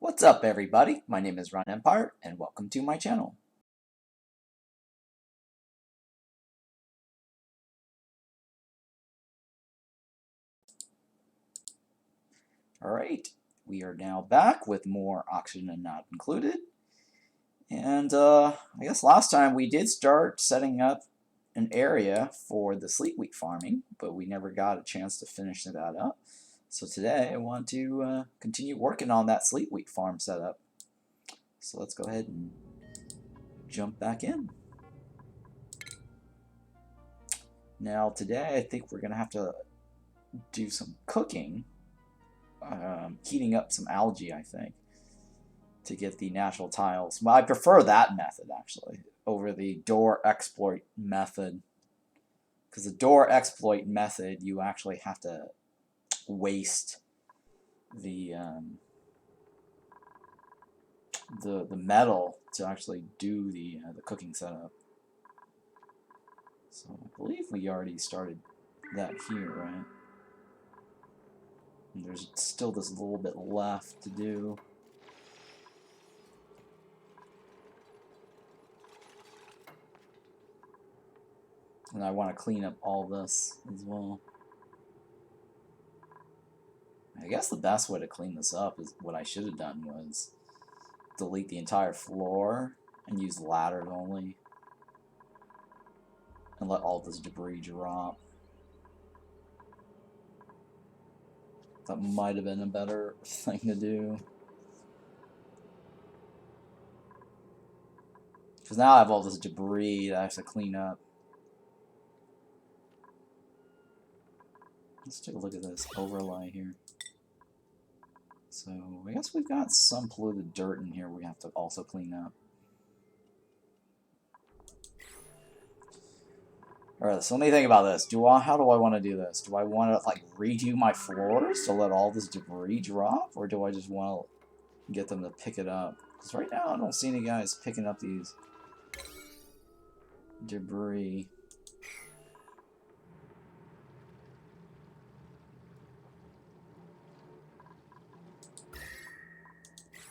What's up, everybody? My name is Ron Empire, and welcome to my channel. Alright, we are now back with more Oxygen and Not Included. And I guess last time we did start setting up an area for the Sleet Wheat farming, but we never got a chance to finish that up. So today I want to continue working on that Sleet Wheat farm setup. So let's go ahead and jump back in. Now today I think we're going to have to do some cooking, heating up some algae, I think, to get the natural tiles. Well, I prefer that method actually over the door exploit method, because the door exploit method you actually have to waste the metal to actually do the cooking setup. So I believe we already started that here, right? And there's still this little bit left to do. And I want to clean up all this as well. I guess the best way to clean this up is what I should have done was delete the entire floor and use ladders only. And let all this debris drop. That might have been a better thing to do. Because now I have all this debris that I have to clean up. Let's take a look at this overlay here. So I guess we've got some polluted dirt in here we have to also clean up. Alright, so let me think about this. How do I want to do this? Do I want to like redo my floors to let all this debris drop? Or do I just want to get them to pick it up? Because right now I don't see any guys picking up these debris.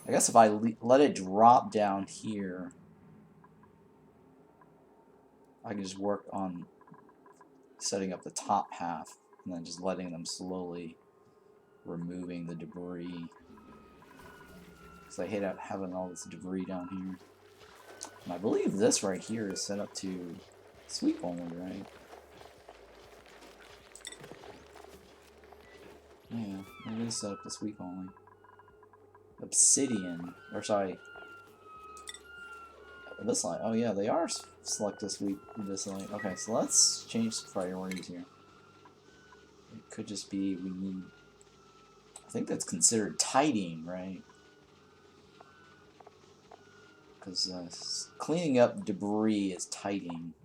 I guess if I let it drop down here, I can just work on setting up the top half and then just letting them slowly removing the debris. Because I hate having all this debris down here. And I believe this right here is set up to sweep only, right? Yeah, it is set up to sweep only. Obsidian, or sorry, this line. Oh yeah, they are select to sweep this line. Okay, so let's change some priorities here. It could just be we need. I think that's considered tidying, right? Because cleaning up debris is tidying.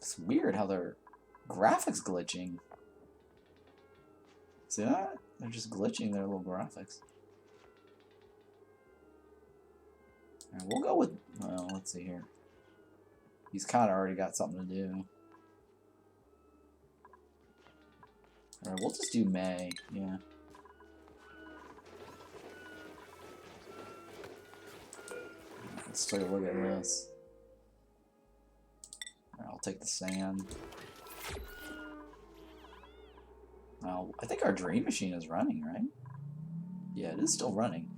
It's weird how their graphics glitching. See that? They're just glitching their little graphics. Alright, we'll go with, well, let's see here. He's kind of already got something to do. Alright, we'll just do May, yeah. Let's take a look at this. Alright, I'll take the sand. Now, I think our dream machine is running, right? Yeah, it is still running.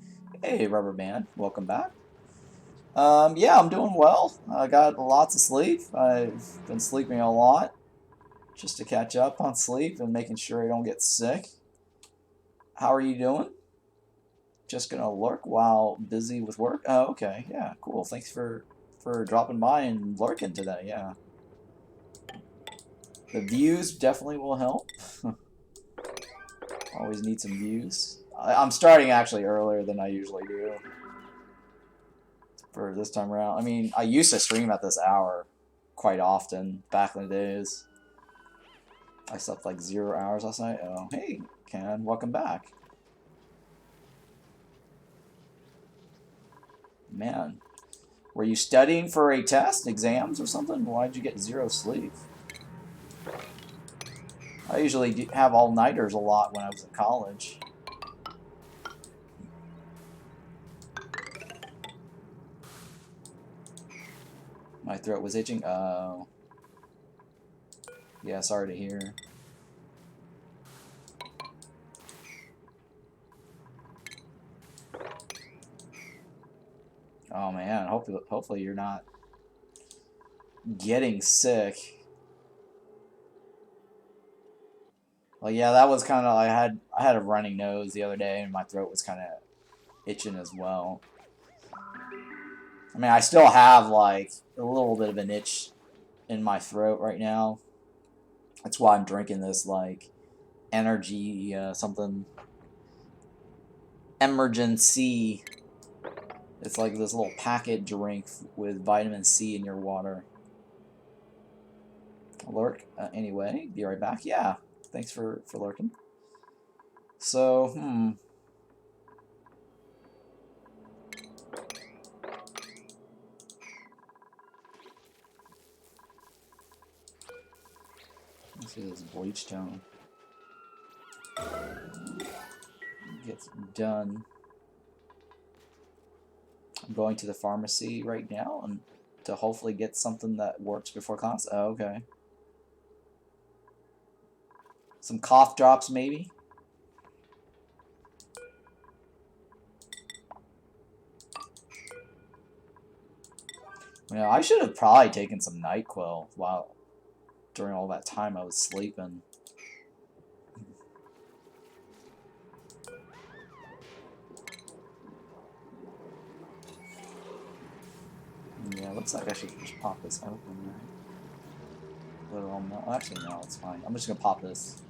Hey, Rubber Band, welcome back. Yeah, I'm doing well. I got lots of sleep. I've been sleeping a lot just to catch up on sleep and making sure I don't get sick. How are you doing? Just gonna lurk while busy with work? Oh, okay. Yeah, cool. Thanks for dropping by and lurking today. Yeah. The views definitely will help. Always need some views. I'm starting actually earlier than I usually do for this time around. I mean, I used to stream at this hour quite often back in the days. I slept like 0 hours last night. Oh, hey, Ken, welcome back. Man, Were you studying for a test, exams, or something? Why'd you get 0 sleep? I usually have all-nighters a lot when I was in college. My throat was itching. Oh. Yeah, sorry to hear. Oh man, hopefully you're not getting sick. Well, yeah, that was kind of, I had a running nose the other day, and my throat was kind of itching as well. I mean, I still have like a little bit of an itch in my throat right now. That's why I'm drinking this like energy something emergency. It's like this little packet drink with vitamin C in your water. Lurk. Anyway, be right back. Yeah, thanks for lurking. So, let's see this bleach tone gets done. I'm going to the pharmacy right now and to hopefully get something that works before class. Oh, okay. Some cough drops, maybe. You know, I should have probably taken some NyQuil while during all that time I was sleeping. Yeah, looks like I should just pop this open, right? Let it all melt. Actually, no, it's fine. I'm just gonna pop this.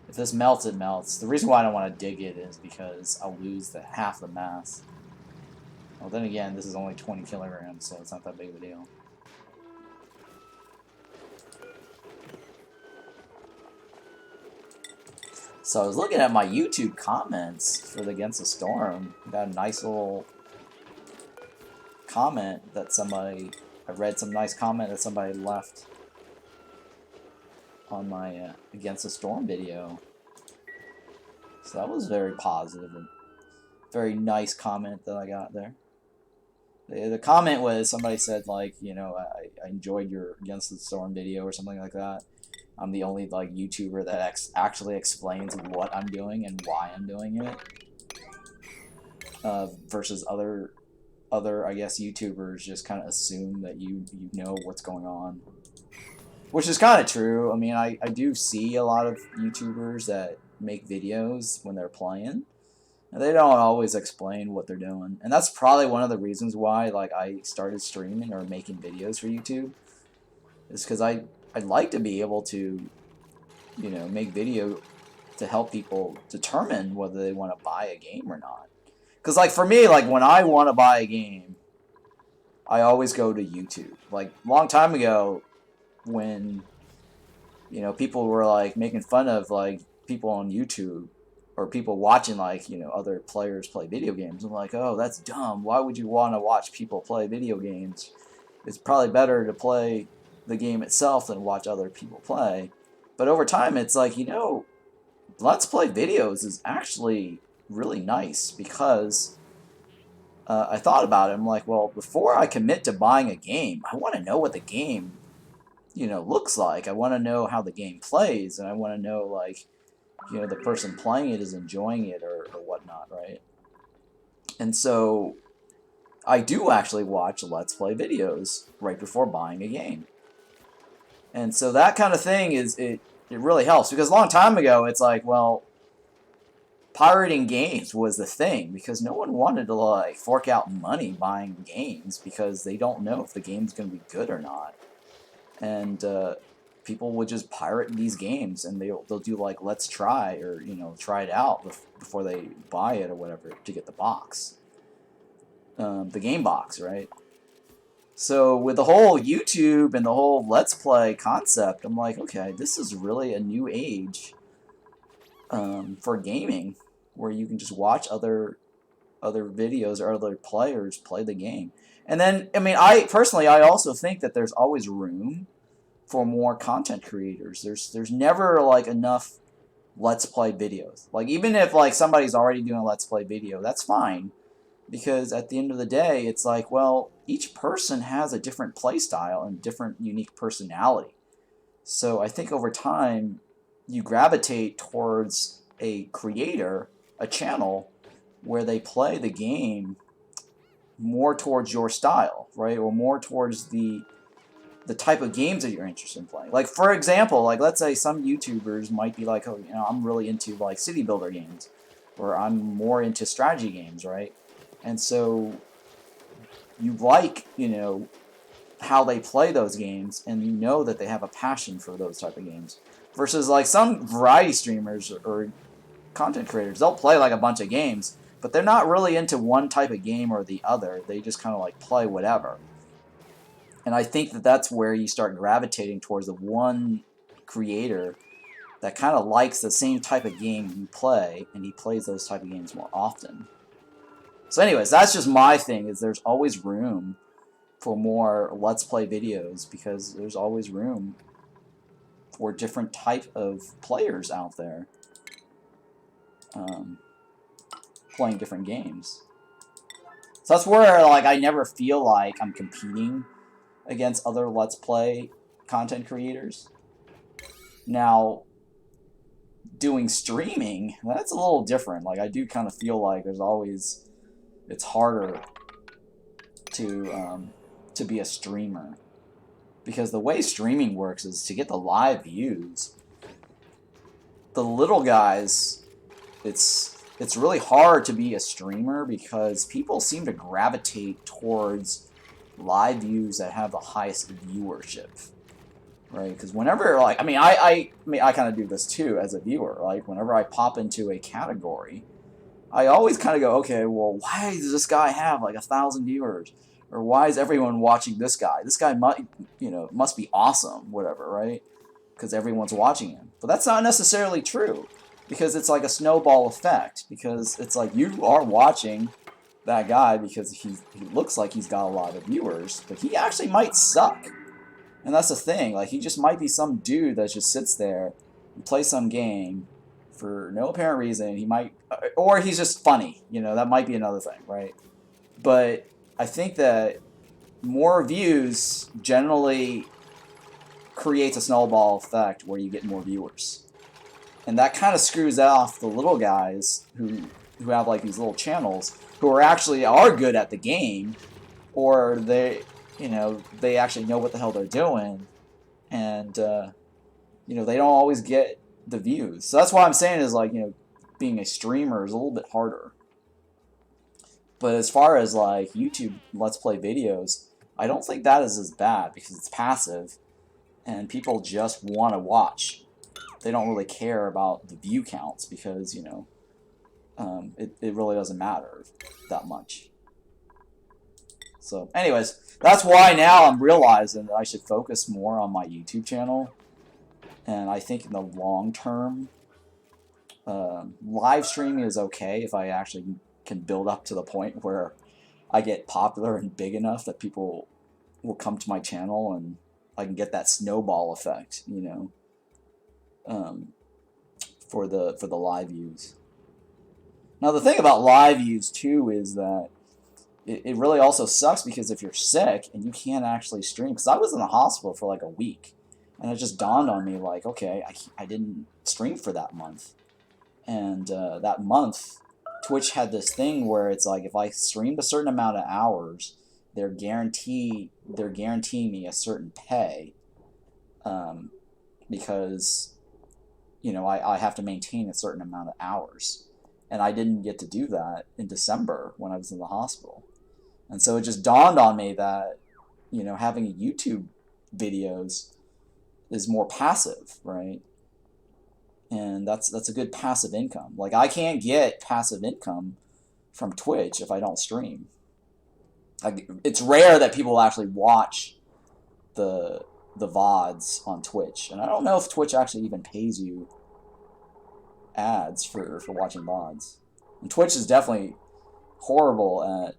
If this melts, it melts. The reason why I don't want to dig it is because I'll lose half the mass. Well, then again, this is only 20 kilograms, so it's not that big of a deal. So I was looking at my YouTube comments for the Against the Storm. Got a nice little comment that somebody... I read some nice comment that somebody left on my Against the Storm video. So that was very positive and very nice comment that I got there. The comment was, somebody said, like, you know, I enjoyed your Against the Storm video or something like that. I'm the only, like, YouTuber that actually explains what I'm doing and why I'm doing it. Versus other, I guess, YouTubers just kind of assume that you know what's going on. Which is kind of true. I mean, I do see a lot of YouTubers that make videos when they're playing. And they don't always explain what they're doing. And that's probably one of the reasons why, like, I started streaming or making videos for YouTube. Is because I'd like to be able to, you know, make video to help people determine whether they want to buy a game or not. Because, like, for me, like, when I want to buy a game, I always go to YouTube. Like, a long time ago, when, you know, people were, like, making fun of, like, people on YouTube, or people watching, like, you know, other players play video games. I'm like, oh, that's dumb. Why would you want to watch people play video games? It's probably better to play the game itself than watch other people play. But over time, it's like, you know, Let's Play videos is actually really nice because I thought about it. I'm like, well, before I commit to buying a game, I want to know what the game, you know, looks like. I want to know how the game plays, and I want to know, like, you know, the person playing it is enjoying it or whatnot, right? And so I do actually watch Let's Play videos right before buying a game. And so that kind of thing is, it really helps. Because a long time ago, it's like, well, pirating games was the thing. Because no one wanted to, like, fork out money buying games because they don't know if the game's going to be good or not. And, people would just pirate these games, and they'll do, like, let's try, or, you know, try it out before they buy it or whatever to get the box. The game box, right? So with the whole YouTube and the whole Let's Play concept, I'm like, okay, this is really a new age for gaming, where you can just watch other videos or other players play the game. And then, I mean, I also think that there's always room for more content creators. There's never like enough Let's Play videos. Like, even if like somebody's already doing a Let's Play video, that's fine. Because at the end of the day, it's like, well, each person has a different play style and different unique personality. So I think over time, you gravitate towards a creator, a channel, where they play the game more towards your style, right? Or more towards the type of games that you're interested in playing. Like, for example, like, let's say some YouTubers might be like, oh, you know, I'm really into, like, city builder games. Or I'm more into strategy games, right? And so you like, you know, how they play those games, and you know that they have a passion for those type of games. Versus, like, some variety streamers or content creators, they'll play, like, a bunch of games, but they're not really into one type of game or the other. They just kind of, like, play whatever. And I think that that's where you start gravitating towards the one creator that kind of likes the same type of game you play, and he plays those type of games more often. So anyways, that's just my thing, is there's always room for more Let's Play videos, because there's always room for different type of players out there playing different games. So that's where, like, I never feel like I'm competing against other Let's Play content creators. Now, doing streaming, that's a little different. Like, I do kind of feel like there's always, it's harder to be a streamer, because the way streaming works is to get the live views. The little guys, it's really hard to be a streamer, because people seem to gravitate towards live views that have the highest viewership, right? Because whenever, like, I mean, I kind of do this too as a viewer. Like, whenever I pop into a category, I always kind of go, okay, well, why does this guy have like 1,000 viewers? Or why is everyone watching this guy? This guy must be awesome, whatever, right? Because everyone's watching him. But that's not necessarily true, because it's like a snowball effect. Because it's like, you are watching that guy because he looks like he's got a lot of viewers, but he actually might suck. And that's the thing. Like, he just might be some dude that just sits there and plays some game for no apparent reason. He might, or he's just funny. You know, that might be another thing, right? But I think that more views generally creates a snowball effect where you get more viewers. And that kind of screws off the little guys who have like these little channels, who are good at the game, or they actually know what the hell they're doing, and they don't always get the views. So that's why I'm saying is, like, being a streamer is a little bit harder. But as far as like YouTube Let's Play videos, I don't think that is as bad, because it's passive and people just want to watch. They don't really care about the view counts, because it really doesn't matter that much. So anyways, that's why now I'm realizing that I should focus more on my YouTube channel. And I think in the long term, live streaming is okay if I actually can build up to the point where I get popular and big enough that people will come to my channel, and I can get that snowball effect, for the live views. Now, the thing about live views too is that it really also sucks, because if you're sick and you can't actually stream, because I was in the hospital for like a week, and it just dawned on me, like, okay, I didn't stream for that month. And that month, Twitch had this thing where it's like, if I streamed a certain amount of hours, they're guaranteeing me a certain pay, because I have to maintain a certain amount of hours, and I didn't get to do that in December when I was in the hospital. And so it just dawned on me that having YouTube videos is more passive, right? And that's a good passive income. Like, I can't get passive income from Twitch if I don't stream. Like, it's rare that people actually watch the VODs on Twitch. And I don't know if Twitch actually even pays you ads for watching VODs. And Twitch is definitely horrible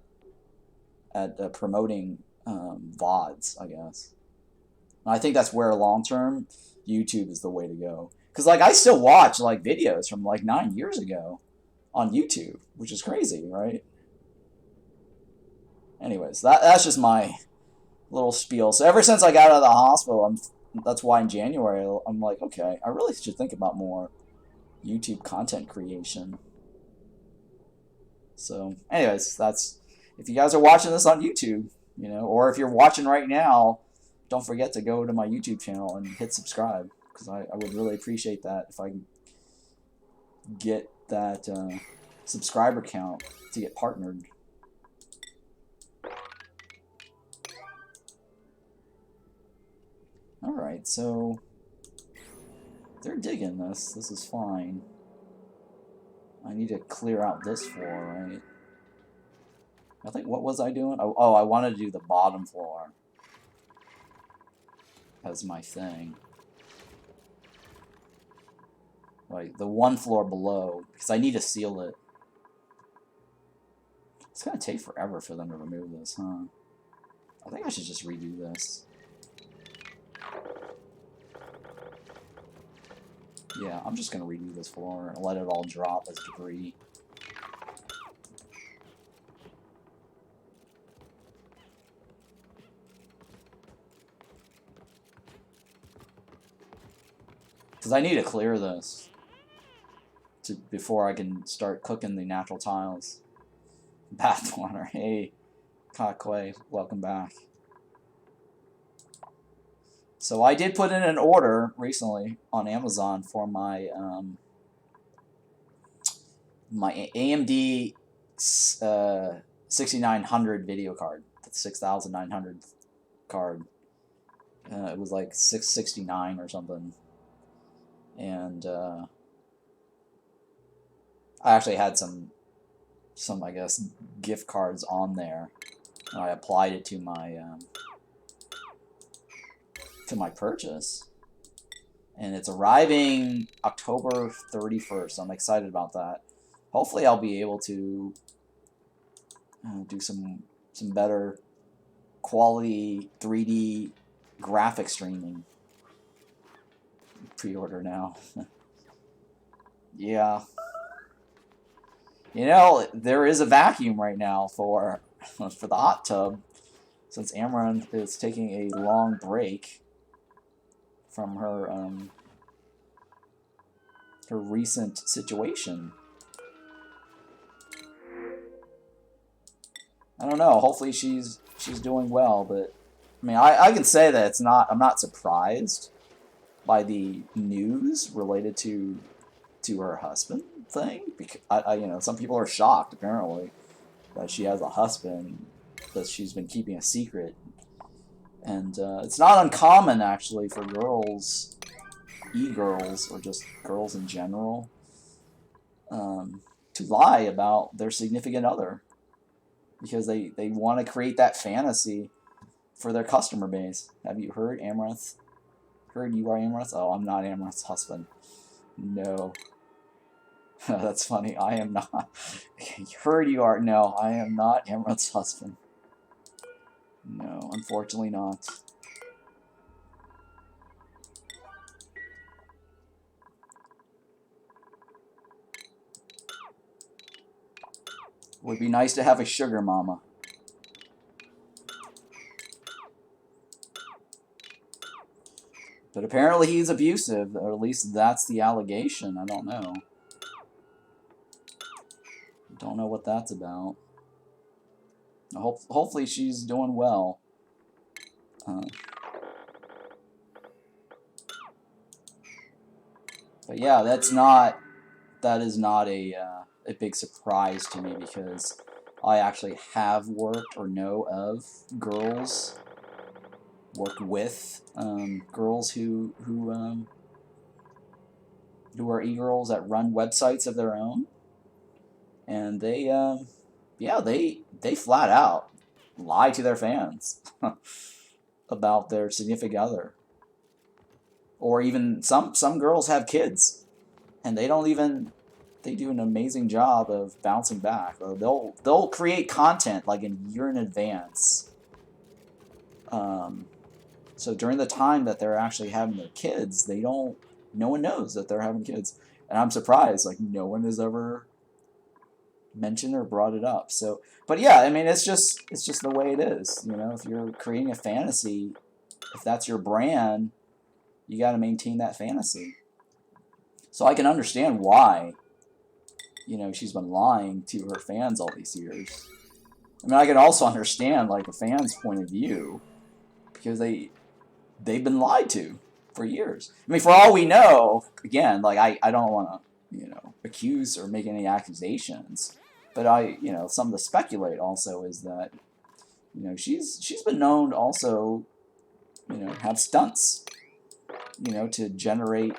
at promoting VODs, I guess. And I think that's where long-term YouTube is the way to go. Because, like, I still watch, like, videos from, like, 9 years ago on YouTube, which is crazy, right? Anyways, that's just my little spiel. So ever since I got out of the hospital, that's why in January, I'm like, okay, I really should think about more YouTube content creation. So, anyways, that's, if you guys are watching this on YouTube, you know, or if you're watching right now, don't forget to go to my YouTube channel and hit subscribe, because I would really appreciate that if I can get that subscriber count to get partnered. Alright, so they're digging this. This is fine. I need to clear out this floor, right? I think, what was I doing? Oh, I wanted to do the bottom floor as my thing. Like, the one floor below, because I need to seal it. It's gonna take forever for them to remove this, huh? I think I should just redo this. Yeah, I'm just gonna redo this floor and let it all drop as debris. Because I need to clear this before I can start cooking the natural tiles. Bathwater. Hey, Quagmiris, welcome back. So I did put in an order recently on Amazon for my my AMD 6900 video card. That's 6900 card. It was like $669 or something. And I actually had some I guess gift cards on there, and I applied it to my purchase, and it's arriving October 31st. I'm excited about that. Hopefully I'll be able to do some better quality 3D graphic streaming. Pre-order now. Yeah. You know, there is a vacuum right now for the hot tub, since Amaranth is taking a long break from her her recent situation. I don't know. Hopefully she's doing well, but I mean, I can say that it's not. I'm not surprised by the news related to her husband thing, because you know, some people are shocked apparently that she has a husband that she's been keeping a secret, and it's not uncommon actually for girls, e-girls, or just girls in general, to lie about their significant other, because they want to create that fantasy for their customer base. Have you heard, Amaranth? Heard you are Amaranth? Oh, I'm not Amaranth's husband. No. That's funny. I am not. Heard you are. No, I am not Amaranth's husband. No, unfortunately not. Would be nice to have a sugar mama. But apparently he's abusive, or at least that's the allegation. I don't know. Don't know what that's about. Hopefully she's doing well. But yeah, that is not a big surprise to me, because I actually have worked or know of girls, worked with girls who are e-girls that run websites of their own, and they yeah, they flat out lie to their fans about their significant other. Or even some girls have kids, and they don't even they do an amazing job of bouncing back. They'll create content like a year in advance. So during the time that they're actually having their kids, no one knows that they're having kids. And I'm surprised, like, no one has ever mentioned or brought it up. So, but yeah, I mean, it's just the way it is. You know, if you're creating a fantasy, if that's your brand, you got to maintain that fantasy. So I can understand why, you know, she's been lying to her fans all these years. I mean, I can also understand, like, the fans' point of view, because they've been lied to for years. I mean, for all we know, again, like, I don't want to, you know, accuse or make any accusations, but you know, something to speculate also is that, you know, she's been known to also, you know, have stunts, you know, to generate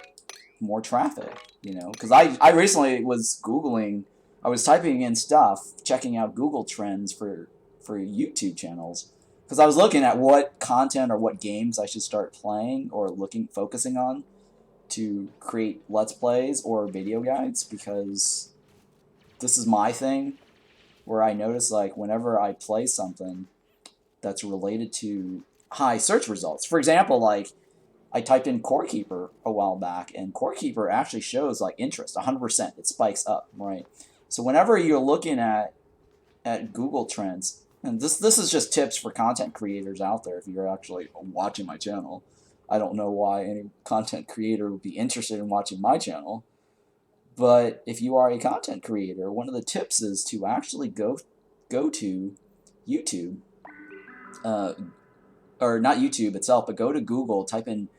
more traffic, you know, because I recently was Googling, I was typing in stuff, checking out Google Trends for YouTube channels, because I was looking at what content or what games I should start playing or focusing on to create Let's Plays or video guides, because this is my thing, where I notice, like, whenever I play something that's related to high search results. For example, like, I typed in Core Keeper a while back, and Core Keeper actually shows, like, interest, 100%. It spikes up, right? So whenever you're looking at Google Trends, and this is just tips for content creators out there if you're actually watching my channel. I don't know why any content creator would be interested in watching my channel, but if you are a content creator, one of the tips is to actually go to YouTube, or not YouTube itself, but go to Google, type in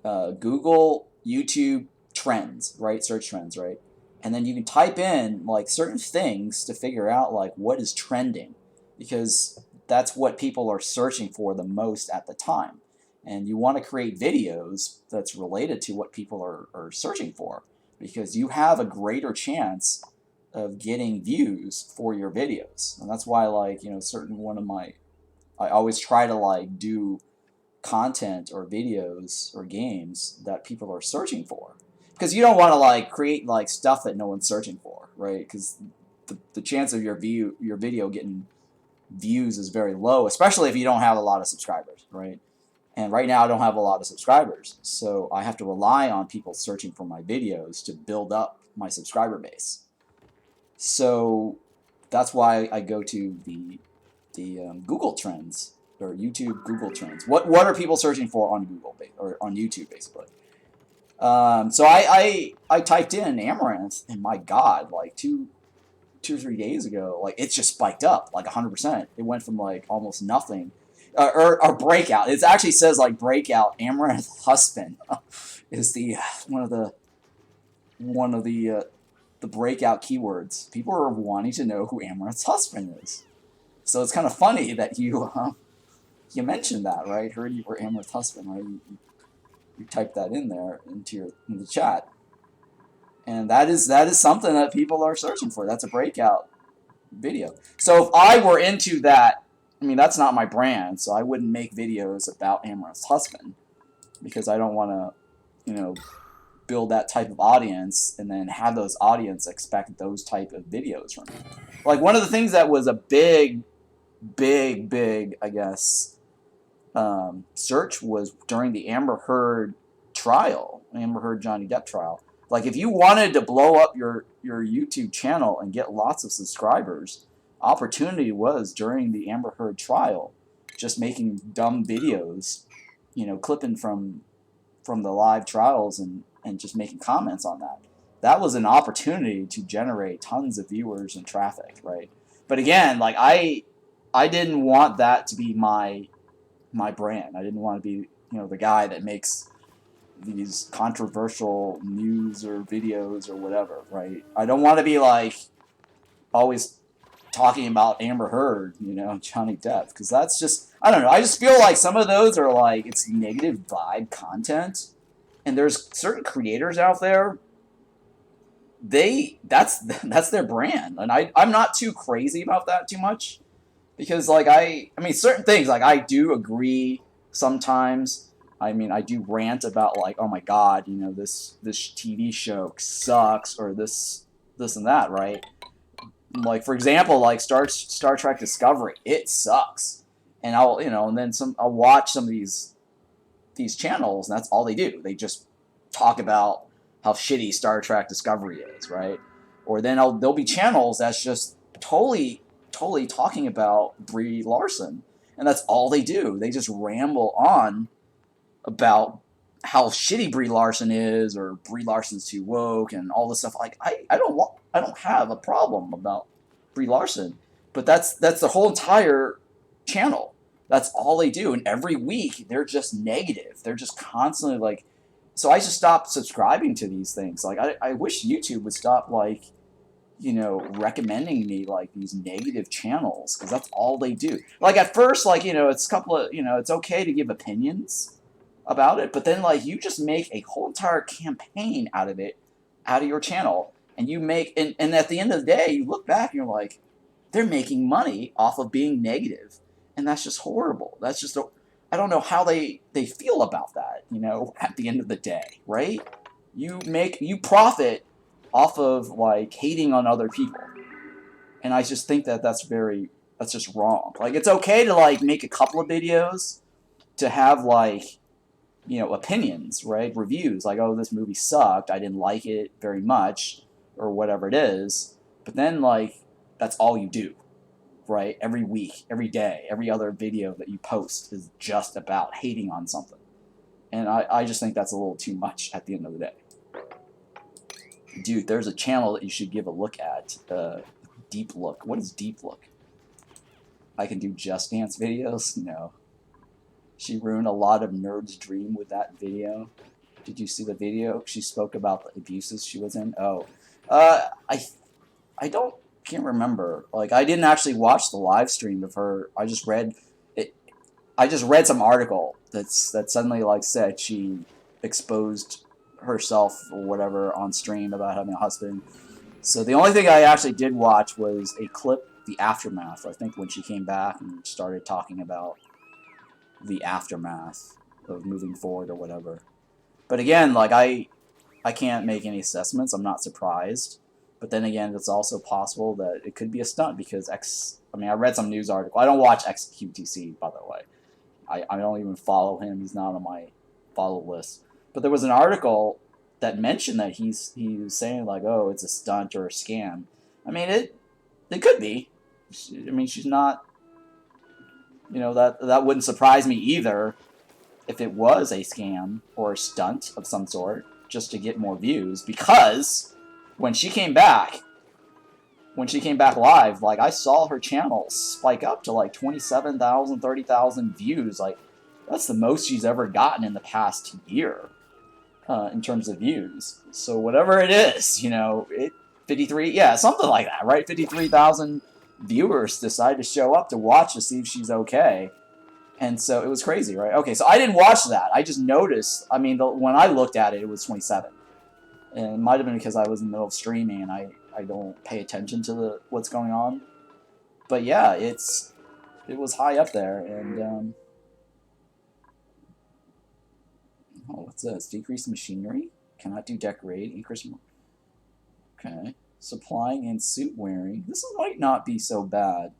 Google YouTube trends, right? Search trends, right? And then you can type in, like, certain things to figure out, like, what is trending, because that's what people are searching for the most at the time. And you want to create videos that's related to what people are searching for, because you have a greater chance of getting views for your videos. And that's why, like, you know, I always try to, like, do content or videos or games that people are searching for, because you don't want to, like, create, like, stuff that no one's searching for, right? Because the chance of your video getting views is very low, especially if you don't have a lot of subscribers, right? And right now I don't have a lot of subscribers, so I have to rely on people searching for my videos to build up my subscriber base. So that's why I go to the Google Trends, or YouTube Google Trends. What are people searching for on Google or on YouTube, basically? So I typed in Amaranth, and my God, like two or 3 days ago, like, it's just spiked up like 100%. It went from, like, almost nothing, or breakout. It actually says, like, breakout Amaranth husband is the one of the breakout keywords. People are wanting to know who Amaranth's husband is. So it's kind of funny that you mentioned that, right? Heard you were Amaranth's husband, right? You typed that in there into the chat. And that is something that people are searching for. That's a breakout video. So if I were into that, I mean, that's not my brand, so I wouldn't make videos about Amaranth's husband, because I don't want to, you know, build that type of audience and then have those audience expect those type of videos from me. Like, one of the things that was a big, I guess, search was during the Amber Heard trial, Amber Heard Johnny Depp trial. Like, if you wanted to blow up your YouTube channel and get lots of subscribers, opportunity was during the Amber Heard trial, just making dumb videos, you know, clipping from the live trials and just making comments on that. That was an opportunity to generate tons of viewers and traffic, right? But again, like, I didn't want that to be my brand. I didn't want to be, you know, the guy that makes these controversial news or videos or whatever, right? I don't want to be, like, always talking about Amber Heard, you know, Johnny Depp, because that's just, I don't know, I just feel like some of those are, like, it's negative vibe content, and there's certain creators out there, that's their brand, and I'm not too crazy about that too much, because, like, I mean, certain things, like, I do agree sometimes. I mean, I do rant about, like, oh my God, you know, this TV show sucks, or this this and that, right? Like, for example, like Star Trek Discovery, it sucks. And I'll, you know, and then I'll watch some of these channels, and that's all they do. They just talk about how shitty Star Trek Discovery is, right? Or then there'll be channels that's just totally talking about Brie Larson, and that's all they do. They just ramble on about how shitty Brie Larson is, or Brie Larson's too woke, and all this stuff. Like, I don't have a problem about Brie Larson, but that's the whole entire channel. That's all they do, and every week they're just negative. They're just constantly like. So I just stopped subscribing to these things. Like, I wish YouTube would stop, like, you know, recommending me like these negative channels, because that's all they do. Like, at first, like, you know, it's a couple of, you know, it's okay to give opinions about it, but then, like, you just make a whole entire campaign out of it, out of your channel, and you make, and at the end of the day, you look back and you're like, they're making money off of being negative, and that's just horrible. That's just, I don't know how they feel about that, you know, at the end of the day, right? You profit off of, like, hating on other people, and I just think that's just wrong. Like, it's okay to, like, make a couple of videos to have, like, you know, opinions, right? Reviews, like, oh, this movie sucked, I didn't like it very much, or whatever it is. But then, like, that's all you do, right? Every week, every day, every other video that you post is just about hating on something. And I just think that's a little too much at the end of the day. Dude, there's a channel that you should give a look at. Deep Look. What is Deep Look? I can do Just Dance videos? No. She ruined a lot of nerds' dream with that video. Did you see the video? She spoke about the abuses she was in. Oh, I can't remember. Like, I didn't actually watch the live stream of her. I just read it. I just read some article that suddenly, like, said she exposed herself or whatever on stream about having a husband. So the only thing I actually did watch was a clip, the aftermath. I think when she came back and started talking about the aftermath of moving forward or whatever. But again, like, I can't make any assessments. I'm not surprised. But then again, it's also possible that it could be a stunt, because I mean, I read some news article. I don't watch XQTC, by the way. I don't even follow him. He's not on my follow list. But there was an article that mentioned that he was saying, like, oh, it's a stunt or a scam. I mean, it could be. I mean, she's not. You know, that wouldn't surprise me either if it was a scam or a stunt of some sort, just to get more views. Because when she came back live, like, I saw her channel spike up to like 27,000, 30,000 views. Like, that's the most she's ever gotten in the past year in terms of views. So whatever it is, you know, 53, yeah, something like that, right? 53,000 viewers decide to show up to watch to see if she's okay. And so it was crazy, right? Okay, so I didn't watch that. I just noticed, I mean, when I looked at it, it was 27. And it might have been because I was in the middle of streaming and I don't pay attention to what's going on. But yeah, it was high up there. And oh, what's this? Decrease machinery? Cannot do decorate. Increase. Okay. Supplying and suit wearing. This might not be so bad.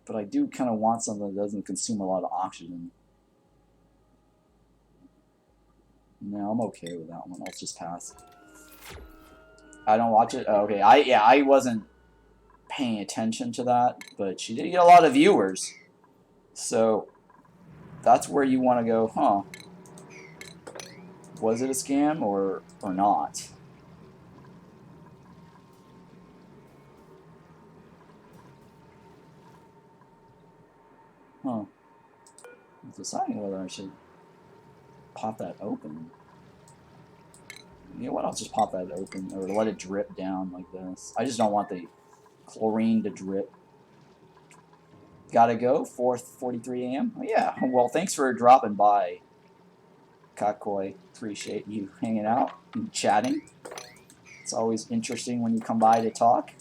But I do kind of want something that doesn't consume a lot of oxygen. No, I'm okay with that one. I'll just pass. I don't watch it? Oh, okay. I wasn't paying attention to that, but she did get a lot of viewers. So that's where you want to go, huh? Was it a scam or not? Huh. I'm deciding whether I should pop that open. You know what? I'll just pop that open, or let it drip down like this. I just don't want the chlorine to drip. Gotta go. 4:43 a.m. Oh, yeah. Well, thanks for dropping by, Kakoi. Appreciate you hanging out and chatting. It's always interesting when you come by to talk.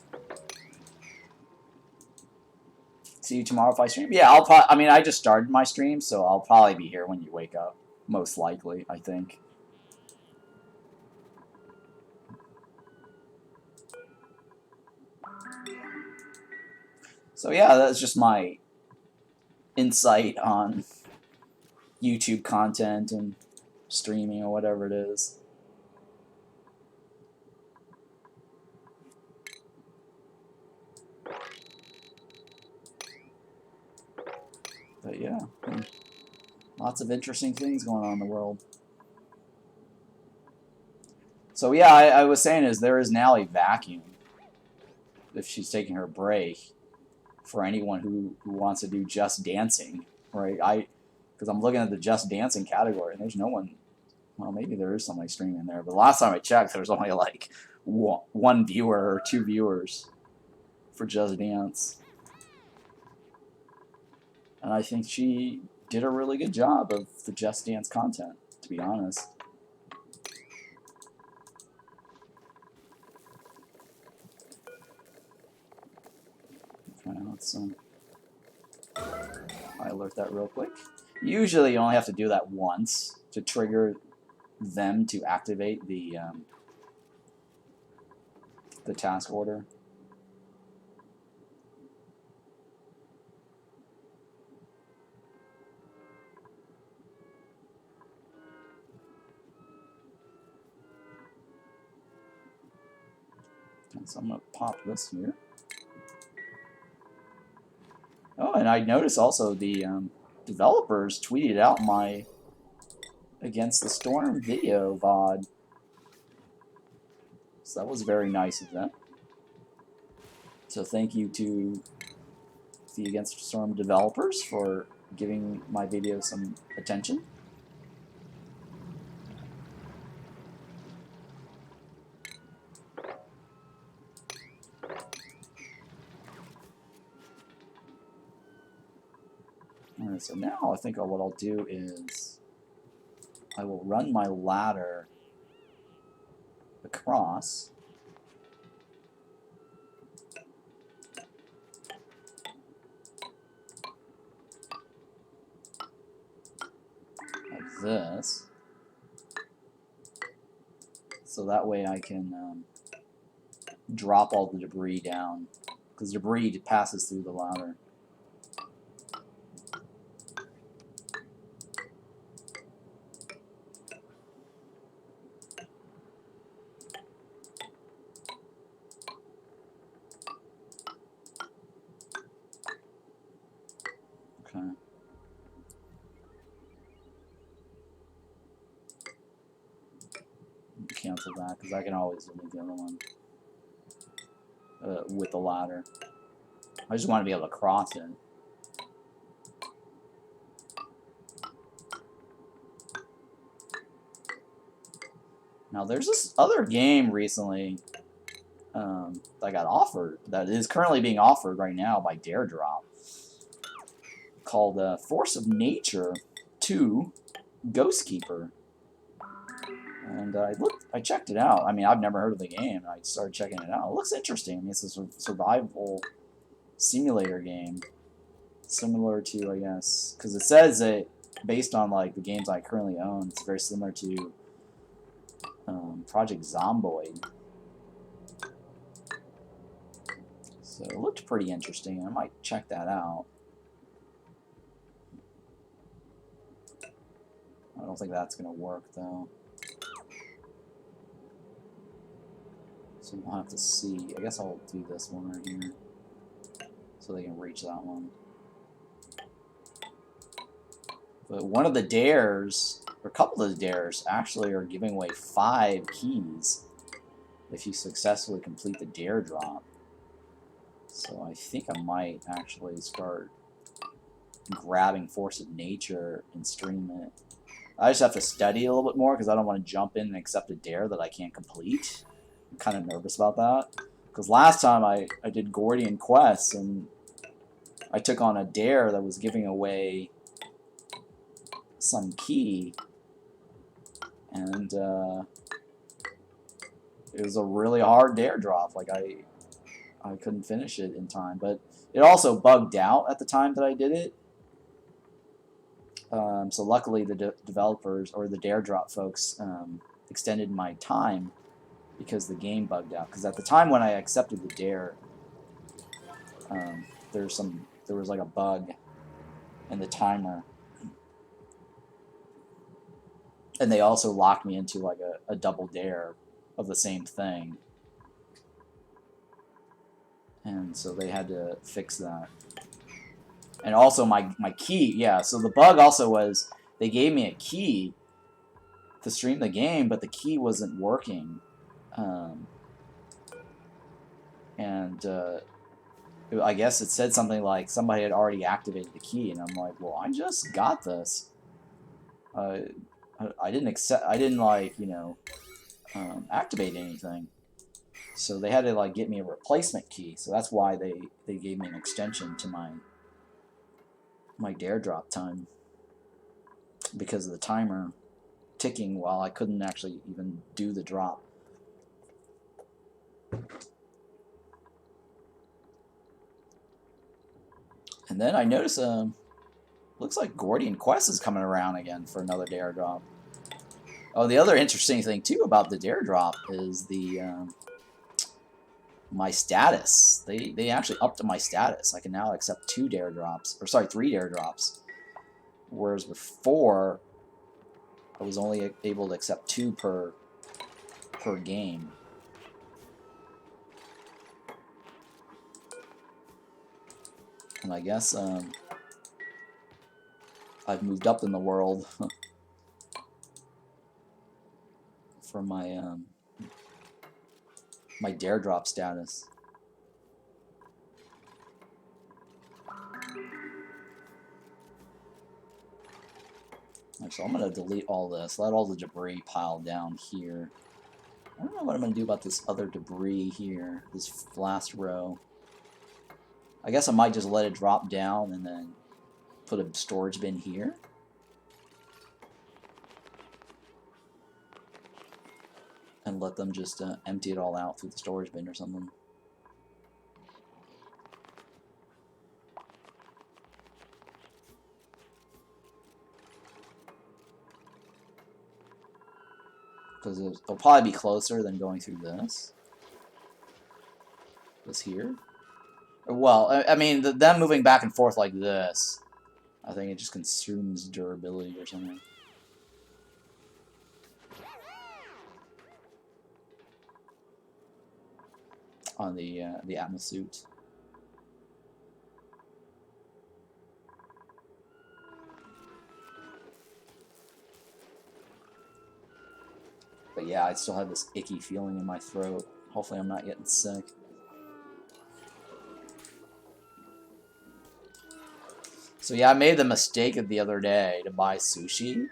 See you tomorrow if I stream. Yeah, I mean, I just started my stream, so I'll probably be here when you wake up. Most likely, I think. So yeah, that's just my insight on YouTube content and streaming or whatever it is. But yeah, lots of interesting things going on in the world. So yeah, I was saying is there is now a vacuum if she's taking her break for anyone who wants to do Just Dancing, right? Because I'm looking at the Just Dancing category and there's no one. Well, maybe there is somebody streaming there, but last time I checked, there was only like one viewer or 2 viewers for Just Dance. And I think she did a really good job of the Just Dance content, to be honest. Okay, let's I alert that real quick. Usually you only have to do that once to trigger them to activate the task order. So I'm going to pop this here. Oh, and I noticed also the developers tweeted out my Against the Storm video VOD. So that was very nice of them. So thank you to the Against the Storm developers for giving my video some attention. Alright, so now I think what I'll do is I will run my ladder across. Like this. So that way I can drop all the debris down. Because debris passes through the ladder. Okay. Cancel that, because I can always delete the other one with the ladder. I just want to be able to cross it. Now, there's this other game recently that got offered, that is currently being offered right now by Daredrop, called Force of Nature 2 Ghost Keeper. And I checked it out. I mean, I've never heard of the game. I started checking it out. It looks interesting. I mean, it's a survival simulator game, similar to, I guess, because it says that based on like the games I currently own, it's very similar to Project Zomboid. So it looked pretty interesting. I might check that out. I don't think that's going to work, though. So we'll have to see. I guess I'll do this one right here so they can reach that one. But one of the dares, or a couple of the dares, actually are giving away 5 keys if you successfully complete the dare drop. So I think I might actually start grabbing Force of Nature and stream it. I just have to study a little bit more because I don't want to jump in and accept a dare that I can't complete. I'm kind of nervous about that. Because last time I did Gordian quests and I took on a dare that was giving away some key. And it was a really hard dare drop. Like I couldn't finish it in time. But it also bugged out at the time that I did it. So luckily the developers, or the dare drop folks, extended my time because the game bugged out. Because at the time when I accepted the dare, there was like a bug in the timer. And they also locked me into like a double dare of the same thing. And so they had to fix that. And also my key, yeah, so the bug also was, they gave me a key to stream the game, but the key wasn't working. I guess it said something like somebody had already activated the key, and I'm like, well, I just got this. I didn't like, you know, activate anything. So they had to like get me a replacement key. So that's why they gave me an extension to my dare drop time, because of the timer ticking while I couldn't actually even do the drop. And then I noticed looks like Gordian Quest is coming around again for another dare drop. Oh, the other interesting thing too about the dare drop is the my status. They actually upped my status. I can now accept 2 dare drops, or sorry, 3 dare drops. Whereas before I was only able to accept 2 per game. And I guess I've moved up in the world for my my dare drop status. So I'm gonna delete all this, let all the debris pile down here. I don't know what I'm gonna do about this other debris here, this last row. I guess I might just let it drop down and then put a storage bin here. And let them just empty it all out through the storage bin or something. Because it'll probably be closer than going through this. This here. Well, I mean, them moving back and forth like this, I think it just consumes durability or something. On the atmosuit. But yeah, I still have this icky feeling in my throat. Hopefully I'm not getting sick. So yeah, I made the mistake of the other day to buy sushi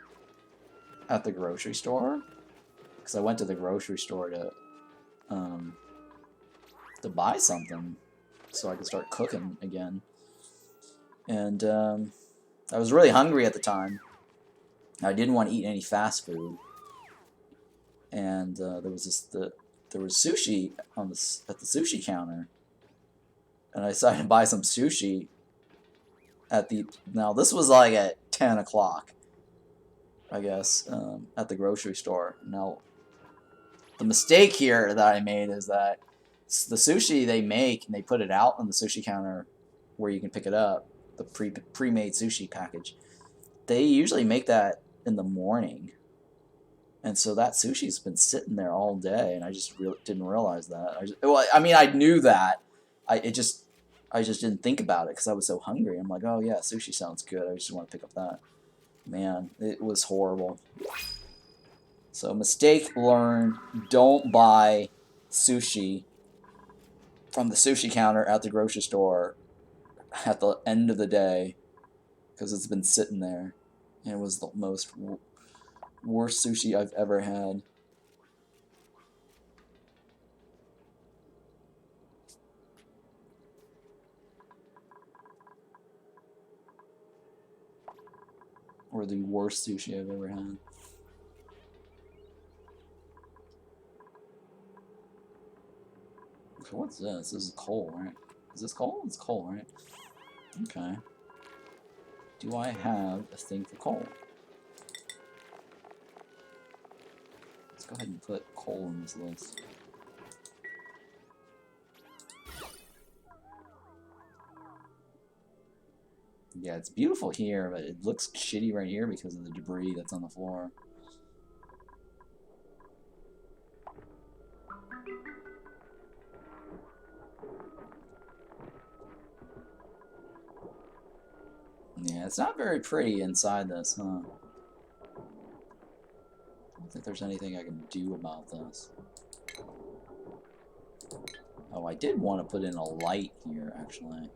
at the grocery store. Because I went to the grocery store to buy something so I could start cooking again. And I was really hungry at the time. I didn't want to eat any fast food. And there was sushi at the sushi counter. And I decided to buy some sushi now this was like at 10 o'clock, I guess, at the grocery store. Now, the mistake here that I made is that the sushi they make and they put it out on the sushi counter where you can pick it up, the pre-made sushi package. They usually make that in the morning. And so that sushi's been sitting there all day, and I just didn't realize that. I mean, I knew that. I just didn't think about it because I was so hungry. I'm like, oh yeah, sushi sounds good. I just want to pick up that. Man, it was horrible. So mistake learned, don't buy sushi from the sushi counter at the grocery store at the end of the day because it's been sitting there. And it was the worst sushi I've ever had. Or the worst sushi I've ever had. So what's this? This is coal, right? Is this coal? It's coal, right? Okay. Do I have a thing for coal? Let's go ahead and put coal in this list. Yeah, it's beautiful here, but it looks shitty right here because of the debris that's on the floor. Yeah, it's not very pretty inside this, huh? I don't think there's anything I can do about this. Oh, I did want to put in a light here, actually.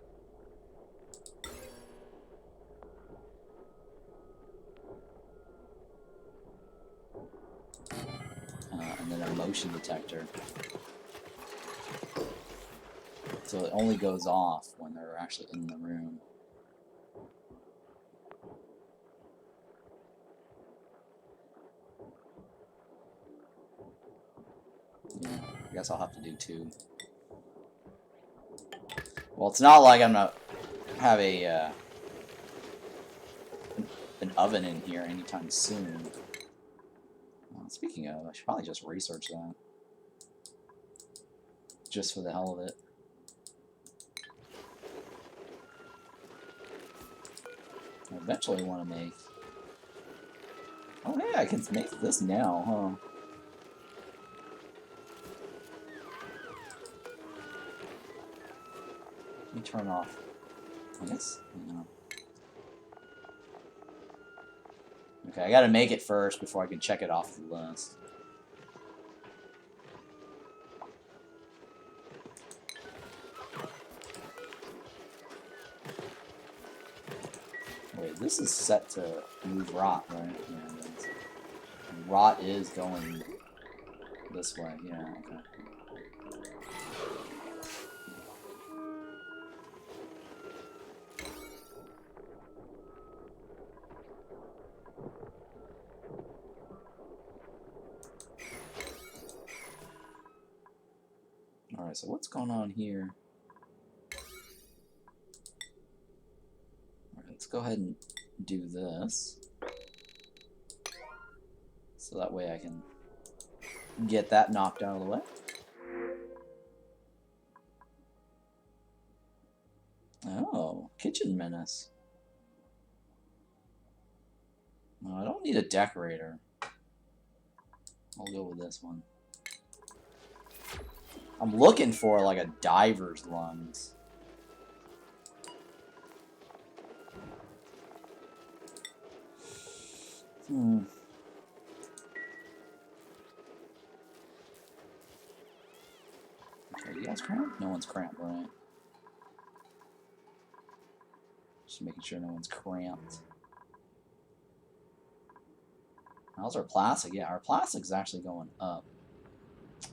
And then a motion detector. So it only goes off when they're actually in the room. Yeah, I guess I'll have to do 2. Well, it's not like I'm gonna have a an oven in here anytime soon. Well, speaking of, I should probably just research that. Just for the hell of it. I eventually want to make... Oh, hey, I can make this now, huh? Let me turn off. I guess? No. Okay, I gotta make it first before I can check it off the list. Wait, this is set to move rot, right? Yeah, it is. Rot is going this way, yeah, okay. Alright, so what's going on here? Alright, let's go ahead and do this. So that way I can get that knocked out of the way. Oh, kitchen menace. No, I don't need a decorator. I'll go with this one. I'm looking for like a diver's lungs. Okay, you guys cramped? No one's cramped, right? Just making sure no one's cramped. How's our plastic? Yeah, our plastic's actually going up,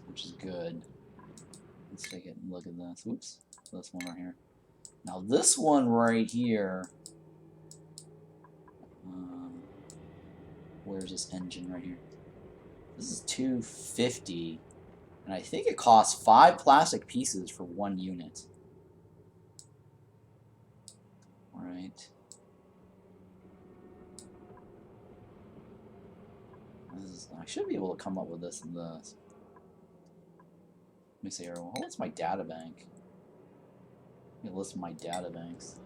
which is good. Let's take it and look at this. Oops, this one right here. Now this one right here. Where's this engine right here? This is 250, and I think it costs 5 plastic pieces for 1 unit. Right. I should be able to come up with this and this. Let me see here. What's my data bank? Let me list my data banks.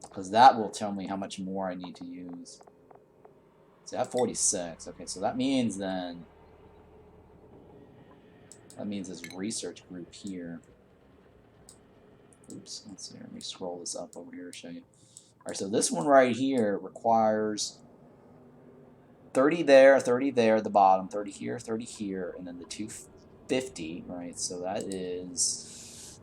Because that will tell me how much more I need to use. So I have 46. Okay, so that means then... That means this research group here. Oops, let's see here. Let me scroll this up over here to show you. Alright, so this one right here requires 30 there, 30 there at the bottom, 30 here, and then the 250, right? So that is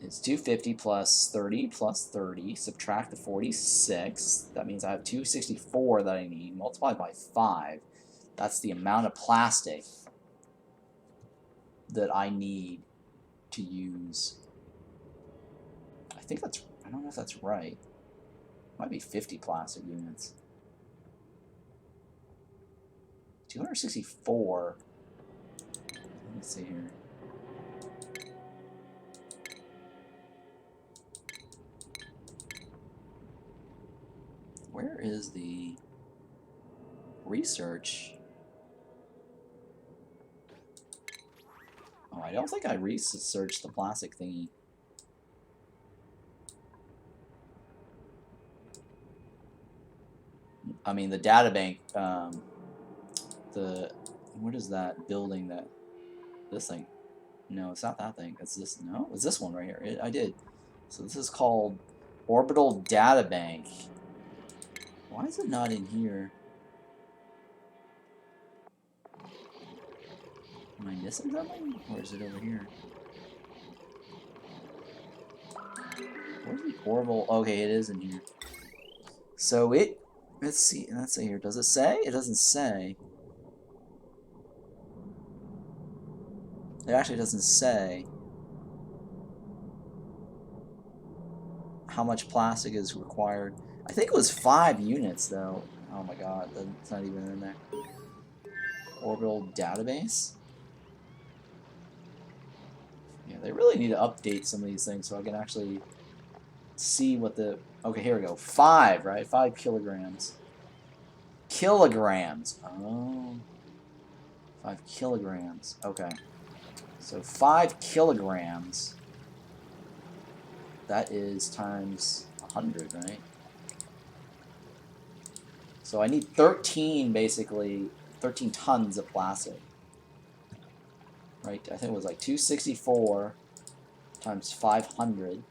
250 plus 30 plus 30, subtract the 46. That means I have 264 that I need, multiplied by 5. That's the amount of plastic that I need to use. I think that's, I don't know if that's right. It might be 50 plastic units. 264. Let me see here. Where is the research? Oh, I don't think I researched the plastic thingy. I mean, the data bank, what is that building that, this thing? No, it's not that thing. It's this, no? It's this one right here. I did. So this is called Orbital Data Bank. Why is it not in here? Am I missing something? Or is it over here? Where's the orbital? Okay, it is in here. So it, let's see here. Does it say? It doesn't say. It actually doesn't say how much plastic is required. I think it was 5 units though. Oh my god, it's not even in there. Orbital database? Yeah, they really need to update some of these things so I can actually see what the... Okay, here we go. 5, right? 5 kilograms. Kilograms. Oh. 5 kilograms. Okay. So 5 kilograms. That is times 100, right? So I need 13, basically, 13 tons of plastic. Right? I think it was like 264 times 500.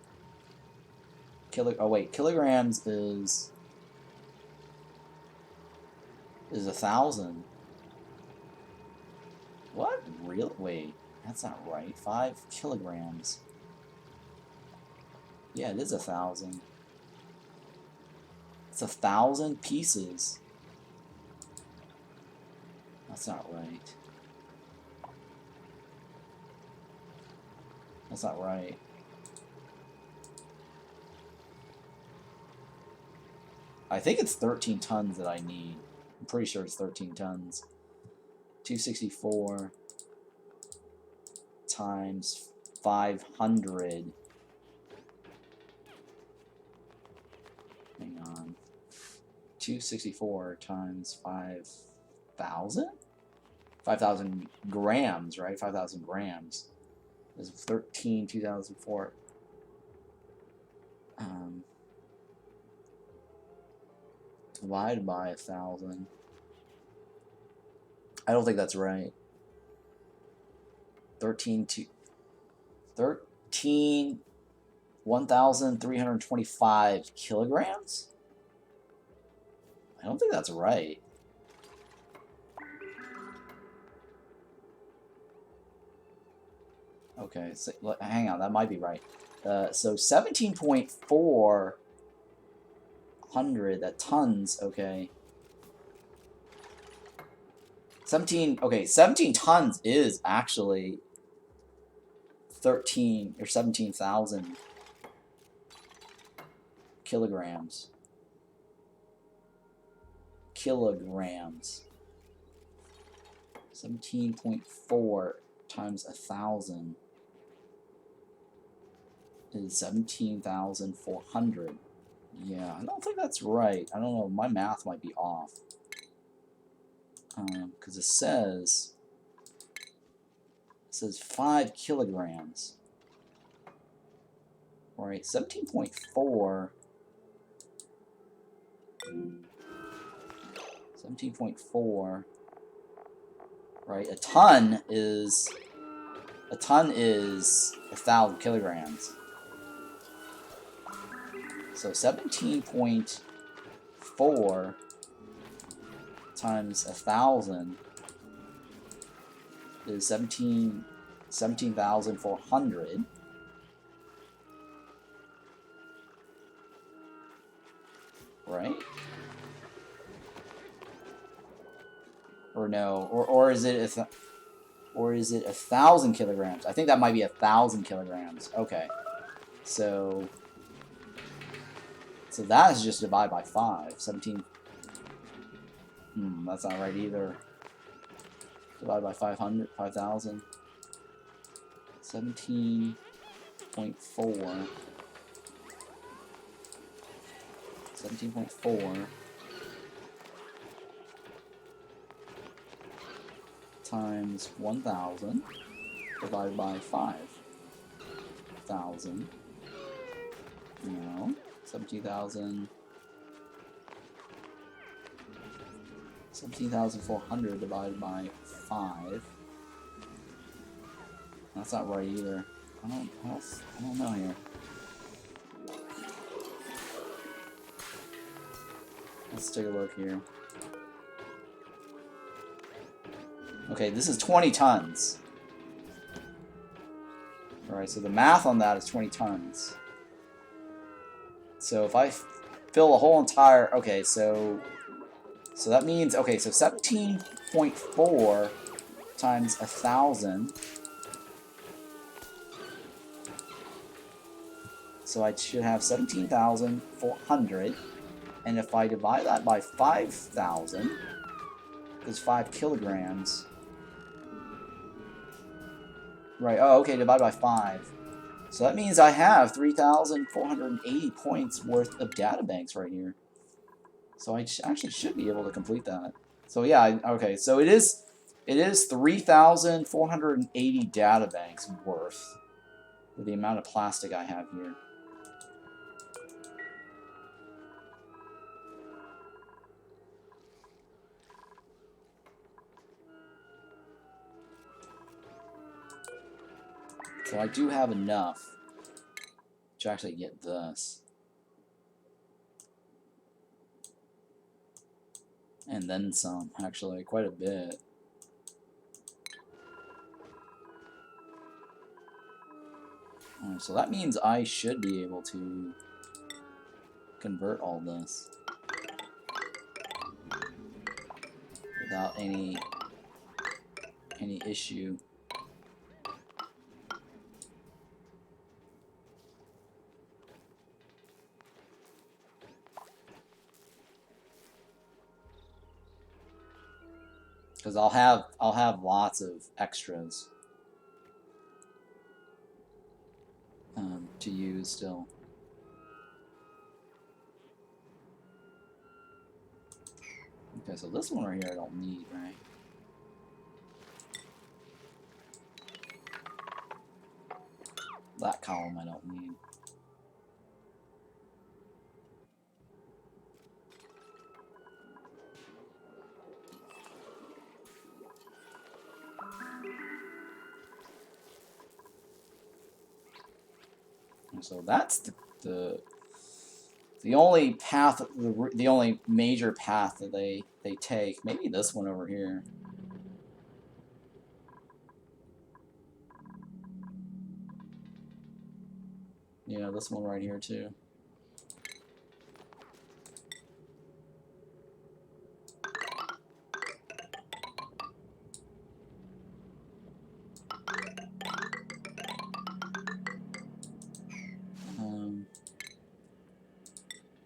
Oh wait, kilograms is 1,000. What? Real? Wait, that's not right. 5 kilograms. Yeah, it is 1,000. It's 1,000 pieces. That's not right. That's not right. I think it's 13 tons that I need. I'm pretty sure it's 13 tons. 264 times 500. Hang on. 264 times 5,000? 5,000 grams, right? 5,000 grams is 13, 2004. Divided by 1,000. I don't think that's right. 1,325 kilograms? I don't think that's right. Okay, so, hang on, that might be right. So 17.4 hundred, that tons, okay. 17 tons is actually 13 or 17,000 kilograms. Kilograms. 17.4 times 1,000 is 17,400. Yeah, I don't think that's right. I don't know, my math might be off. Because it says 5 kilograms. Right, 17.4. 17.4. Right, a ton is 1,000 kilograms. So 17.4 times 1,000 is 17,400. Right? Or no? Or is it 1,000 kilograms? I think that might be 1,000 kilograms. Okay. So that is just divided by 5. 17. That's not right either. Divided by 500, 5,000. 17.4. 17.4 times 1,000 divided by 5,000. No. 17,000. 17,400 divided by 5. That's not right either. I don't know here. Let's take a look here. Okay, this is 20 tons. Alright, so the math on that is 20 tons. So if I fill a whole entire... Okay, so that means... Okay, so 17.4 times 1,000. So I should have 17,400. And if I divide that by 5,000, because 5 kilograms... Right, oh, okay, divide by 5. So that means I have 3,480 points worth of data banks right here. So I actually should be able to complete that. So yeah, okay, so it is 3,480 data banks worth with the amount of plastic I have here. So I do have enough to actually get this. And then some, actually, quite a bit. So that means I should be able to convert all this without any issue. Because I'll have lots of extras to use still. Okay, so this one right here I don't need, right? That column I don't need. So that's the only path, the only major path that they take. Maybe this one over here. Yeah, this one right here too.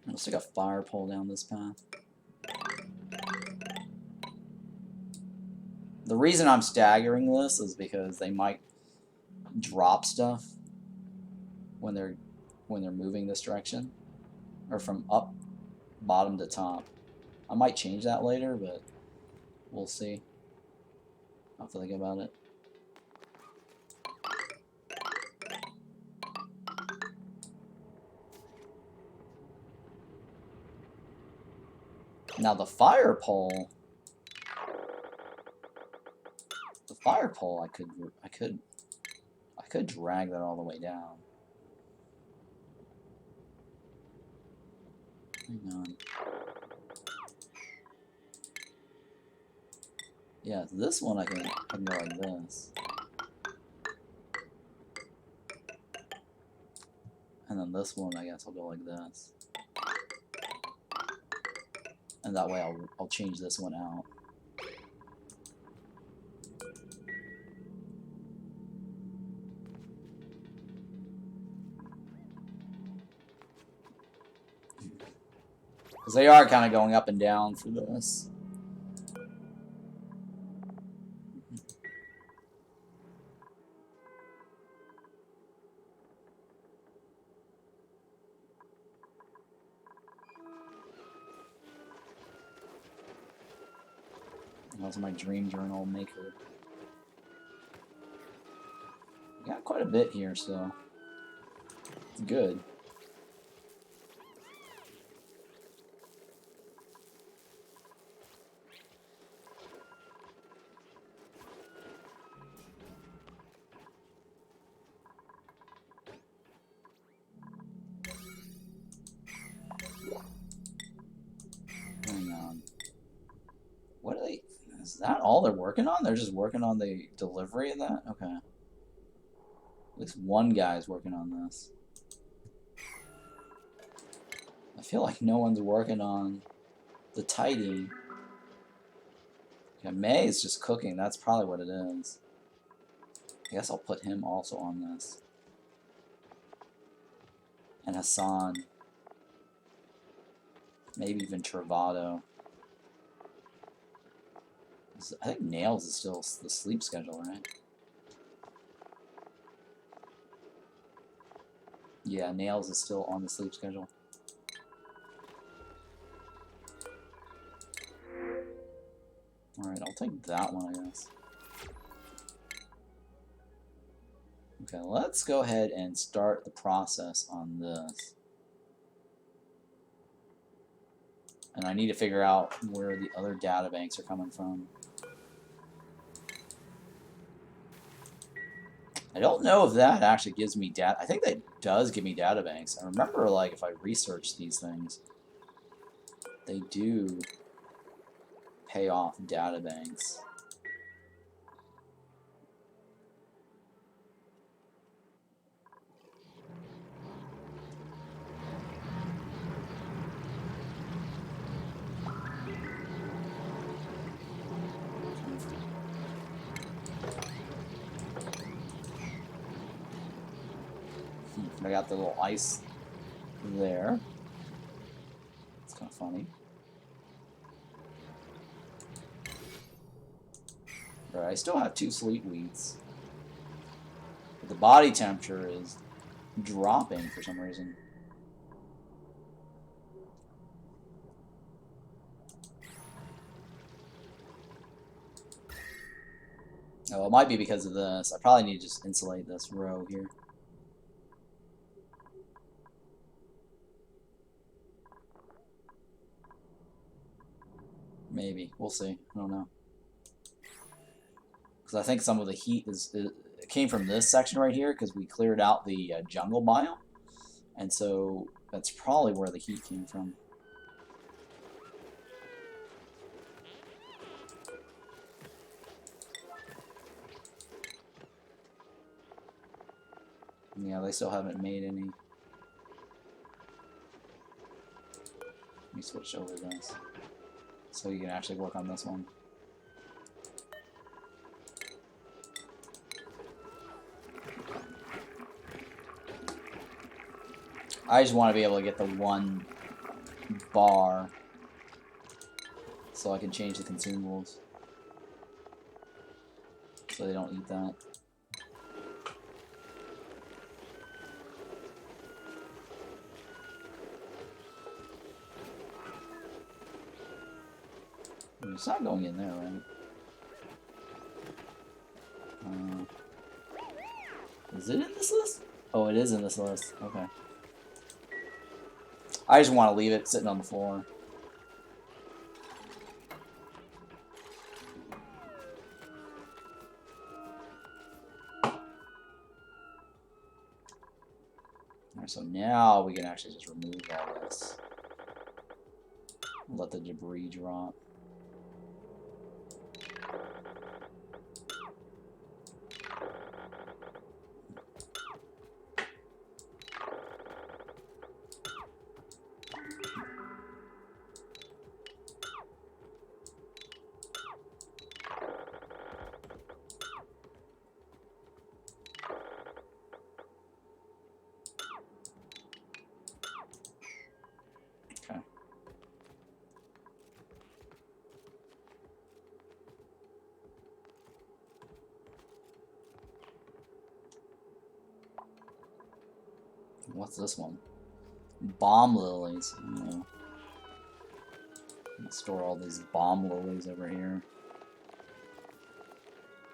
Let's take a fire pole down this path. The reason I'm staggering this is because they might drop stuff when they're moving this direction, or from up bottom to top. I might change that later, but we'll see. I'll have to think about it. Now the fire pole, I could drag that all the way down. Hang on. Yeah, this one I can go like this. And then this one I guess I'll go like this. And that way I'll change this one out. Because they are kind of going up and down for this. That's my dream journal maker. Got quite a bit here still. It's good. Is that all they're working on? They're just working on the delivery of that? Okay. At least one guy's working on this. I feel like no one's working on the tidying. Okay, May is just cooking. That's probably what it is. I guess I'll put him also on this. And Hassan. Maybe even Travado. I think Nails is still the sleep schedule, right? Yeah, Nails is still on the sleep schedule. Alright, I'll take that one, I guess. Okay, let's go ahead and start the process on this. And I need to figure out where the other data banks are coming from. I don't know if that actually gives me data. I think that does give me data banks. I remember, like, if I research these things, they do pay off data banks. I got the little ice there. It's kind of funny. Right, I still have 2 Sleet Wheats. But the body temperature is dropping for some reason. Oh, it might be because of this. I probably need to just insulate this row here. Maybe. We'll see. I don't know. Because I think some of the heat it came from this section right here because we cleared out the jungle biome. And so that's probably where the heat came from. Yeah, they still haven't made any. Let me switch over this so you can actually work on this one. I just want to be able to get the one bar so I can change the consumables so they don't eat that. It's not going in there, right? Is it in this list? Oh, it is in this list. Okay. I just want to leave it sitting on the floor. Alright, so now we can actually just remove all this. Let the debris drop. What's this one? Bomb lilies. Oh. Store all these bomb lilies over here.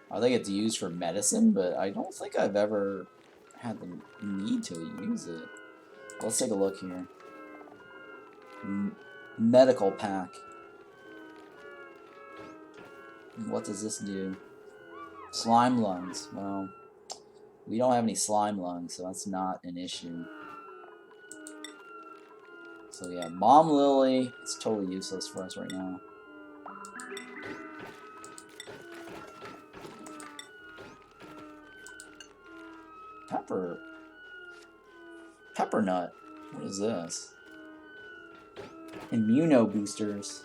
I think it's used for medicine, but I don't think I've ever had the need to use it. Let's take a look here. Medical pack. What does this do? Slime lungs. Well, we don't have any slime lungs, so that's not an issue. So yeah, bomb lily is totally useless for us right now. Pepper nut. What is this? Immuno boosters.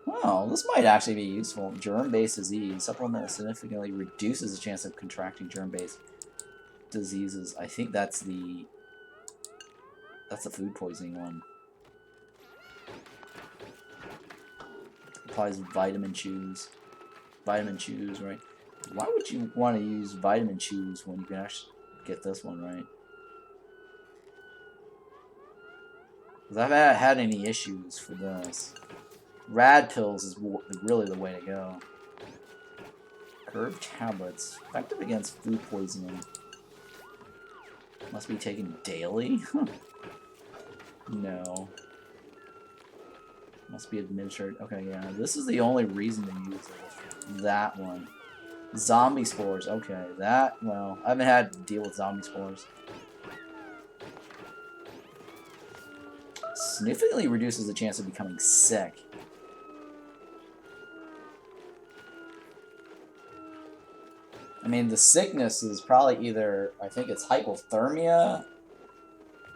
Oh, this might actually be useful. Germ-based disease. Supplement that significantly reduces the chance of contracting germ-based diseases. I think that's the food poisoning one. Applies vitamin chews. Vitamin chews, right? Why would you want to use vitamin chews when you can actually get this one, right? Because I haven't had any issues for this. Rad pills is really the way to go. Curved tablets. Effective against food poisoning. Must be taken daily? No. Must be administered. Okay, yeah. This is the only reason to use it. That one. Zombie spores. Okay, that, well, I haven't had to deal with zombie spores. Significantly reduces the chance of becoming sick. I mean, the sickness is probably either, I think it's hypothermia,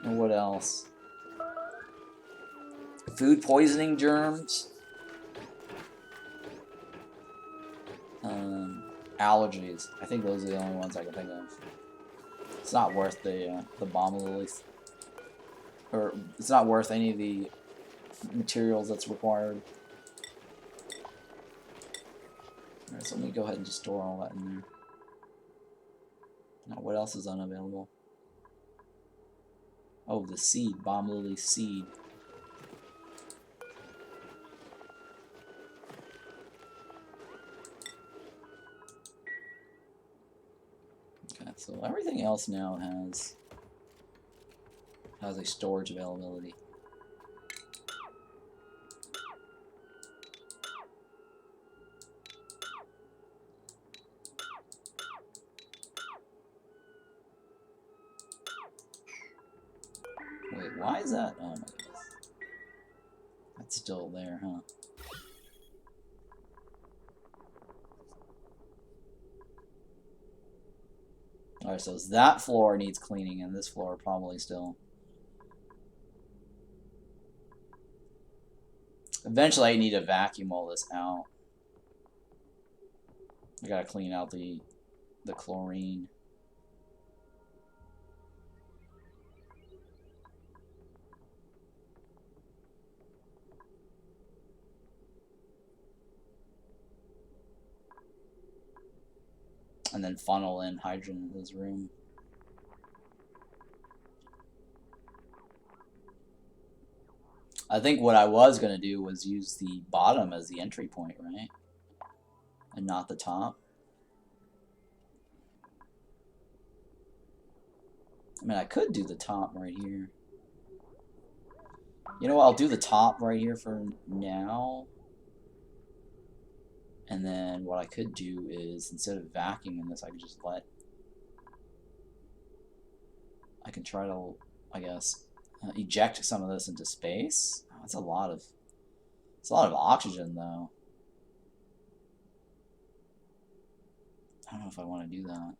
and what else? Food poisoning germs. Allergies. I think those are the only ones I can think of. It's not worth the bomb lilies. Or, it's not worth any of the materials that's required. Alright, so let me go ahead and just store all that in there. Now, what else is unavailable? Oh, the seed. Bomb lily seed. Okay, so everything else now has a storage availability. Wait, why is that? Oh my goodness. That's still there, huh? Alright, so that floor needs cleaning, and this floor probably still. Eventually, I need to vacuum all this out. I gotta clean out the chlorine. And then funnel in hydrogen into this room. I think what I was going to do was use the bottom as the entry point, right? And not the top. I mean, I could do the top right here. You know what? I'll do the top right here for now. And then what I could do is, instead of vacuuming this, I could just I can try to, I guess, eject some of this into space. Oh, that's a lot of oxygen, though. I don't know if I want to do that.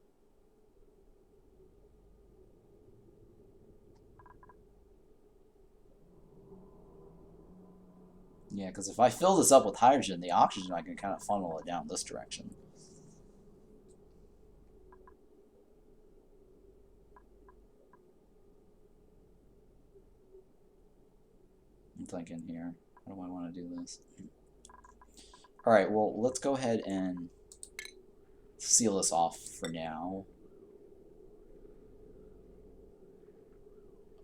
Yeah, because if I fill this up with hydrogen, the oxygen, I can kind of funnel it down this direction. I'm thinking here, how do I want to do this? Alright, well, let's go ahead and seal this off for now.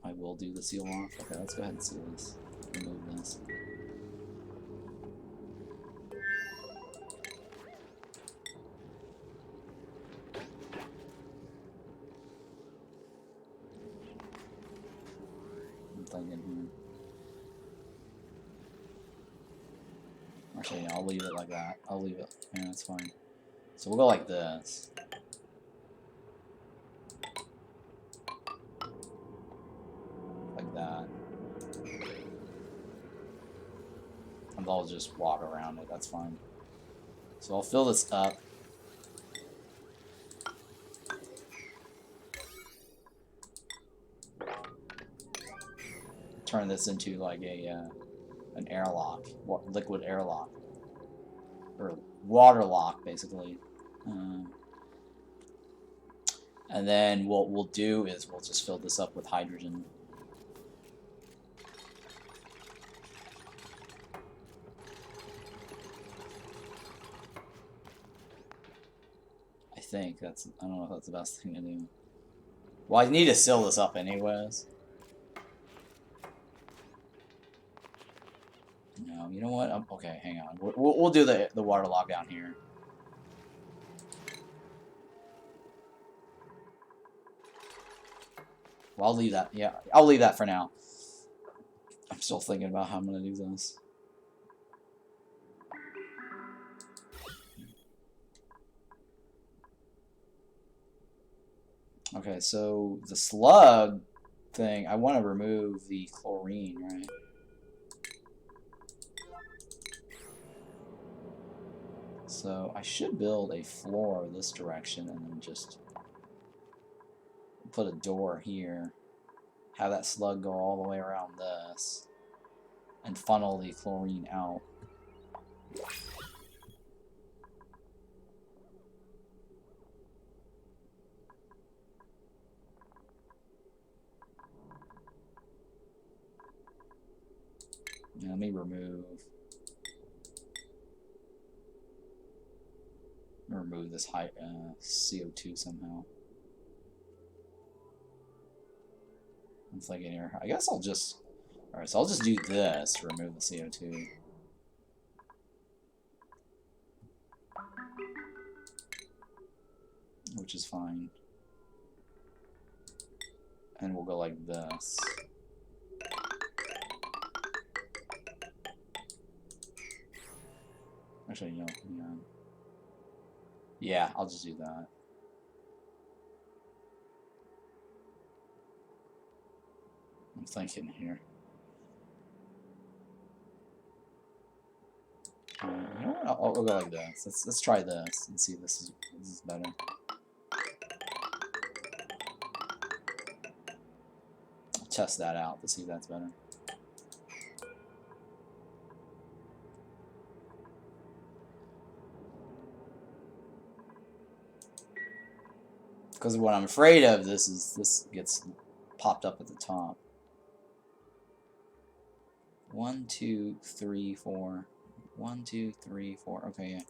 I will do the seal off. Okay, let's go ahead and seal this. Remove this. I'm thinking here. Actually, I'll leave it like that. I'll leave it. Yeah, that's fine. So we'll go like this. Like that. And I'll just walk around it. That's fine. So I'll fill this up. turn this into like a an airlock, liquid airlock, or water lock, basically. And then what we'll do is we'll just fill this up with hydrogen. I think that's, I don't know if that's the best thing to do. Well, I need to seal this up anyways. No, you know what? Okay, hang on. We'll do the water log down here. Well, I'll leave that. Yeah, I'll leave that for now. I'm still thinking about how I'm gonna do this. Okay, so the slug thing, I want to remove the chlorine, right? So I should build a floor this direction and then just put a door here. Have that slug go all the way around this and funnel the chlorine out. Yeah, let me remove this high CO2 somehow. I'm thinking here. I guess I'll just. Alright, so I'll just do this to remove the CO2. Which is fine. And we'll go like this. Actually, no. Yeah, I'll just do that. I'm thinking here. You know what? I'll go like this. Let's try this and see if this is better. I'll test that out to see if that's better. Because what I'm afraid of this gets popped up at the top. 1, 2, 3, 4. 1, 2, 3, 4. Okay, yeah.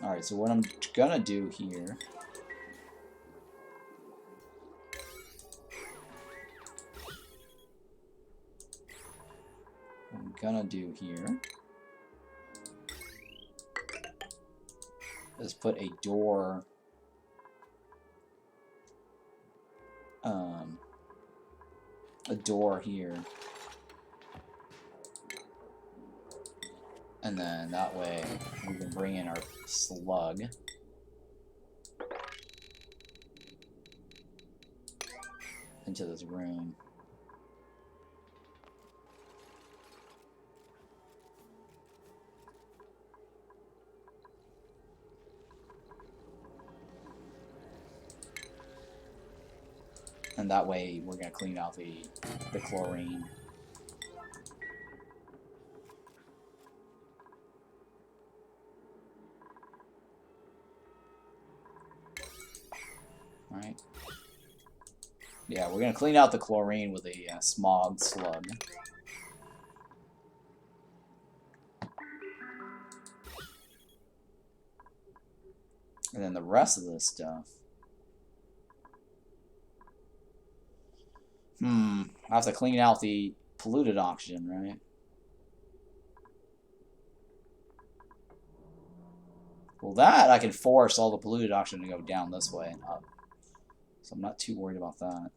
Alright, so what I'm gonna do here. Is put a door here, and then that way we can bring in our slug into this room. And that way, we're gonna clean out the chlorine. All right. Yeah, we're gonna clean out the chlorine with a smog slug. And then the rest of this stuff. I have to clean out the polluted oxygen, right? Well, that I can force all the polluted oxygen to go down this way and up. So I'm not too worried about that.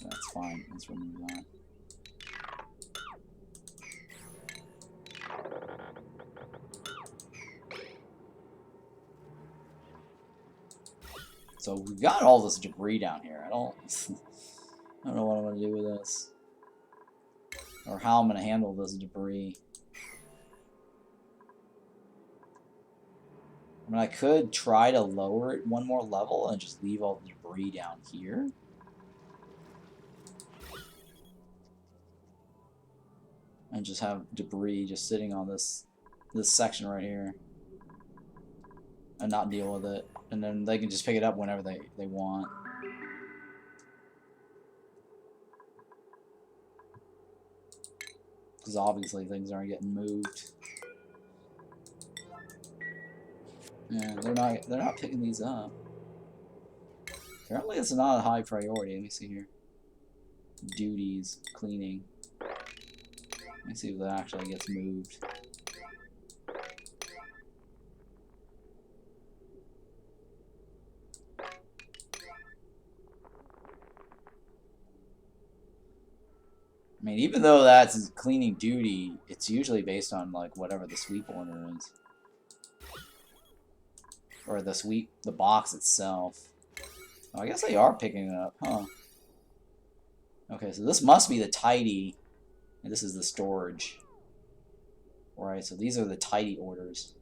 That's fine. Let's remove that. So we've got all this debris down here. I don't know what I'm gonna do with this. or how I'm going to handle this debris. I mean, I could try to lower it one more level and just leave all the debris down here. And just have debris just sitting on this section right here. And not deal with it. And then they can just pick it up whenever they want. Because obviously things aren't getting moved. Yeah, they're not picking these up. Apparently it's not a high priority. Let me see here. Duties, cleaning. Let me see if that actually gets moved. I mean, even though that's cleaning duty, it's usually based on like whatever the sweep order is. Or the box itself. Oh, I guess they are picking it up, huh? Okay, so this must be the tidy, and this is the storage. Alright, so these are the tidy orders.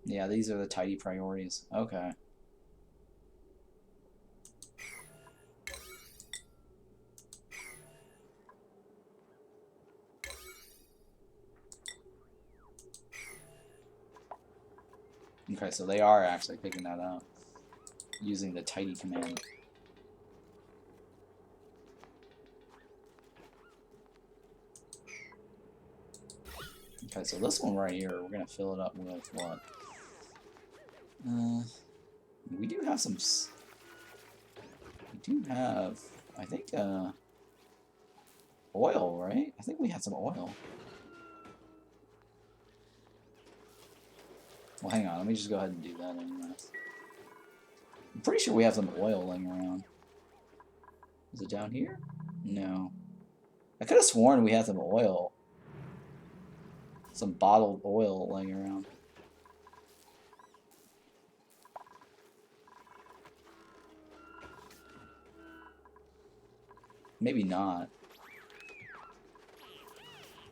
Yeah, these are the tidy priorities. Okay. Okay, so they are actually picking that up using the tidy command. Okay, so this one right here, we're gonna fill it up with what? We do have some. We do have, I think, oil, right? I think we had some oil. Well, hang on. Let me just go ahead and do that anyways. I'm pretty sure we have some oil laying around. Is it down here? No. I could have sworn we had some oil. Some bottled oil laying around. Maybe not.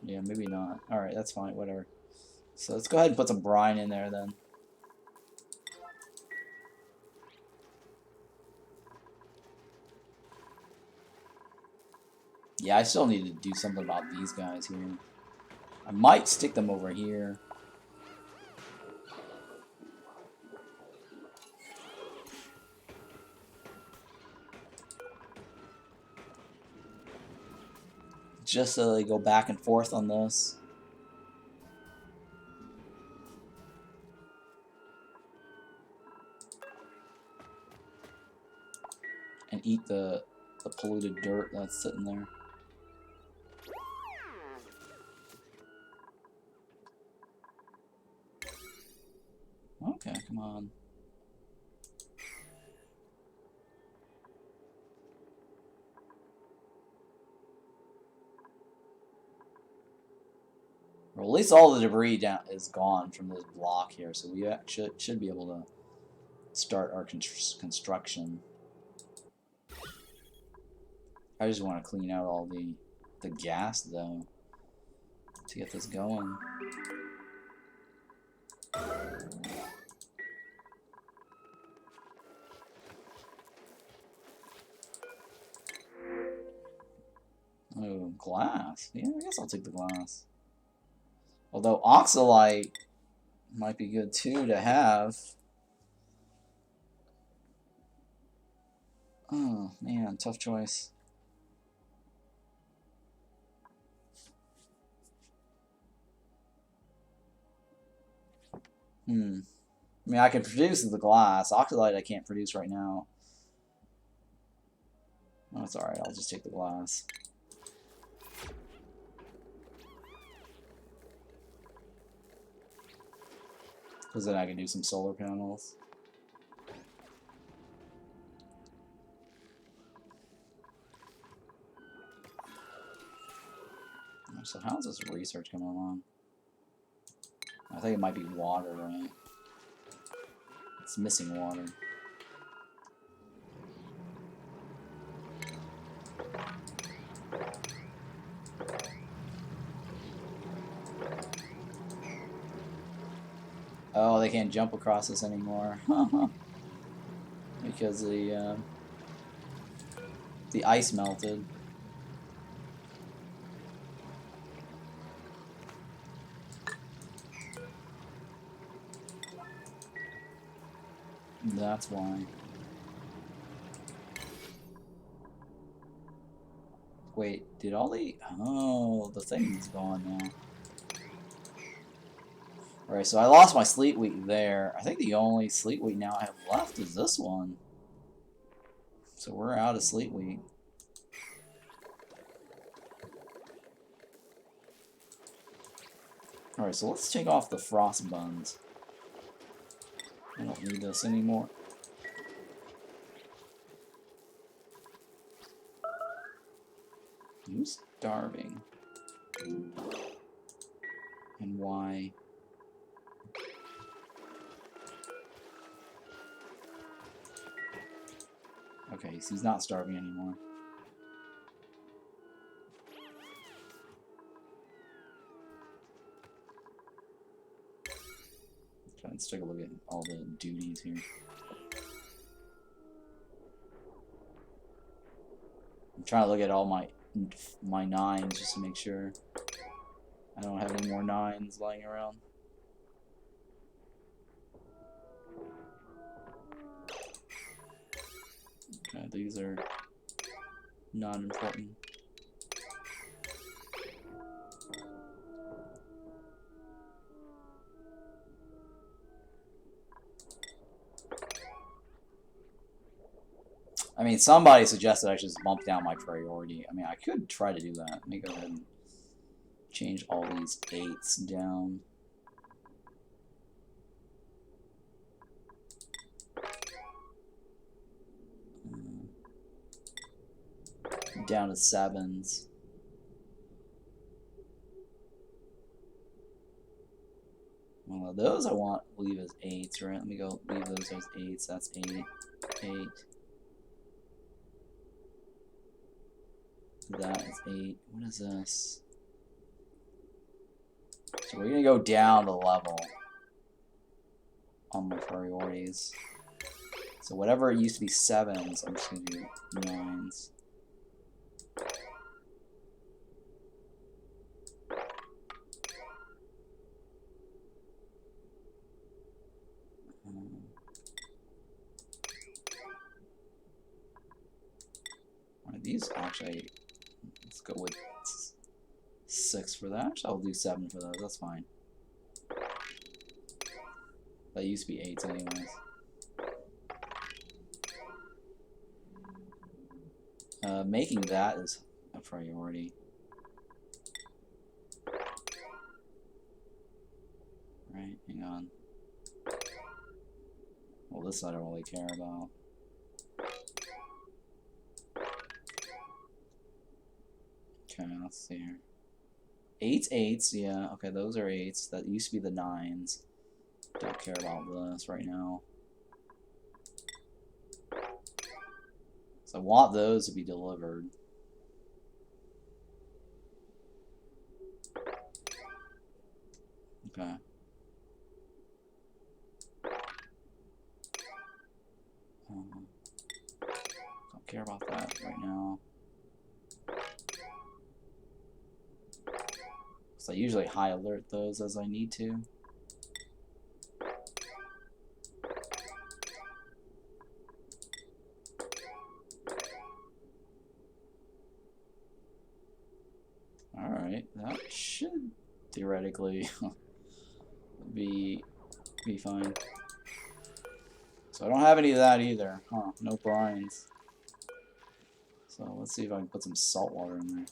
Yeah, maybe not. Alright, that's fine. Whatever. So let's go ahead and put some brine in there then. Yeah, I still need to do something about these guys here. I might stick them over here. Just so they go back and forth on this. And eat the polluted dirt that's sitting there. Okay, come on. Well, at least all the debris down is gone from this block here, so we should be able to start our construction. I just want to clean out all the gas, though, to get this going. Oh, glass. Yeah, I guess I'll take the glass. Although oxalite might be good, too, to have. Oh, man, tough choice. I mean, I can produce the glass. Oxalite I can't produce right now. Oh, it's alright, I'll just take the glass. Because then I can do some solar panels. So how's this research coming along? I think it might be water, right? It's missing water. Oh, they can't jump across this anymore. Because the ice melted. That's why. Wait, did all the... Oh, the thing's gone now. Alright, so I lost my Sleet Wheat there. I think the only Sleet Wheat now I have left is this one. So we're out of Sleet Wheat. Alright, so let's take off the frost buns. I don't need this anymore. Who's starving? And why? Okay, so he's not starving anymore. Okay, let's take a look at all the duties here. I'm trying to look at all my 9s just to make sure I don't have any more 9s lying around. Okay, these are not important. I mean, somebody suggested I should just bump down my priority. I mean, I could try to do that. Let me go ahead and change all these 8s down. Down to 7s. Well, those I want to leave as 8s, right? Let me go leave those as 8s. That's 8, 8. That is 8. What is this? So we're gonna go down the level on my priorities. So whatever it used to be 7s, I'm just gonna do 9s. Alright, these actually, let's go with 6 for that. Actually, I'll do 7 for those. That's fine. That used to be 8s anyways. Making that is a priority. Right, hang on. Well, this I don't really care about. Okay, let's see here. 8's 8s, yeah. Okay, those are 8s. That used to be the 9s. Don't care about this right now. So I want those to be delivered. Okay. Don't care about that right now. So I usually high alert those as I need to. Alright, that should theoretically be fine. So I don't have any of that either. Huh, no brines. So let's see if I can put some salt water in there.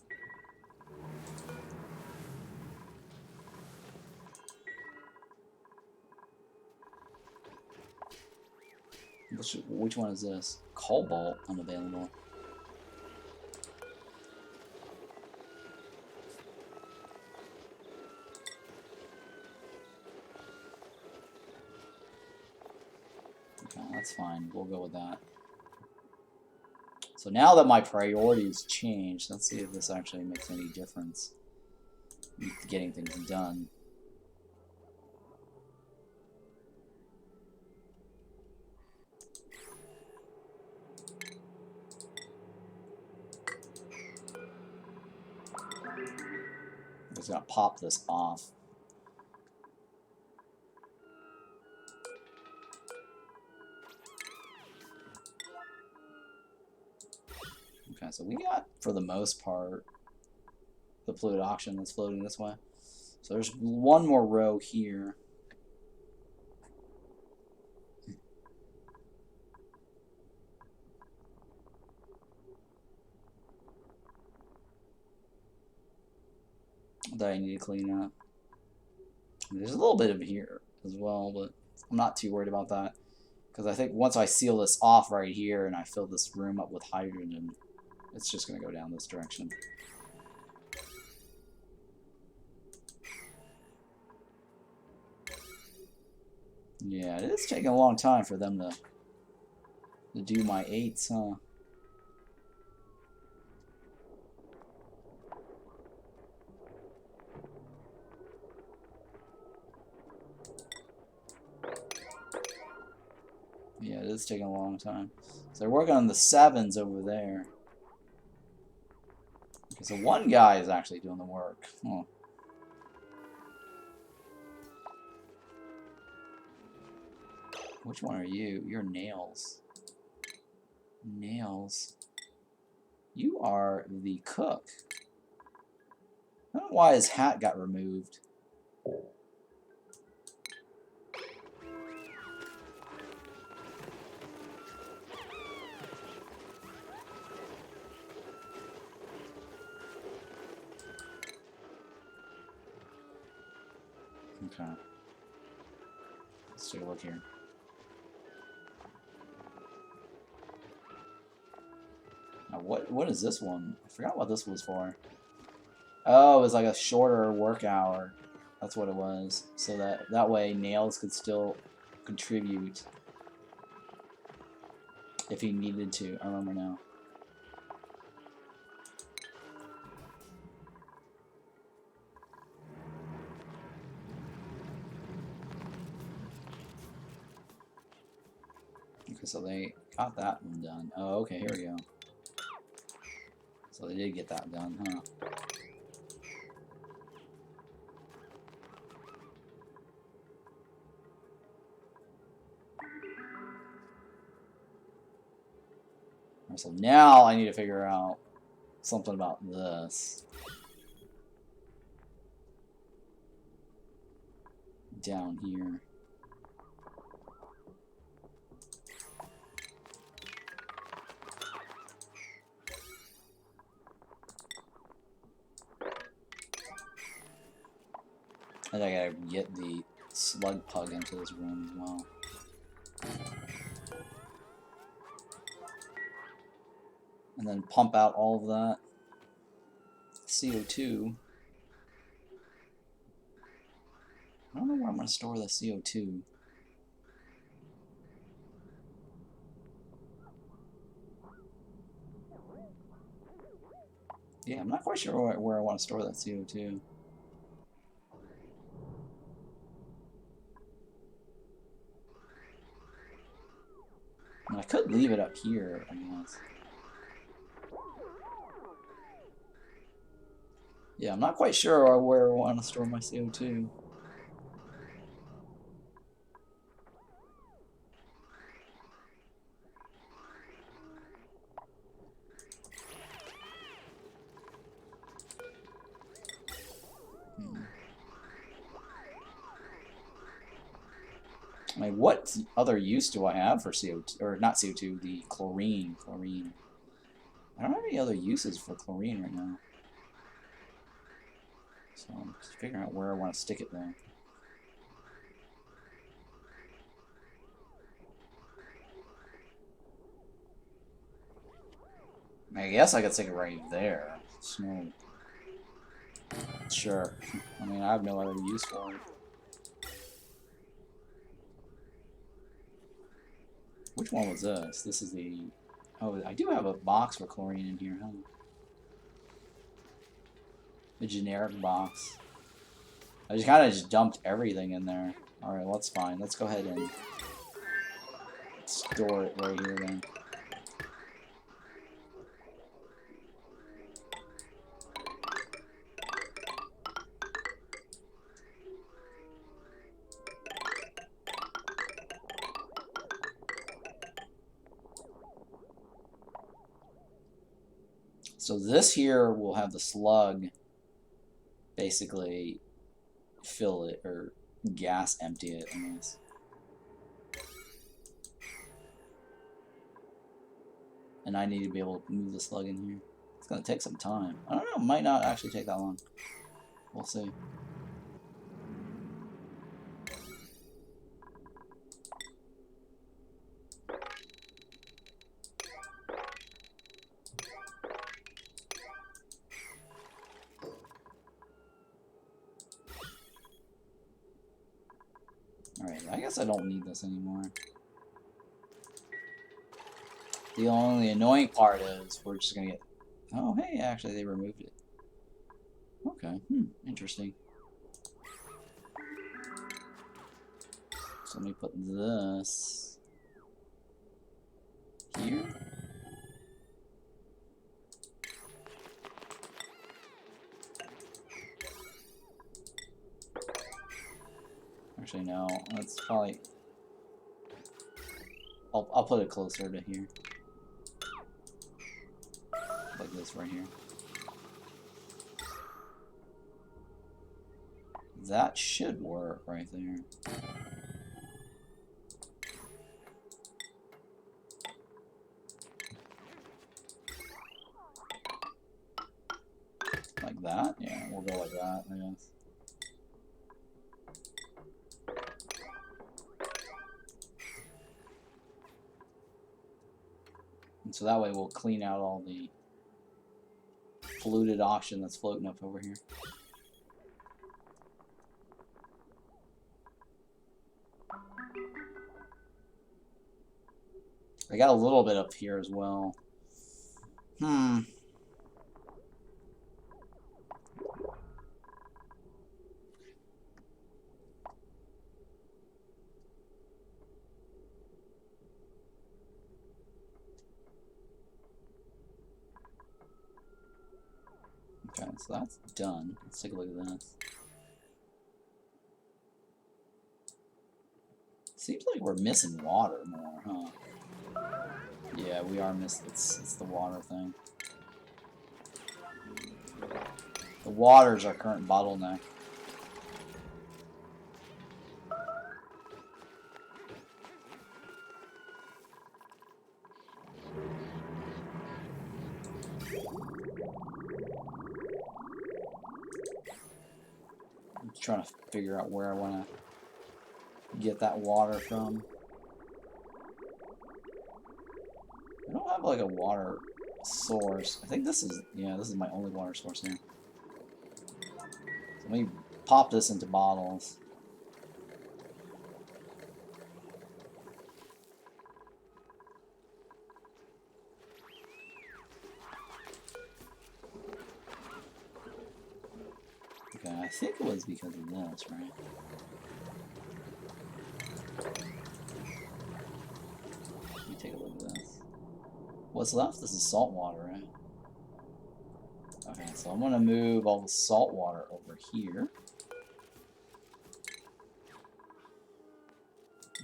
Which one is this? Cobalt unavailable. Okay, that's fine. We'll go with that. So now that my priorities changed, let's see if this actually makes any difference in getting things done. I'm just gonna pop this off. Okay, so we got, for the most part, the polluted oxygen that's floating this way. So there's one more row here. That I need to clean up. There's a little bit of here as well, but I'm not too worried about that. Because I think once I seal this off right here and I fill this room up with hydrogen, it's just going to go down this direction. Yeah, it is taking a long time for them to do my 8s, huh? Yeah, it is taking a long time. So they're working on the 7s over there. Okay, so one guy is actually doing the work. Huh. Which one are you? You're Nails. Nails. You are the cook. I don't know why his hat got removed. Okay. Let's take a look here. Now what is this one? I forgot what this was for. Oh, it was like a shorter work hour. That's what it was. So that way Nails could still contribute if he needed to. I remember now. Okay, so they got that one done. Oh, okay, here we go. So they did get that done, huh? So now I need to figure out something about this. Down here. And I gotta get the slug pug into this room as well. And then pump out all of that CO2. I don't know where I'm going to store the CO2. Yeah, I'm not quite sure where I want to store that CO2. I could leave it up here, I guess. Yeah, I'm not quite sure where I want to store my CO2. I mean, what other use do I have for CO2, or not CO2, the chlorine. I don't have any other uses for chlorine right now. So I'm just figuring out where I want to stick it there. I guess I could stick it right there. No... Sure. I mean, I have no other use for it. Which one was this? This is the... Oh, I do have a box for chlorine in here, huh? The generic box. I just kind of just dumped everything in there. Alright, well, that's fine. Let's go ahead and store it right here then. So this here will have the slug basically fill it, or gas empty it, I guess. And I need to be able to move the slug in here. It's going to take some time. I don't know, it might not actually take that long. We'll see. Alright, I guess I don't need this anymore. The only annoying part is we're just gonna get... Oh, hey, actually they removed it. Okay, interesting. So let me put this here. Actually, no, that's probably... I'll put it closer to here. Like this right here. That should work right there. Like that? Yeah, we'll go like that, I guess. And so that way we'll clean out all the polluted oxygen that's floating up over here. I got a little bit up here as well. Okay, so that's done. Let's take a look at this. Seems like we're missing water more, huh? Yeah, we are missing. It's the water thing. The water's our current bottleneck. I'm trying to figure out where I want to get that water from. I don't have like a water source. I think this is, yeah, this is my only water source here. So let me pop this into bottles. Okay, I think it was because of this, right? Let me take a look at this. What's left? This is salt water, right? Okay, so I'm gonna move all the salt water over here.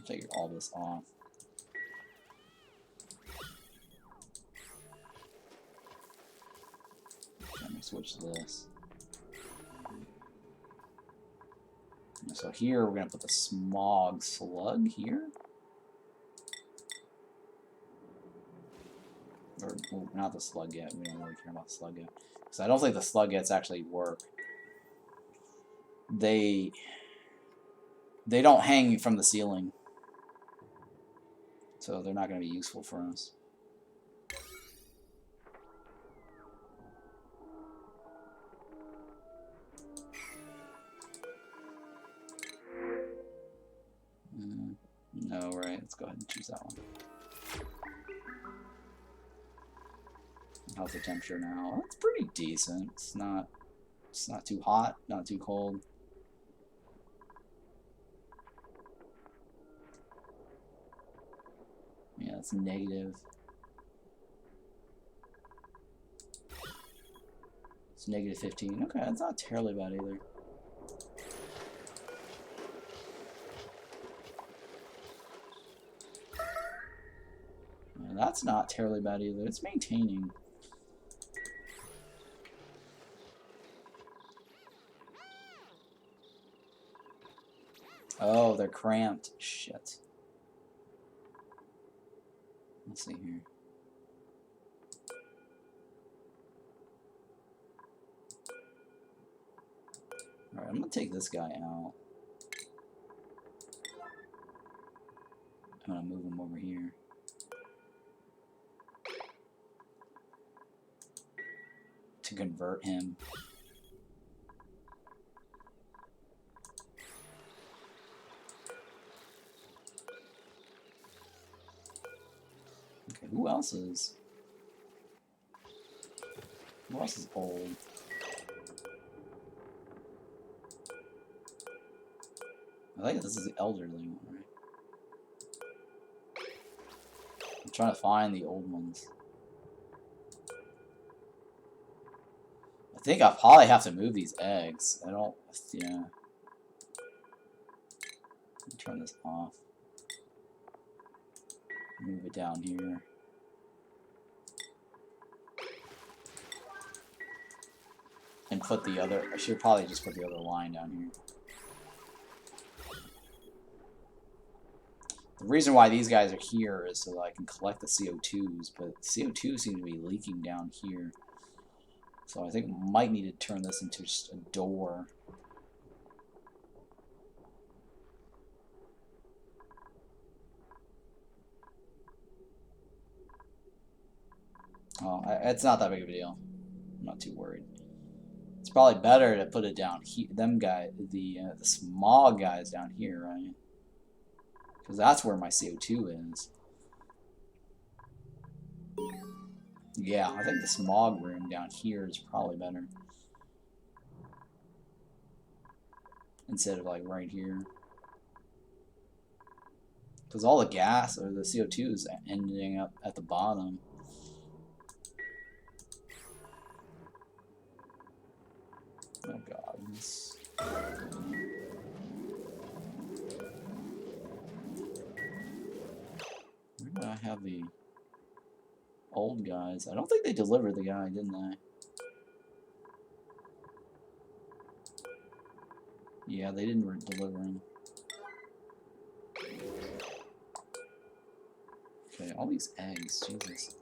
Take all this off. Let me switch this. So here we're gonna put the smog slug here. Or well, not the slug yet. We don't really care about the slug yet. Because I don't think the slug yets actually work. They don't hang from the ceiling. So they're not going to be useful for us. No, right. Let's go ahead and choose that one. How's the temperature now? It's pretty decent. It's not too hot, not too cold. Yeah, it's negative. It's negative 15. Okay, that's not terribly bad either. Yeah, that's not terribly bad either. It's maintaining. Oh, they're cramped. Shit. Let's see here. Alright, I'm gonna take this guy out. I'm gonna move him over here. To convert him. Okay, who else is old? I think this is the elderly one, right? I'm trying to find the old ones. I think I'll probably have to move these eggs. I don't, yeah. Let me turn this off. Move it down here. And put the other, I should probably just put the other line down here. The reason why these guys are here is so that I can collect the CO2s, but CO2 seems to be leaking down here. So I think I might need to turn this into just a door. Oh, it's not that big of a deal. I'm not too worried. It's probably better to put it down here. Them guys, the smog guys down here, right? Because that's where my CO2 is. Yeah, I think the smog room down here is probably better. Instead of like right here. Because all the gas or the CO2 is ending up at the bottom. Oh god. Where do I have the old guys? I don't think they delivered the guy, didn't they? Yeah, they didn't deliver him. Okay, all these eggs, Jesus.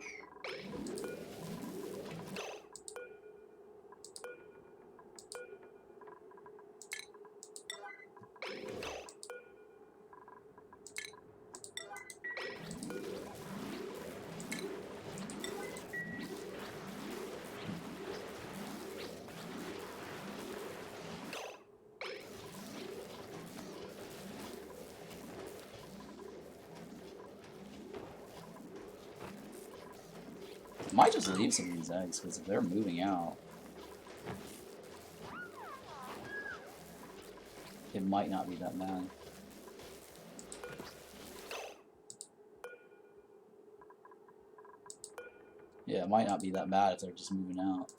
I might just leave some of these eggs, because if they're moving out, it might not be that bad. Yeah, it might not be that bad if they're just moving out.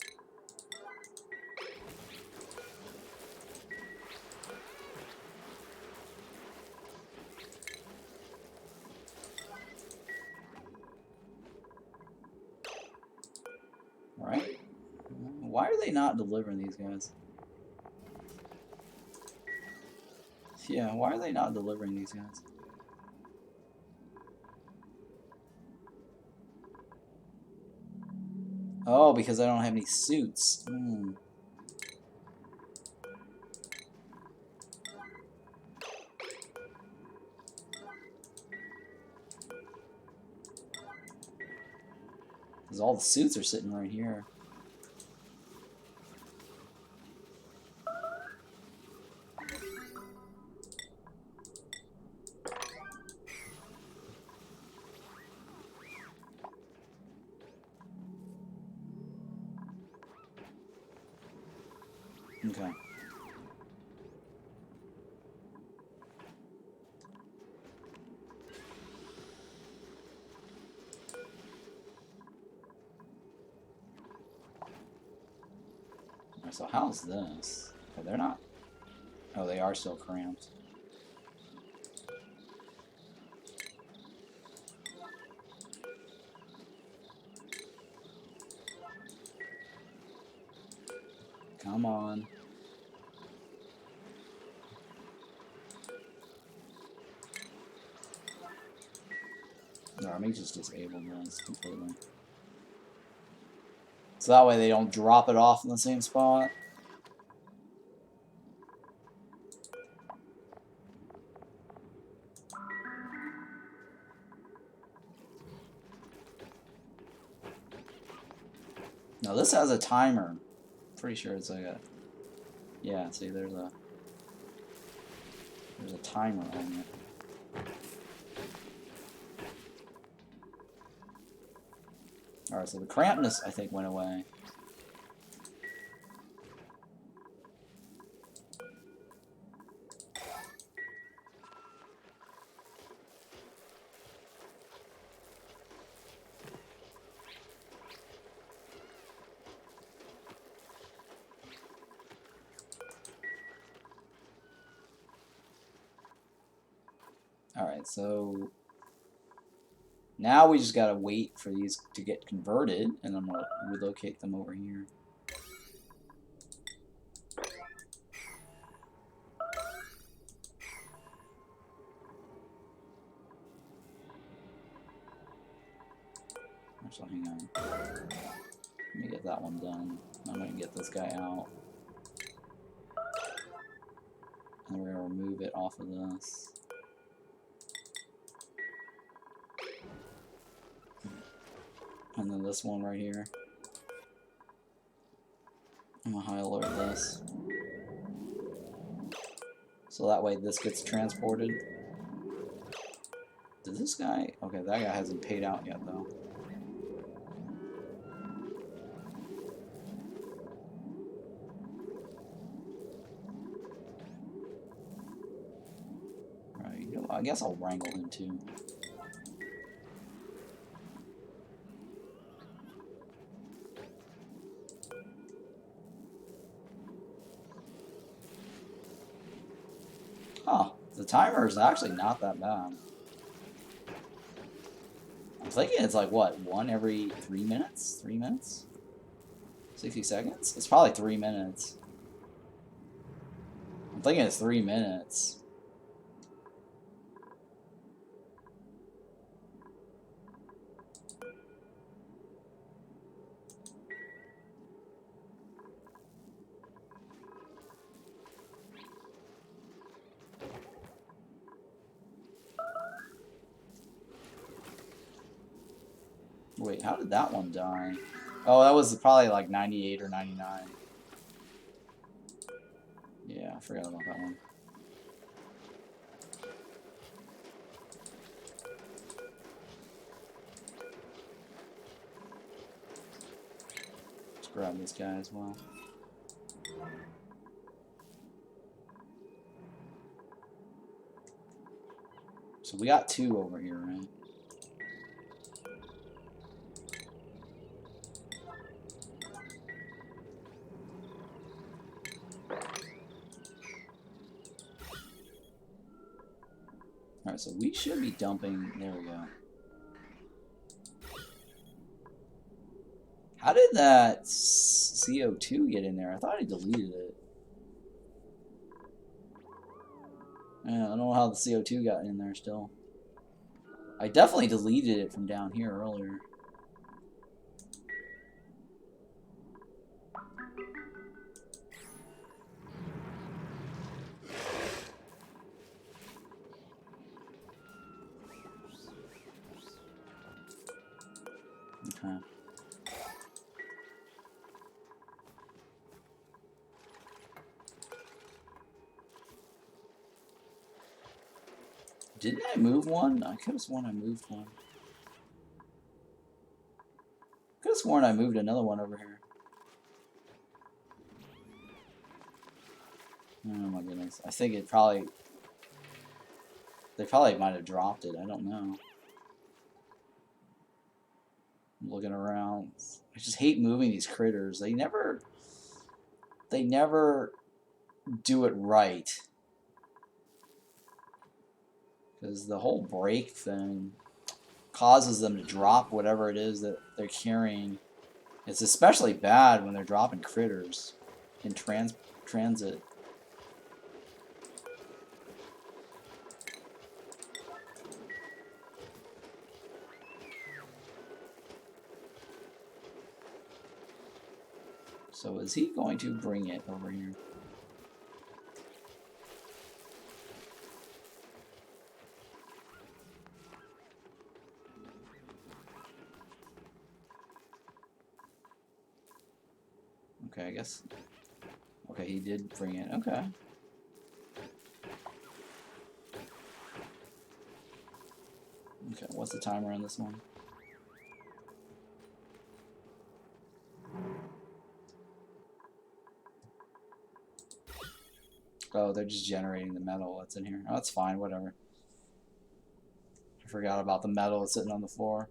Right? Why are they not delivering these guys? Yeah, why are they not delivering these guys? Oh, because I don't have any suits. Because all the suits are sitting right here. Okay. So how's this? Okay, they're not. Oh, they are still cramped. Come on. Let me just disable this completely. So that way they don't drop it off in the same spot. Now this has a timer. Pretty sure it's like a... Yeah, see there's a timer on it. Alright, so the crampness, I think, went away. Alright, so... Now we just gotta wait for these to get converted, and I'm gonna relocate them over here. Actually, hang on. Let me get that one done. I'm gonna get this guy out. And we're gonna remove it off of this. And then this one right here. I'm gonna high alert this. So that way this gets transported. Did this guy... Okay, that guy hasn't paid out yet, though. Alright, I guess I'll wrangle him, too. Oh, the timer is actually not that bad. I'm thinking it's like, what, 1 every 3 minutes? 3 minutes? 60 seconds? It's probably 3 minutes. I'm thinking it's 3 minutes. Wait, how did that one die? Oh, that was probably like 98 or 99. Yeah, I forgot about that one. Let's grab this guy as well. So we got 2 over here, right? Alright, so we should be dumping... There we go. How did that CO2 get in there? I thought I deleted it. Yeah, I don't know how the CO2 got in there still. I definitely deleted it from down here earlier. Okay. Didn't I move one? I could have sworn I moved one. Could have sworn I moved another one over here. Oh my goodness. I think it probably... They probably might have dropped it. I don't know. I'm looking around. I just hate moving these critters. They never do it right. Because the whole break thing causes them to drop whatever it is that they're carrying. It's especially bad when they're dropping critters in transit. So is he going to bring it over here? Okay, I guess. Okay, he did bring it. Okay. Okay, what's the timer on this one? Oh, they're just generating the metal that's in here. Oh, that's fine, whatever. I forgot about the metal that's sitting on the floor.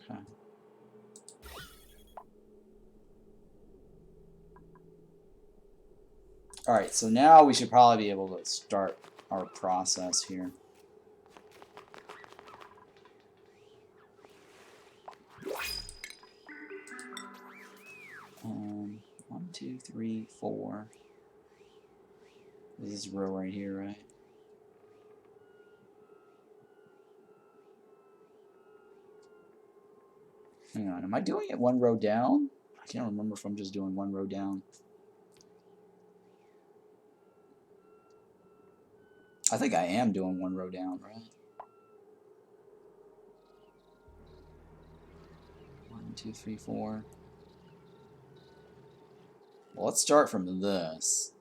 Okay. Alright, so now we should probably be able to start our process here. One, two, three, four. This is row right here, right? Hang on, am I doing it one row down? I can't remember if I'm just doing one row down. I think I am doing one row down, right? 1, 2, 3, 4. Well, let's start from this.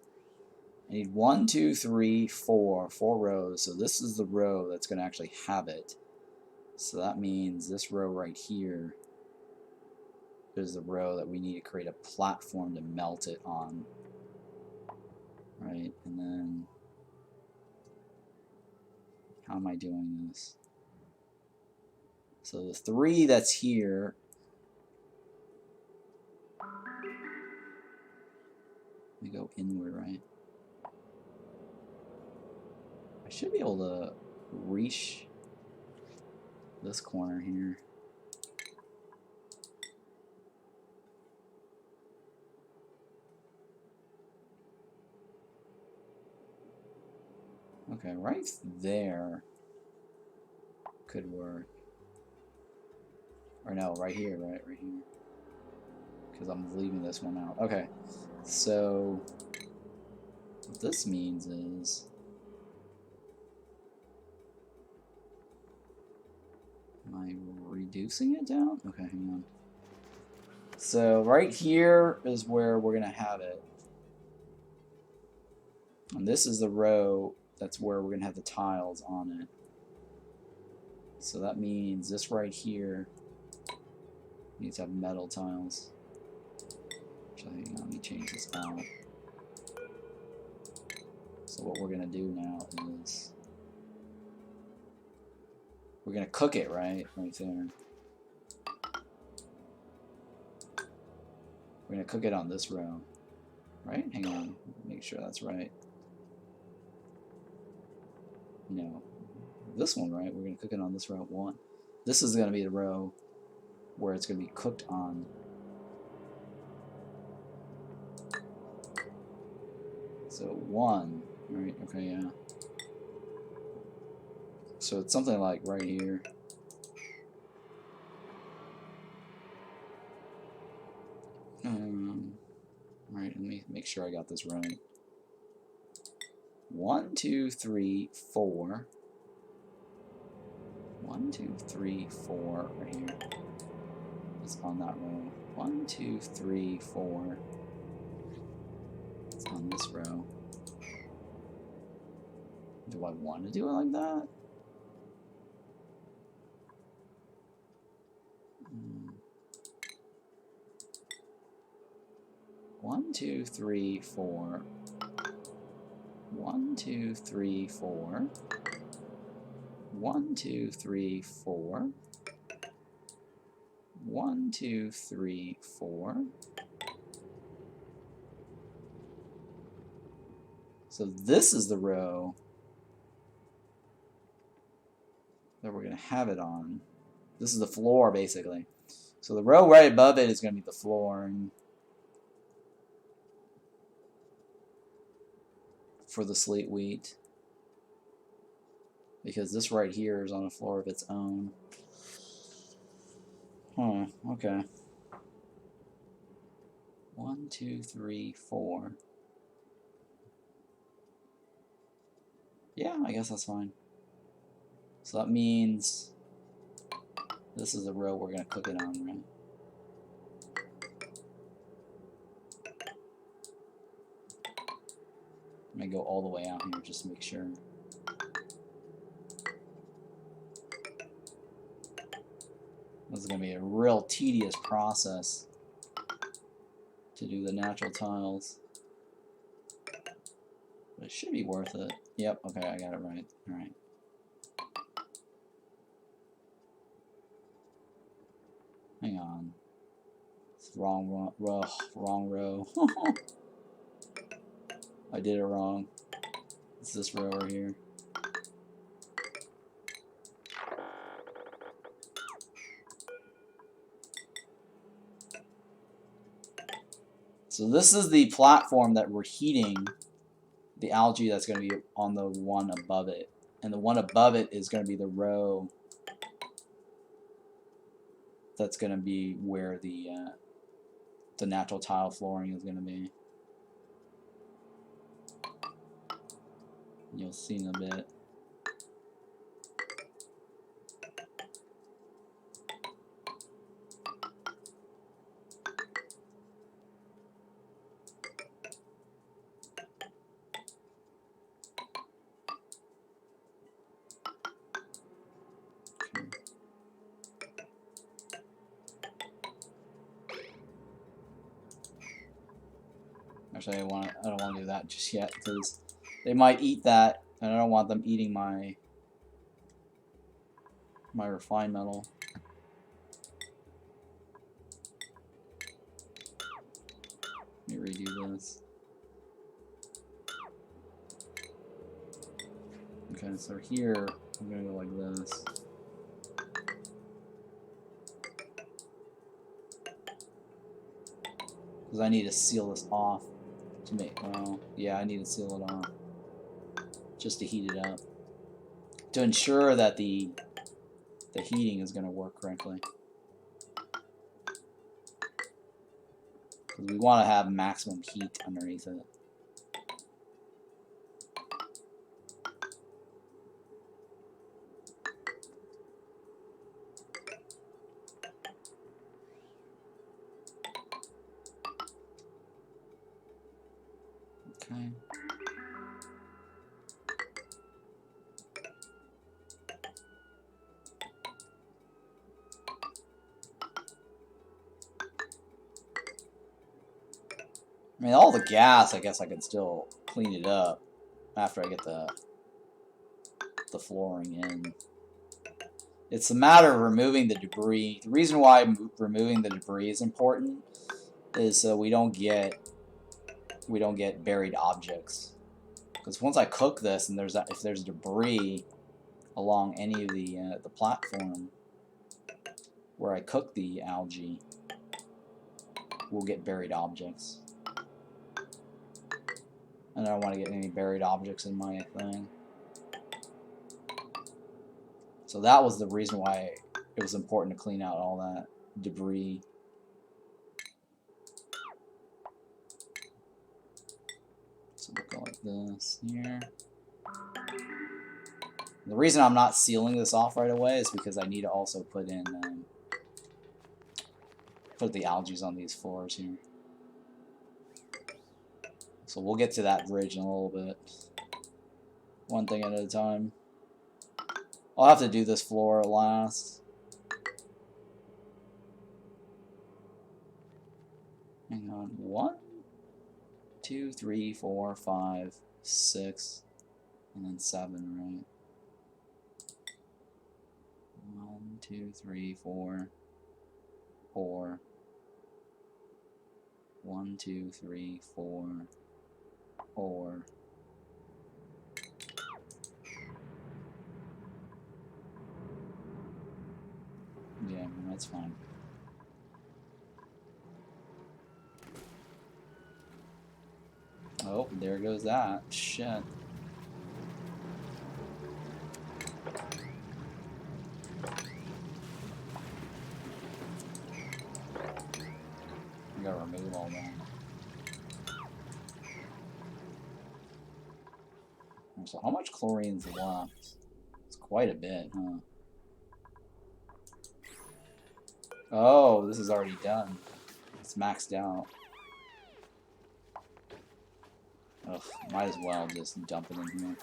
I need 1, 2, 3, 4. 4 rows. So this is the row that's going to actually have it. So that means this row right here is the row that we need to create a platform to melt it on. Right? And then how am I doing this? So the 3 that's here, we go inward, right? I should be able to reach this corner here. Okay, right there could work. Or no, right here, right here. Because I'm leaving this one out. Okay, so what this means is am I reducing it down? Okay, hang on. So right here is where we're going to have it. And this is the row that's where we're going to have the tiles on it. So that means this right here needs to have metal tiles. Actually, hang on, let me change this out. So what we're going to do now is we're going to cook it right there. We're going to cook it on this row. Right? Hang on. Make sure that's right. No. This one, right? We're going to cook it on this row 1. This is going to be the row where it's going to be cooked on. So 1. Right? Okay, yeah. So it's something like right here. Right, let me make sure I got this right. 1, 2, 3, 4. 1, 2, 3, 4 right here. It's on that row. 1, 2, 3, 4. It's on this row. Do I want to do it like that? 1, 2, 3, 4. 1, 2, 3, 4. 1, 2, 3, 4. 1, 2, 3, 4. So this is the row that we're going to have it on. This is the floor, basically. So the row right above it is going to be the floor. And for the Sleet Wheat. Because this right here is on a floor of its own. Huh, okay. 1, 2, 3, 4. Yeah, I guess that's fine. So that means this is the row we're going to cook it on, right? I'm going to go all the way out here just to make sure. This is going to be a real tedious process to do the natural tiles. But it should be worth it. Yep, okay, I got it right. Alright. Hang on. It's wrong row. I did it wrong. It's this row right here. So this is the platform that we're heating the algae that's going to be on the one above it. And the one above it is going to be the row that's going to be where the natural tile flooring is going to be. You'll see in a bit. Actually, I don't want to do that just yet because they might eat that, and I don't want them eating my refined metal. Let me redo this. Okay, so here I'm gonna go like this. Because I need to seal this off to make, well, yeah, I need to seal it off just to heat it up to ensure that the heating is going to work correctly. Because we want to have maximum heat underneath it. Okay. I mean, all the gas, I guess I can still clean it up after I get the flooring in. It's a matter of removing the debris. The reason why removing the debris is important is so we don't get buried objects. Because once I cook this and if there's debris along any of the platform where I cook the algae, we'll get buried objects. And I don't want to get any buried objects in my thing. So that was the reason why it was important to clean out all that debris. So we'll go like this here. The reason I'm not sealing this off right away is because I need to also put the algae on these floors here. So we'll get to that bridge in a little bit. One thing at a time. I'll have to do this floor last. Hang on. 1, 2, 3, 4, 5, 6, and then 7, right? 1, 2, 3, 4, 4. 1, 2, 3, 4, 4. Yeah, that's fine. Oh, There goes that. Shit. I gotta remove all that. So how much chlorine's left? It's quite a bit, huh? Oh, this is already done. It's maxed out. Ugh, might as well just dump it in here.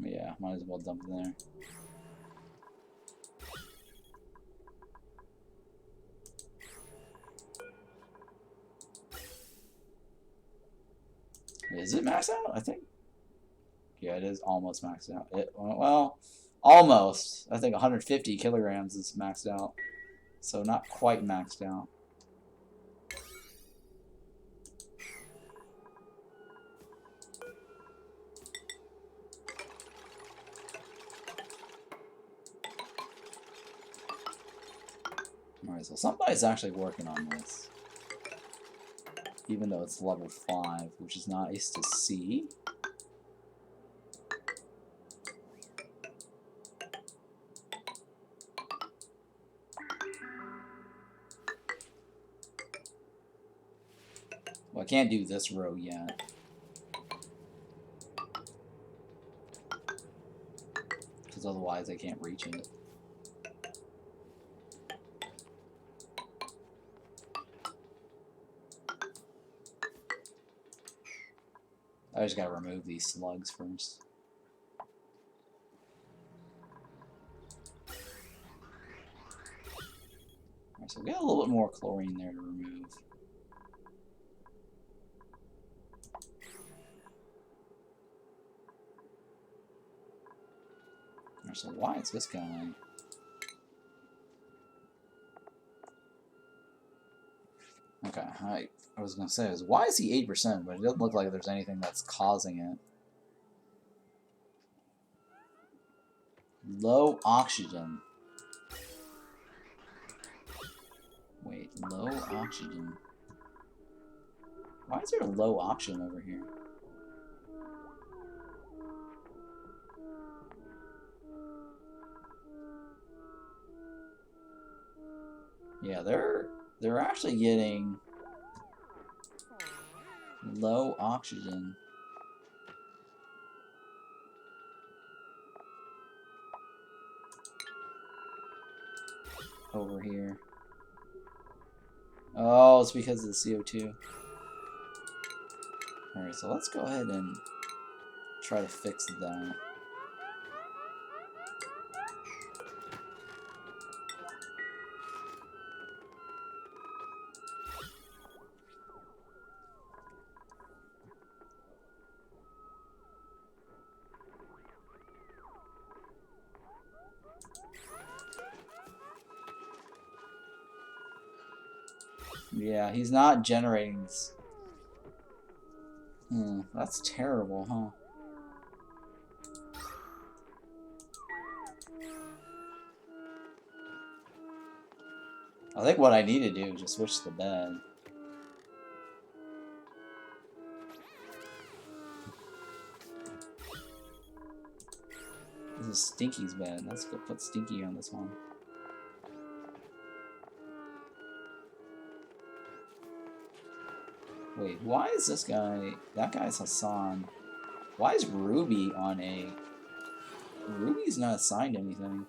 Yeah, might as well dump it there. Is it maxed out? I think. Yeah, it is almost maxed out. Well, almost. I think 150 kilograms is maxed out. So not quite maxed out. Alright, so somebody's actually working on this. Even though it's level 5, which is nice to see. Well, I can't do this row yet. Because otherwise I can't reach it. I just gotta remove these slugs first. Alright, so we got a little bit more chlorine there to remove. Alright, so why is this guy? Okay, I was gonna say, why is he 8%? But it doesn't look like there's anything that's causing it. Low oxygen. Wait, low oxygen. Why is there low oxygen over here? Yeah, they're actually getting low oxygen. Over here. Oh, it's because of the CO2. Alright, so let's go ahead and try to fix that. Yeah, he's not generating. That's terrible, huh? I think what I need to do is just switch the bed. This is Stinky's bed. Let's go put Stinky on this one. Wait, why is this guy... That guy's Hassan. Why is Ruby on a... Ruby's not assigned anything.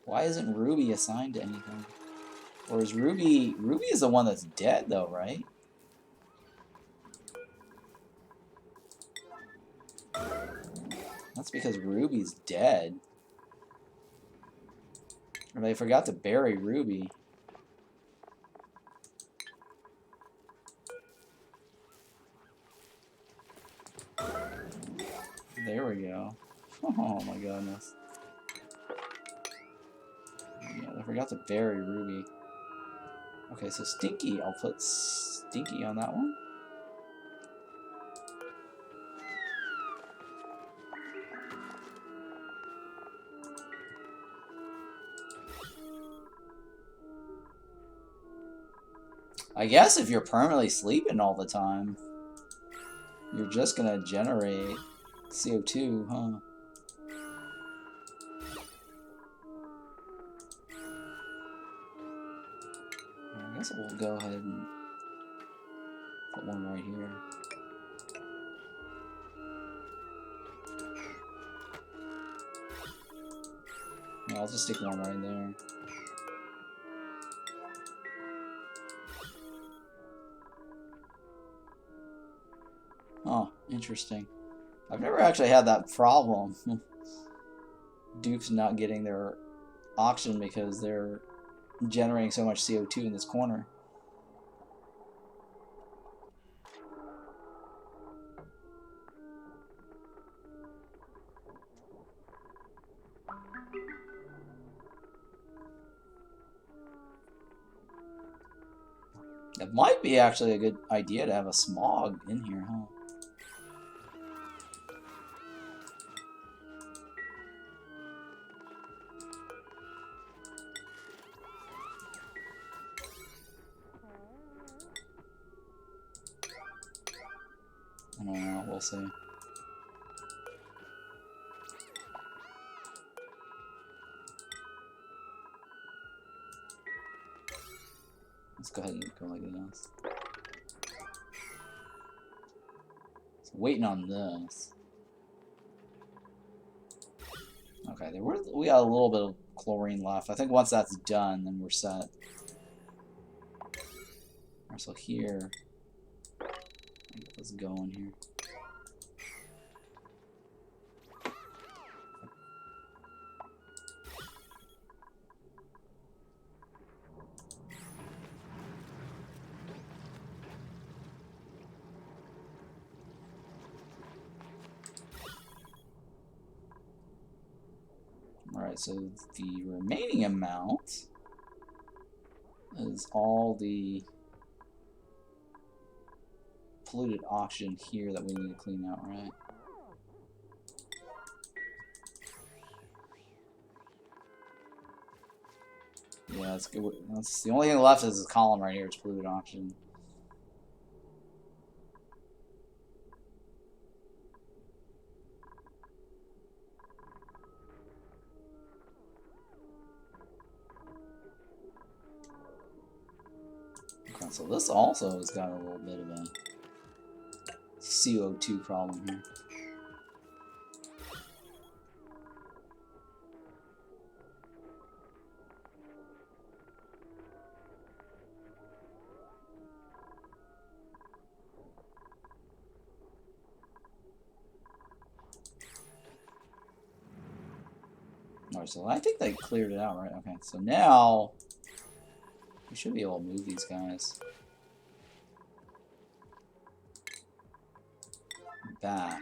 Why isn't Ruby assigned to anything? Or is Ruby... Ruby is the one that's dead, though, right? That's because Ruby's dead. Or they forgot to bury Ruby. There we go. Oh my goodness. Yeah, I forgot to bury Ruby. Okay, so Stinky, I'll put Stinky on that one. I guess if you're permanently sleeping all the time, you're just gonna generate CO2, huh? I guess we'll go ahead and put one right here. No, I'll just stick one right there. Oh, interesting. I've never actually had that problem. Dupes not getting their oxygen because they're generating so much CO2 in this corner. It might be actually a good idea to have a smog in here, huh? I don't know, we'll see. Let's go ahead and go like this. So waiting on this. Okay, we got a little bit of chlorine left. I think once that's done, then we're set. Alright, so here, let's go in here. Alright, so the remaining amount is all the polluted oxygen here that we need to clean out, right? Yeah, that's good. That's the only thing left is this column right here. It's polluted oxygen. Okay, so this also has got a little bit of a CO2 problem here. Alright, so I think they cleared it out, right? Okay, so now we should be able to move these guys back.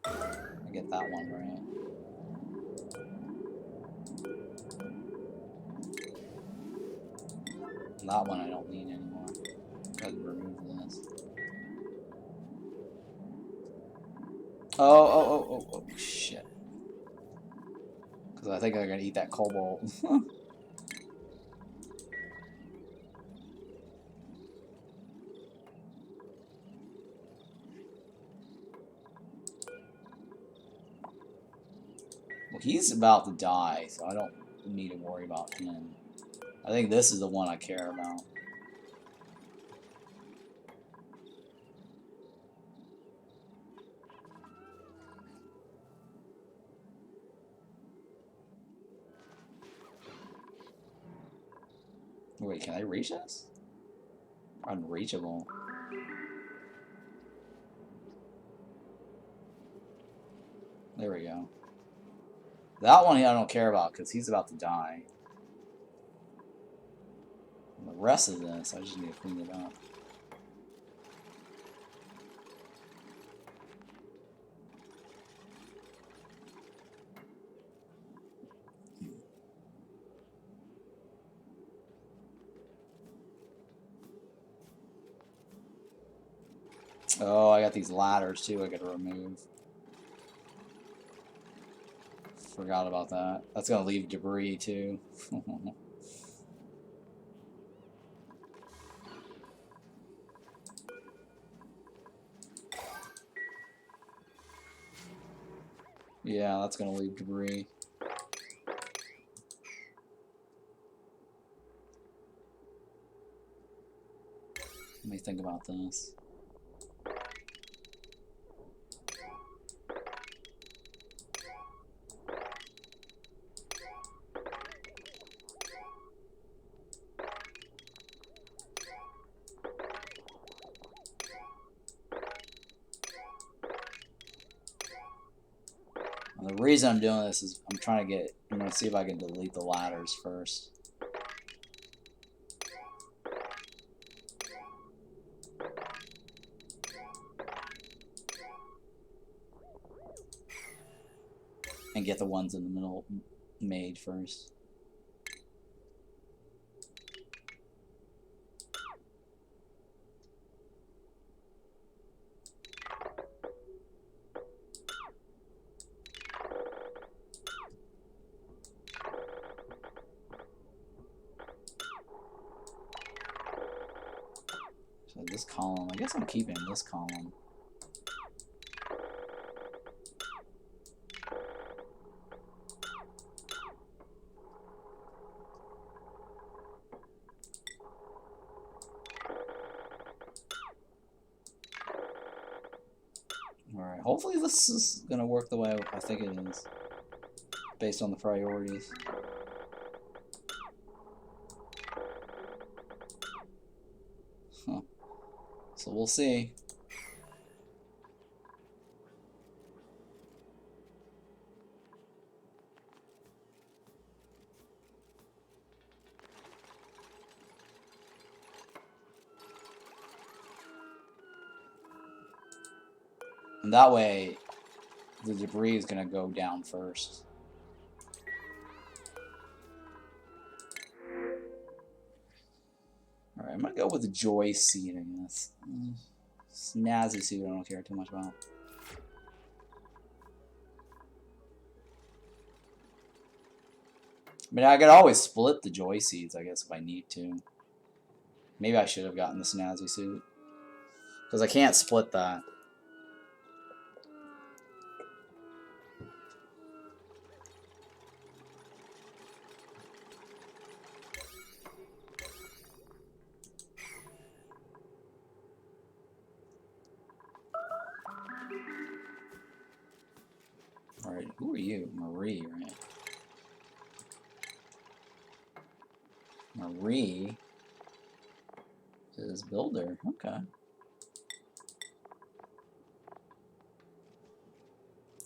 I get that one right. That one I don't need anymore. Go ahead and remove this. Oh, shit. Because I think I'm going to eat that cobalt. Well, he's about to die, so I don't need to worry about him. I think this is the one I care about. Wait, can I reach this? Unreachable. There we go. That one I don't care about because he's about to die. And the rest of this, I just need to clean it up. Oh, I got these ladders too I gotta remove. Forgot about that. That's gonna leave debris too. Yeah, that's gonna leave debris. Let me think about this. And the reason I'm doing this is I'm gonna see if I can delete the ladders first. And get the ones in the middle made first. So this column, I guess I'm keeping this column. Alright, hopefully this is gonna work the way I think it is, based on the priorities. Huh. So we'll see. And that way, the debris is going to go down first. Alright, I'm going to go with the joy seed, I guess. Snazzy suit I don't care too much about. I mean, I could always split the joy seeds, I guess, if I need to. Maybe I should have gotten the snazzy suit. Because I can't split that. Alright, who are you? Marie, right? Marie is builder. Okay.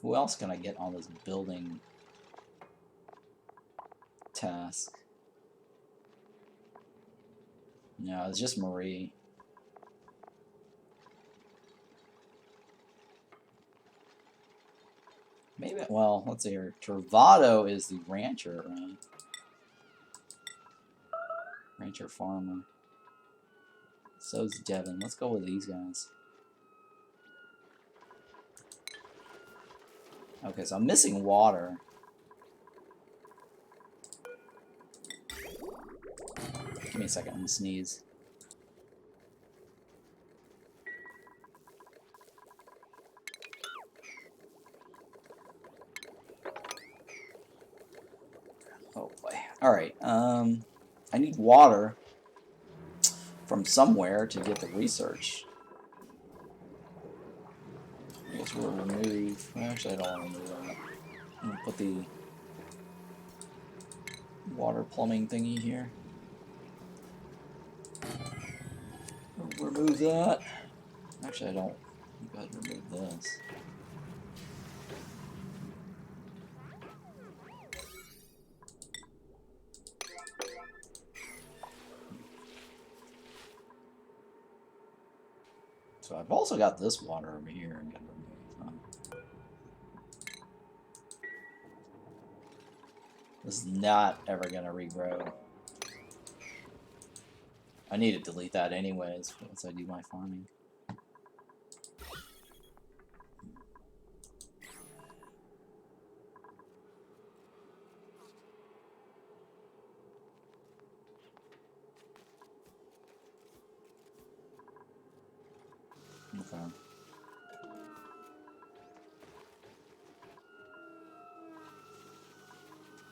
Who else can I get on this building task? No, it's just Marie. Maybe, well, let's see here. Travado is the rancher, right? Rancher farmer. So's Devin. Let's go with these guys. Okay, so I'm missing water. Give me a second, I'm gonna sneeze. Oh boy. Alright, I need water from somewhere to get the research. I guess we'll remove... Actually, I don't want to remove that. I'm gonna put the water plumbing thingy here. Remove that. Actually, I don't. Go ahead and remove this. So I've also got this water over here I'm gonna remove. This is not ever gonna regrow. I need to delete that anyways once I do my farming.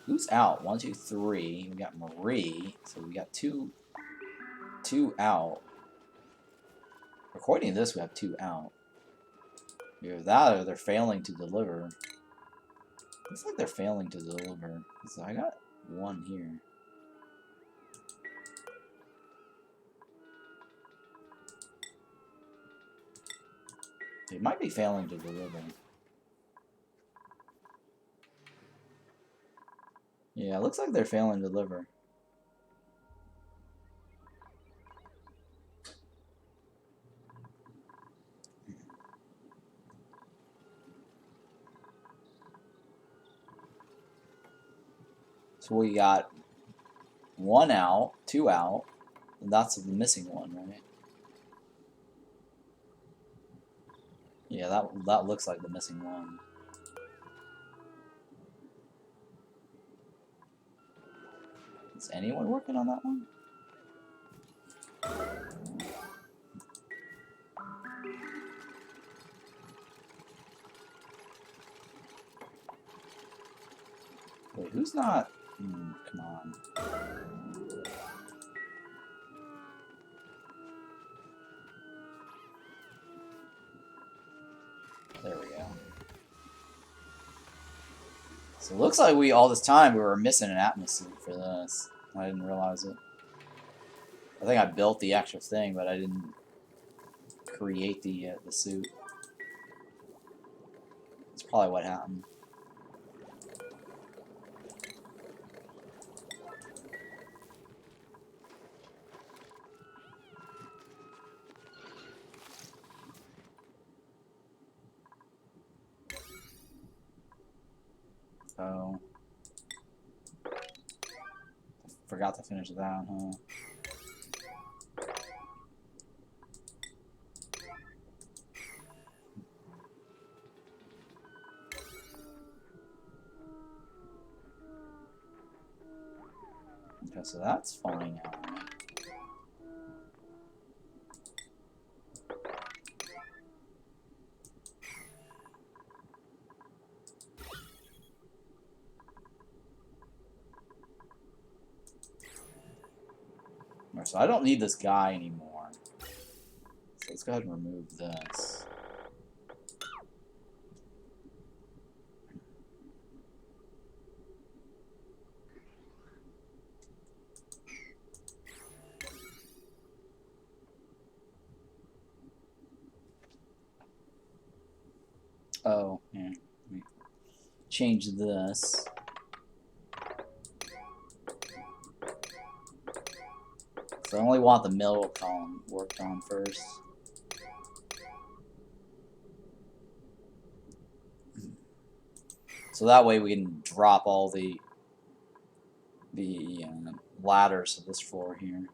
Who's out? 1, 2, 3. We got Marie. So we got two out. According to this, we have 2 out. Either that or they're failing to deliver. Looks like they're failing to deliver. So I got 1 here. They might be failing to deliver. Yeah, it looks like they're failing to deliver. So we got 1 out, 2 out, and that's the missing one, right? Yeah, that looks like the missing one. Is anyone working on that one? Wait, who's not? Come on. There we go. So it looks like all this time we were missing an atmosphere for this. I didn't realize it. I think I built the actual thing, but I didn't create the suit. That's probably what happened. Oh. Forgot to finish that, huh? Okay, so that's falling out. Right, so I don't need this guy anymore. So let's go ahead and remove this. Oh, yeah. Let me change this. So I only want the middle column worked on first. So that way we can drop all the ladders to this floor here.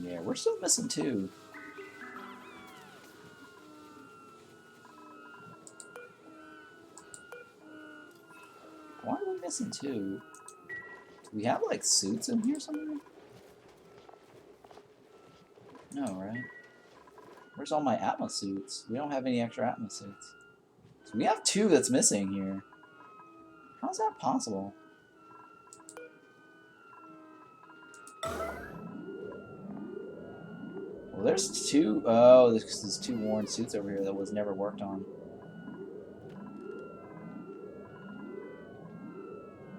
Yeah, we're still missing 2. Why are we missing 2? Do we have, like, suits in here somewhere? No, right? Where's all my Atmos suits? We don't have any extra Atmos suits. So we have 2 that's missing here. How's that possible? Well, there's 2... Oh, there's 2 worn suits over here that was never worked on.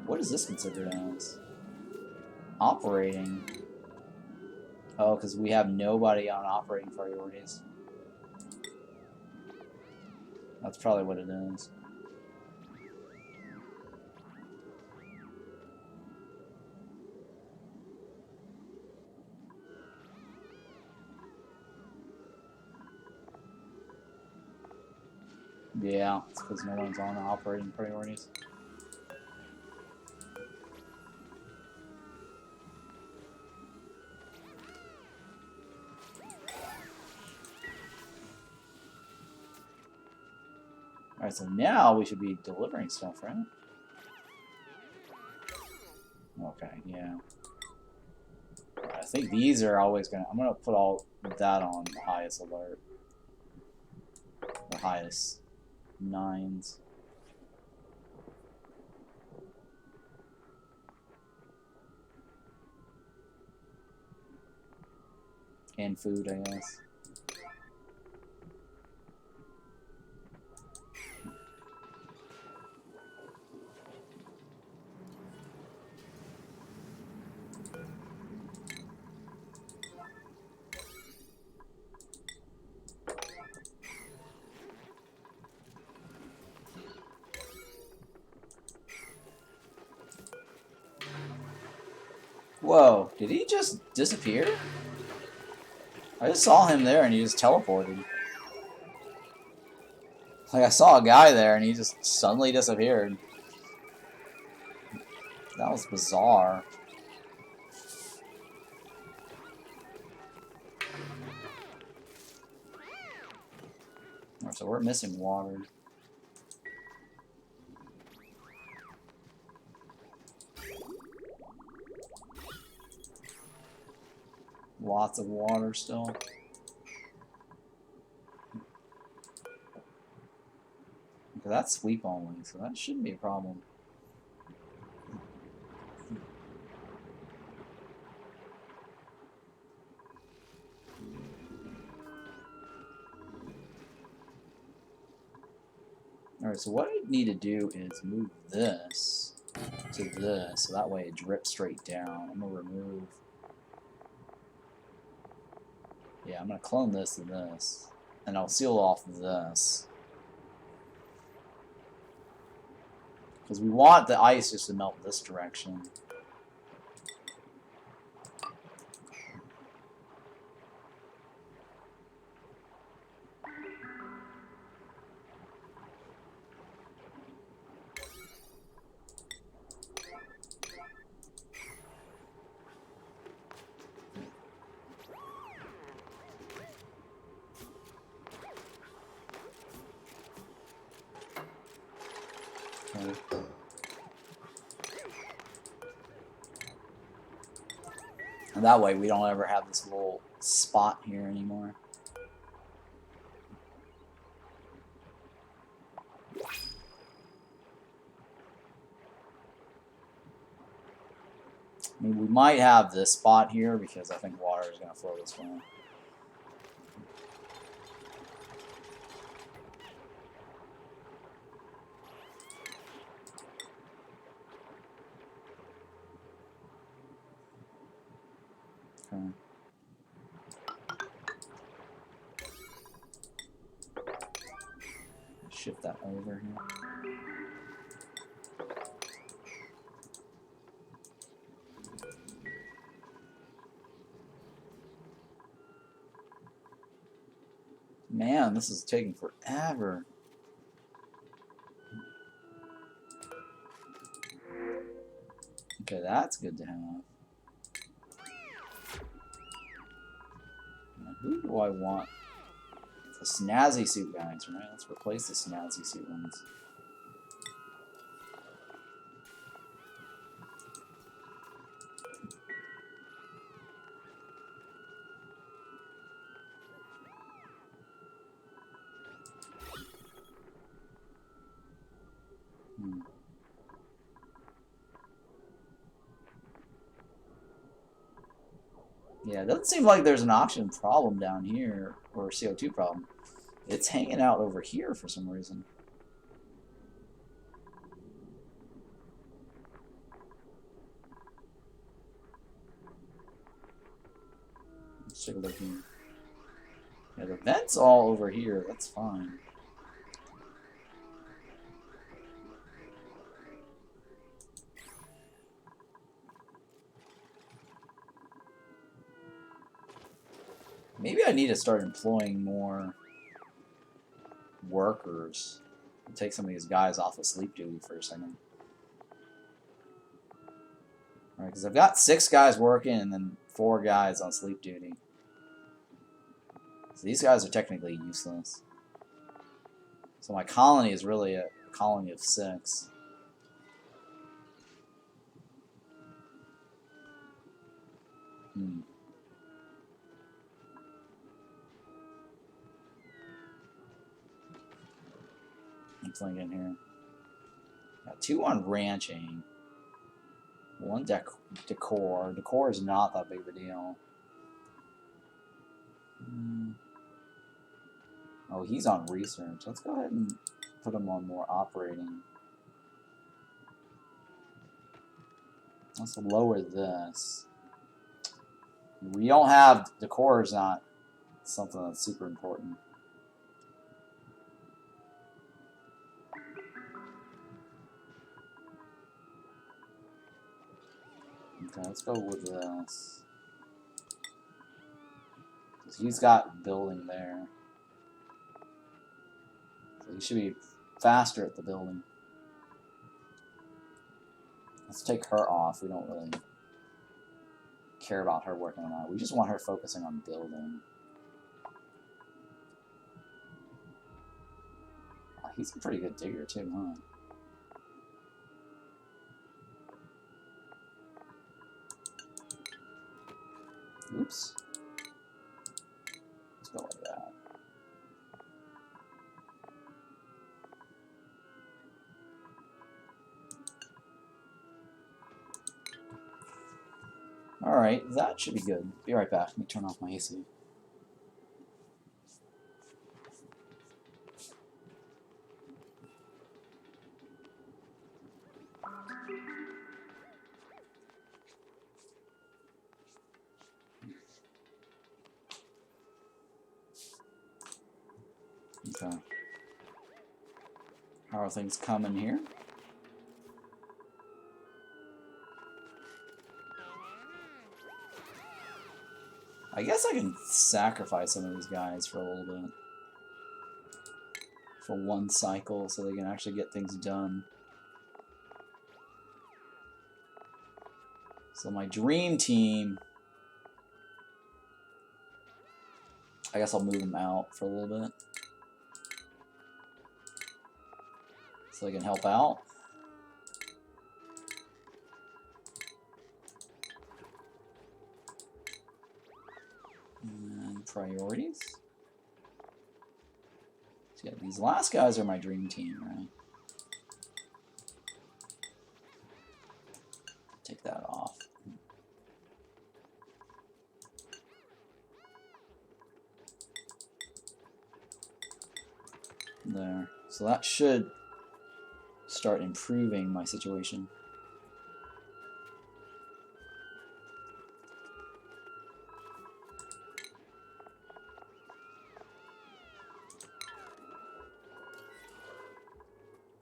What is this considered as? Operating. Oh, because we have nobody on operating priorities. That's probably what it is. Yeah, it's because no one's on operating priorities. Alright, so now we should be delivering stuff, right? Okay, yeah. Alright, think these are always gonna... I'm gonna put all that on the highest alert. The highest 9s. And food, I guess. Whoa, did he just disappear? I just saw him there and he just teleported. Like, I saw a guy there and he just suddenly disappeared. That was bizarre. So we're missing water. Lots of water still. Okay, that's sweep only, so that shouldn't be a problem. Alright, so what I need to do is move this to this, so that way it drips straight down. I'm going to remove... Yeah, I'm going to clone this and this, and I'll seal off this. Because we want the ice just to melt this direction. And that way we don't ever have this little spot here anymore. I mean, we might have this spot here because I think water is going to flow this way. Okay. Shift that over here. Man, this is taking forever. Okay, that's good to have. Now, who do I want? The snazzy suit guys, right? Let's replace the snazzy suit ones. Yeah, it doesn't seem like there's an oxygen problem down here, or a CO2 problem. It's hanging out over here for some reason. Let's take a look here. Yeah, the vent's all over here. That's fine. Maybe I need to start employing more workers. I'll take some of these guys off of sleep duty for a second. Alright, because I've got 6 guys working and then 4 guys on sleep duty. So these guys are technically useless. So my colony is really a colony of 6. thinking here. Got 2 on ranching. 1 decor. Decor is not that big of a deal. Oh, he's on research. Let's go ahead and put him on more operating. Let's lower this. We don't have... Decor is not something that's super important. Okay, let's go with this. Because he's got building there. So he should be faster at the building. Let's take her off. We don't really care about her working on that. We just want her focusing on building. Oh, he's a pretty good digger too, huh? Oops. Let's go like that. Alright, that should be good. Be right back. Let me turn off my AC. Okay. How are things coming here? I guess I can sacrifice some of these guys for a little bit. For 1 cycle, so they can actually get things done. So my dream team... I guess I'll move them out for a little bit. So they can help out. And priorities. So yeah, these last guys are my dream team, right? Take that off. There. So that should start improving my situation.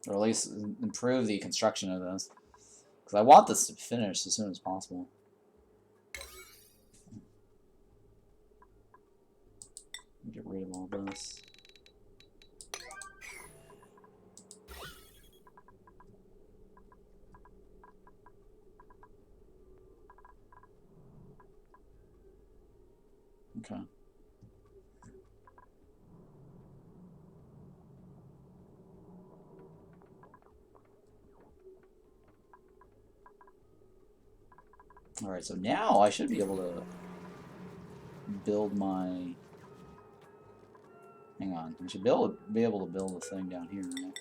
Or at least improve the construction of this. Because I want this to finish as soon as possible. Get rid of all this. Okay. Alright, so now I should be able to build my... Hang on, I should be able to build a thing down here, right?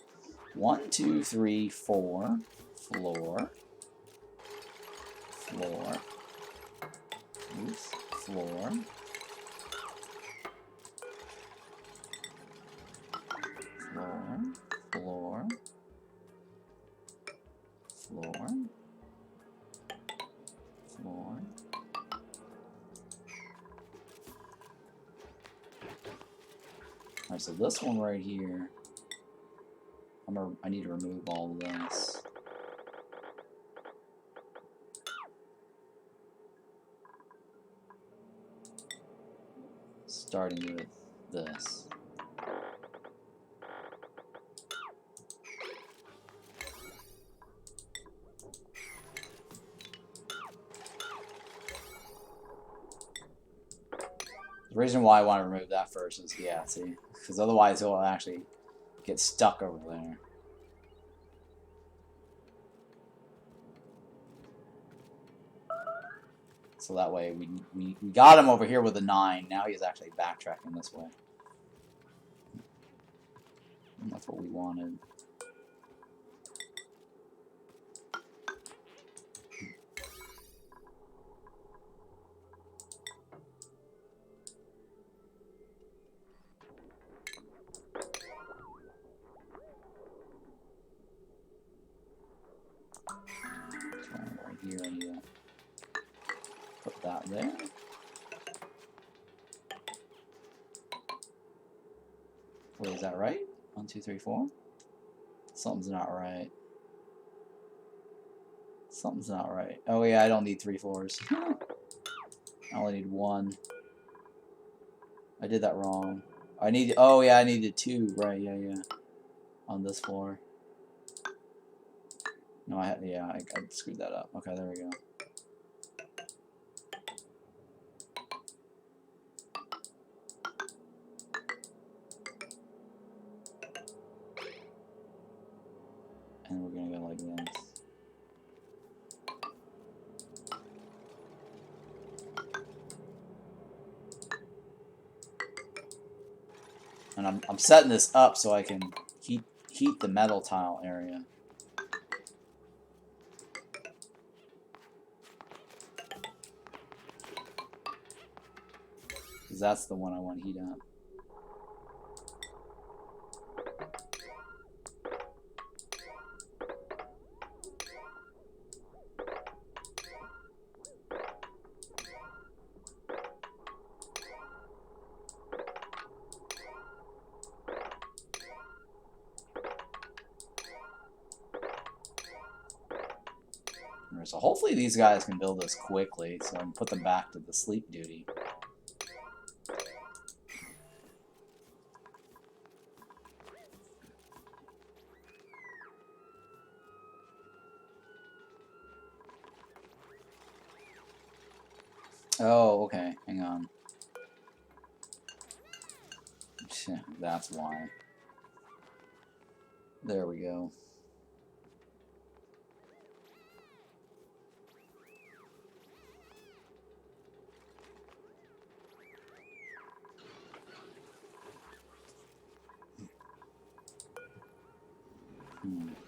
1, 2, 3, 4. Floor. Floor. Oops. Floor. Floor. Floor. Floor. Floor. Alright, so this one right here, I need to remove all of this. Starting with this. The reason why I want to remove that first is, yeah, see, because otherwise it'll actually get stuck over there. So that way we got him over here with a 9. Now he's actually backtracking this way. And that's what we wanted. Wait, is that right? 1, 2, 3, 4? Something's not right. Something's not right. Oh yeah, I don't need 3 floors. I only need 1. I did that wrong. I need. Oh yeah, I needed 2. Right? Yeah, yeah. On this floor. No, I screwed that up. Okay, there we go. And we're gonna go like this. And I'm setting this up so I can heat the metal tile area. Because that's the one I want to heat up. So hopefully these guys can build this quickly so I can put them back to the sleep duty. Oh, okay. Hang on. That's why. There we go.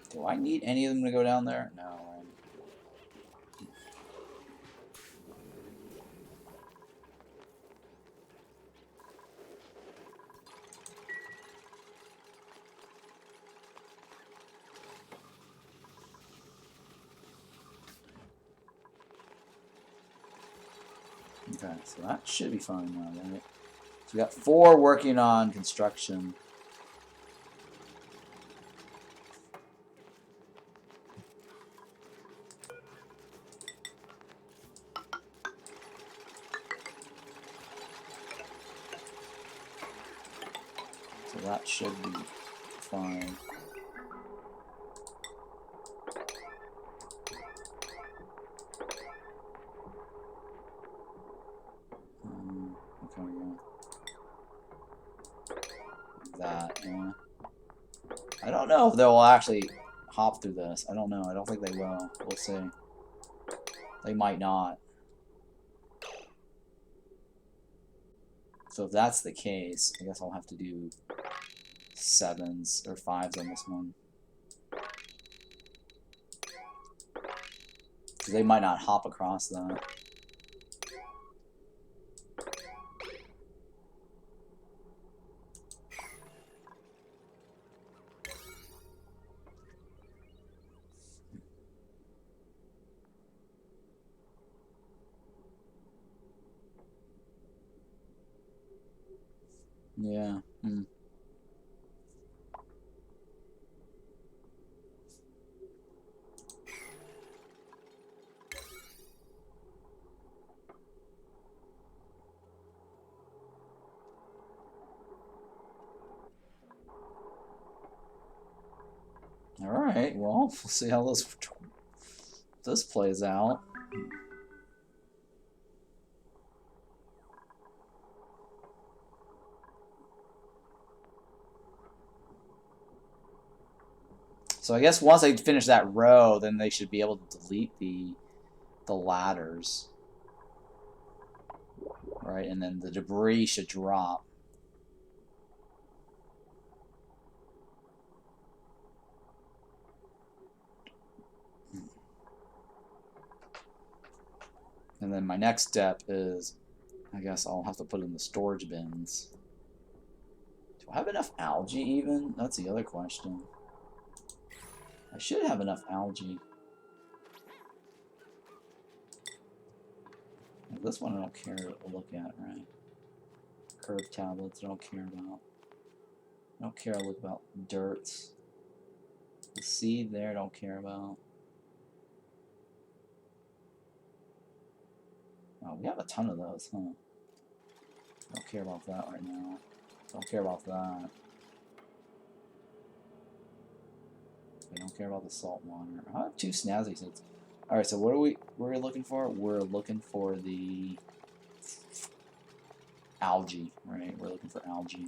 Do I need any of them to go down there? No, right? Okay, so that should be fine now, right? So we got 4 working on construction. So that should be fine. Okay, yeah. That, yeah. I don't know if they'll actually hop through this. I don't know. I don't think they will. We'll see. They might not. So if that's the case, I guess I'll have to do 7s or 5s on this one. Because they might not hop across that. Yeah. Alright, well, we'll see how this plays out. So I guess once they finish that row, then they should be able to delete the ladders. Right, and then the debris should drop. And then my next step is, I guess I'll have to put in the storage bins. Do I have enough algae even? That's the other question. I should have enough algae. This one I don't care to look at, right? Curved tablets I don't care about. I don't care about dirt. The seed there, I don't care about. Oh, we have a ton of those, huh? Don't care about that right now. Don't care about that. We don't care about the salt water. I have 2 snazzy seeds. Alright, so what are we're looking for? We're looking for the algae, right? We're looking for algae.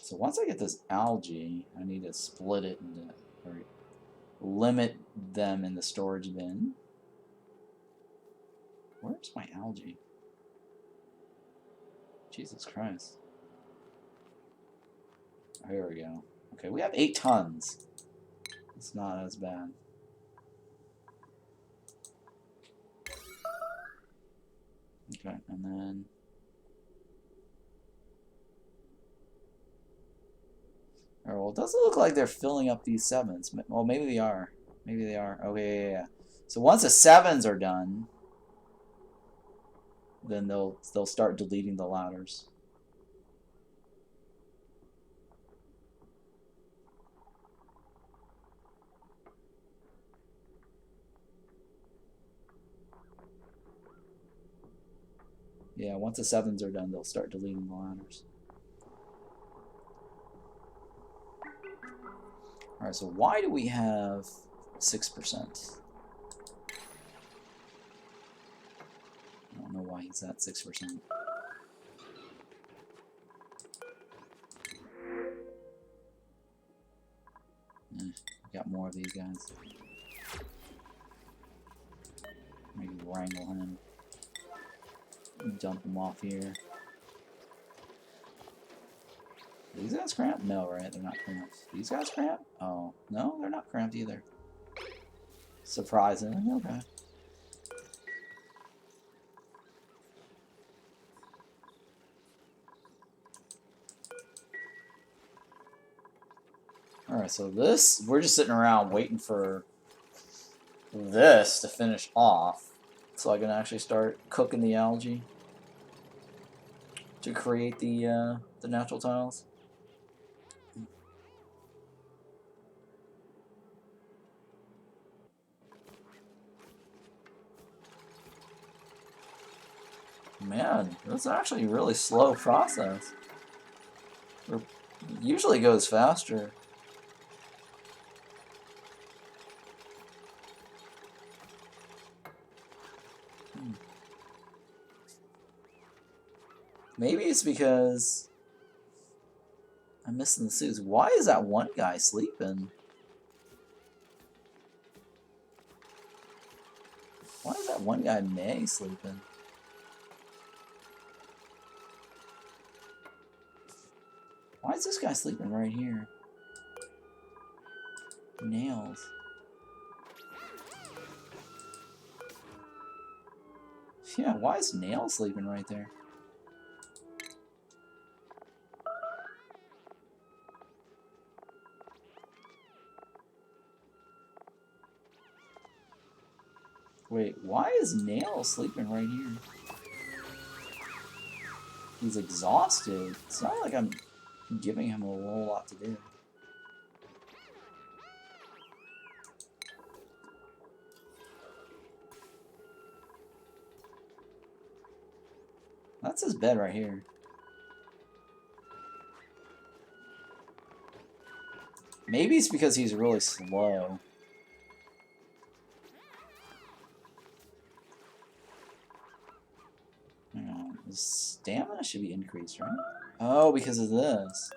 So once I get this algae, I need to split it into, or limit them in the storage bin. Where's my algae? Jesus Christ. Oh, here we go. Okay, we have 8 tons. It's not as bad. Okay, and then... Alright, well, it doesn't look like they're filling up these 7s. Well, maybe they are. Maybe they are. Okay, yeah. So once the 7s are done, then they'll start deleting the ladders. Yeah, once the 7s are done, they'll start deleting the ladders. Alright, so why do we have 6%? I don't know why he's at 6%. Got more of these guys. Maybe wrangle him. Dump him off here. Are these guys cramped? No, right? They're not cramped. These guys cramped? Oh, no, they're not cramped either. Surprisingly, okay. Alright, so this, we're just sitting around waiting for this to finish off so I can actually start cooking the algae to create the natural tiles. Man, that's actually a really slow process. It usually goes faster. Maybe it's because I'm missing the suits. Why is that one guy sleeping? Why is that one guy May sleeping? Why is this guy sleeping right here? Nails. Yeah, why is Nail sleeping right there? Wait, why is Nail sleeping right here? He's exhausted. It's not like I'm giving him a whole lot to do. That's his bed right here. Maybe it's because he's really slow. Hang on. His stamina should be increased, right? Oh, because of this.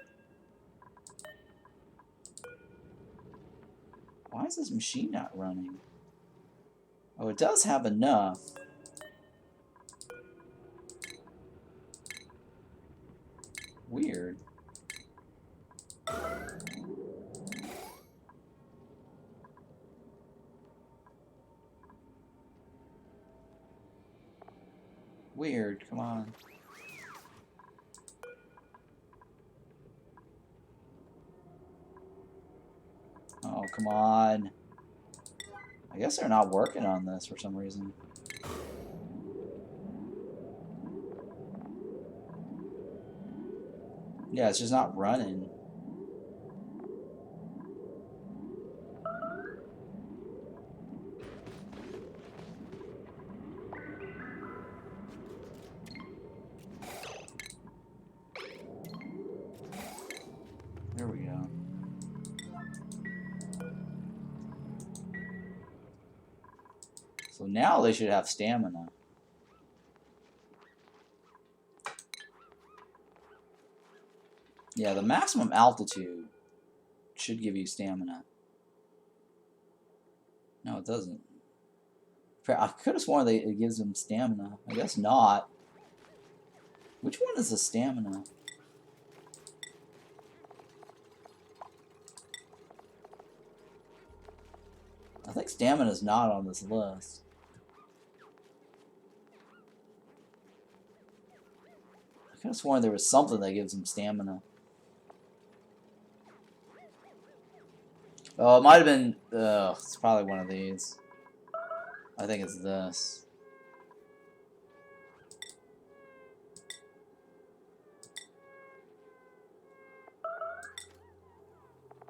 Why is this machine not running? Oh, it does have enough. Weird. Weird, come on. Oh, come on. I guess they're not working on this for some reason. Yeah, it's just not running. There we go. So now they should have stamina. Yeah, the maximum altitude should give you stamina. No, it doesn't. I could have sworn it gives them stamina. I guess not. Which one is the stamina? I think stamina is not on this list. I could have sworn there was something that gives them stamina. Oh, it might have been... it's probably one of these. I think it's this.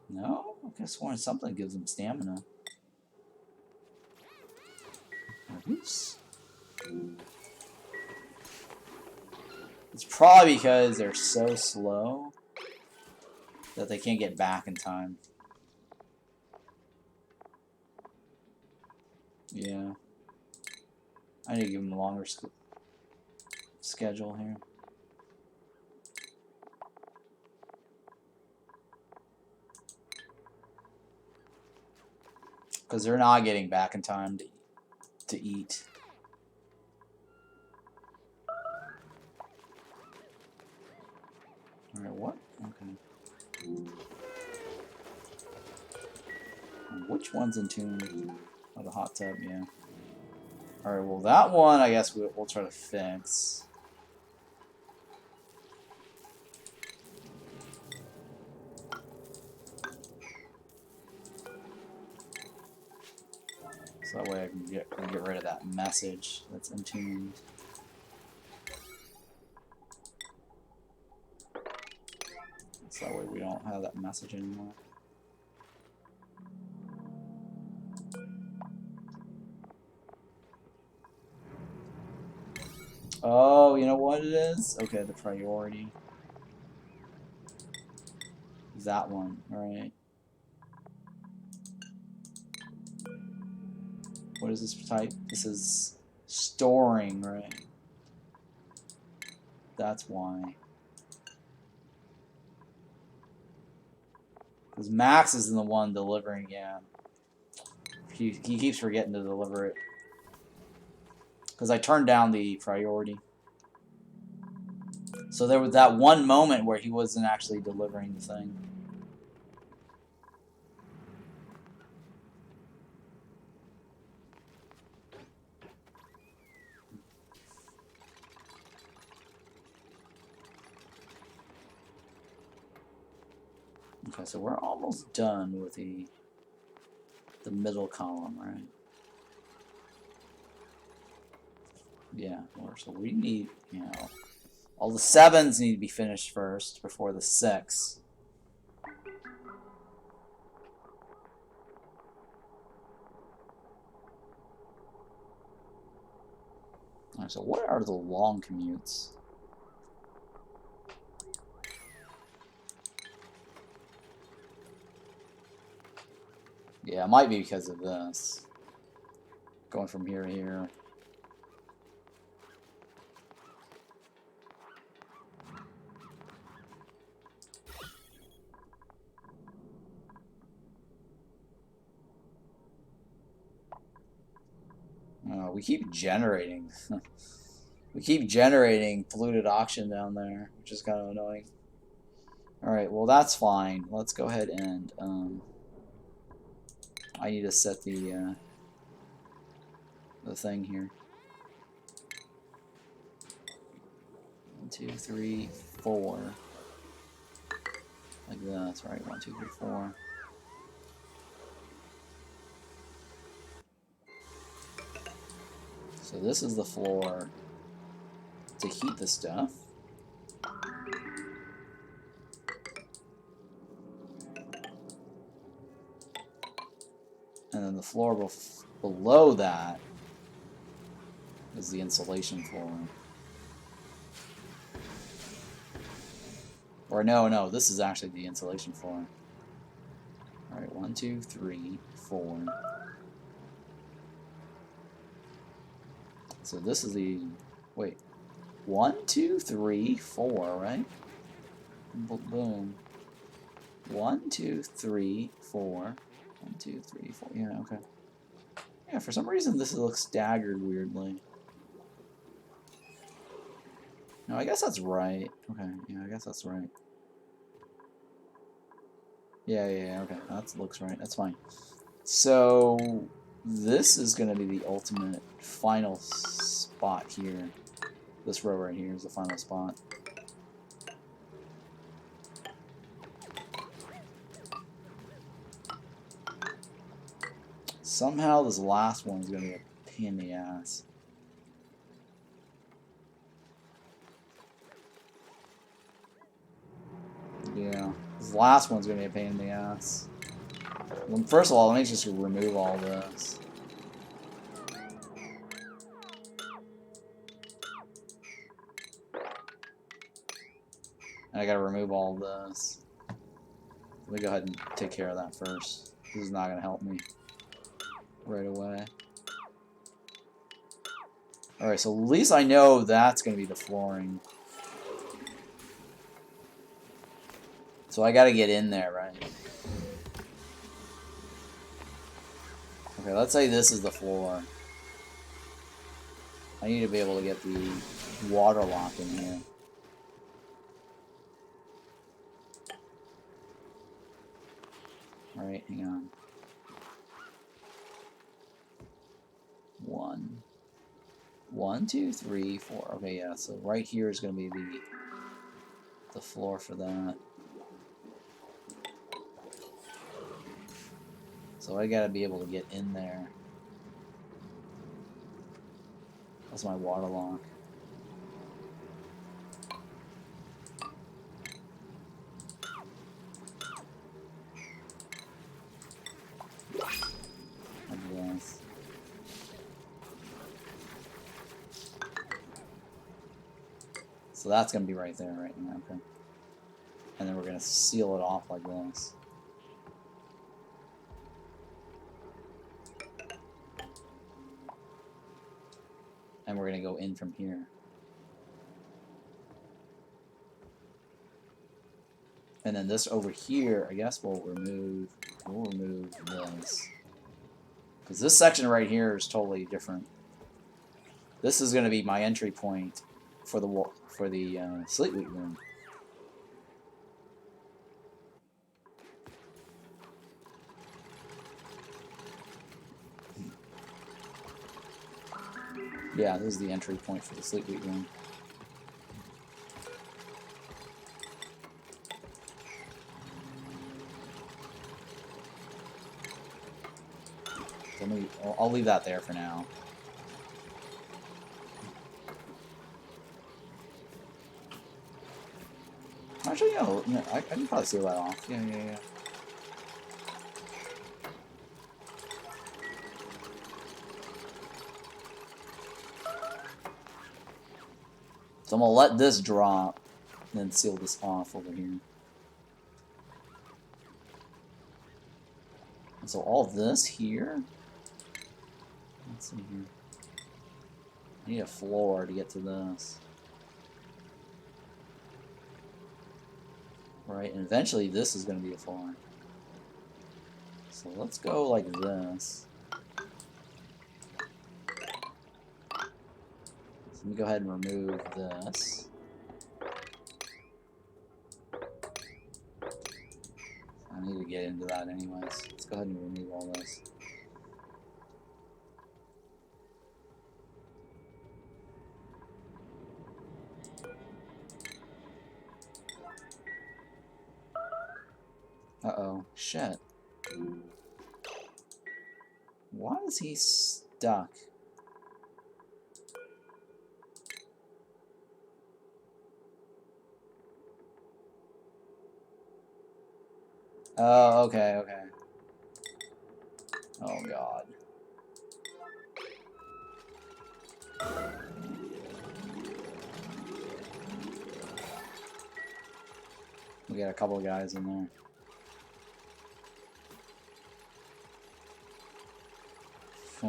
No? I could have sworn something gives them stamina. Oops. It's probably because they're so slow that they can't get back in time. Yeah. I need to give them a longer schedule here. Because they're not getting back in time to eat. Alright, what? Okay. Which one's in tune? Oh, the hot tub, yeah. Alright, well that one I guess we'll try to fix. So that way I can get rid of that message that's untuned. So that way we don't have that message anymore. Oh, you know what it is? Okay, the priority. That one, alright. What is this type? This is storing, right? That's why. Because Max isn't the one delivering, yeah. He keeps forgetting to deliver it. Because I turned down the priority. So there was that one moment where he wasn't actually delivering the thing. Okay, so we're almost done with the middle column, right? Yeah, so we need, you know, all the 7s need to be finished first before the 6. Alright, so what are the long commutes? Yeah, it might be because of this. Going from here to here. We keep generating. We keep generating polluted oxygen down there, which is kind of annoying. Alright, well that's fine. Let's go ahead and I need to set the thing here. 1, 2, 3, 4. Like that, right? 1, 2, 3, 4. So this is the floor to heat the stuff. And then the floor below that is the insulation floor. Or no, this is actually the insulation floor. Alright, 1, 2, 3, 4. So this is the... Wait. 1, 2, 3, 4, right? Boom. 1, 2, 3, 4. 1, 2, 3, 4. Yeah, okay. Yeah, for some reason this looks staggered weirdly. No, I guess that's right. Okay, yeah, I guess that's right. Yeah, okay. That looks right. That's fine. So, this is going to be the ultimate final spot here. This row right here is the final spot. Somehow this last one is going to be a pain in the ass. Yeah, this last one's going to be a pain in the ass. Well, first of all, let me just remove all this. And I gotta remove all this. Let me go ahead and take care of that first. This is not gonna help me right away. Alright, so at least I know that's gonna be the flooring. So I gotta get in there, right? Okay, let's say this is the floor. I need to be able to get the water lock in here. Alright, hang on. 1, 1, 2, 3, 4. Okay, yeah, so right here is going to be the floor for that. So I gotta be able to get in there. That's my water lock. So that's going to be right there right now, okay. And then we're going to seal it off like this. And we're going to go in from here. And then this over here, I guess we'll remove this. Because this section right here is totally different. This is going to be my entry point for the Sleet Wheat room. Yeah, this is the entry point for the Sleet Wheat room. So I'll leave that there for now. Actually, yeah, I can probably seal that off. Yeah. So I'm gonna let this drop, and then seal this off over here. And so all this here, let's see here. I need a floor to get to this. Right, and eventually this is going to be a floor. So let's go like this. So let me go ahead and remove this. I need to get into that anyways. Let's go ahead and remove all this. Uh-oh. Shit. Why is he stuck? Oh, okay, okay. Oh, God. We got a couple of guys in there.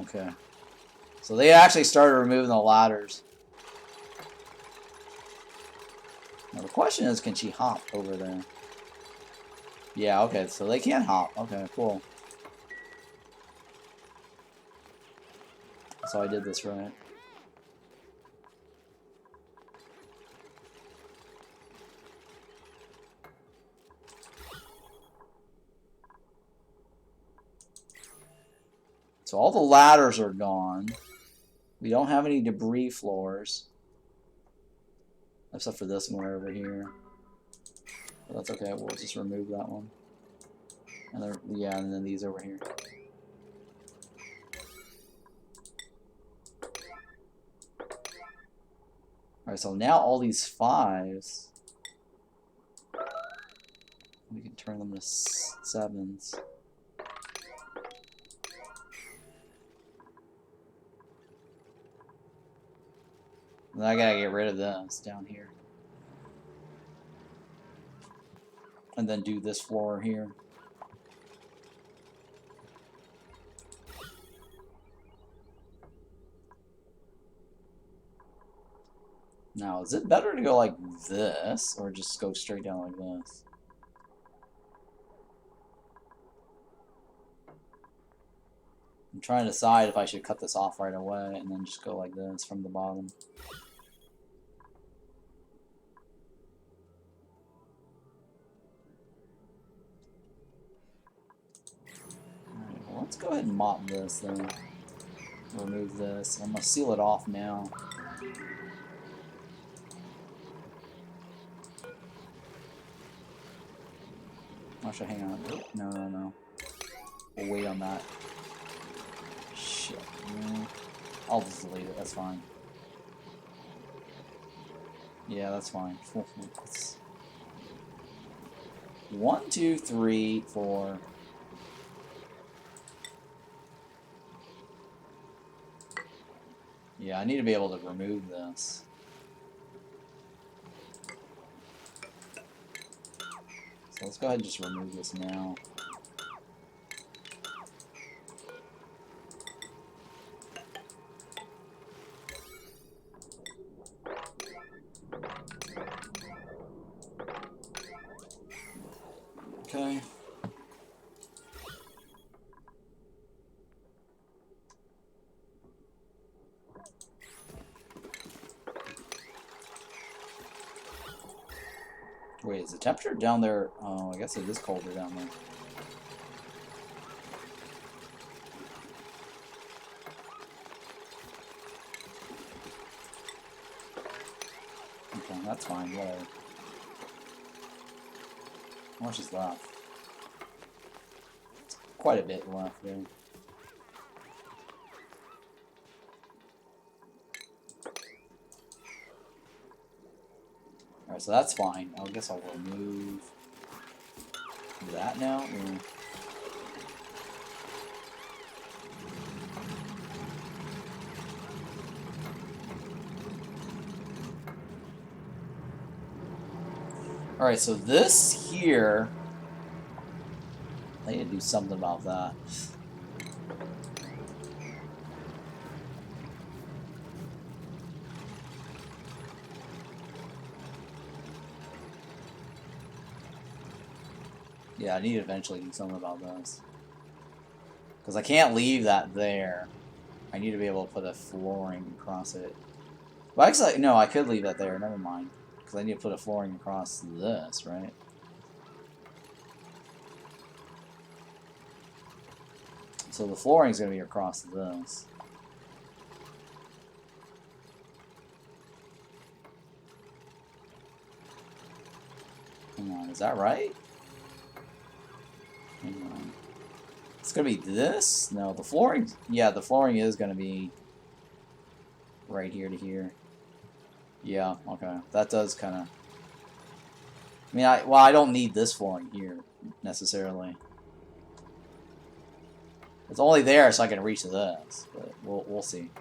Okay. So they actually started removing the ladders. Now the question is, can she hop over there? Yeah, okay, so they can hop. Okay, cool. So I did this right. So all the ladders are gone. We don't have any debris floors. Except for this one over here. But that's okay, we'll just remove that one. And then, yeah, and then these over here. Alright, so now all these 5s, we can turn them to 7s. And then I gotta get rid of this down here. And then do this floor here. Now, is it better to go like this, or just go straight down like this? I'm trying to decide if I should cut this off right away and then just go like this from the bottom. Alright, well, let's go ahead and mop this then. Remove this. I'm going to seal it off now. Actually, hang on. No, no, no. We'll wait on that. Shit. I'll just delete it. That's fine. Yeah, that's fine. 1, 2, 3, 4. Yeah, I need to be able to remove this. So let's go ahead and just remove this now. Okay. Wait, is the temperature down there? Oh, I guess it is colder down there. Okay, that's fine, whatever. How much is left? It's quite a bit left there. Alright, so that's fine. I guess I'll remove that now. Or... Alright, so this here... I need to do something about that. Yeah, I need to eventually do something about this. Because I can't leave that there. I need to be able to put a flooring across it. Well, actually, no, I could leave that there. Never mind. Because I need to put a flooring across this, right? So the flooring is going to be across this. Hang on, is that right? Hang on. It's going to be this? No, the flooring... Yeah, the flooring is going to be right here to here. Yeah, okay. That does kind of... I mean, well, I don't need this flooring here. necessarily. It's only there so I can reach this, but we'll see.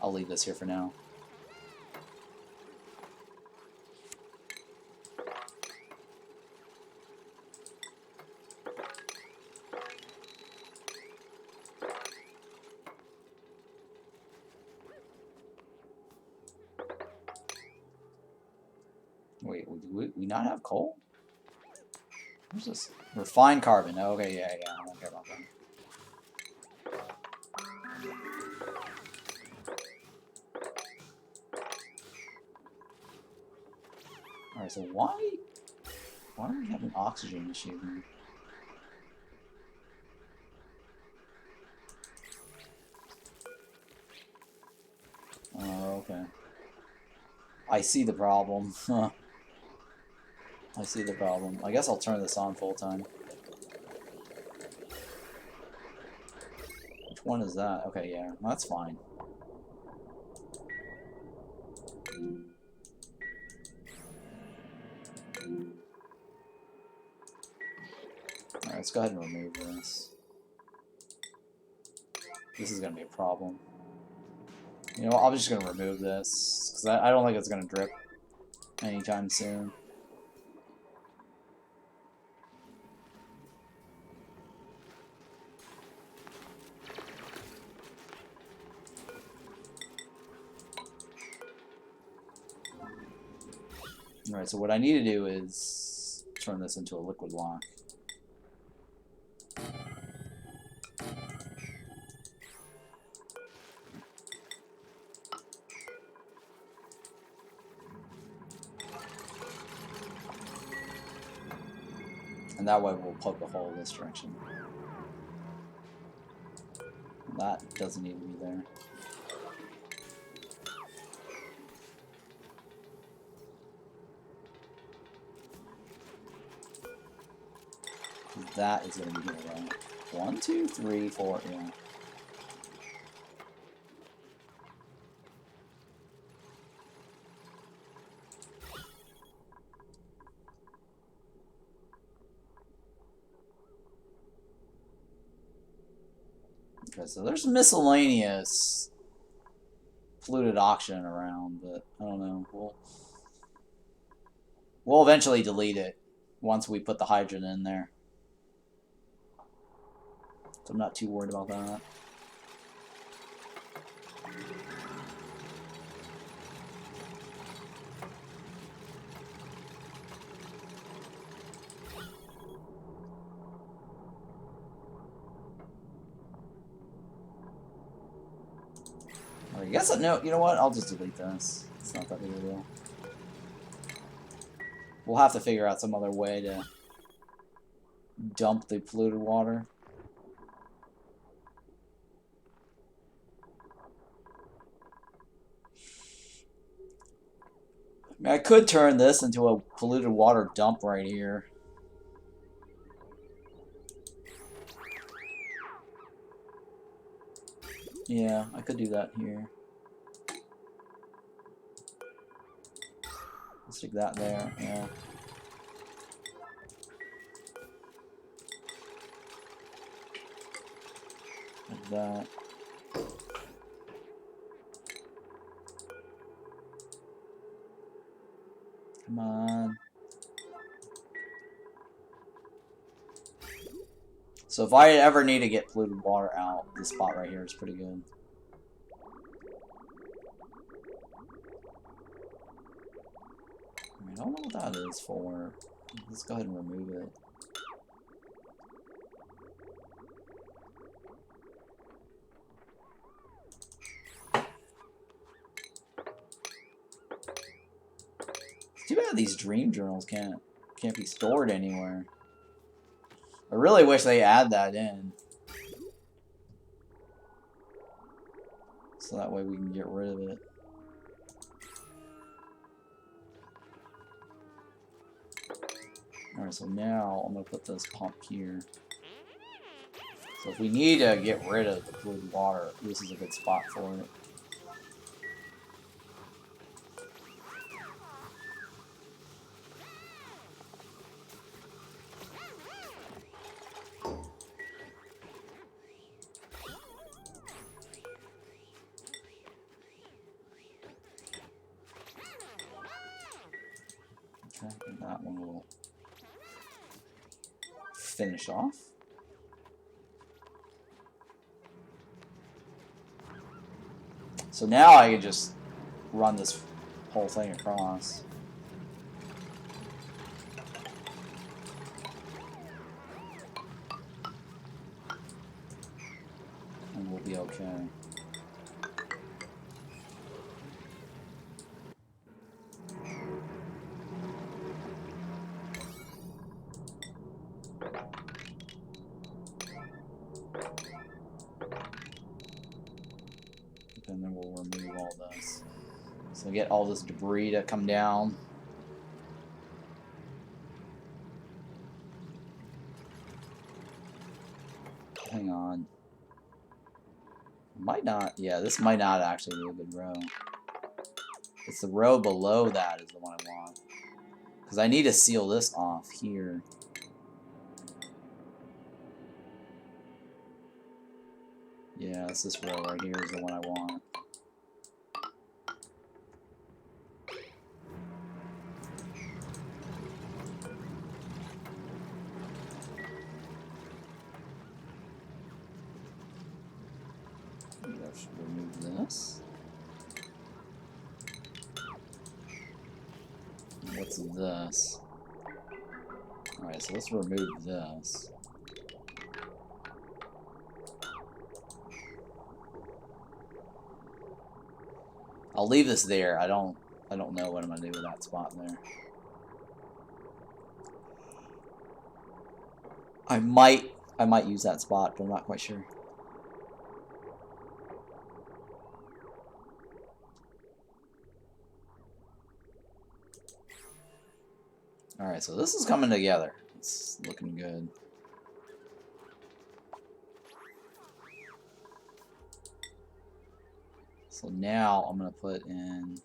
I'll leave this here for now. Wait, do we not have coal? What's this? Refined carbon. Oh, okay, yeah, I don't care about that. Alright, so why do we have an oxygen issue here? Oh, okay. I see the problem. I see the problem. I guess I'll turn this on full time. Which one is that? Okay, yeah, that's fine. Alright, let's go ahead and remove this. This is going to be a problem. You know what, I'm just going to remove this, because I don't think it's going to drip anytime soon. Alright, so what I need to do is turn this into a liquid lock. And that way we'll poke a hole this direction. That doesn't need to be there. That is going to be here, right? 1, 2, 3, 4, yeah. Okay, so there's miscellaneous polluted oxygen around, but I don't know. We'll eventually delete it once we put the hydrogen in there. So I'm not too worried about that. I guess, no, you know what? I'll just delete this. It's not that big of a deal. We'll have to figure out some other way to dump the polluted water. I mean, I could turn this into a polluted water dump right here. Yeah, I could do that here. Stick that there, yeah. Like that. Come on. So if I ever need to get polluted water out, this spot right here is pretty good. I don't know what that is for. Let's go ahead and remove it. It's too bad these dream journals can't be stored anywhere. I really wish they add that in. So that way we can get rid of it. Alright, so now I'm going to put this pump here. So if we need to get rid of the polluted water, this is a good spot for it. Okay, and that one will finish off. So now I can just run this whole thing across. And we'll be okay. And then we'll remove all this. So get all this debris to come down. Hang on. Might not, yeah, this might not actually be a good row. It's the row below that is the one I want. Because I need to seal this off here. Yeah, it's this row right here is the one I want. I should remove this. What's this? Alright, so let's remove this. I'll leave this there. I don't know what I'm gonna do with that spot there. I might use that spot, but I'm not quite sure. Alright, so this is coming together. It's looking good. So now I'm going to put in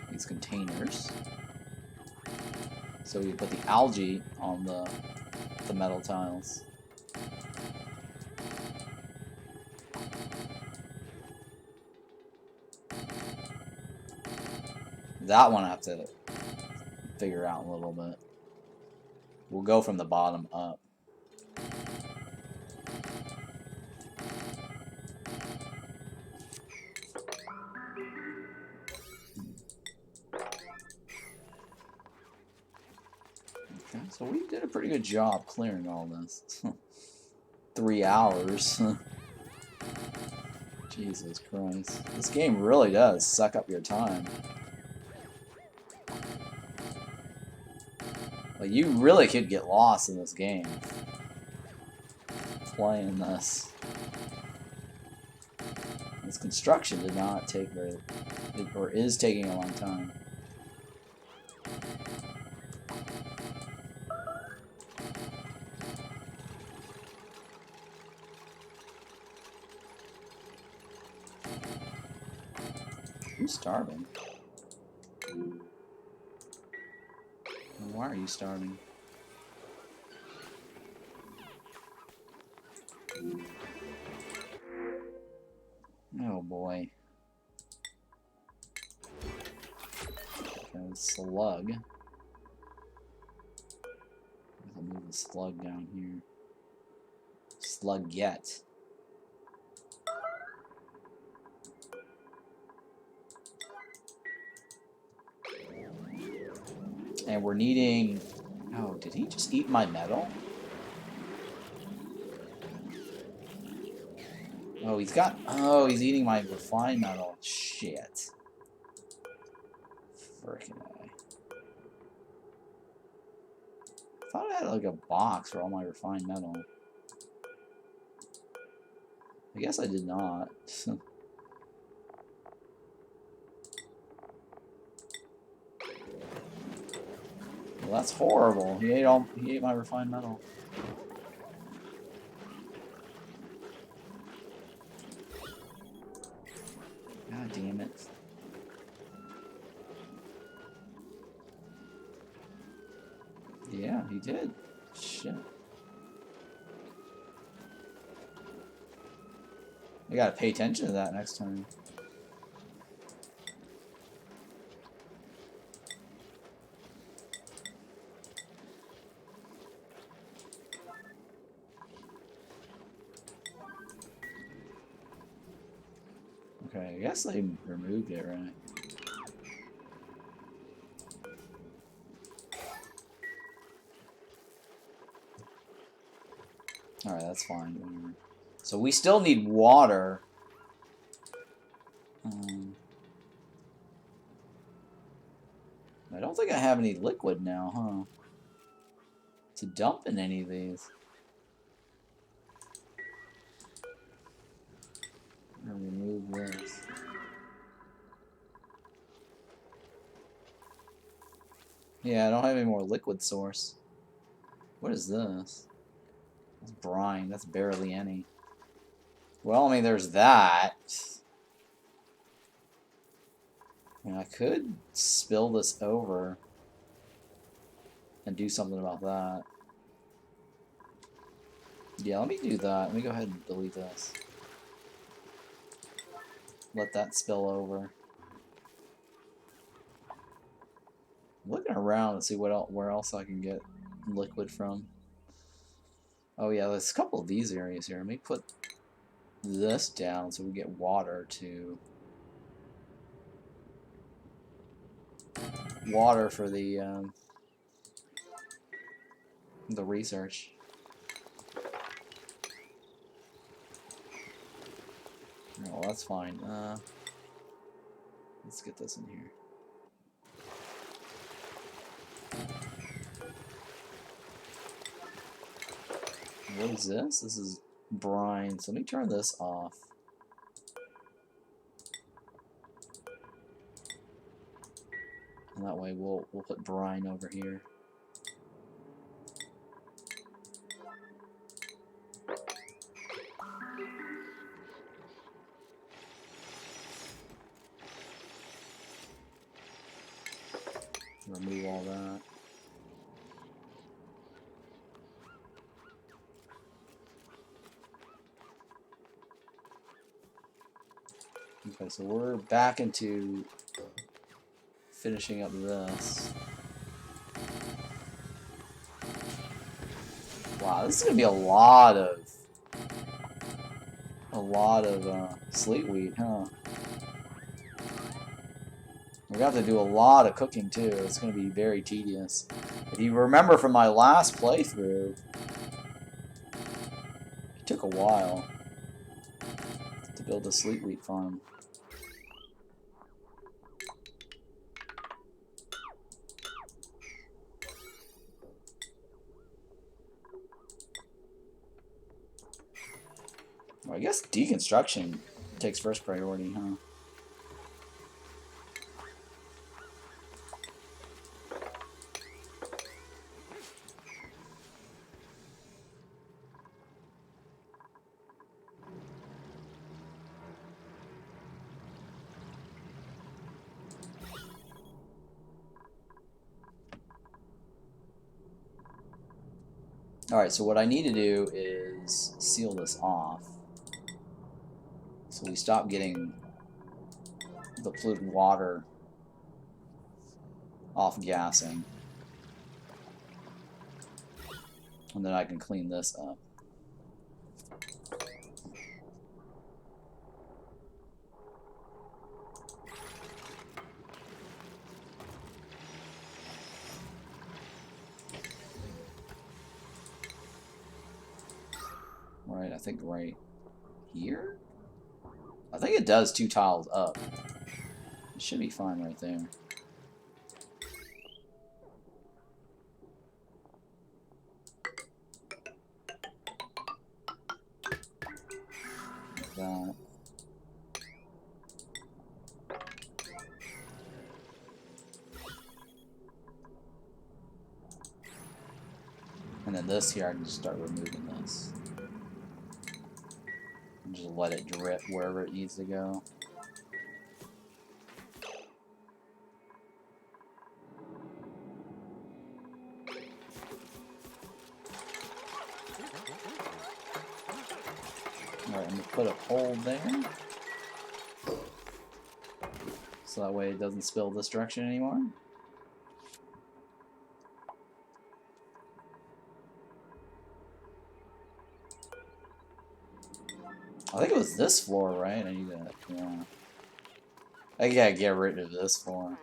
these containers. So we put the algae on the metal tiles. That one I have to figure out a little bit. We'll go from the bottom up. Okay, so we did a pretty good job clearing all this. 3 hours. Jesus Christ. This game really does suck up your time. Like, you really could get lost in this game playing this. This construction did not take very, or is taking a long time. Who's starving? Why are you starving? Oh boy. Okay, slug. I'll move the slug down here. Slug yet. And we're needing... Oh, did he just eat my metal? Oh, he's got... Oh, he's eating my refined metal. Shit. Frickin' A. I thought I had like a box for all my refined metal. I guess I did not. Well, that's horrible. He ate my refined metal. God damn it. Yeah, he did. Shit. I gotta pay attention to that next time. Okay, I guess they removed it, right? Alright, that's fine. Whatever. So we still need water. I don't think I have any liquid now, huh? To dump in any of these. I'm gonna remove this. Yeah, I don't have any more liquid source. What is this? That's brine. That's barely any. Well, I mean, there's that. I mean, I could spill this over and do something about that. Yeah, let me do that. Let me go ahead and delete this. Let that spill over. I'm looking around to see what else, where else I can get liquid from. Oh yeah, there's a couple of these areas here. Let me put this down so we get water to for the research. Oh, well, that's fine. Let's get this in here. What is this? This is brine. So let me turn this off. And that way we'll put brine over here. Remove all that. Okay, so we're back into finishing up this. Wow, this is gonna be a lot of sleet wheat, huh? We're gonna have to do a lot of cooking too. It's gonna be very tedious. If you remember from my last playthrough, it took a while to build a sleet wheat farm. Well, I guess deconstruction takes first priority, huh? Alright, so what I need to do is seal this off. So we stop getting the polluted water off gassing. And then I can clean this up. Right, I think right here? I think it does 2 tiles up. It should be fine right there. Like that. And then this here, I can just start removing this. And just let it drip wherever it needs to go. Alright, I'm going to put a hole there. So that way it doesn't spill this direction anymore. I think it was this floor, right? I need to, yeah. I gotta get rid of this for.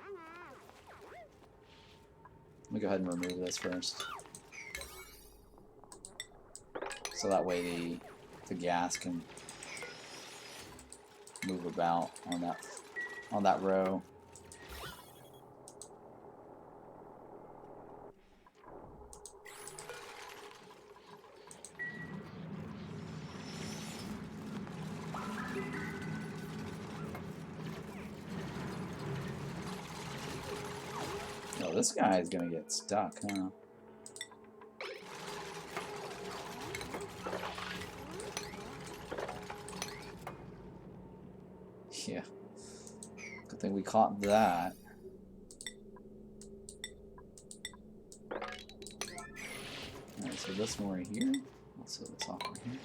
Let me go ahead and remove this first. So that way the gas can move about on that row. Oh, this guy is gonna get stuck, huh? Yeah. Good thing we caught that. Alright, so this one right here. Let's seal this off right here.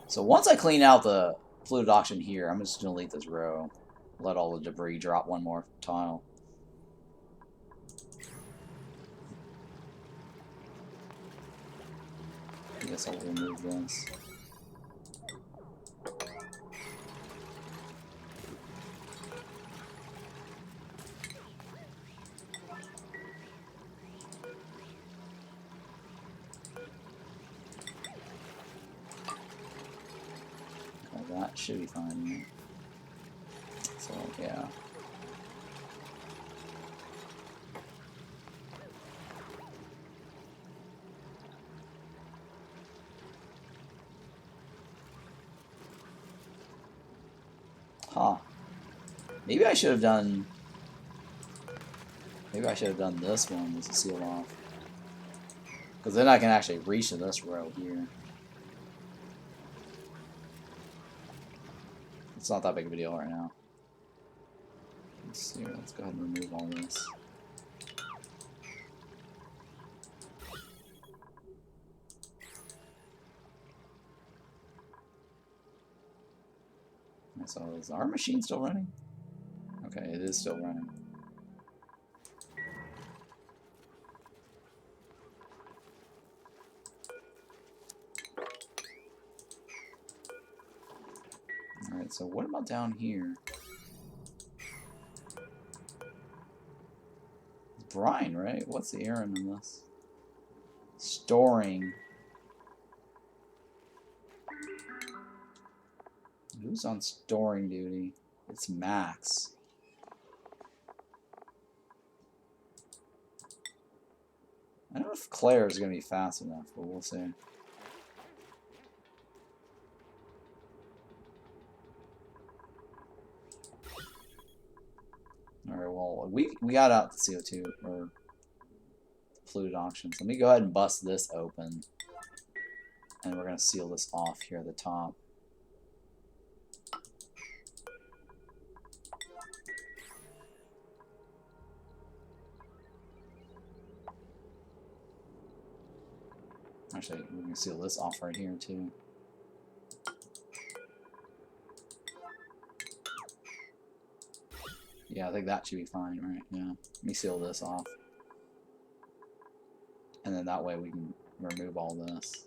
So once I clean out the polluted oxygen here, I'm just gonna delete this row. Let all the debris drop one more tile. I guess I'll remove this. Okay, that should be fine. So, yeah. Huh. Maybe I should have done this one as a seal off. Because then I can actually reach to this row here. It's not that big of a deal right now. Let's see, let's go ahead and remove all this. So is our machine still running? Okay, it is still running. Alright, so what about down here? Brine, right? What's the errand in this? Storing. Who's on storing duty? It's Max. I don't know if Claire is going to be fast enough, but we'll see. Alright, well, we got out the CO2, or polluted oxygen. So let me go ahead and bust this open. And we're going to seal this off here at the top. Actually, we can seal this off right here, too. Yeah, I think that should be fine, right? Yeah. Let me seal this off. And then that way we can remove all this.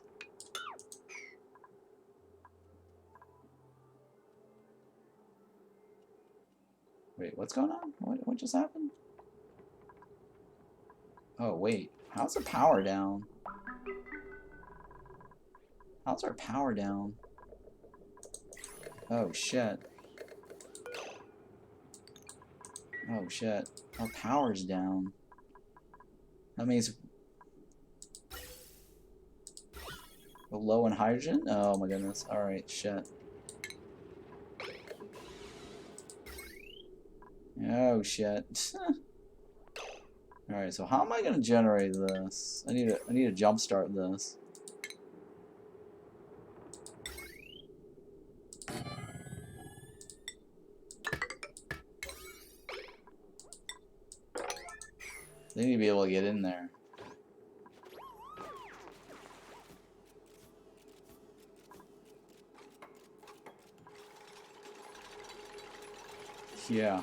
Wait, what's going on? What just happened? Oh, wait. How's the power down? How's our power down? Oh, shit. Oh, shit. Our power's down. That means we're low in hydrogen? Oh, my goodness. Alright, shit. Oh, shit. Alright, so how am I gonna generate this? I need to jumpstart this. They need to be able to get in there. Yeah.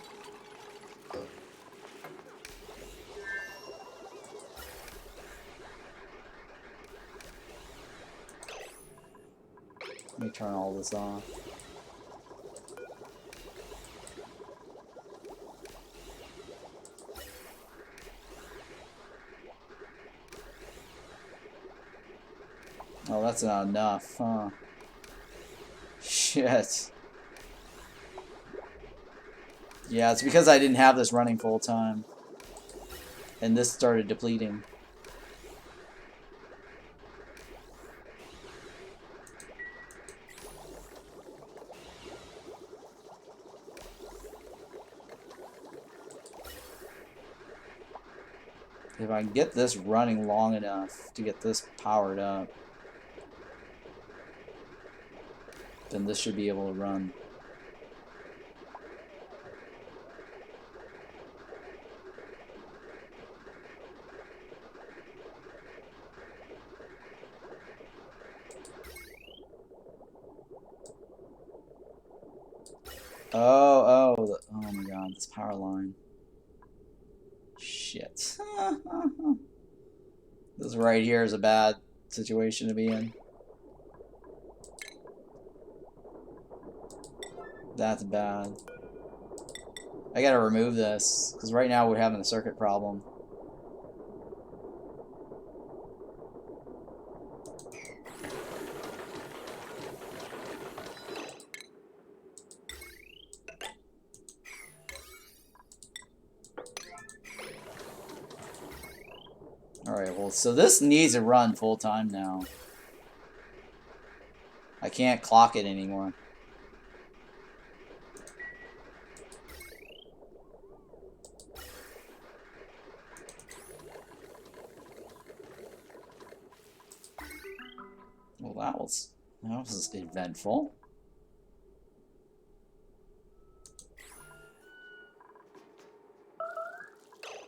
Let me turn all this off. Oh, that's not enough, huh? Shit. Yeah, it's because I didn't have this running full time. And this started depleting. If I can get this running long enough to get this powered up, then this should be able to run. Oh my god, this power line. Shit. This right here is a bad situation to be in. That's bad. I gotta remove this, because right now we're having a circuit problem. Alright, well, so this needs to run full time now. I can't clock it anymore. Well, that was eventful.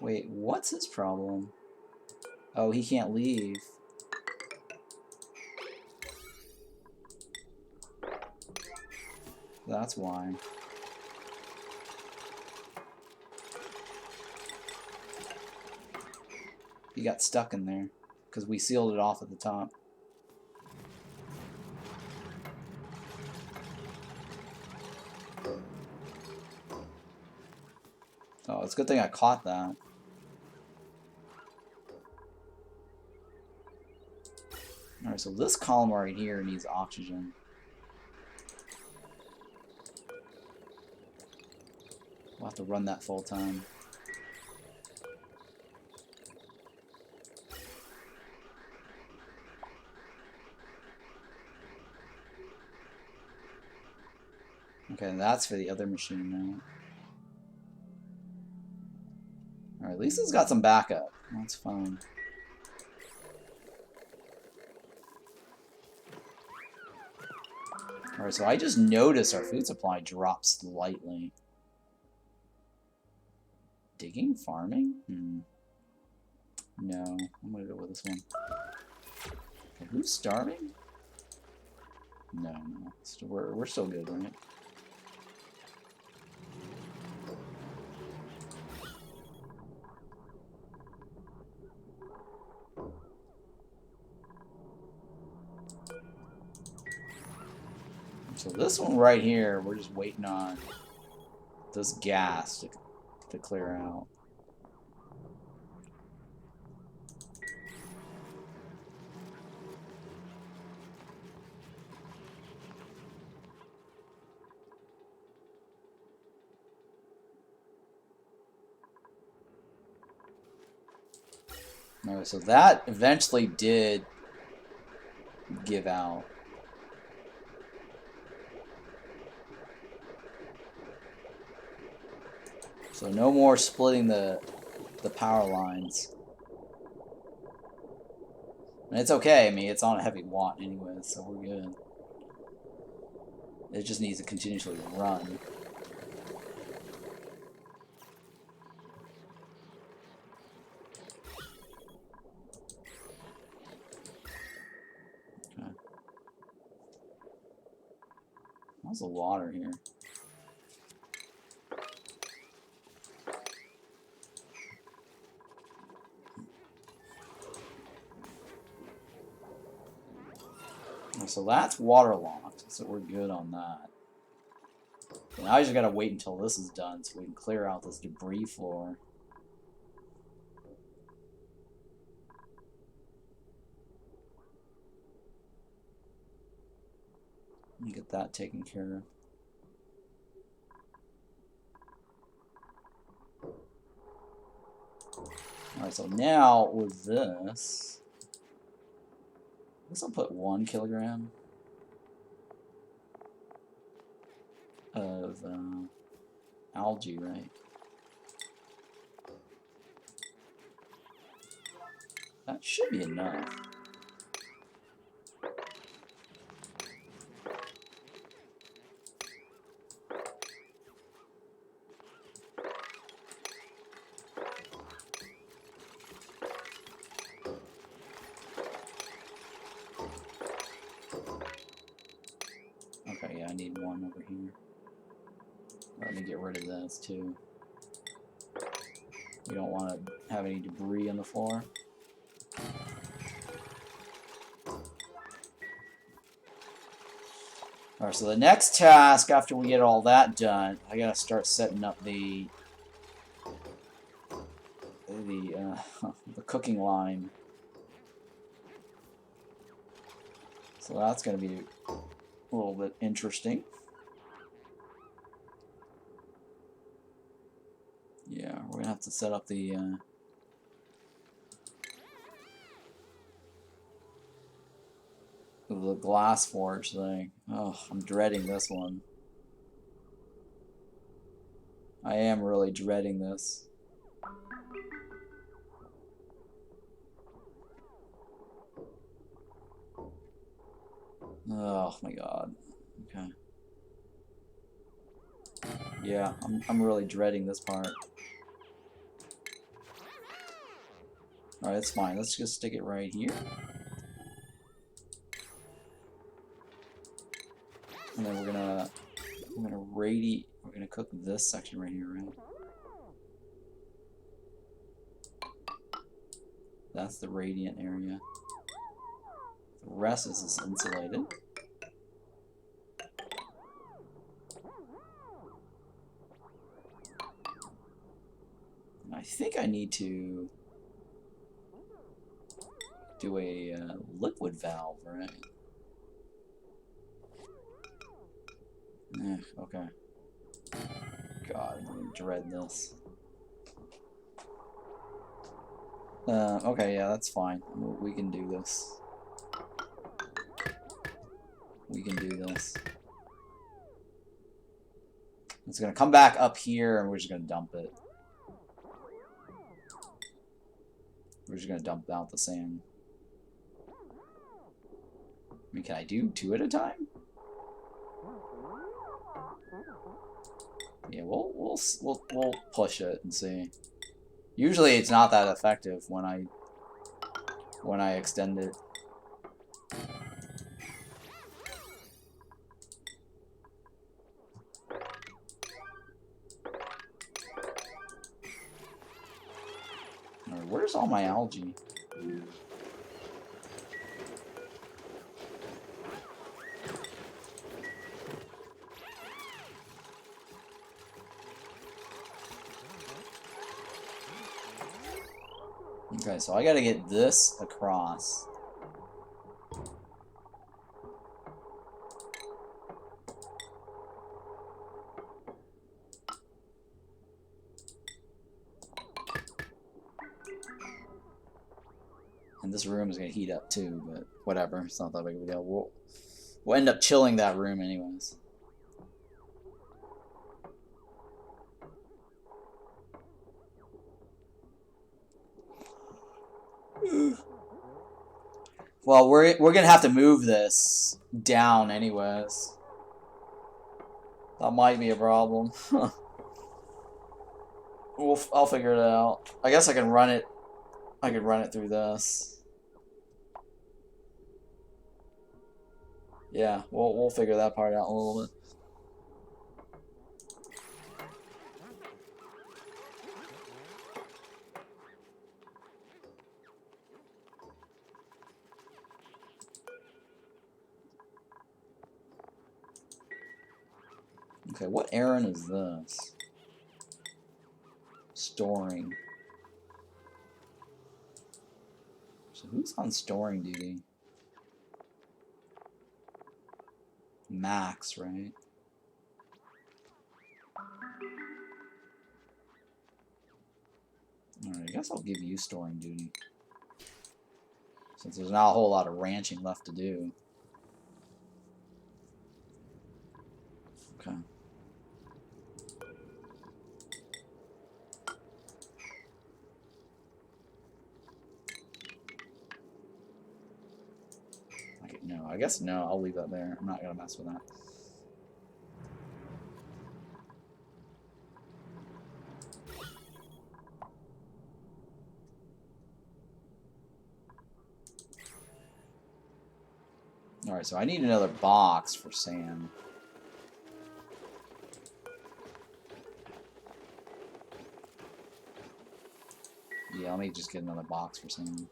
Wait, what's his problem? Oh, he can't leave. That's why. He got stuck in there because we sealed it off at the top. Oh, it's a good thing I caught that. Alright, so this column right here needs oxygen. We'll have to run that full time. Okay, that's for the other machine now. Alright, at least it's got some backup. That's fine. Alright, so I just noticed our food supply dropped slightly. Digging? Farming? No, I'm gonna go with this one. Okay, who's starving? No. We're still good, right? So this one right here, we're just waiting on this gas to clear out. Alright, so that eventually did give out. So no more splitting the power lines. And it's okay, I mean, it's on a heavy watt anyway, so we're good. It just needs to continuously run. Okay. How's the water here? So that's waterlocked, so we're good on that. Now I just gotta wait until this is done so we can clear out this debris floor. And get that taken care of. Alright, so now with this, I guess I'll put 1 kilogram of algae, right? That should be enough. Okay, yeah, I need 1 over here. Let me get rid of this too. We don't want to have any debris on the floor. Alright, so the next task after we get all that done, I gotta start setting up the cooking line. So that's gonna be a little bit interesting. Yeah, we're gonna have to set up the glass forge thing. Oh, I'm dreading this one. I am really dreading this. Oh my god. Okay. Yeah, I'm really dreading this part. Alright, that's fine. Let's just stick it right here. And then we're gonna cook this section right here, right? That's the radiant area. The rest is insulated. And I think I need to do a liquid valve, right? Okay. God, I'm gonna dread this. Okay, yeah, that's fine. We can do this. We can do this. It's gonna come back up here, and we're just gonna dump it. We're just gonna dump out the sand. I mean, can I do 2 at a time? Yeah, we'll push it and see. Usually, it's not that effective when I extend it. Alright, where's all my algae? Okay, so I gotta get this across. And this room is gonna heat up too, but whatever, it's not that big of a deal. We'll end up chilling that room anyways. Well, we're gonna have to move this down anyways. That might be a problem. I'll figure it out. I guess I can run it. I could run it through this. Yeah, we'll figure that part out a little bit. Okay, what errand is this? Storing. So who's on storing duty? Max, right? Alright, I guess I'll give you storing duty. Since there's not a whole lot of ranching left to do. Okay. Okay, no, I guess no, I'll leave that there. I'm not gonna mess with that. Alright, so I need another box for sand. Yeah, let me just get another box for sand.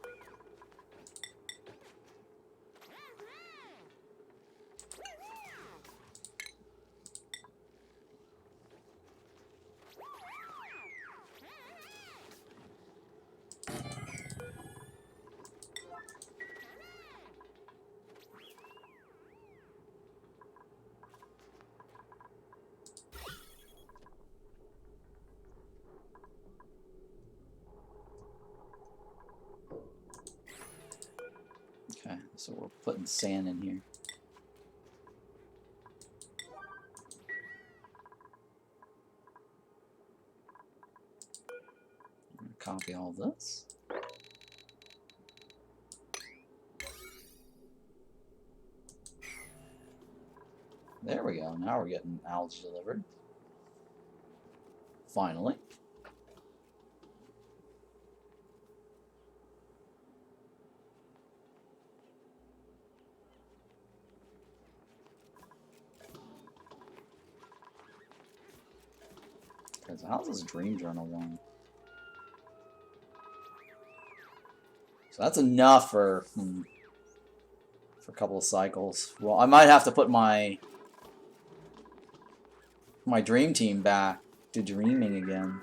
Okay, so we're putting sand in here. I'm gonna copy all this. There we go. Now we're getting algae delivered. Finally. Because how's this dream journal going? So that's enough for a couple of cycles. Well, I might have to put my dream team back to dreaming again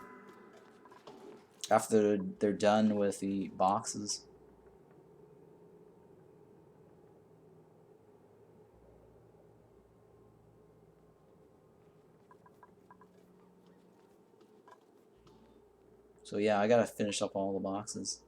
after they're done with the boxes. So yeah, I gotta finish up all the boxes.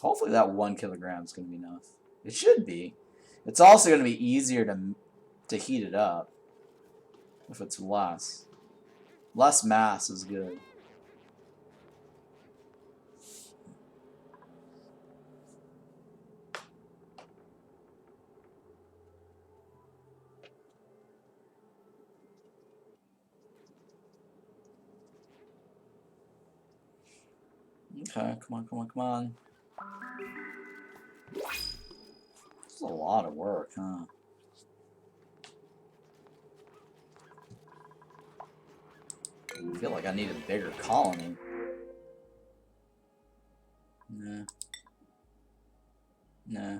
Hopefully that 1 kilogram is going to be enough. It should be. It's also going to be easier to heat it up if it's less. Less mass is good. Okay, come on, come on, come on. This is a lot of work, huh? I feel like I need a bigger colony. Nah. Nah.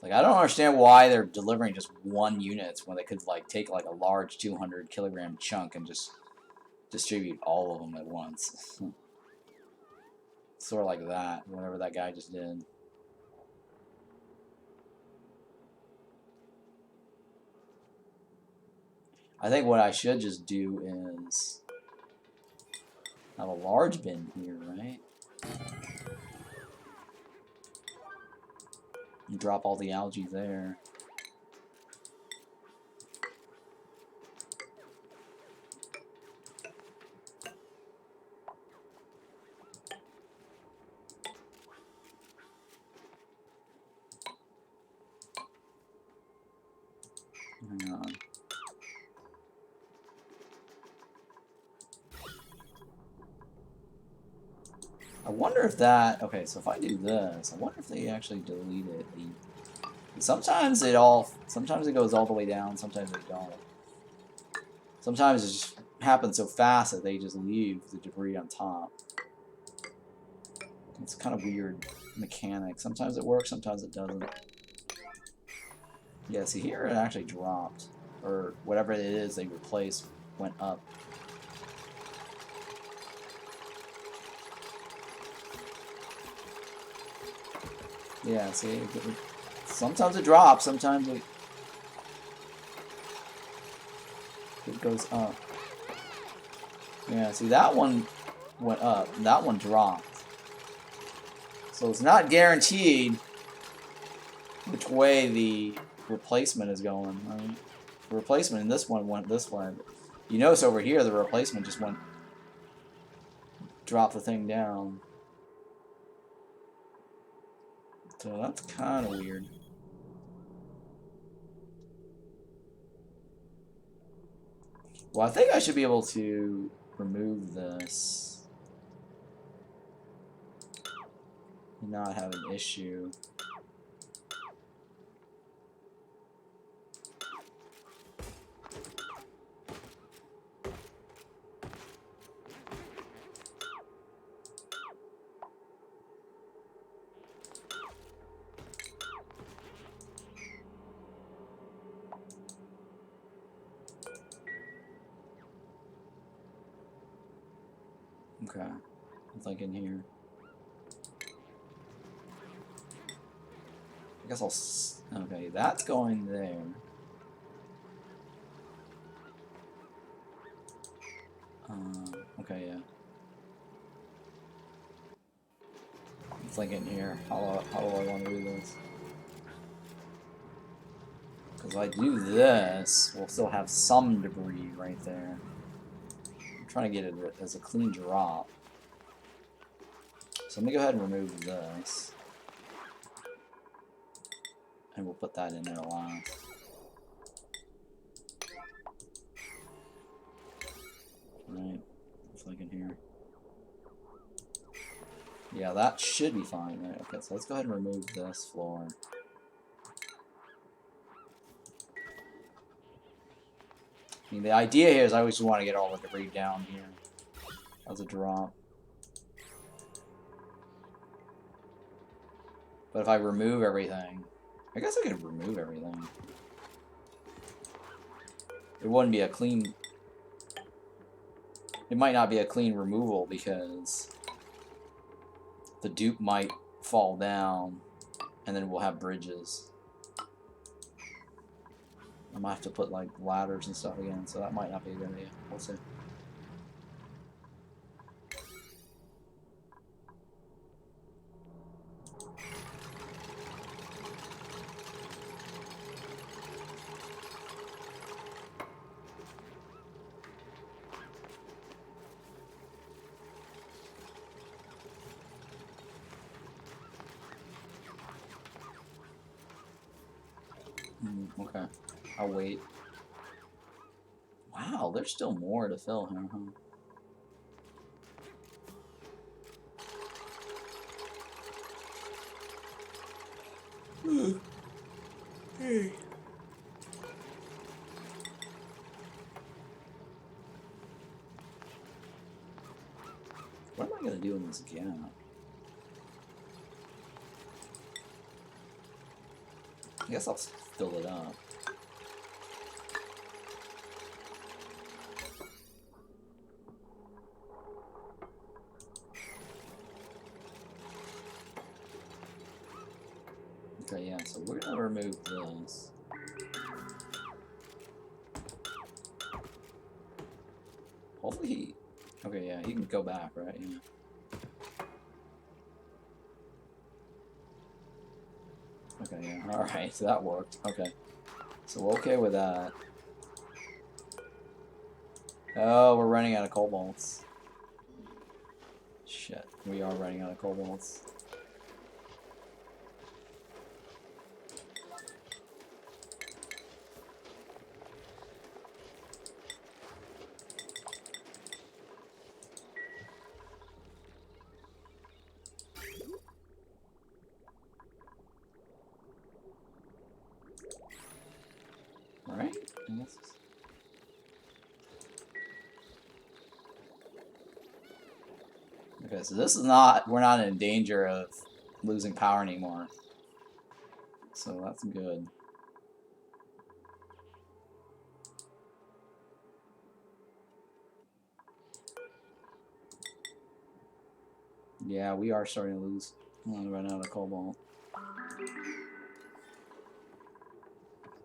Like, I don't understand why they're delivering just 1 unit when they could, like, take, like, a large 200 kilogram chunk and just distribute all of them at once. Sort of like that, whatever that guy just did. I think what I should just do is have a large bin here, right? And drop all the algae there. wonder if that... Okay, so if I do this, I wonder if they actually delete it. Sometimes it goes all the way down, sometimes they don't. Sometimes it just happens so fast that they just leave the debris on top. It's kind of weird mechanic. Sometimes it works, sometimes it doesn't. Yeah, see here it actually dropped. Or whatever it is they replaced went up. Yeah, see, sometimes it drops, sometimes it goes up. Yeah, see, that one went up, and that one dropped. So it's not guaranteed which way the replacement is going, right? The replacement in this one went this way. You notice over here the replacement just dropped the thing down. So that's kind of weird. Well, I think I should be able to remove this and not have an issue. Okay, I'm thinking here. I guess I'll... Okay, that's going there. Okay, yeah. I'm thinking here. How do I want to do this? Because if I do this, we'll still have some debris right there. I'm trying to get it as a clean drop. So let me go ahead and remove this. And we'll put that in there last. Right, I'm thinking here. Yeah, that should be fine, right? Okay, so let's go ahead and remove this floor. I mean, the idea here is I always want to get all the debris down here as a drop. But if I remove everything, I guess I could remove everything. It wouldn't be a clean... It might not be a clean removal because the dupe might fall down and then we'll have bridges. I might have to put like ladders and stuff again, so that might not be a good idea. We'll see. Okay, I'll wait. Wow, there's still more to fill here, huh? Hey. What am I gonna do in this gap? I guess I'll fill it up. Okay, yeah, so we're gonna remove this. Hopefully he... Okay, yeah, he can go back, right? Yeah. Okay, yeah, alright, so that worked. Okay. So we're okay with that. Oh, we're running out of cobalts. Shit, we are running out of cobalts. Okay, so this is not, we're not in danger of losing power anymore. So that's good. Yeah, we are starting to lose. I'm gonna run out of cobalt.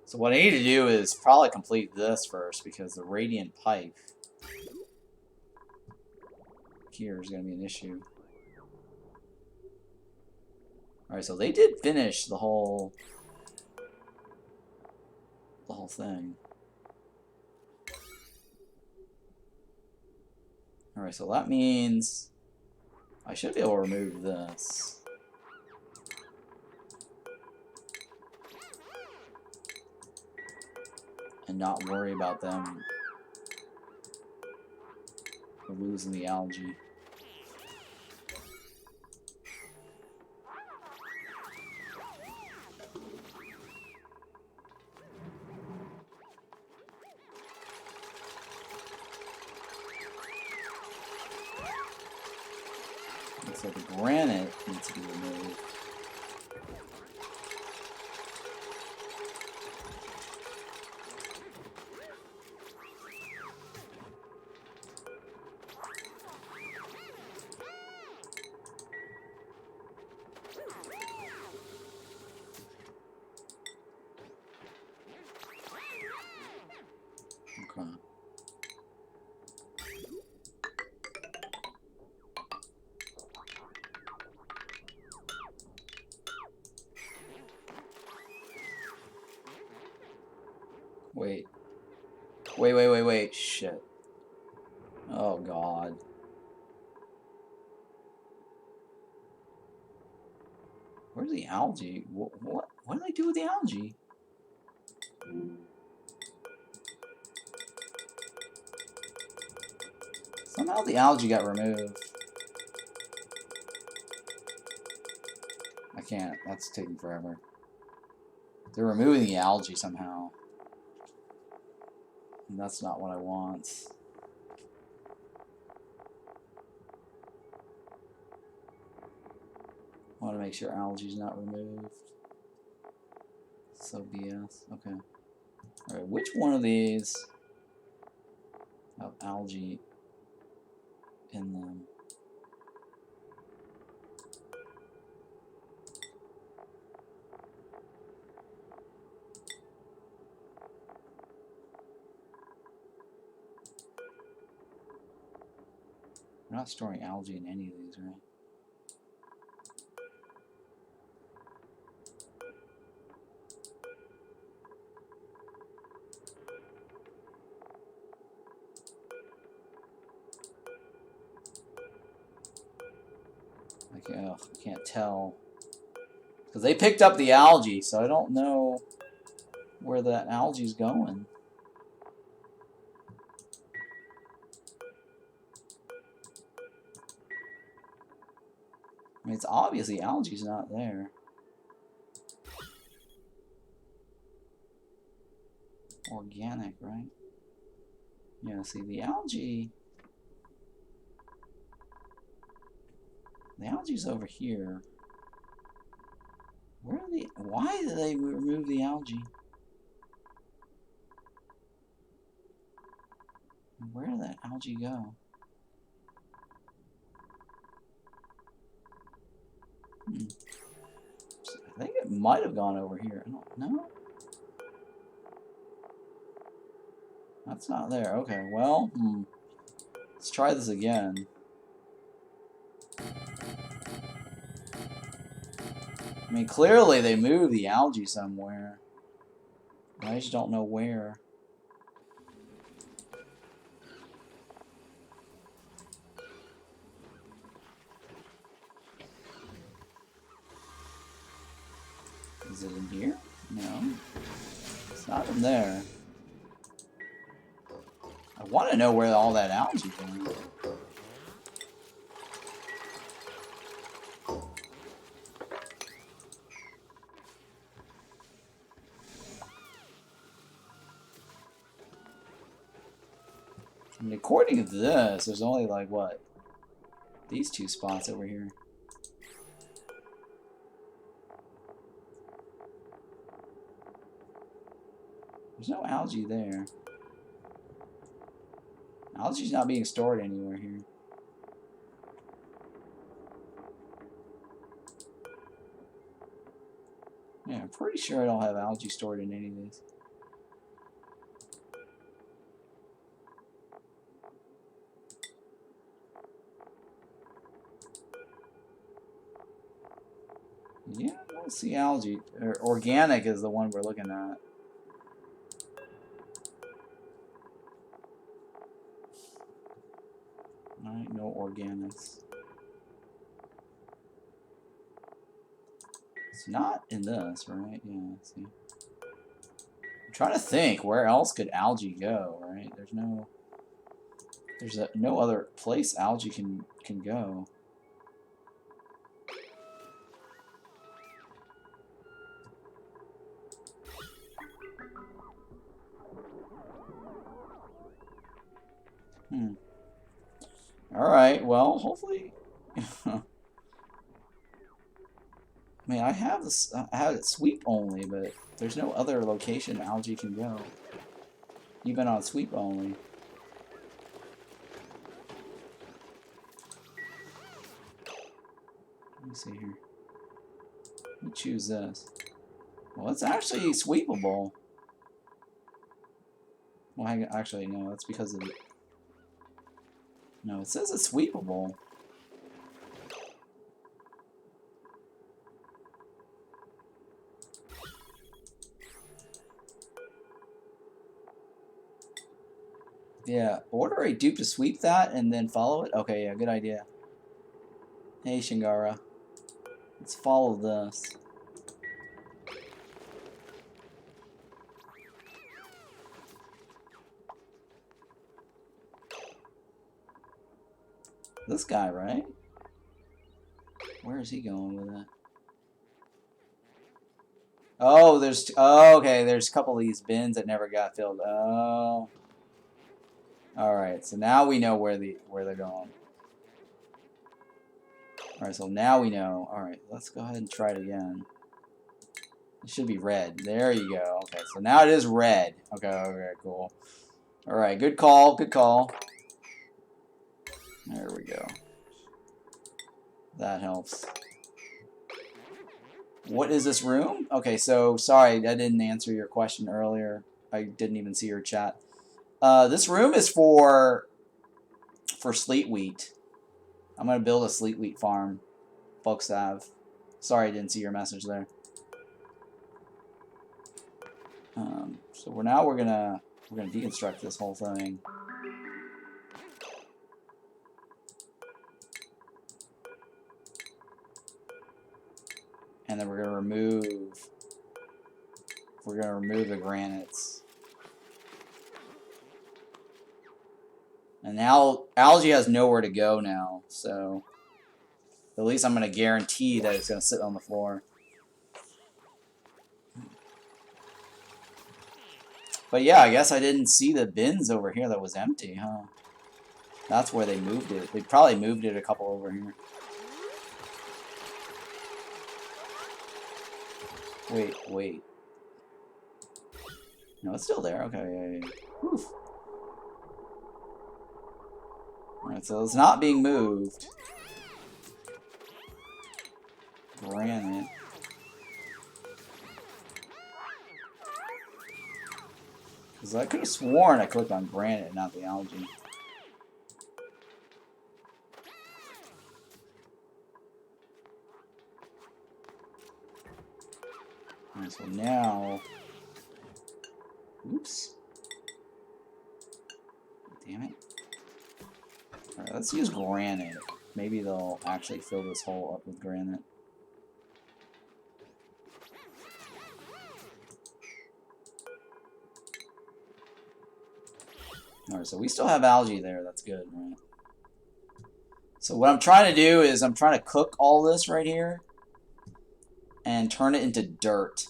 So what I need to do is probably complete this first, because the radiant pipe here is gonna be an issue. Alright, so they did finish the whole thing. Alright, so that means I should be able to remove this. And not worry about them losing the algae. So the granite needs to be removed. Okay. Wait. Shit. Oh, God. Where's the algae? What did I do with the algae? Somehow the algae got removed. I can't. That's taking forever. They're removing the algae somehow. And that's not what I want. I want to make sure algae's not removed. So BS. Okay. Alright, which one of these have algae in them? We're not storing algae in any of these, right? I can't tell. Because they picked up the algae, so I don't know where that algae's going. I mean, it's obviously algae's not there. Organic, right? Yeah, see, the algae... The algae's over here. Where are the... Why did they remove the algae? Where did that algae go? I think it might have gone over here. I don't know. That's not there. Okay, well, let's try this again. I mean, clearly they moved the algae somewhere. I just don't know where. Is it in here? No. It's not in there. I want to know where all that algae went. I mean, according to this, there's only like, what? these two spots over here. There's no algae there. Algae's not being stored anywhere here. Yeah, I'm pretty sure I don't have algae stored in any of these. Yeah, I don't see algae. Organic is the one we're looking at. Alright, no organics. It's not in this, right? Yeah, let's see. I'm trying to think, where else could algae go, right? There's no other place algae can go. Alright, well, hopefully... I mean, I have it sweep only, but there's no other location algae can go. Even on sweep only. Let me see here. Let me choose this. Well, it's actually sweepable. Well, actually, no, that's because of... No, it says it's sweepable. Yeah, order a dupe to sweep that and then follow it? Okay, yeah, good idea. Hey, Shingara. Let's follow this. This guy, right? Where is he going with it? Oh, okay, there's a couple of these bins that never got filled. Oh. Alright, so now we know where they're going. Alright, so now we know. Alright, let's go ahead and try it again. It should be red. There you go. Okay, so now it is red. Okay, cool. Alright, good call, good call. There we go. That helps. What is this room? Okay, so sorry, I didn't answer your question earlier. I didn't even see your chat. This room is for Sleet Wheat. I'm gonna build a Sleet Wheat farm. Folks have. Sorry, I didn't see your message there. So we're gonna deconstruct this whole thing. And then we're gonna remove the granites. And now algae has nowhere to go now, so at least I'm gonna guarantee that it's gonna sit on the floor. But yeah, I guess I didn't see the bins over here that was empty, huh? That's where they moved it. They probably moved it a couple over here. Wait. No, it's still there. Okay, yeah. Whew. Alright, so it's not being moved. Granite. Because I could have sworn I clicked on granite, not the algae. Alright, so now... Oops. Damn it. Alright, let's use granite. Maybe they'll actually fill this hole up with granite. Alright, so we still have algae there. That's good, right? So what I'm trying to do is I'm trying to cook all this right here and turn it into dirt.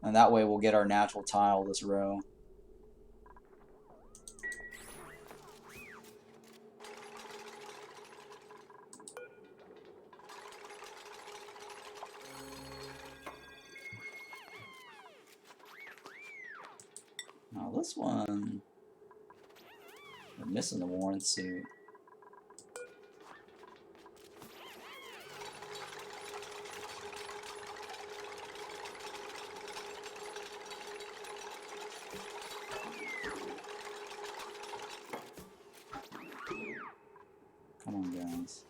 And that way we'll get our natural tile this row. this one... We're missing the warrant suit. Come on, guys.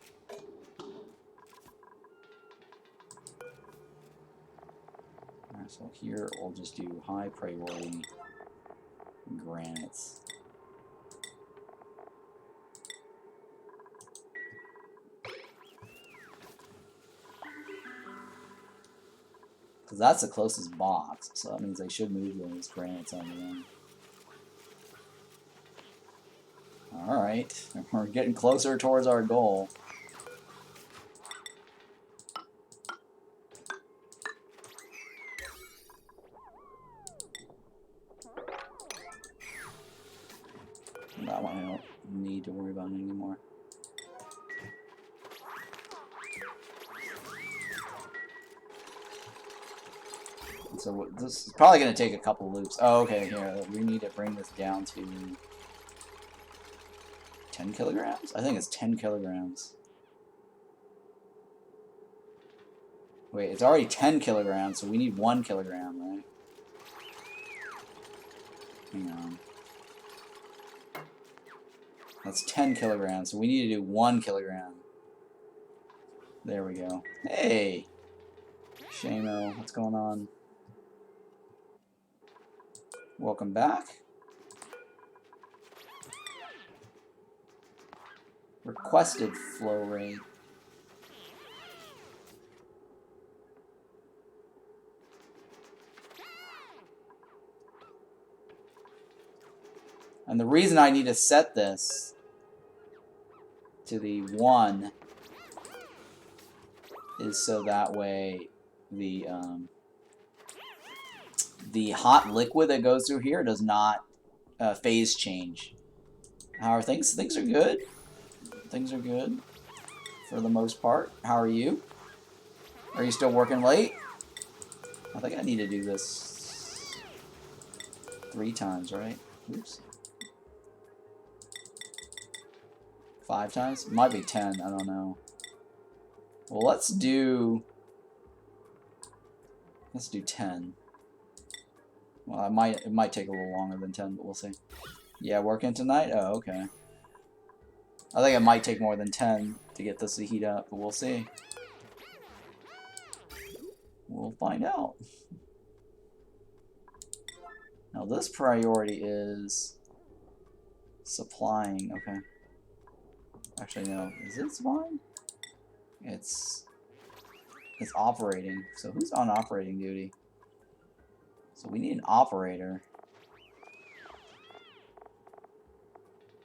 Alright, so here we'll just do high priority granites. Because that's the closest box, so that means they should move those granites on the end. Alright, we're getting closer towards our goal. That one I don't need to worry about anymore. So this is probably going to take a couple loops. Oh, okay, here, we need to bring this down to 10 kilograms? I think it's 10 kilograms. Wait, it's already 10 kilograms, so we need 1 kilogram, right? Hang on. That's 10 kilograms, so we need to do 1 kilogram. There we go. Hey! Shamo, what's going on? Welcome back. Requested flow rate. And the reason I need to set this to the 1 is so that way the hot liquid that goes through here does not phase change. How are things? Things are good. Things are good for the most part. How are you? Are you still working late? I think I need to do this 3 times, right? Oops. 5 times? Might be 10, I don't know. Well, let's do 10. Well, it might take a little longer than 10, but we'll see. Yeah, working tonight? Oh, okay. I think it might take more than 10 to get this to heat up, but we'll see. We'll find out. Now this priority is supplying, okay. Actually no, is it supplying? It's operating. So who's on operating duty? So we need an operator.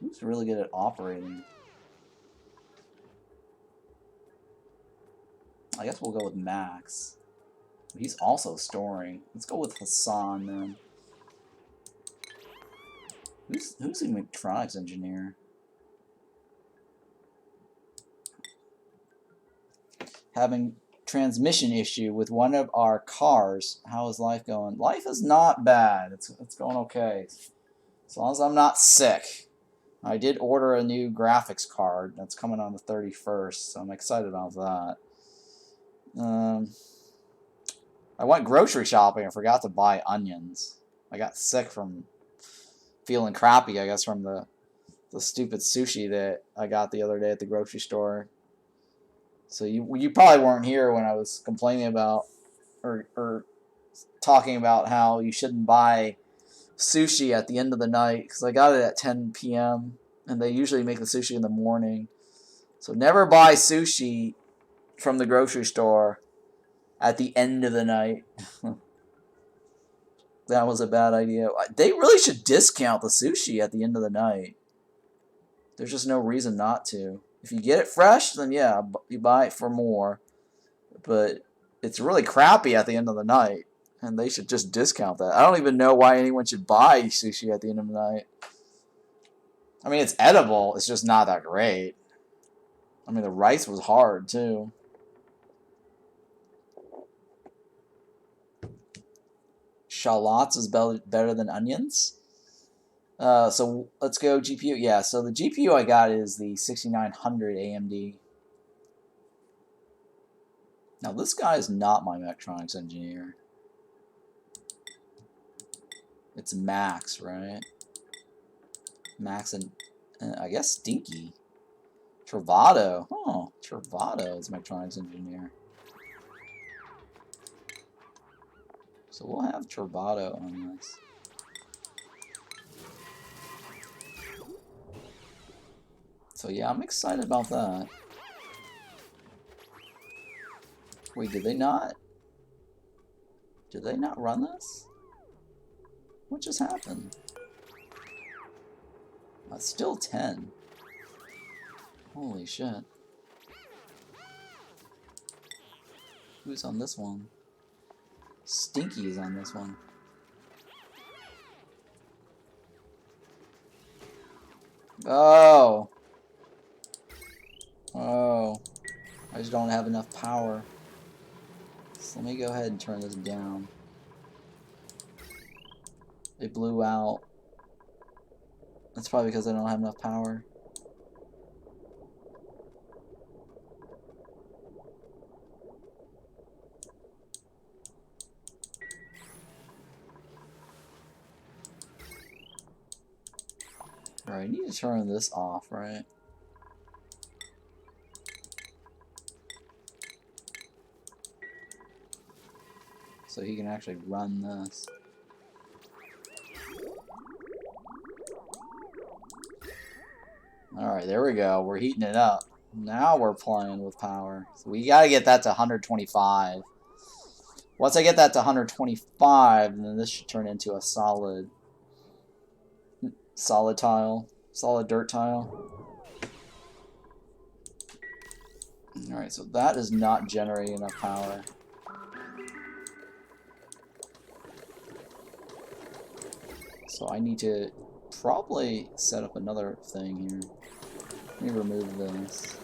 Who's really good at operating? I guess we'll go with Max. He's also storing. Let's go with Hassan then. Who's the electronics engineer? Having transmission issue with one of our cars. How is life going? Life is not bad. It's going okay. As long as I'm not sick. I did order a new graphics card that's coming on the 31st, so I'm excited about that. I went grocery shopping and forgot to buy onions. I got sick from feeling crappy, I guess, from the stupid sushi that I got the other day at the grocery store. So you probably weren't here when I was complaining about or talking about how you shouldn't buy sushi at the end of the night, because I got it at 10 p.m. and they usually make the sushi in the morning. So never buy sushi from the grocery store at the end of the night. That was a bad idea. They really should discount the sushi at the end of the night. There's just no reason not to. If you get it fresh, then yeah, you buy it for more. But it's really crappy at the end of the night, and they should just discount that. I don't even know why anyone should buy sushi at the end of the night. I mean, it's edible. It's just not that great. I mean, the rice was hard, too. Shallots is better than onions? So let's go GPU. Yeah, so the GPU I got is the 6900 AMD. Now this guy is not my mechatronics engineer. It's Max, right? Max and I guess Stinky. Travado. Oh, Travado is mechatronics engineer. So we'll have Travado on this. So yeah, I'm excited about that. Wait, did they not? Did they not run this? What just happened? It's still 10. Holy shit. Who's on this one? Stinky is on this one. Oh. Oh. I just don't have enough power. So let me go ahead and turn this down. It blew out. That's probably because I don't have enough power. Alright, I need to turn this off, right? So he can actually run this. Alright, there we go. We're heating it up. Now we're playing with power. So we gotta get that to 125. Once I get that to 125, then this should turn into a solid tile. Solid dirt tile. Alright, so that is not generating enough power. So I need to probably set up another thing here. Let me remove this.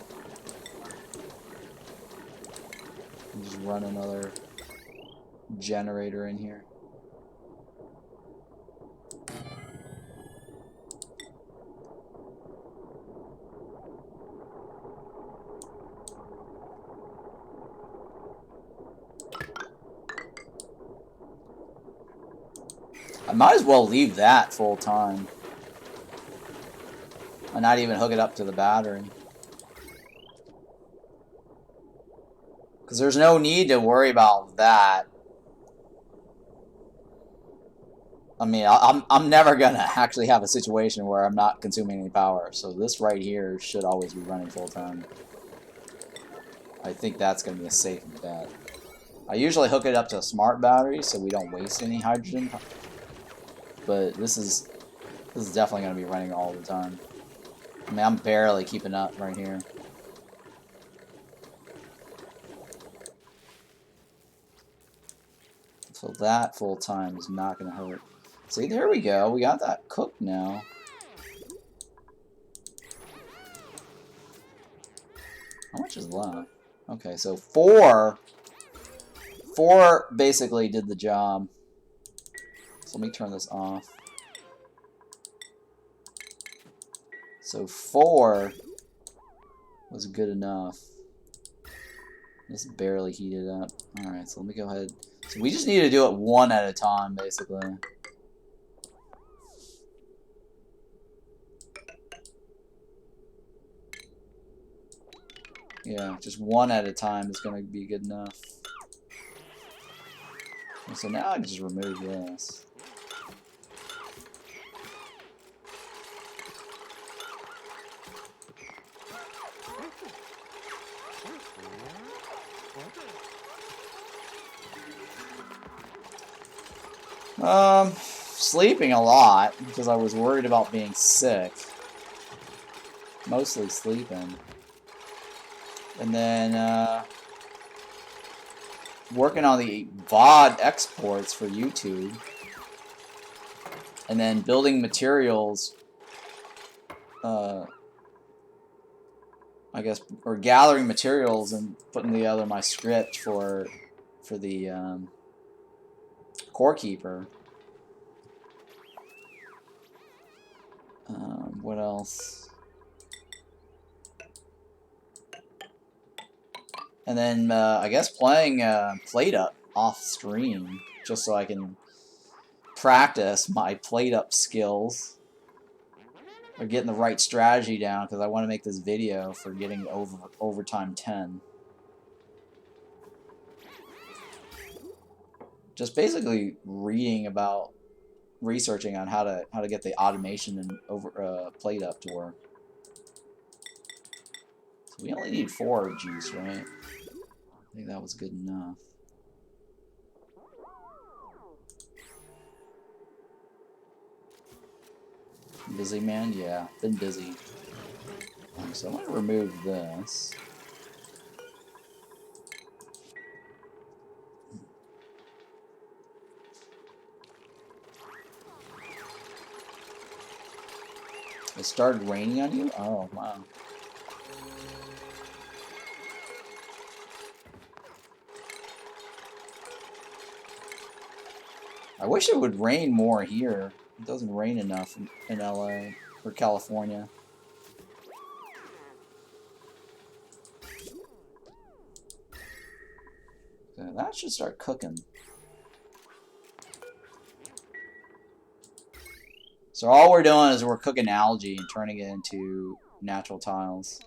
And just run another generator in here. I might as well leave that full time. And not even hook it up to the battery. Because there's no need to worry about that. I mean, I'm never going to actually have a situation where I'm not consuming any power. So this right here should always be running full time. I think that's going to be a safe bet. I usually hook it up to a smart battery so we don't waste any hydrogen. But this is definitely going to be running all the time. I mean, I'm barely keeping up right here. So that full time is not going to hurt. See, there we go. We got that cooked now. How much is left? Okay, so 4 basically did the job. So let me turn this off. So 4 was good enough. This barely heated up. Alright, so let me go ahead. So we just need to do it one at a time, basically. Yeah, just one at a time is going to be good enough. And so now I can just remove this. Sleeping a lot because I was worried about being sick. Mostly sleeping. And then, working on the VOD exports for YouTube. And then building materials, I guess, or gathering materials and putting together my script for the, Core Keeper. What else? And then I guess playing plate up off stream just so I can practice my plate up skills or getting the right strategy down because I want to make this video for getting overtime 10. Just basically reading about researching on how to get the automation and plate up to work. So we only need 4 juice, right? I think that was good enough. Busy man? Yeah, been busy. So I'm going to remove this. It started raining on you? Oh, wow. I wish it would rain more here. It doesn't rain enough in LA or California. So that should start cooking. So all we're doing is we're cooking algae and turning it into natural tiles.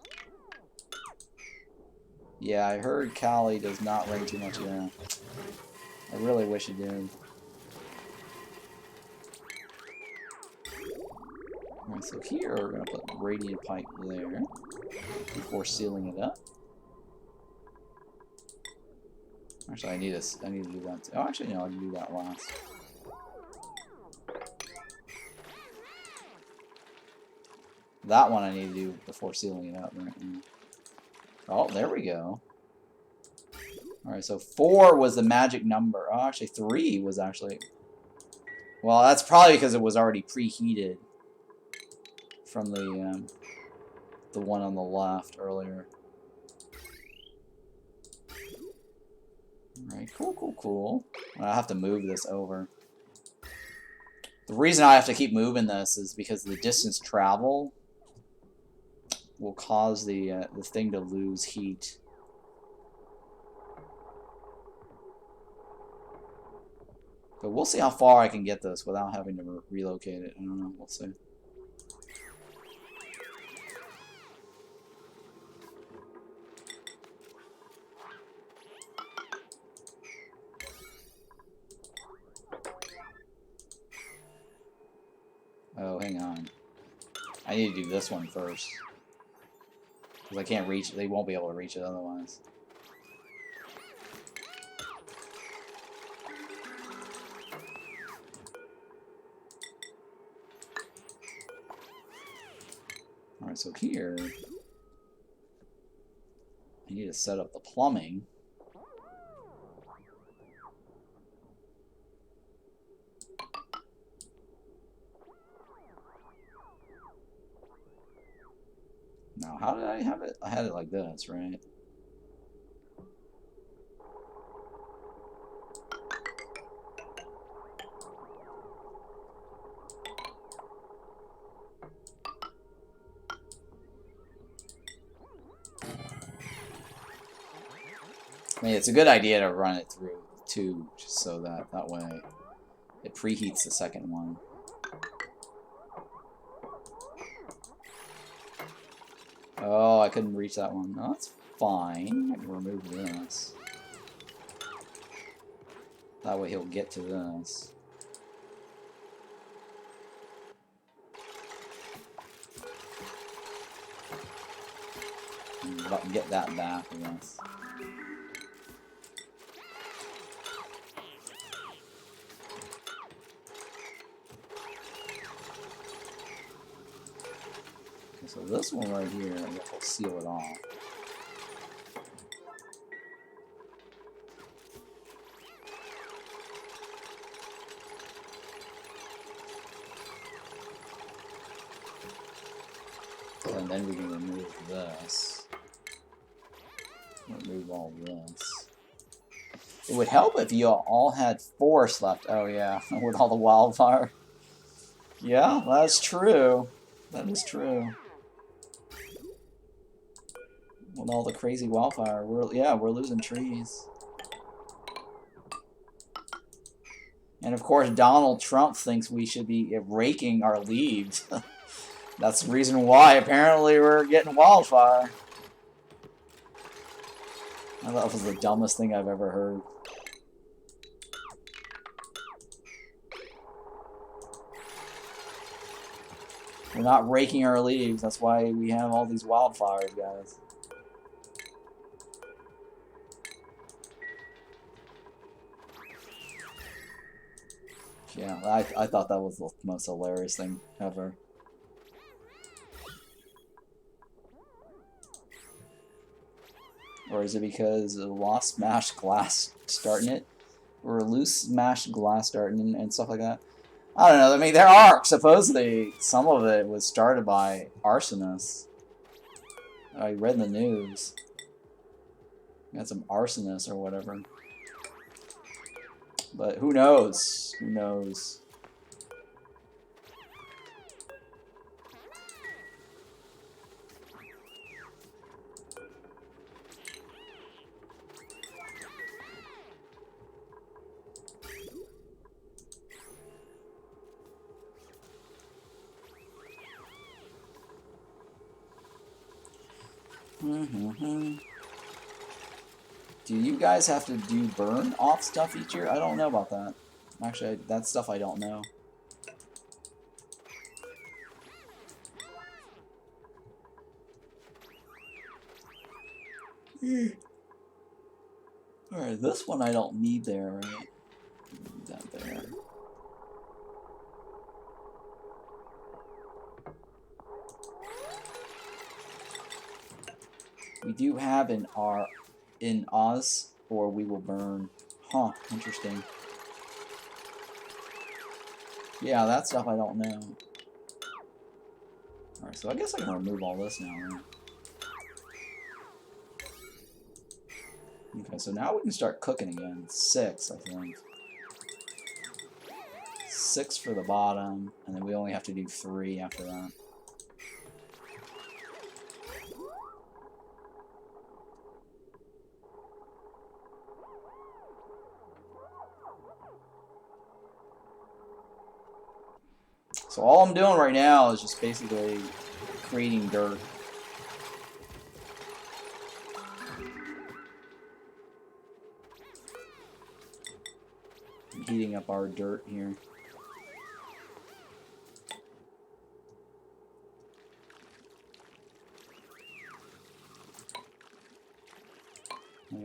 Yeah, I heard Cali does not rain too much. Yeah, I really wish it did. Alright, so here we're gonna put radiant pipe there before sealing it up. Actually, I need to do that too. Oh, actually, no, I can do that last. That one I need to do before sealing it up right now. Oh, there we go. Alright, so 4 was the magic number. Oh, actually 3 was actually... Well, that's probably because it was already preheated from the one on the left earlier. Alright, cool. I have to move this over. The reason I have to keep moving this is because the distance travel will cause the thing to lose heat. But we'll see how far I can get this without having to relocate it. I don't know. We'll see. Oh, hang on. I need to do this one first. Because I can't reach it. They won't be able to reach it otherwise. Alright, so here... I need to set up the plumbing. Now, how did I have it? I had it like this, right? I mean, it's a good idea to run it through two, just so that way it preheats the second one. Oh, I couldn't reach that one. No, that's fine. I can remove this. That way he'll get to this. And get that back, I guess. So this one right here, I guess we'll seal it off. And then we can remove this. Remove all this. It would help if you all had forest left. Oh yeah, with all the wildfire. Yeah, that's true. That is true. With all the crazy wildfire, we're losing trees. And of course, Donald Trump thinks we should be raking our leaves. That's the reason why apparently we're getting wildfire. I thought that was the dumbest thing I've ever heard. We're not raking our leaves, that's why we have all these wildfires, guys. Yeah, I thought that was the most hilarious thing ever. Or is it because of lost smashed glass starting it? Or loose smashed glass starting and stuff like that? I don't know, I mean, there are, supposedly, some of it was started by arsonists. I read in the news. Got some arsonists or whatever. But who knows? Who knows? Do you guys have to do burn off stuff each year? I don't know about that. Actually, that's stuff I don't know. Alright, this one I don't need there, right? Need that there. We do have in Oz, or we will burn. Huh, interesting. Yeah, that stuff I don't know. Alright, so I guess I can remove all this now, right? Okay, so now we can start cooking again. 6, I think. 6 for the bottom, and then we only have to do 3 after that. So all I'm doing right now is just basically creating dirt. I'm heating up our dirt here.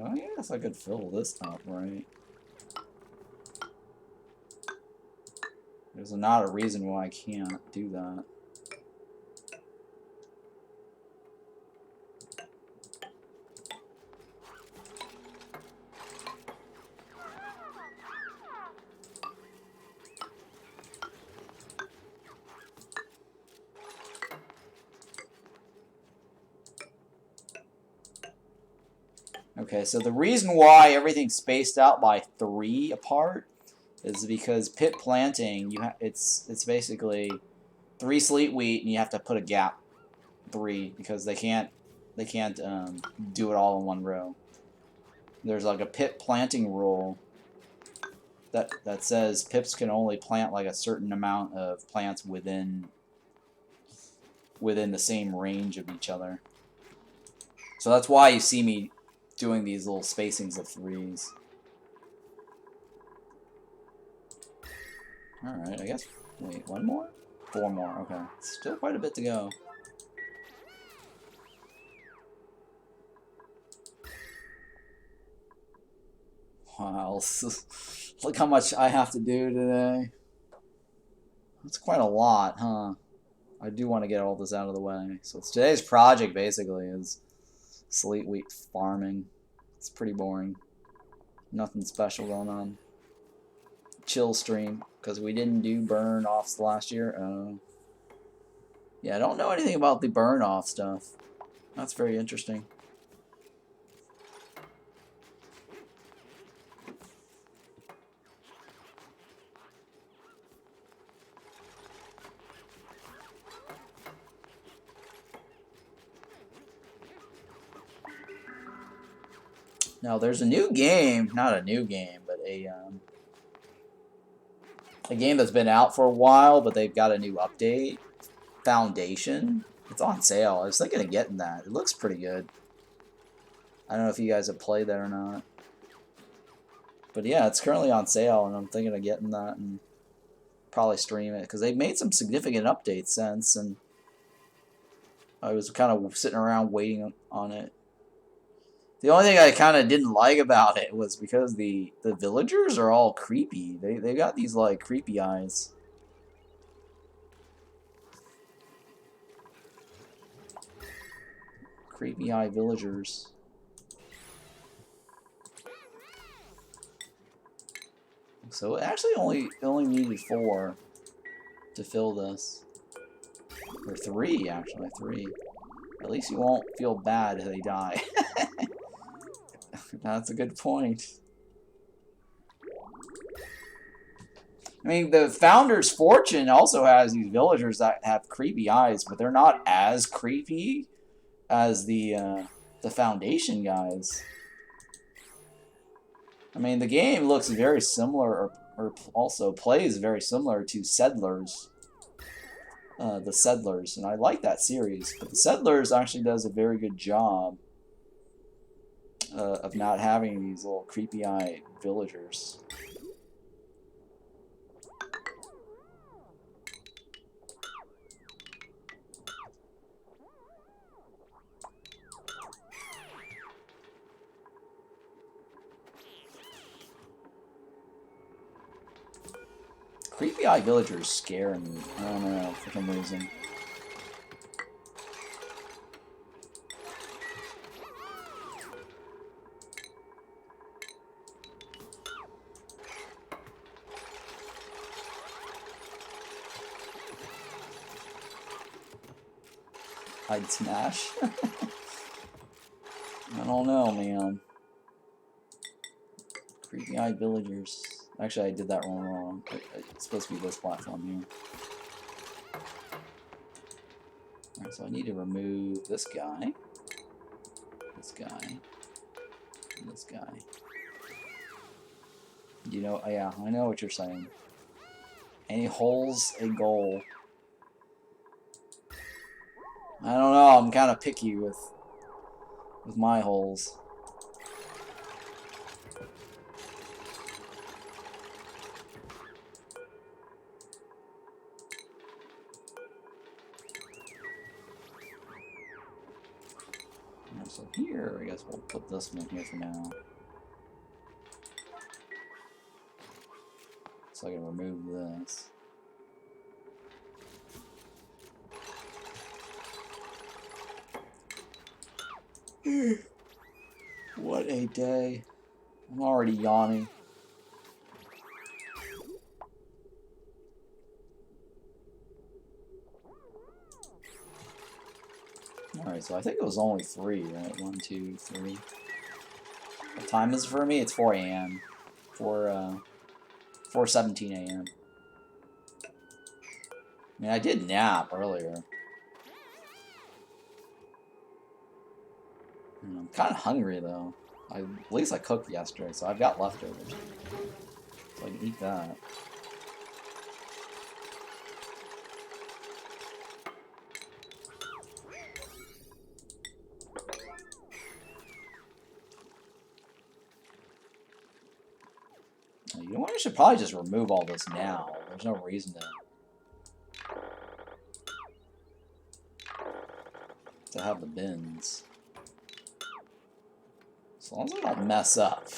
I guess I could fill this up, right? There's not a reason why I can't do that. Okay, so the reason why everything's spaced out by 3 apart is because pit planting, it's basically 3 sleet wheat, and you have to put a gap 3 because they can't do it all in one row. There's like a pit planting rule that says pips can only plant like a certain amount of plants within the same range of each other. So that's why you see me doing these little spacings of 3s. Alright, I guess... Wait, 1 more? 4 more, okay. Still quite a bit to go. Wow, look how much I have to do today. That's quite a lot, huh? I do want to get all this out of the way. So today's project, basically, is Sleet Wheat farming. It's pretty boring. Nothing special going on. Chill stream, because we didn't do burn-offs last year. Yeah, I don't know anything about the burn-off stuff. That's very interesting. Now there's a new game, not a new game, but a game that's been out for a while, but they've got a new update. Foundation. It's on sale. I was thinking of getting that. It looks pretty good. I don't know if you guys have played that or not. But yeah, it's currently on sale, and I'm thinking of getting that and probably stream it, because they've made some significant updates since, and I was kind of sitting around waiting on it. The only thing I kind of didn't like about it was because the villagers are all creepy. They got these like creepy eyes. Creepy eye villagers. So it actually only needed 4 to fill this. Or 3, actually, 3. At least you won't feel bad if they die. That's a good point. I mean, the Founder's Fortune also has these villagers that have creepy eyes, but they're not as creepy as the Foundation guys. I mean, the game looks very similar, or also plays very similar to Settlers. The Settlers, and I like that series, but the Settlers actually does a very good job of not having these little creepy eye villagers. Creepy eye villagers scare me. I don't know, for some reason. I'd smash. I don't know, man. Creepy eye villagers. Actually, I did that wrong. It's supposed to be this platform here. Alright, so I need to remove this guy. This guy. And this guy. You know, yeah, I know what you're saying. Any holes, a goal. I don't know, I'm kind of picky with my holes. So here, I guess we'll put this one here for now. So I can remove this. What a day. I'm already yawning. Alright, so I think it was only 3, right? 1, 2, 3. What time is it for me? It's 4 a.m. 4:17 a.m. I mean, I did nap earlier. I'm kind of hungry, though. At least I cooked yesterday, so I've got leftovers. So I can eat that. You know what? I should probably just remove all this now. There's no reason to have the bins. So long as I don't mess up.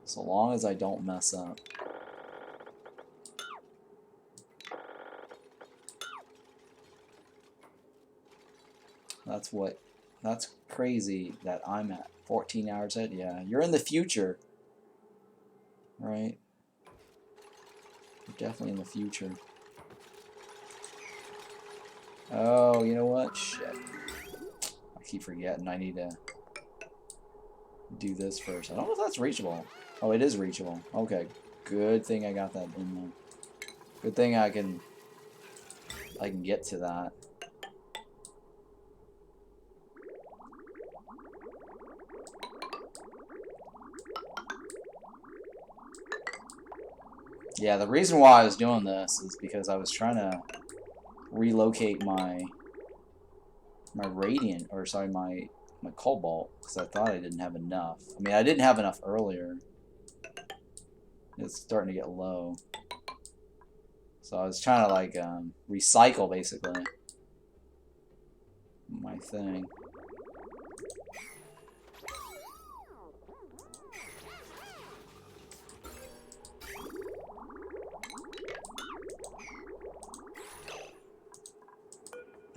So long as I don't mess up. That's crazy that I'm at 14 hours ahead. Yeah, you're in the future. Right? You're definitely in the future. Oh, you know what? Shit. I keep forgetting I need to do this first. I don't know if that's reachable. Oh, it is reachable. Okay. Good thing I got that in there. Good thing I can get to that. Yeah, the reason why I was doing this is because I was trying to relocate my radiant, or sorry, my cobalt, because I thought I didn't have enough. I mean, I didn't have enough earlier. It's starting to get low. So I was trying to, like, recycle, basically, my thing.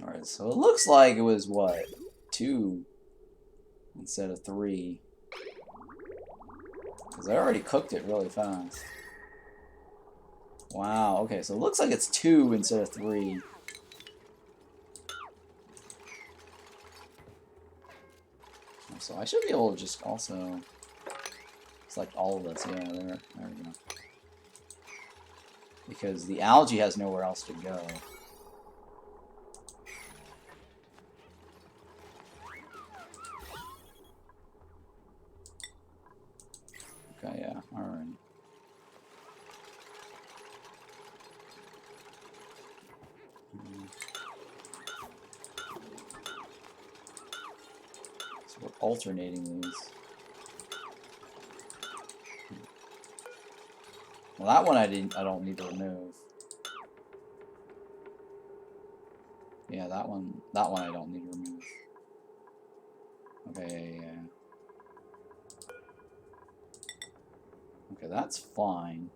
Alright, so it looks like it was, what, 2 instead of 3. Because I already cooked it really fast. Wow, okay, so it looks like it's 2 instead of 3. So I should be able to just also select all of this. Yeah, there we go. Because the algae has nowhere else to go. Okay, yeah, alright. So we're alternating these. Well, that one I don't need to remove. Yeah, that one I don't need to remove. Okay, yeah. Okay, that's fine.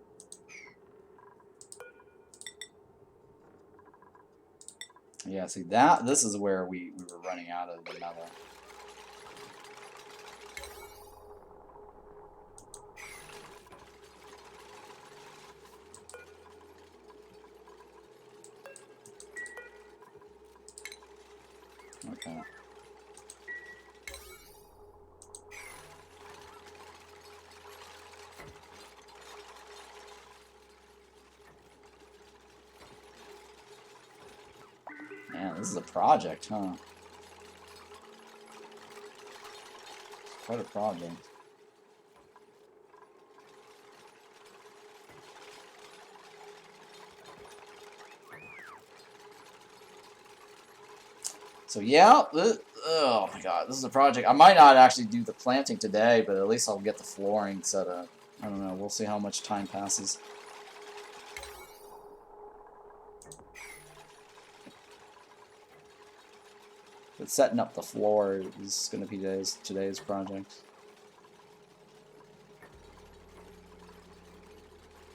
Yeah, see this is where we were running out of the metal. Okay. Man, this is a project, huh? Quite a project. So yeah, oh my god, this is a project. I might not actually do the planting today, but at least I'll get the flooring set up. I don't know, we'll see how much time passes. But setting up the floor is going to be today's project.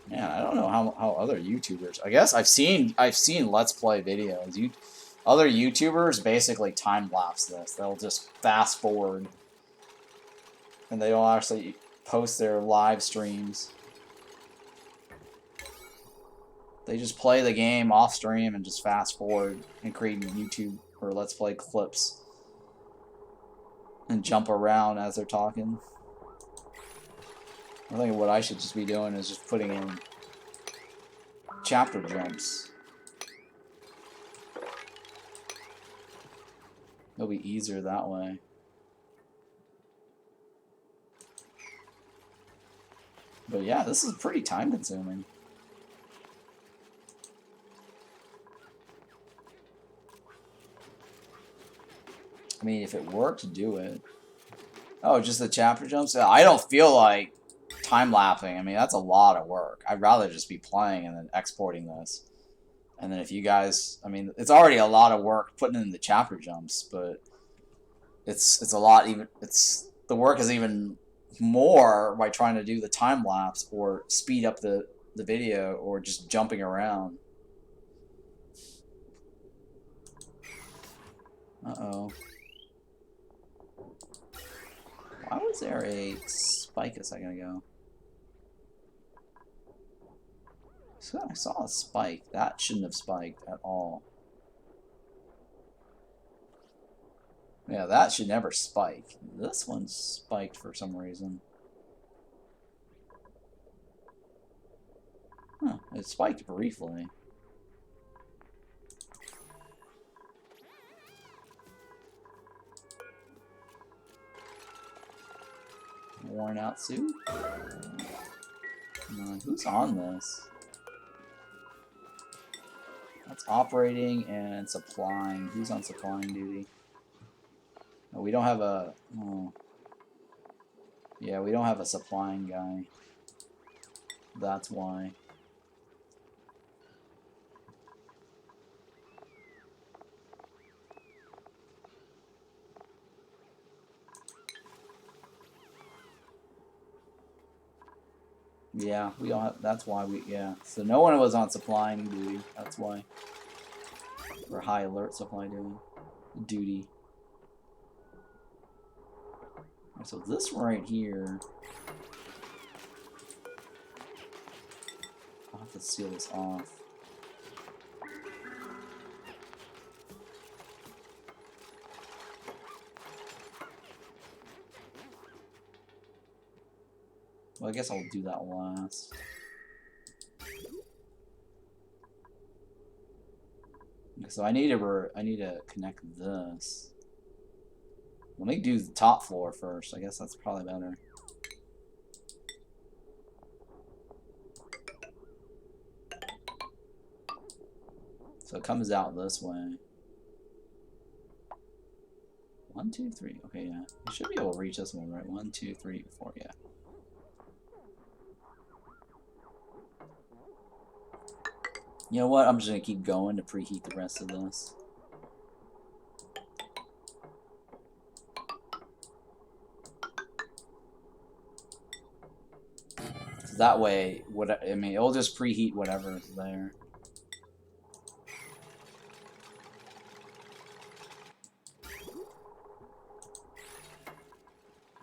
Man, I don't know how other YouTubers. I guess I've seen Let's Play videos. Other YouTubers basically time lapse this. They'll just fast forward, and they don't actually post their live streams. They just play the game off stream and just fast forward and create YouTube or Let's Play clips and jump around as they're talking. I think what I should just be doing is just putting in chapter jumps. It'll be easier that way. But yeah, this is pretty time consuming. I mean, if it worked, do it. Oh, just the chapter jumps? I don't feel like time-lapsing. I mean, that's a lot of work. I'd rather just be playing and then exporting this. And then if you guys... I mean, it's already a lot of work putting in the chapter jumps, but it's a lot even... the work is even more by trying to do the time-lapse or speed up the video or just jumping around. Uh-oh. Why was there a spike a second ago? So I saw a spike. That shouldn't have spiked at all. Yeah, that should never spike. This one spiked for some reason. Huh, it spiked briefly. Worn out suit? Who's on this? That's operating and supplying. Who's on supplying duty? No, we don't have a... Oh. Yeah, we don't have a supplying guy. That's why. Yeah, we don't have... That's why we... Yeah. So no one was on supplying duty. That's why. Or high alert supply duty. So this right here... I'll have to seal this off. Well, I guess I'll do that last. So I need to connect this. Let me do the top floor first. I guess that's probably better. So it comes out this way. 1, 2, 3. Okay, yeah. You should be able to reach this one, right? 1, 2, 3, 4. Yeah. You know what? I'm just gonna keep going to preheat the rest of this. So that way, I mean, it'll just preheat whatever's there.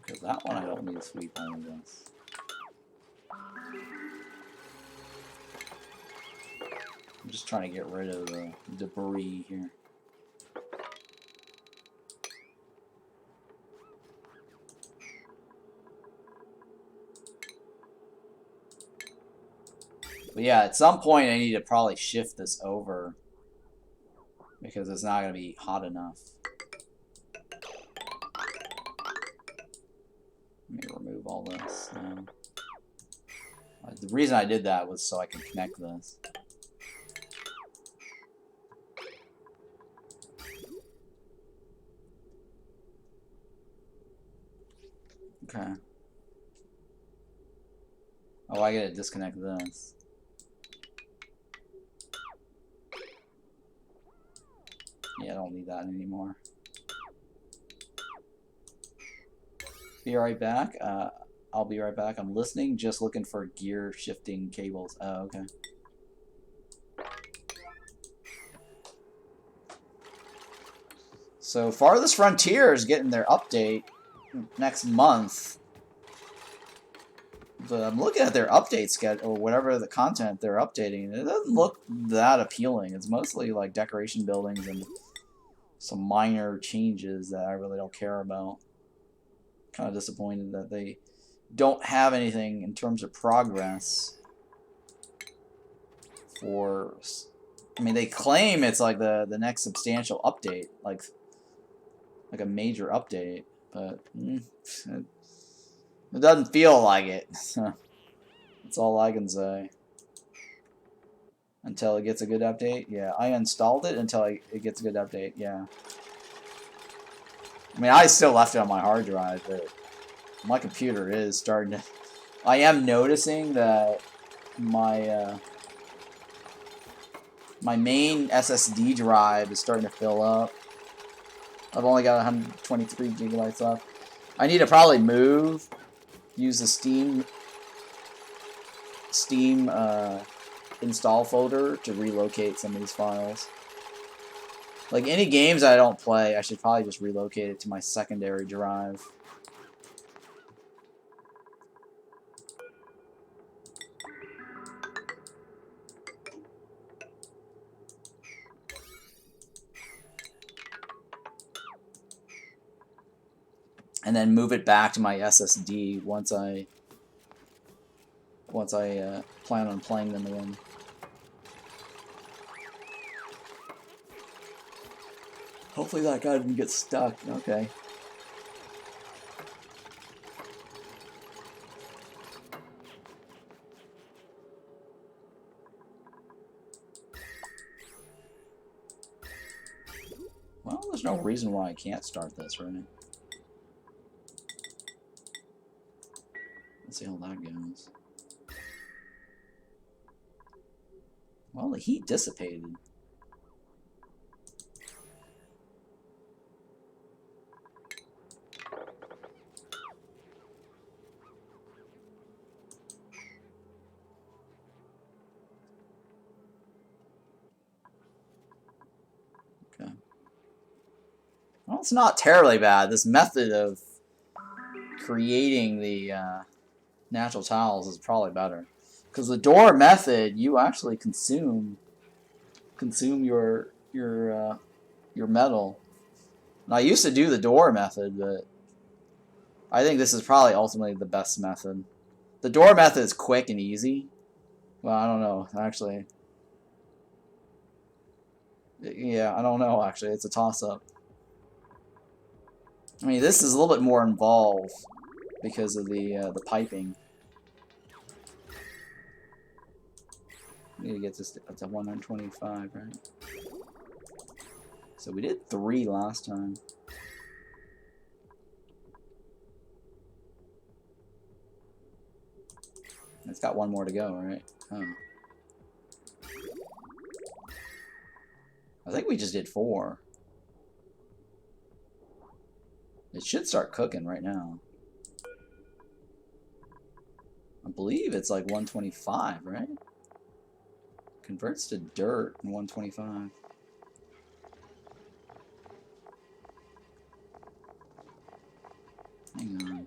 Because that one I don't need to sweep all of this. I'm just trying to get rid of the debris here. But yeah, at some point I need to probably shift this over because it's not going to be hot enough. Let me remove all this now. The reason I did that was so I can connect this. Okay. Oh, I gotta disconnect this. Yeah, I don't need that anymore. Be right back. I'll be right back. I'm listening, just looking for gear shifting cables. Oh, okay. So Farthest Frontier is getting their update next month. But I'm looking at their update schedule, or whatever the content they're updating. It doesn't look that appealing. It's mostly like decoration buildings and some minor changes that I really don't care about. Kind of disappointed that they don't have anything in terms of progress for... I mean, they claim it's like the next substantial update, like a major update, but it doesn't feel like it. That's all I can say. Until it gets a good update, yeah. I installed it until it gets a good update, yeah. I mean, I still left it on my hard drive, but my computer is starting to... I am noticing that my my main SSD drive is starting to fill up. I've only got 123 gigabytes left. I need to probably use the Steam install folder to relocate some of these files. Like any games I don't play, I should probably just relocate it to my secondary drive. And then move it back to my SSD once I plan on playing them again. Hopefully that guy didn't get stuck. Okay. no reason why I can't start this, right? Let's see how that goes. Well, the heat dissipated. Okay. Well, it's not terribly bad. This method of creating the natural tiles is probably better. Because the door method, you actually consume your metal. And I used to do the door method, but I think this is probably ultimately the best method. The door method is quick and easy. Well, I don't know, actually. Yeah, I don't know, actually. It's a toss-up. I mean, this is a little bit more involved because of the piping. We need to get this up to 125, right? So we did 3 last time. It's got 1 more to go, right? Oh. I think we just did 4. It should start cooking right now. I believe it's like 125, right? Converts to dirt in 125. Hang on.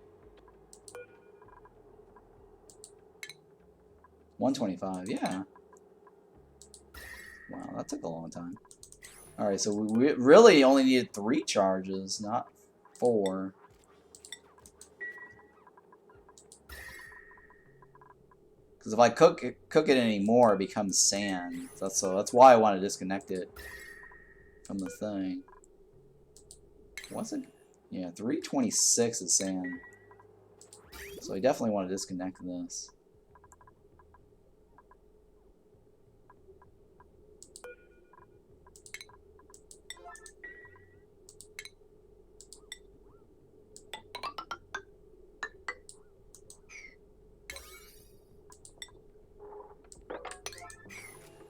125, yeah. Wow, that took a long time. Alright, so we really only needed 3 charges, not 4. Because if I cook it anymore, it becomes sand. So that's why I want to disconnect it from the thing. What's it? Yeah, 326 is sand. So I definitely want to disconnect this.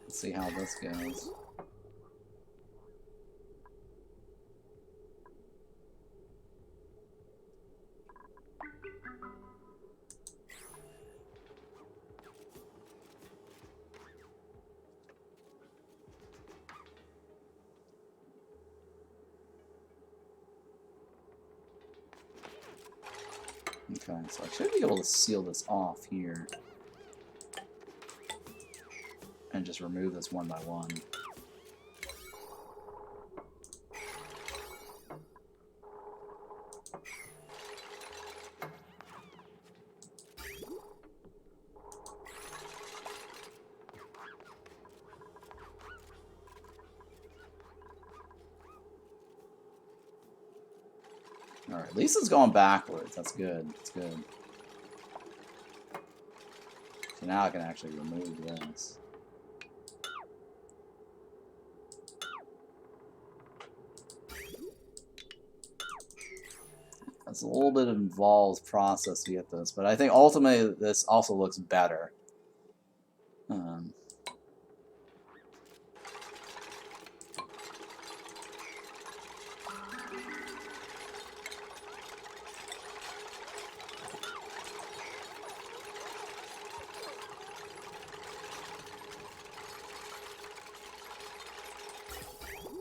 Let's see how this goes. Okay, so I should be able to seal this off here. And just remove this one by one. Alright, at least it's going backwards. That's good. That's good. So now I can actually remove this. It's a little bit of an involved process to get this, but I think ultimately this also looks better.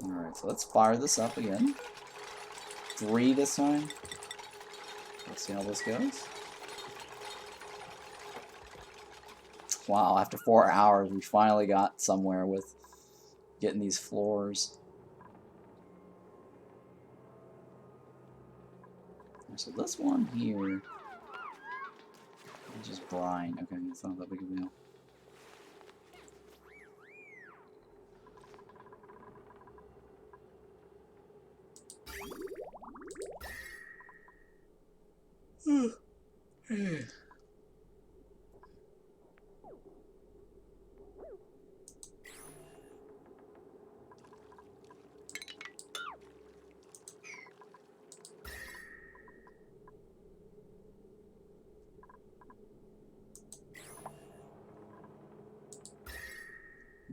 Alright, so let's fire this up again. 3 this time. Let's see how this goes. Wow, after 4 hours, we finally got somewhere with getting these floors. So this one here is just brine. Okay, it's not that big of a deal.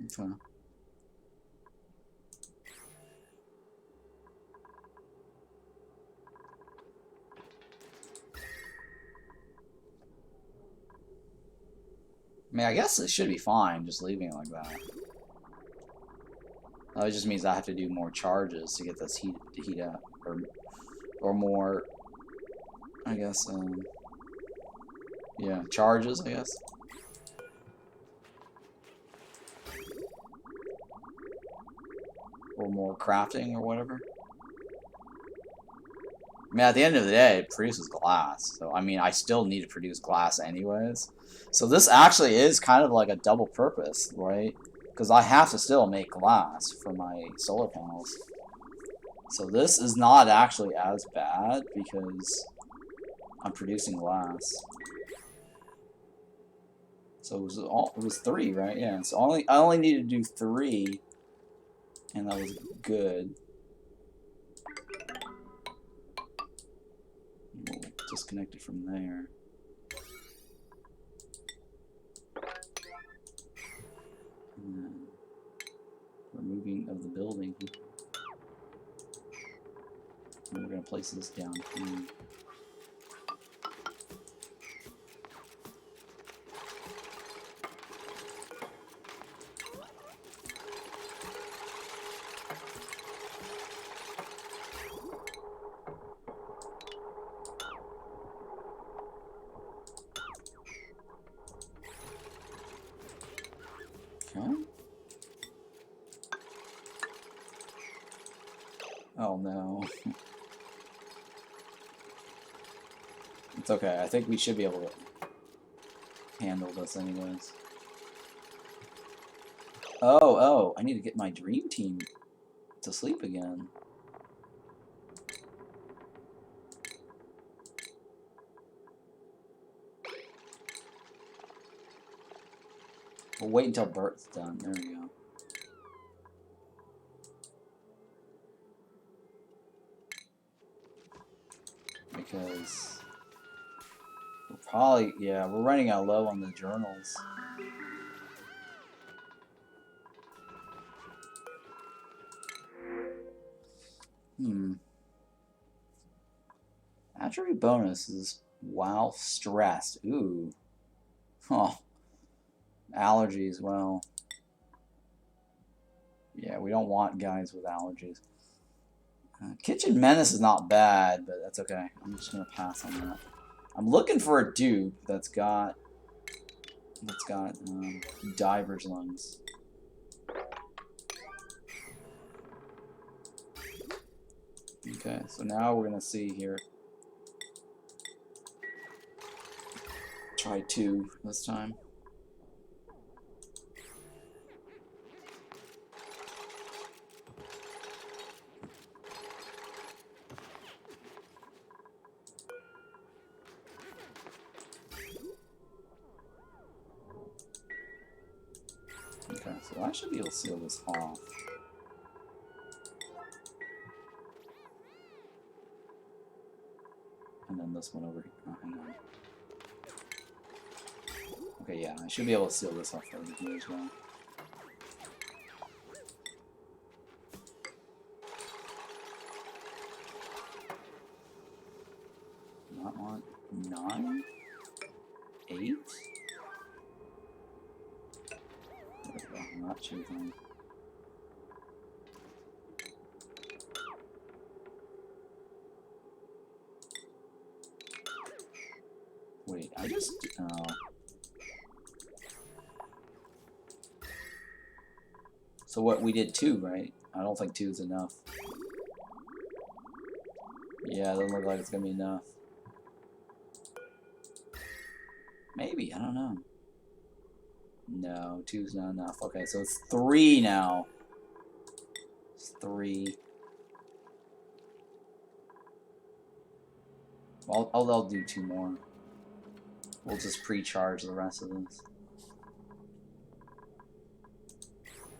Okay. I mean, I guess it should be fine just leaving it like that. That just means I have to do more charges to get this heat to heat up, or more. I guess. Yeah, charges. I guess. Or more crafting or whatever. I mean, at the end of the day, it produces glass. So, I mean, I still need to produce glass anyways. So this actually is kind of like a double purpose, right? Because I have to still make glass for my solar panels. So this is not actually as bad because I'm producing glass. So it was 3, right? Yeah. So I only needed to do 3, and that was good. We'll disconnect it from there. And then removing of the building. And we're gonna place this down here. Oh no. It's okay. I think we should be able to handle this anyways. Oh, I need to get my dream team to sleep again. We'll wait until Bert's done. There we go. Because we're probably, yeah, we're running out low on the journals. Attribute bonus is while stressed. Ooh. Oh. Allergies, well. Yeah, we don't want guys with allergies. Kitchen Menace is not bad, but that's okay. I'm just gonna pass on that. I'm looking for a dupe that's got diver's lungs. Okay, so now we're gonna see here. Try 2 this time. Okay, so I should be able to seal this off. And then this one over here. Oh, hang on. Okay, yeah, I should be able to seal this off over here as well. Not on 9? 8? There we go, not choosing. Wait, I just... So what, we did 2, right? I don't think 2 is enough. Yeah, it doesn't look like it's gonna be enough. Maybe, I don't know. No, 2's not enough. Okay, so it's 3 now. It's 3. Well, I'll do 2 more. We'll just pre-charge the rest of this.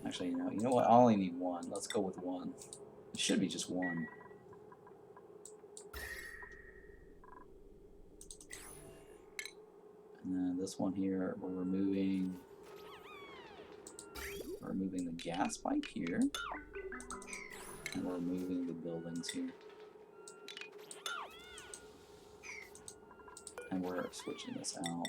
Actually, you know what? I only need 1. Let's go with 1. It should be just 1. And then this one here, we're removing removing the gas pipe here. And we're removing the buildings here. And we're switching this out.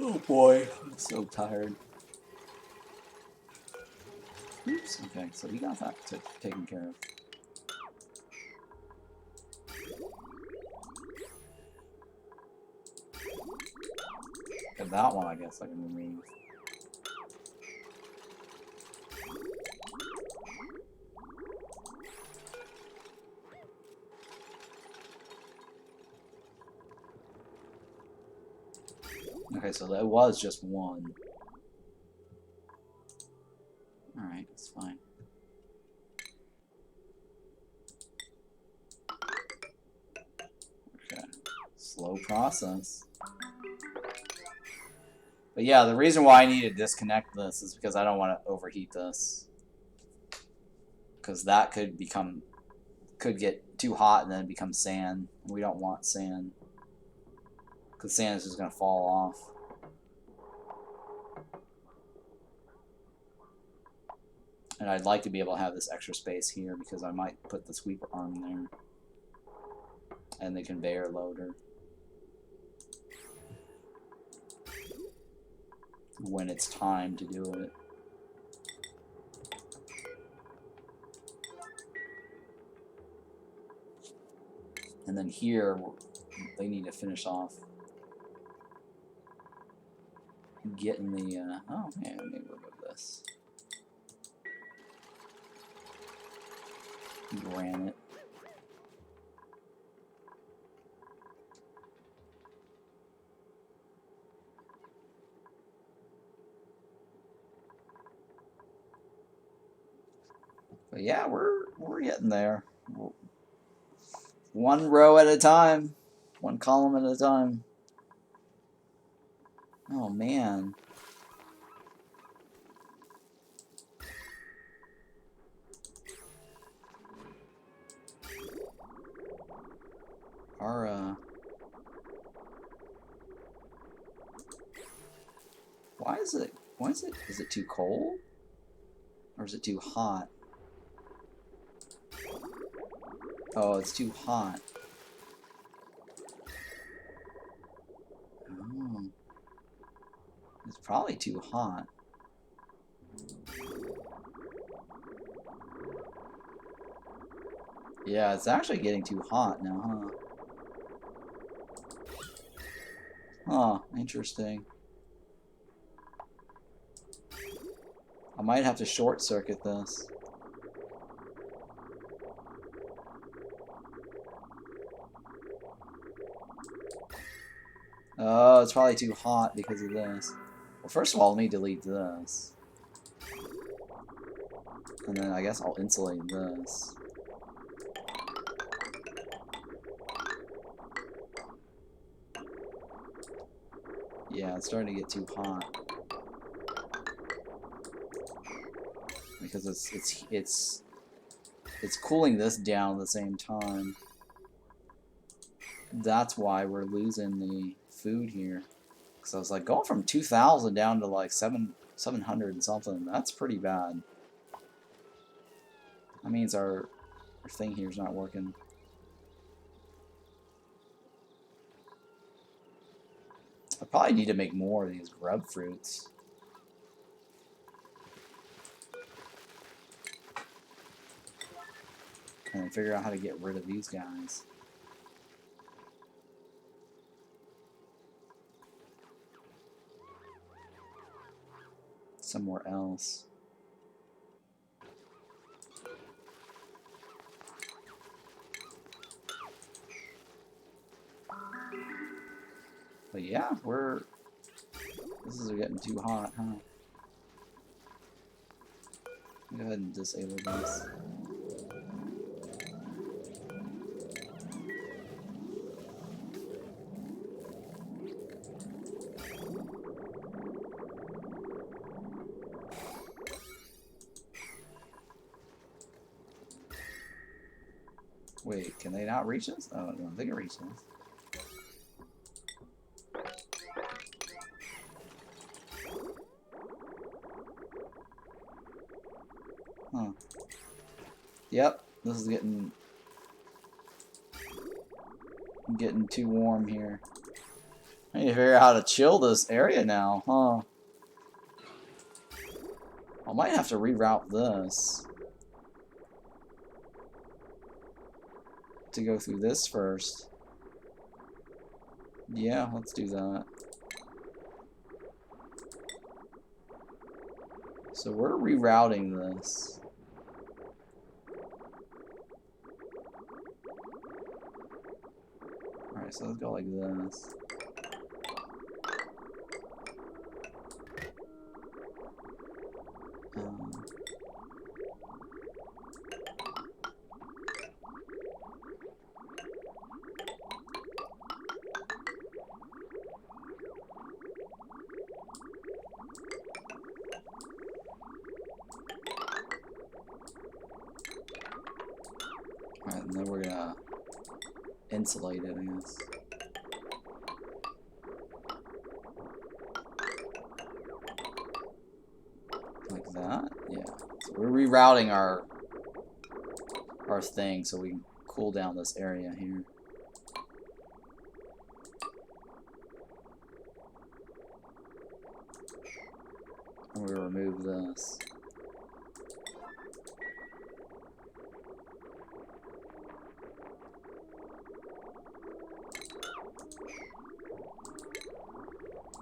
Oh boy, I'm so tired. Oops, okay, so we got that taken care of. And that one I guess I can remove. Okay, so that was just one. Alright, that's fine. Okay. Slow process. But yeah, the reason why I need to disconnect this is because I don't want to overheat this. Because that could get too hot and then become sand. And we don't want sand. Because sand is just going to fall off. And I'd like to be able to have this extra space here because I might put the sweeper arm there. And the conveyor loader. When it's time to do it. And then here, they need to finish off getting the, oh, yeah, let me remove this. Granite. But yeah, we're getting there. One row at a time. One column at a time. Oh man. Our is it too cold? Or is it too hot? Oh, it's too hot. Oh. It's probably too hot. Yeah, it's actually getting too hot now, huh? Huh, interesting. I might have to short circuit this. Oh, it's probably too hot because of this. Well, first of all, let me delete this. And then I guess I'll insulate this. Yeah, it's starting to get too hot. Because it's cooling this down at the same time. That's why we're losing the food here. Because I was like, going from 2,000 down to like 700 and something, that's pretty bad. That means our thing here is not working. I probably need to make more of these grub fruits. And figure out how to get rid of these guys. Somewhere else. But yeah, this is getting too hot, huh? Go ahead and disable this. Wait, can they not reach us? Oh, no, they can reach us. Huh. Yep, this is getting too warm here. I need to figure out how to chill this area now, huh? I might have to reroute this to go through this first. Yeah, let's do that. So we're rerouting this. Alright, so let's go like this. Alright, and then we're gonna insulate it, I guess. Like that? Yeah. So we're rerouting our thing so we can cool down this area here. And we remove this.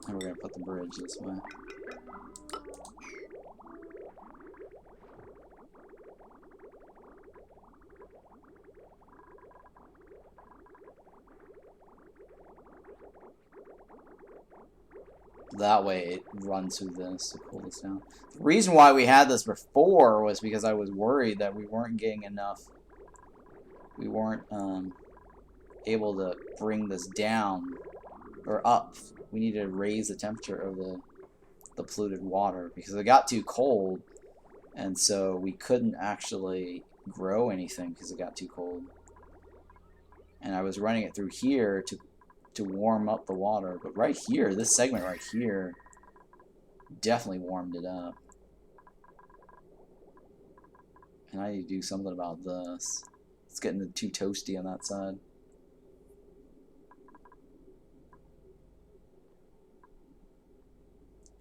And we're gonna put the bridge this way. That way it runs through this to cool this down. The reason why we had this before was because I was worried that we weren't getting enough. We weren't able to bring this down or up. We needed to raise the temperature of the polluted water because it got too cold, and so we couldn't actually grow anything because it got too cold. And I was running it through here to warm up the water, but right here, this segment right here definitely warmed it up. And I need to do something about this. It's getting too toasty on that side.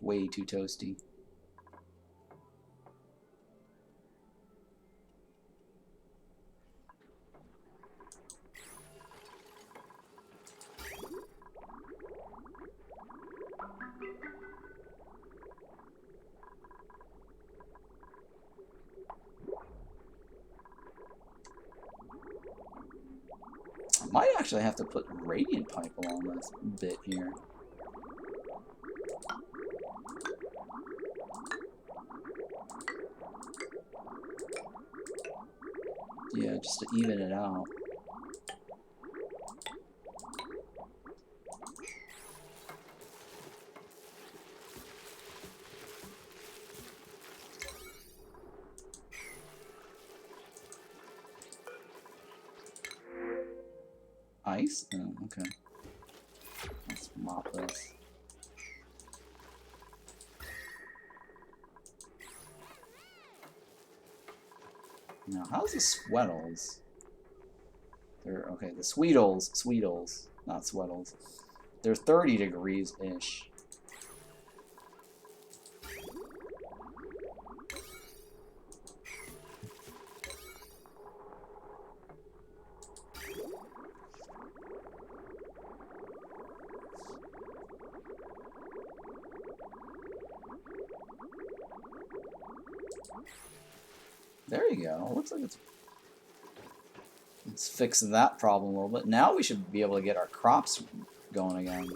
Way too toasty. I might actually have to put radiant pipe along this bit here. Yeah, just to even it out. Ice? Oh, okay. Let's mop this. Now, how's the Sweetles? They're okay. The Sweetles, not Sweetles. They're 30 degrees-ish. There you go. Looks like it's... Let's fix that problem a little bit. Now we should be able to get our crops going again.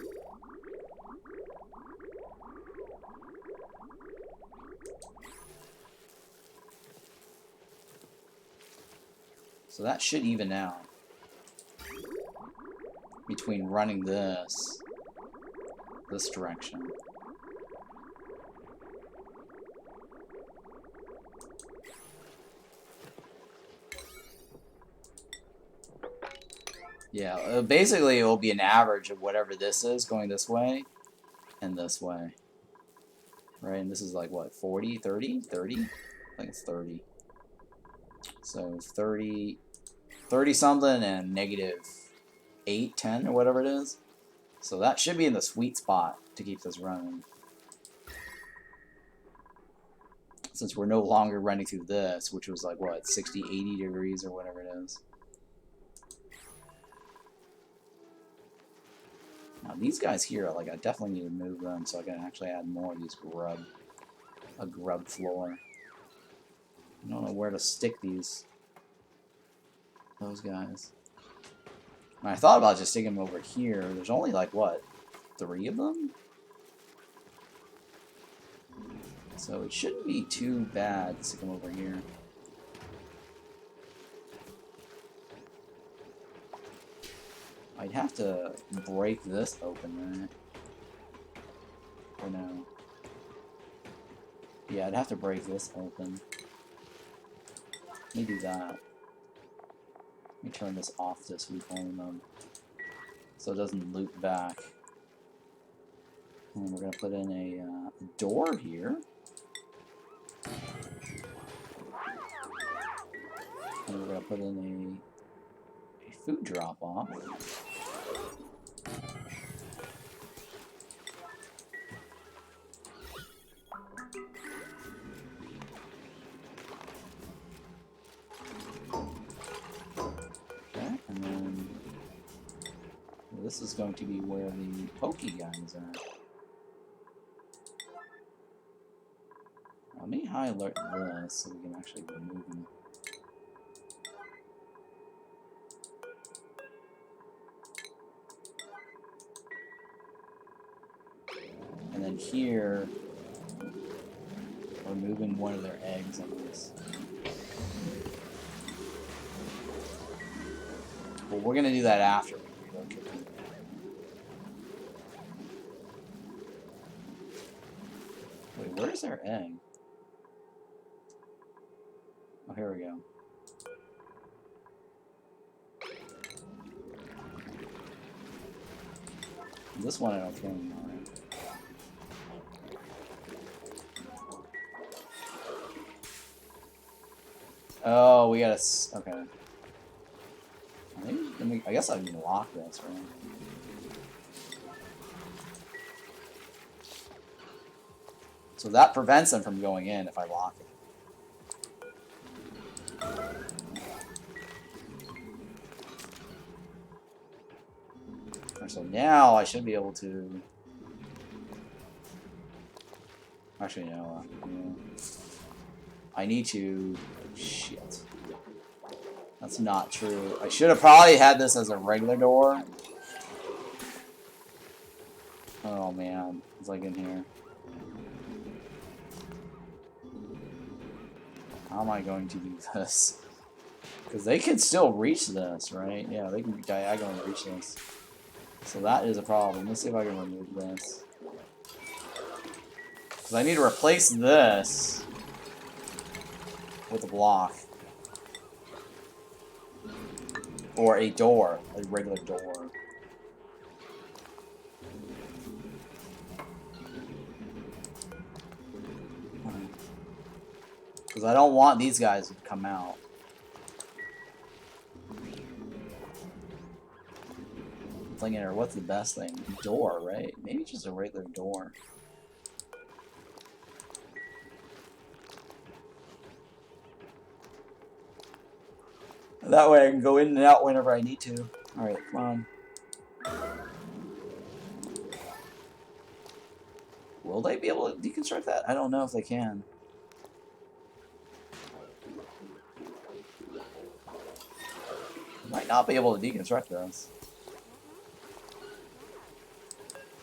So that should even out between running this direction. Yeah, basically it will be an average of whatever this is going this way and this way. Right, and this is like what, 40, 30? 30? I think it's 30. So 30 something and negative 8, 10 or whatever it is. So that should be in the sweet spot to keep this running. Since we're no longer running through this, which was like what, 60, 80 degrees or whatever it is. Now these guys here, like I definitely need to move them so I can actually add more of these a grub floor. I don't know where to stick those guys. And I thought about just sticking them over here. There's only like what, 3 of them? So it shouldn't be too bad to stick them over here. I'd have to break this open, right? Or no? Yeah, I'd have to break this open. Let me do that. Let me turn this off this week only so it doesn't loop back. And we're going to put in a door here. And we're going to put in a food drop-off. Okay, and then this is going to be where the pokey guys are. Let me highlight this so we can actually remove them. And then here, we're moving one of their eggs on this. Well, we're going to do that after we relocate them. Wait, where's their egg? Oh, here we go. This one I don't throw anymore, right? Oh, we gotta. Okay. I guess I can lock this, right? So that prevents them from going in if I lock it. So now I should be able to. Actually, no. I need to. Shit. That's not true. I should have probably had this as a regular door. Oh man, it's like in here. How am I going to do this? Because they can still reach this, right? Yeah, they can diagonally reach this. So that is a problem. Let's see if I can remove this. Because I need to replace this with a block. Or a door. A regular door. Because I don't want these guys to come out. I'm thinking, what's the best thing? Door, right? Maybe just a regular door. That way I can go in and out whenever I need to. Alright, come on. Will they be able to deconstruct that? I don't know if they can. Might not be able to deconstruct this.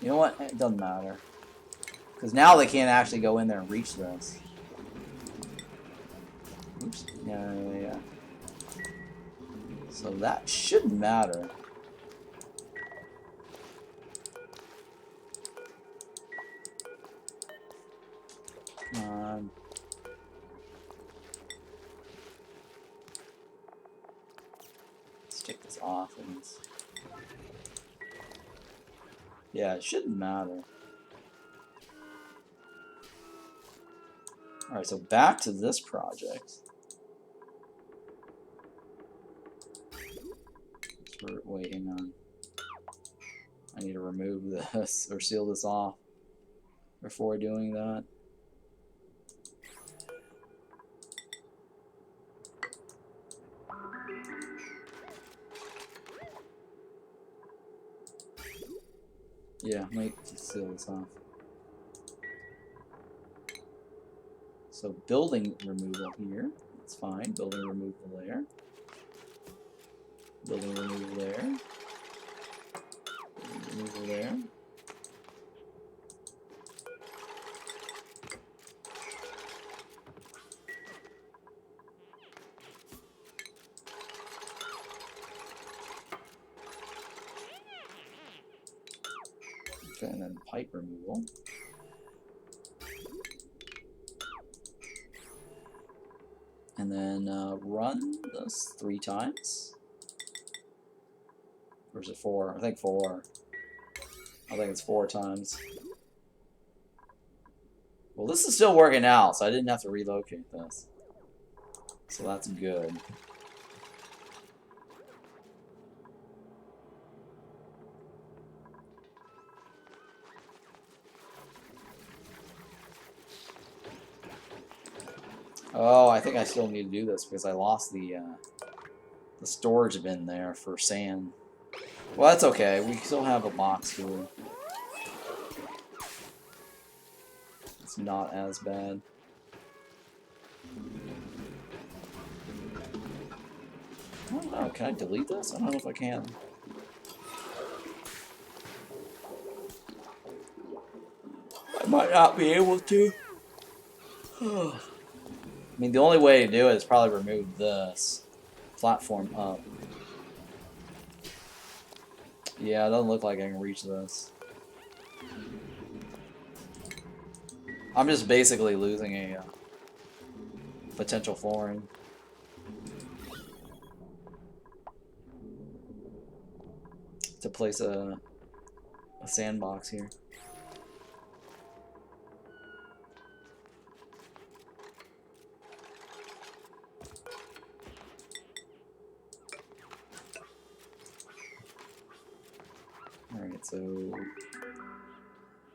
You know what? It doesn't matter. Because now they can't actually go in there and reach this. Oops. Yeah. So that shouldn't matter. Come on. Let's take this off. Yeah, it shouldn't matter. Alright, so back to this project. Wait, hang on. I need to remove this or seal this off before doing that. Yeah, might seal this off. So building removal here. That's fine. Building removal there. Building removal there. Building removal there. Okay, and then pipe removal. And then run this 3 times. Or is it 4? I think 4. I think it's 4 times. Well, this is still working out, so I didn't have to relocate this. So that's good. Oh, I think I still need to do this because I lost the storage bin there for sand. Well, that's okay. We still have a box here. It's not as bad. I don't know. Can I delete this? I don't know if I can. I might not be able to. I mean, the only way to do it is probably remove this platform up. Yeah, it doesn't look like I can reach this. I'm just basically losing a potential flooring. To place a sandbox here. Alright, so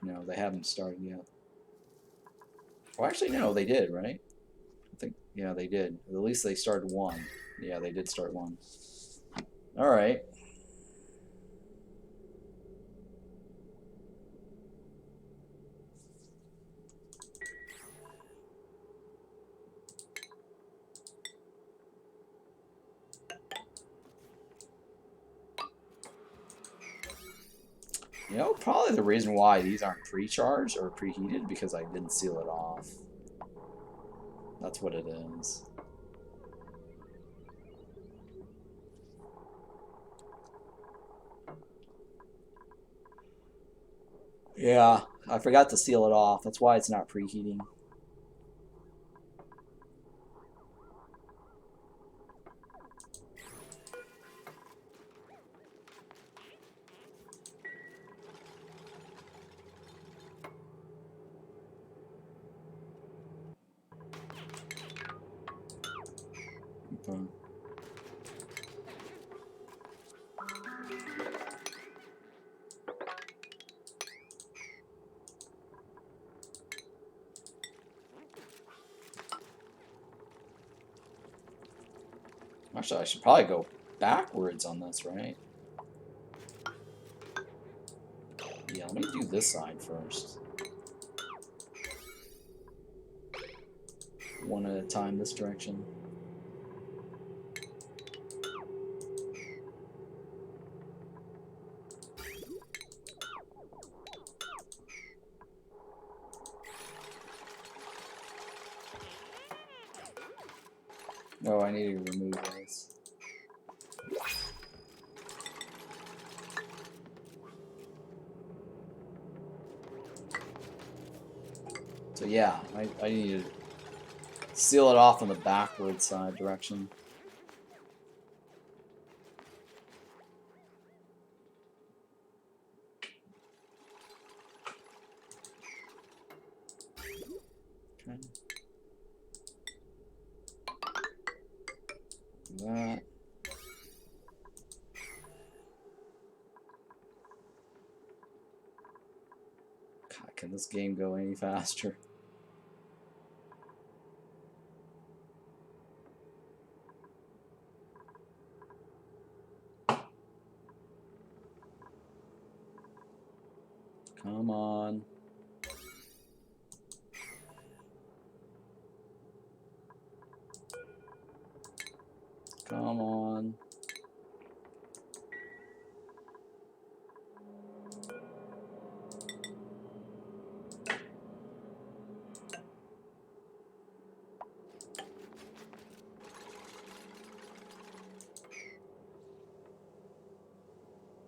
no, they haven't started yet. Well, actually, no, they did, right? I think, yeah, they did. At least they started 1. Yeah, they did start 1. Alright. You know, probably the reason why these aren't pre-charged or preheated because I didn't seal it off. That's what it is. Yeah, I forgot to seal it off. That's why it's not preheating. Okay. Actually, I should probably go backwards on this, right? Yeah, let me do this side first. One at a time, this direction. Oh, I need to remove those. So yeah, I need to seal it off on the backward side direction. Can this game go any faster? Come on. Come on.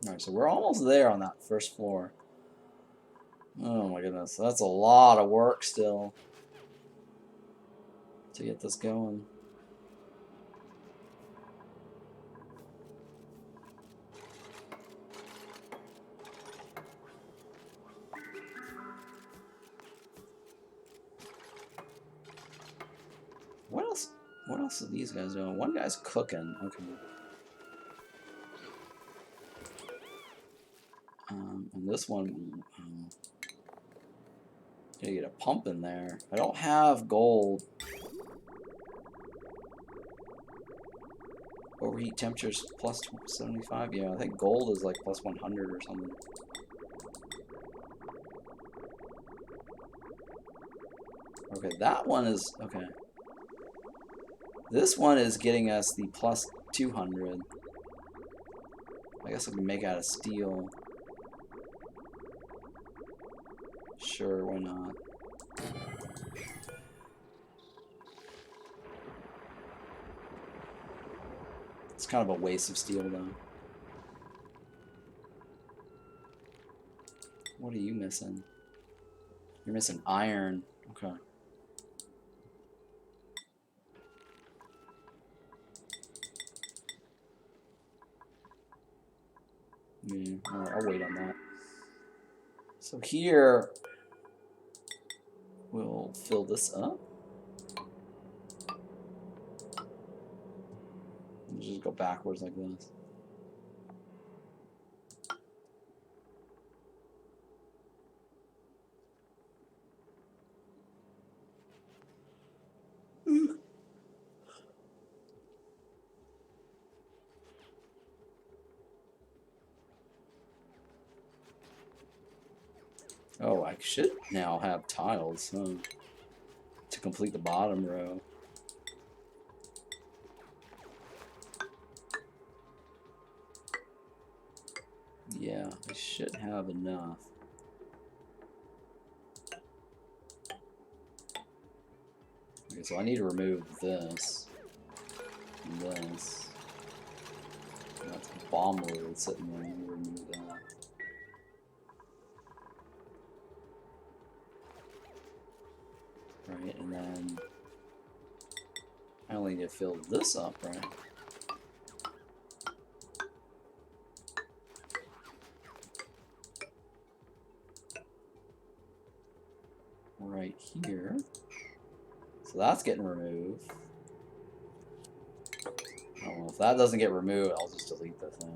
Alright, so we're almost there on that first floor. Oh my goodness, that's a lot of work still to get this going. What else are these guys doing? One guy's cooking. Okay. And this one, gotta get a pump in there. I don't have gold. Overheat temperatures plus 75. Yeah, I think gold is like plus 100 or something. Okay, that one is okay. This one is getting us the plus 200. I guess I can make out of steel. Sure, why not? It's kind of a waste of steel, though. What are you missing? You're missing iron. Okay. Alright, I'll wait on that. So here, we'll fill this up. We'll just go backwards like this. Oh, I should now have tiles, huh? To complete the bottom row. Yeah, I should have enough. Okay, so I need to remove this and this. And that's bomb load sitting there. I need to remove that. Right, and then I only need to fill this up, right? Right here. So that's getting removed. I don't know, if that doesn't get removed, I'll just delete the thing.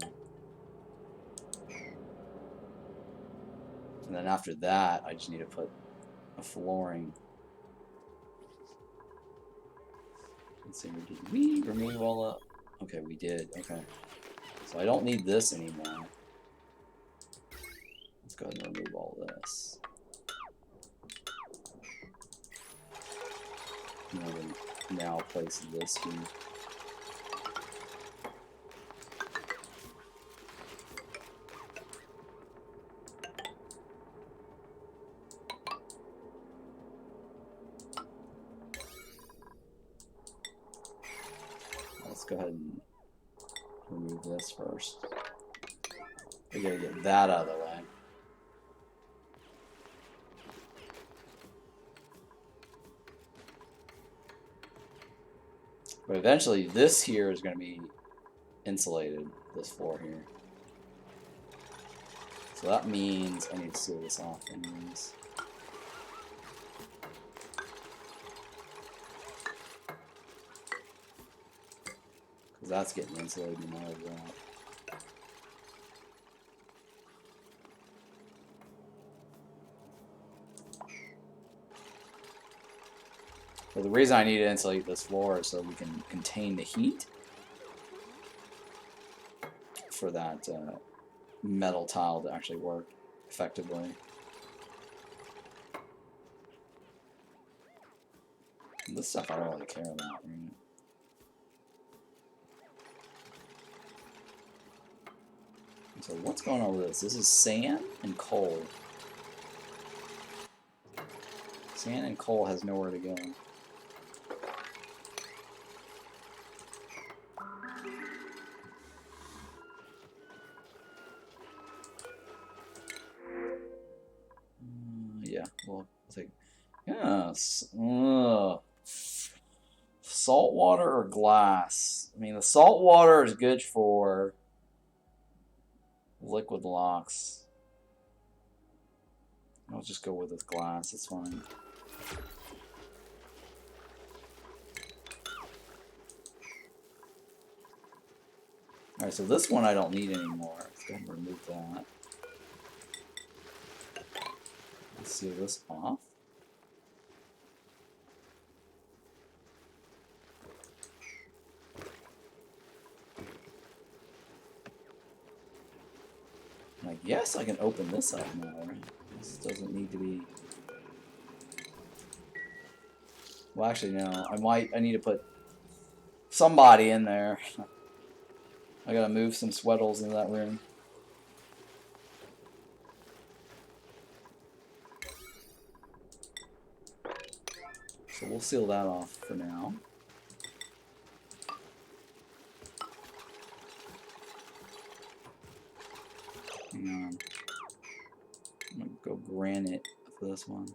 And then after that, I just need to put a flooring. Let's see, did we remove all the... Okay, we did. Okay. So I don't need this anymore. Let's go ahead and remove all this. And then now place this here. Let's go ahead and remove this first. We gotta get that out of the way. But eventually this here is going to be insulated, this floor here. So that means I need to seal this off anyways. Because that's getting insulated no matter what. So the reason I need to insulate this floor is so we can contain the heat for that metal tile to actually work effectively. This stuff I don't really care about, right? So what's going on with this? This is sand and coal. Sand and coal has nowhere to go. Yeah, we'll take... Yes. Salt water or glass? I mean, the salt water is good for liquid locks. I'll just go with this glass, it's fine. Alright, so this one I don't need anymore. Let's go ahead and remove that. Let's seal this off. I guess I can open this up now, right? This doesn't need to be... Well, actually, no. I need to put somebody in there. I gotta move some sweatles into that room. So we'll seal that off for now. Hang on. I'm gonna go granite for this one.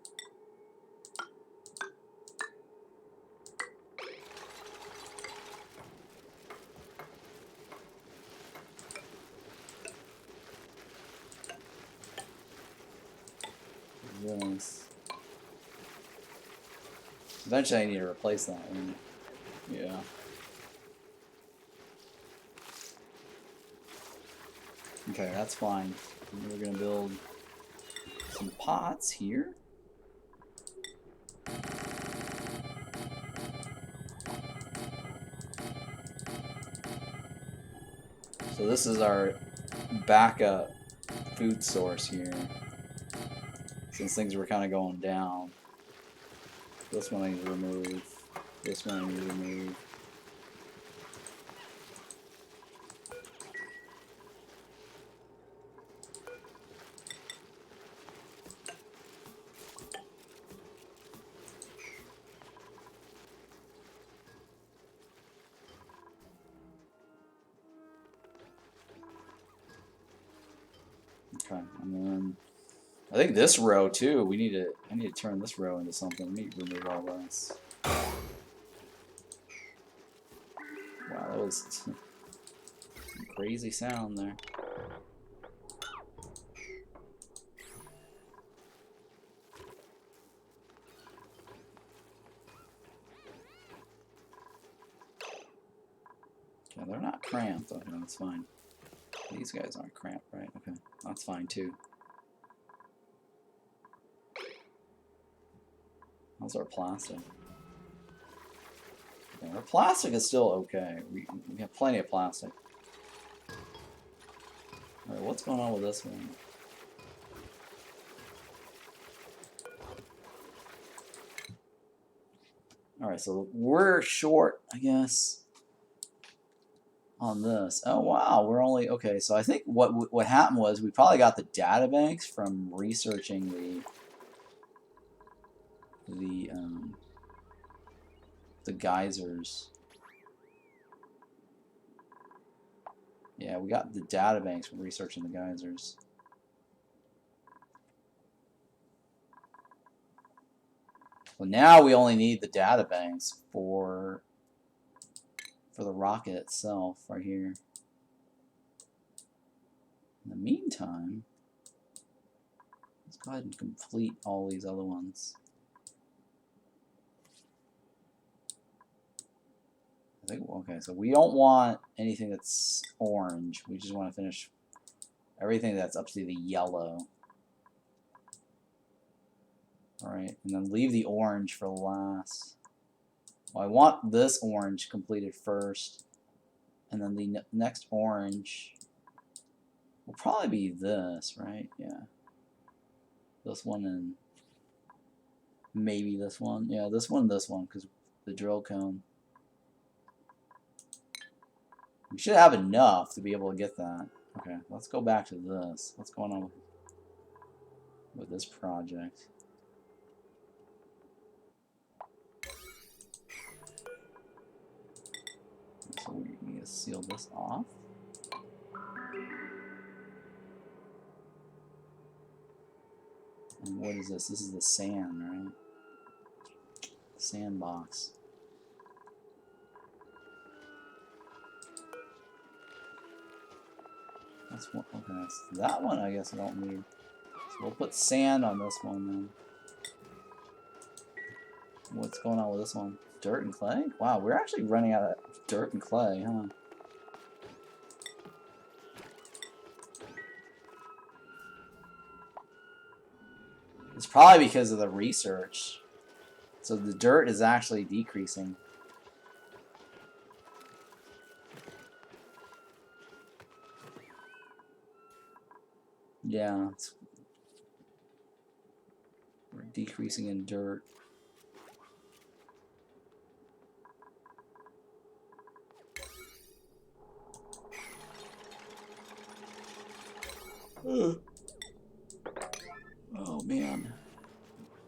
This. Eventually I need to replace that one. Yeah. Okay, that's fine. We're gonna build some pots here. So this is our backup food source here. Since things were kind of going down. This one I need to remove. This one I need to remove. Okay, and then I think this row too. I need to turn this row into something. Let me remove all this. Wow, that was some crazy sound there. Okay, they're not cramped. Okay, that's fine. These guys aren't cramped, right? Okay, that's fine too. How's our plastic? Okay, our plastic is still okay. We have plenty of plastic. Alright, what's going on with this one? Alright, so we're short, I guess, on this. Oh wow, we're only... Okay, so I think what happened was we probably got the databanks from researching the geysers. Yeah, we got the databanks from researching the geysers. Well, now we only need the databanks for the rocket itself right here. In the meantime, let's go ahead and complete all these other ones. I think, okay, so we don't want anything that's orange. We just want to finish everything that's up to the yellow. Alright, and then leave the orange for last. Well, I want this orange completed first, and then the next orange will probably be this, right? Yeah. This one and maybe this one. Yeah, this one, because the drill cone. We should have enough to be able to get that. Okay, let's go back to this. What's going on with this project? So we need to seal this off. And what is this? This is the sand, right? Sandbox. That's one. Okay, so that one I guess I don't need. So we'll put sand on this one then. What's going on with this one? Dirt and clay? Wow, we're actually running out of dirt and clay, huh? It's probably because of the research. So the dirt is actually decreasing. Yeah, we're decreasing in dirt. Oh man,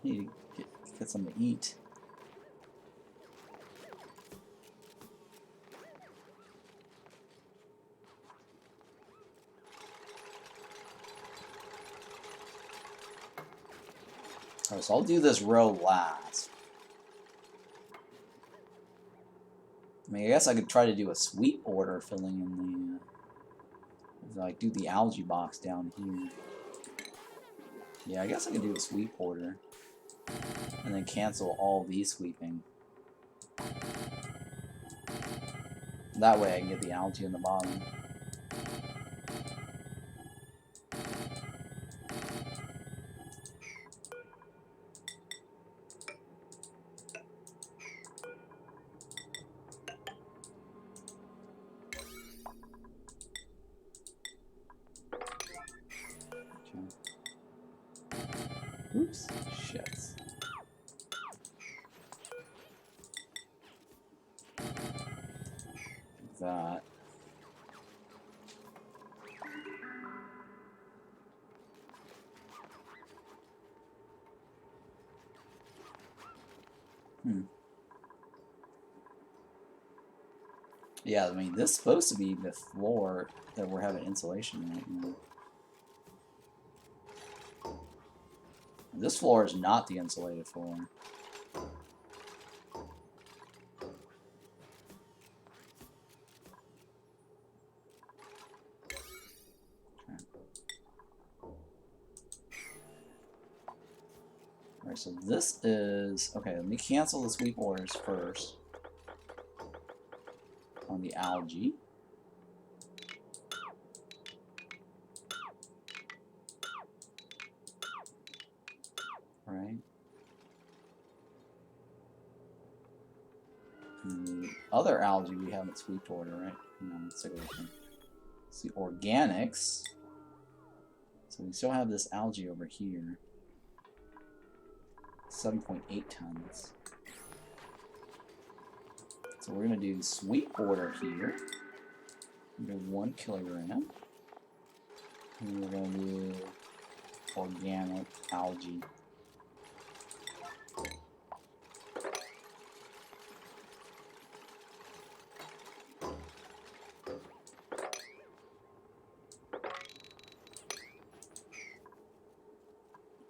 need to get something to eat. Alright, so I'll do this row last. I mean, I guess I could try to do a sweep order filling in the, like, do the algae box down here. Yeah, I guess I could do a sweep order. And then cancel all these sweeping. That way I can get the algae in the bottom. Oops, shit. That. Yeah, I mean, this is supposed to be the floor that we're having insulation right now. This floor is not the insulated floor. Alright, so this is... Okay, let me cancel the sweep orders first. On the algae. Right. And the other algae we haven't sweeped order, right? No, let's take a look here. It's the organics. So we still have this algae over here. 7.8 tons. So we're going to do sweep order here. We're going to do 1 kilogram. And we're going to do organic algae.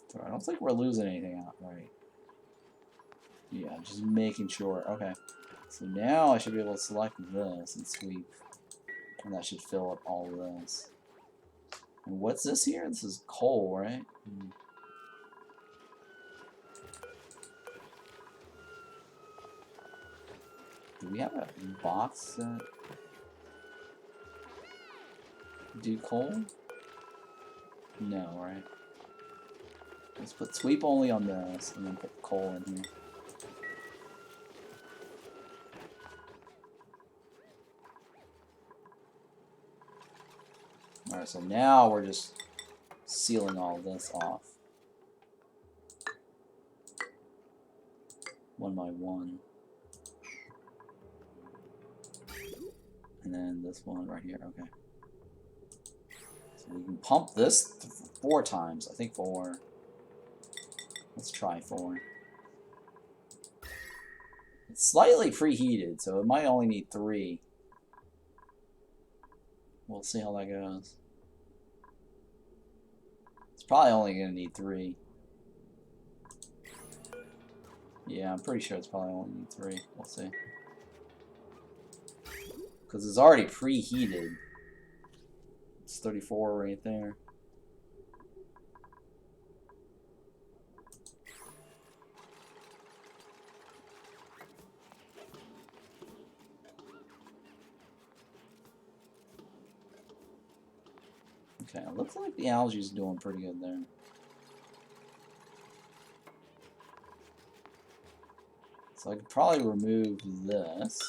So I don't think we're losing anything out, right? Yeah, just making sure. Okay. So now I should be able to select this and sweep. And that should fill up all of this. And what's this here? This is coal, right? Do we have a box that do coal? No, right? Let's put sweep only on this and then put coal in here. Alright, so now we're just sealing all this off. One by one. And then this one right here, okay. So we can pump this 4 times. I think 4. Let's try 4. It's slightly preheated, so it might only need 3. We'll see how that goes. It's probably only going to need 3. Yeah, I'm pretty sure it's probably only need 3. We'll see. Because it's already preheated. It's 34 right there. Okay, it looks like the algae's doing pretty good there. So I could probably remove this.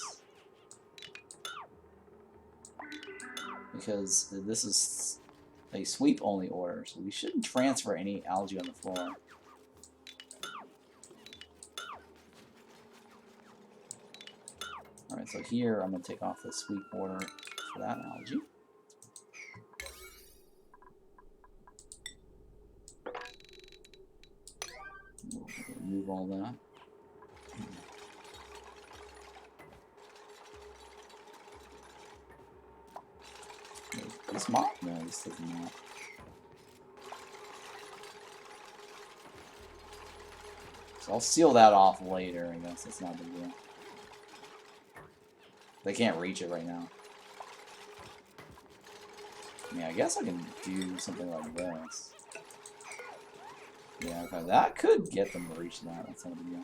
Because this is a sweep only order, so we shouldn't transfer any algae on the floor. Alright, so here I'm going to take off the sweep order for that algae. We'll remove all that. This mop? No, this doesn't mop. So I'll seal that off later, I guess. That's not a big deal. They can't reach it right now. I mean, I guess I can do something like this. Yeah, okay, that could get them to reach that. That's not a big deal.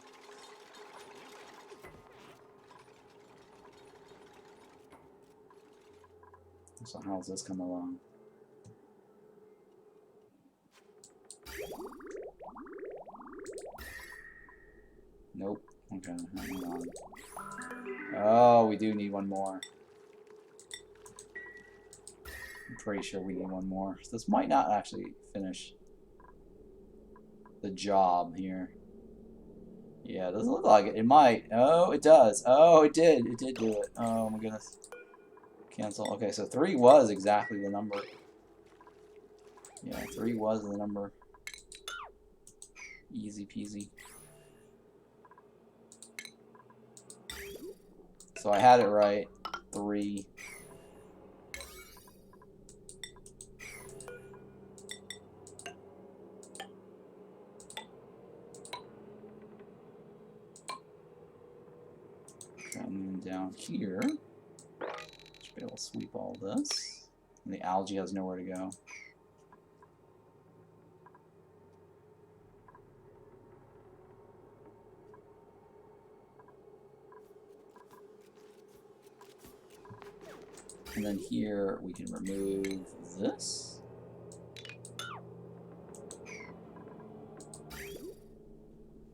So how's this come along? Nope. Okay, hang on. Oh, we do need one more. I'm pretty sure we need one more. This might not actually finish the job here. Yeah, it doesn't look like it. It might. Oh, it does. Oh, it did. It did do it. Oh my goodness. Cancel. Okay, so 3 was exactly the number. Yeah, 3 was the number. Easy peasy. So I had it right. 3. Come down here. Should be able to sweep all this. And the algae has nowhere to go. And then here we can remove this.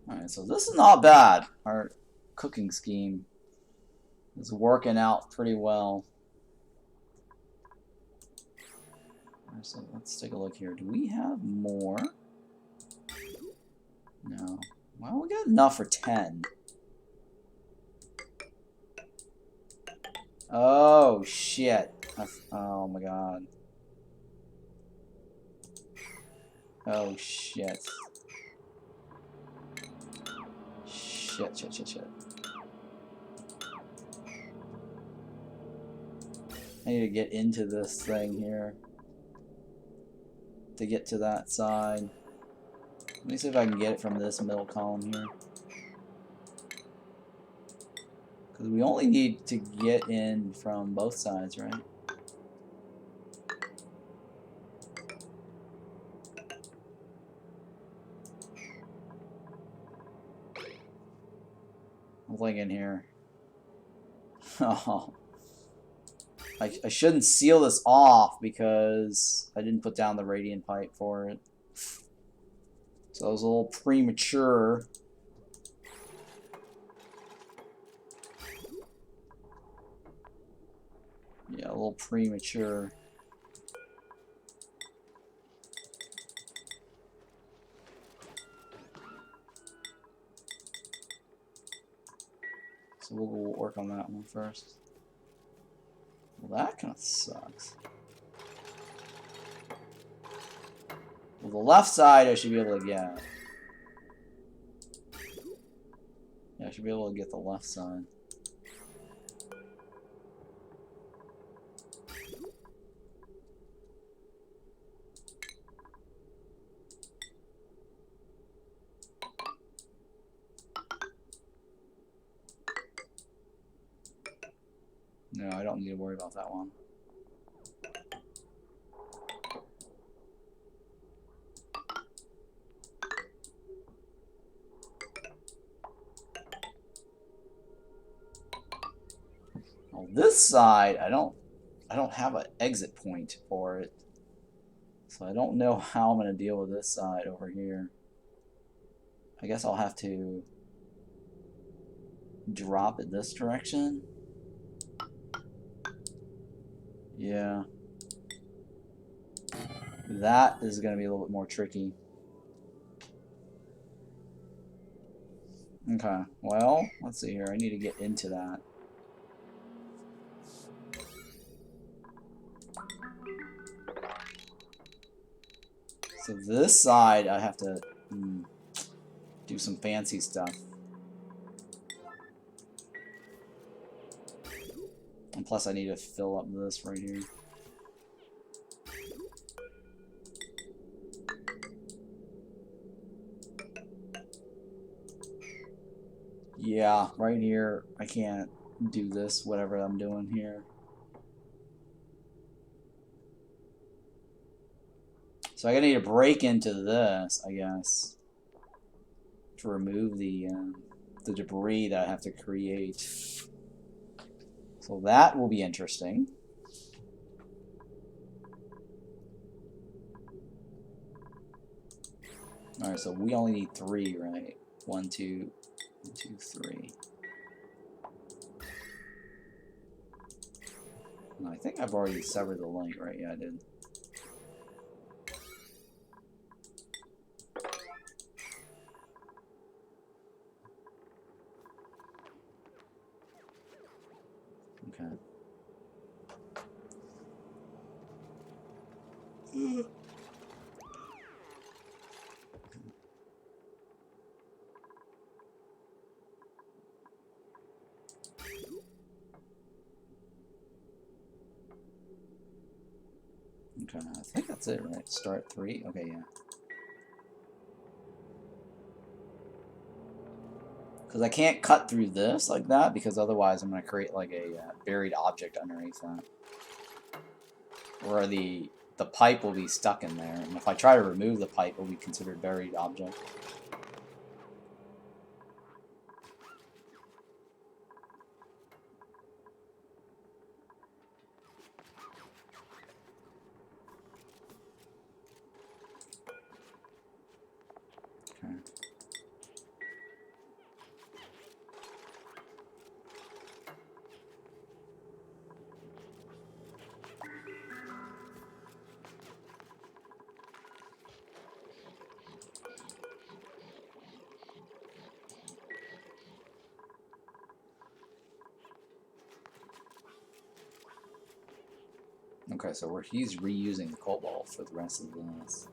Alright, so this is not bad. Our cooking scheme is working out pretty well. Alright, so let's take a look here. Do we have more? No. Well, we got enough for 10. Oh, shit. Oh, my God. Oh, shit. Shit. I need to get into this thing here to get to that side. Let me see if I can get it from this middle column here. Because we only need to get in from both sides, right? I'm thinking here. Oh. I shouldn't seal this off because I didn't put down the radiant pipe for it. So it was a little premature. Yeah, a little premature. So we'll work on that one first. Well, that kind of sucks. Well, the left side I should be able to get. Yeah, I should be able to get the left side. No, I don't need to worry about that one. Well, this side, I don't have an exit point for it. So I don't know how I'm going to deal with this side over here. I guess I'll have to drop it this direction. Yeah. That is going to be a little bit more tricky. Okay, well, let's see here. I need to get into that. So this side, I have to do some fancy stuff. And plus, I need to fill up this right here. Yeah, right here, I can't do this, whatever I'm doing here. So I need to break into this, I guess, to remove the debris that I have to create. So that will be interesting. All right, so we only need 3, right? 1, 2, 1, 2, 3. No, I think I've already severed the link, right? Yeah, I did. Okay. Okay, I think that's it, right? Start 3? Okay, yeah. Because I can't cut through this like that, because otherwise I'm going to create like a buried object underneath that. Where the pipe will be stuck in there, and if I try to remove the pipe, it will be considered buried object. Okay. Okay, so he's reusing the cobalt for the rest of this.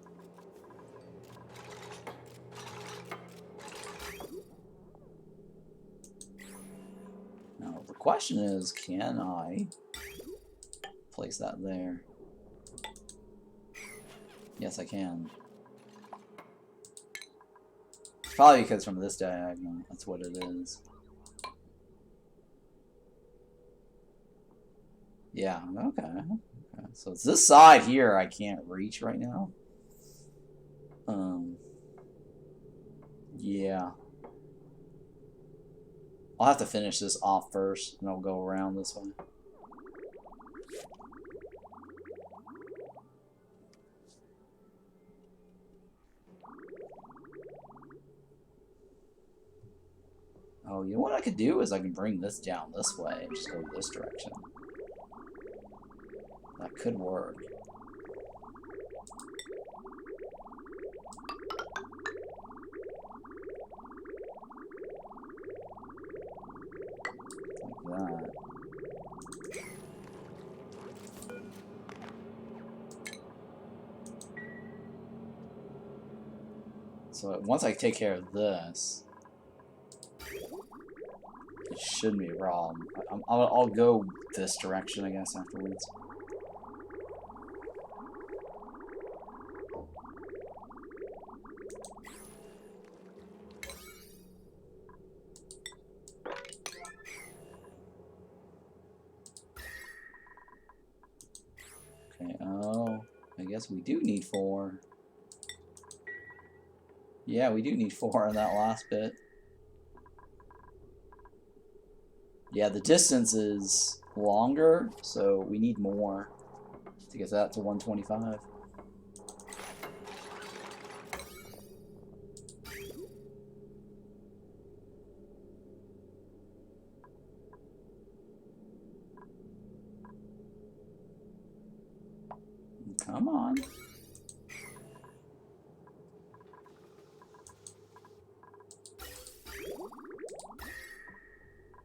Now, the question is, can I place that there? Yes, I can. It's probably because from this diagonal, that's what it is. Yeah, okay. So it's this side here I can't reach right now. Yeah. I'll have to finish this off first, and I'll go around this way. Oh, you know what I could do is I can bring this down this way and just go this direction. That could work. So once I take care of this, it shouldn't be a problem. I'll go this direction, I guess, afterwards. Okay, oh, I guess we do need 4. Yeah, we do need 4 on that last bit. Yeah, the distance is longer, so we need more to get that to 125. Come on.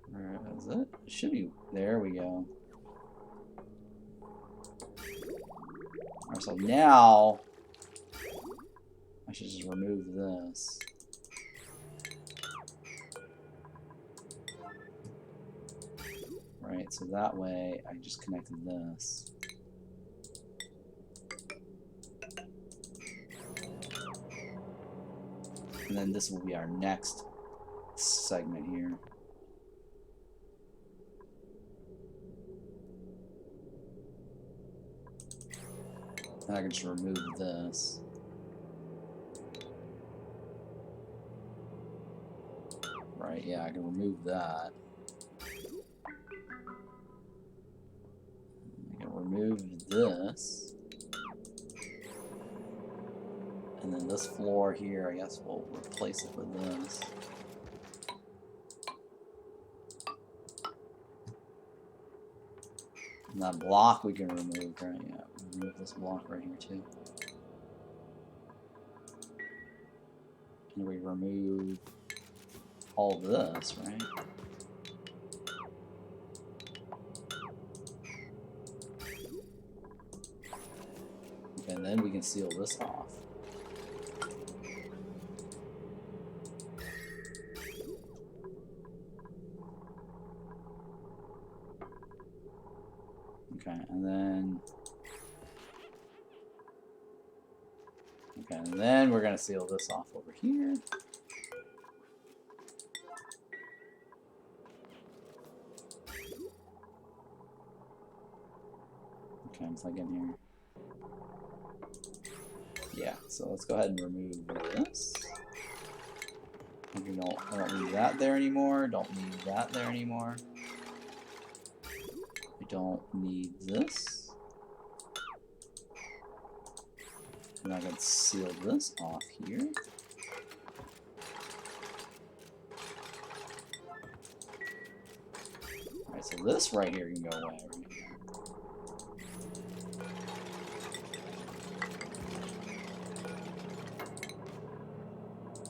Where is it? It should be. There we go. Alright, so now I should just remove this. Right, so that way I just connected this. And then this will be our next segment here. And I can just remove this. Right, yeah, I can remove that. I can remove this. And then this floor here, I guess we'll replace it with this. And that block we can remove, right? Yeah, remove this block right here too. And we remove all this, right? Okay, and then we can seal this off. Okay, and then we're gonna seal this off over here. Okay, I'm thinking here. Yeah, so let's go ahead and remove this. I don't need that there anymore. Don't need that there anymore. We don't need this. And I can seal this off here. Alright, so this right here can go away.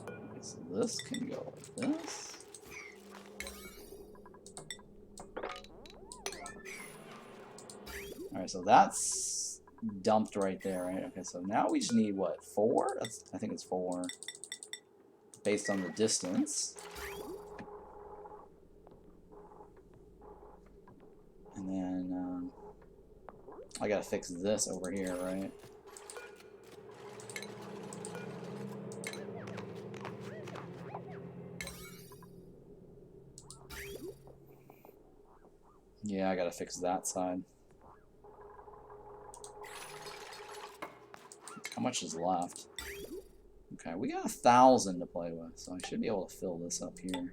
Right, so this can go like this. Alright, so that's dumped right there, right? Okay, so now we just need, what, 4? I think it's 4. Based on the distance. And then, I gotta fix this over here, right? Yeah, I gotta fix that side. How much is left? Okay, we got 1,000 to play with, so I should be able to fill this up here.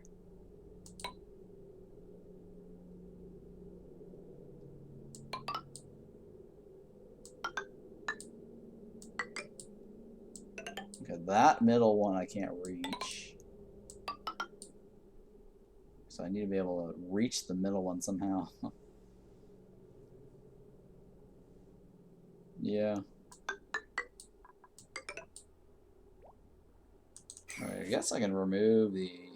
Okay, that middle one I can't reach. So I need to be able to reach the middle one somehow. Yeah. Alright, I guess I can remove these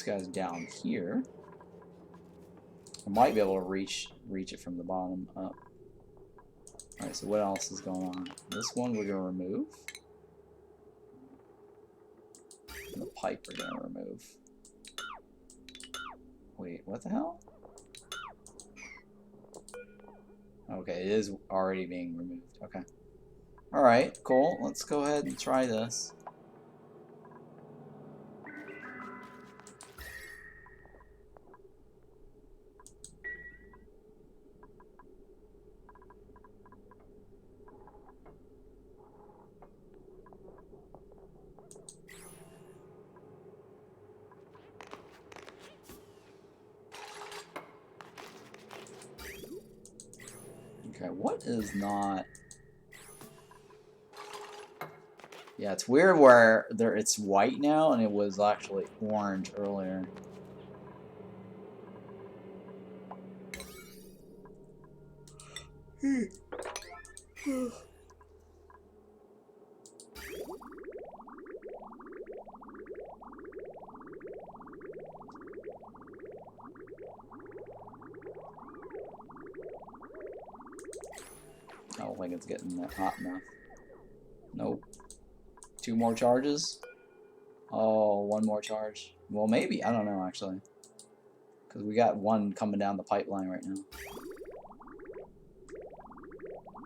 guys down here. I might be able to reach it from the bottom up. Alright, so what else is going on? This one we're going to remove. pipe we're gonna remove. Wait, what the hell? Okay, it is already being removed. Okay. Alright, cool. Let's go ahead and try this. Okay, what is not... Yeah, it's weird where it's white now and it was actually orange earlier. I don't think it's getting that hot enough. Nope. 2 more charges? Oh, 1 more charge. Well, maybe. I don't know, actually. Because we got 1 coming down the pipeline right now.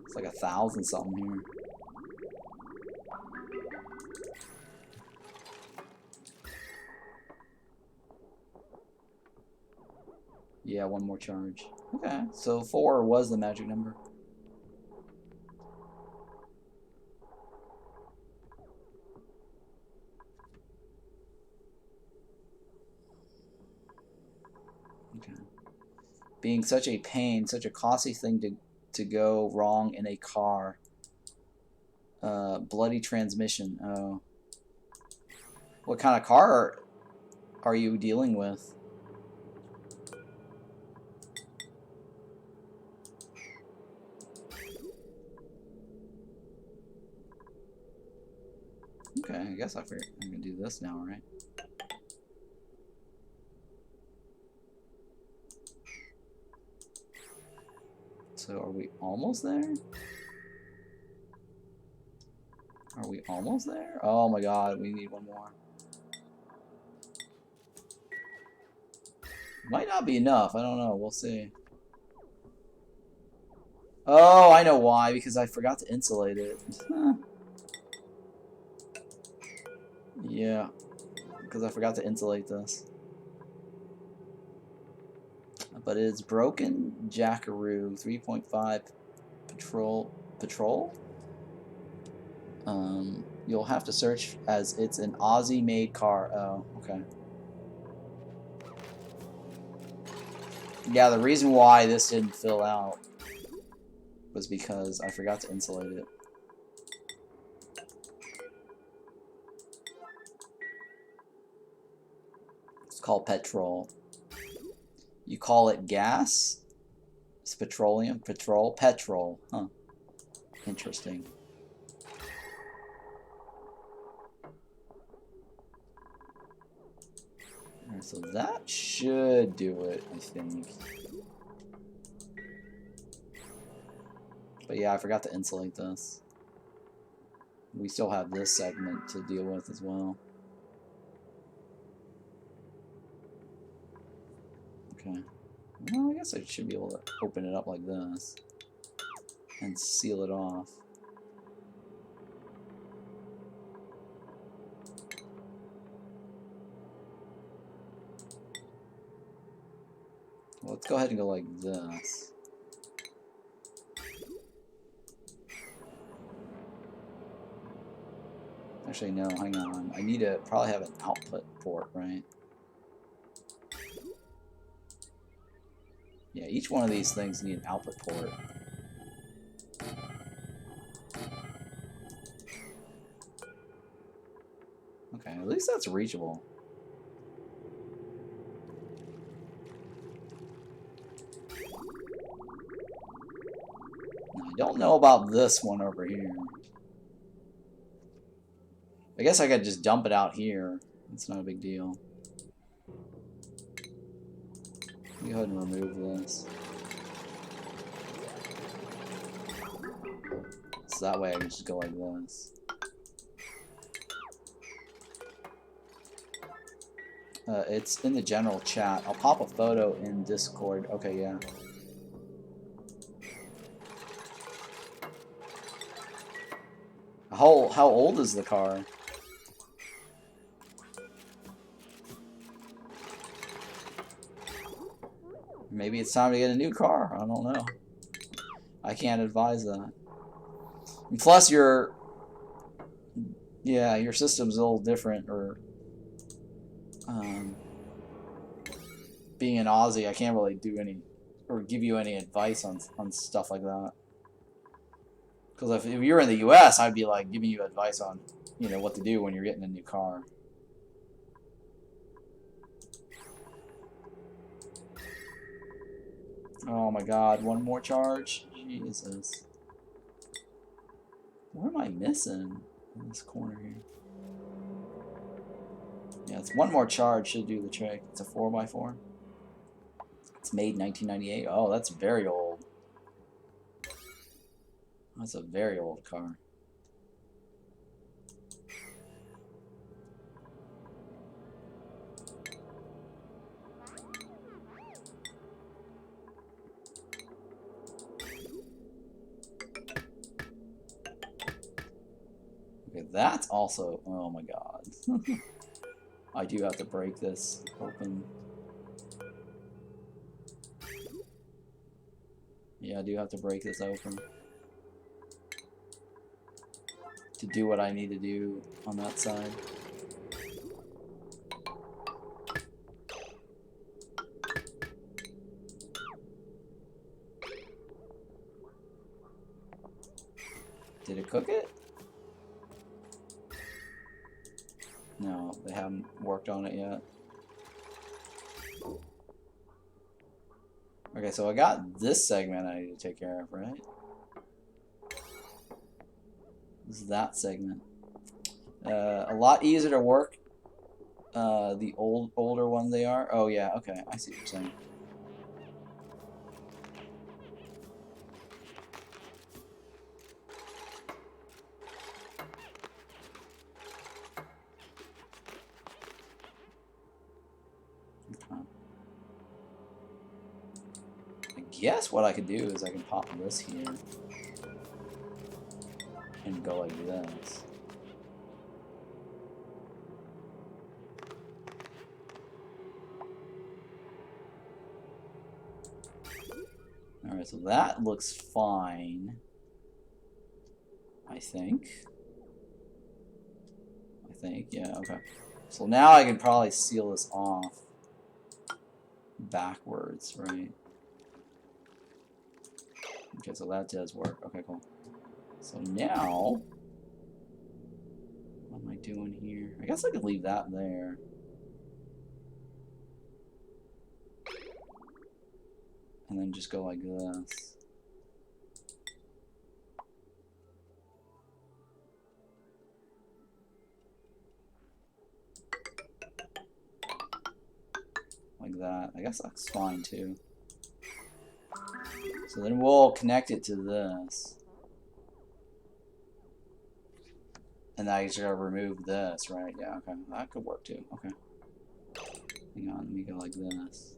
It's like 1,000 something here. Yeah, 1 more charge. Okay, so 4 was the magic number. Okay. Being such a pain, such a costly thing to go wrong in a car. Bloody transmission. Oh. What kind of car are you dealing with? Okay, I guess I figured I'm gonna do this now, right? So are we almost there? Are we almost there? Oh my god, we need 1 more. Might not be enough, I don't know, we'll see. Oh, I know why, because I forgot to insulate it. Yeah, because I forgot to insulate this. But it's broken Jackaroo 3.5 patrol. You'll have to search as it's an Aussie-made car. Oh, okay. Yeah, the reason why this didn't fill out was because I forgot to insulate it. It's called petrol. You call it gas? It's petroleum? Petrol. Huh. Interesting. Alright, so that should do it, I think. But yeah, I forgot to insulate this. We still have this segment to deal with as well. Okay. Well, I guess I should be able to open it up like this and seal it off. Well, let's go ahead and go like this. Actually, no, hang on. I need to probably have an output port, right? Yeah, each one of these things need an output port. Okay, at least that's reachable. Now, I don't know about this one over here. I guess I could just dump it out here. It's not a big deal. Go ahead and remove this. So that way I can just go like this. It's in the general chat. I'll pop a photo in Discord. Okay, yeah. How old is the car? Maybe it's time to get a new car. I don't know. I can't advise that. And plus, your system's a little different. Or being an Aussie, I can't really do any or give you any advice on stuff like that. Because if you're in the U.S., I'd be like giving you advice on, you know, what to do when you're getting a new car. Oh my God! One more charge. Jesus. What am I missing in this corner here? Yeah, it's one more charge should do the trick. It's a 4x4. It's made 1998. Oh, that's very old. That's a very old car. Okay, that's also... Oh my God. I do have to break this open. Yeah, I do have to break this open to do what I need to do on that side. Did it cook it? No, they haven't worked on it yet. Okay, so I got this segment I need to take care of, right? This is that segment. A lot easier to work. The older one they are. Oh yeah, okay, I see what you're saying. Guess what I could do is I can pop this here and go like this. Alright, so that looks fine. I think, yeah, okay. So now I can probably seal this off backwards, right? Okay, so that does work. Okay, cool. So now, what am I doing here? I guess I could leave that there. And then just go like this. Like that. I guess that's fine too. So then we'll connect it to this. And now you just gotta remove this, right? Yeah, okay. That could work too. Okay. Hang on, let me go like this.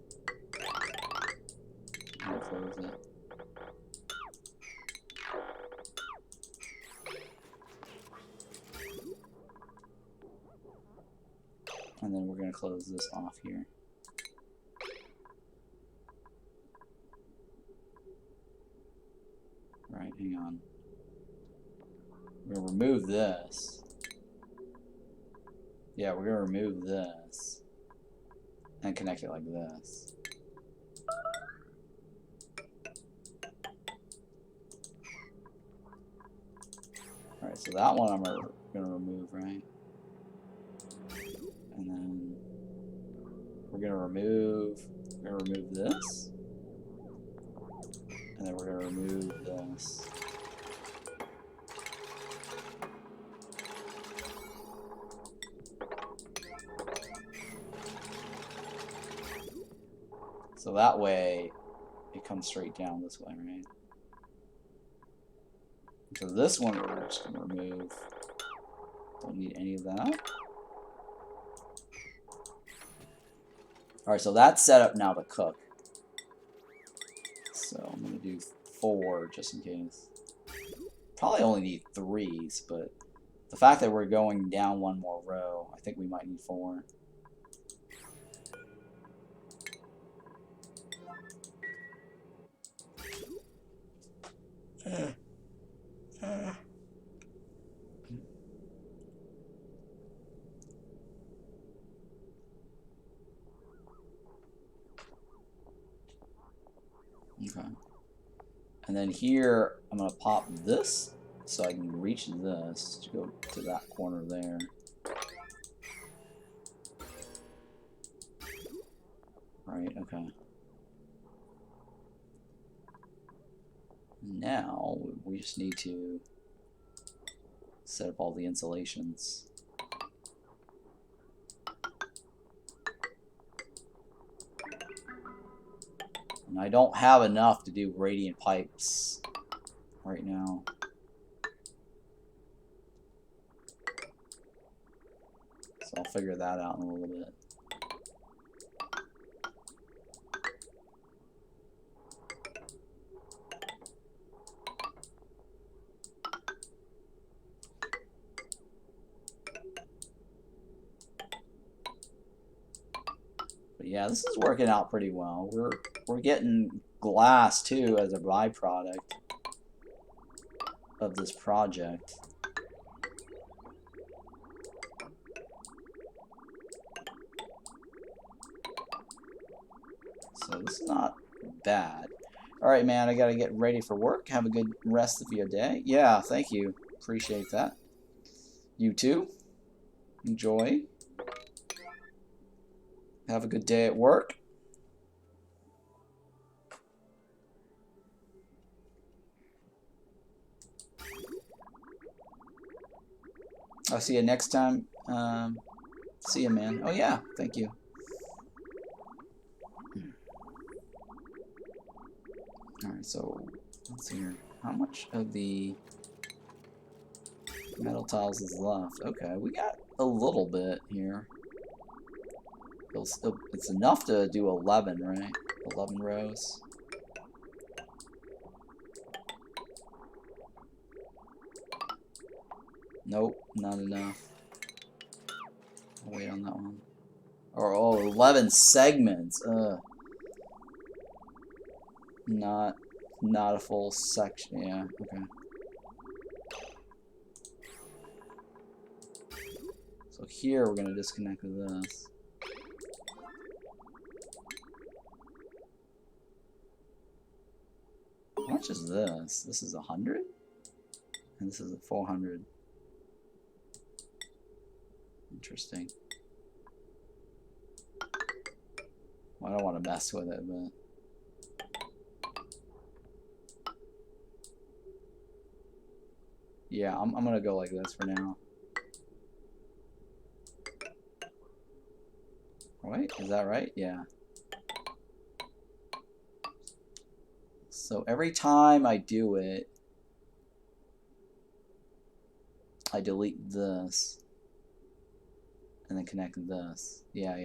And close it. And then we're gonna close this off here. Right, hang on. We're gonna remove this. Yeah, we're gonna remove this. And connect it like this. Alright, so that one I'm gonna remove, right? And then we're gonna remove this. And then we're gonna remove this. So that way it comes straight down this way, right? So this one we're just gonna remove. Don't need any of that. Alright, so that's set up now to cook. So I'm going to do 4 just in case. Probably only need 3s, but the fact that we're going down 1 more row, I think we might need 4. Okay. And then here, I'm going to pop this so I can reach this to go to that corner there. Right, okay. Now, we just need to set up all the insulations. And I don't have enough to do radiant pipes right now. So I'll figure that out in a little bit. But yeah, this is working out pretty well. We're getting glass too as a byproduct of this project. So this is not bad. Alright, man, I gotta get ready for work. Have a good rest of your day. Yeah, thank you. Appreciate that. You too. Enjoy. Have a good day at work. I'll see you next time. See you, man. Oh, yeah. Thank you. Alright, so let's see here. How much of the metal tiles is left? Okay, we got a little bit here. It's enough to do 11, right? 11 rows. Nope, not enough. I'll wait on that one. Or, oh, 11 segments. Not a full section. Yeah, okay. So here we're gonna disconnect with this. How much is this? This is 100? And this is a 400. Interesting. Well, I don't want to mess with it, but... yeah, I'm gonna go like this for now. Right? Is that right? Yeah. So every time I do it, I delete this and then connect this. Yeah.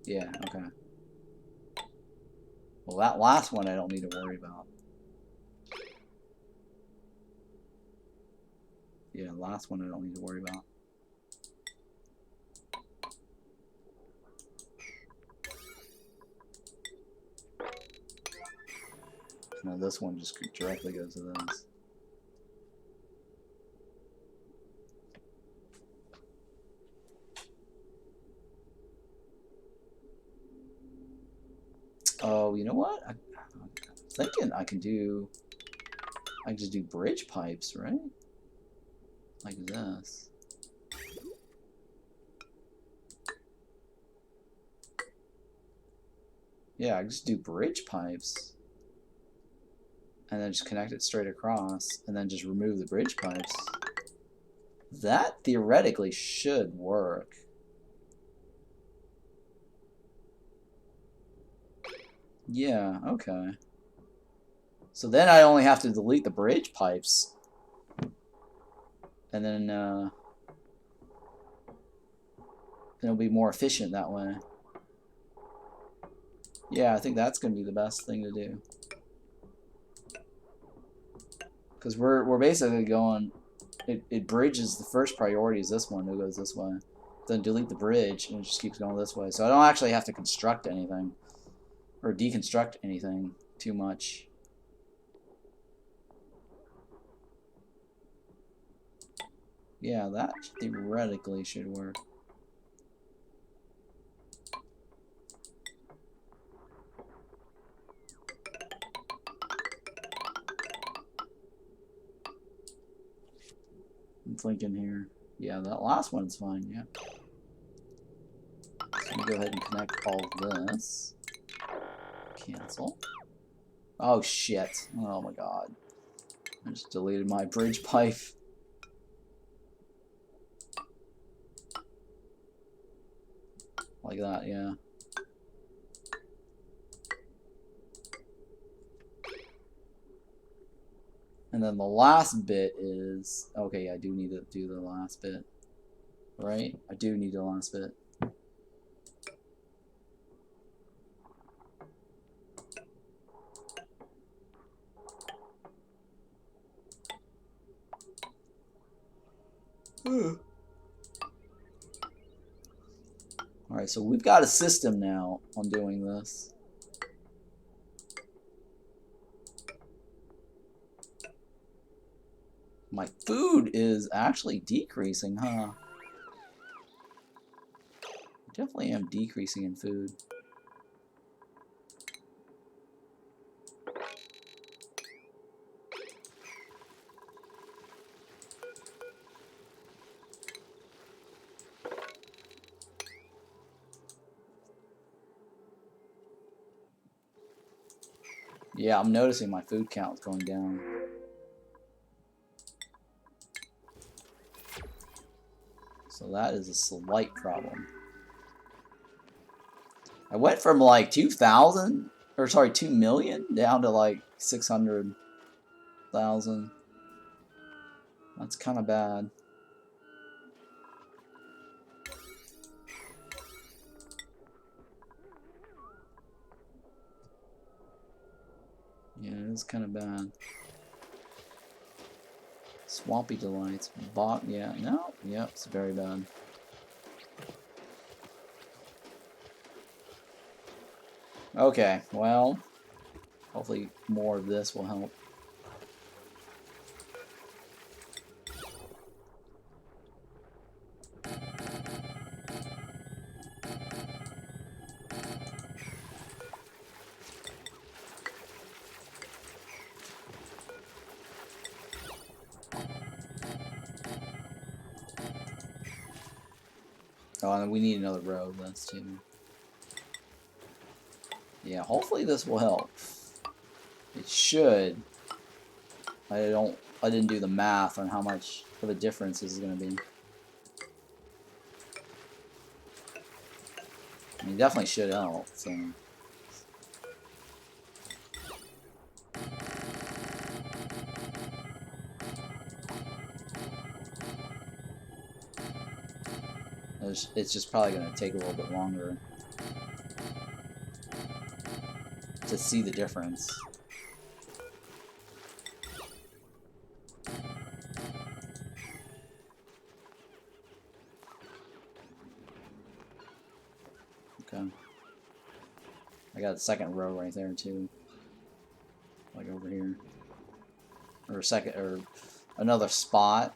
Yeah, okay. Well, that last one I don't need to worry about. Yeah, last one I don't need to worry about. No, this one just directly goes to this. Oh, you know what? I'm thinking I can just do bridge pipes, right? Like this. Yeah, I just do bridge pipes. And then just connect it straight across, and then just remove the bridge pipes. That theoretically should work. Yeah, okay. So then I only have to delete the bridge pipes. And then, it'll be more efficient that way. Yeah, I think that's going to be the best thing to do. Because we're basically going, it bridges the first priority is this one, it goes this way. Then delete the bridge, and it just keeps going this way. So I don't actually have to construct anything, or deconstruct anything too much. Yeah, that theoretically should work. I'm thinking here. Yeah, that last one's fine, yeah. So I'm gonna go ahead and connect all of this. Cancel. Oh shit. Oh my god. I just deleted my bridge pipe. Like that, yeah. And then the last bit is... Okay, I do need to do the last bit. Right? I do need the last bit. Alright, so we've got a system now on doing this. My food is actually decreasing, huh? I definitely am decreasing in food. Yeah, I'm noticing my food count is going down. So that is a slight problem. I went from like 2,000, or sorry, 2 million down to like 600,000. That's kind of bad. Yeah, it is kind of bad. Swampy delights. Yeah, no, yep, it's very bad. Okay, well, hopefully more of this will help. Oh, and we need another row of this too. Yeah, hopefully this will help. It should. I didn't do the math on how much of a difference this is going to be. I mean, definitely should help, so. It's just probably going to take a little bit longer to see the difference. Okay. I got a second row right there too. Like over here. Or another spot.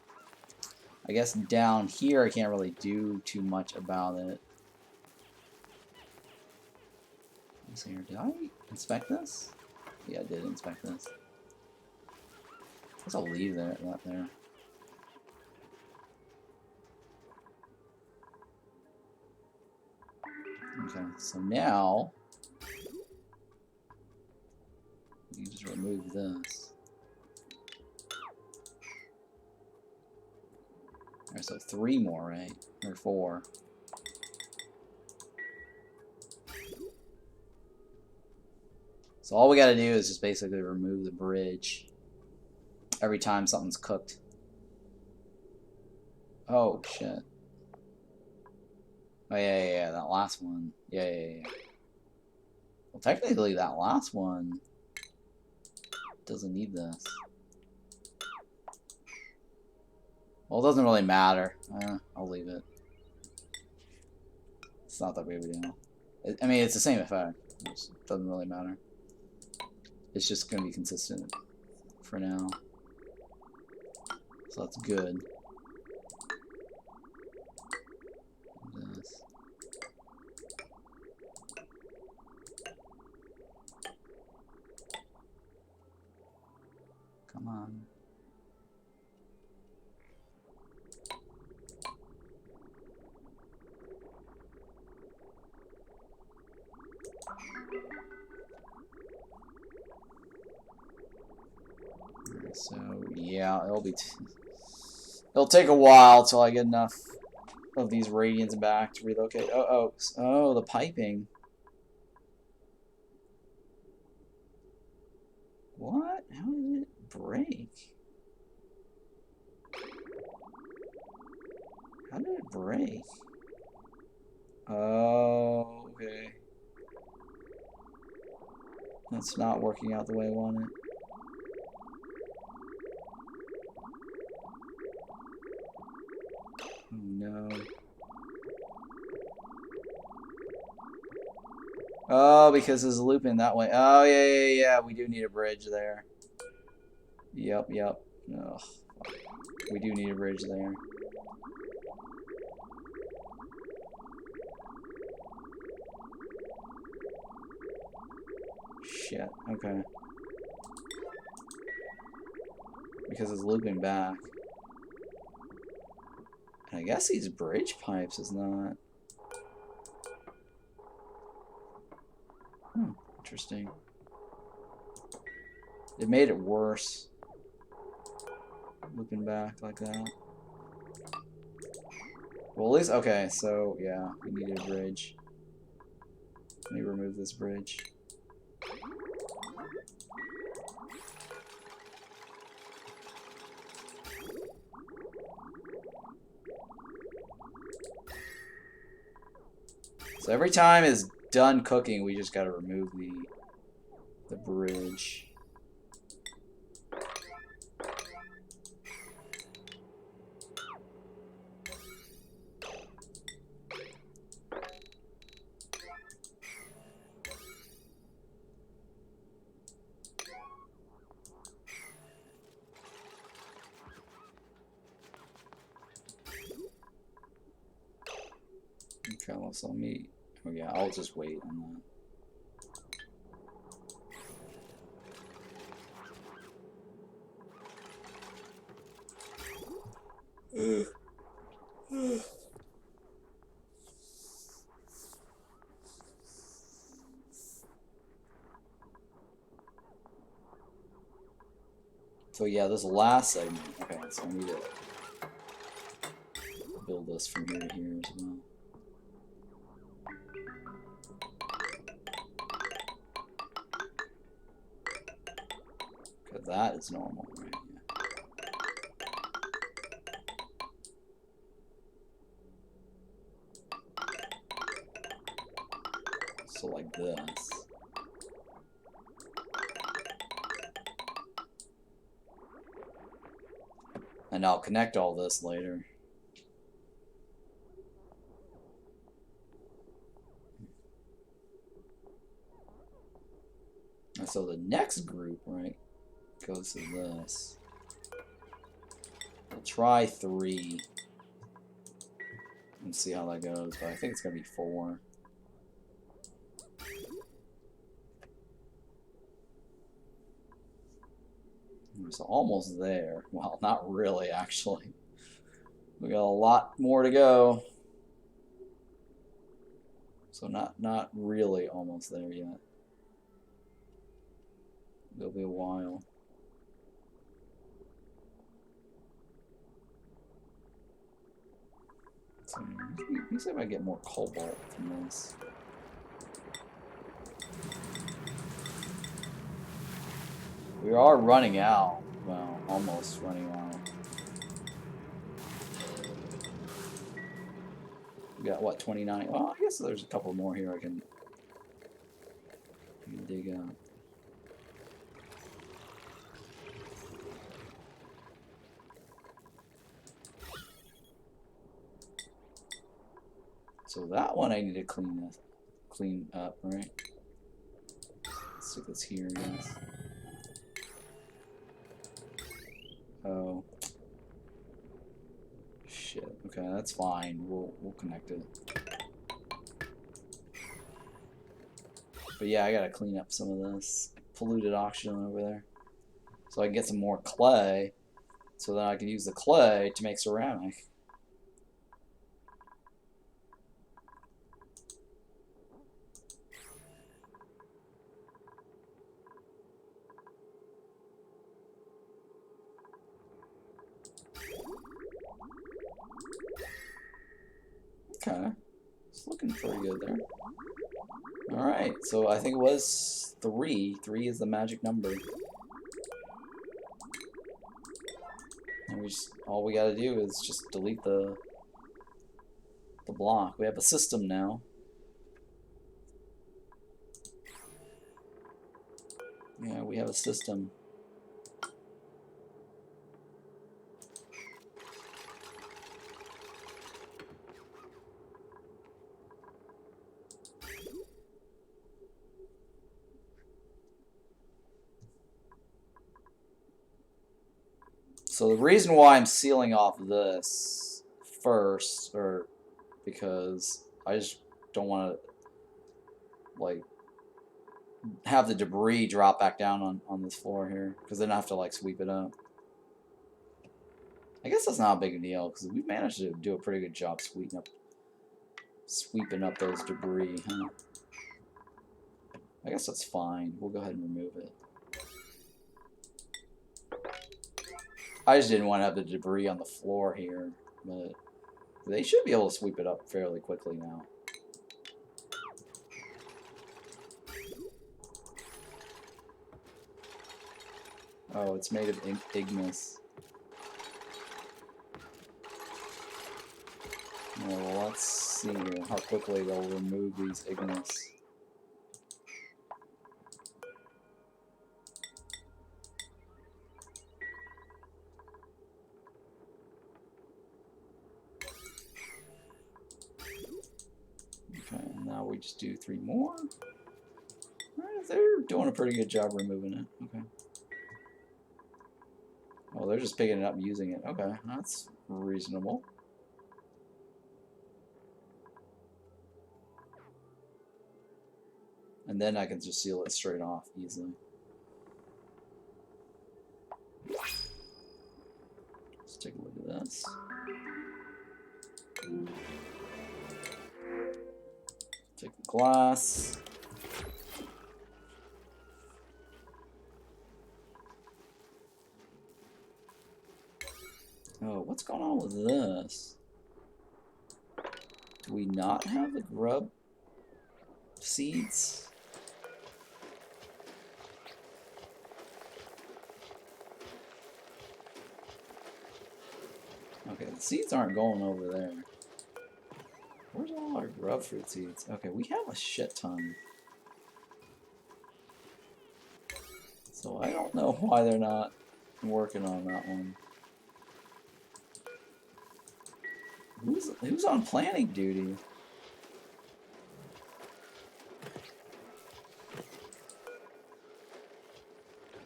I guess down here I can't really do too much about it. Let's see here. Did I inspect this? Yeah, I did inspect this. I guess I'll leave that there. Okay, so now you just remove this. Alright, so 3 more, right? Or 4. So all we gotta do is just basically remove the bridge every time something's cooked. Oh, shit. Oh yeah, that last one. Yeah. Well, technically, that last one doesn't need this. Well, it doesn't really matter. I'll leave it. It's not that big of a deal. I mean, it's the same effect. It doesn't really matter. It's just going to be consistent for now. So that's good. This. Come on. So yeah, it'll take a while till I get enough of these radiants back to relocate. Oh, the piping. What? How did it break? How did it break? Oh, okay. That's not working out the way I want it. Oh no. Oh, because it's looping that way. Oh, yeah. We do need a bridge there. Yep. Ugh. We do need a bridge there. Shit. Okay. Because it's looping back. And I guess these bridge pipes is not... Interesting. It made it worse. Looping back like that. Well, at least... Okay, so, yeah. We needed a bridge. Let me remove this bridge. So every time it's done cooking, we just gotta remove the bridge. Okay, let's let me... Oh yeah, I'll just wait on that. So yeah, this last segment. Okay, so I need to build this from here to here as well. Because that is normal, right? Yeah. So like this. And I'll connect all this later. And so the next group, right, goes to this. We'll try 3. And see how that goes, but I think it's gonna be 4. So almost there. Well, not really, actually. We got a lot more to go. So not really almost there yet. It'll be a while. So, let me see if I get more cobalt from this. We are running out. Well, almost running out. We got, what, 29? Well, I guess there's a couple more here I can dig out. So that one I need to clean up, right? Let's stick this here, I guess. Oh. Shit. Okay, that's fine. We'll connect it. But yeah, I gotta clean up some of this polluted oxygen over there. So I can get some more clay. So then I can use the clay to make ceramic. Okay. It's looking pretty good there. Alright, so I think it was 3. 3 is the magic number. And we just, all we gotta do is just delete the block. We have a system now. Yeah, we have a system. So the reason why I'm sealing off this first, or because I just don't want to, like, have the debris drop back down on this floor here, because then I have to, like, sweep it up. I guess that's not a big deal, because we managed to do a pretty good job sweeping up those debris, huh? I guess that's fine. We'll go ahead and remove it. I just didn't want to have the debris on the floor here, but they should be able to sweep it up fairly quickly now. Oh, it's made of ignis. Well, let's see how quickly they'll remove these ignis. Okay, now we just do 3 more. Alright, they're doing a pretty good job removing it. Okay. Oh, they're just picking it up and using it. Okay, that's reasonable. And then I can just seal it straight off easily. Let's take a look at this. Take the glass. Oh, what's going on with this? Do we not have the grub seeds? Okay, the seeds aren't going over there. Where's all our grub fruit seeds? Okay, we have a shit ton. So I don't know why they're not working on that one. Who's on planning duty?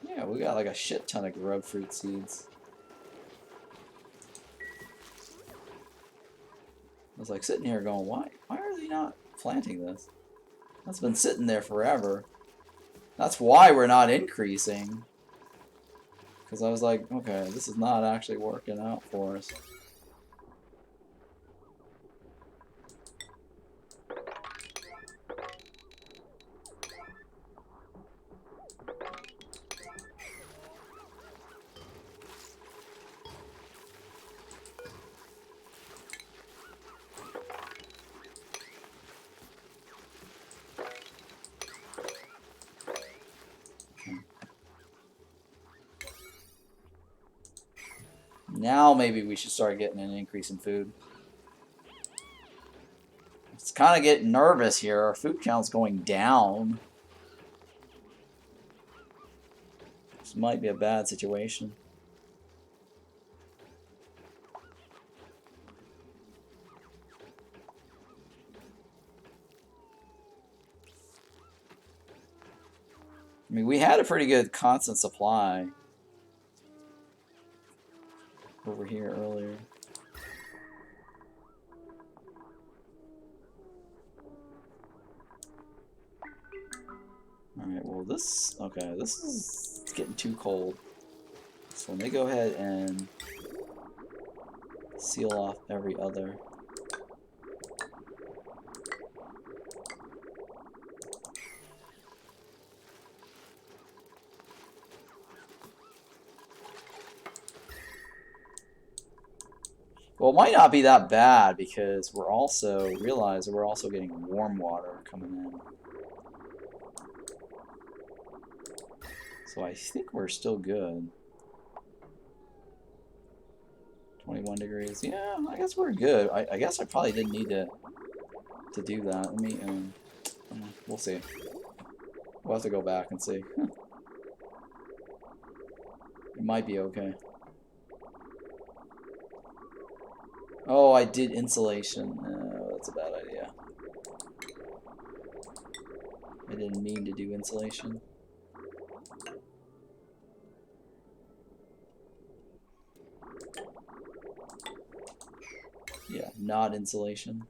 Yeah, we got like a shit ton of grub fruit seeds. I was like sitting here going, why are they not planting this? That's been sitting there forever. That's why we're not increasing. Because I was like, okay, this is not actually working out for us. Now maybe we should start getting an increase in food. kind of getting nervous here. Our food count's going down. This might be a bad situation. I mean, we had a pretty good constant supply over here earlier. Alright, well this is getting too cold. So let me go ahead and seal off every other. Well, it might not be that bad because we're also getting warm water coming in. So I think we're still good. 21 degrees. Yeah, I guess we're good. I guess I probably didn't need to do that. Let me we'll see. We'll have to go back and see. It might be okay. Oh, I did insulation. That's a bad idea. I didn't mean to do insulation. Yeah, not insulation.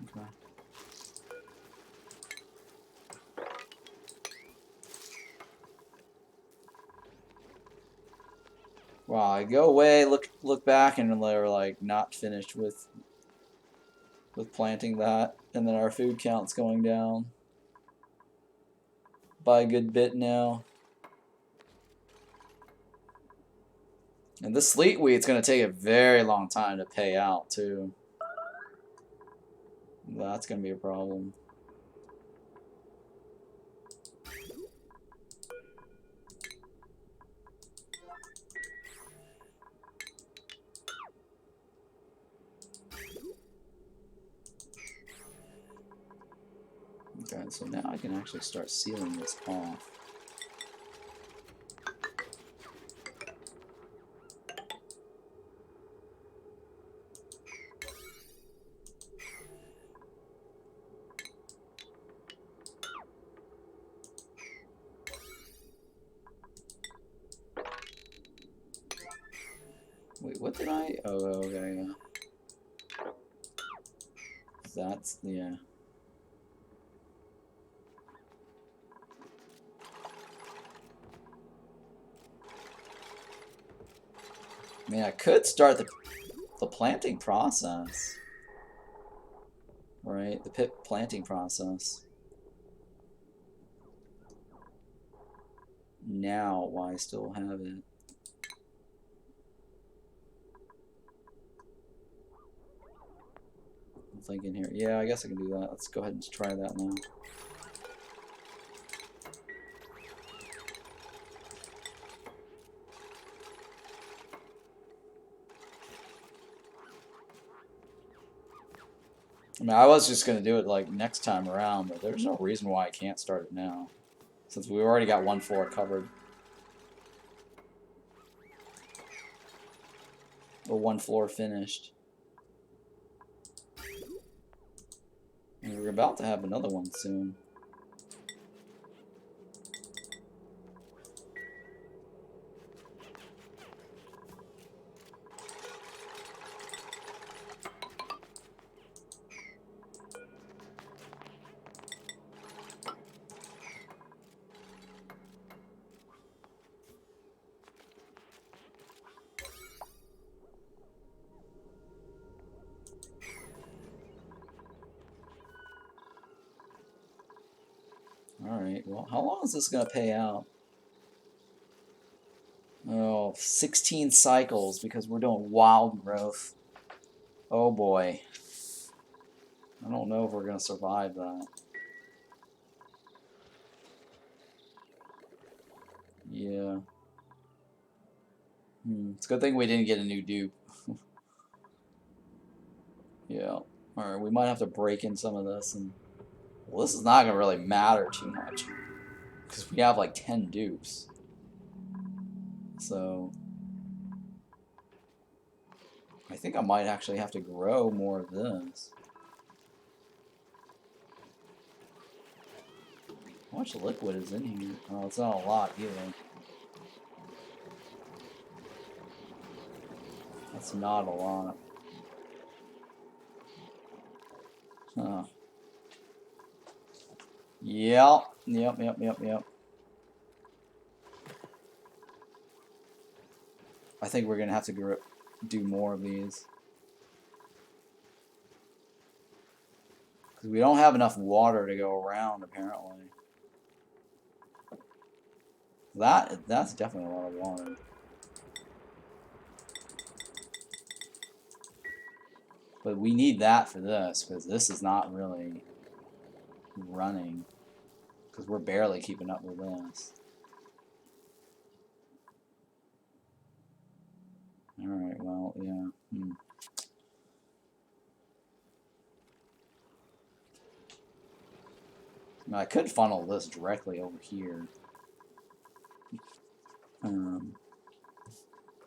Okay. Wow, I go away, look back, and they're like not finished with planting that, and then our food count's going down by a good bit now. And this Sleet Wheat's going to take a very long time to pay out, too. That's going to be a problem. Okay, so now I can actually start sealing this off. Wait, what did I? Oh, okay, yeah. That's, yeah. I mean, I could start the planting process. Right, the pit planting process. Now, why I still have it? I'm thinking here. Yeah, I guess I can do that. Let's go ahead and try that now. I mean, I was just going to do it like next time around, but there's no reason why I can't start it now, since we already got one floor covered. Or one floor finished. And we're about to have another one soon. Alright, well, how long is this going to pay out? Oh, 16 cycles because we're doing wild growth. Oh boy. I don't know if we're going to survive that. Yeah. It's a good thing we didn't get a new dupe. Yeah. Alright, we might have to break in some of this. And well, this is not going to really matter too much. Because we have like 10 dupes. So I think I might actually have to grow more of this. How much liquid is in here? Oh, it's not a lot either. That's not a lot. Huh. Yep. I think we're going to have to do more of these. Because we don't have enough water to go around, apparently. That's definitely a lot of water. But we need that for this, because this is not really running. Because we're barely keeping up with this. Alright, well, yeah. Now, I could funnel this directly over here.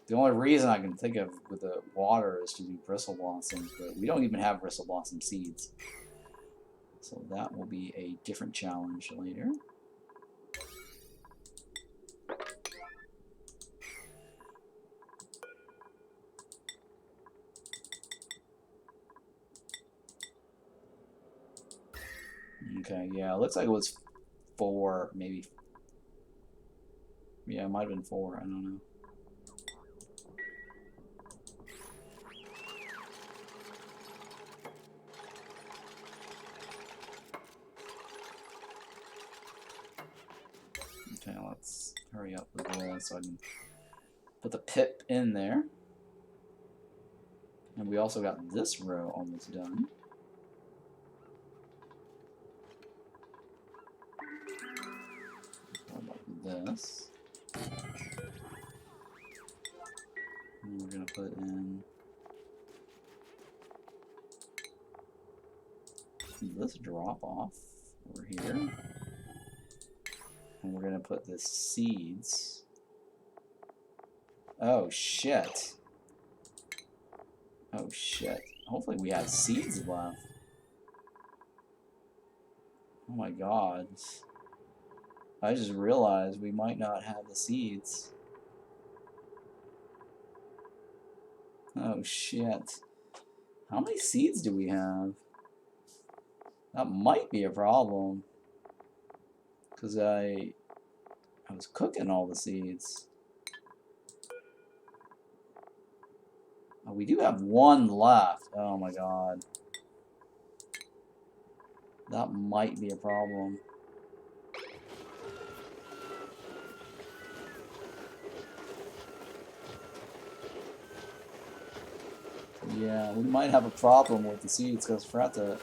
The only reason I can think of with the water is to do bristle blossoms, but we don't even have bristle blossom seeds. So that will be a different challenge later. Okay, yeah, it looks like it was 4, maybe. Yeah, it might have been 4, I don't know. Okay, let's hurry up with this so I can put the pip in there. And we also got this row almost done. How about this? And we're going to put in this drop off over here. And we're going to put the seeds. Oh, shit. Oh, shit. Hopefully we have seeds left. Oh my god. I just realized we might not have the seeds. Oh, shit. How many seeds do we have? That might be a problem. Because I was cooking all the seeds. Oh, we do have 1 left. Oh my god. That might be a problem. Yeah, we might have a problem with the seeds because I forgot to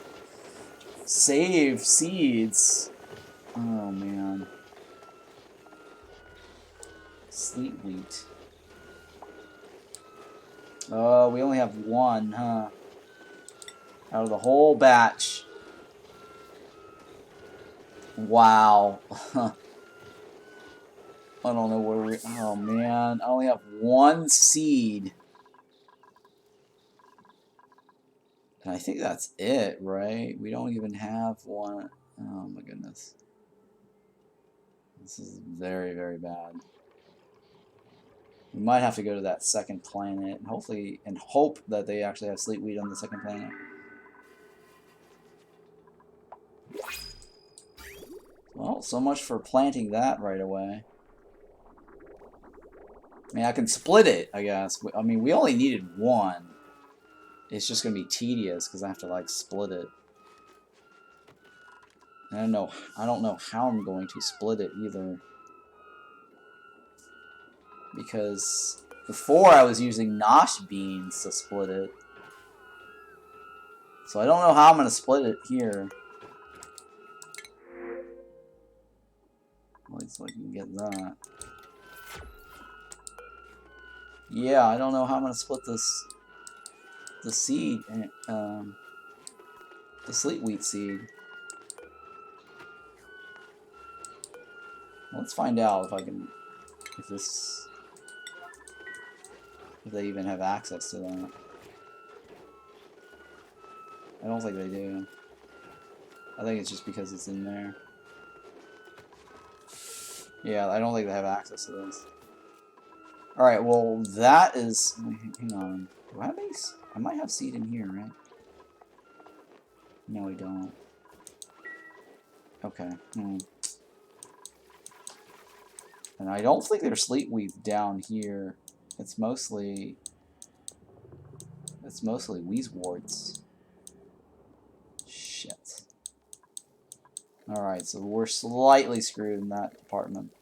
save seeds. Oh man. Sleet Wheat. Oh, we only have 1, huh? Out of the whole batch. Wow. I don't know where we... Oh man, I only have 1 seed. And I think that's it, right? We don't even have 1. Oh my goodness. This is very, very bad. We might have to go to that second planet and hopefully hope that they actually have Sleet Wheat on the second planet. Well, so much for planting that right away. I mean, I can split it, I guess. I mean, we only needed 1. It's just gonna be tedious because I have to like split it. I don't know how I'm going to split it either. Because before I was using nosh beans to split it. So I don't know how I'm gonna split it here. At least so I can get that. Yeah, I don't know how I'm gonna split the seed, the sleet wheat seed. Let's find out if they even have access to that. I don't think they do. I think it's just because it's in there. Yeah, I don't think they have access to this. Alright, well, that is... Hang on. Do I have any... I might have seed in here, right? No, I don't. Okay. And I don't think there's sleet wheat down here. It's mostly wheezeworts. Shit. Alright, so we're slightly screwed in that department.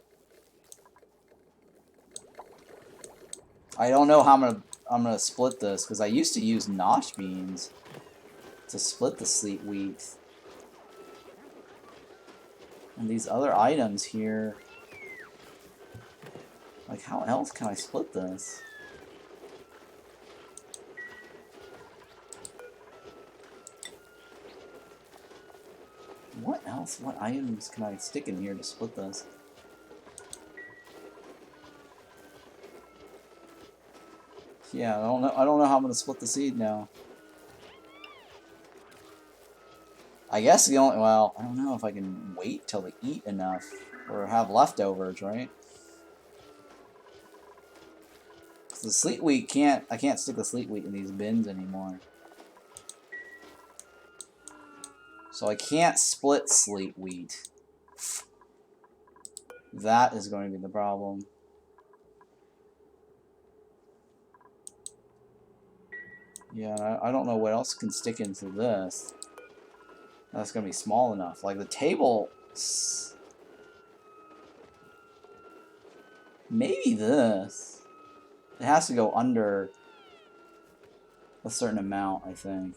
I don't know how I'm gonna split this, because I used to use nosh beans to split the sleet wheat. And these other items here, like, how else can I split this? What else? What items can I stick in here to split this? Yeah, I don't know how I'm gonna split the seed now. I guess the only, well, I don't know if I can wait till they eat enough or have leftovers, right? The sleet wheat I can't stick the sleet wheat in these bins anymore. So I can't split sleet wheat. That is going to be the problem. Yeah, I don't know what else can stick into this. That's going to be small enough. Like the table... Maybe this. It has to go under a certain amount, I think.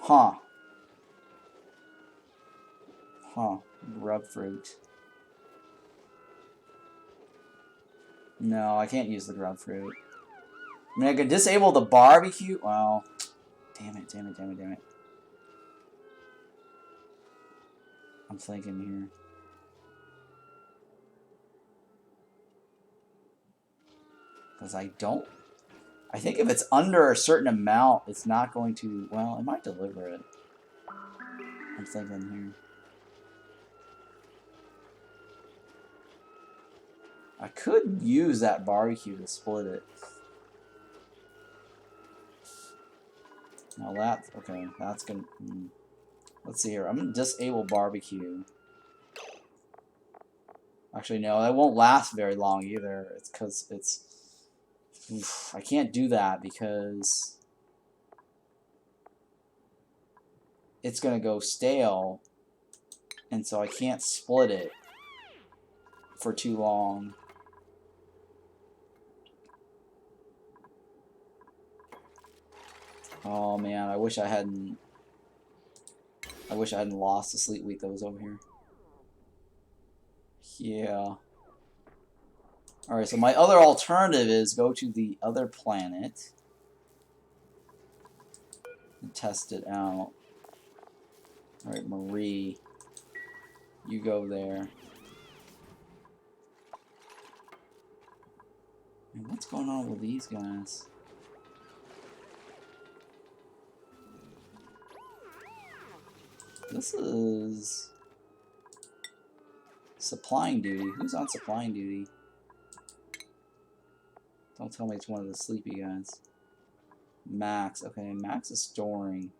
Huh. Huh. Grub fruit. No, I can't use the grub fruit. I mean, I could disable the barbecue. Well, damn it. I'm thinking here. Because I think if it's under a certain amount, it's not going to... Well, it might deliver it. I'm thinking here. I could use that barbecue to split it. Now that's... Okay, that's gonna... Let's see here. I'm gonna disable barbecue. Actually, no, that won't last very long either. It's because it's... Oof, I can't do that because... It's gonna go stale. And so I can't split it for too long. Oh man, I wish I hadn't lost the sleet wheat that was over here. Yeah. Alright, so my other alternative is go to the other planet and test it out. Alright, Marie, you go there. And what's going on with these guys? This is supplying duty. Who's on supplying duty? Don't tell me it's one of the sleepy guys. Max. Okay, Max is storing.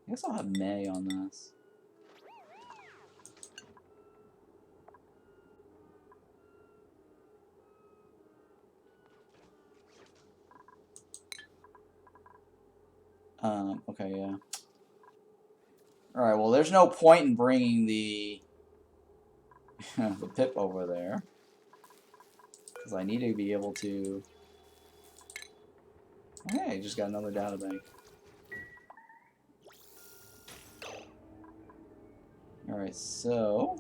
I guess I'll have May on this. Okay, yeah. Alright, well, there's no point in bringing the the pip over there. Because I need to be able to... Hey, I just got another data bank. Alright, so...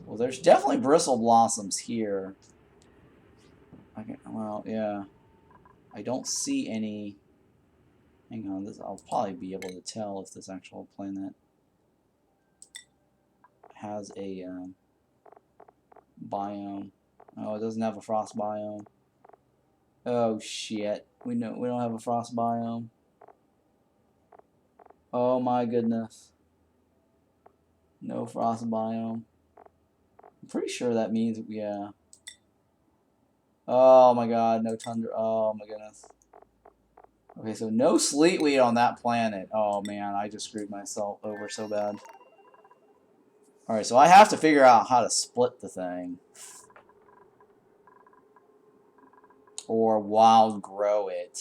Well, there's definitely bristle blossoms here. Okay, well, yeah. I don't see any. Hang on, this I'll probably be able to tell if this actual planet has a biome. Oh, it doesn't have a frost biome. Oh shit, we don't have a frost biome. Oh my goodness, no frost biome. I'm pretty sure that means yeah. Oh my god, no tundra. Oh my goodness. Okay, so no sleet wheat on that planet. Oh man, I just screwed myself over so bad. Alright, so I have to figure out how to split the thing. Or wild grow it.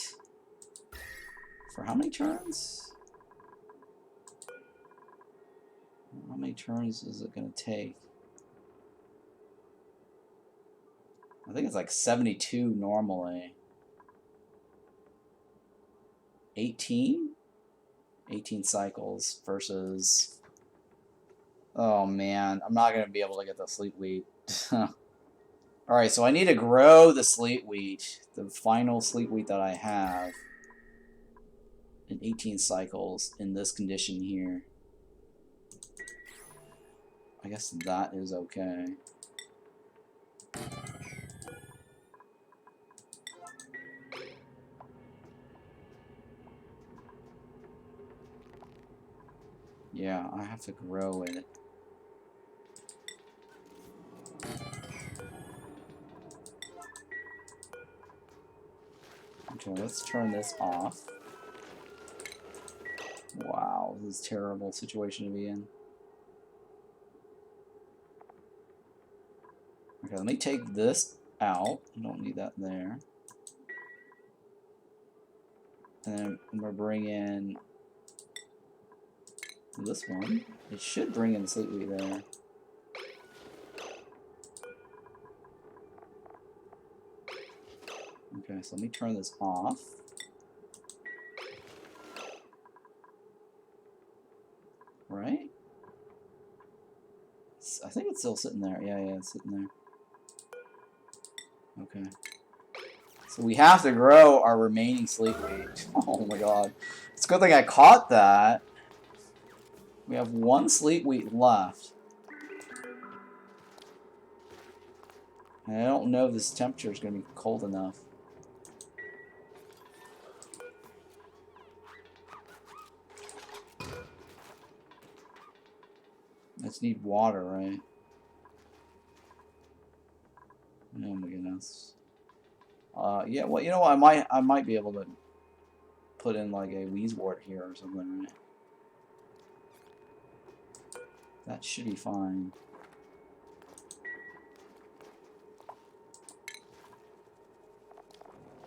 For how many turns? How many turns is it going to take? I think it's like 72 normally. 18? 18 cycles versus... Oh man, I'm not going to be able to get the sleet wheat. Alright, so I need to grow the sleet wheat, the final sleet wheat that I have, in 18 cycles in this condition here. I guess that is okay. Yeah, I have to grow it. Okay, let's turn this off. Wow, this is a terrible situation to be in. Okay, let me take this out. I don't need that there. And then I'm going to bring in this one. It should bring in the sleet wheat there. Okay, so let me turn this off. Right? I think it's still sitting there. Yeah, it's sitting there. Okay. So we have to grow our remaining sleet wheat. Oh my god. It's a good thing I caught that. We have one sleet wheat left. And I don't know if this temperature is going to be cold enough. I just need water, right? Oh my goodness. Yeah, well, you know what? I might be able to put in like a wheezewort here or something, right? That should be fine.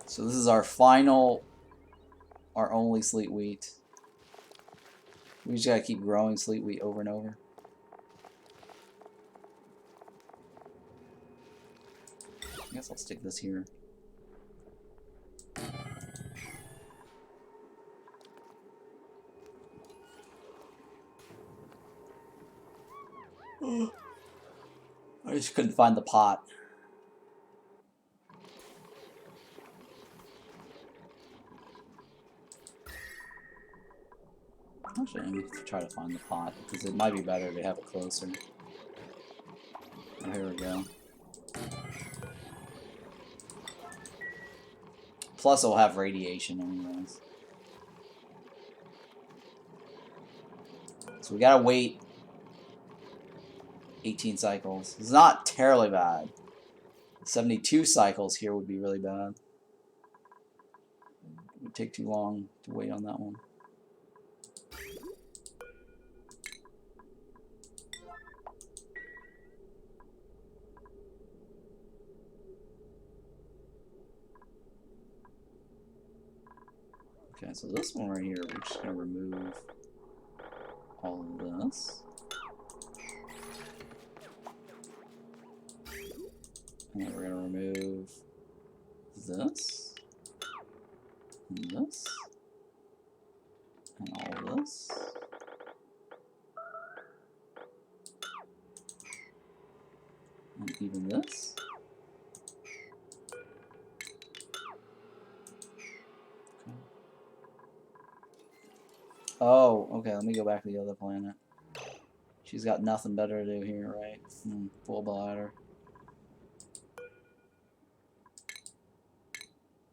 So this is our final, our only sleet wheat. We just gotta keep growing sleet wheat over and over. I guess I'll stick this here. I just couldn't find the pot. Actually, I'm going to try to find the pot, because it might be better to have it closer. Oh, here we go. Plus, it'll have radiation anyways. So we gotta wait 18 cycles. It's not terribly bad. 72 cycles here would be really bad. It would take too long to wait on that one. Okay, so this one right here, we're just going to remove all of this. And then we're going to remove this, and this, and all of this. And even this. Okay. Oh, okay, let me go back to the other planet. She's got nothing better to do here, right? Full bladder.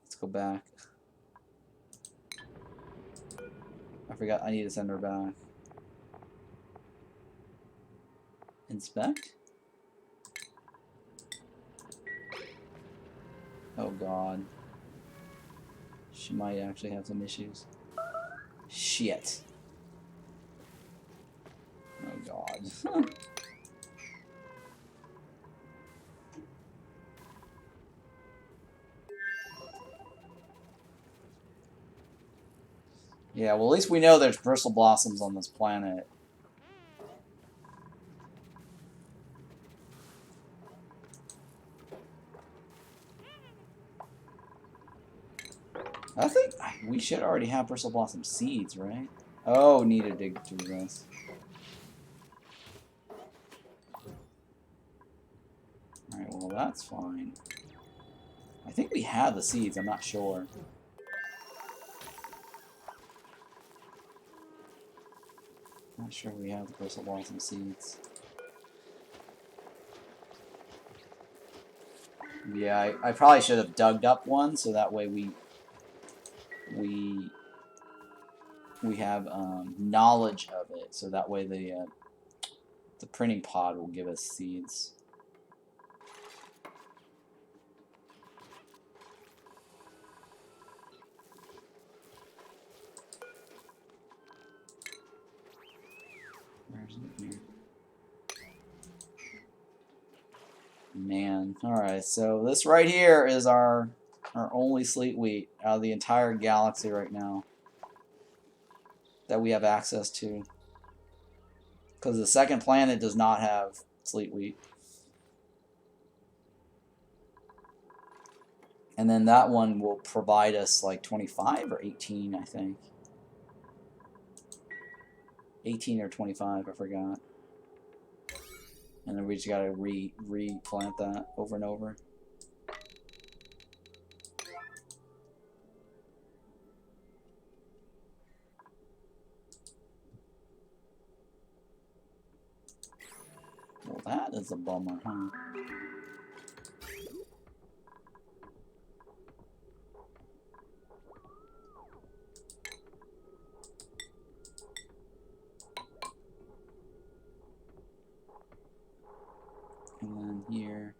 Let's go back. I forgot, I need to send her back. Inspect? Oh god. She might actually have some issues. Shit. Oh god. Yeah, well at least we know there's bristle blossoms on this planet. I think we should already have bristle blossom seeds, right? Oh, need to dig through this. Alright, well that's fine. I think we have the seeds, I'm not sure. Not sure we have the bristle blossom seeds. Yeah, I probably should have dug up one so that way we have knowledge of it. So that way the printing pod will give us seeds. Where's it here? Man, alright, so this right here is our only Sleet Wheat out of the entire galaxy right now that we have access to. Because the second planet does not have Sleet Wheat. And then that one will provide us like 25 or 18, I think. 18 or 25, I forgot. And then we just gotta replant that over and over. Well, that is a bummer, huh? And then here.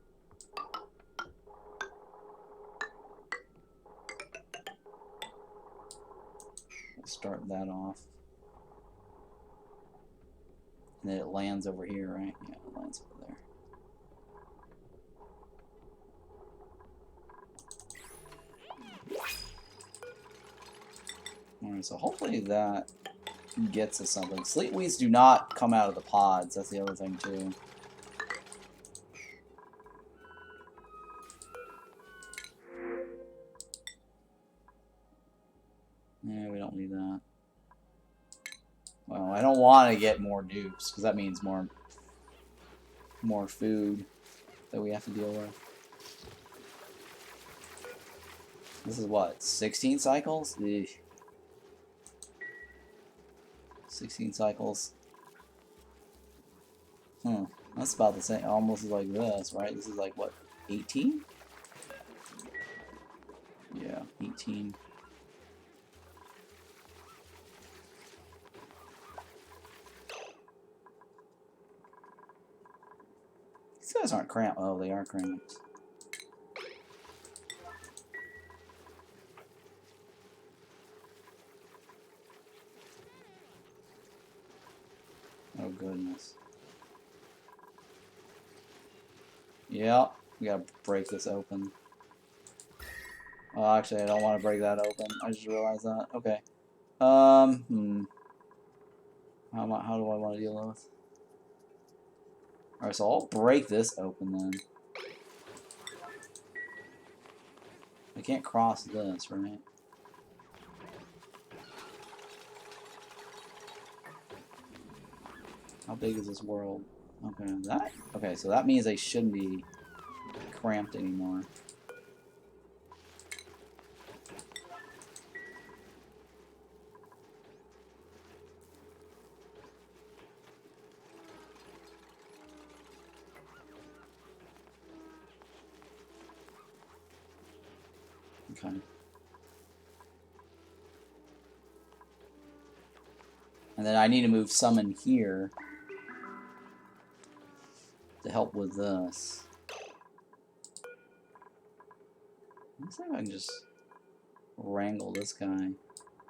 We'll start that off. And then it lands over here, right? Yeah, it lands over there. Alright, so hopefully that gets us something. Sleet Wheats do not come out of the pods, that's the other thing too. Yeah, we don't need that. Well, I don't want to get more dupes, because that means more food that we have to deal with. This is what, 16 cycles? Eesh. 16 cycles. That's about the same, almost like this, right? This is like, what, 18? Yeah, 18. These guys aren't cramped. Oh, they are cramped. Oh, goodness. Yeah, we gotta break this open. Oh, actually, I don't want to break that open. I just realized that. Okay. How do I want to deal with? Alright, so I'll break this open then. I can't cross this, right? How big is this world? Okay, so that means they shouldn't be cramped anymore. Okay. And then I need to move some in here to help with this. Let's see if I can just wrangle this guy.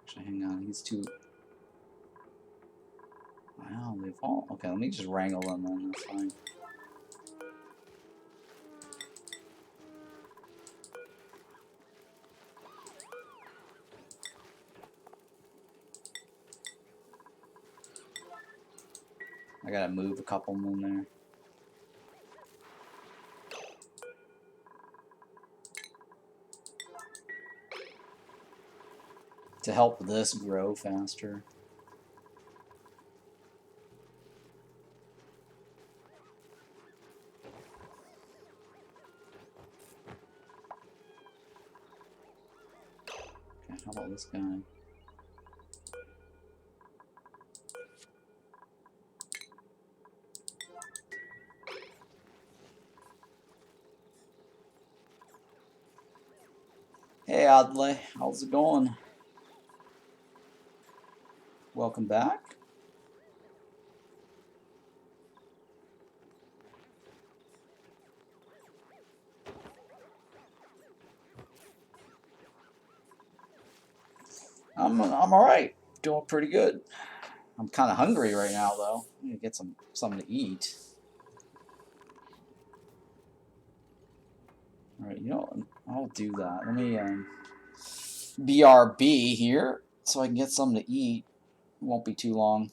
Actually, hang on, he's too... Wow, they've all... Okay, let me just wrangle them then, that's fine. I gotta move a couple of them in there. To help this grow faster. Okay, how about this guy? Hey Adley, how's it going? Welcome back. I'm alright. Doing pretty good. I'm kind of hungry right now though. I need to get something to eat. Alright, you know what? I'll do that. Let me BRB here so I can get something to eat. It won't be too long.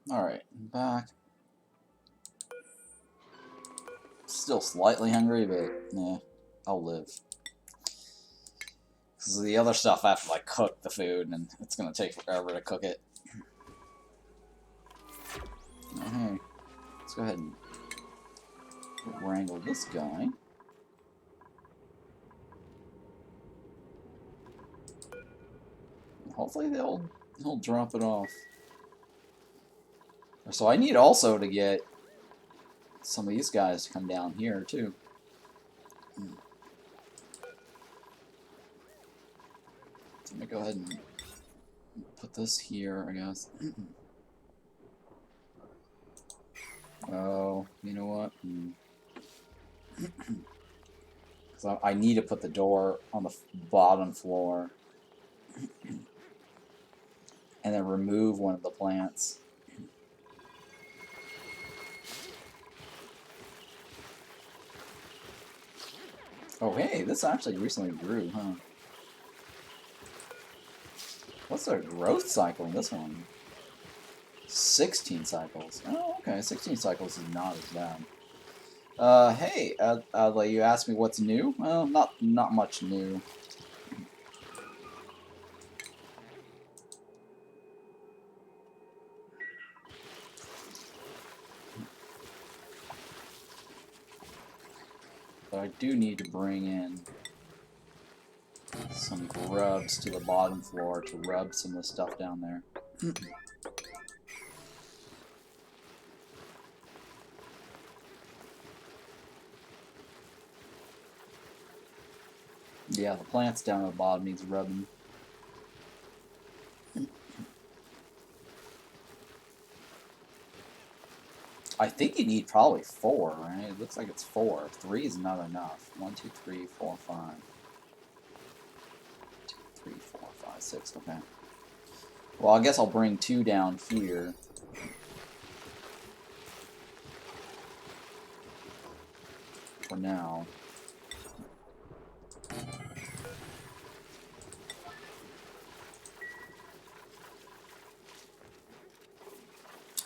Alright, I'm back. Still slightly hungry, but nah, I'll live. Because the other stuff, I have to like cook the food, and it's gonna take forever to cook it. Oh, hey, let's go ahead and wrangle this guy. Hopefully he'll drop it off. So I need also to get some of these guys to come down here too. So let me go ahead and put this here, I guess. Oh, you know what? So I need to put the door on the bottom floor. And then remove one of the plants. Oh, hey, this actually recently grew, huh? What's the growth cycle in this one? 16 cycles. Oh, okay, 16 cycles is not as bad. Hey, you asked me what's new? Well, not much new. But I do need to bring in some grubs to the bottom floor to rub some of the stuff down there. Yeah, the plants down at the bottom needs rubbing. I think you need probably 4, right? It looks like it's 4. 3 is not enough. 1, 2, 3, 4, 5. 2, 3, 4, 5, 6. Okay. Well, I guess I'll bring 2 down here. For now.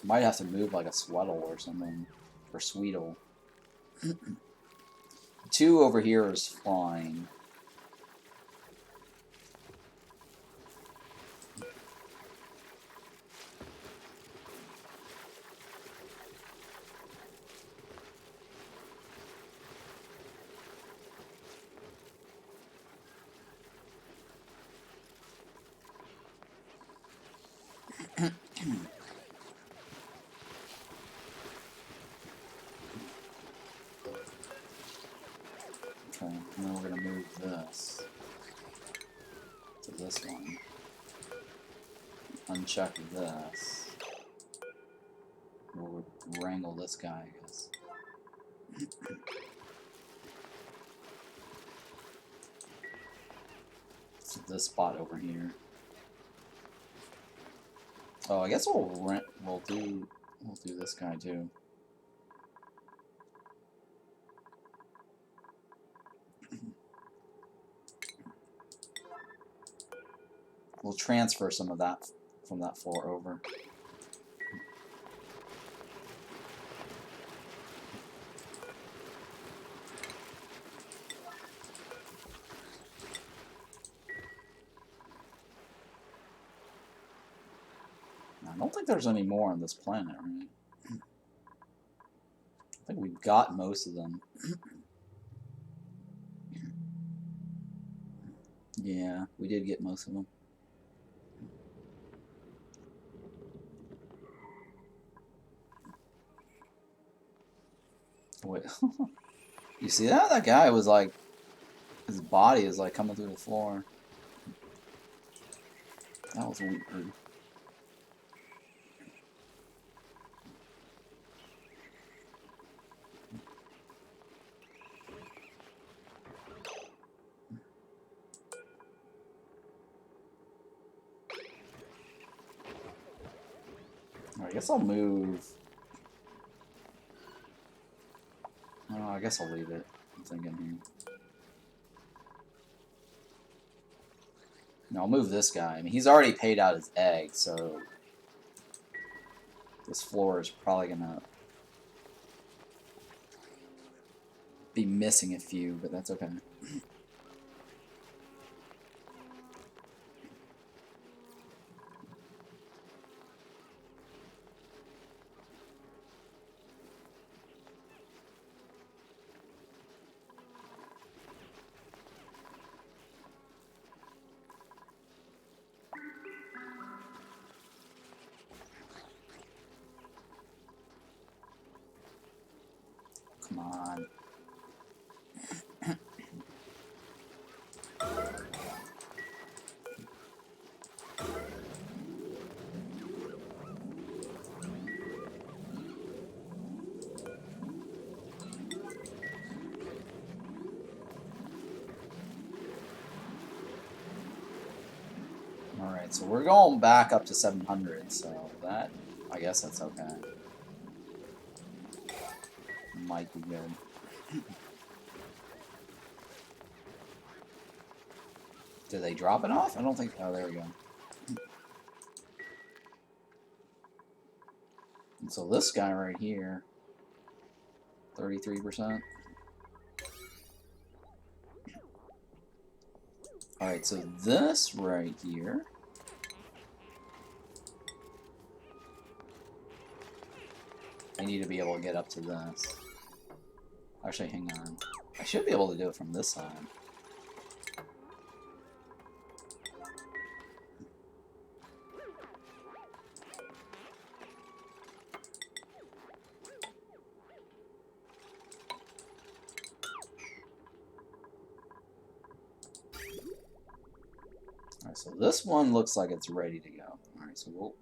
Might have to move like a Sweetle or something. Or Sweetle. 2 over here is fine. Okay, now we're going to move this to this one. Uncheck this. We'll wrangle this guy, I guess. So this spot over here. Oh, I guess we'll do this guy too. We'll transfer some of that from that floor over. I don't think there's any more on this planet, right? I think we've got most of them. Yeah, we did get most of them. Wait, you see that? That guy was like, his body is like coming through the floor. That was weird. Alright, I guess I'll move. Oh, I guess I'll leave it. I'm thinking here. No, I'll move this guy. I mean, he's already paid out his egg, so This floor is probably gonna be missing a few, but that's okay. Come on. Alright, so we're going back up to 700, so that, I guess that's okay. Might be good. Did they drop it off? I don't think... Oh, there we go. And so this guy right here, 33%. Alright, so this right here... I need to be able to get up to this. Actually, hang on. I should be able to do it from this side. Alright, so this one looks like it's ready to go. Alright, so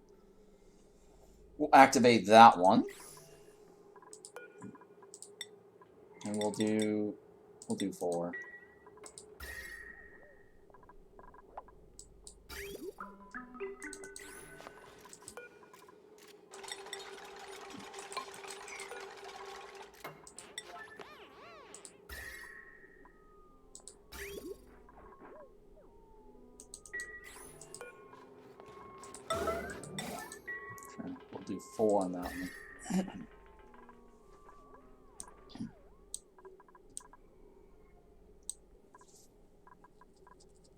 we'll activate that one. And we'll do 4. Okay, we'll do 4 on that one.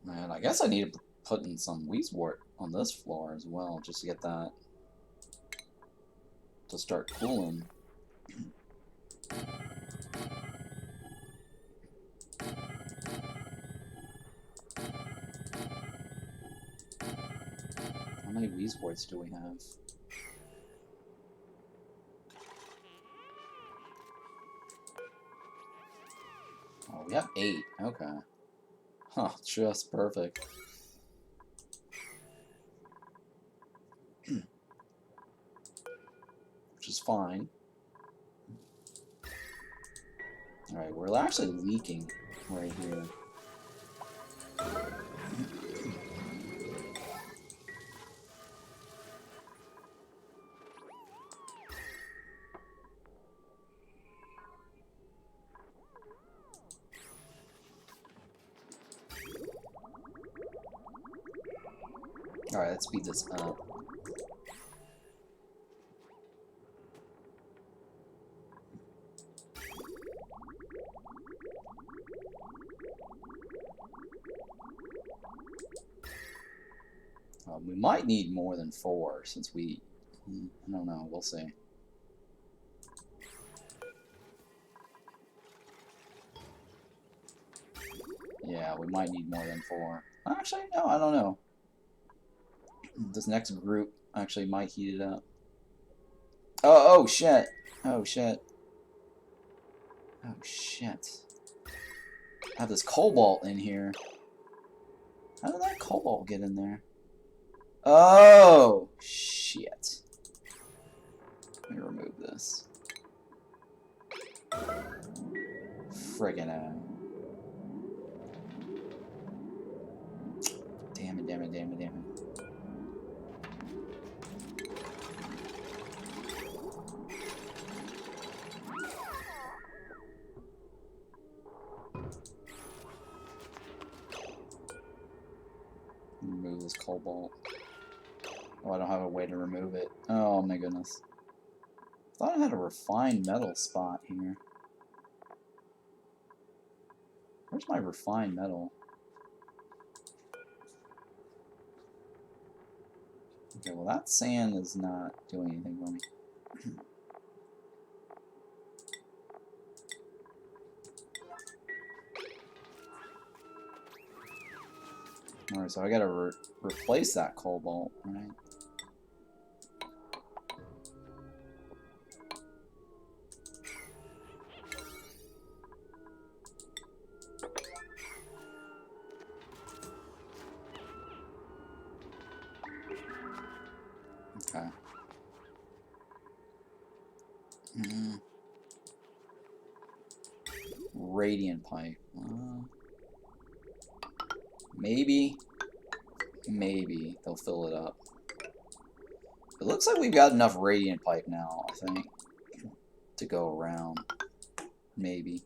Man, I guess I need to put in some wheezewort on this floor as well, just to get that to start cooling. How many wheezeworts do we have? Oh, we have 8. Okay. Huh, just perfect. Which is fine. Alright, we're actually leaking right here. Alright, let's speed this up. We might need more than 4 since I don't know, we'll see. Yeah, we might need more than 4. Actually, no, I don't know. This next group actually might heat it up. Oh shit. Oh shit. Oh shit. I have this cobalt in here. How did that cobalt get in there? Oh shit. Let me remove this. Friggin' Damn it, damn it, damn it, damn it. Remove this cobalt. Oh, I don't have a way to remove it. Oh my goodness. Thought I had a refined metal spot here. Where's my refined metal? Okay, well that sand is not doing anything for me. Alright, so I gotta replace that cobalt, right? Okay. Radiant pipe. Maybe they'll fill it up. It looks like we've got enough radiant pipe now, I think, to go around. Maybe.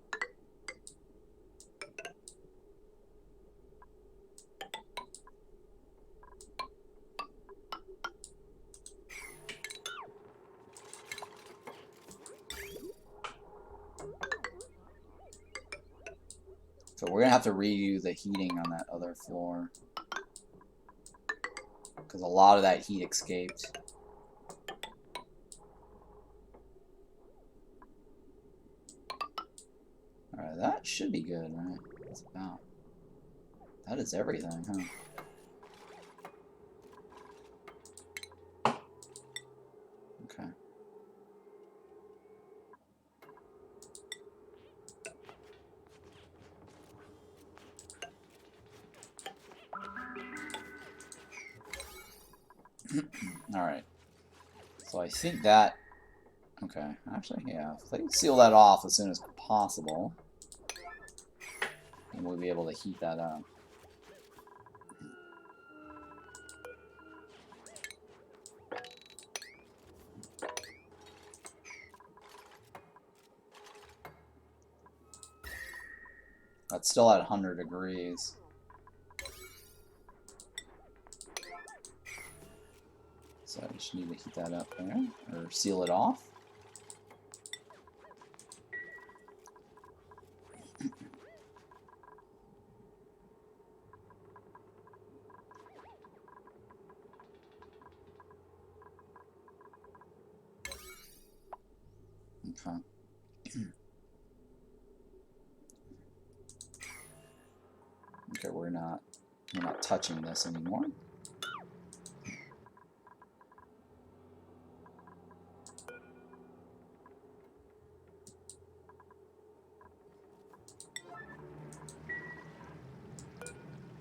So we're gonna have to redo the heating on that other floor, because a lot of that heat escaped. Alright, that should be good, right? That's about. That is everything, huh? Okay. Alright. So I think that... Okay, actually, yeah. If they seal that off as soon as possible, and we'll be able to heat that up. That's still at 100 degrees. So I just need to heat that up there, or seal it off. Okay. Okay, we're not touching this anymore.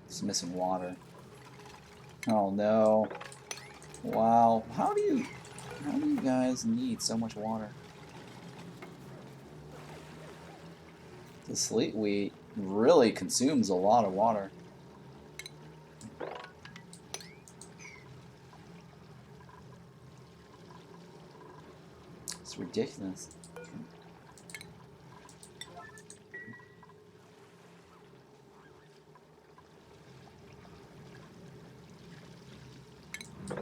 It's missing water. Oh no. Wow. How do you guys need so much water? The Sleet Wheat really consumes a lot of water. It's ridiculous. I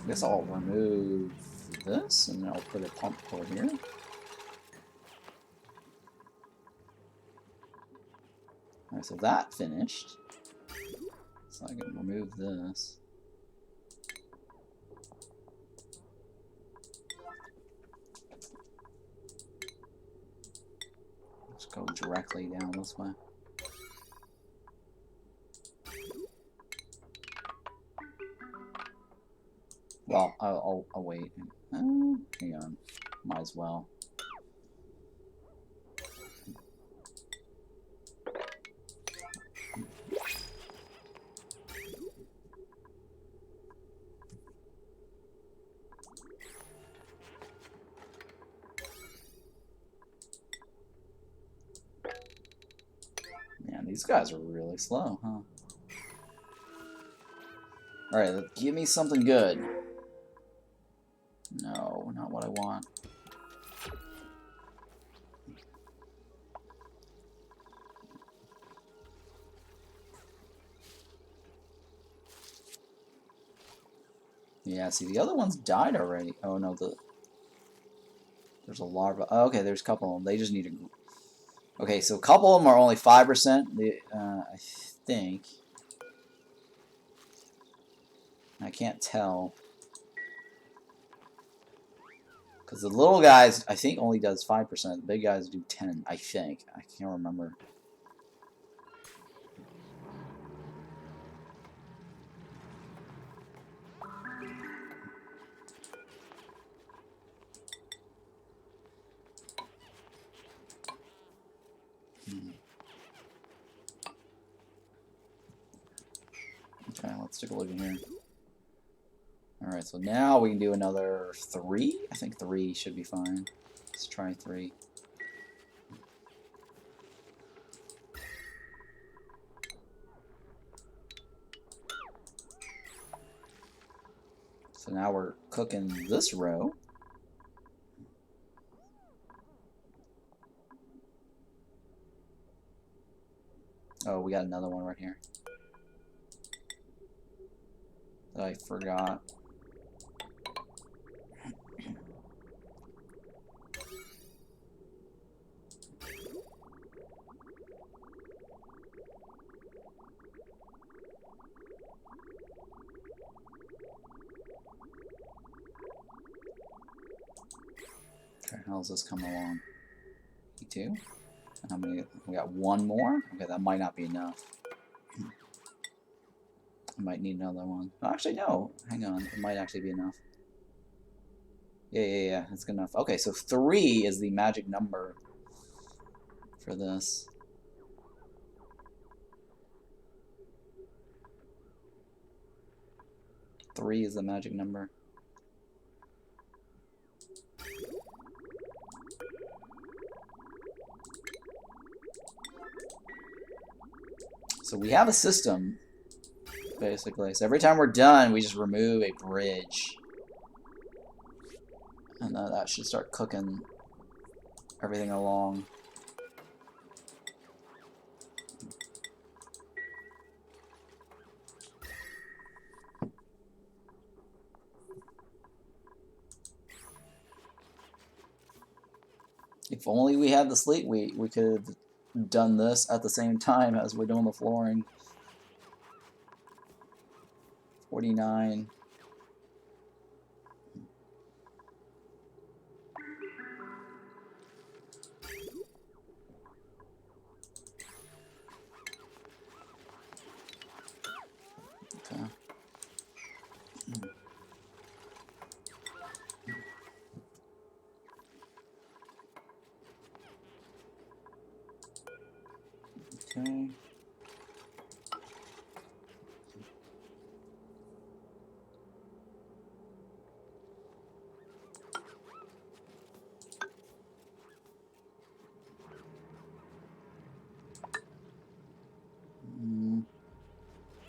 guess I'll remove this and I'll put a pump over here. Alright, so that finished. So I can remove this. Just go directly down this way. Well, I'll wait. Hang on. Might as well. Man, these guys are really slow, huh? Alright, give me something good. No, not what I want. Yeah, see, the other ones died already. Oh no, There's a larva. Oh, okay, there's a couple of them. They just need to... Okay, so a couple of them are only 5%. I think. I can't tell. Because the little guys, I think, only does 5%. The big guys do 10, I think. I can't remember. Okay, let's take a look in here. Alright, so now we can do another 3. I think 3 should be fine. Let's try 3. So now we're cooking this row. Oh, we got another one right here that I forgot. Okay, how's this coming along? E2? How many? We got one more? Okay, that might not be enough. I might need another one. Oh, actually, no. Hang on. It might actually be enough. Yeah. That's good enough. Okay, so 3 is the magic number for this. Three is the magic number. So we have a system, basically. So every time we're done, we just remove a bridge. And that should start cooking everything along. If only we had the Sleet Wheat, we could have done this at the same time as we're doing the flooring. 49. Okay. Okay.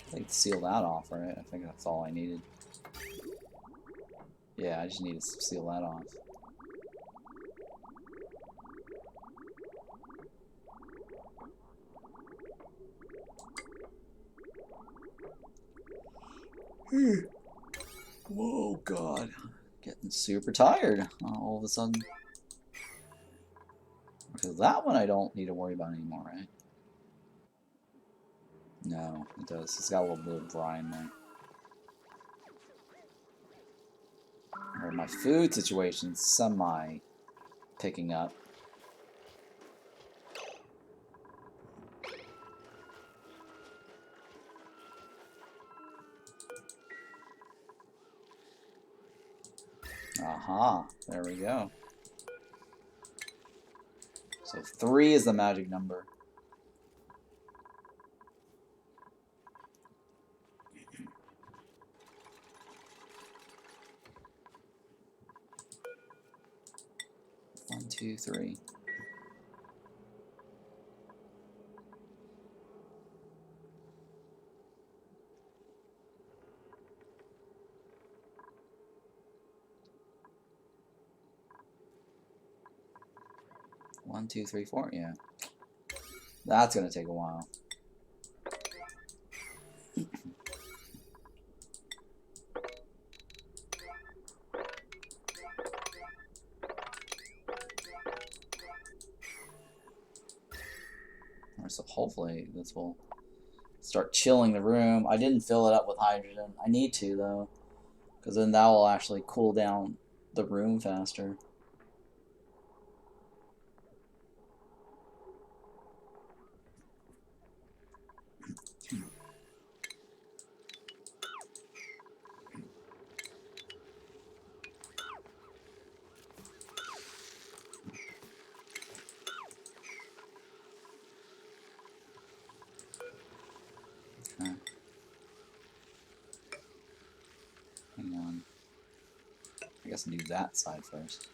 I think to seal that off, right? I think that's all I needed. Yeah, I just need to seal that off. Whoa, God. Getting super tired all of a sudden. Because that one I don't need to worry about anymore, right? No, it does. It's got a little bit of brine there. Or my food situation's semi picking up. Aha, there we go. So 3 is the magic number. One, two, 3. One, two, 3, 4. Yeah. That's gonna take a while. hopefully this will start chilling the room. I didn't fill it up with hydrogen. I need to, though, because then that will actually cool down the room faster. Okay. Hang on. I guess I'll do that side first.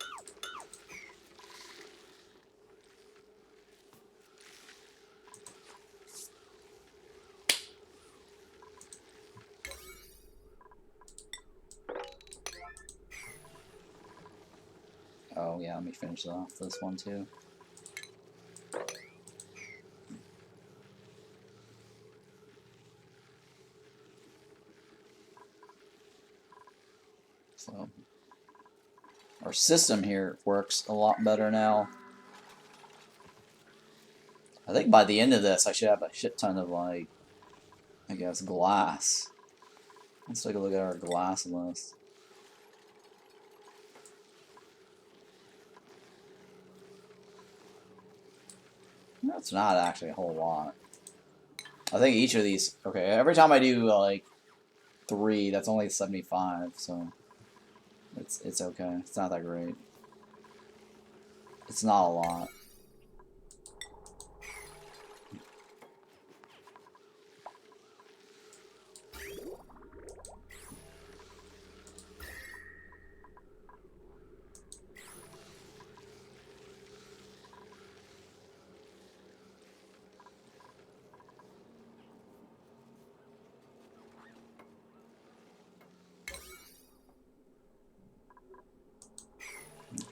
Oh yeah, let me finish off this one too. So our system here works a lot better now. I think by the end of this I should have a shit ton of, like, I guess, glass. Let's take a look at our glass list. That's not actually a whole lot. I think each of these, okay, every time I do like 3, that's only 75, so it's okay. It's not that great. It's not a lot.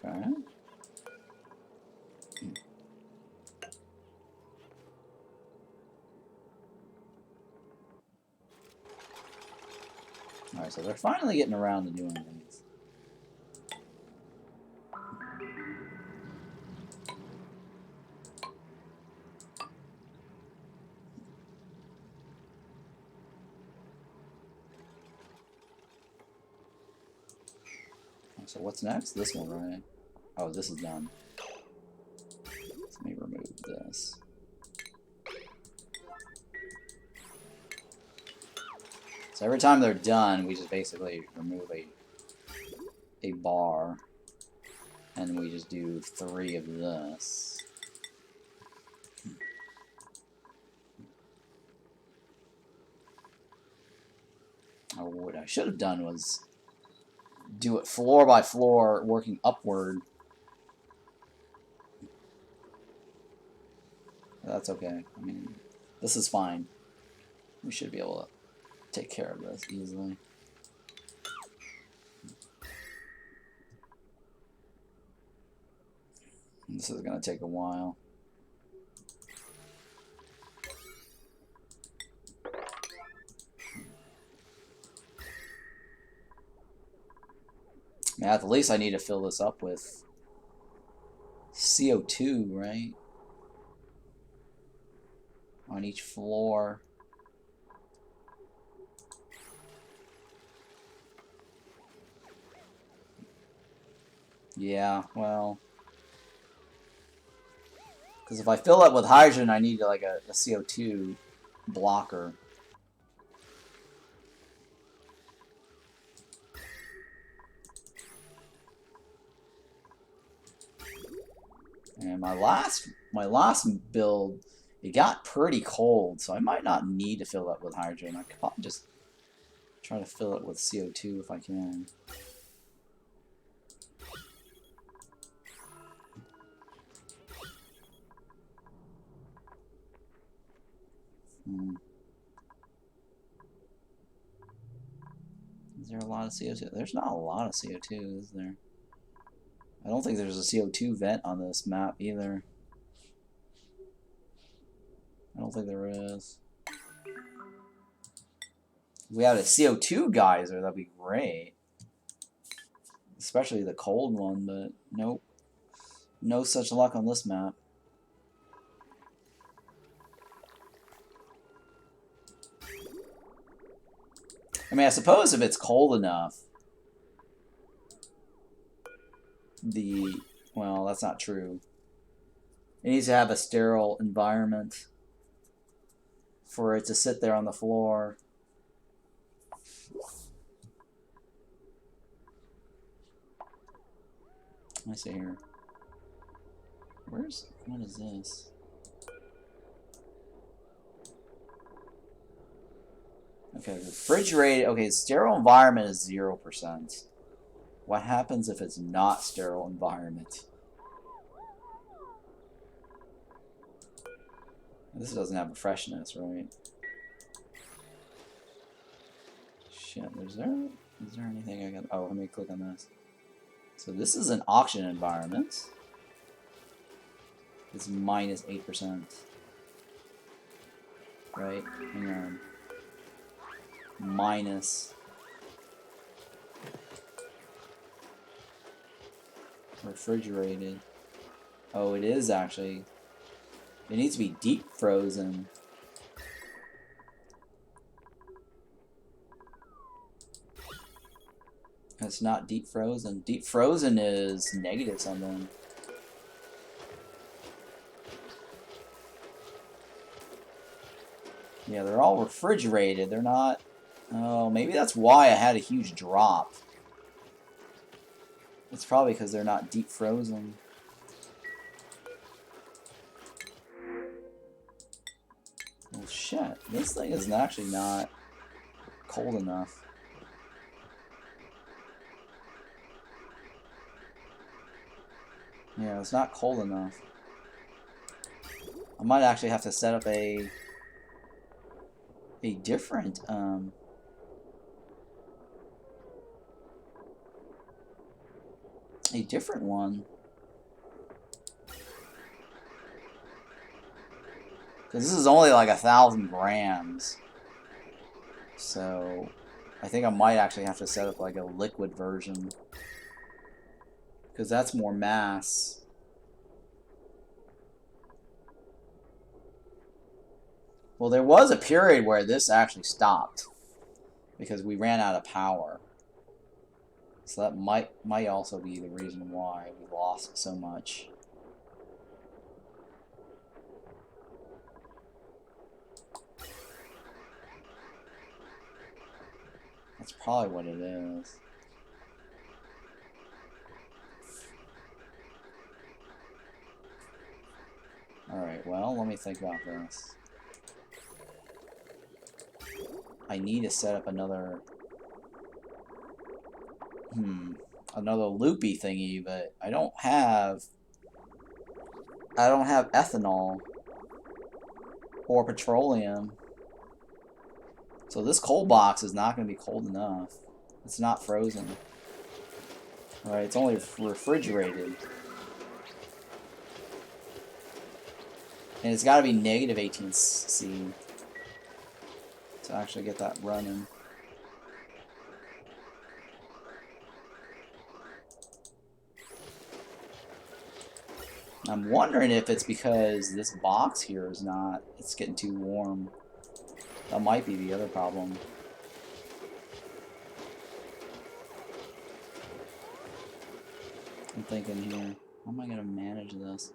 Okay. Alright, so they're finally getting around to doing things. So what's next? This one, right? Oh, this is done. Let me remove this. So every time they're done, we just basically remove a bar, and we just do 3 of this. Oh, what I should have done was do it floor by floor, working upward. That's okay. I mean, this is fine. We should be able to take care of this easily. This is going to take a while. Now, at the least I need to fill this up with CO2, right? On each floor. Yeah, well, because if I fill it with hydrogen, I need like a CO2 blocker. And my last build, it got pretty cold, so I might not need to fill it with hydrogen. I could probably just try to fill it with CO2 if I can. Is there a lot of CO2? There's not a lot of CO2, is there? I don't think there's a CO2 vent on this map either. I don't think there is. If we had a CO2 geyser, that'd be great. Especially the cold one, but nope. No such luck on this map. I mean, I suppose if it's cold enough, well, that's not true. It needs to have a sterile environment for it to sit there on the floor. Let me see here. What is this? Okay, refrigerated. Okay, sterile environment is 0%. What happens if it's not sterile environment? This doesn't have a freshness, right? Shit, is there anything I got? Oh, let me click on this. So this is an auction environment. It's minus 8%. Right? Hang on. Minus. Refrigerated. Oh, it is actually. It needs to be deep frozen. It's not deep frozen. Deep frozen is negative something. Yeah, they're all refrigerated. They're not... Oh, maybe that's why I had a huge drop. It's probably because they're not deep frozen. Well, shit. This thing is actually not cold enough. Yeah, it's not cold enough. I might actually have to set up a different one. Because this is only like 1,000 grams. So I think I might actually have to set up like a liquid version. Because that's more mass. Well, there was a period where this actually stopped. Because we ran out of power. So that might also be the reason why we lost so much. That's probably what it is. Alright, well, let me think about this. I need to set up another... another loopy thingy, but I don't have ethanol or petroleum. So this cold box is not going to be cold enough. It's not frozen. Alright, it's only refrigerated. And it's got to be negative 18C to actually get that running. I'm wondering if it's because this box here is not, it's getting too warm. That might be the other problem. I'm thinking here, how am I going to manage this?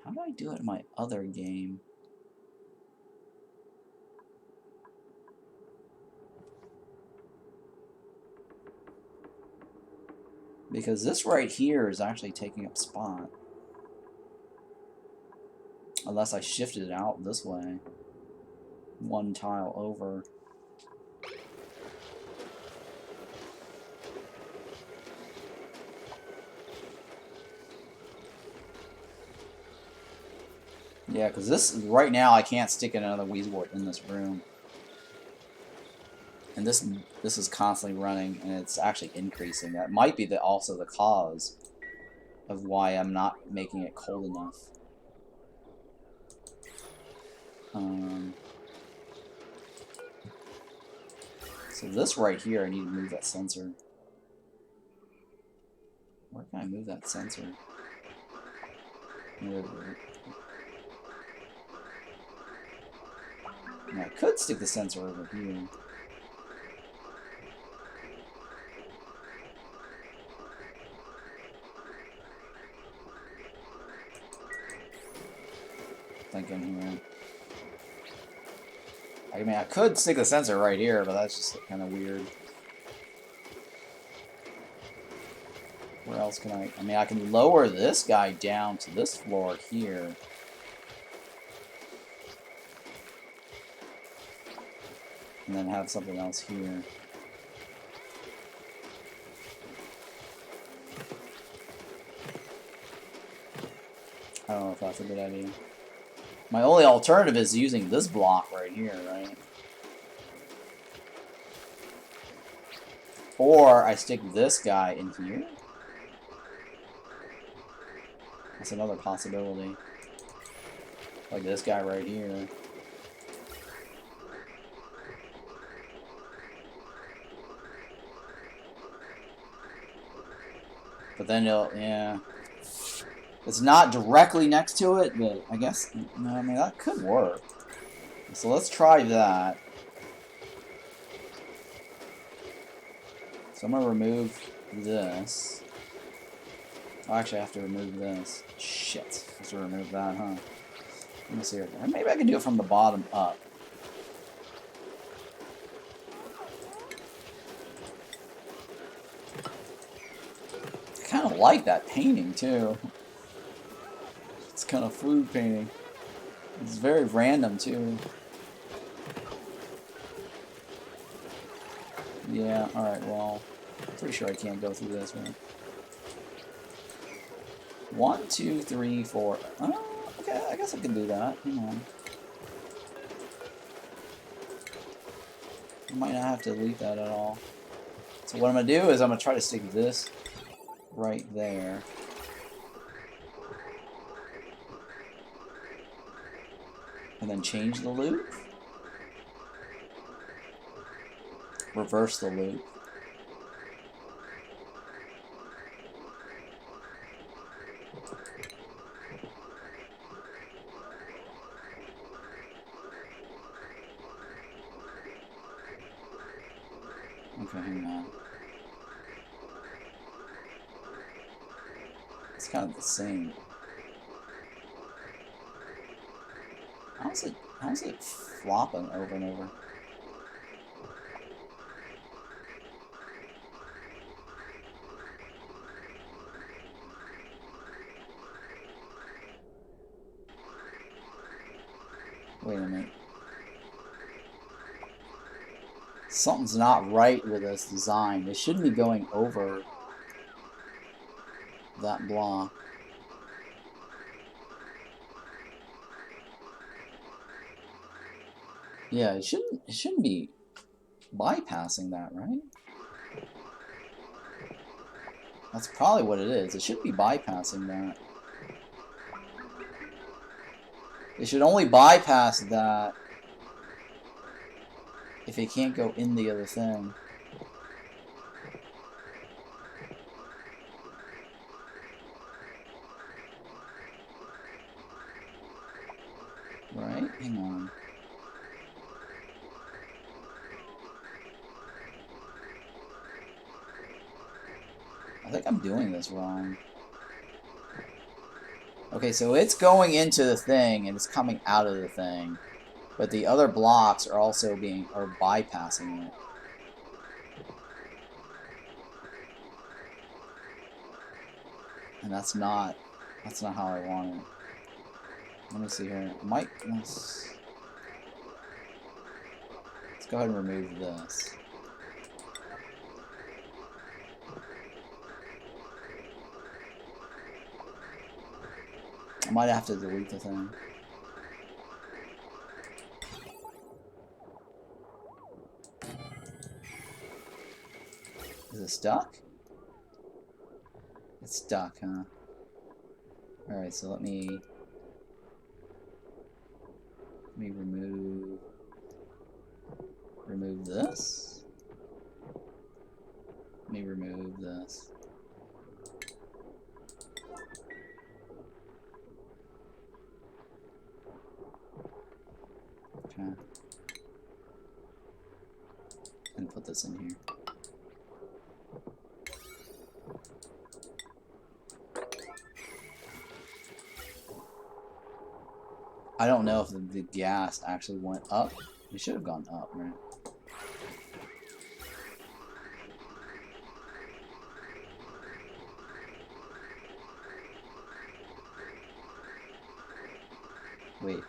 How do I do it in my other game? Because this right here is actually taking up spot. Unless I shifted it out this way. One tile over. Yeah, because this, right now I can't stick another Weaswort in this room. And this is constantly running, and it's actually increasing. That might be also the cause of why I'm not making it cold enough. So this right here, I need to move that sensor. Where can I move that sensor? Now, I could stick the sensor over here. Thinking here. I mean, I could stick the sensor right here, but that's just kind of weird. Where else can I mean, I can lower this guy down to this floor here. And then have something else here. I don't know if that's a good idea. My only alternative is using this block right here, right? Or I stick this guy in here. That's another possibility. Like this guy right here. But then it'll, yeah. It's not directly next to it, but I guess, no, I mean, that could work. So let's try that. So I'm gonna remove this. Oh, actually, I have to remove this. Shit. I have to remove that, huh? Let me see here. Maybe I can do it from the bottom up. I kind of like that painting, too. It's kind of food painting. It's very random, too. Yeah, alright, well, pretty sure I can't go through this one. 1, 2, 3, 4. Oh, okay, I guess I can do that. Hang on. I might not have to delete that at all. So what I'm going to do is I'm going to try to stick this right there. And then change the loop. Reverse the loop. Okay, hang on. It's kind of the same. How's it flopping over and over? Wait a minute. Something's not right with this design. It shouldn't be going over that block. Yeah, it shouldn't be bypassing that, right? That's probably what it is. It should be bypassing that. It should only bypass that if it can't go in the other thing. Right? Hang on. I think I'm doing this wrong. Okay, so it's going into the thing and it's coming out of the thing. But the other blocks are also bypassing it. And that's not how I want it. Let me see here. Let's go ahead and remove this. I might have to delete the thing. Is it stuck? It's stuck, huh? Alright, so let me remove this. Let me remove this. Okay. And put this in here. I don't know if the gas actually went up. It should have gone up, right? Wait,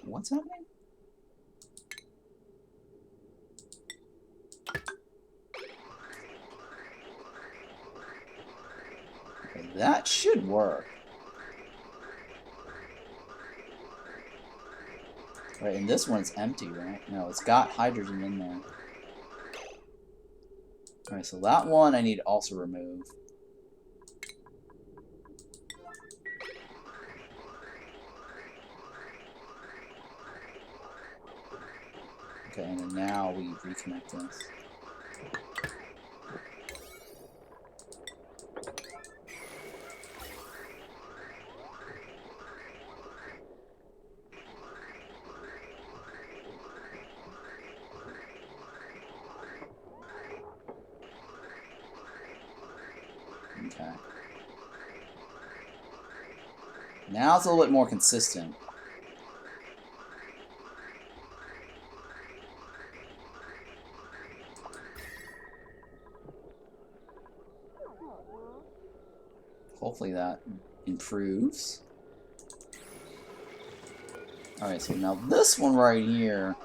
what's happening? Okay, that should work. Right, and this one's empty, right? No, it's got hydrogen in there. Alright, so that one I need to also remove. Okay, and then now we reconnect this. Okay. Now it's a little bit more consistent. Hopefully that improves. Alright, so now this one right here.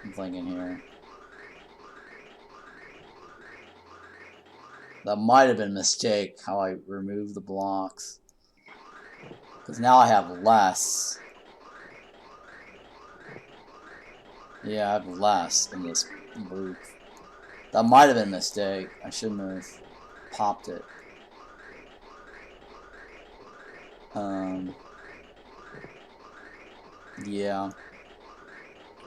I'm thinking here. That might have been a mistake, how I removed the blocks. Because now I have less. Yeah, I have less in this loop. That might have been a mistake. I shouldn't have popped it. Yeah.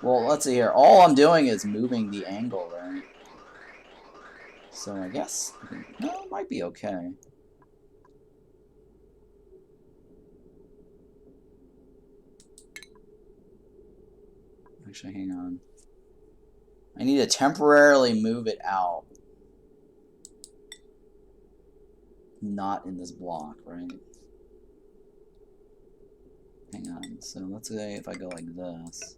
Well, let's see here. All I'm doing is moving the angle, right? So I guess, no, it might be okay. Actually, hang on. I need to temporarily move it out. Not in this block, right? Hang on. So let's say if I go like this.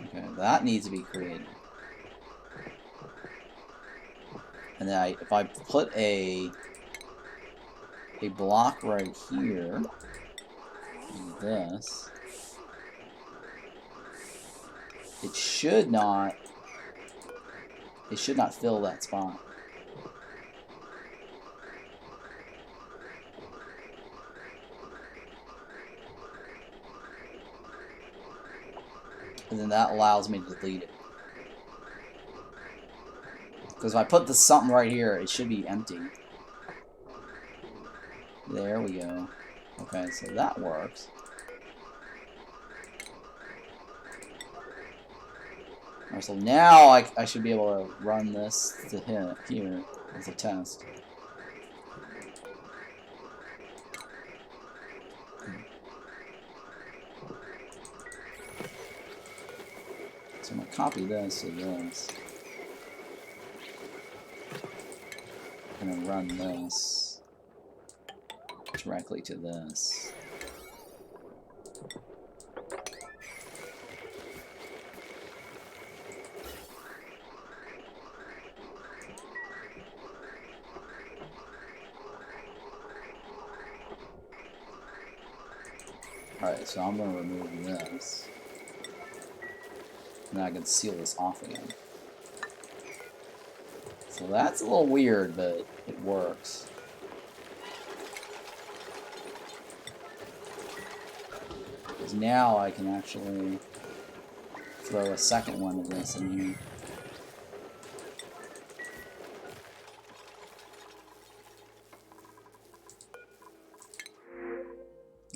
Okay, that needs to be created. And then if I put a block right here, like this, it should not fill that spot. And then that allows me to delete it. Because if I put this something right here, it should be empty. There we go. Okay, so that works. Alright, so now I should be able to run this to here as a test. So I'm going to copy this to this. I'm going to run this directly to this. Alright, so I'm going to remove this. And then I can seal this off again. So that's a little weird, but it works. Because now I can actually throw a second one of this in here.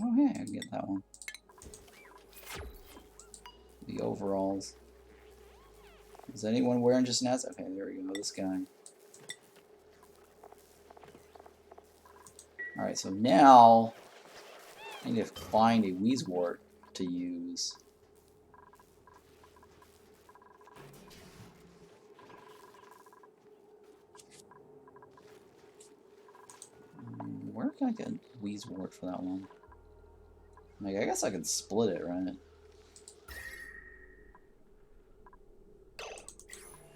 Oh, hey, I can get that one. The overalls. Is anyone wearing just nets? Okay, there we go. This guy. Alright, so now I need to find a Wheezewort to use. Where can I get Wheezewort for that one? Like, I guess I can split it, right?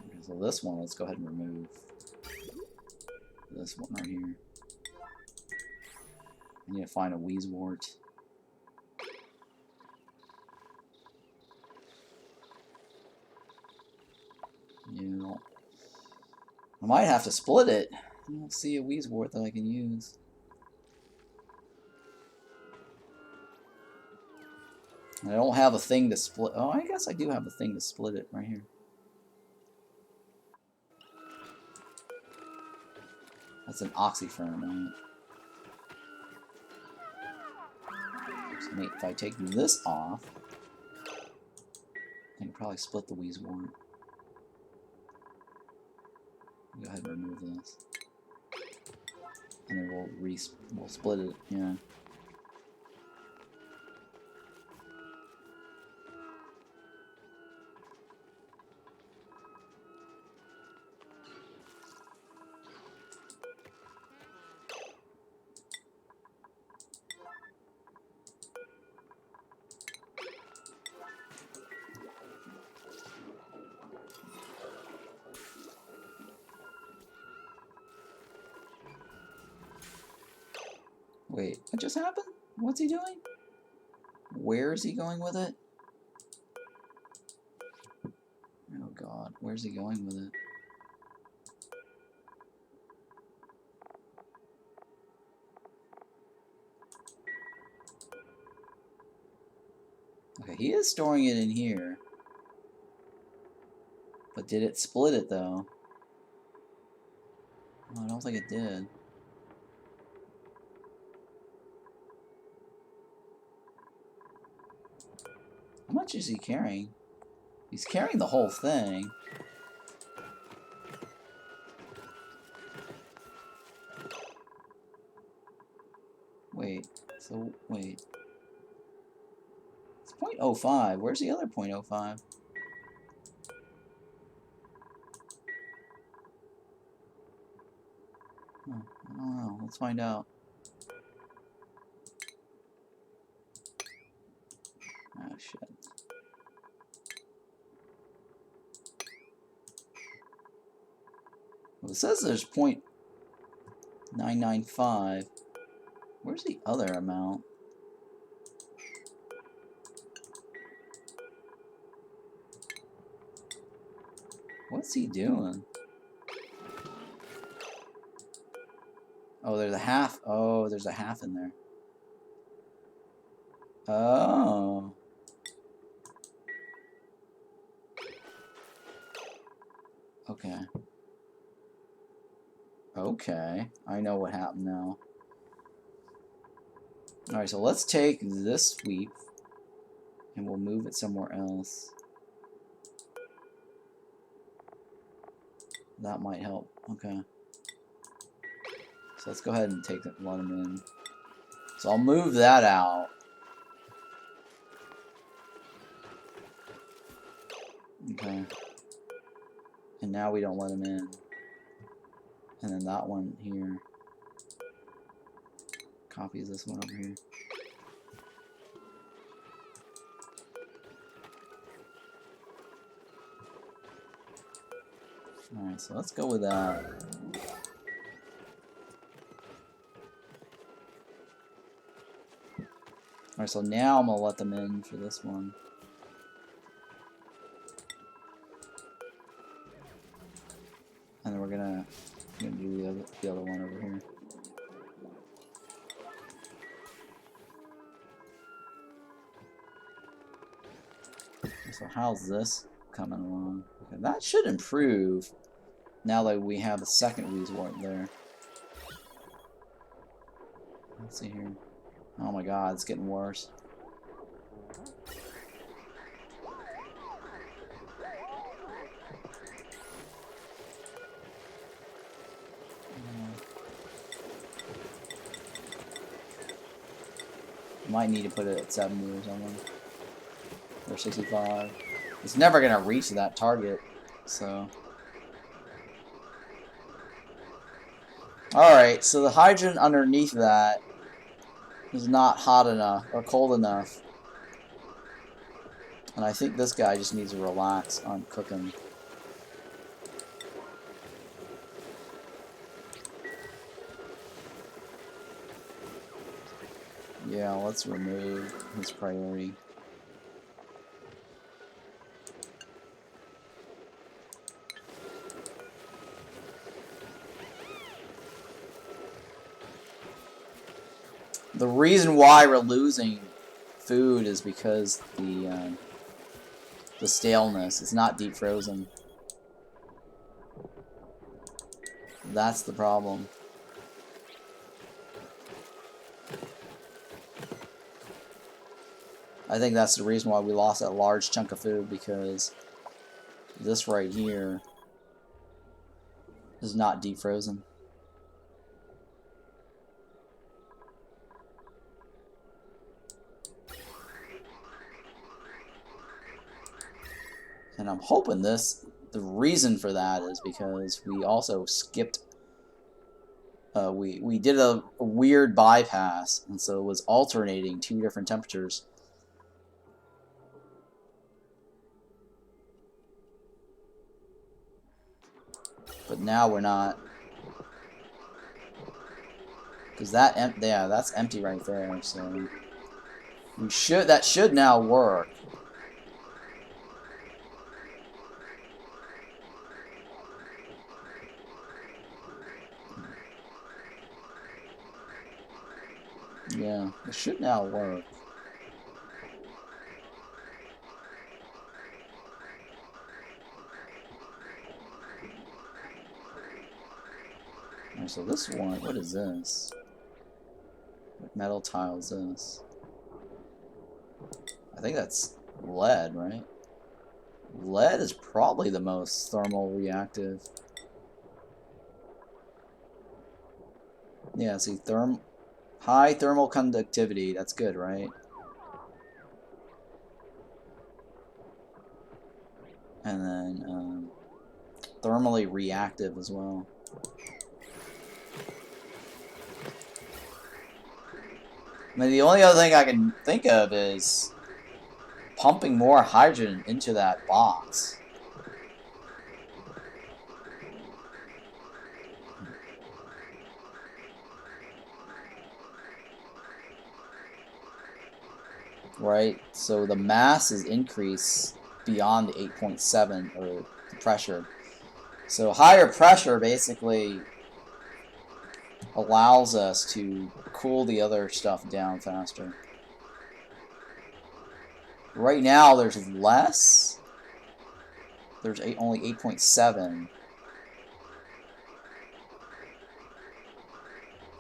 Okay, so this one, let's go ahead and remove this one right here. I need to find a Wheezewort. Yeah. I might have to split it. I don't see a Wheezewort that I can use. I don't have a thing to split. Oh, I guess I do have a thing to split it right here. That's an oxyfern, right? So if I take this off, I can probably split the Wheezewort. Go ahead and remove this. And then we'll split it, yeah. Wait, what just happened? What's he doing? Where is he going with it? Oh god, where's he going with it? Okay, he is storing it in here. But did it split it though? Oh, I don't think it did. How much is he carrying? He's carrying the whole thing. Wait, so, wait. It's 0.05. Where's the other 0.05? Oh, I don't know. Let's find out. Ah, shit. Well, it says there's 0.995. Where's the other amount? What's he doing? Oh, there's a half. Oh, there's a half in there. Oh. Okay. Okay. I know what happened now. Alright, so let's take this sweep and we'll move it somewhere else. That might help. Okay. So let's go ahead and take it, let them in. So I'll move that out. Okay. And now we don't let them in. And then that one here. Copies this one over here. Alright, so let's go with that. Alright, so now I'm gonna let them in for this one. And then we're gonna do the other one over here. So how's this coming along? Okay, that should improve now that we have a second Wheezewort there. Let's see here. Oh my god, it's getting worse. Might need to put it at 70 or something. Or 65. It's never gonna reach that target, so. Alright, so the hydrogen underneath that is not hot enough or cold enough. And I think this guy just needs to relax on cooking. Yeah, let's remove his priority. The reason why we're losing food is because the staleness. It's not deep frozen. That's the problem. I think that's the reason why we lost that large chunk of food, because this right here is not deep frozen. And I'm hoping the reason for that is because we also skipped, we did a weird bypass, and so it was alternating 2 different temperatures. But now we're not, because that's empty right there. So that should now work. Yeah, it should now work. Alright, so this one, what is this? What metal tile is this? I think that's lead, right? Lead is probably the most thermal reactive. Yeah, see, high thermal conductivity, that's good, right? And then thermally reactive as well. I mean, the only other thing I can think of is pumping more hydrogen into that box. Right? So the mass is increased beyond the 8.7, or the pressure. So higher pressure basically allows us to cool the other stuff down faster. Right now there's less. There's only 8.7.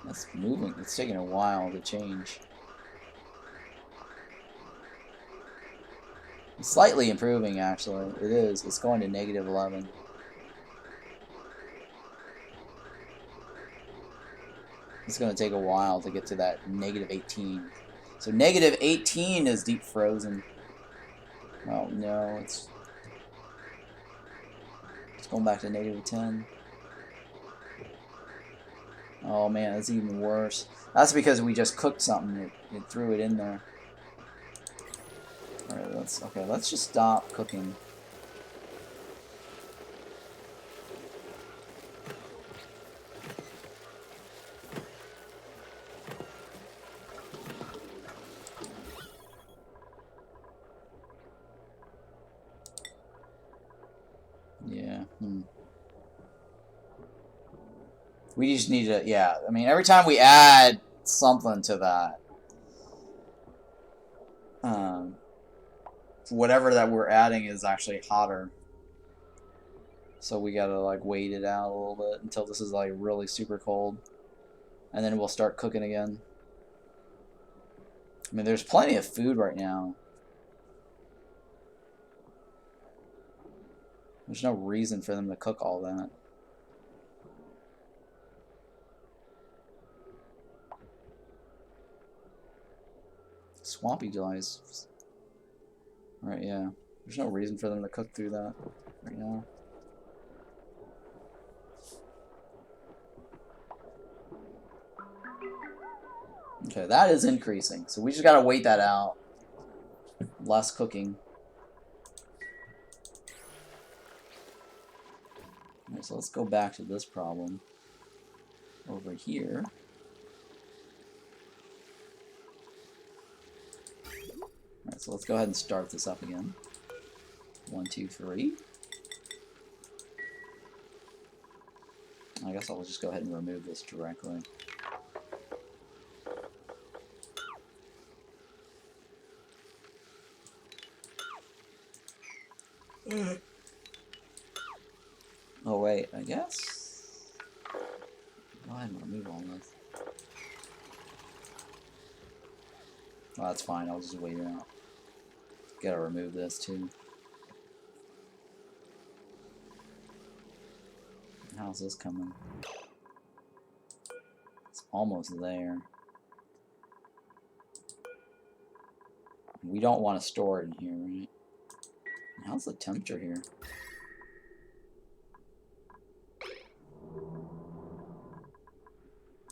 That's moving. It's taking a while to change. It's slightly improving, actually. It is. It's going to -11. It's going to take a while to get to that -18. So -18 is deep frozen. Oh no, it's going back to -10. Oh man, that's even worse. That's because we just cooked something. It threw it in there. Alright, let's just stop cooking. Yeah. We just need to, yeah. I mean, every time we add something to that, whatever that we're adding is actually hotter. So we gotta like wait it out a little bit until this is like really super cold, and then we'll start cooking again. I mean, there's plenty of food right now. There's no reason for them to cook all that. swampy lies. Right, yeah. There's no reason for them to cook through that right now. Okay, that is increasing. So we just gotta wait that out. Less cooking. Alright, so let's go back to this problem. Over here. Alright, so let's go ahead and start this up again. 1, 2, 3. I guess I'll just go ahead and remove this directly. Oh wait, I guess... Go ahead and remove all this. Oh, that's fine, I'll just wait it out. Gotta remove this too. How's this coming? It's almost there. We don't want to store it in here, right? How's the temperature here?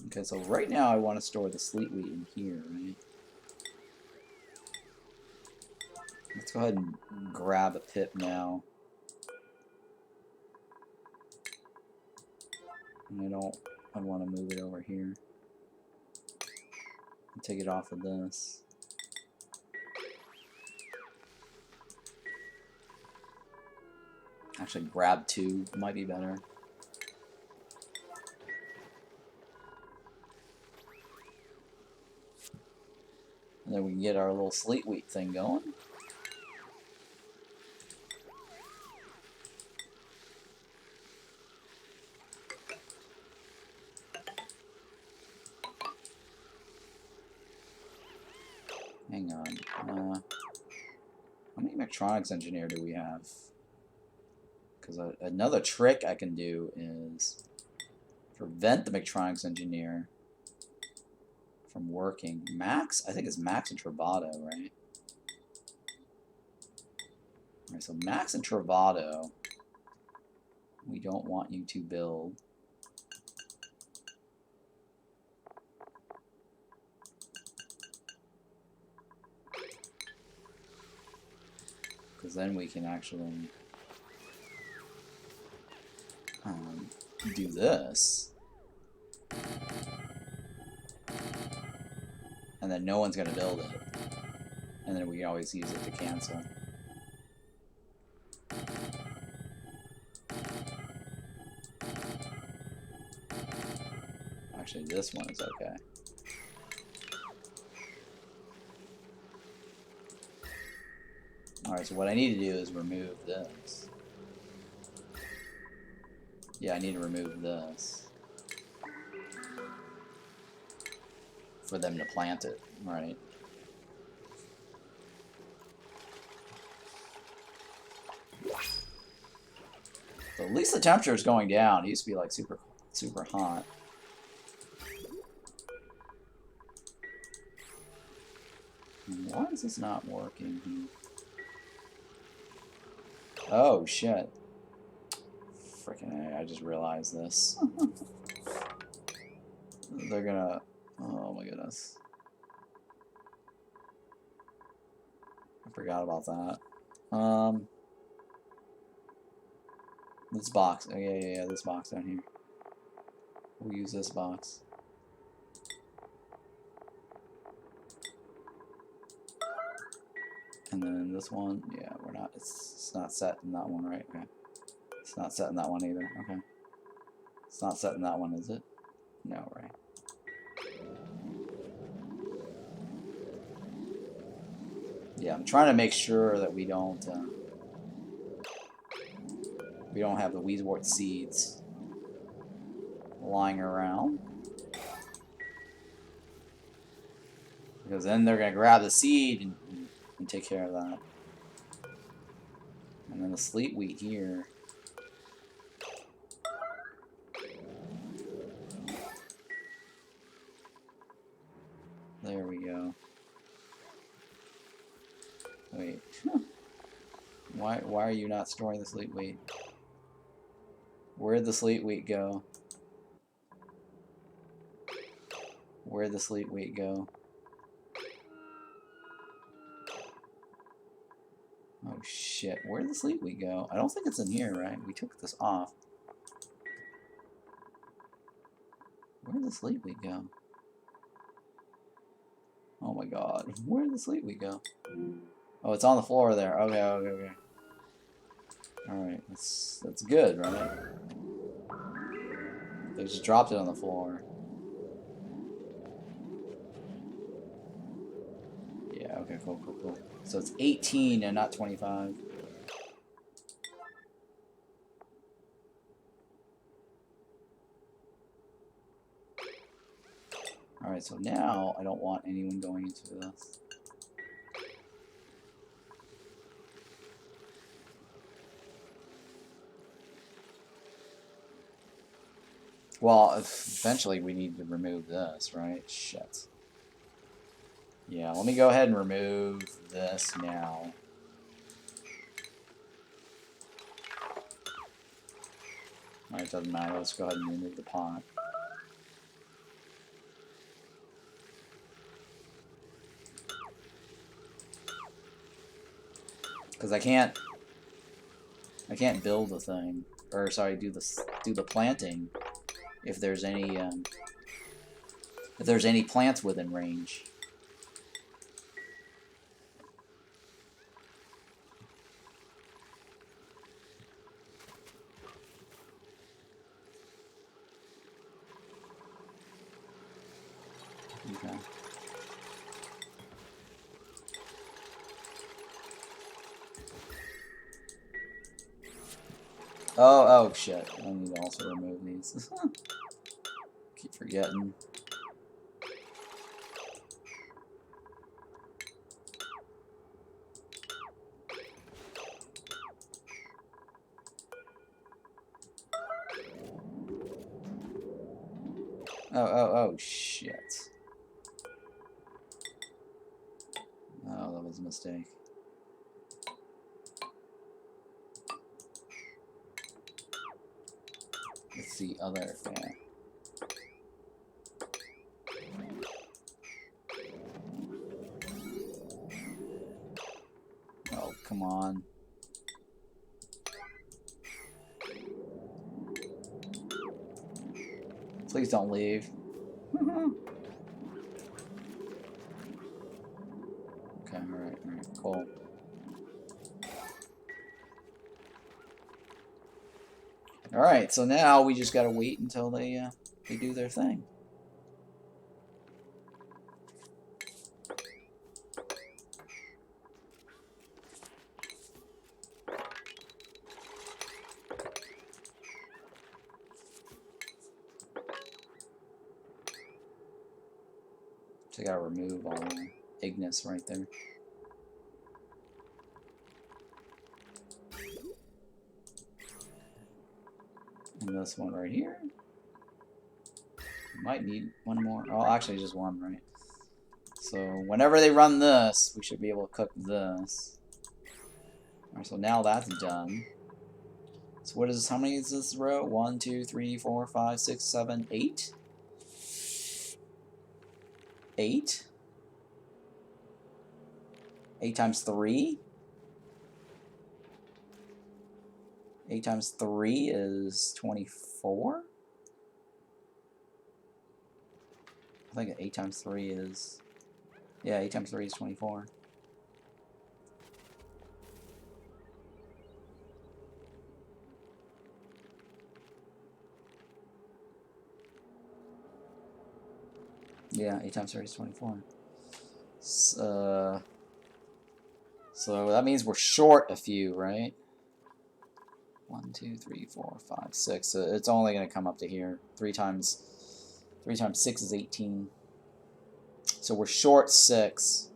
Okay, so right now I want to store the sleet wheat in here, right? Let's go ahead and grab a pip now. And I want to move it over here. And take it off of this. Actually, grab 2 might be better. And then we can get our little sleet wheat thing going. Hang on. How many electronics engineer do we have? Because another trick I can do is prevent the Mectronics engineer from working. Max? I think it's Max and Travado, right? Alright, so Max and Travado, we don't want you to build. Because then we can actually do this. And then no one's going to build it. And then we can always use it to cancel. Actually, this one is okay. Alright, so what I need to do is remove this. Yeah, I need to remove this. For them to plant it, right? So at least the temperature is going down. It used to be like super hot. Why is this not working? Oh shit. Freaking A, I just realized this. They're gonna... Oh my goodness. I forgot about that. This box. Oh yeah, this box down here. We'll use this box. And then this one, yeah, we're not, it's not set in that one, right? Okay. It's not set in that one either, okay. It's not set in that one, is it? No, right. Yeah, I'm trying to make sure that we don't have the Weezewort seeds lying around. Because then they're going to grab the seed and take care of that. And then the sleet wheat here. There we go. Why are you not storing the sleet wheat? Where'd the sleet wheat go? Where'd the sleet wheat go? Oh shit, where'd the sleet wheat go? I don't think it's in here, right? We took this off. Where'd the sleet wheat go? Oh my god, where'd the sleet wheat go? Oh, it's on the floor there. Okay. Alright, that's good, right? They just dropped it on the floor. Yeah, okay, cool. So it's 18 and not 25. Alright, so now I don't want anyone going into this. Well, eventually we need to remove this, right? Shit. Yeah, let me go ahead and remove this now. Alright, doesn't matter. Let's go ahead and remove the pot. Because I can't build the thing, or sorry, do the planting if there's any plants within range. Okay. Oh shit. I need to also remove these. Keep forgetting. Oh shit. Oh, that was a mistake. It's the other, yeah. Oh, come on. Please don't leave. Okay, alright, cool. Alright, so now we just gotta wait until they do their thing. So I gotta remove all the Ignis right there. And this one right here. Might need one more. Oh, actually just one, right? So whenever they run this, we should be able to cook this. Alright, so now that's done. So what is, how many is this row? 1, 2, 3, 4, 5, 6, 7, 8? 8? 8 times 3? 8 times 3 is 24? I think 8 times 3 is... Yeah, 8 times 3 is 24. Yeah, 8 times 3 is 24. So that means we're short a few, right? 1, 2, 3, 4, 5, 6. So it's only going to come up to here. 3 times 6 is 18. So we're short 6.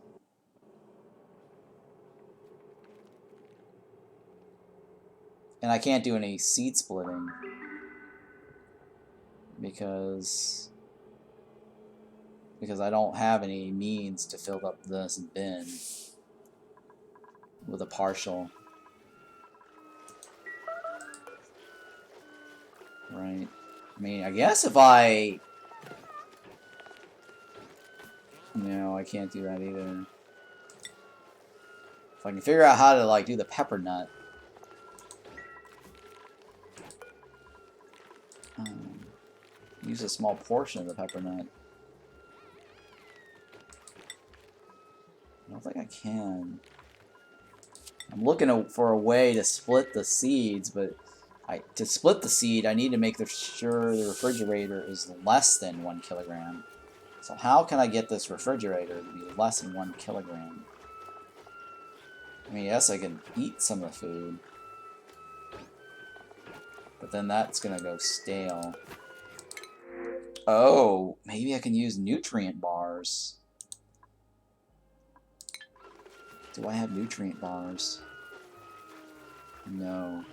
And I can't do any seed splitting because I don't have any means to fill up this bin with a partial. right? I mean, I guess if I... No, I can't do that either. If I can figure out how to, like, do the pepper nut. Use a small portion of the pepper nut. I don't think I can. I'm looking for a way to split the seeds, but to split the seed, I need to make sure the refrigerator is less than 1 kilogram. So how can I get this refrigerator to be less than 1 kilogram? I mean, yes, I can eat some of the food, but then that's gonna go stale. Oh, maybe I can use nutrient bars. Do I have nutrient bars? No.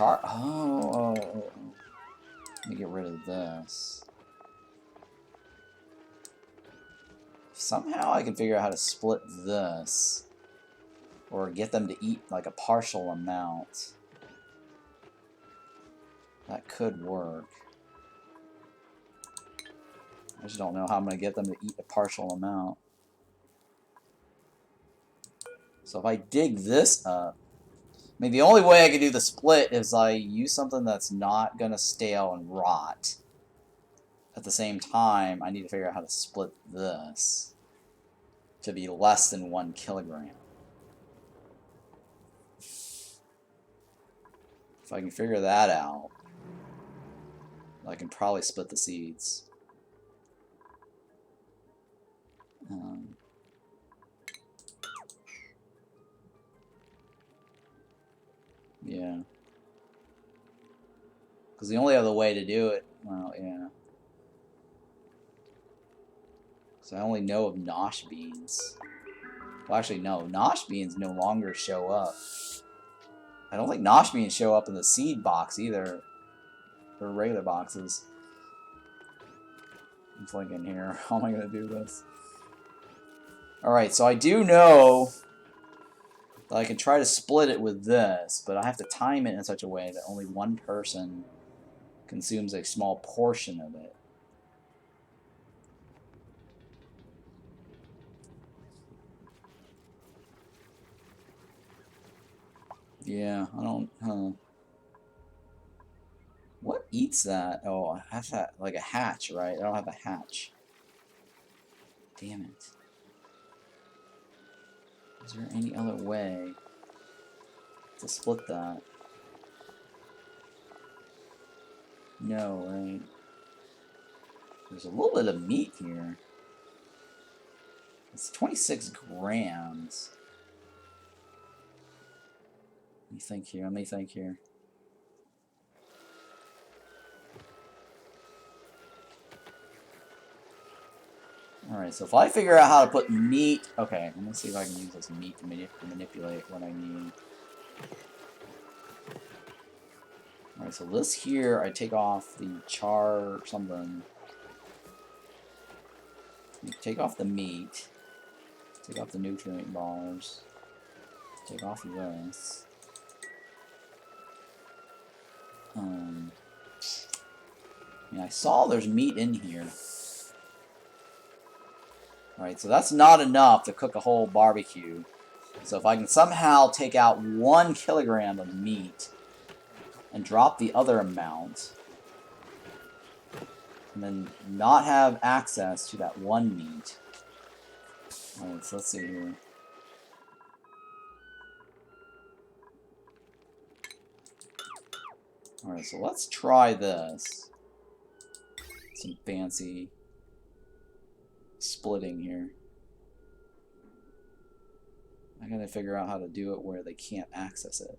Oh. Let me get rid of this. Somehow I can figure out how to split this. Or get them to eat like a partial amount. That could work. I just don't know how I'm going to get them to eat a partial amount. So if I dig this up, I mean, the only way I can do the split is I use something that's not going to stale and rot. At the same time, I need to figure out how to split this to be less than 1 kilogram. If I can figure that out, I can probably split the seeds. Yeah. Because the only other way to do it, well, yeah. Because I only know of nosh beans. Well, actually, no. Nosh beans no longer show up. I don't think nosh beans show up in the seed box either. Or regular boxes. I'm thinking here, how am I going to do this? Alright, so I do know that I can try to split it with this, but I have to time it in such a way that only one person consumes a small portion of it. Yeah, I don't, What eats that? Oh, I have that, like a hatch, right? I don't have a hatch. Damn it. Is there any other way to split that? No, right? There's a little bit of meat here. It's 26 grams. Let me think here. Alright, so if I figure out how to put meat... Okay, let me see if I can use this meat to manipulate what I need. Alright, so this here, I take off the char or something. Take off the meat. Take off the nutrient bars. Take off this. Yeah, I saw there's meat in here. Alright, so that's not enough to cook a whole barbecue. So if I can somehow take out 1 kilogram of meat and drop the other amount, and then not have access to that 1 meat. Alright, so let's see here. Alright, so let's try this. Some fancy splitting here. I gotta figure out how to do it where they can't access it.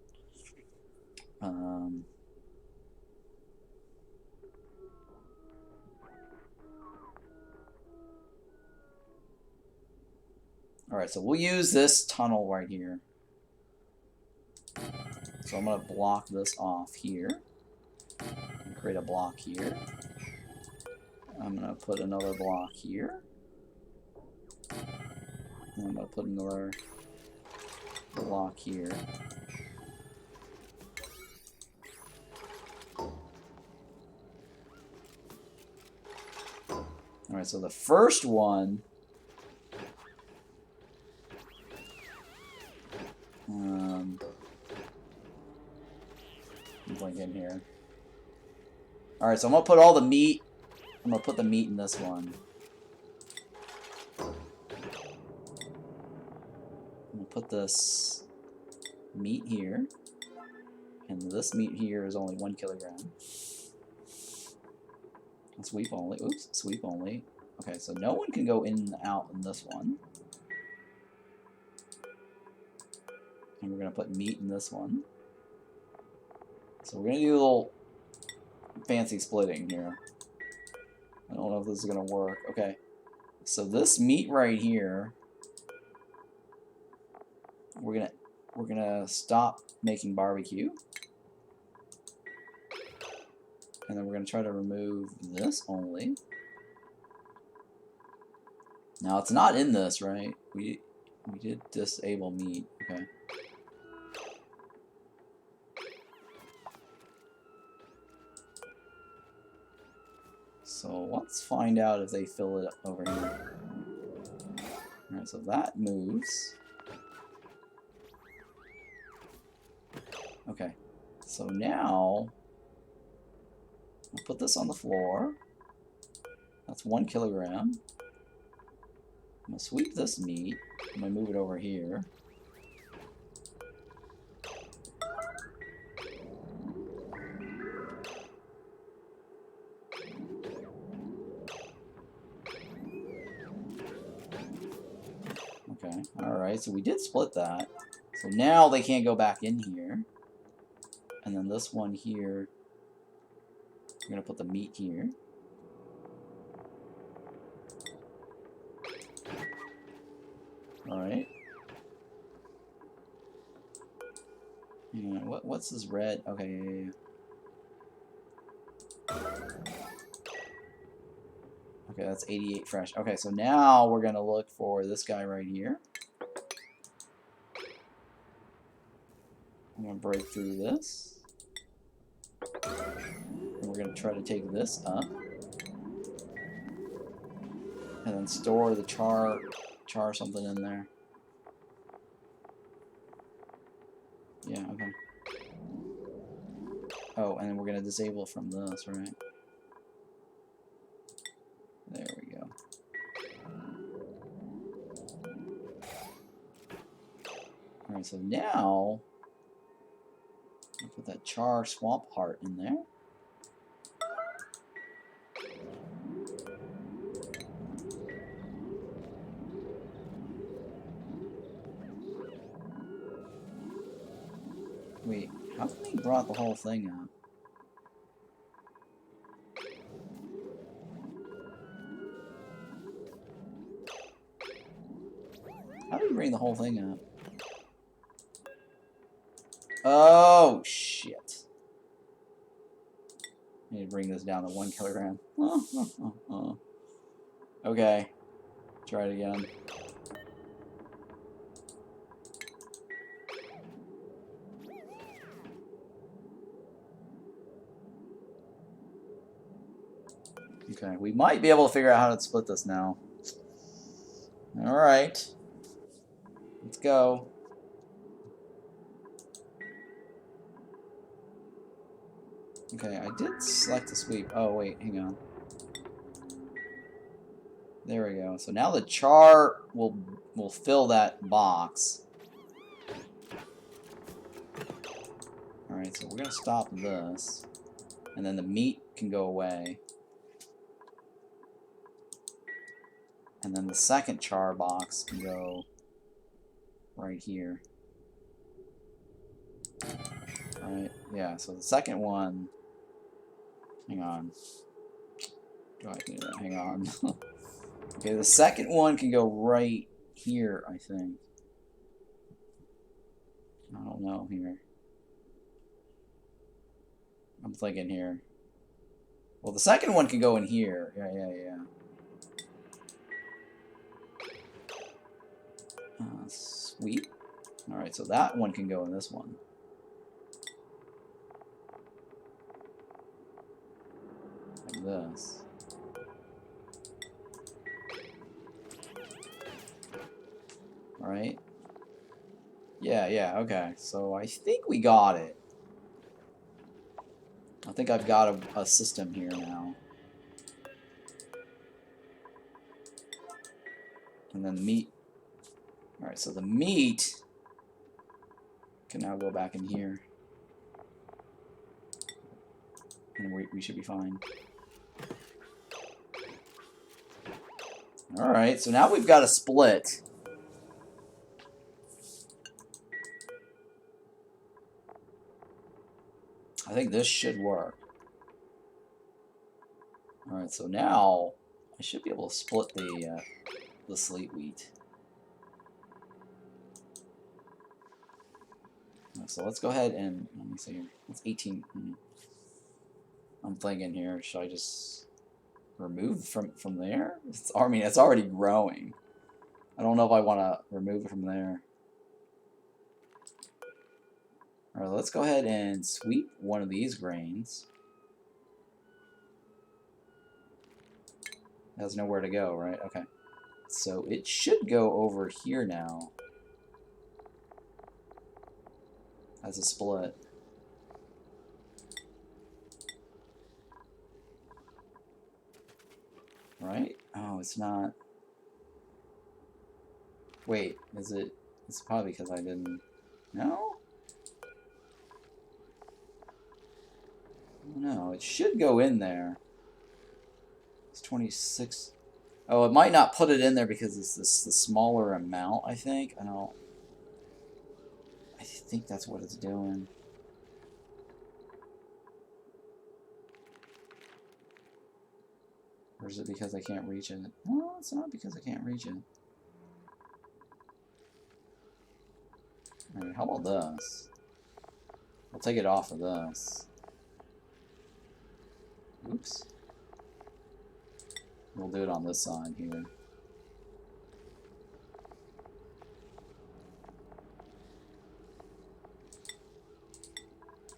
Alright, so we'll use this tunnel right here. So I'm gonna block this off here. And create a block here. I'm gonna put another block here. And I'm gonna put another block here. Alright, so the first one... Link in here. Alright, so I'm gonna put all the meat. I'm gonna put the meat in this one. I'm gonna put this meat here. And this meat here is only 1 kilogram. Sweep only. Oops, sweep only. Okay, so no one can go in and out in this one. And we're gonna put meat in this one. So we're gonna do a little fancy splitting here. I don't know if this is gonna work. Okay. So this meat right here, we're gonna stop making barbecue. And then we're gonna try to remove this only. Now it's not in this, right? We did disable meat. Okay. So let's find out if they fill it up over here. Alright, so that moves. Okay. So now I'll put this on the floor. That's 1 kilogram. I'm gonna sweep this meat. I'm gonna move it over here. Okay, alright, so we did split that. So now they can't go back in here. And then this one here, I'm gonna put the meat here. Alright. Yeah, what's this red? Okay, yeah. Okay, that's 88 fresh. Okay, so now we're gonna look for this guy right here. I'm gonna break through this. And we're gonna try to take this up. And then store the char something in there. Yeah, okay. Oh, and then we're gonna disable it from this, right? There we go. Alright, so now I'll put that char swamp heart in there. Wait, how come he brought the whole thing up? How did he bring the whole thing up? Oh, shit. I need to bring this down to 1 kilogram. Okay. Try it again. Okay, we might be able to figure out how to split this now. Alright. Let's go. Okay, I did select the sweep. Oh, wait, hang on. There we go. So now the char will fill that box. Alright, so we're going to stop this. And then the meat can go away. And then the second char box can go right here. Alright, yeah, so the second one... Hang on. Do I do that? Hang on. Okay, the second one can go right here, I think. I don't know here. I'm thinking here. Well, the second one can go in here. Yeah. Sweet. Alright, so that one can go in this one. Like this. right? Yeah, okay. So I think we got it. I think I've got a system here now. And then the meat. Alright, so the meat can now go back in here. And we should be fine. Alright, so now we've got a split. I think this should work. Alright, so now I should be able to split the Sleet Wheat. So let's go ahead and, let me see here. It's 18. I'm thinking here, should I just remove from there? I mean, it's already growing. I don't know if I want to remove it from there. Alright, let's go ahead and sweep one of these grains. It has nowhere to go, right? Okay. So it should go over here now. As a split. Right? Oh, it's not. Wait, is it? It's probably because I didn't. No? No, it should go in there. It's 26. Oh, it might not put it in there because it's the smaller amount, I think. I think that's what it's doing. Or is it because I can't reach it? No, it's not because I can't reach it. Alright, how about this? I'll take it off of this. Oops. We'll do it on this side here.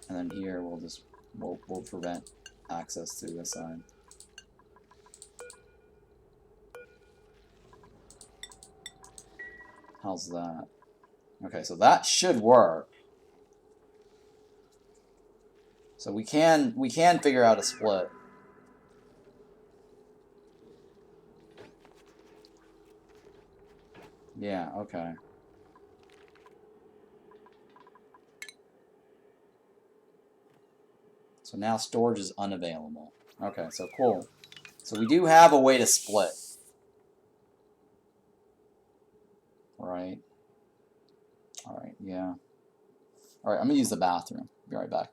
And then here we'll prevent access to this side. How's that? Okay, so that should work. So we can figure out a split. Yeah, okay. So now storage is unavailable. Okay, so cool. So we do have a way to split. Right. Alright, yeah. Alright, I'm gonna use the bathroom. Be right back.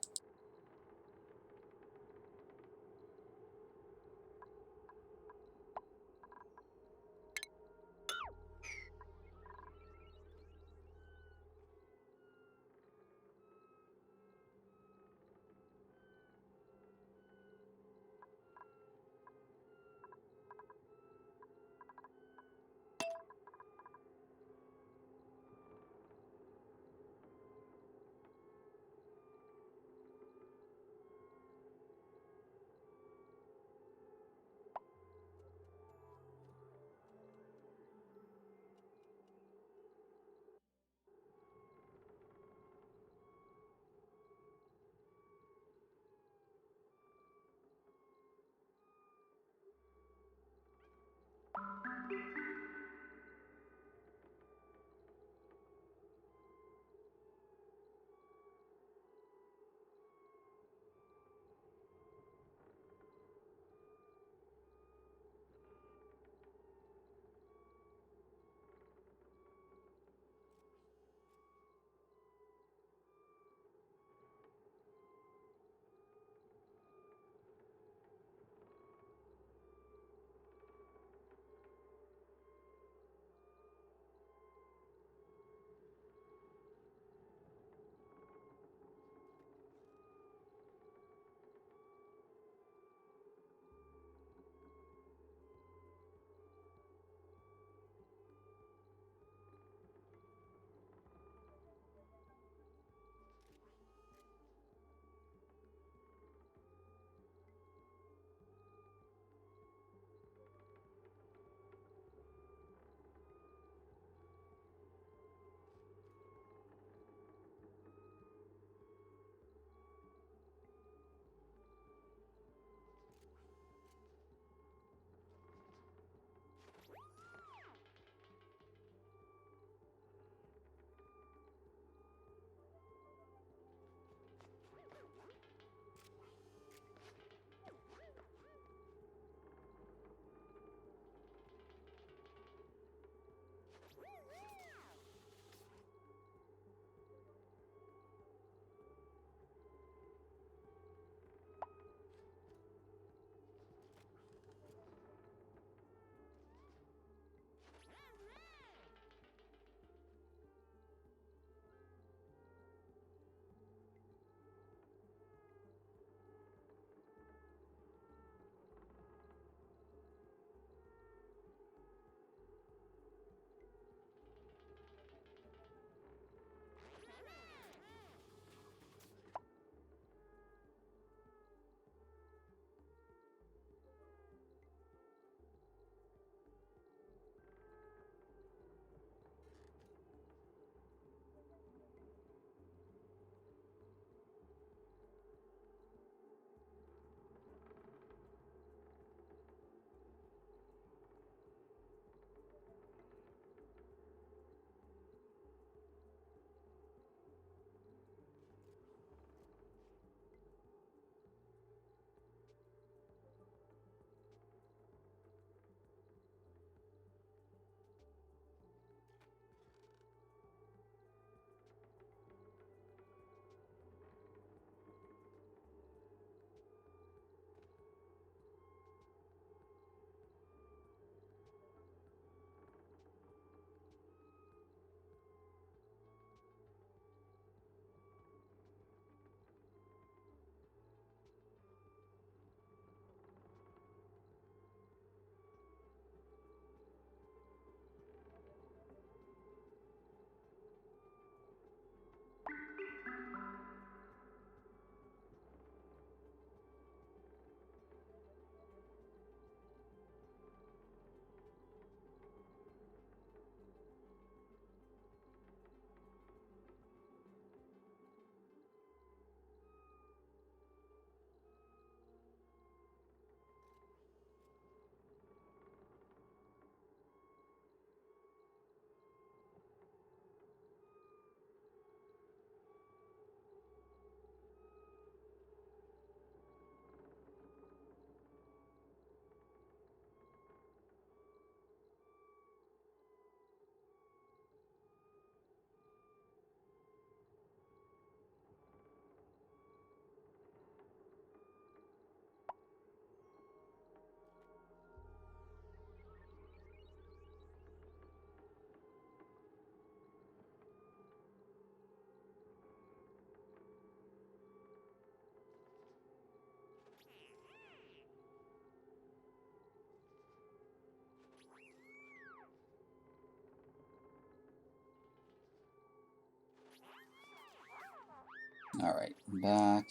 Alright, I'm back.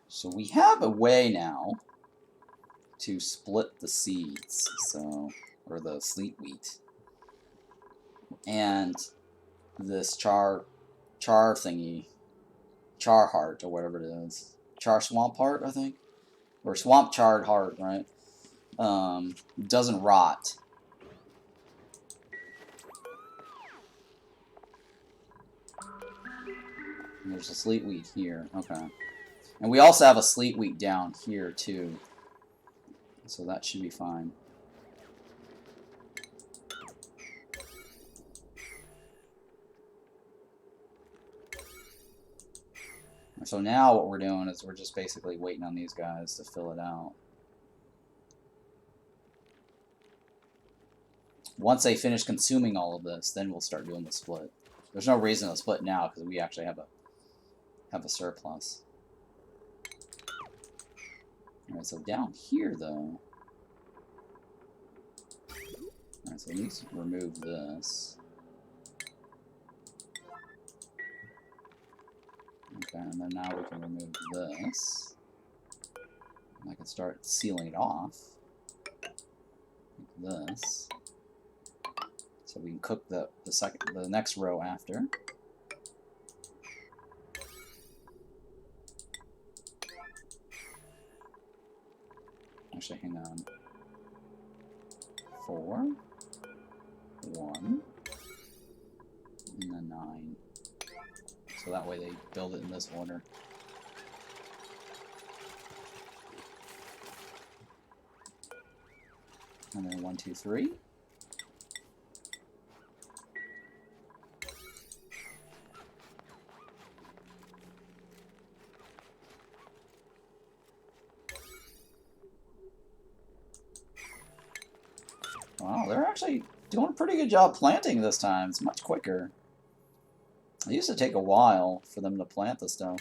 So we have a way now to split the seeds, so, or the sleet wheat. And this char thingy, char heart, or whatever it is. Char swamp heart, I think? Or swamp charred heart, right? Doesn't rot. And there's a sleet wheat here, okay. And we also have a sleet wheat down here, too. So that should be fine. So now what we're doing is we're just basically waiting on these guys to fill it out. Once they finish consuming all of this, then we'll start doing the split. There's no reason to split now because we actually have a surplus. Alright, so down here though. Alright, so we need to remove this. Okay, and then now we can remove this. And I can start sealing it off. Like this. So we can cook the next row after. Actually, hang on. 4, 1, and then 9. So that way they build it in this order. And then 1, 2, 3. Wow, they're actually doing a pretty good job planting this time. It's much quicker. It used to take a while for them to plant the stuff.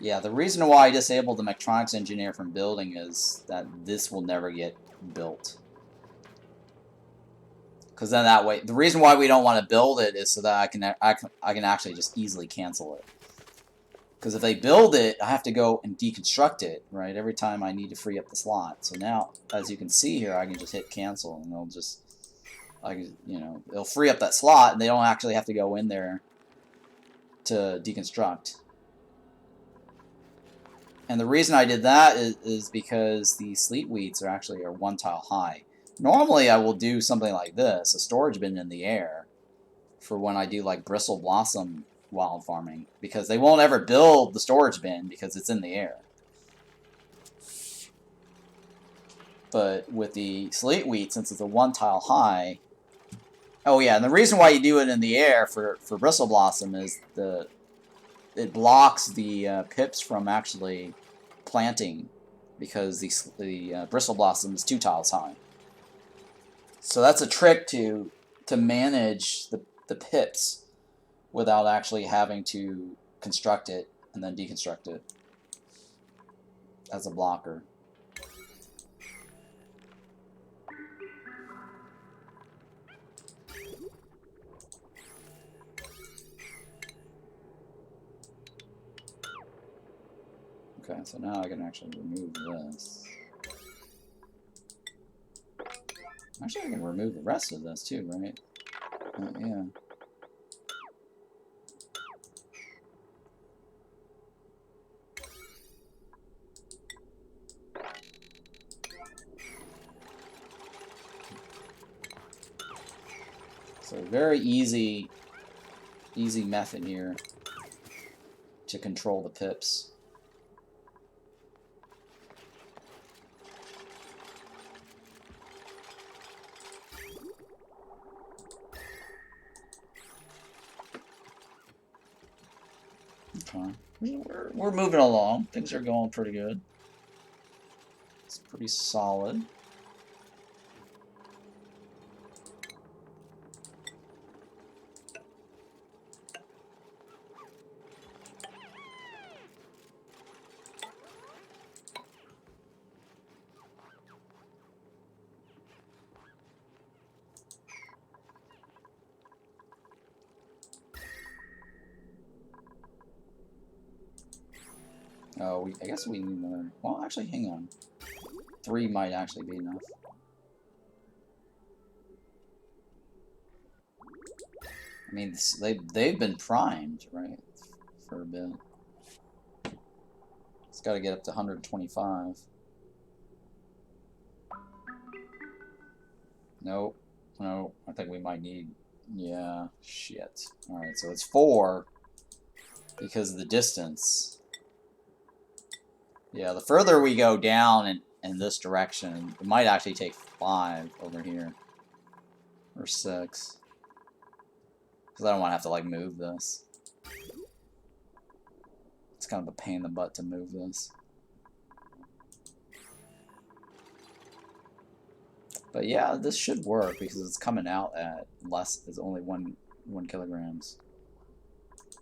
Yeah, the reason why I disabled the mechatronics engineer from building is that this will never get built. Because then that way, the reason why we don't want to build it is so that I can actually just easily cancel it. Because if they build it, I have to go and deconstruct it, right? Every time I need to free up the slot. So now, as you can see here, I can just hit cancel, and they'll just, they'll free up that slot, and they don't actually have to go in there to deconstruct. And the reason I did that is because the sleet wheats are actually 1 tile high. Normally, I will do something like this, a storage bin in the air, for when I do like bristle blossom wild farming, because they won't ever build the storage bin because it's in the air. But with the sleet wheat, since it's a 1 tile high, oh yeah, and the reason why you do it in the air for bristle blossom is it blocks the pips from actually planting, because the bristle blossom is 2 tiles high. So that's a trick to manage the pips without actually having to construct it and then deconstruct it as a blocker. Okay, so now I can actually remove this. Actually, I can remove the rest of this too, right? Yeah. So very easy method here to control the pips. Okay. We're moving along. Things are going pretty good. It's pretty solid. Oh, I guess we need another. Well, actually, hang on. 3 might actually be enough. I mean, they've been primed, right, for a bit. It's got to get up to 125. Nope. No, I think we might need. Yeah, shit. All right, so it's 4 because of the distance. Yeah, the further we go down in this direction, it might actually take 5 over here. Or 6. Because I don't want to have to, like, move this. It's kind of a pain in the butt to move this. But yeah, this should work because it's coming out at less, it's only 1 kilograms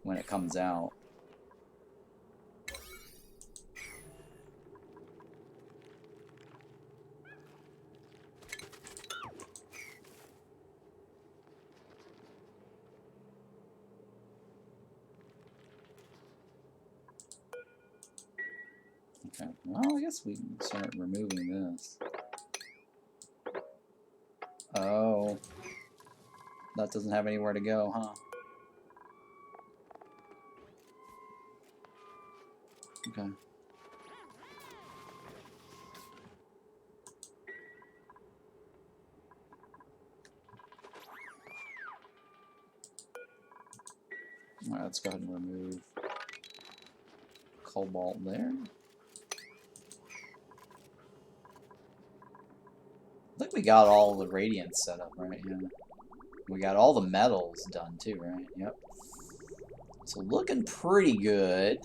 when it comes out. Okay, well, I guess we can start removing this. Oh, that doesn't have anywhere to go, huh? Okay. Alright, let's go ahead and remove cobalt there. I think we got all the radiance set up, right? Yeah. We got all the metals done too, right? Yep. So looking pretty good.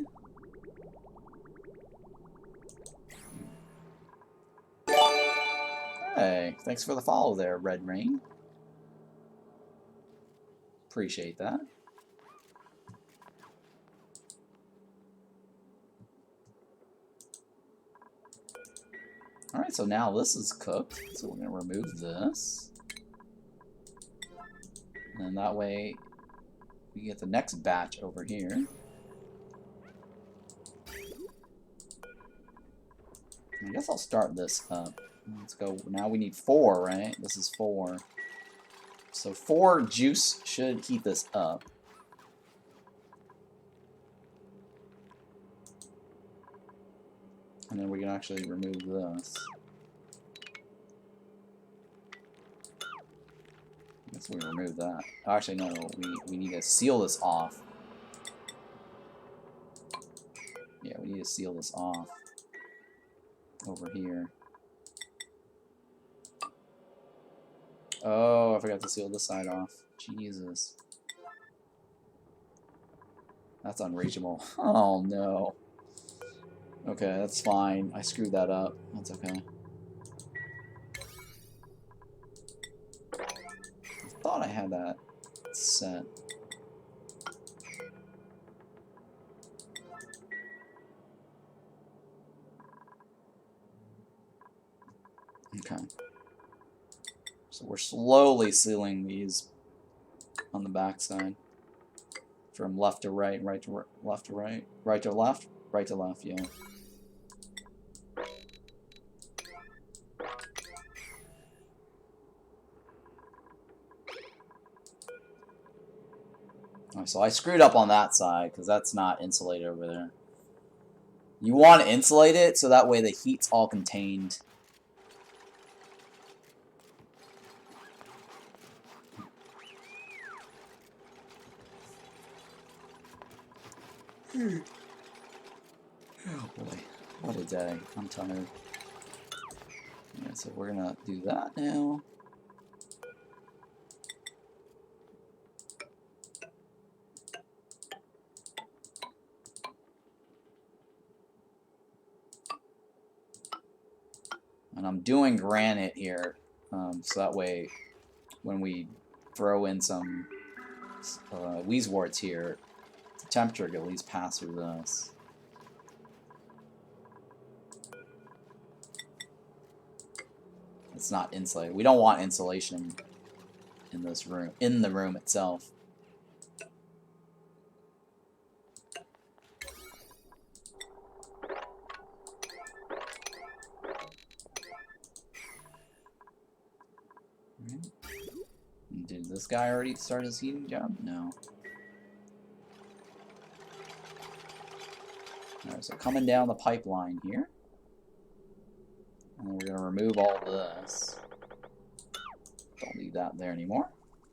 Hey, thanks for the follow there, Red Rain. Appreciate that. Alright, so now this is cooked. So we're going to remove this. And that way we get the next batch over here. I guess I'll start this up. Let's go. Now we need 4, right? This is 4. So 4 juice should heat this up. And then we can actually remove this. I guess we remove that. Actually, no, we need to seal this off. Yeah, we need to seal this off over here. Oh, I forgot to seal this side off. Jesus. That's unreachable. Oh, no. Okay, that's fine. I screwed that up. That's okay. I thought I had that set. Okay. So we're slowly sealing these on the back side. From left to right, right to left to right, right to left, right to left, yeah. So I screwed up on that side because that's not insulated over there. You want to insulate it so that way the heat's all contained. Oh boy, what a day. I'm tired. Yeah, so we're gonna do that now. And I'm doing granite here, so that way when we throw in some Weezeworts here, the temperature can at least pass through this. It's not insulated. We don't want insulation in this room, in the room itself. this guy already started his heating job? No. Alright, so coming down the pipeline here. And we're going to remove all of this. Don't need that there anymore.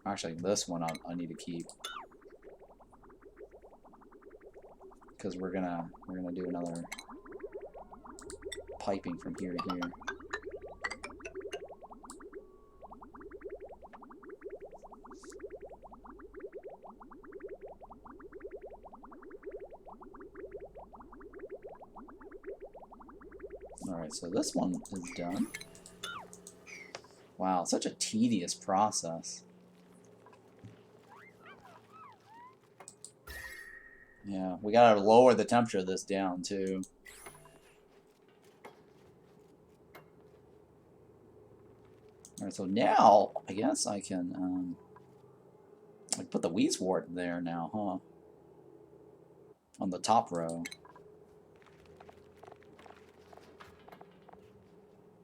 Actually, this one I need to keep. Because we're gonna do another piping from here to here. Alright, so this one is done. Wow, such a tedious process. Yeah, we gotta lower the temperature of this down too. Alright, so now I guess I can like put the Weezwort there now, huh? On the top row.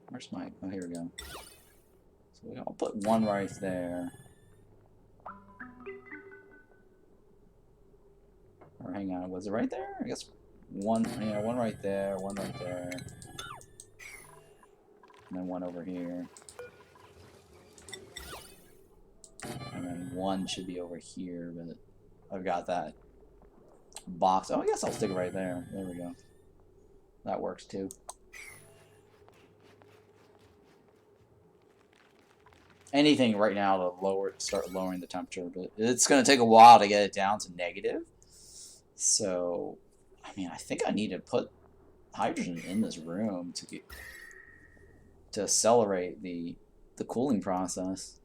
Where's my... oh, here we go. So I'll put one right there. Or hang on, was it right there? I guess one, yeah, one right there, one right there. And then one over here. And then one should be over here, but I've got that box. Oh, I guess I'll stick it right there. There we go. That works too. Anything right now to start lowering the temperature, but it's going to take a while to get it down to negative. So, I mean, I think I need to put hydrogen in this room to accelerate the cooling process.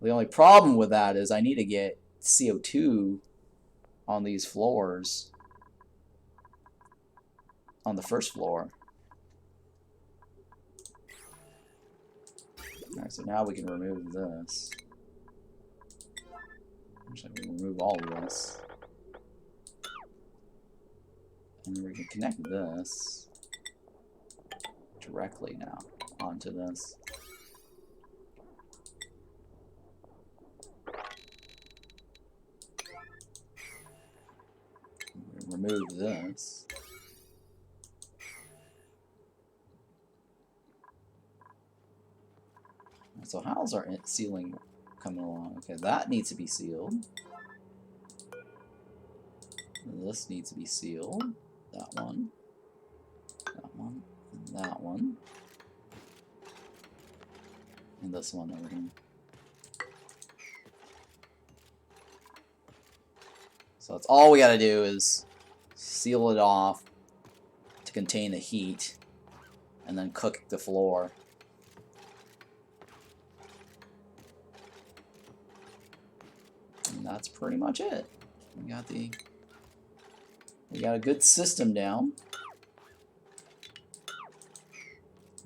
The only problem with that is I need to get CO2 on these floors, on the first floor. Alright, so now we can remove this. Actually, we can remove all of this. And then we can connect this directly now onto this. Remove this. So how's our sealing coming along? Okay, that needs to be sealed. This needs to be sealed. That one. That one. And that one. And this one over here. So that's all we gotta do is seal it off to contain the heat and then cook the floor. And that's pretty much it. We got a good system down.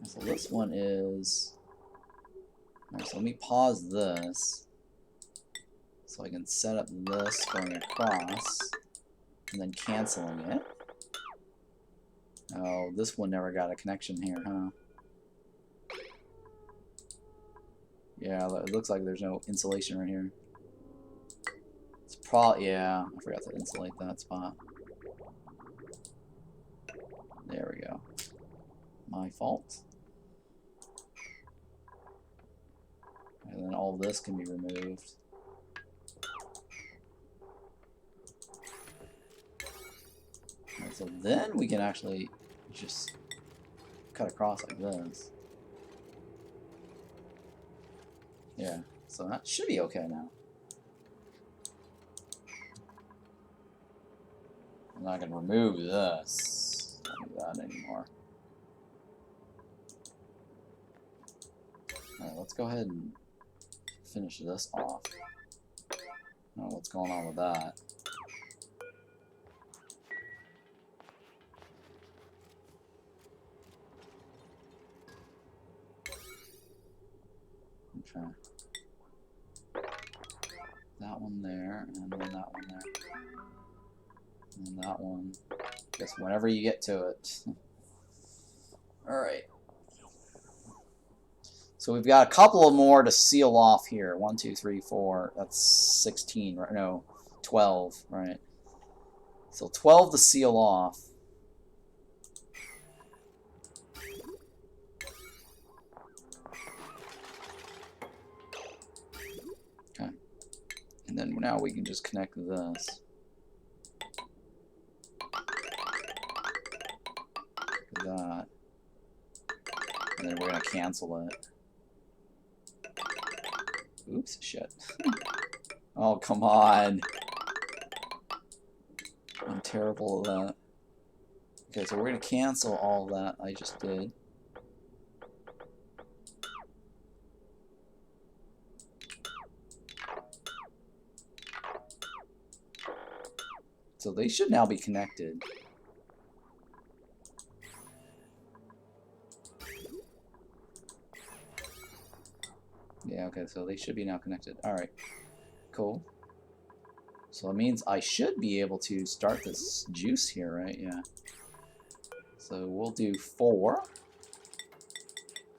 So this one is... Alright, so let me pause this so I can set up this going across and then canceling it. Oh, this one never got a connection here, huh? Yeah, it looks like there's no insulation right here. It's probably, yeah, I forgot to insulate that spot. There we go. My fault. And then all this can be removed. Alright, so then we can actually just cut across like this. Yeah, so that should be okay now. I'm not going to remove this. Don't do that anymore. Alright, let's go ahead and finish this off. I don't know what's going on with that. Okay. That one there, and then that one there. And that one. Guess whenever you get to it. Alright. So we've got a couple of more to seal off here. 1, 2, 3, 4. That's 16, right? No, 12, right? So 12 to seal off. Okay. And then now we can just connect this. That. And then we're going to cancel it. Oops, shit. Oh, come on. I'm terrible at that. Okay, so we're going to cancel all that I just did. So they should now be connected. Yeah, okay, so they should be now connected. Alright, cool. So it means I should be able to start this juice here, right? Yeah. So we'll do 4.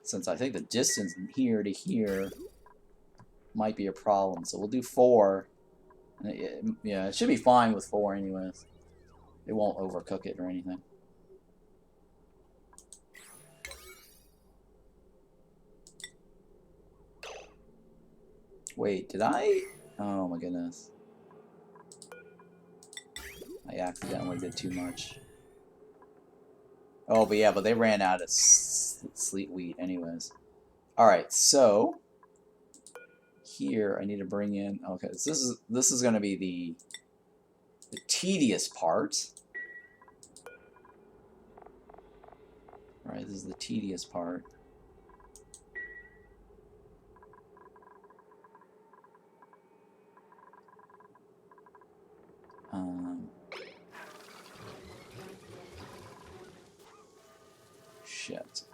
Since I think the distance from here to here might be a problem. So we'll do 4. Yeah, it should be fine with 4 anyways. It won't overcook it or anything. Wait, did I? Oh my goodness. I accidentally did too much. Oh, but yeah, but they ran out of Sleet Wheat anyways. Alright, so here I need to bring in, okay, so this is going to be the tedious part. Right, this is the tedious part. Shit.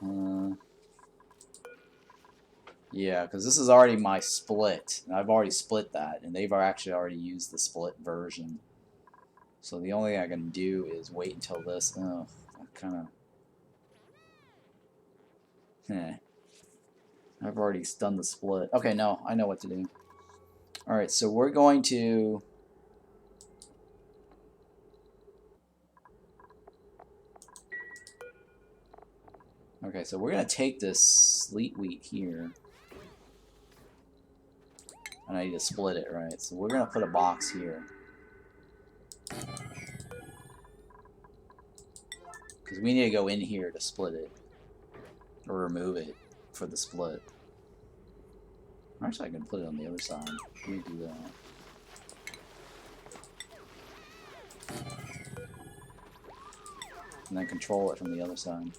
Yeah, because this is already my split. I've already split that, and they've actually already used the split version. So the only thing I can do is wait until this. Oh, kind of. I've already done the split. Okay, no, I know what to do. Alright, so we're going to... Okay, so we're going to take this Sleet Wheat here. And I need to split it, right? So we're going to put a box here. Because we need to go in here to split it. Or remove it for the split. Actually, I can put it on the other side. Let me do that. And then control it from the other side.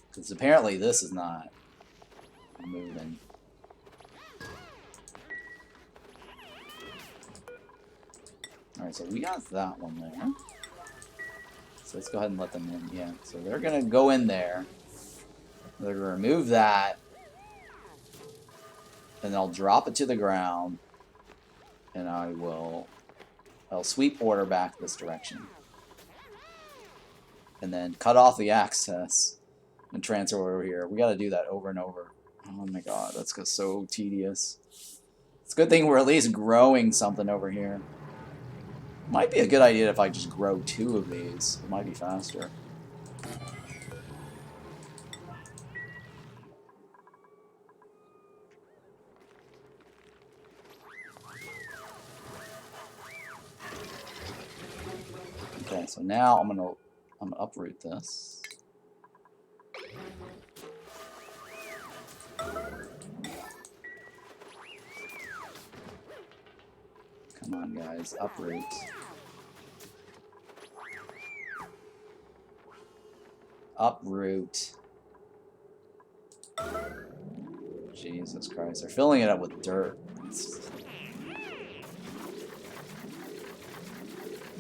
Because apparently this is not moving. Alright, so we got that one there. So let's go ahead and let them in. Yeah, so they're going to go in there. They're going to remove that. And I'll drop it to the ground. And I'll sweep order back this direction. And then cut off the access. And transfer over here. We got to do that over and over. Oh my god, that's so tedious. It's a good thing we're at least growing something over here. Might be a good idea if I just grow 2 of these. It might be faster. Okay, so now I'm gonna uproot this. Come on, guys, uproot. Uproot. Jesus Christ, they're filling it up with dirt.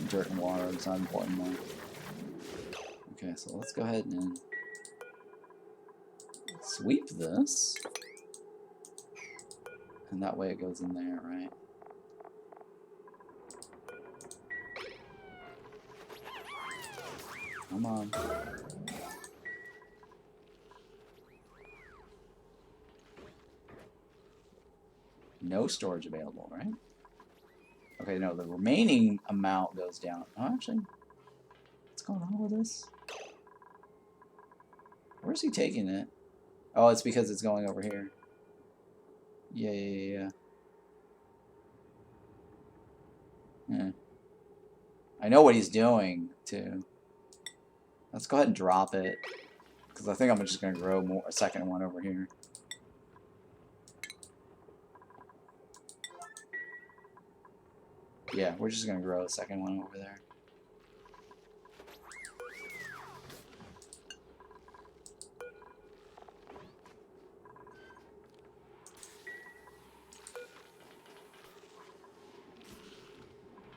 Dirt and water, it's not important though. Okay, so let's go ahead and sweep this. And that way it goes in there, right? Come on. No storage available, right? Okay, no, the remaining amount goes down. Oh, actually, what's going on with this? Where's he taking it? Oh, it's because it's going over here. Yeah. I know what he's doing, too. Let's go ahead and drop it. Because I think I'm just going to grow a second one over here. Yeah, we're just going to grow a second one over there.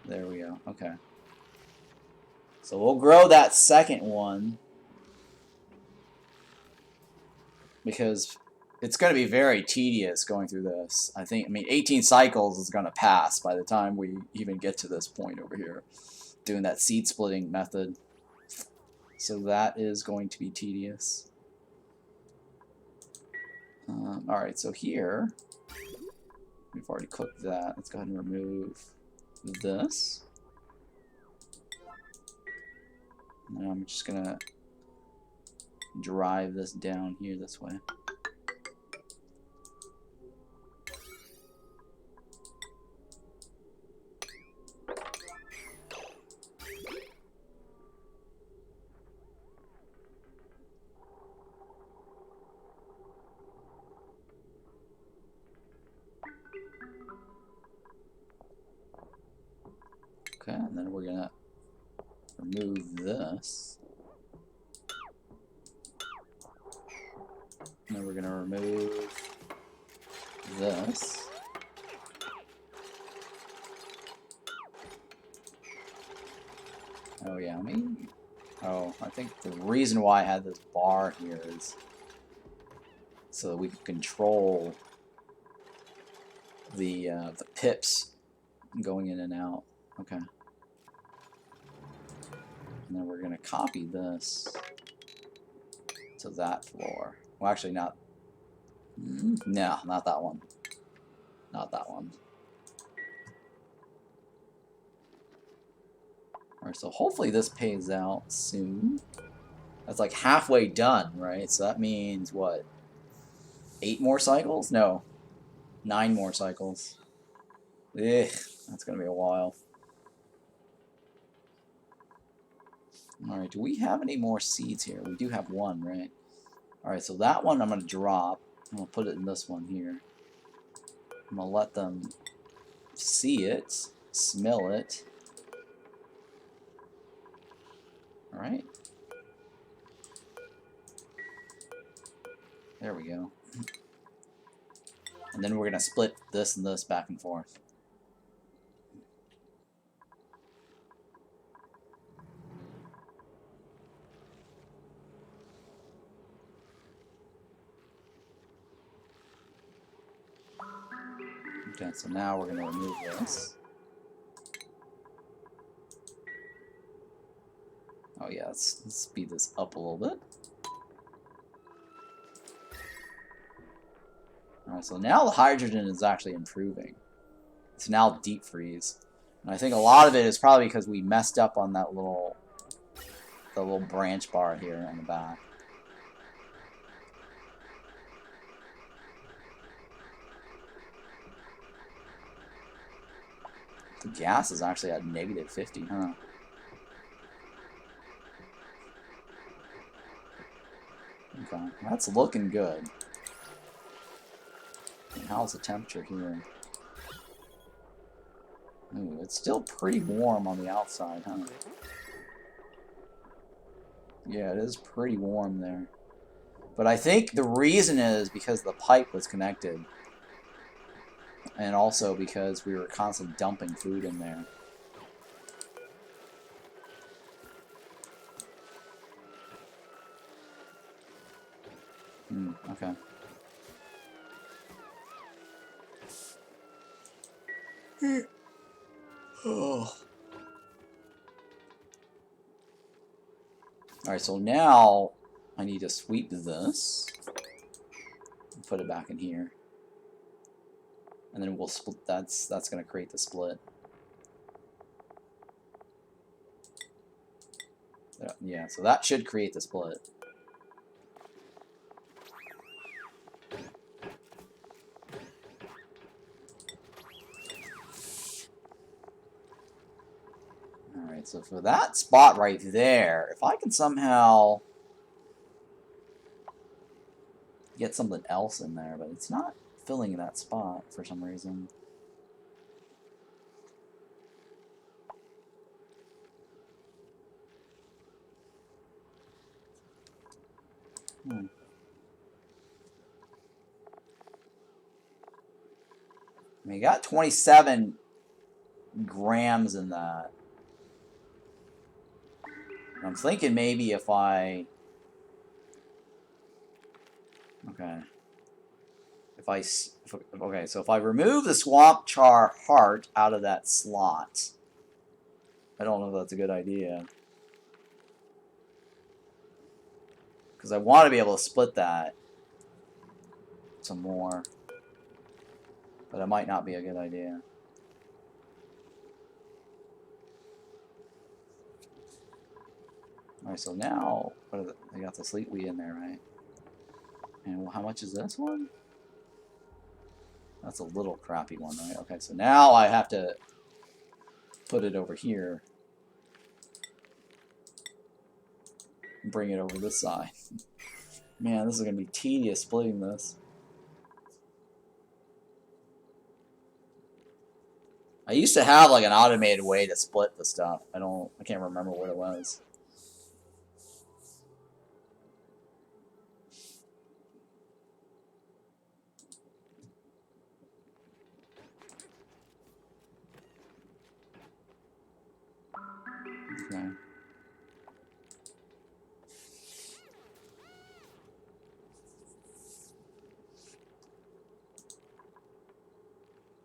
There we go. Okay. So we'll grow that second one. Because it's going to be very tedious going through this. I mean, 18 cycles is going to pass by the time we even get to this point over here. Doing that seed splitting method. So that is going to be tedious. Alright, so here, we've already cooked that. Let's go ahead and remove this. And then I'm just going to drive this down here this way. Okay, and then we're gonna remove this. And then we're gonna remove this. Oh yeah, I think the reason why I had this bar here is so that we can control the pips going in and out. Okay. And then we're gonna copy this to that floor. Well, actually, not. No, not that one. Not that one. Alright, so hopefully this pays out soon. That's like halfway done, right? So that means what? 8 more cycles? No. 9 more cycles. Ugh, that's gonna be a while. Alright, do we have any more seeds here? We do have one, right? Alright, so that one I'm gonna drop. I'm gonna put it in this one here. I'm gonna let them see it, smell it. Alright. There we go. And then we're gonna split this and this back and forth. Okay, so now we're gonna remove this. Oh yeah, let's speed this up a little bit. Alright, so now the hydrogen is actually improving. It's now deep freeze. And I think a lot of it is probably because we messed up on that little branch bar here on the back. The gas is actually at -50, huh? Okay, that's looking good. And how's the temperature here? Ooh, it's still pretty warm on the outside, huh? Yeah, it is pretty warm there. But I think the reason is because the pipe was connected. And also because we were constantly dumping food in there. Okay. Oh. Alright, so now I need to sweep this. And put it back in here. And then we'll split. That's going to create the split. Yeah, so that should create the split. Alright, so for that spot right there, if I can somehow get something else in there, but it's not filling that spot for some reason. I mean, you got 27 grams in that. And I'm thinking maybe if I... Okay. Okay, so if I remove the swamp char heart out of that slot, I don't know if that's a good idea. Because I want to be able to split that some more. But it might not be a good idea. Alright, so now, I got the Sleet Wheat in there, right? And how much is this one? That's a little crappy one, right? Okay, so now I have to put it over here. And bring it over this side. Man, this is going to be tedious splitting this. I used to have like an automated way to split the stuff. I can't remember what it was. Okay.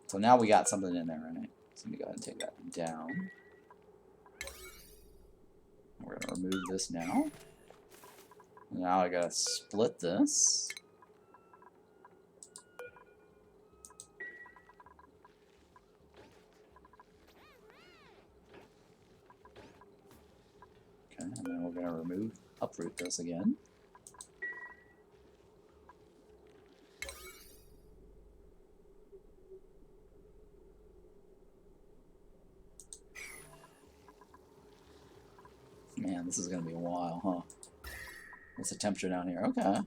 So now we got something in there, right? So let me go ahead and take that down. We're going to remove this now. Now I gotta split this. Okay, and then we're gonna uproot this again. Man, this is gonna be a while, huh? What's the temperature down here? Okay.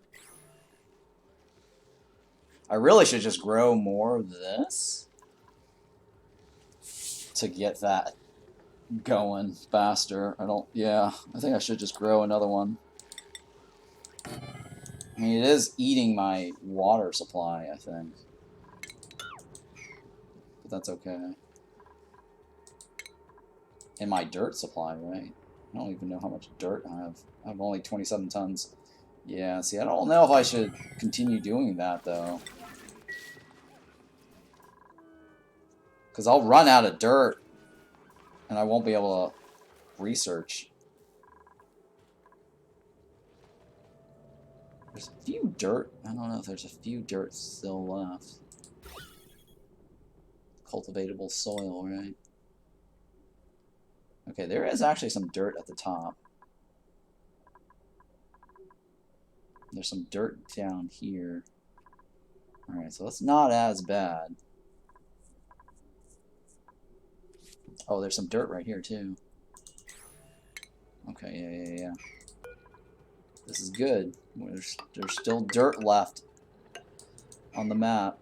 I really should just grow more of this to get that going faster. Yeah, I think I should just grow another one. I mean, it is eating my water supply, I think. But that's okay. And my dirt supply, right? I don't even know how much dirt I have. I have only 27 tons. Yeah, see, I don't know if I should continue doing that, though. Because I'll run out of dirt, and I won't be able to research. There's a few dirt. I don't know if there's a few dirt still left. Cultivatable soil, right? Okay, there is actually some dirt at the top. There's some dirt down here. Alright, so that's not as bad. Oh, there's some dirt right here, too. Okay, yeah. This is good. There's still dirt left on the map.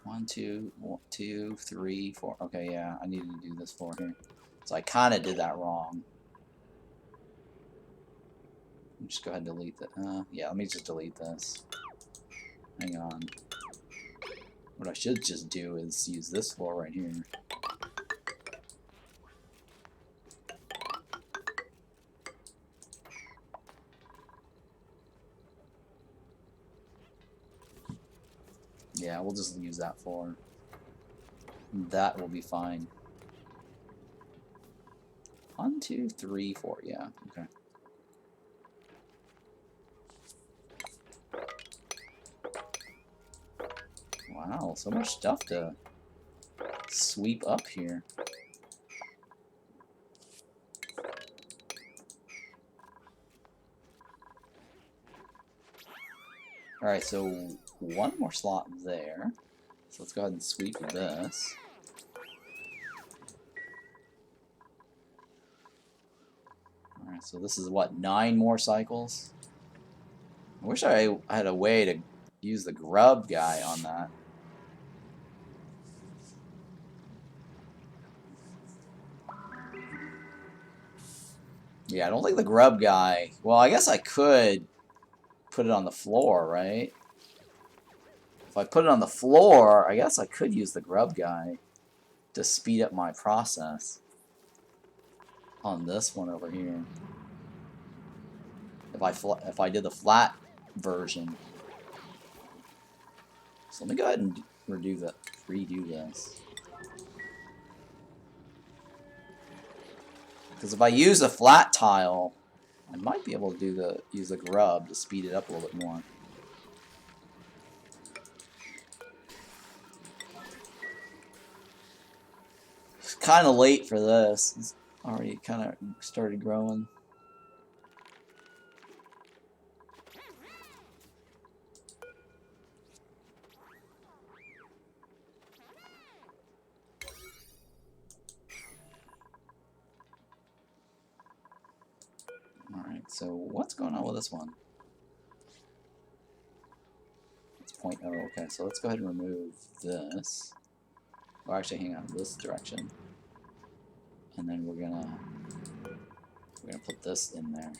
One, two, three, four. Okay, yeah, I needed to do this floor here. So I kind of did that wrong. Just go ahead and delete that. Yeah, let me just delete this. Hang on. What I should just do is use this floor right here. Yeah, we'll just use that for. That will be fine. 1, 2, 3, 4. Yeah, okay. Wow, so much stuff to sweep up here. Alright, so one more slot there. So let's go ahead and sweep this. Alright, so this is what, 9 more cycles? I wish I had a way to use the grub guy on that. Yeah, I don't think the grub guy... Well, I guess I could put it on the floor, right? If I put it on the floor, I guess I could use the grub guy to speed up my process on this one over here. If I did the flat version. So let me go ahead and redo this. Because if I use a flat tile, I might be able to use the grub to speed it up a little bit more. It's kind of late for this. It's already kind of started growing. Alright, so what's going on with this one? It's 0.0. Okay, so let's go ahead and remove this. Or actually, hang on, this direction. And then we're gonna put this in there.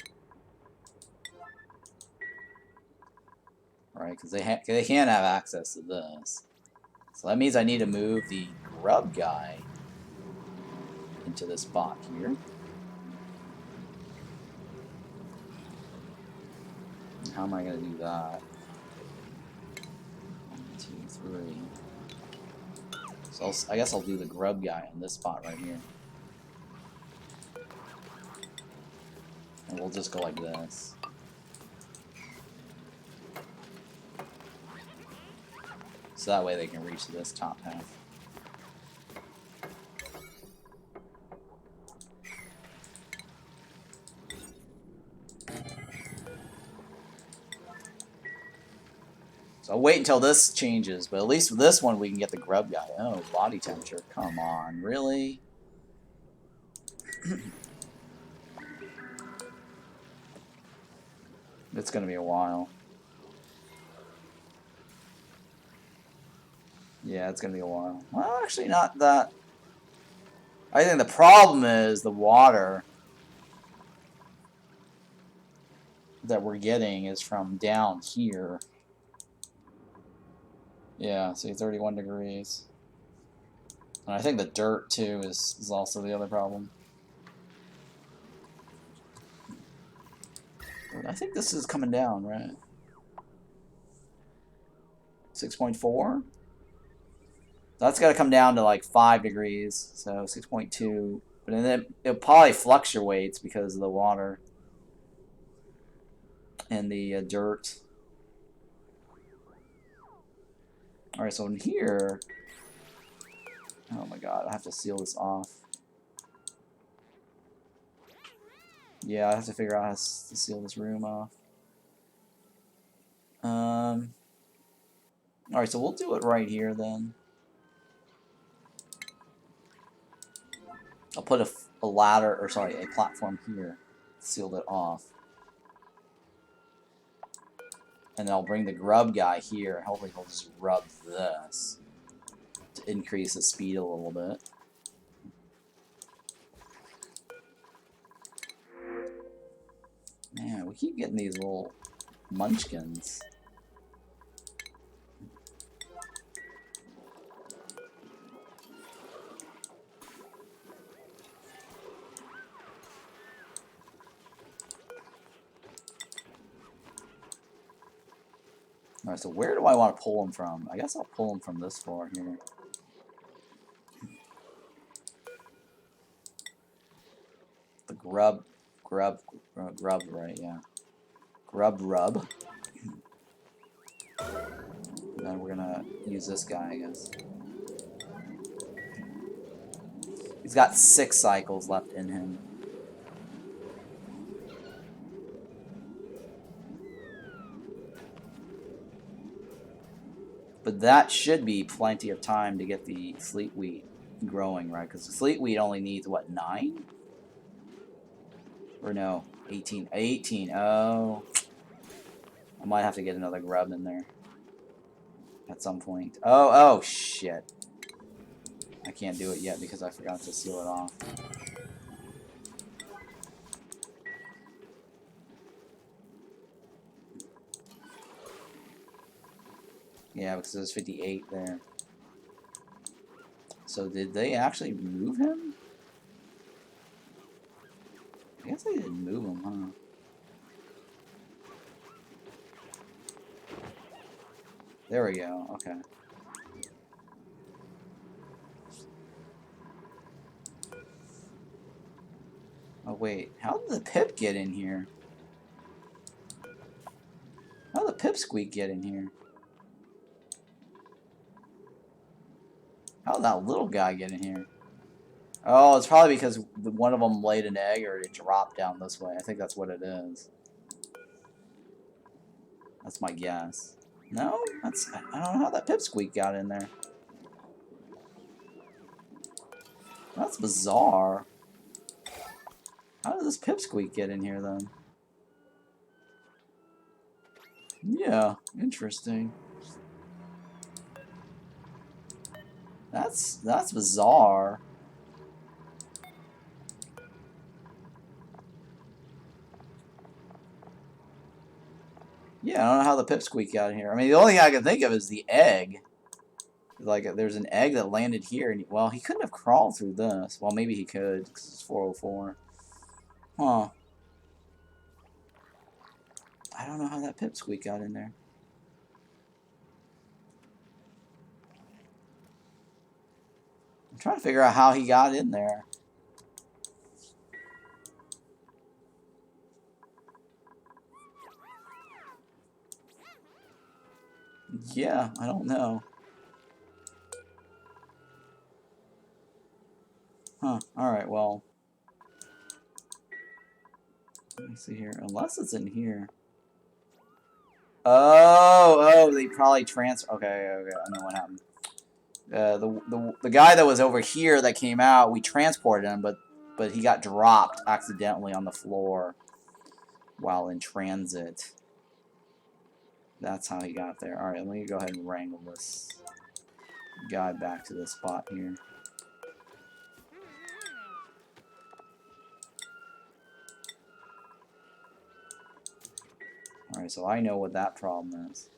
Alright, because they can't have access to this. So that means I need to move the grub guy into this spot here. And how am I going to do that? 1, 2, 3. So I guess I'll do the grub guy in this spot right here. And we'll just go like this. So that way they can reach this top half. So I'll wait until this changes, but at least with this one we can get the grub guy. Oh, body temperature. Come on, really? It's gonna be a while. Yeah, it's gonna be a while. Well, actually not that. I think the problem is the water that we're getting is from down here. Yeah, see, 31 degrees. And I think the dirt, too, is also the other problem. I think this is coming down, right? 6.4? That's got to come down to like 5 degrees, so 6.2. But then it probably fluctuates because of the water and the dirt. Alright, so in here... Oh my god, I have to seal this off. Yeah, I have to figure out how to seal this room off. Alright, so we'll do it right here then. I'll put a ladder, or sorry, a platform here. Sealed it off. And then I'll bring the grub guy here. Hopefully he'll just rub this to increase the speed a little bit. Man, we keep getting these little munchkins. Alright, so where do I want to pull them from? I guess I'll pull them from this floor here. The grub, right, yeah. Grub. And then we're gonna use this guy, I guess. He's got 6 cycles left in him. But that should be plenty of time to get the Sleet Wheat growing, right? Because the Sleet Wheat only needs, what, 9? Or no, 18. 18, oh. I might have to get another grub in there at some point. Oh, shit. I can't do it yet because I forgot to seal it off. Yeah, because there's 58 there. So did they actually move him? I guess they didn't move him, huh? There we go, okay. Oh wait, how did the pip get in here? How did the pipsqueak get in here? How did that little guy get in here? Oh, it's probably because one of them laid an egg or it dropped down this way. I think that's what it is. That's my guess. No? I don't know how that pipsqueak got in there. That's bizarre. How did this pipsqueak get in here then? Yeah, interesting. That's bizarre. Yeah, I don't know how the pipsqueak got in here. I mean, the only thing I can think of is the egg. Like, there's an egg that landed here, and well, he couldn't have crawled through this. Well, maybe he could, because it's 404. Huh. I don't know how that pipsqueak got in there. I'm trying to figure out how he got in there. Yeah, I don't know. Huh, alright, well. Let me see here. Unless it's in here. Oh, they probably okay, I know what happened. The guy that was over here that came out, we transported him, but he got dropped accidentally on the floor while in transit. That's how he got there. Alright, let me go ahead and wrangle this guy back to this spot here. Alright, so I know what that problem is.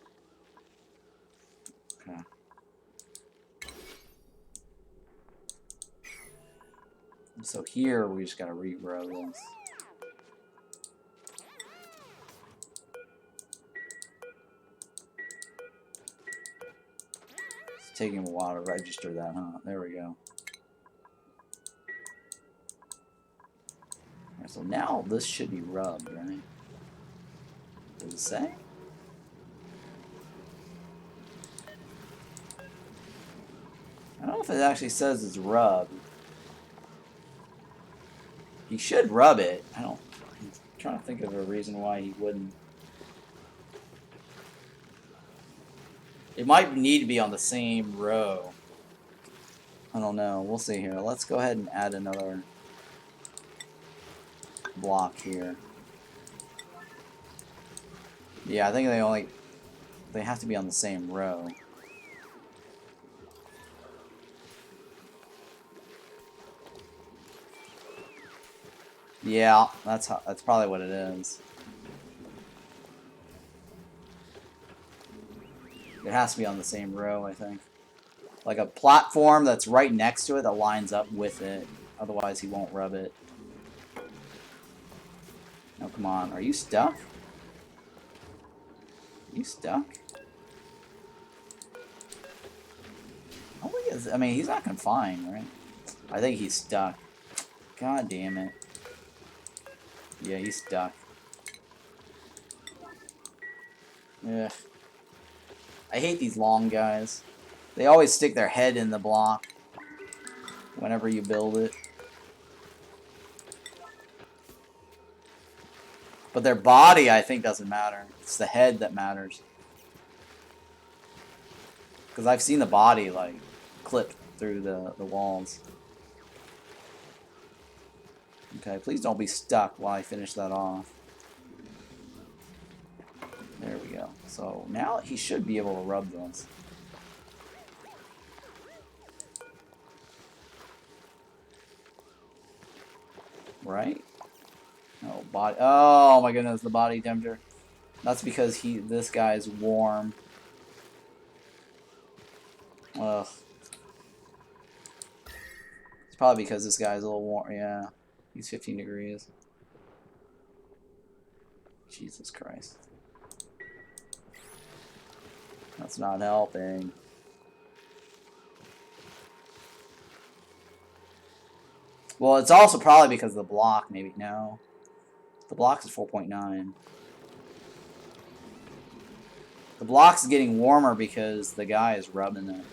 Okay. So here, we just gotta regrow this. It's taking a while to register that, huh? There we go. Alright, so now this should be rubbed, right? Does it say? I don't know if it actually says it's rubbed. He should rub it. I'm trying to think of a reason why he wouldn't. It might need to be on the same row. I don't know. We'll see here. Let's go ahead and add another block here. Yeah, I think they have to be on the same row. Yeah, that's probably what it is. It has to be on the same row, I think. Like a platform that's right next to it that lines up with it. Otherwise, he won't rub it. No, come on. Are you stuck? Are you stuck? Really? I mean, he's not confined, right? I think he's stuck. God damn it. Yeah, he's stuck. Ugh. I hate these long guys. They always stick their head in the block whenever you build it. But their body, I think, doesn't matter. It's the head that matters. Because I've seen the body, like, clip through the walls. Okay, please don't be stuck while I finish that off. There we go. So now he should be able to rub this. Right? Oh, body. Oh my goodness, the body temperature. That's because this guy's warm. Ugh. It's probably because this guy's a little warm. Yeah. He's 15 degrees. Jesus Christ. That's not helping. Well, it's also probably because of the block, maybe. No. The block is 4.9. The block's getting warmer because the guy is rubbing it.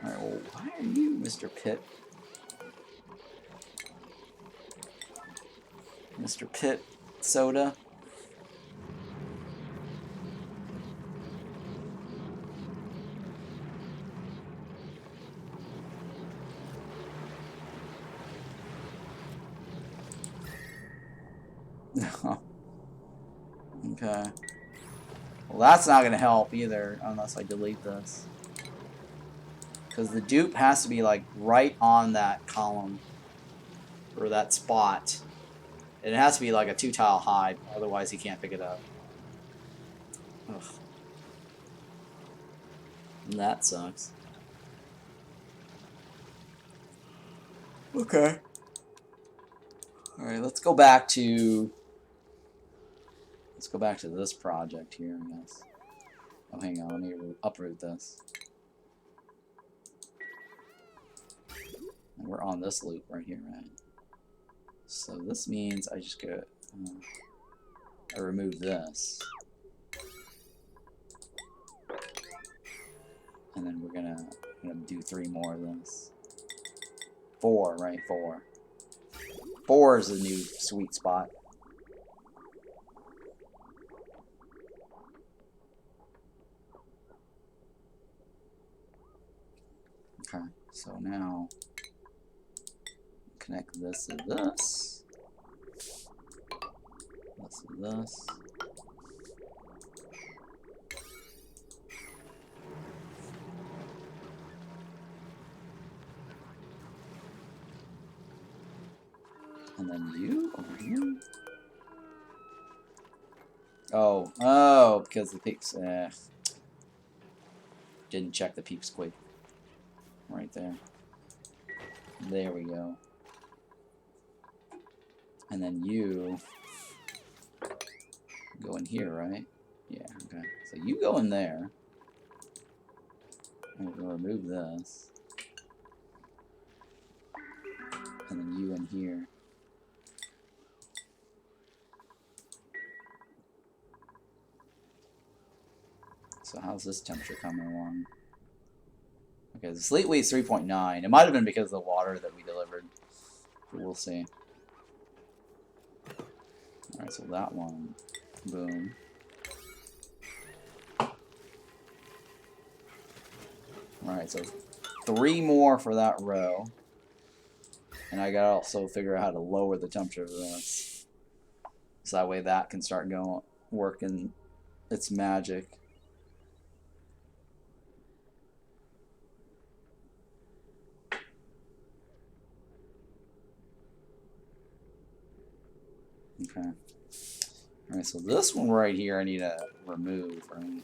Alright, well, why are you, Mr. Pitt? Mr. Pitt Soda? Okay. Well, that's not going to help either, unless I delete this. Because the dupe has to be, like, right on that column. Or that spot. And it has to be, like, a 2-tile high, otherwise he can't pick it up. Ugh. And that sucks. Okay. Alright, let's go back to... Let's go back to this project here, I guess. Oh, hang on, let me uproot this. And we're on this loop right here, right? So this means I just go... I remove this. And then we're gonna do 3 more of this. 4, right? 4. 4 is the new sweet spot. Okay, so now connect this to this. This to this. And then you over here. Oh, because the peeps. Didn't check the peeps quick. Right there. There we go. And then you go in here, right? Yeah, okay. So you go in there. And we're going to remove this. And then you in here. So how's this temperature coming along? Okay, the Sleet Wheat's 3.9. It might have been because of the water that we delivered. But we'll see. Alright, so that one. Boom. Alright, so 3 more for that row. And I gotta also figure out how to lower the temperature of this. So that way that can start going, working its magic. Okay. Alright, so this one right here I need to remove, right?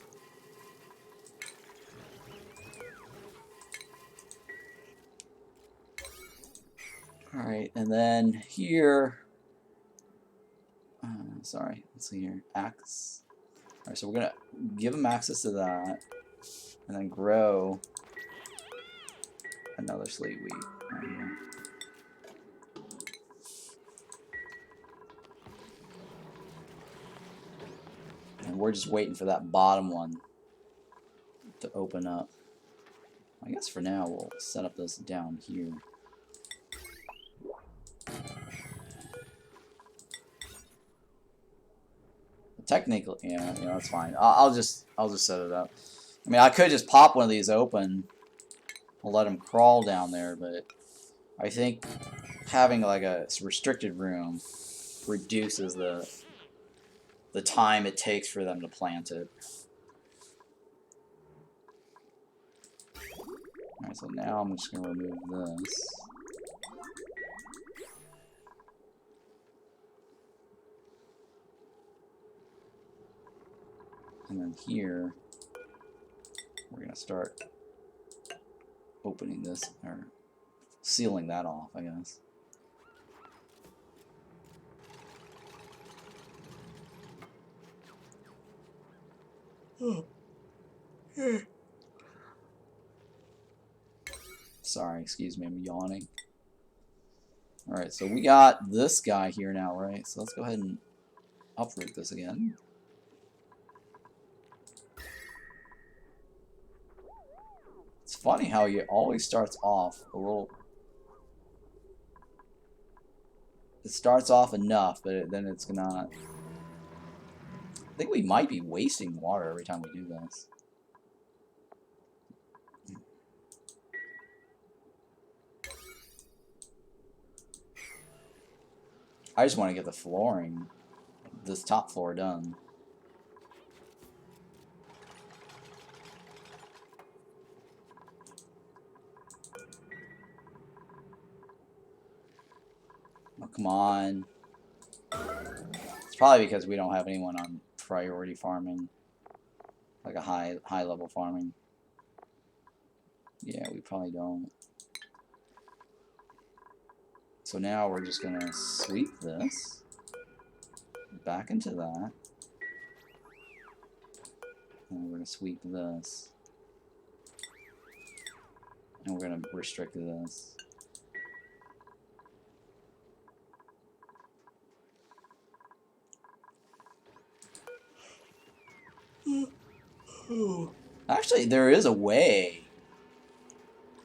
Alright, and then here... sorry, let's see here. Axe. Alright, so we're gonna give them access to that. And then grow another sleet wheat right here. And we're just waiting for that bottom one to open up. I guess for now we'll set up this down here. Technically, yeah, that's fine. I'll just set it up. I mean, I could just pop one of these open and let them crawl down there, but I think having like a restricted room reduces the time it takes for them to plant it. Alright, so now I'm just gonna remove this. And then here, we're going to start opening this, or sealing that off, I guess. Sorry, excuse me, I'm yawning. Alright, so we got this guy here now, right? So let's go ahead and uproot this again. It's funny how it always starts off a little... It starts off enough, but then it's not... I think we might be wasting water every time we do this. I just want to get the flooring, this top floor done. Oh, come on. It's probably because we don't have anyone on priority farming, like a high level farming. Yeah, we probably don't. So now we're just gonna sweep this back into that, and we're gonna sweep this, and we're gonna restrict this. Actually, there is a way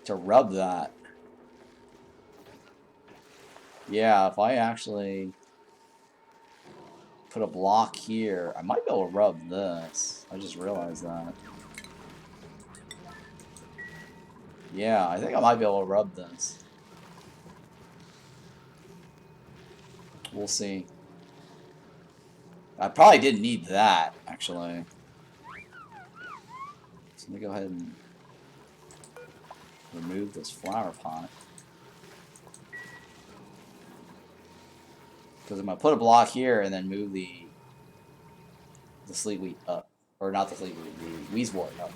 to rub that. Yeah, if I actually put a block here, I might be able to rub this. I just realized that. Yeah, I think I might be able to rub this. We'll see. I probably didn't need that, actually. So let me go ahead and remove this flower pot. Because I'm going to put a block here and then move the sleet wheat up. Or not the sleet wheat, the wheezewort up.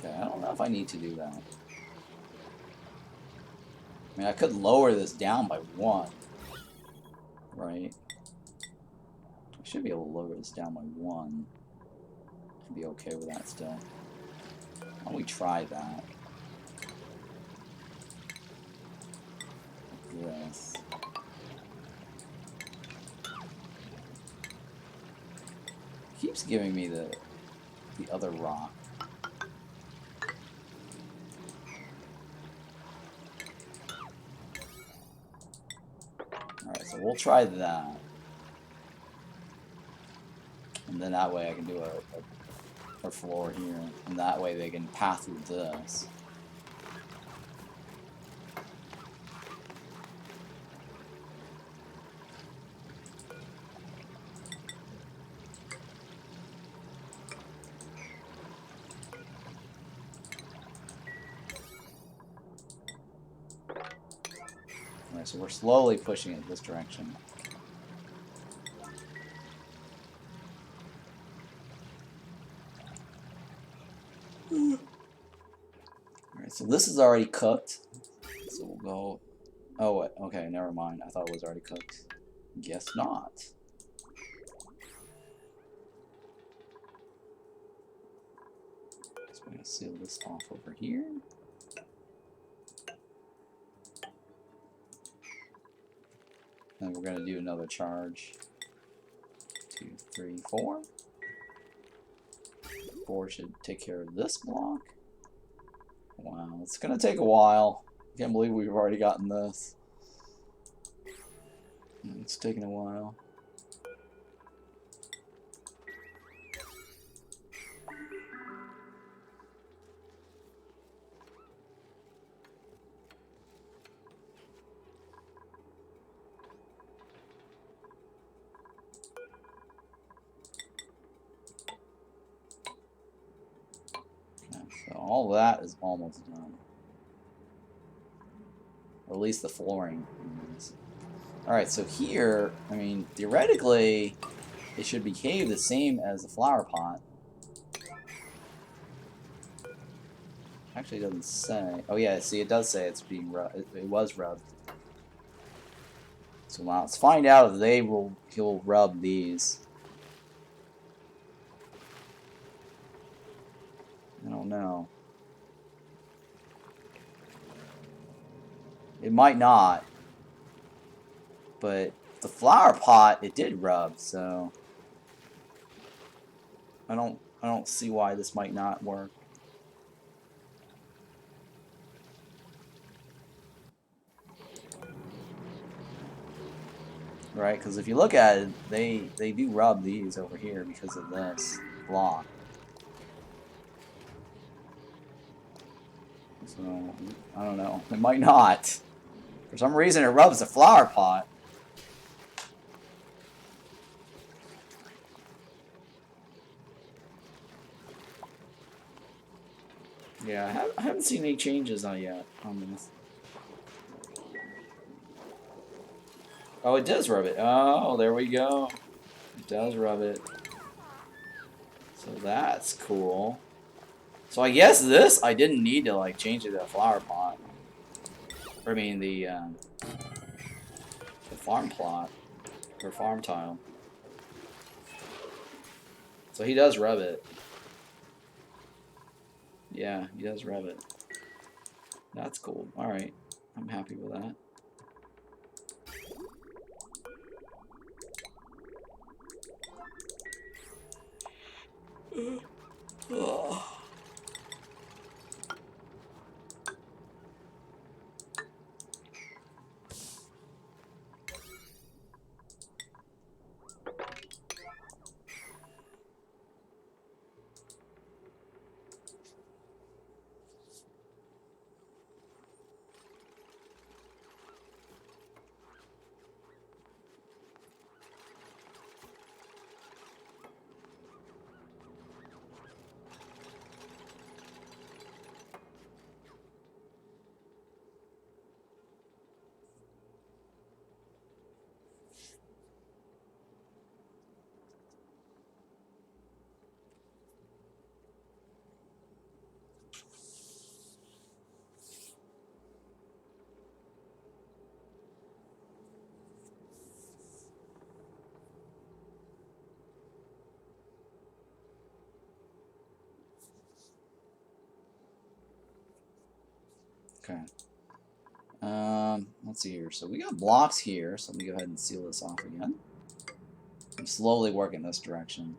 I don't know if I need to do that. I mean, I could lower this down by 1. Right? I should be able to lower this down by 1. I'd be okay with that still. Why don't we try that? Like this. It keeps giving me the other rock. Alright, so we'll try that. And then that way I can do a floor here. And that way they can path through this. Alright, so we're slowly pushing it this direction. So this is already cooked. So we'll go... Oh, wait. Okay, never mind. I thought it was already cooked. Guess not. So we're going to seal this off over here. And we're going to do another charge. 2, 3, 4. 4 should take care of this block. Wow, it's going to take a while. I can't believe we've already gotten this. It's taking a while. So all that is almost done. Or at least the flooring is. Alright, so here, I mean, theoretically, it should behave the same as the flower pot. Actually, it doesn't say. Oh yeah, see, it does say it's being rubbed. It was rubbed. So now let's find out if he'll rub these. I don't know. It might not. But the flower pot, it did rub, so I don't see why this might not work. Right, because if you look at it, they do rub these over here because of this block. So I don't know. It might not. For some reason, it rubs the flower pot. Yeah, I haven't seen any changes yet on this. Oh, it does rub it. Oh, there we go. It does rub it. So that's cool. So I guess this, I didn't need to like change it to a flower pot. Or, I mean the farm plot. Or farm tile. So he does rub it. Yeah, he does rub it. That's cool. Alright. I'm happy with that. Okay. Let's see here. So we got blocks here, so let me go ahead and seal this off again. I'm slowly working this direction.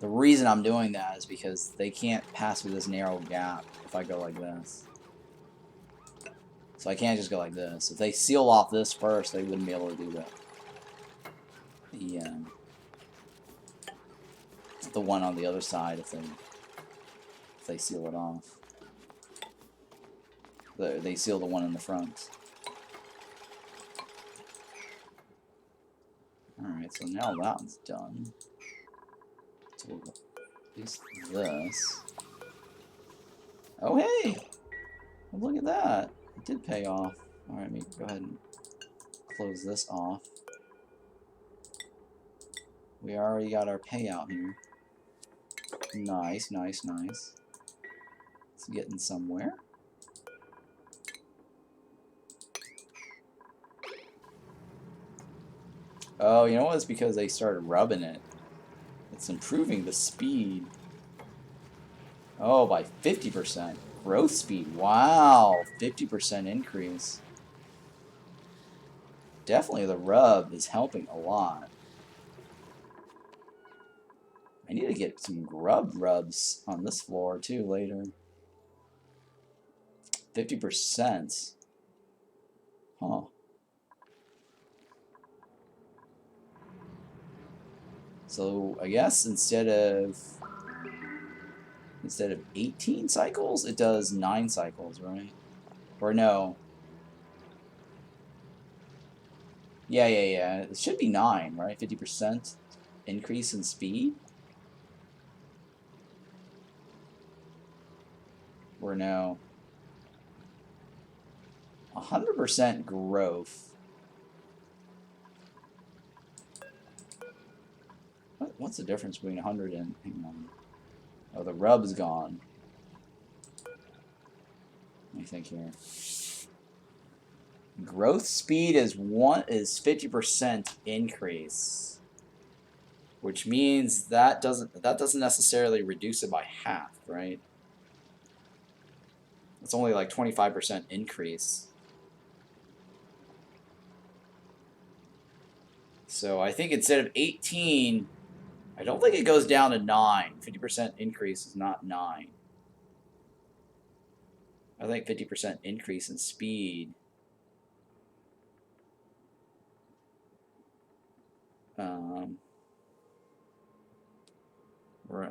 The reason I'm doing that is because they can't pass through this narrow gap if I go like this. So I can't just go like this. If they seal off this first, they wouldn't be able to do that. The one on the other side if they seal it off. They seal the one in the front. Alright, so now that one's done. So we'll at least this. Oh hey! Well, look at that. It did pay off. Alright, let me go ahead and close this off. We already got our payout here. Nice, nice, nice. It's getting somewhere. Oh, you know what? It's because they started rubbing it. It's improving the speed. Oh, by 50%. Growth speed. Wow. 50% increase. Definitely the rub is helping a lot. I need to get some rubs on this floor too later. 50%. Huh. So I guess instead of 18 cycles, it does 9 cycles, right? Or no. Yeah. It should be 9, right? 50% increase in speed? Or no. 100% growth. What's the difference between 100 and... Hang on. Oh, the rub's gone. Let me think here. Growth speed is 50% increase, which means that doesn't necessarily reduce it by half, right? It's only like 25% increase. So I think instead of 18, I don't think it goes down to 9. 50% increase is not 9. I think 50% increase in speed.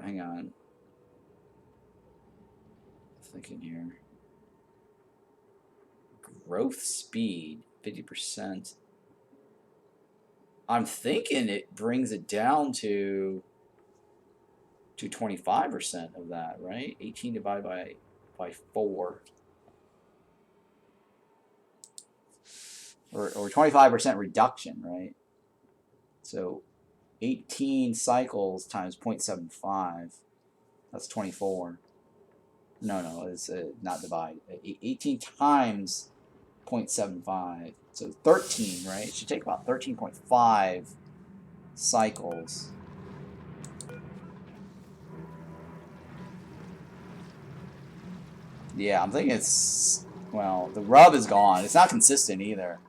Hang on. I'm thinking here. Growth speed, 50%. I'm thinking it brings it down to 25% of that, right? 18 divided by 4. Or 25% reduction, right? So 18 cycles times 0.75. That's 24. No, it's not divide. 18 times 0.75. So 13, right? It should take about 13.5 cycles. Yeah, I'm thinking it's... Well, the rub is gone. It's not consistent either.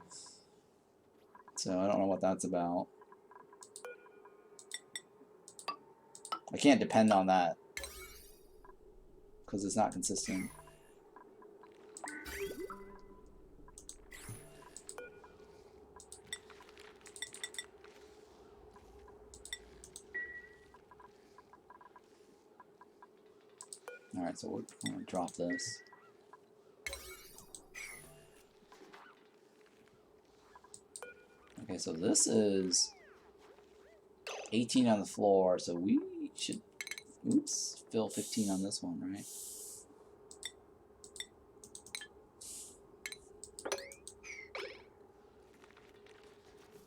So I don't know what that's about. I can't depend on that. Because it's not consistent. Alright, so we're going to drop this. Okay, so this is 18 on the floor, so we should, oops, fill 15 on this one, right?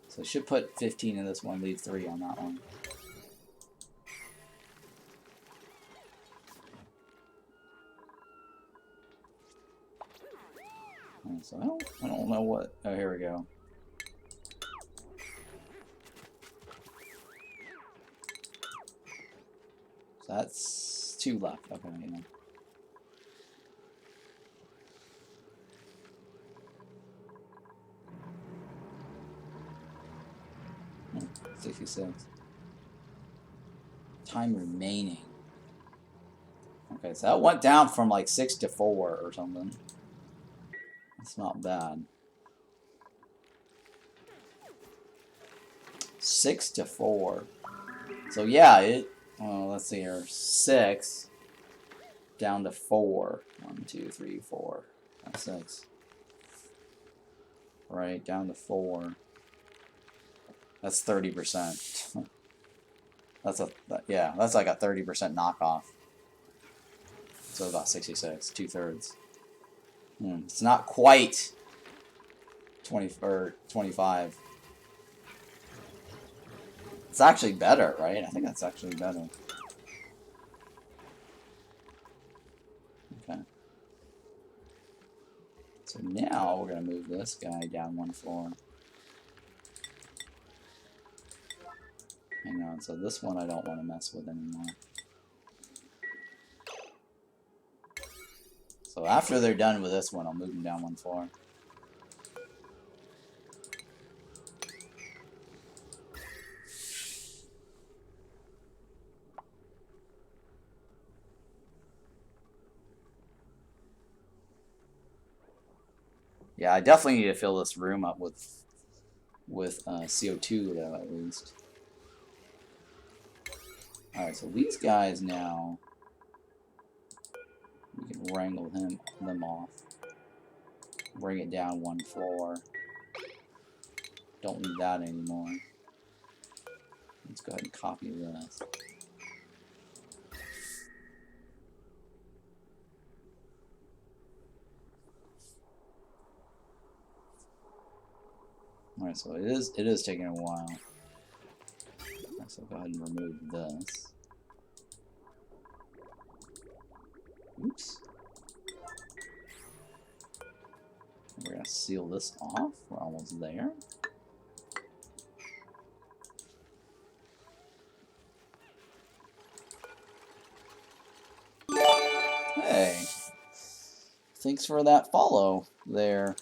So I should put 15 in this one, leave 3 on that one. So I don't know what, oh, here we go. So that's 2 left, okay, yeah. 66. Time remaining. Okay, so that went down from like 6 to 4 or something. That's not bad. 6 to 4. So yeah, it, well, let's see here. 6 down to 4. 1, 2, 3, 4. That's 6. Right, down to 4. That's 30%. That's like a 30% knockoff. So about 66, 2/3. It's not quite 20 or 25. It's actually better, right? I think that's actually better. Okay. So now we're going to move this guy down 1 floor. Hang on, so this one I don't want to mess with anymore. So after they're done with this one, I'll move them down 1 floor. Yeah, I definitely need to fill this room up with CO2 though, at least. Alright, so these guys now, we can wrangle them off. Bring it down 1 floor. Don't need that anymore. Let's go ahead and copy this. Alright, so it is taking a while. Right, so go ahead and remove this. Oops. We're gonna seal this off. We're almost there. Hey. Thanks for that follow there,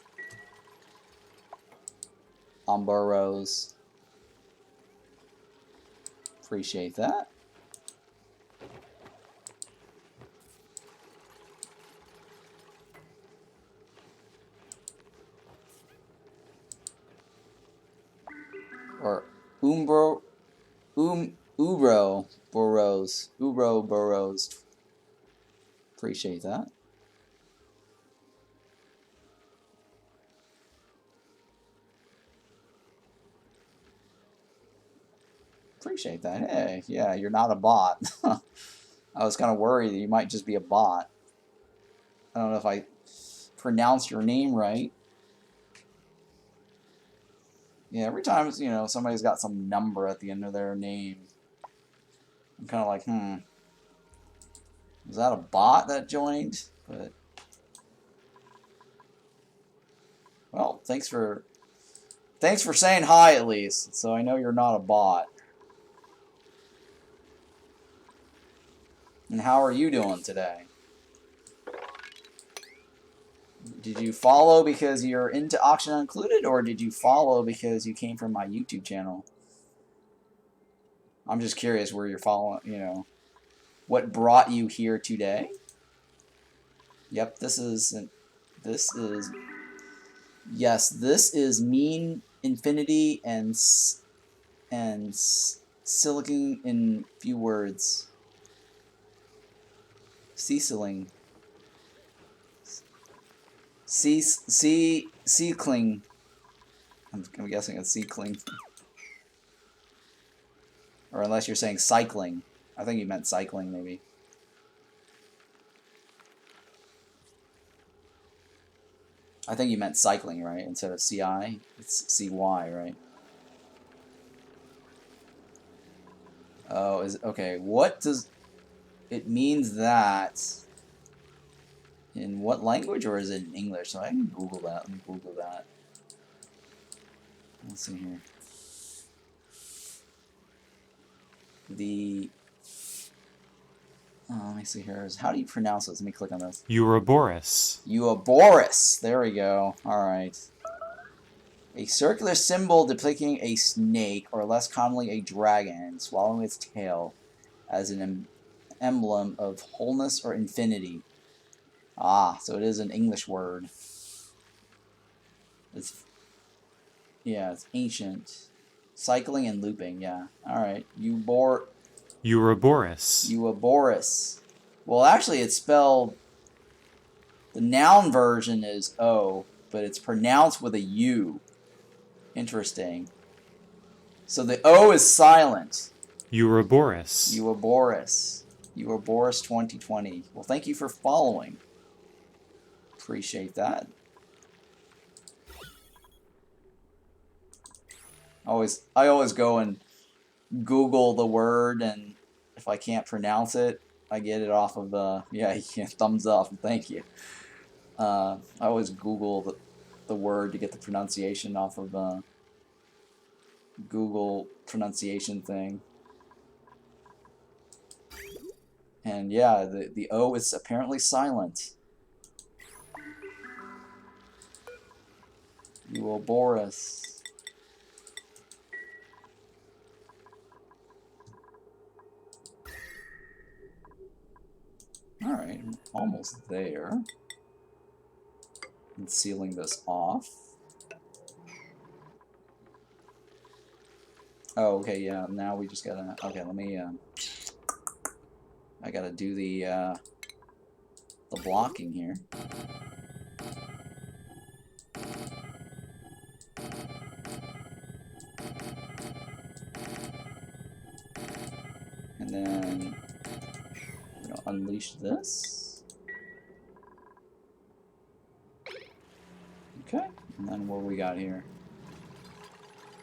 Burrows. Appreciate that. Or Ubro Burrows. Appreciate that. Appreciate that. Hey, yeah, you're not a bot. I was kind of worried that you might just be a bot. I don't know if I pronounced your name right. Yeah, every time, you know, somebody's got some number at the end of their name, I'm kind of like, is that a bot that joined? But well, thanks for saying hi at least, so I know you're not a bot. And how are you doing today? Did you follow because you're into Auction Included, or did you follow because you came from my YouTube channel? I'm just curious where you're following, you know, what brought you here today? Yep, this is mean infinity and silicon in few words. Sealing. Seacling. I'm guessing it's seacling. Or unless you're saying cycling. I think you meant cycling, maybe. I think you meant cycling, right? Instead of CI, it's CY, right? Oh, okay. What does it means that in what language, or is it in English? So I can Google that. Let me Google that. Let's see here. Let me see here. How do you pronounce this? Let me click on this. Ouroboros. Ouroboros. There we go. All right. A circular symbol depicting a snake, or less commonly a dragon, swallowing its tail as an emblem of wholeness or infinity. Ah, so it is an English word. It's ancient. Cycling and looping, yeah. Alright. Ouroboros. Ouroboros. Well, actually, it's spelled... The noun version is O, but it's pronounced with a U. Interesting. So the O is silent. Ouroboros. Ouroboros. Ouroboros 2020. Well, thank you for following. Appreciate that. I always go and Google the word, and if I can't pronounce it, I get it off of yeah, thumbs up. Thank you. I always Google the word to get the pronunciation off of Google pronunciation thing. And yeah, the O is apparently silent. Boris. Alright, I'm almost there. And sealing this off. Oh, okay, yeah, now we just gotta... Okay, let me... I gotta do the blocking here. And then... unleash this. Okay, and then what we got here?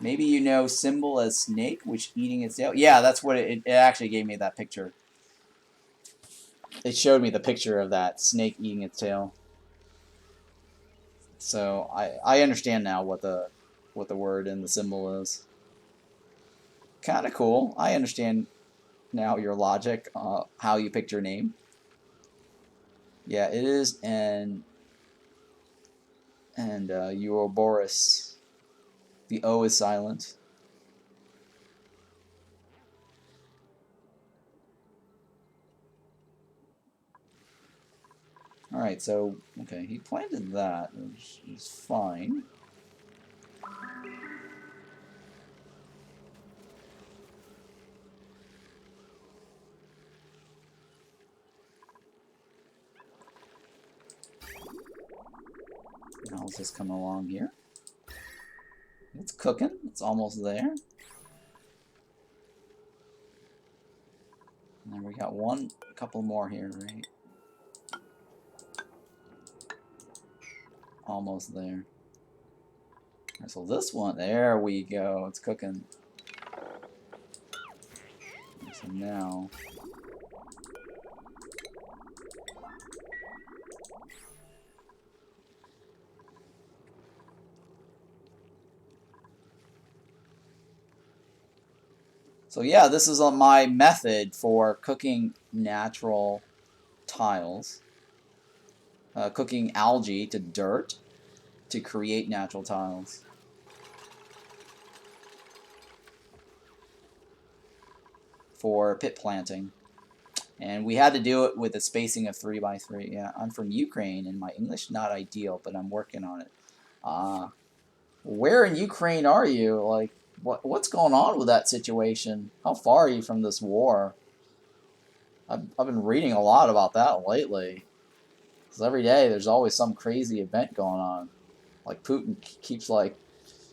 Maybe you know symbol as snake, which eating its tail. Yeah, that's what it actually gave me that picture. It showed me the picture of that snake eating its tail. So I understand now what the word and the symbol is. Kind of cool. I understand now your logic, how you picked your name. Yeah, it is and Boris. The O is silent. Alright, so, okay, he planted that, which is fine. How's this coming along here? It's cooking. It's almost there. And then we got a couple more here, right? Almost there. Right, so this one, there we go. It's cooking. So now... So yeah, this is my method for cooking natural tiles. Cooking algae to dirt to create natural tiles. For pit planting. And we had to do it with a spacing of 3 by 3. Yeah, I'm from Ukraine and my English not ideal, but I'm working on it. Where in Ukraine are you? Like, what's going on with that situation? How far are you from this war? I've been reading a lot about that lately. Because every day there's always some crazy event going on. Like Putin keeps like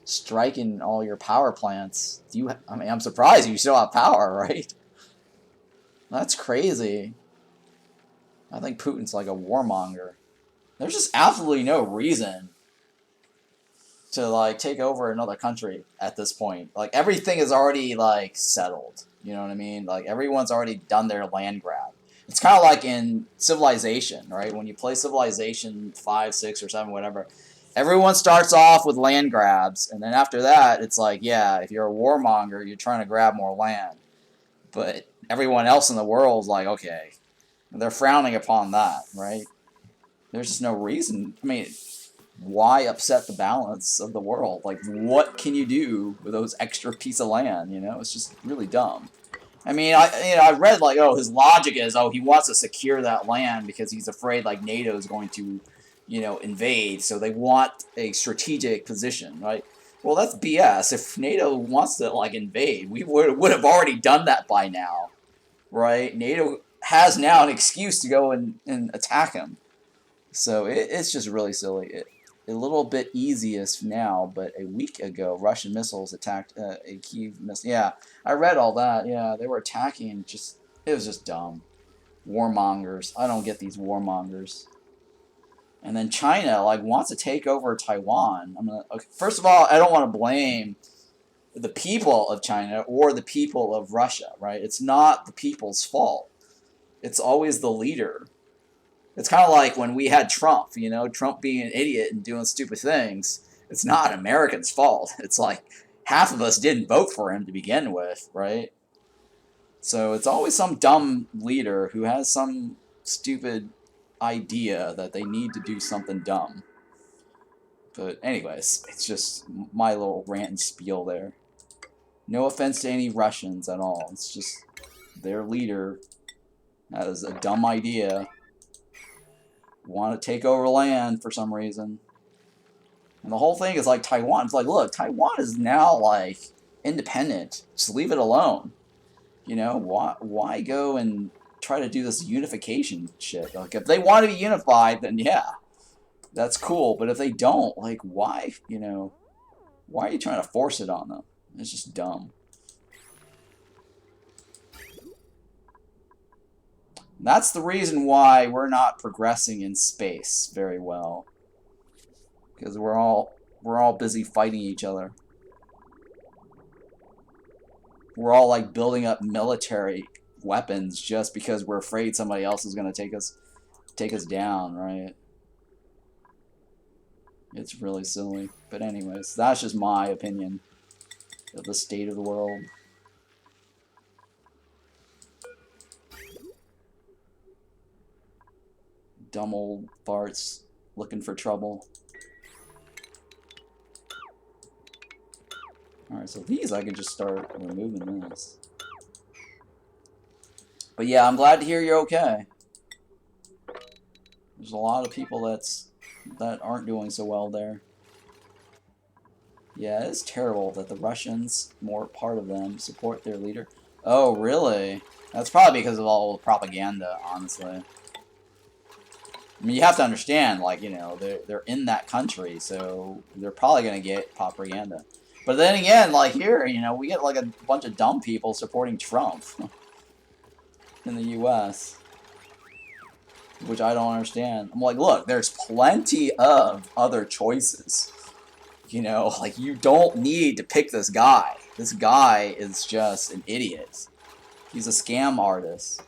striking all your power plants. I mean, I'm surprised you still have power, right? That's crazy. I think Putin's like a warmonger. There's just absolutely no reason to like take over another country at this point. Like everything is already like settled. You know what I mean? Like everyone's already done their land grab. It's kind of like in Civilization, right? When you play Civilization 5, 6, or 7, whatever, everyone starts off with land grabs, and then after that, it's like, yeah, if you're a warmonger, you're trying to grab more land. But everyone else in the world is like, okay, they're frowning upon that, right? There's just no reason. I mean, why upset the balance of the world? Like, what can you do with those extra piece of land? You know, it's just really dumb. I mean, I read like, oh, his logic is, oh, he wants to secure that land because he's afraid like NATO is going to, invade. So they want a strategic position, right? Well, that's BS. If NATO wants to like invade, we would have already done that by now, right? NATO has now an excuse to go and attack him. So it's just really silly. A little bit easiest now, but a week ago, Russian missiles attacked a Kyiv missile. Yeah, I read all that. Yeah, they were attacking. It was just dumb. Warmongers. I don't get these warmongers. And then China like wants to take over Taiwan. Okay, first of all, I don't want to blame the people of China or the people of Russia, right? It's not the people's fault. It's always the leader. It's kind of like when we had Trump, you know, Trump being an idiot and doing stupid things. It's not Americans' fault. It's like half of us didn't vote for him to begin with, right? So it's always some dumb leader who has some stupid idea that they need to do something dumb. But anyways, it's just my little rant and spiel there. No offense to any Russians at all. It's just their leader has a dumb idea. Want to take over land for some reason. And the whole thing is like Taiwan. It's like, look, Taiwan is now like independent. Just leave it alone. You know, why go and try to do this unification shit? Like, if they want to be unified, then yeah, that's cool. But if they don't, like, why, you know, why are you trying to force it on them? It's just dumb. That's the reason why we're not progressing in space very well. Because we're all busy fighting each other. We're all like building up military weapons just because we're afraid somebody else is going to take us down, right? It's really silly. But anyways, that's just my opinion of the state of the world. Dumb old farts looking for trouble. Alright, so these I can just start removing this. But yeah, I'm glad to hear you're okay. There's a lot of people that aren't doing so well there. Yeah, it's terrible that the Russians, more part of them, support their leader. Oh, really? That's probably because of all the propaganda, honestly. I mean, you have to understand, like, you know, they're in that country, so they're probably going to get propaganda. But then again, like here, you know, we get like a bunch of dumb people supporting Trump in the U.S., which I don't understand. I'm like, look, there's plenty of other choices. You know, like, you don't need to pick this guy. This guy is just an idiot. He's a scam artist.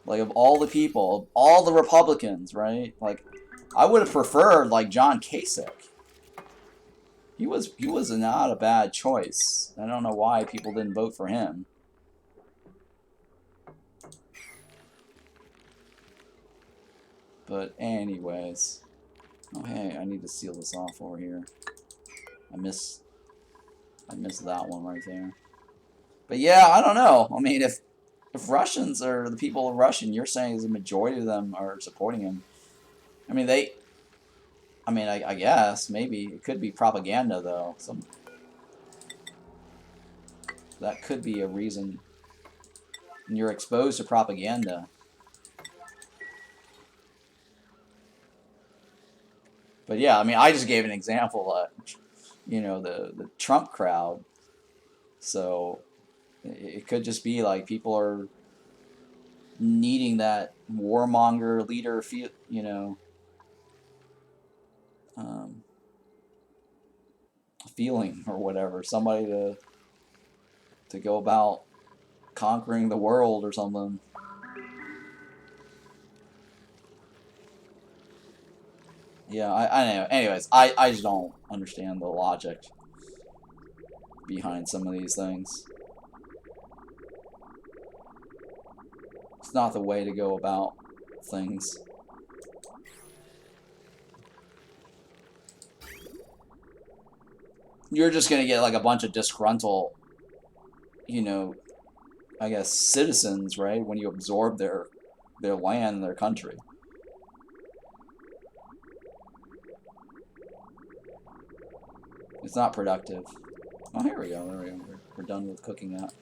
Like, of all the people, of all the Republicans, right? Like, I would have preferred, like, John Kasich. He was not a bad choice. I don't know why people didn't vote for him. But anyways. Oh, hey, I need to seal this off over here. I missed that one right there. But yeah, I don't know. I mean, if Russians are the people of Russian, you're saying the majority of them are supporting him. I mean, I guess maybe it could be propaganda though. That could be a reason. And you're exposed to propaganda. But yeah, I mean, I just gave an example of, you know, the Trump crowd. So it could just be like people are needing that warmonger leader, you know, feeling or whatever. Somebody to go about conquering the world or something. Yeah, I know. Anyways, I just don't understand the logic behind some of these things. It's not the way to go about things. You're just gonna get like a bunch of disgruntled, you know, I guess citizens, right? When you absorb their land and their country. It's not productive. Oh, here we go. There we go. We're done with cooking that.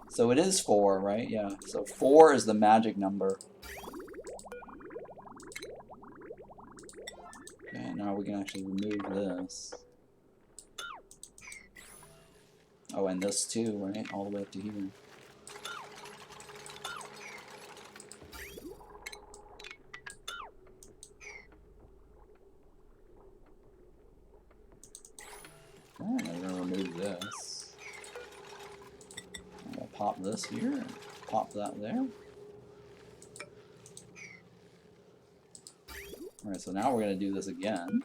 So it is 4, right? Yeah. So 4 is the magic number. Okay, now we can actually remove this. Oh, and this too, right? All the way up to here. Alright, I'm gonna remove this. I'm gonna pop this here, and pop that there. Alright, so now we're going to do this again.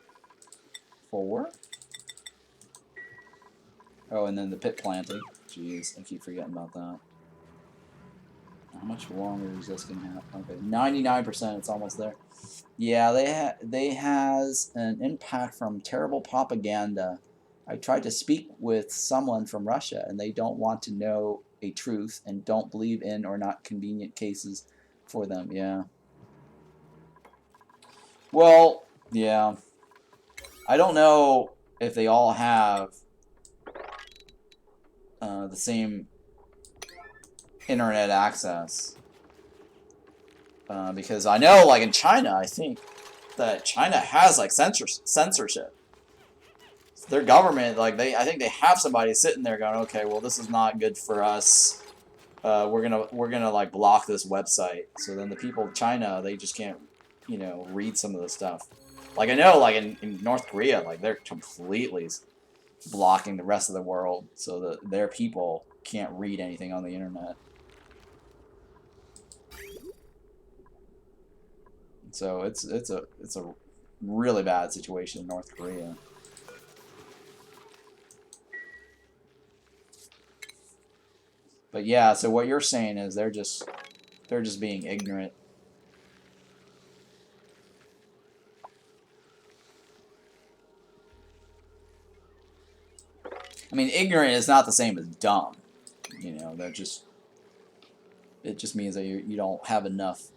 4. Oh, and then the pit planting. Jeez, I keep forgetting about that. How much longer is this going to happen? Okay, 99%, it's almost there. Yeah, they has an impact from terrible propaganda. I tried to speak with someone from Russia, and they don't want to know a truth and don't believe in or not convenient cases for them. Yeah. Well, yeah. I don't know if they all have the same internet access. Because I know, like, in China, I think that China has, like, censorship. Their government, like, I think they have somebody sitting there going, okay, well, this is not good for us. We're gonna like block this website. So then the people of China, they just can't, you know, read some of the stuff. Like, I know, like, in North Korea, like, they're completely blocking the rest of the world so that their people can't read anything on the internet. So it's a really bad situation in North Korea. But yeah, so what you're saying is they're just being ignorant. I mean, ignorant is not the same as dumb. You know, it just means that you don't have enough,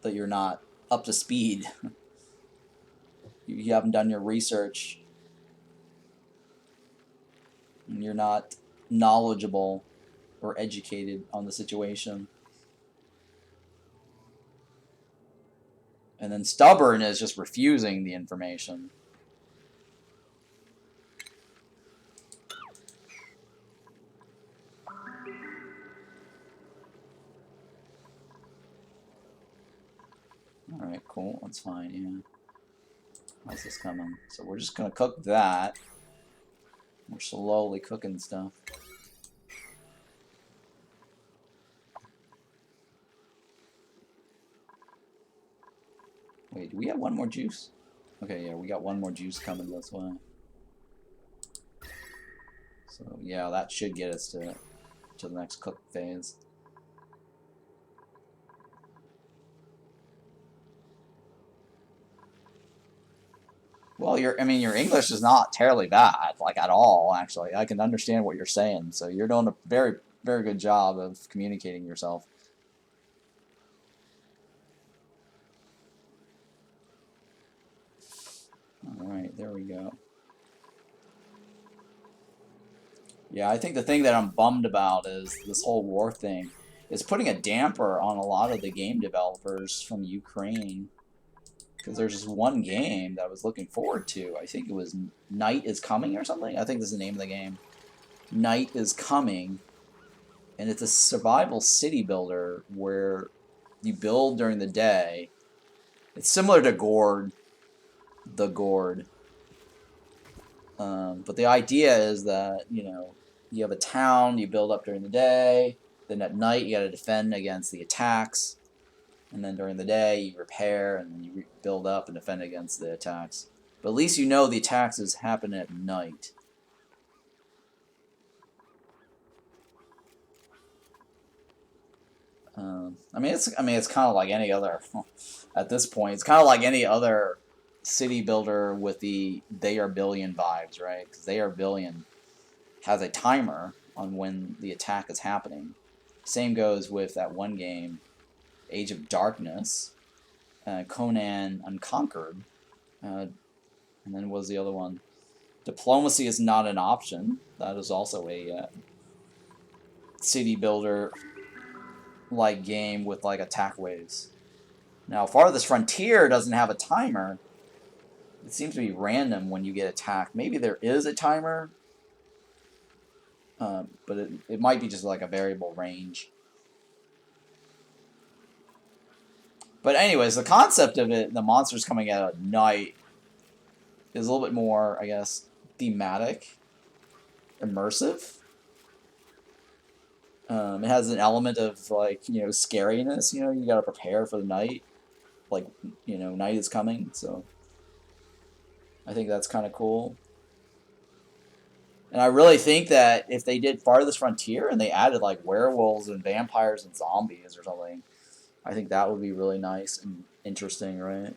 that you're not up to speed. You haven't done your research. And you're not knowledgeable or educated on the situation. And then stubborn is just refusing the information. Alright, cool. That's fine, yeah. How's this coming? So we're just gonna cook that. We're slowly cooking stuff. Wait, do we have one more juice? Okay, yeah, we got one more juice coming this way. So yeah, that should get us to the next cook phase. Well, your English is not terribly bad, like, at all, actually. I can understand what you're saying, so you're doing a very, very good job of communicating yourself. Alright, there we go. Yeah, I think the thing that I'm bummed about is this whole war thing is putting a damper on a lot of the game developers from Ukraine. Because there's just one game that I was looking forward to. I think it was Night is Coming or something. I think this is the name of the game. Night is Coming. And it's a survival city builder where you build during the day. It's similar to Gourd. The Gourd. But the idea is that, you know, you have a town, you build up during the day. Then at night, you got to defend against the attacks. And then during the day, you repair, and then you build up and defend against the attacks. But at least you know the attacks is happening at night. It's kind of like any other. At this point, it's kind of like any other city builder with the They Are Billion vibes, right? Because They Are Billion has a timer on when the attack is happening. Same goes with that one game, Age of Darkness, Conan Unconquered, and then what was the other one? Diplomacy is Not an Option. That is also a city builder like game with like attack waves. Now, Farthest Frontier doesn't have a timer. It seems to be random when you get attacked. Maybe there is a timer, but it might be just like a variable range. But anyways, the concept of it, the monsters coming out at night, is a little bit more, I guess, thematic, immersive. It has an element of, like, you know, scariness. You know, you gotta prepare for the night. like, you know, night is coming, so I think that's kind of cool. And I really think that if they did Farthest Frontier and they added like werewolves and vampires and zombies or something, I think that would be really nice and interesting, right?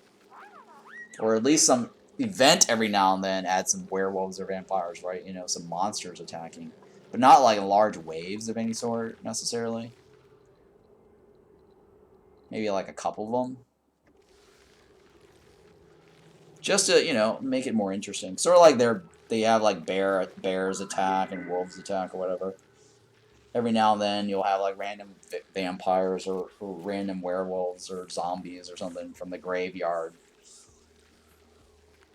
Or at least some event every now and then add some werewolves or vampires, right? You know, some monsters attacking. But not like large waves of any sort, necessarily. Maybe like a couple of them. Just to, you know, make it more interesting. Sort of like they have like bears attack and wolves attack or whatever. Every now and then you'll have like random vampires or random werewolves or zombies or something from the graveyard.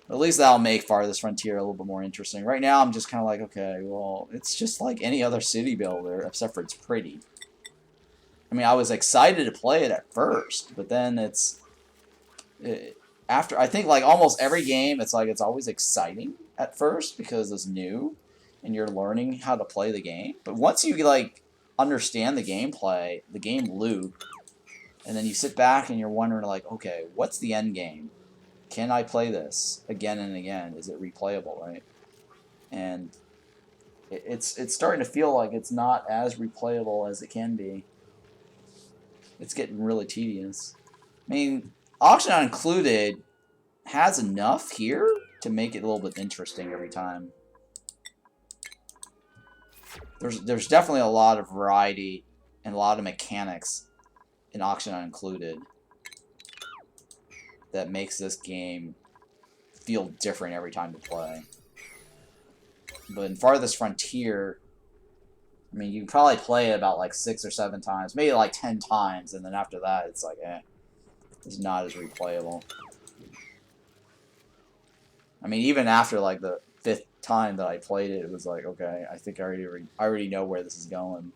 At least that'll make Farthest Frontier a little bit more interesting. Right now I'm just kind of like, okay, well, it's just like any other city builder, except for it's pretty. I mean, I was excited to play it at first, but then after, I think like almost every game, it's like it's always exciting at first because it's new and you're learning how to play the game. But once you like understand the gameplay, the game loop, and then you sit back and you're wondering like, okay, what's the end game? Can I play this again and again? Is it replayable, right? And it's starting to feel like it's not as replayable as it can be. It's getting really tedious. I mean, Auction Not Included has enough here to make it a little bit interesting every time. There's definitely a lot of variety and a lot of mechanics in Auction Not Included that makes this game feel different every time to play. But in Farthest Frontier, I mean, you can probably play it about like 6 or 7 times, maybe like 10 times, and then after that, it's like, it's not as replayable. I mean, even after like the 5th time that I played it, it was like, okay, I think I already know where this is going.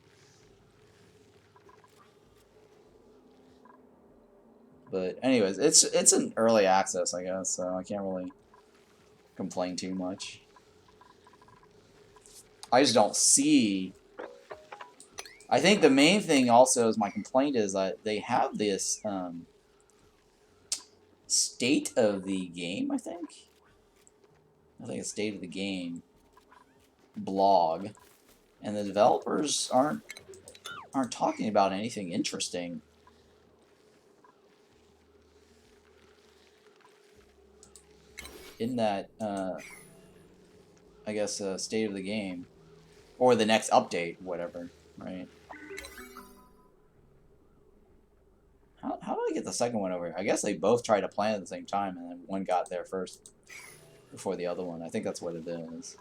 But anyways, it's an early access, I guess, so I can't really complain too much. I just don't see. I think the main thing also is my complaint is that they have this state of the game, I think it's state of the game blog, and the developers aren't talking about anything interesting. In that, I guess, state of the game, or the next update, whatever, right? How did I get the second one over here? I guess they both tried to plant at the same time, and then one got there first before the other one. I think that's what it is.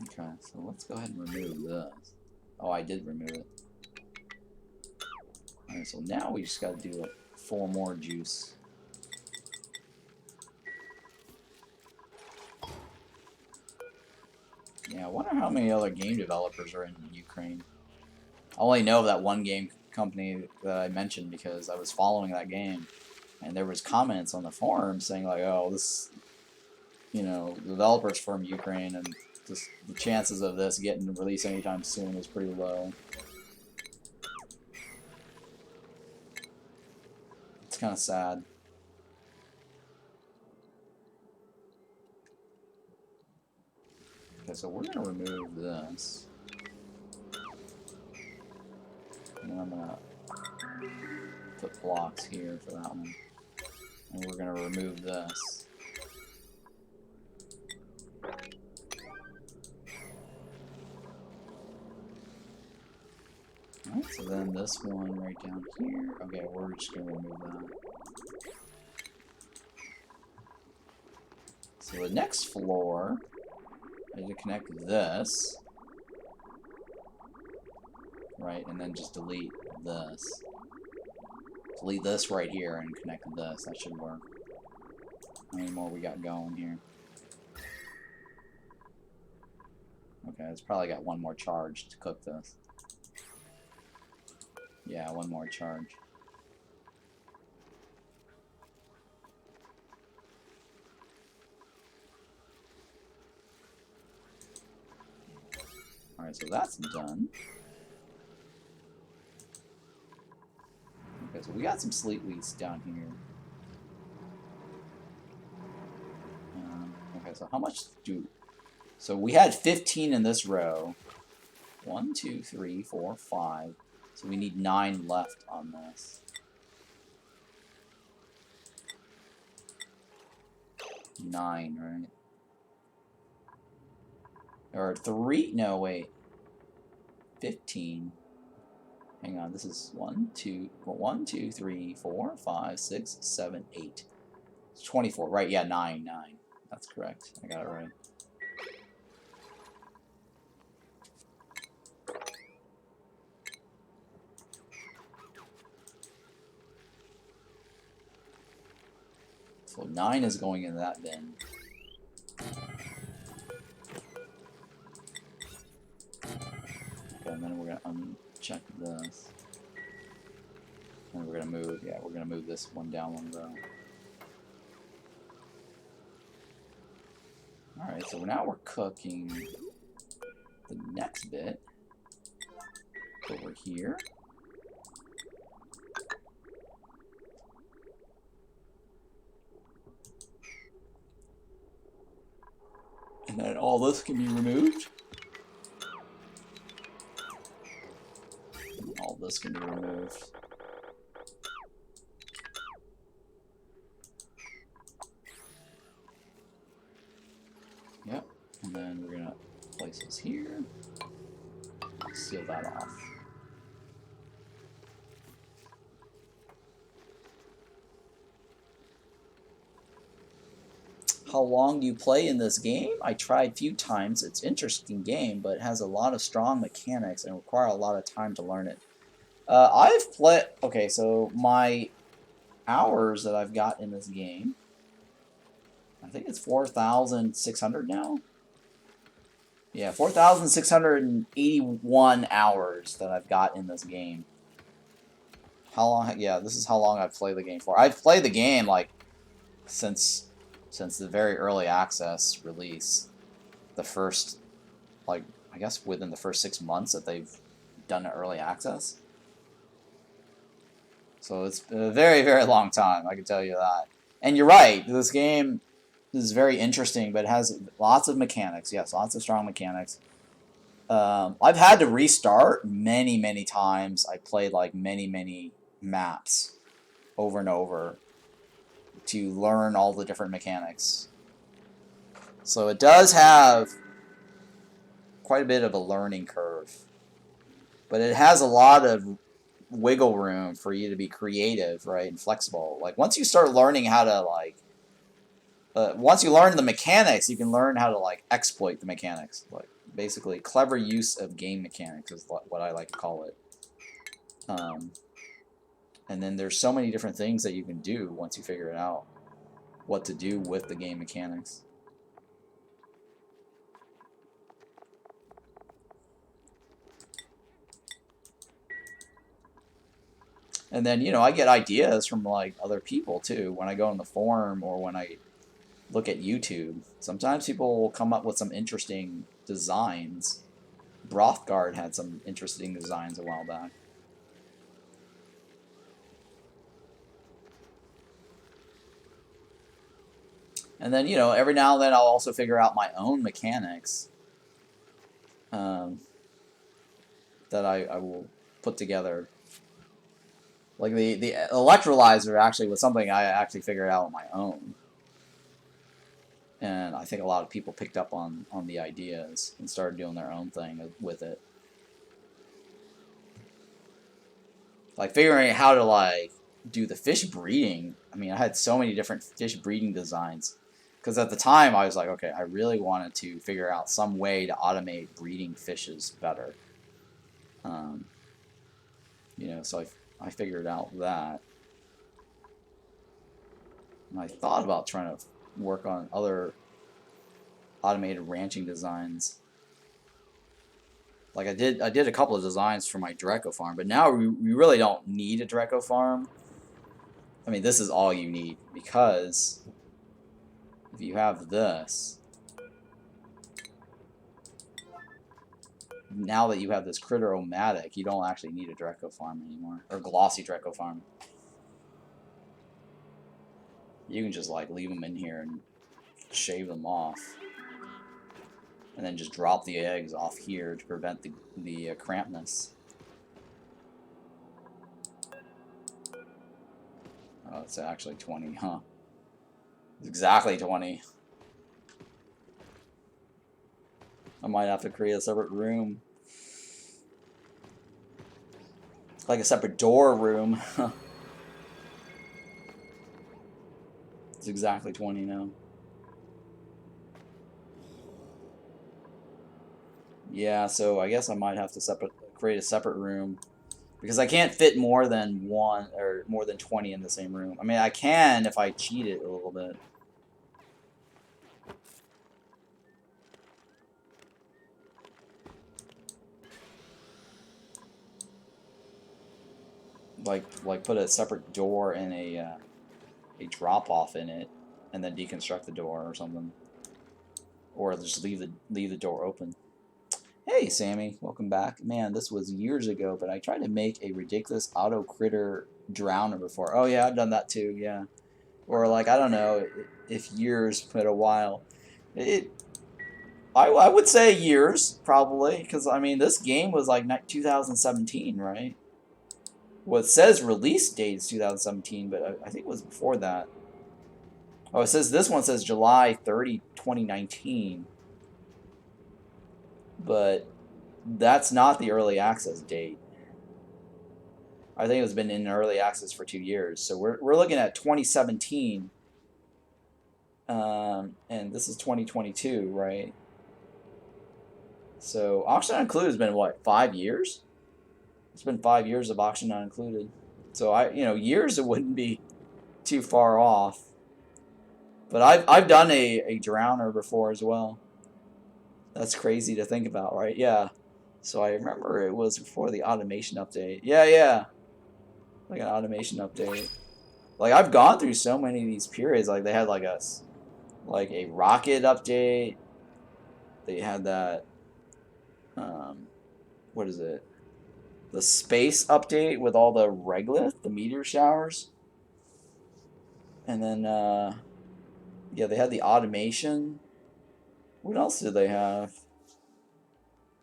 Okay, so let's go ahead and remove this. Oh, I did remove it. Alright, so now we just gotta do like 4 more juice. Yeah, I wonder how many other game developers are in Ukraine. I only know that one game company that I mentioned because I was following that game, and there was comments on the forum saying like, oh, this, you know, developers from Ukraine, and just the chances of this getting released anytime soon is pretty low. It's kind of sad. Okay, so we're going to remove this. And then I'm going to put blocks here for that one. And we're going to remove this. Alright, so then this one right down here. Okay, we're just going to remove that. So the next floor, I need to connect this. Right, and then just delete this. Delete this right here and connect this. That should work. How many more we got going here? Okay, it's probably got one more charge to cook this. Yeah, one more charge. Alright, so that's done. Okay, so we got some Sleet Wheats down here. Okay, so how much do... So we had 15 in this row. 1, 2, 3, 4, 5. So we need 9 left on this. 9, right? Or 3? No, wait. 15. Hang on, this is 1, 2, 3, 4, 5, 6, 7, 8. It's 24, right? Yeah, 9. That's correct. I got it right. So 9 is going in that bin. Okay, and then we're gonna uncheck this. And we're gonna move, yeah, we're gonna move this one down one row. Alright, so now we're cooking the next bit over here. And then all this can be removed. All this can be removed. Yep. And then we're gonna place this here. Seal that off. How long do you play in this game? I tried a few times. It's an interesting game, but it has a lot of strong mechanics and require a lot of time to learn it. I've played... Okay, so my hours that I've got in this game, I think it's 4,600 now. Yeah, 4,681 hours that I've got in this game. How long? Yeah, this is how long I've played the game for. I've played the game like since the very early access release. The first, like, I guess within the first 6 months that they've done early access. So it's a very, very long time, I can tell you that. And you're right, this game is very interesting, but it has lots of mechanics. Yes, lots of strong mechanics. I've had to restart many, many times. I played like many maps over and over to learn all the different mechanics. So it does have quite a bit of a learning curve. But it has a lot of wiggle room for you to be creative, right, and flexible. Like, once you start learning how to, like, once you learn the mechanics, you can learn how to, like, exploit the mechanics. Like, basically, clever use of game mechanics is what I like to call it. And then there's so many different things that you can do once you figure it out, what to do with the game mechanics. And then, you know, I get ideas from, like, other people, too, when I go on the forum or when I look at YouTube. Sometimes people will come up with some interesting designs. Brothguard had some interesting designs a while back. And then, you know, every now and then I'll also figure out my own mechanics that I will put together. Like the electrolyzer actually was something I actually figured out on my own. And I think a lot of people picked up on the ideas and started doing their own thing with it. Like figuring out how to like do the fish breeding. I mean, I had so many different fish breeding designs. Because at the time I was like, okay, I really wanted to figure out some way to automate breeding fishes better. You know, so I figured out that. And I thought about trying to work on other automated ranching designs. Like I did a couple of designs for my Draco farm, but now we really don't need a Draco farm. I mean, this is all you need, because if you have this, now that you have this critter-o-matic, you don't actually need a Draco farm anymore, or glossy Draco farm. You can just like leave them in here and shave them off, and then just drop the eggs off here to prevent the crampness. Oh, it's actually 20, huh? It's exactly 20. I might have to create a separate room. Like a separate door room. It's exactly 20 now. Yeah, so I guess I might have to create a separate room. Because I can't fit more than 20 in the same room. I mean, I can if I cheat it a little bit. Like put a separate door and a drop-off in it, and then deconstruct the door or something. Or just leave the door open. Hey, Sammy, welcome back. Man, this was years ago, but I tried to make a ridiculous auto critter drowner before. Oh yeah, I've done that too. Yeah, or like I don't know if years, but a while. I would say years probably, because I mean this game was like 2017, right? Well, it says release date is 2017, but I think it was before that. Oh, it says this one says July 30, 2019. But that's not the early access date. I think it's been in early access for 2 years. So we're looking at 2017. And this is 2022, right? So Auction Not Included has been what, 5 years? It's been 5 years of Auction Not Included. So years it wouldn't be too far off. But I've done a drowner before as well. That's crazy to think about, right? Yeah. So I remember it was before the automation update. Yeah. Like an automation update. Like I've gone through so many of these periods. Like they had like a rocket update. They had that what is it? The space update with all the regolith, the meteor showers. And then yeah, they had the automation. What else did they have?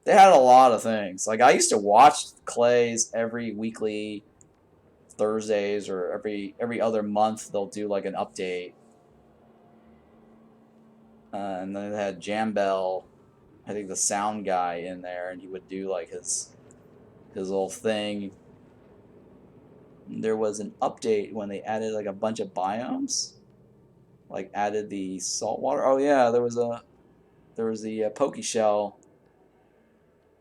They had a lot of things. Like I used to watch Clay's every weekly Thursdays, or every other month they'll do like an update. And then they had Jambell, I think the sound guy, in there, and he would do like his little thing. There was an update when they added like a bunch of biomes, like added the saltwater. Oh yeah, there was the Pokeshell.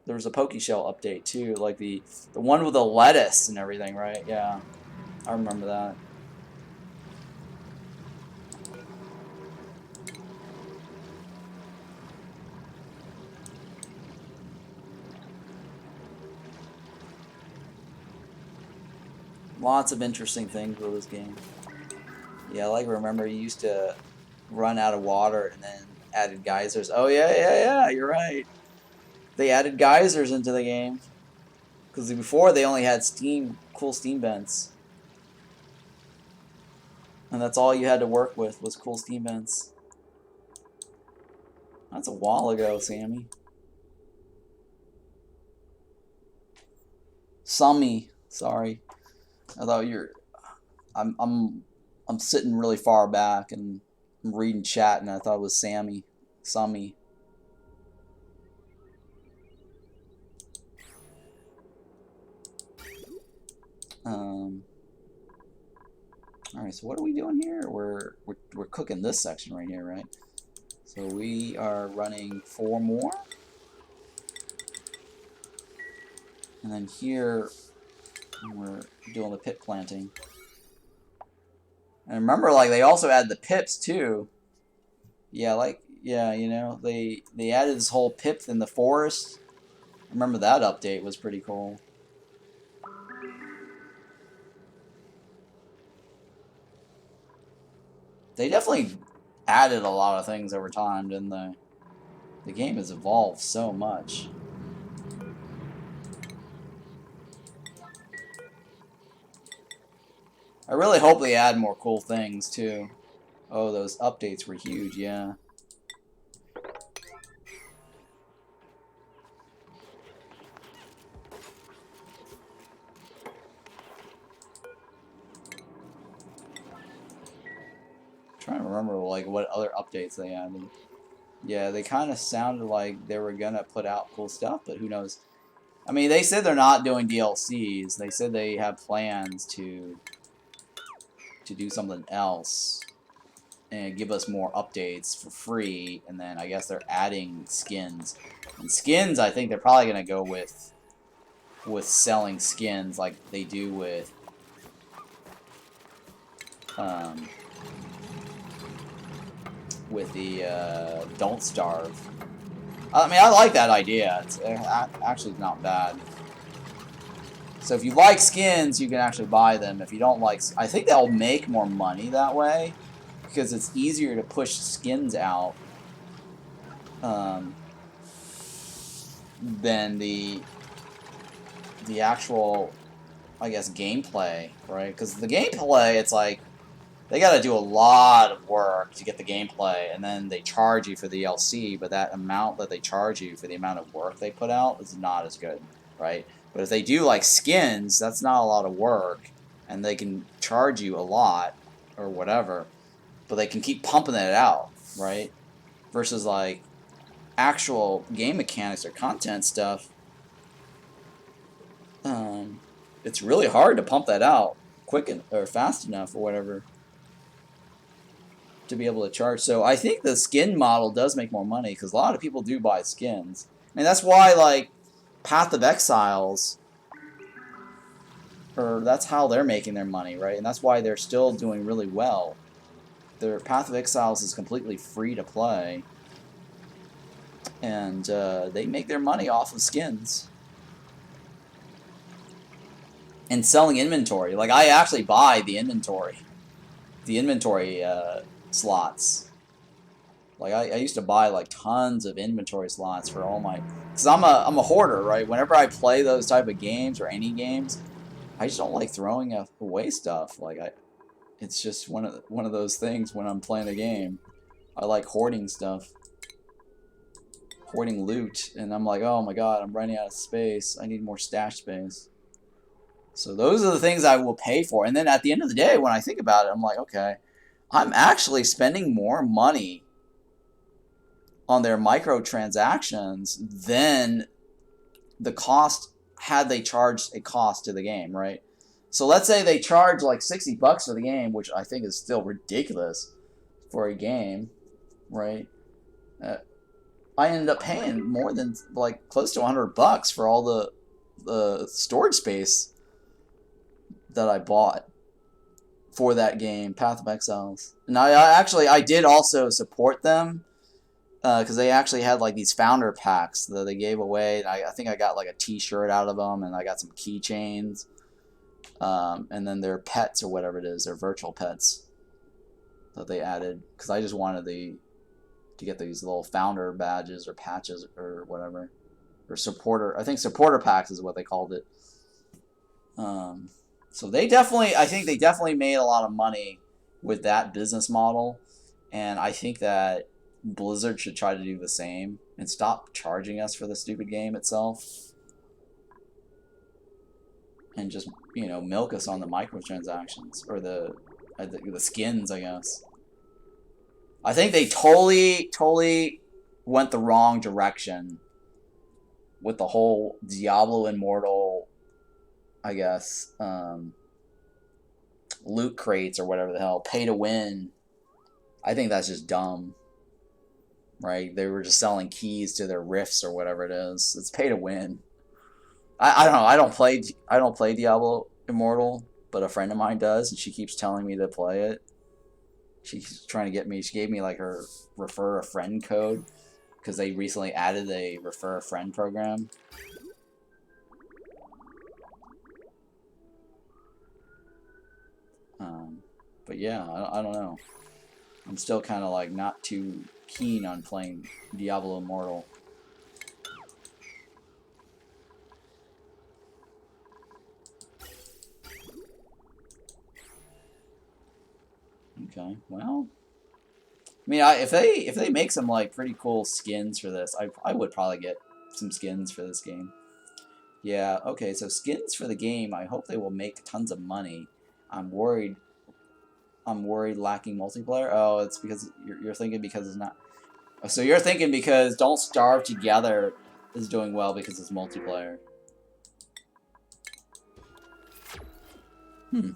There was a Pokeshell update too, like the one with the lettuce and everything, right? Yeah, I remember that. Lots of interesting things with this game. Yeah, like remember you used to run out of water and then added geysers. Oh yeah, you're right. They added geysers into the game. Because before they only had cool steam vents. And that's all you had to work with was cool steam vents. That's a while ago, Sammy. Summy, sorry. I thought I'm sitting really far back and I'm reading chat and I thought it was Sammy. Summy. Alright, so what are we doing here? We're cooking this section right here, right? So we are running 4 more. And then here we're doing the pip planting. And remember, like, they also add the pips too. Yeah, you know, they added this whole pip in the forest. Remember that update was pretty cool. They definitely added a lot of things over time, didn't they? The game has evolved so much. I really hope they add more cool things too. Oh, those updates were huge, yeah. Trying to remember like what other updates they added. Yeah, they kind of sounded like they were gonna put out cool stuff, but who knows? I mean, they said they're not doing DLCs. They said they have plans to do something else and give us more updates for free, and then I guess they're adding skins. And skins, I think they're probably gonna go with selling skins like they do with the Don't Starve. I mean, I like that idea. It's actually not bad. So if you like skins, you can actually buy them. If you don't like, I think they'll make more money that way because it's easier to push skins out than the actual, I guess, gameplay, right? Because the gameplay, it's like they got to do a lot of work to get the gameplay, and then they charge you for the DLC, but that amount that they charge you for the amount of work they put out is not as good, right? But if they do like skins, that's not a lot of work, and they can charge you a lot or whatever, but they can keep pumping it out, right? Versus like actual game mechanics or content stuff, it's really hard to pump that out quick or fast enough or whatever to be able to charge. So I think the skin model does make more money because a lot of people do buy skins. I mean, that's why like Path of Exiles, or that's how they're making their money, right? And that's why they're still doing really well. Their Path of Exiles is completely free to play, and they make their money off of skins and selling inventory. Like I actually buy the inventory slots. Like I used to buy like tons of inventory slots for all my, because I'm a hoarder, right? Whenever I play those type of games or any games, I just don't like throwing away stuff. Like it's just one of those things when I'm playing a game. I like hoarding stuff, hoarding loot, and I'm like, oh my god, I'm running out of space. I need more stash space. So those are the things I will pay for. And then at the end of the day, when I think about it, I'm like, okay, I'm actually spending more money on their microtransactions than the cost had they charged a cost to the game, right? So let's say they charge like $60 for the game, which I think is still ridiculous for a game, right? I ended up paying more than like close to $100 for all the storage space that I bought for that game, Path of Exiles. And I did also support them because they actually had like these founder packs that they gave away. And I think I got like a t-shirt out of them, and I got some keychains, and then their pets or whatever it is, their virtual pets that they added, because I just wanted to get these little founder badges or patches or whatever, or supporter. I think supporter packs is what they called it. So I think they definitely made a lot of money with that business model, and I think that Blizzard should try to do the same and stop charging us for the stupid game itself, and just, you know, milk us on the microtransactions or the skins, I guess. I think they totally went the wrong direction with the whole Diablo Immortal, I guess, loot crates or whatever the hell, pay to win. I think that's just dumb, right? They were just selling keys to their rifts or whatever it is. It's pay to win. I don't know. I don't play Diablo Immortal, but a friend of mine does, and she keeps telling me to play it. She's trying to get me. She gave me like her refer a friend code because they recently added a refer a friend program. But yeah, I don't know. I'm still kind of like not too keen on playing Diablo Immortal. Okay, well, I mean, if they make some like pretty cool skins for this, I would probably get some skins for this game. Yeah, okay, so skins for the game, I hope they will make tons of money. I'm worried lacking multiplayer. Oh, it's because you're thinking because it's not. So you're thinking because Don't Starve Together is doing well because it's multiplayer.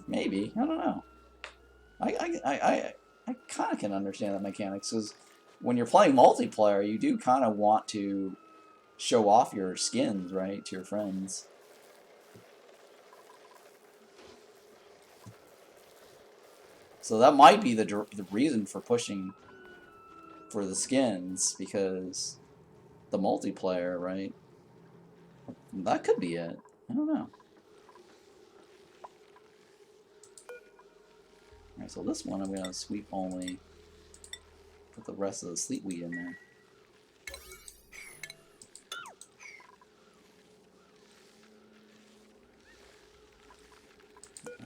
Maybe. I don't know. I kind of can understand that mechanics, because when you're playing multiplayer, you do kind of want to show off your skins, right, to your friends. So that might be the reason for pushing for the skins, because the multiplayer, right? That could be it. I don't know. Alright, so this one I'm going to sweep only. Put the rest of the Sleet Wheat in there.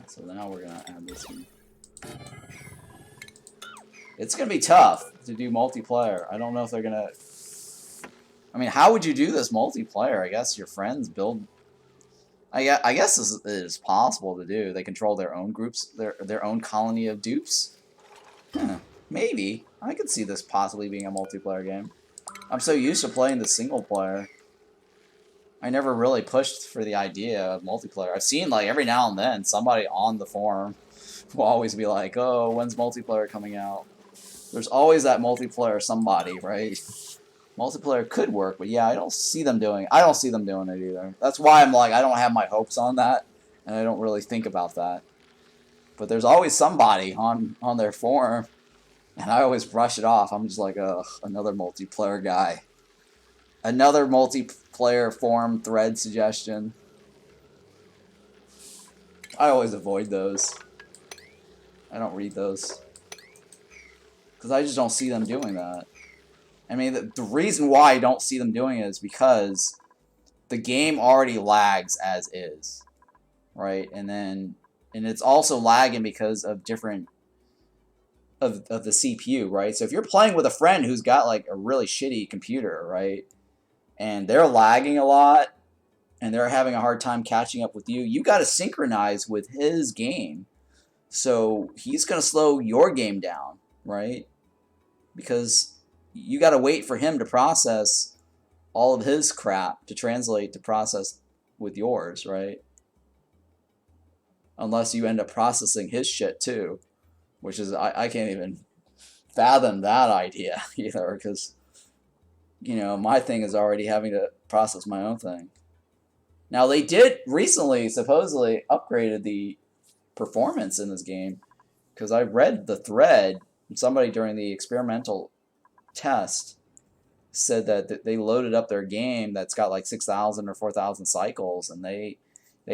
So now we're going to add this one. It's going to be tough to do multiplayer. I don't know if they're going to... I mean, how would you do this multiplayer? I guess your friends build... I guess this is possible to do. They control their own groups, their own colony of dupes. Maybe. I could see this possibly being a multiplayer game. I'm so used to playing the single player. I never really pushed for the idea of multiplayer. I've seen, like, every now and then, somebody on the forum will always be like, oh, when's multiplayer coming out? There's always that multiplayer somebody, right? Multiplayer could work, but yeah, I don't see them doing it either. That's why I'm like, I don't have my hopes on that, and I don't really think about that. But there's always somebody on their forum, and I always brush it off. I'm just like, ugh, another multiplayer guy. Another multiplayer forum thread suggestion. I always avoid those. I don't read those. Because I just don't see them doing that. I mean, the reason why I don't see them doing it is because the game already lags as is, right? And it's also lagging because of different of the CPU, right? So if you're playing with a friend who's got like a really shitty computer, right, and they're lagging a lot and they're having a hard time catching up with you, you got to synchronize with his game. So he's going to slow your game down, right? Because you got to wait for him to process all of his crap to translate to process with yours, right? Unless you end up processing his shit too, which is, I can't even fathom that idea either, because, you know, my thing is already having to process my own thing. Now, they did recently supposedly upgraded the performance in this game, because I read the thread, somebody during the experimental test said that they loaded up their game that's got like 6,000 or 4,000 cycles, and they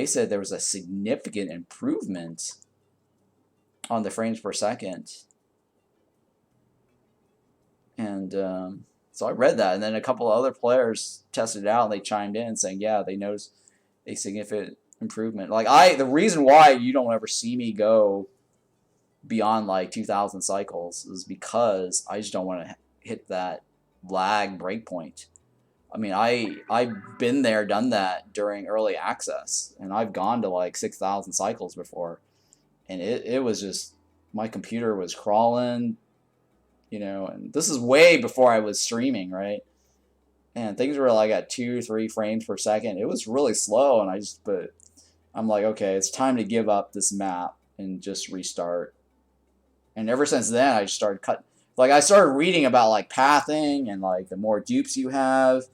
said there was a significant improvement on the frames per second. And so I read that, and then a couple of other players tested it out, and they chimed in saying, yeah, they noticed a significant improvement. Like, the reason why you don't ever see me go beyond like 2,000 cycles is because I just don't want to hit that lag breakpoint. I mean, I've been there, done that during early access, and I've gone to like 6,000 cycles before, and it was just, my computer was crawling, you know, and this is way before I was streaming, right? And things were like at 2-3 frames per second. It was really slow, and but I'm like, okay, it's time to give up this map and just restart. And ever since then, I just started cutting. Like, I started reading about, like, pathing and, like, the more dupes you have,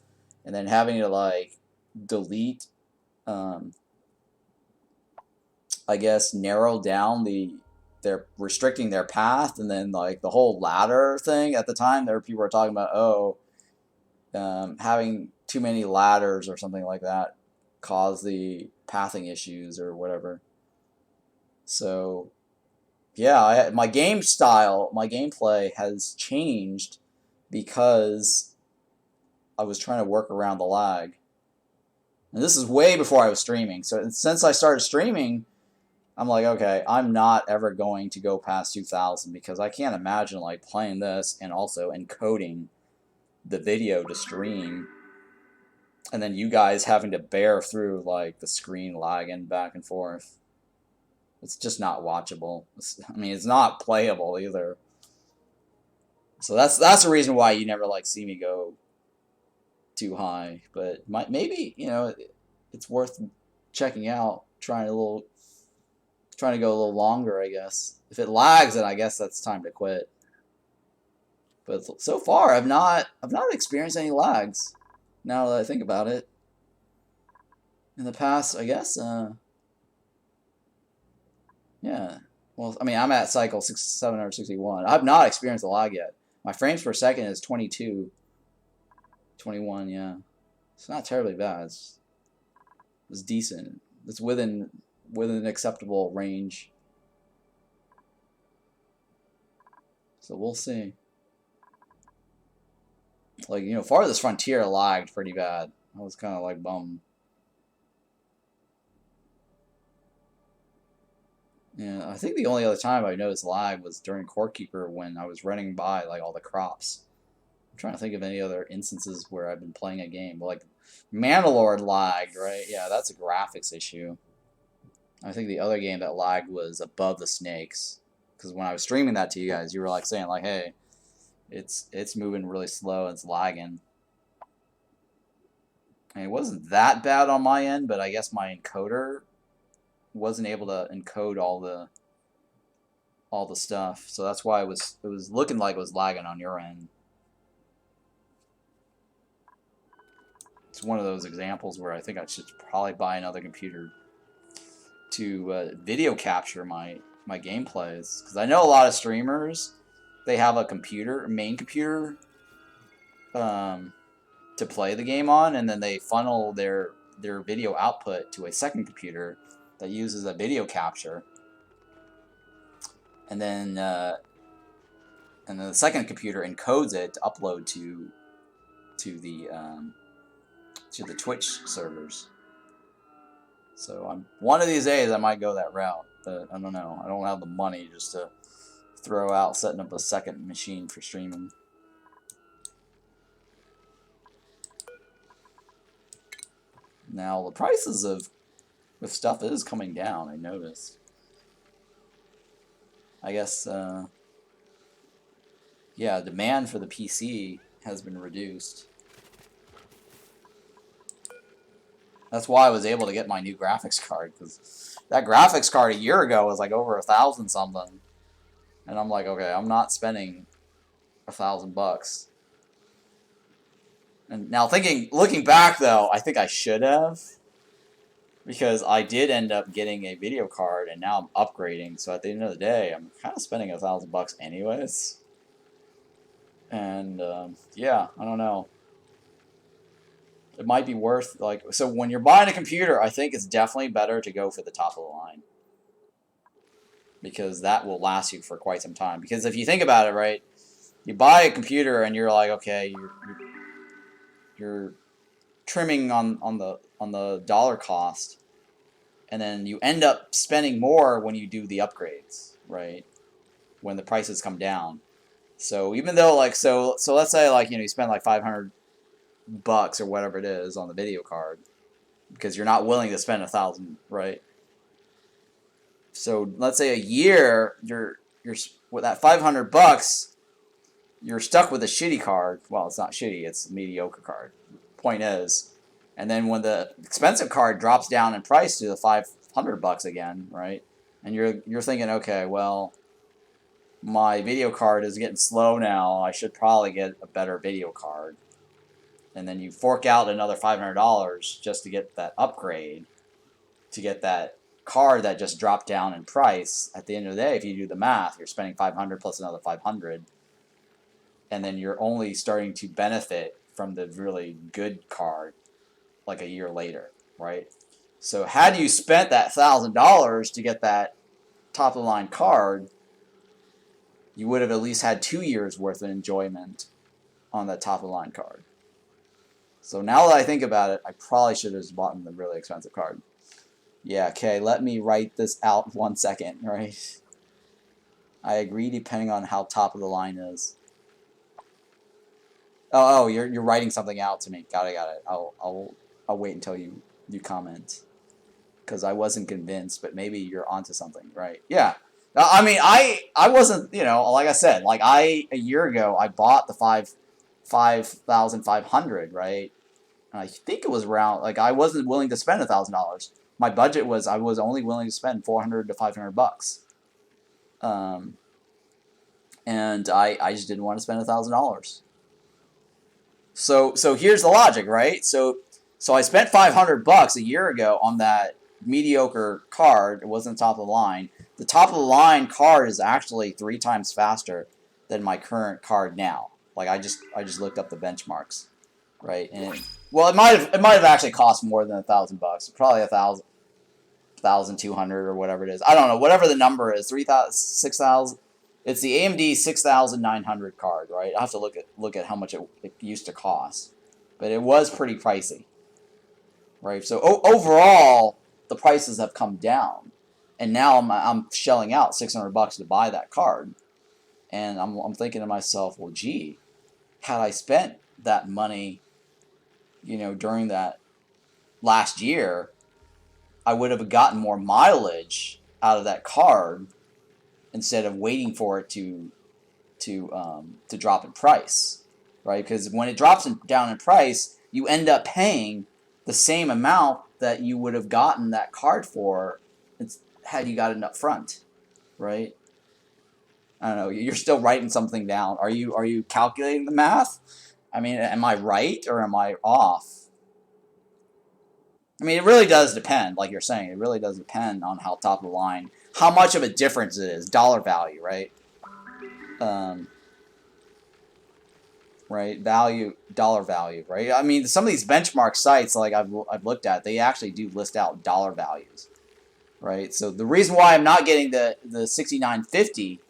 and then having to, like, delete, I guess, narrow down they're restricting their path, and then, like, the whole ladder thing. At the time, people were talking about, having too many ladders or something like that caused the pathing issues or whatever. So... yeah, my game style, my gameplay has changed because I was trying to work around the lag. And this is way before I was streaming. So since I started streaming, I'm like, okay, I'm not ever going to go past 2000 because I can't imagine like playing this and also encoding the video to stream, and then you guys having to bear through like the screen lagging back and forth. It's just not watchable. I mean, it's not playable either. So that's the reason why you never like see me go too high. But maybe, you know, it's worth checking out, trying to go a little longer, I guess. If it lags, then I guess that's time to quit. But so far, I've not experienced any lags. Now that I think about it, in the past, I guess, yeah. Well, I mean, I'm at cycle 761. I've not experienced a lag yet. My frames per second is 22, 21. Yeah, it's not terribly bad. It's decent. It's within an acceptable range. So we'll see. Like, you know, Farthest Frontier lagged pretty bad. I was kind of like bummed. Yeah, I think the only other time I noticed lag was during Core Keeper when I was running by like all the crops. I'm trying to think of any other instances where I've been playing a game. Like Mandalore lagged, right? Yeah, that's a graphics issue. I think the other game that lagged was Above the Snakes, because when I was streaming that to you guys, you were like saying like, "Hey, it's moving really slow and it's lagging." And it wasn't that bad on my end, but I guess my encoder wasn't able to encode all the stuff, so that's why it was looking like it was lagging on your end. It's one of those examples where I think I should probably buy another computer to video capture my gameplays, because I know a lot of streamers, they have a main computer to play the game on, and then they funnel their video output to a second computer that uses a video capture, and then the second computer encodes it to upload to the Twitch servers. So one of these days I might go that route, but I don't know. I don't have the money just to throw out setting up a second machine for streaming. Now the prices of stuff is coming down, I noticed. I guess yeah, demand for the PC has been reduced. That's why I was able to get my new graphics card, because that graphics card a year ago was like over $1,000 something, and I'm like, okay, I'm not spending $1,000. And now looking back though, I think I should have, because I did end up getting a video card, and now I'm upgrading. So at the end of the day, I'm kind of spending $1,000 anyways. And yeah, I don't know. It might be worth, like, so when you're buying a computer, I think it's definitely better to go for the top of the line, because that will last you for quite some time. Because if you think about it, right, you buy a computer and you're like, okay, you're trimming on the dollar cost, and then you end up spending more when you do the upgrades, right? When the prices come down. So even though, like, so let's say, like, you know, you spend like $500 or whatever it is on the video card, because you're not willing to spend $1,000, right? So let's say a year, you're with that $500, you're stuck with a shitty card. Well, it's not shitty, it's a mediocre card. Point is, and then when the expensive card drops down in price to the $500 again, right? And you're thinking, okay, well, my video card is getting slow now. I should probably get a better video card. And then you fork out another $500 just to get that upgrade, to get that card that just dropped down in price. At the end of the day, if you do the math, you're spending $500 plus another $500, and then you're only starting to benefit from the really good card like a year later, right? So had you spent that $1,000 to get that top of the line card, you would have at least had 2 years worth of enjoyment on that top of the line card. So now that I think about it, I probably should have just bought the really expensive card. Yeah, okay, let me write this out 1 second, right? I agree depending on how top of the line is. Oh, you're writing something out to me. Got it. I'll wait until you comment. Because I wasn't convinced, but maybe you're onto something, right? Yeah. I mean, I wasn't, you know, like I said, like a year ago I bought the 5,500, right? And I think it was around, like, I wasn't willing to spend $1,000. My budget was, I was only willing to spend 400 to 500 bucks. And I just didn't want to spend $1,000. So here's the logic, right? So I spent 500 bucks a year ago on that mediocre card. It wasn't top of the line. The top of the line card is actually 3 times faster than my current card now. Like I just looked up the benchmarks, right? And well, it might have actually cost more than $1,000. Probably 1,200 or whatever it is. I don't know. Whatever the number is, 3,000, 6,000. It's the AMD 6,900 card, right? I have to look at how much it used to cost, but it was pretty pricey, right? So overall, the prices have come down, and now I'm shelling out 600 bucks to buy that card, and I'm thinking to myself, well, gee, had I spent that money, you know, during that last year, I would have gotten more mileage out of that card instead of waiting for it to drop in price, right? Because when it drops down in price, you end up paying the same amount that you would have gotten that card for had you got it up front, right? I don't know. You're still writing something down. Are you calculating the math? I mean, am I right or am I off? I mean, it really does depend, like you're saying. It really does depend on how top of the line, how much of a difference it is, dollar value, right? Right, dollar value, right? I mean, some of these benchmark sites, like I've looked at, they actually do list out dollar values, right? So the reason why I'm not getting the 6950,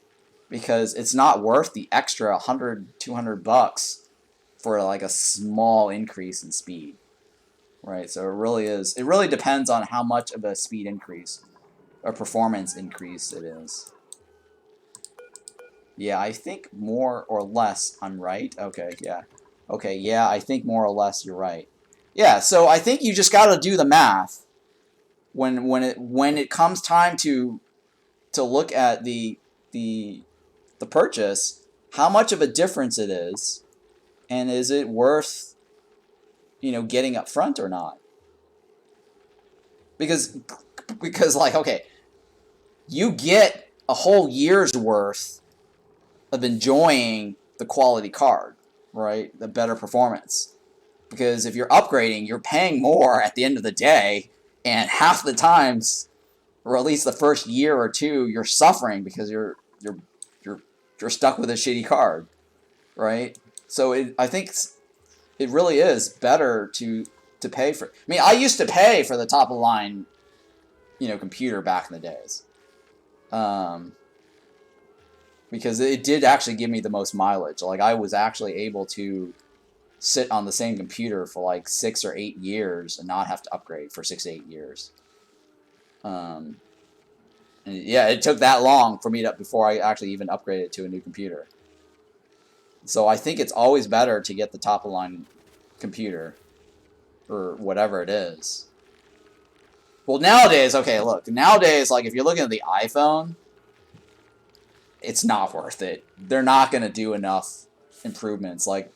because it's not worth the extra 100, 200 bucks for like a small increase in speed. Right, so it really depends on how much of a speed increase or performance increase it is. Yeah, I think more or less I'm right. Okay, yeah. Okay, yeah, I think more or less you're right. Yeah, so I think you just got to do the math when it comes time to look at the purchase, how much of a difference it is, and is it worth, you know, getting up front or not? Because like, okay, you get a whole year's worth of enjoying the quality card, right? The better performance. Because if you're upgrading, you're paying more at the end of the day, and half the times, or at least the first year or two, you're suffering because you're stuck with a shitty card, right? So I think it really is better to pay for. I mean, I used to pay for the top of the line, you know, computer back in the days, because it did actually give me the most mileage. Like I was actually able to sit on the same computer for like 6 or 8 years and not have to upgrade for 6 to 8 years. And yeah, it took that long for me before I actually even upgraded to a new computer. So I think it's always better to get the top of the line computer, or whatever it is. Well, nowadays, okay, look, nowadays, like, if you're looking at the iPhone, it's not worth it. They're not going to do enough improvements. Like,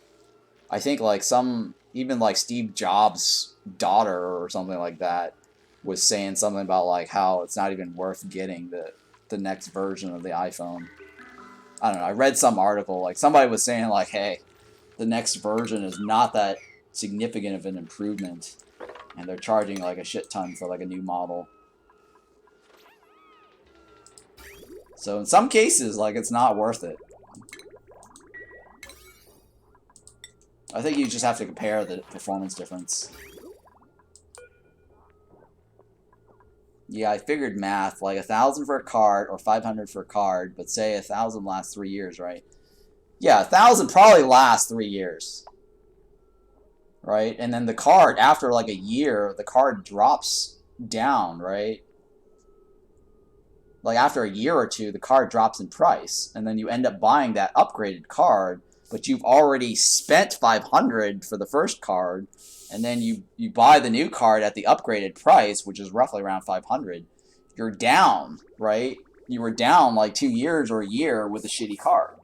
I think, like, even, like, Steve Jobs' daughter or something like that was saying something about, like, how it's not even worth getting the next version of the iPhone. I don't know, I read some article, like, somebody was saying, like, hey, the next version is not that significant of an improvement, and they're charging like a shit ton for like a new model. So in some cases, like, it's not worth it. I think you just have to compare the performance difference. Yeah, I figured math, like 1,000 for a card or 500 for a card, but say 1,000 lasts 3 years, right? Yeah, 1,000 probably lasts 3 years. Right? And then the card, after like a year, the card drops down, right? Like after a year or two, the card drops in price, and then you end up buying that upgraded card, but you've already spent 500 for the first card, and then you buy the new card at the upgraded price, which is roughly around 500. You're down, right? You were down like 2 years or a year with a shitty card.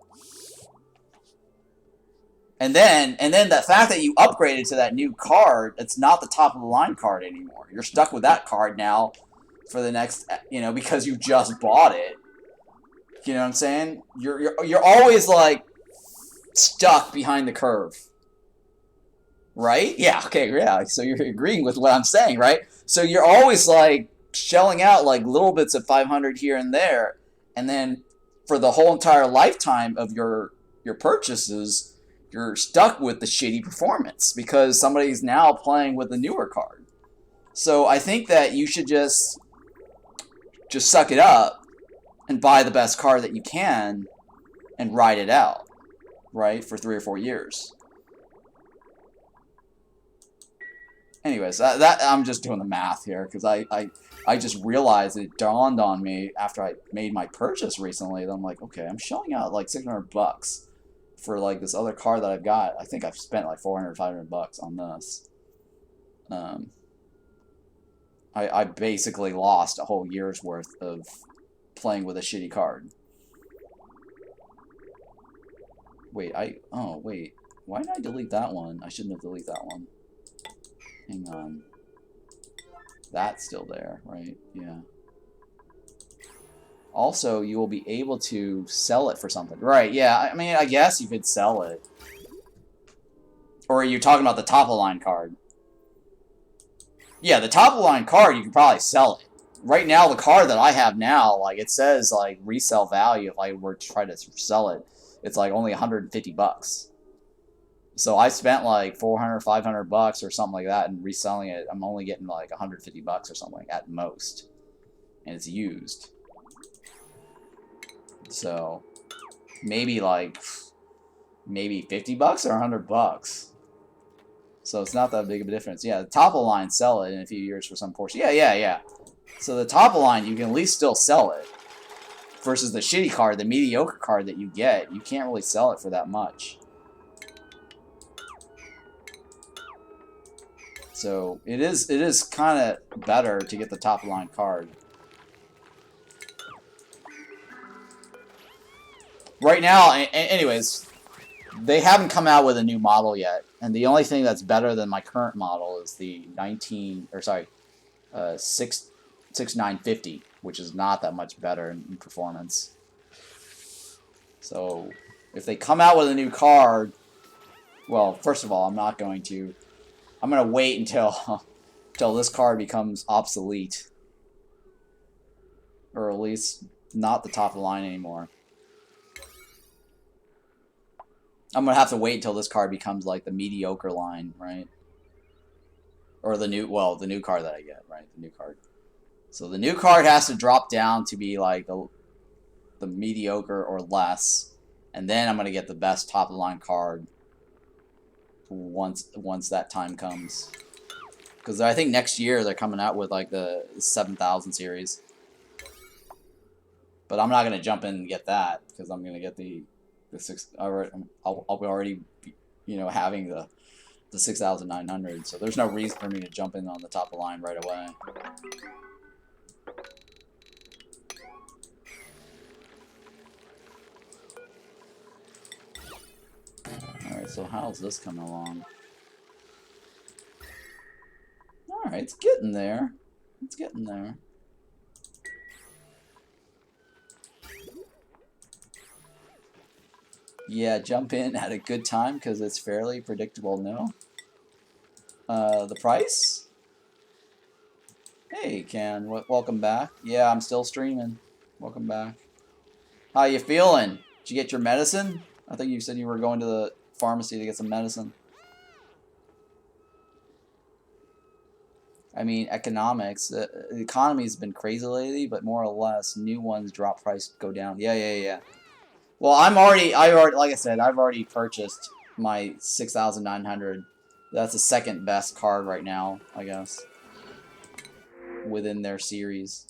And then the fact that you upgraded to that new card, it's not the top of the line card anymore. You're stuck with that card now for the next, you know, because you just bought it. You know what I'm saying? You're always like stuck behind the curve. Right? Yeah, okay, yeah. So you're agreeing with what I'm saying, right? So you're always like shelling out like little bits of 500 here and there, and then for the whole entire lifetime of your purchases, you're stuck with the shitty performance because somebody's now playing with a newer card. So I think that you should just suck it up and buy the best card that you can and ride it out, right, for 3 or 4 years. Anyways, that I'm just doing the math here because I just realized it dawned on me after I made my purchase recently that I'm like, okay, I'm shelling out like $600 for like this other card that I've got. I think I've spent like $400, $500 on this. I basically lost a whole year's worth of playing with a shitty card. Wait, wait. Why did I delete that one? I shouldn't have deleted that one. Hang on. That's still there, right? Yeah. Also, you will be able to sell it for something. Right, yeah. I mean, I guess you could sell it. Or are you talking about the top-of-the-line card? Yeah, the top-of-the-line card, you can probably sell it. Right now, the card that I have now, like, it says, like, resale value, if I were to try to sell it, it's, like, only $150. So I spent, like, $400, $500 or something like that, and reselling it, I'm only getting, like, $150 or something at most. And it's used. So, maybe, like, maybe $50 or $100. So it's not that big of a difference. Yeah, the top of the line, sell it in a few years for some portion. Yeah. So the top of the line, you can at least still sell it. Versus the shitty card, the mediocre card that you get, you can't really sell it for that much. So it is kind of better to get the top of the line card. Right now, anyways, they haven't come out with a new model yet, and the only thing that's better than my current model is the 6950, which is not that much better in performance. So, if they come out with a new card, well, first of all, I'm going to wait until this card becomes obsolete, or at least not the top of the line anymore. I'm gonna have to wait until this card becomes like the mediocre line, right? Or the new card that I get, right? The new card. So the new card has to drop down to be like the mediocre or less, and then I'm gonna get the best top of the line card once that time comes. Because I think next year they're coming out with like the 7000 series. But I'm not gonna jump in and get that because I'm gonna get the I'll be already, you know, having the 6900, so there's no reason for me to jump in on the top of the line right away. Alright, so how's this coming along? Alright, it's getting there. It's getting there. Yeah, jump in at a good time because it's fairly predictable, no? The price? Hey, Ken, welcome back. Yeah, I'm still streaming. Welcome back. How you feeling? Did you get your medicine? I think you said you were going to the pharmacy to get some medicine. I mean, economics. The economy's been crazy lately, but more or less, new ones drop price, go down. Yeah. Well, like I said, I've already purchased my 6900. That's the second best card right now, I guess. within their series.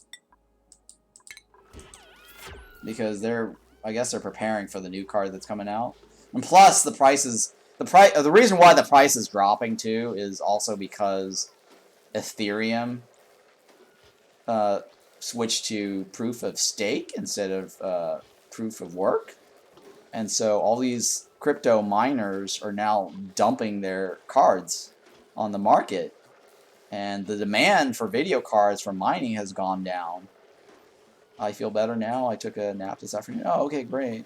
Because I guess they're preparing for the new card that's coming out. And plus, the reason why the price is dropping too is also because Ethereum switched to proof of stake instead of proof of work. And so all these crypto miners are now dumping their cards on the market. And the demand for video cards for mining has gone down. I feel better now. I took a nap this afternoon. Oh, okay, great.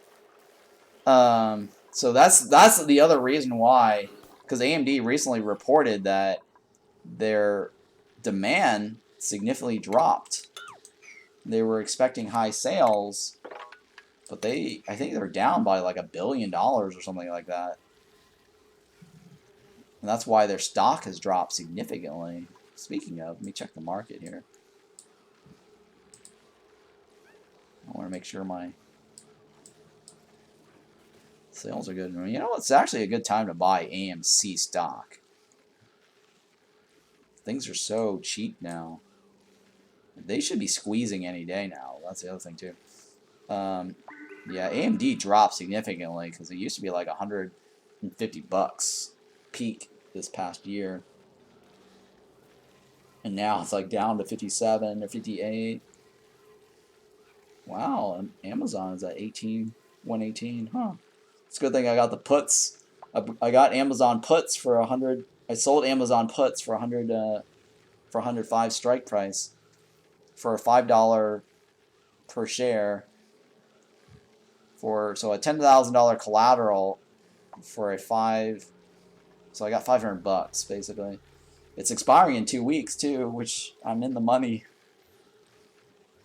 So that's the other reason why, because AMD recently reported that their demand significantly dropped. They were expecting high sales, but I think they're down by like $1 billion or something like that. And that's why their stock has dropped significantly. Speaking of, let me check the market here. I want to make sure my sales are good. You know, it's actually a good time to buy AMC stock. Things are so cheap now. They should be squeezing any day now. That's the other thing too. Yeah, AMD dropped significantly because it used to be like $150 peak this past year. And now it's like down to 57 or 58. Wow, and Amazon is at 118, huh? It's a good thing I got the puts. I got Amazon puts for 100. I sold Amazon puts for 100 for 105 strike price for a $5 per share so a $10,000 collateral for a 5. So I got $500 basically. It's expiring in 2 weeks too, which I'm in the money.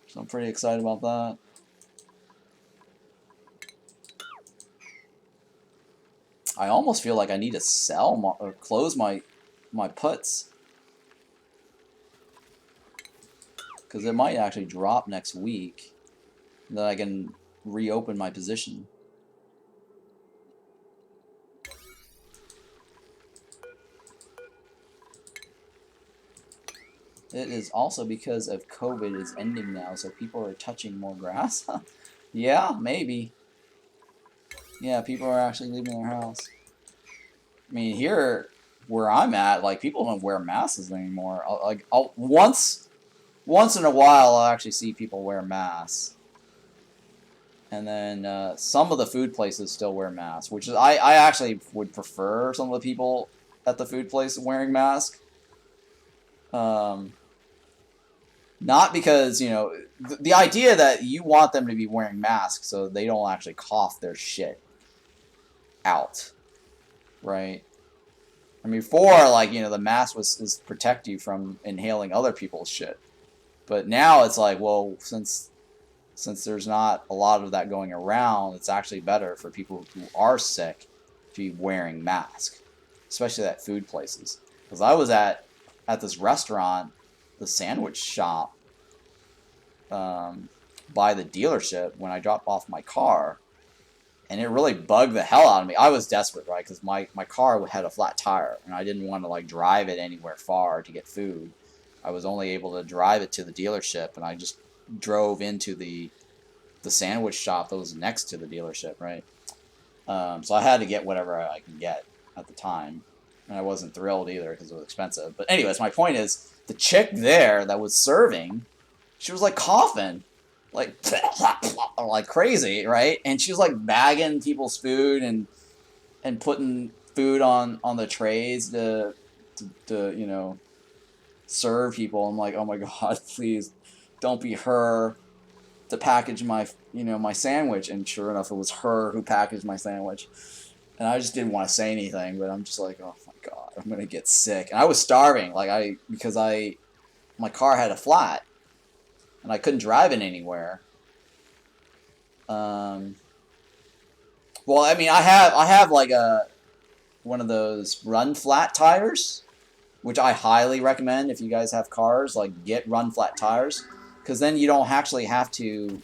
So I'm pretty excited about that. I almost feel like I need to sell or close my puts, because it might actually drop next week. Then I can reopen my position. It is also because of COVID is ending now, so people are touching more grass. Yeah, maybe. Yeah, people are actually leaving their house. I mean, here where I'm at, like, people don't wear masks anymore. Once in a while, I'll actually see people wear masks. And then some of the food places still wear masks, which is I actually would prefer some of the people at the food place wearing masks. Not because, you know, the idea that you want them to be wearing masks so they don't actually cough their shit out, right? I mean, before, like, you know, the mask was to protect you from inhaling other people's shit. But now it's like, well, since there's not a lot of that going around, it's actually better for people who are sick to be wearing masks, especially at food places. Because I was at this restaurant, the sandwich shop, by the dealership when I dropped off my car, and it really bugged the hell out of me. I was desperate, right, because my car had a flat tire, and I didn't want to, like, drive it anywhere far to get food. I was only able to drive it to the dealership, and I just drove into the sandwich shop that was next to the dealership, right? So I had to get whatever I could get at the time, and I wasn't thrilled either because it was expensive. But anyways, my point is, the chick there that was serving, she was like coughing, like like crazy, right? And she was like bagging people's food and putting food on the trays to you know, serve people. I'm like, oh my god, please don't be her to package my sandwich. And sure enough, it was her who packaged my sandwich. And I just didn't want to say anything, but I'm just like, oh my god, I'm gonna get sick. And I was starving, like, because my car had a flat, and I couldn't drive it anywhere. Well, I mean, I have like one of those run flat tires, which I highly recommend if you guys have cars. Like, get run flat tires, because then you don't actually have to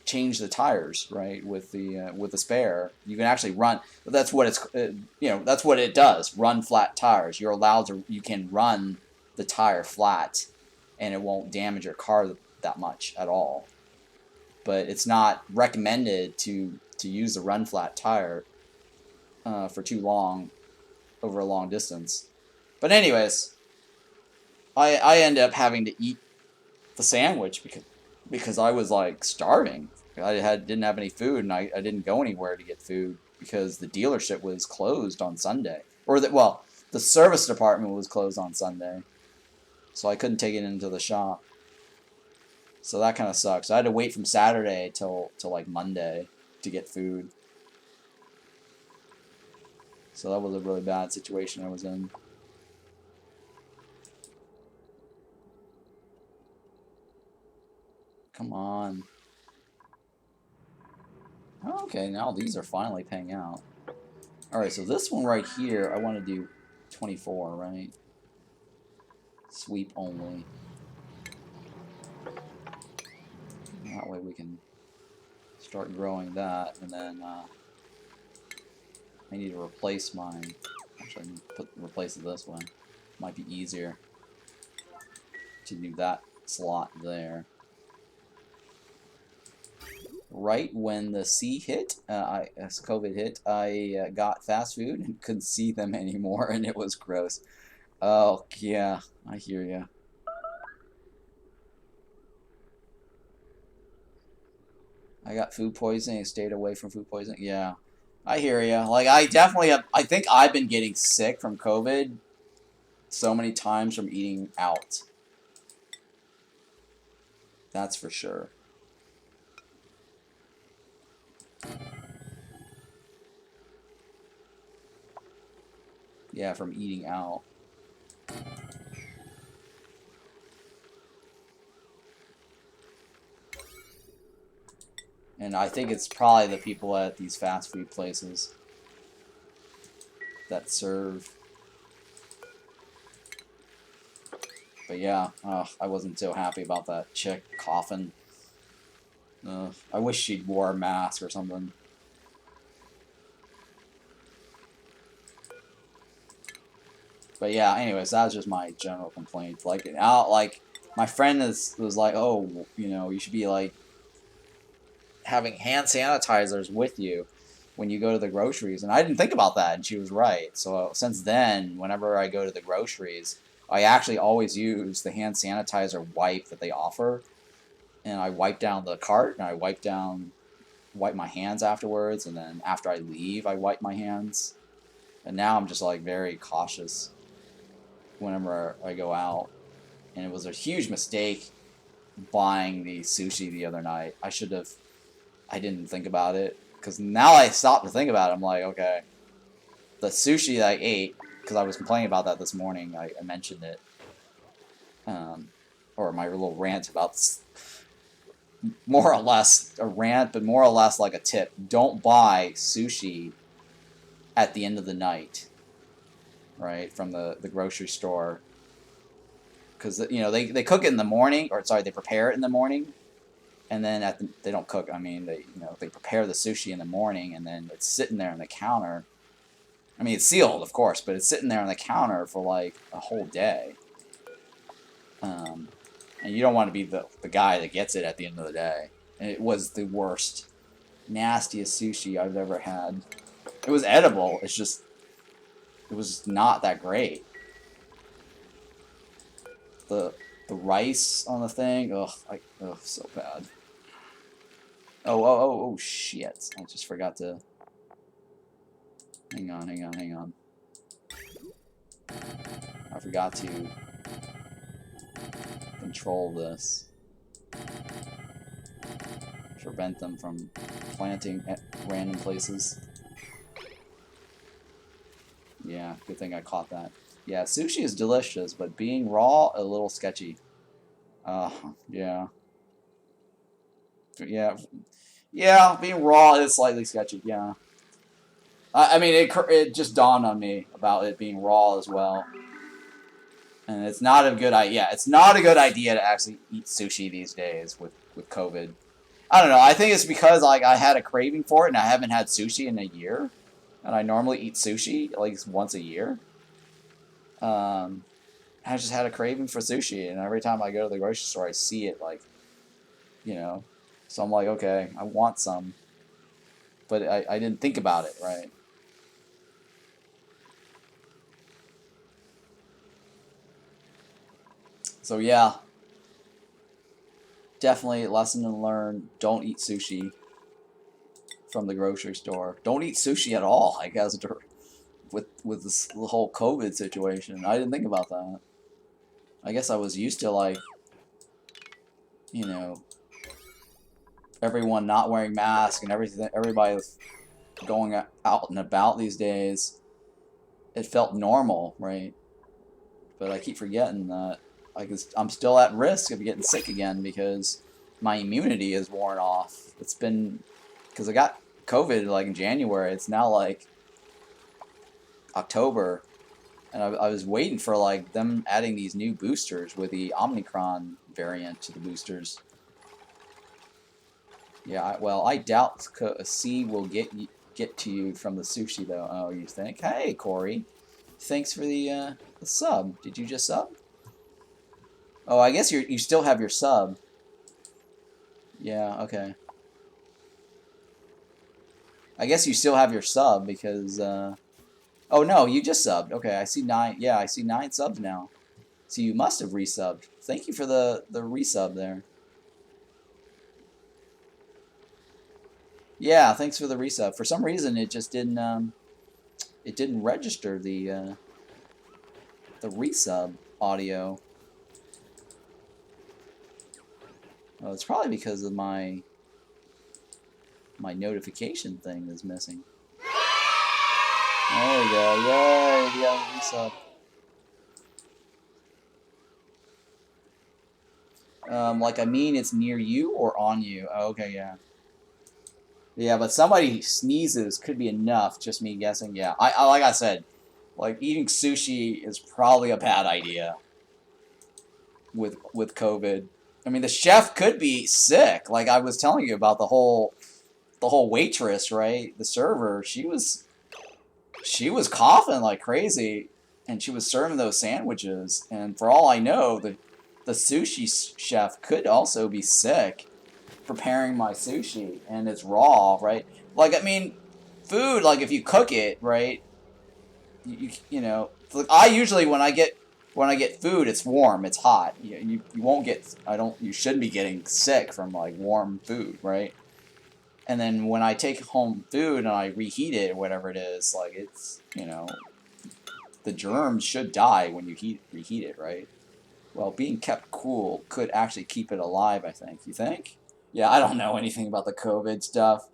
change the tires, right? With the spare, you can actually run. That's what it's that's what it does. Run flat tires. You're allowed to. You can run the tire flat, and it won't damage your car that much at all. But it's not recommended to use the run flat tire for too long over a long distance. But anyways, I ended up having to eat the sandwich because I was like starving. Didn't have any food, and I didn't go anywhere to get food because the dealership was closed on Sunday. The service department was closed on Sunday, so I couldn't take it into the shop. So that kind of sucks. I had to wait from Saturday till like Monday to get food. So that was a really bad situation I was in. Come on. Okay, now these are finally paying out. Alright, so this one right here, I want to do 24, right? Sweep only. That way we can start growing that, and then I need to replace mine. Actually, I need to replace it this one. Might be easier to do that slot there. Right when the as COVID hit, I got fast food and couldn't see them anymore, and it was gross. Oh yeah, I hear ya. I got food poisoning. I stayed away from food poisoning. Yeah, I hear ya. Like I definitely have. I think I've been getting sick from COVID so many times from eating out. That's for sure. Yeah, from eating out. And I think it's probably the people at these fast food places that serve. But yeah, I wasn't so happy about that chick coughing. I wish she'd wore a mask or something. But yeah, anyways, that was just my general complaint. Like, my friend was like, oh, you should be like having hand sanitizers with you when you go to the groceries. And I didn't think about that, and she was right. So since then, whenever I go to the groceries, I actually always use the hand sanitizer wipe that they offer. And I wipe down the cart, and I wipe my hands afterwards, and then after I leave, I wipe my hands. And now I'm just like very cautious whenever I go out. And it was a huge mistake buying the sushi the other night. I didn't think about it, because now I stopped to think about it. I'm like, okay, the sushi that I ate, because I was complaining about that this morning, I mentioned it, or my little rant about more or less a rant, but more or less like a tip. Don't buy sushi at the end of the night, right, from the grocery store, because they cook it in the morning, or sorry, they prepare it in the morning, and then they don't cook. I mean, they prepare the sushi in the morning, and then it's sitting there on the counter. I mean, it's sealed, of course, but it's sitting there on the counter for like a whole day. And you don't want to be the guy that gets it at the end of the day. And it was the worst, nastiest sushi I've ever had. It was edible. It's just, it was not that great. The rice on the thing, ugh, so bad. Oh, shit. I just forgot to... Hang on. I forgot to control this. Prevent them from planting at random places. Yeah, good thing I caught that. Yeah, sushi is delicious, but being raw, a little sketchy. Yeah. Yeah, being raw is slightly sketchy, yeah. I mean, it just dawned on me about it being raw as well. And it's not a good idea. Yeah, it's not a good idea to actually eat sushi these days with COVID. I don't know. I think it's because like I had a craving for it, and I haven't had sushi in a year, and I normally eat sushi like once a year. I just had a craving for sushi, and every time I go to the grocery store, I see it, like, you know. So I'm like, okay, I want some, but I didn't think about it, right? So yeah, definitely lesson to learn. Don't eat sushi from the grocery store. Don't eat sushi at all, I guess, with this the whole COVID situation. I didn't think about that. I guess I was used to, like, you know, everyone not wearing masks and everything. Everybody going out and about these days. It felt normal, right? But I keep forgetting that I'm still at risk of getting sick again because my immunity is worn off. It's been because I got COVID like in January. It's now like October, and I was waiting for like them adding these new boosters with the Omicron variant to the boosters. Yeah, well, I doubt C will get to you from the sushi though. Oh, you think? Hey, Corey, thanks for the sub. Did you just sub? Oh, I guess you still have your sub. Yeah, okay. I guess you still have your sub because oh no, you just subbed. Okay, I see 9. Yeah, I see 9 subs now. So you must have resubbed. Thank you for the resub there. Yeah, thanks for the resub. For some reason it just didn't register the resub audio. Oh, it's probably because of my notification thing is missing. There we go. Yay, we got a resub. Like I mean it's near you or on you. Oh, okay, yeah. Yeah, but somebody sneezes could be enough, just me guessing. Yeah, I like I said, like eating sushi is probably a bad idea with COVID. I mean, the chef could be sick. Like I was telling you about the whole waitress, right? The server, she was coughing like crazy, and she was serving those sandwiches. And for all I know, the sushi chef could also be sick preparing my sushi, and it's raw, right? Like, I mean, food, like if you cook it, right? You know, like I usually when I get food, it's warm, it's hot. You won't get you shouldn't be getting sick from like warm food, right? And then when I take home food and I reheat it, or whatever it is, like it's, you know, the germs should die when you reheat it, right? Well, being kept cool could actually keep it alive, I think. You think? Yeah, I don't know anything about the COVID stuff.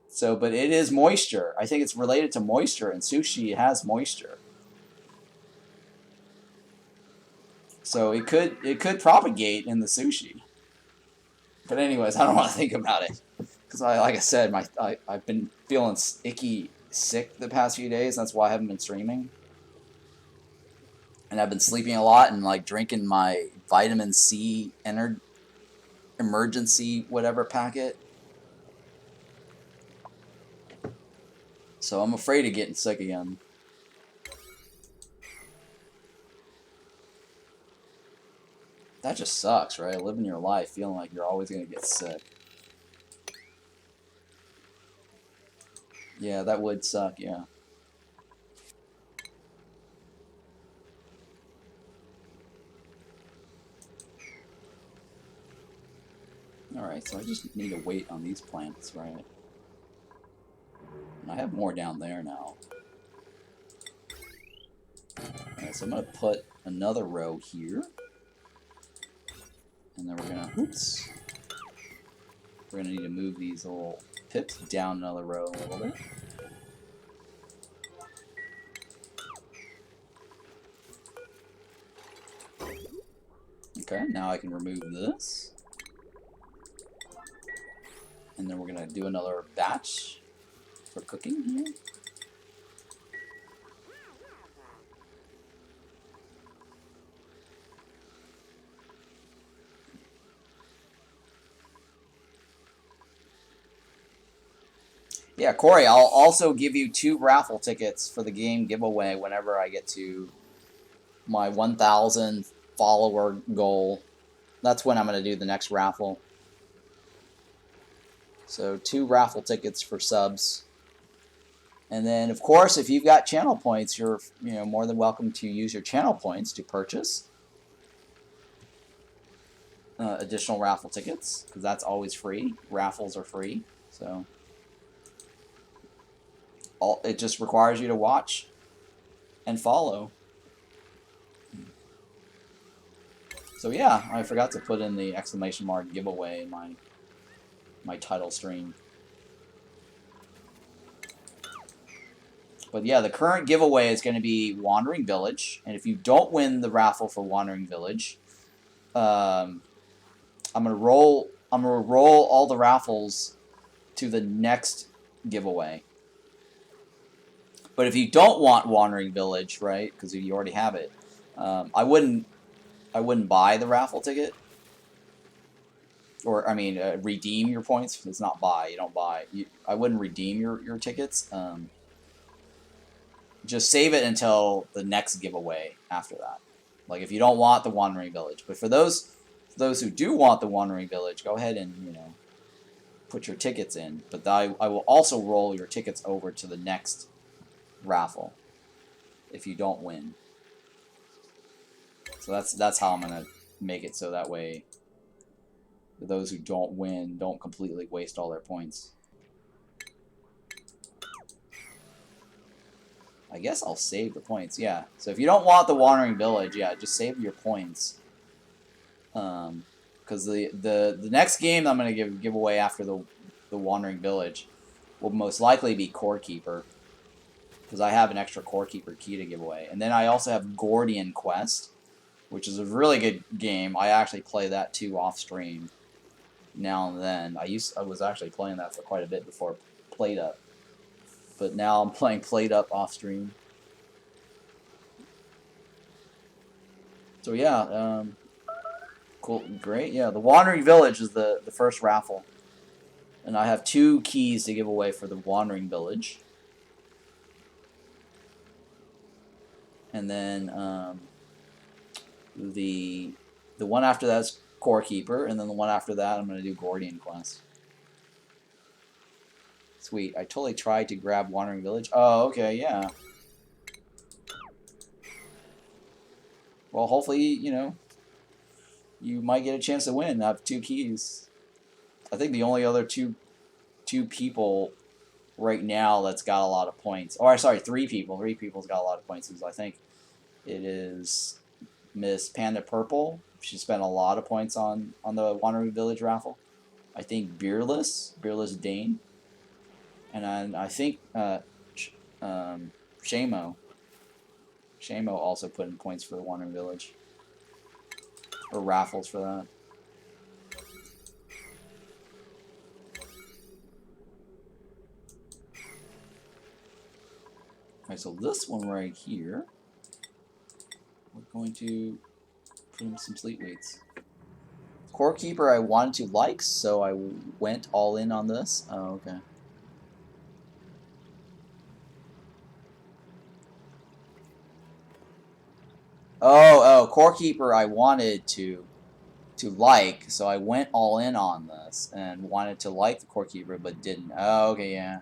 So, but it is moisture. I think it's related to moisture, and sushi has moisture. So it could propagate in the sushi. But anyways, I don't want to think about it because like I said, I've been feeling icky sick the past few days. That's why I haven't been streaming. And I've been sleeping a lot and like drinking my vitamin C emergency whatever packet. So I'm afraid of getting sick again. That just sucks, right? Living your life feeling like you're always going to get sick. Yeah, that would suck, yeah. Alright, so I just need to wait on these plants, right? And I have more down there now. Alright, so I'm going to put another row here. And then we're going to, oops. We're going to need to move these little pips down another row a little bit. Okay, now I can remove this. And then we're going to do another batch for cooking here. Yeah, Corey, I'll also give you 2 raffle tickets for the game giveaway whenever I get to my 1,000 follower goal. That's when I'm going to do the next raffle. So 2 raffle tickets for subs. And then, of course, if you've got channel points, you're more than welcome to use your channel points to purchase additional raffle tickets, because that's always free. Raffles are free, so it just requires you to watch and follow. So yeah, I forgot to put in the exclamation mark giveaway in my title stream. But yeah, the current giveaway is going to be Wandering Village, and if you don't win the raffle for Wandering Village, I'm gonna roll all the raffles to the next giveaway. But if you don't want Wandering Village, right, because you already have it, I wouldn't buy the raffle ticket. Or, I mean, redeem your points. It's not buy. You don't buy. I wouldn't redeem your tickets. Just save it until the next giveaway after that. Like, if you don't want the Wandering Village. But for those who do want the Wandering Village, go ahead and, put your tickets in. But I will also roll your tickets over to the next raffle if you don't win. So that's how I'm going to make it so that way those who don't win don't completely waste all their points. I guess I'll save the points, yeah. So if you don't want the Wandering Village, yeah, just save your points. Because the next game I'm going to give away after the Wandering Village will most likely be Core Keeper. Because I have an extra Core Keeper key to give away. And then I also have Gordian Quest, which is a really good game. I actually play that too off stream now and then. I was actually playing that for quite a bit before Played Up. But now I'm playing Played Up off stream. So yeah, cool, great. Yeah, the Wandering Village is the first raffle. And I have 2 keys to give away for the Wandering Village. And then the one after that is Core Keeper, and then the one after that I'm going to do Gordian Quest. Sweet. I totally tried to grab Wandering Village. Oh, okay, yeah. Well, hopefully, you might get a chance to win. I have 2 keys. I think the only other two people right now that's got a lot of points. Or, sorry, 3 people. 3 people's got a lot of points. I think it is Miss Panda Purple. She spent a lot of points on the Wandering Village raffle. I think Beerless Dane. And then I think Shamo also put in points for the Wandering Village. Or raffles for that. Alright, so this one right here, we're going to put in some Sleet Wheats. Core Keeper I wanted to like, so I went all in on this. Oh, okay. Oh, Core Keeper I wanted to like, so I went all in on this and wanted to like the Core Keeper, but didn't. Oh, okay, yeah.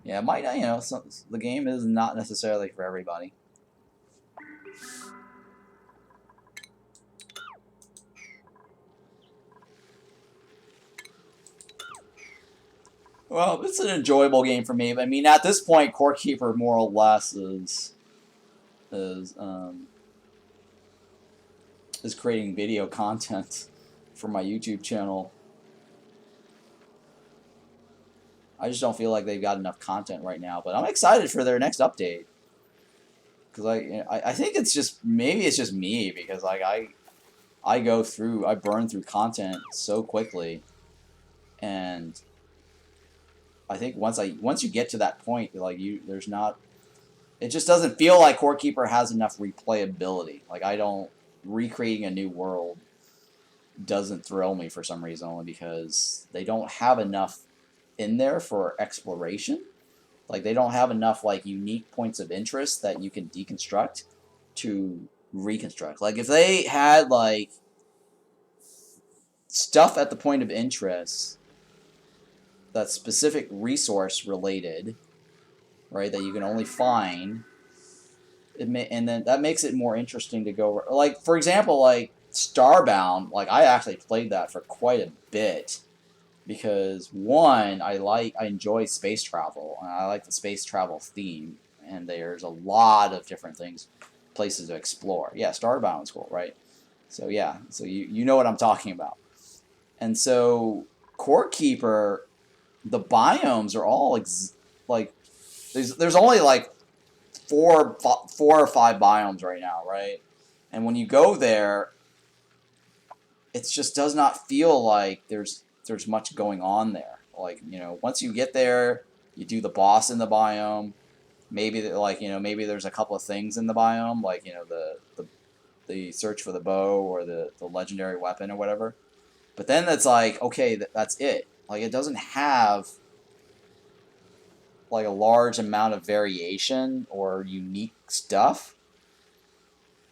Yeah, it might, the game is not necessarily for everybody. Well, it's an enjoyable game for me, but I mean, at this point, Core Keeper more or less is creating video content for my YouTube channel. I just don't feel like they've got enough content right now, but I'm excited for their next update. Because I think it's just, maybe it's just me, because like I burn through content so quickly, and I think once you get to that point, like it just doesn't feel like Core Keeper has enough replayability. Like recreating a new world doesn't thrill me for some reason, only because they don't have enough in there for exploration. Like, they don't have enough, like, unique points of interest that you can deconstruct to reconstruct. Like, if they had, like, stuff at the point of interest that's specific resource related, right, that you can only find, and then that makes it more interesting to go. Like, for example, like, Starbound, like, I actually played that for quite a bit. Because one, I enjoy space travel, and I like the space travel theme, and there's a lot of different things, places to explore. Yeah, Starbound's cool, right? So yeah, so you know what I'm talking about. And so Core Keeper, the biomes are all like there's only like four or five biomes right now, right? And when you go there, it just does not feel like there's much going on there. Like, you know, once you get there, you do the boss in the biome. Maybe like, you know, maybe there's a couple of things in the biome, like, you know, the search for the bow or the legendary weapon or whatever. But then it's like, okay, that's it. Like, it doesn't have like a large amount of variation or unique stuff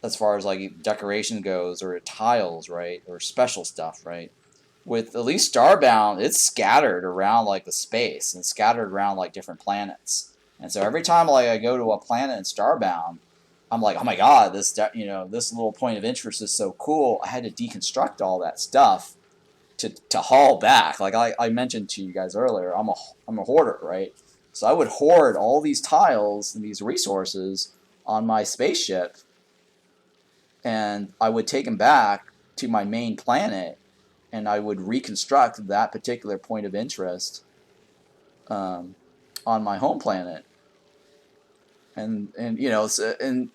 as far as like decoration goes, or tiles, right, or special stuff, right? With at least Starbound, it's scattered around like the space and scattered around like different planets. And so every time like I go to a planet in Starbound, I'm like, oh my god, this, you know, this little point of interest is so cool. I had to deconstruct all that stuff to haul back. Like I mentioned to you guys earlier, I'm a hoarder, right? So I would hoard all these tiles and these resources on my spaceship, and I would take them back to my main planet, and I would reconstruct that particular point of interest on my home planet. And you know, and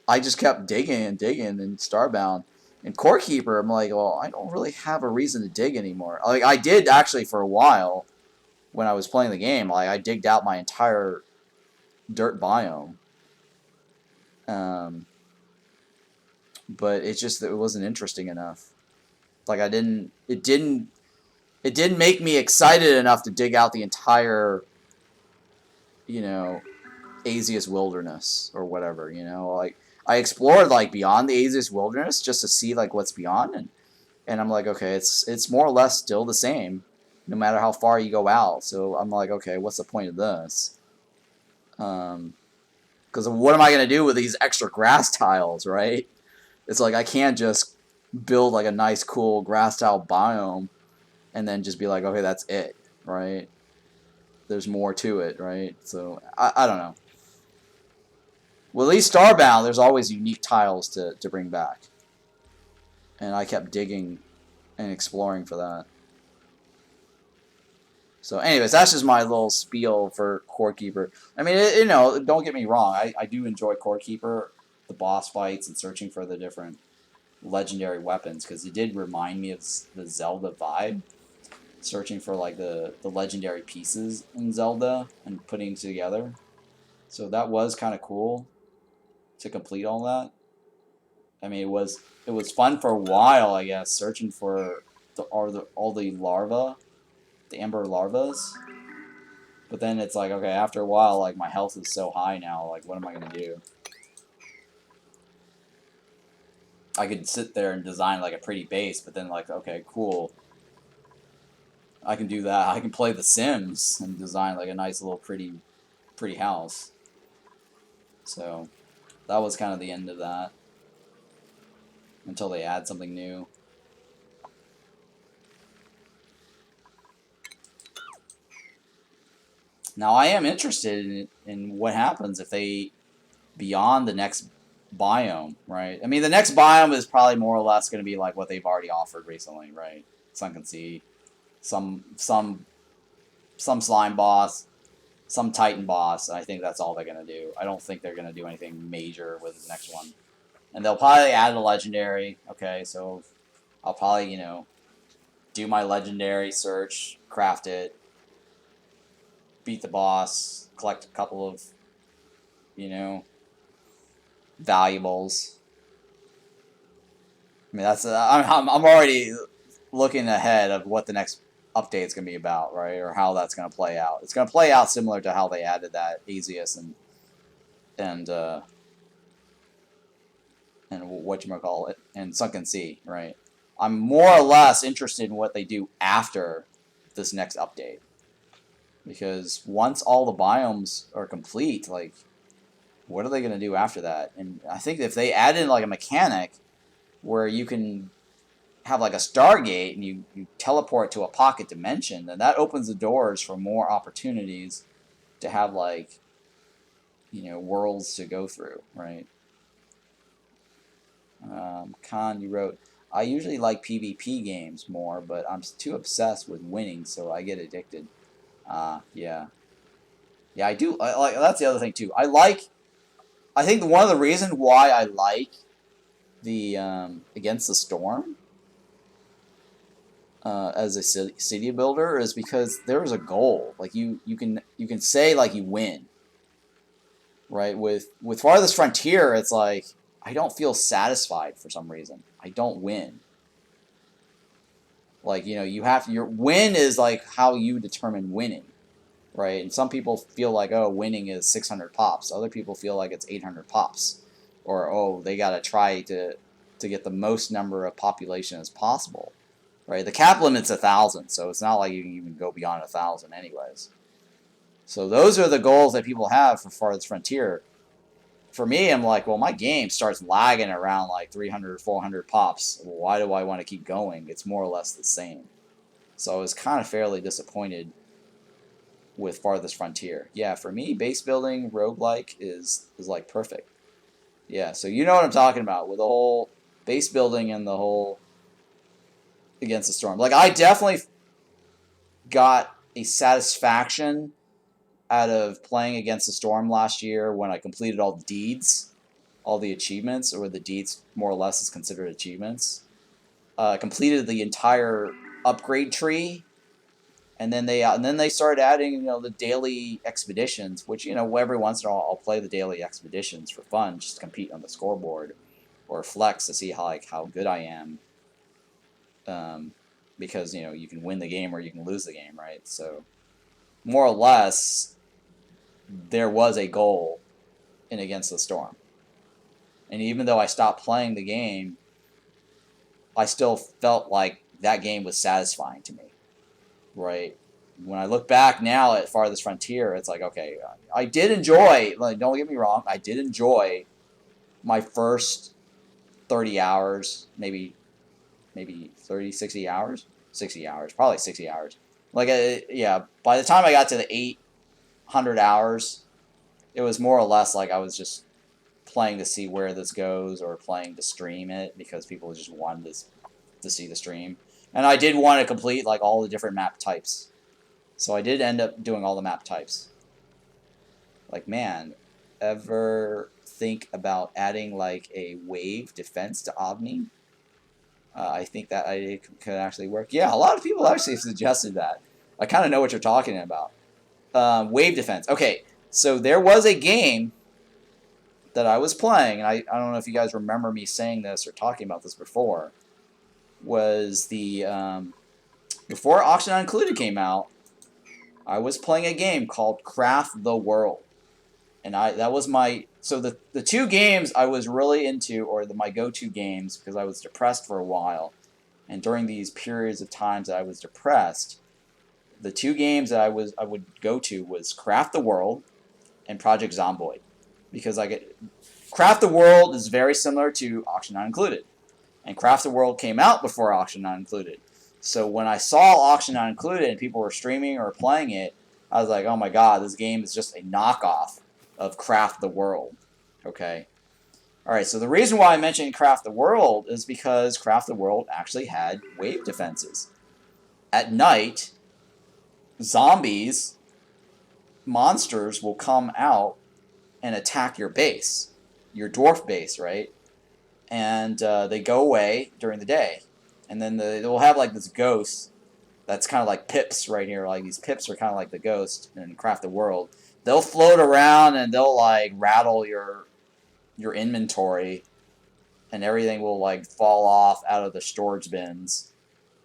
I just kept digging and digging in Starbound. And Core Keeper, I'm like, well, I don't really have a reason to dig anymore. Like, I did actually for a while when I was playing the game. Like, I digged out my entire dirt biome. But it wasn't interesting enough. Like, it didn't make me excited enough to dig out the entire, you know, Asius Wilderness or whatever, you know. Like, I explored like beyond the Asius Wilderness just to see like what's beyond, and I'm like, okay, it's more or less still the same, no matter how far you go out. So I'm like, okay, what's the point of this? Because what am I gonna do with these extra grass tiles, right? It's like I can't just build like a nice, cool grass tile biome and then just be like, okay, that's it, right? There's more to it, right? So I don't know. Well, at least Starbound, there's always unique tiles to bring back. And I kept digging and exploring for that. So anyways, that's just my little spiel for Core Keeper. I mean, you know, don't get me wrong. I do enjoy Core Keeper, the boss fights, and searching for the different legendary weapons, because it did remind me of the Zelda vibe. Searching for like the legendary pieces in Zelda and putting together. So that was kind of cool to complete all that. I mean, it was fun for a while, I guess, searching for all the larvae, the amber larvas. But then it's like, okay, after a while, like, my health is so high now, like, what am I gonna do? I could sit there and design like a pretty base, but then like, okay, cool, I can do that. I can play The Sims and design like a nice little pretty house. So that was kind of the end of that until they add something new. Now I am interested in what happens if they beyond the next biome, right? I mean, the next biome is probably more or less going to be like what they've already offered recently, right? Sunken Sea, some slime boss, some Titan boss. I think that's all they're going to do. I don't think they're going to do anything major with the next one. And they'll probably add a legendary. Okay, so I'll probably, you know, do my legendary search, craft it, beat the boss, collect a couple of, you know, valuables. I mean, that's I'm already looking ahead of what the next update's going to be about, right? Or how that's going to play out. It's going to play out similar to how they added that Azius and whatchamacallit, and Sunken Sea, right? I'm more or less interested in what they do after this next update. Because once all the biomes are complete, like, what are they going to do after that? And I think if they add in, like, a mechanic where you can have, like, a Stargate and you teleport to a pocket dimension, then that opens the doors for more opportunities to have, like, you know, worlds to go through, right? Khan, you wrote, I usually like PvP games more, but I'm too obsessed with winning, so I get addicted. Yeah. Yeah, I do. Like, that's the other thing, too. I think one of the reasons why I like the Against the Storm as a city builder is because there's a goal. Like, you can say, like, you win. Right? With Farthest Frontier, it's like, I don't feel satisfied for some reason. I don't win. Like, you know, your win is like how you determine winning, right? And some people feel like, oh, winning is 600 pops. Other people feel like it's 800 pops, or oh, they gotta try to get the most number of population as possible, right? The cap limit's 1,000, so it's not like you can even go beyond 1,000, anyways. So those are the goals that people have for Farthest Frontier. For me, I'm like, well, my game starts lagging around like 300 or 400 pops. Why do I want to keep going? It's more or less the same. So I was kind of fairly disappointed with Farthest Frontier. Yeah, for me, base building roguelike is like perfect. Yeah, so you know what I'm talking about with the whole base building and the whole Against the Storm. Like, I definitely got a satisfaction out of playing Against the Storm last year when I completed all the deeds, all the achievements, or the deeds more or less is considered achievements. Completed the entire upgrade tree, and then they started adding, you know, the daily expeditions, which, you know, every once in a while I'll play the daily expeditions for fun, just to compete on the scoreboard or flex to see how good I am. Because, you know, you can win the game or you can lose the game, right? So more or less, there was a goal in Against the Storm. And even though I stopped playing the game, I still felt like that game was satisfying to me, right? When I look back now at Farthest Frontier, it's like, okay, I did enjoy, like, don't get me wrong, I did enjoy my first 30 hours, maybe 30, 60 hours? 60 hours, probably 60 hours. Like, yeah, by the time I got to the 800 hours, it was more or less like I was just playing to see where this goes or playing to stream it because people just wanted to see the stream. And I did want to complete, like, all the different map types. So I did end up doing all the map types. Like, man, ever think about adding, like, a wave defense to Omni? I think that idea could actually work. Yeah, a lot of people actually suggested that. I kind of know what you're talking about. Wave defense. Okay, so there was a game that I was playing, and I don't know if you guys remember me saying this or talking about this before, was the, before Auction Not Included came out, I was playing a game called Craft the World. And that was my, so the two games I was really into, or my go-to games, because I was depressed for a while, and during these periods of times that I was depressed, the two games that I would go to was Craft the World and Project Zomboid. Because Craft the World is very similar to Auction Not Included. And Craft the World came out before Auction Not Included. So when I saw Auction Not Included and people were streaming or playing it, I was like, oh my god, this game is just a knockoff of Craft the World. Okay? Alright, so the reason why I mentioned Craft the World is because Craft the World actually had wave defenses. At night, zombies, monsters will come out and attack your base. Your dwarf base, right? And they go away during the day. And then they'll have, like, this ghost that's kind of like pips right here. Like, these pips are kind of like the ghost in Craft the World. They'll float around and they'll, like, rattle your inventory, and everything will, like, fall off out of the storage bins.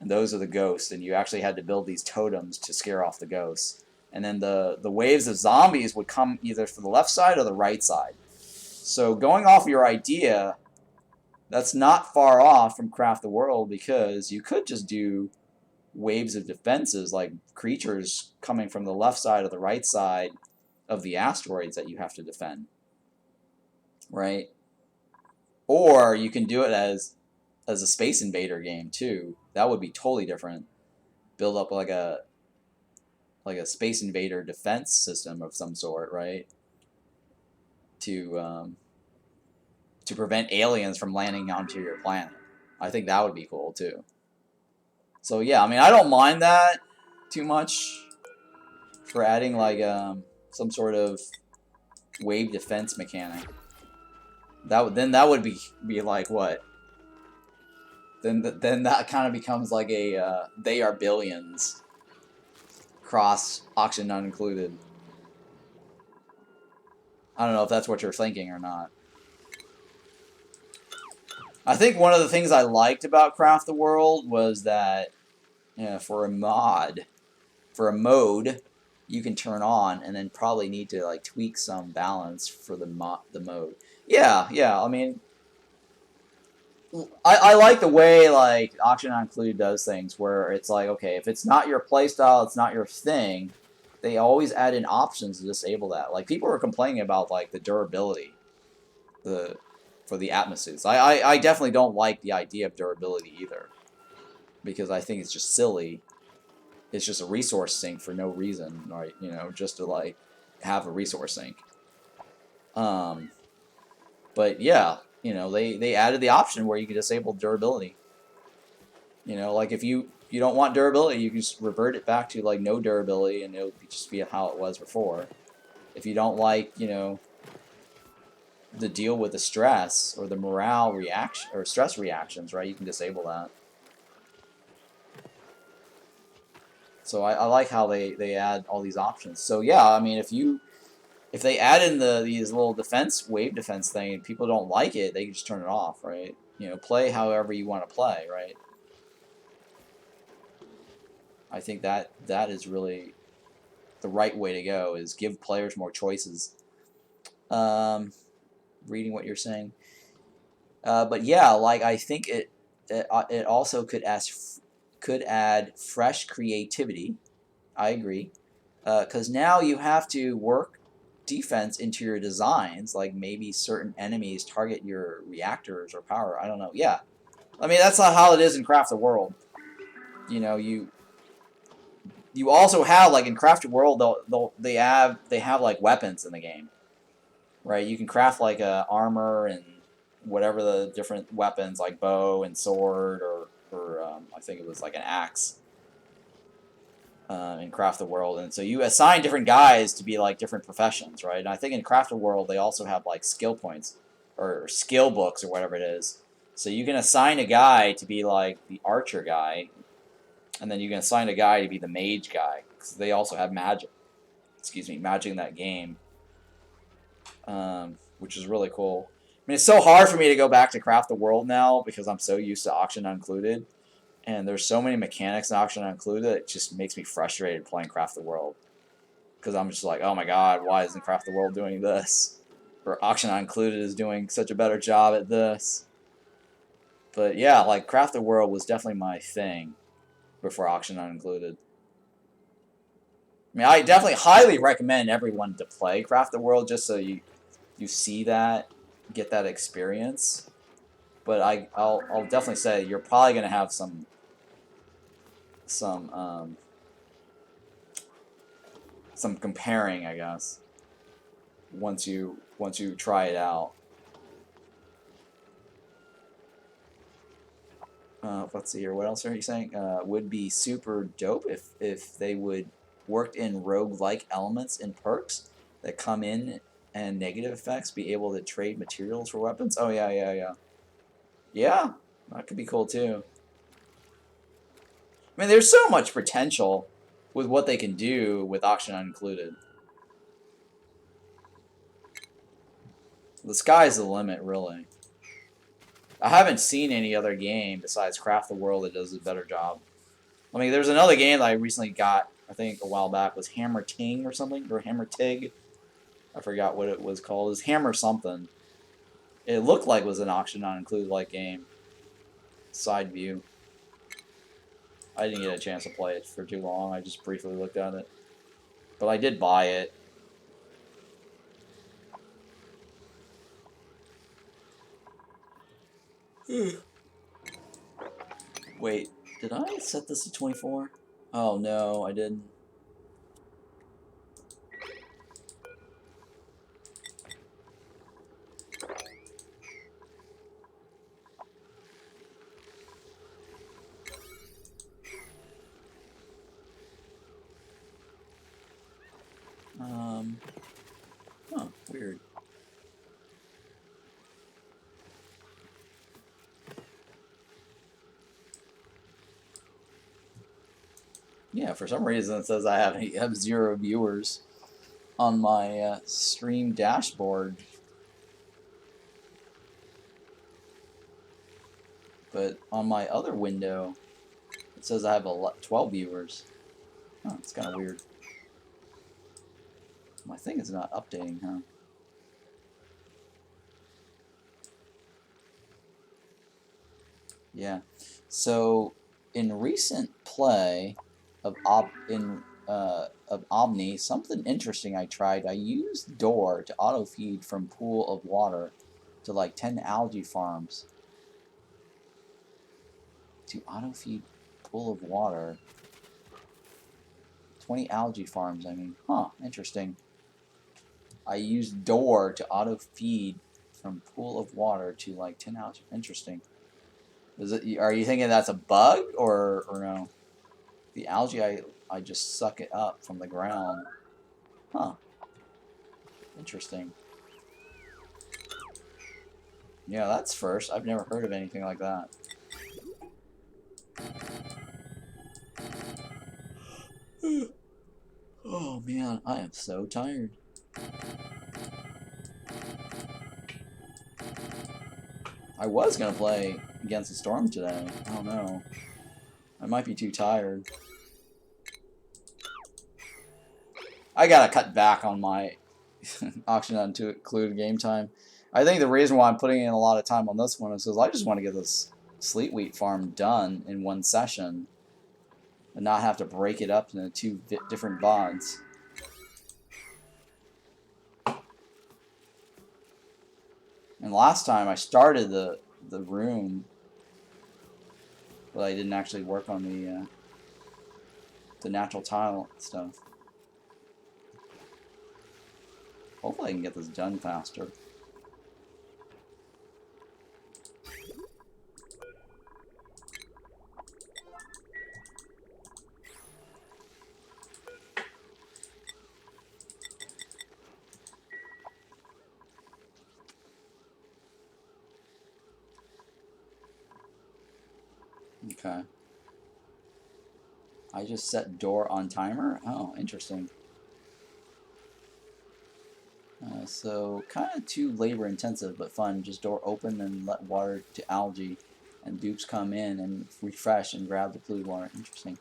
And those are the ghosts, and you actually had to build these totems to scare off the ghosts. And then the waves of zombies would come either from the left side or the right side. So going off your idea, that's not far off from Craft the World, because you could just do waves of defenses, like creatures coming from the left side or the right side of the asteroids that you have to defend, right? Or you can do it as a Space Invader game too. That would be totally different. Build up like a Space Invader defense system of some sort, right? To prevent aliens from landing onto your planet. I think that would be cool too. So yeah, I mean, I don't mind that too much for adding like some sort of wave defense mechanic. That would be like what? Then that kind of becomes like a They Are Billions cross auction not included. I don't know if that's what you're thinking or not. I think one of the things I liked about Craft the World was that, you know, for a mode, you can turn on and then probably need to like tweak some balance for the mode. Yeah, I mean, I like the way like Auction Not Included does things, where it's like, okay, if it's not your playstyle, it's not your thing, they always add in options to disable that. Like, people are complaining about like the durability for the atmospheres. I definitely don't like the idea of durability either, because I think it's just silly. It's just a resource sink for no reason, right? You know, just to like have a resource sink. But yeah, you know, they added the option where you can disable durability. You know, like if you don't want durability, you can just revert it back to like no durability, and it'll just be how it was before. If you don't like, you know, the deal with the stress or the morale reaction or stress reactions, right? You can disable that. So I like how they add all these options. So yeah, I mean, if they add in these little wave defense thing, and people don't like it, they can just turn it off, right? You know, play however you want to play, right? I think that is really the right way to go, is give players more choices. Reading what you're saying. But yeah, like I think it also could add fresh creativity. I agree, because now you have to work defense into your designs. Like maybe certain enemies target your reactors or power. I don't know. Yeah, I mean that's not how it is in Craft the World. You know, you also have like in Craft the World, they have like weapons in the game, right? You can craft like armor and whatever the different weapons, like bow and sword, or I think it was like an axe, in Craft the World. And so you assign different guys to be like different professions, right? And I think in Craft the World they also have like skill points or skill books or whatever it is. So you can assign a guy to be like the archer guy, and then you can assign a guy to be the mage guy, because they also have magic. Magic in that game. Which is really cool. I mean, it's so hard for me to go back to Craft the World now, because I'm so used to Auction Not Included, and there's so many mechanics in Auction Not Included that it just makes me frustrated playing Craft the World, because I'm just like, oh my god, why isn't Craft the World doing this? Or Auction Not Included is doing such a better job at this. But yeah, like Craft the World was definitely my thing before Auction Not Included. I mean, I definitely highly recommend everyone to play Craft the World, just so you see that, get that experience. But I'll definitely say you're probably gonna have some comparing, I guess, once you try it out. Let's see here. What else are you saying? Would be super dope if they would worked in rogue-like elements and perks that come in, and negative effects, be able to trade materials for weapons. Oh yeah. Yeah, that could be cool too. I mean, there's so much potential with what they can do with Auction Not Included. The sky's the limit, really. I haven't seen any other game besides Craft the World that does a better job I mean, there's another game that I recently got, I think a while back, was Hammer Ting or something, or Hammer Tig. I forgot what it was called. It was Hammer something. It looked like it was an auction not included like game. Side view. I didn't get a chance to play it for too long. I just briefly looked at it. But I did buy it. Wait, did I set this to 24? Oh no, I didn't. Huh, weird. Yeah, for some reason it says I have 0 viewers on my stream dashboard. But on my other window, it says I have 12 viewers. Oh, it's kind of weird. My thing is not updating, huh? Yeah. So, in recent play of Omni, something interesting I tried. I used Door to auto feed from pool of water to like 10 algae farms. To auto feed pool of water. 20 algae farms, I mean. Huh, interesting. I used Door to auto feed from pool of water to like 10 algae. Interesting. Are you thinking that's a bug or no? The algae, I just suck it up from the ground. Huh. Interesting. Yeah, that's first. I've never heard of anything like that. Oh man, I am so tired. I was gonna play Against the Storm today. I don't know. I might be too tired. I gotta cut back on my auction on to include game time. I think the reason why I'm putting in a lot of time on this one is because I just want to get this Sleet Wheat farm done in one session and not have to break it up into 2 different VODs. And last time I started the room, but I didn't actually work on the natural tile stuff. Hopefully I can get this done faster. Okay. I just set Door on timer? Oh, interesting. So, kind of too labor intensive, but fun. Just Door open and let water to algae, and dupes come in and refresh and grab the polluted water. Interesting.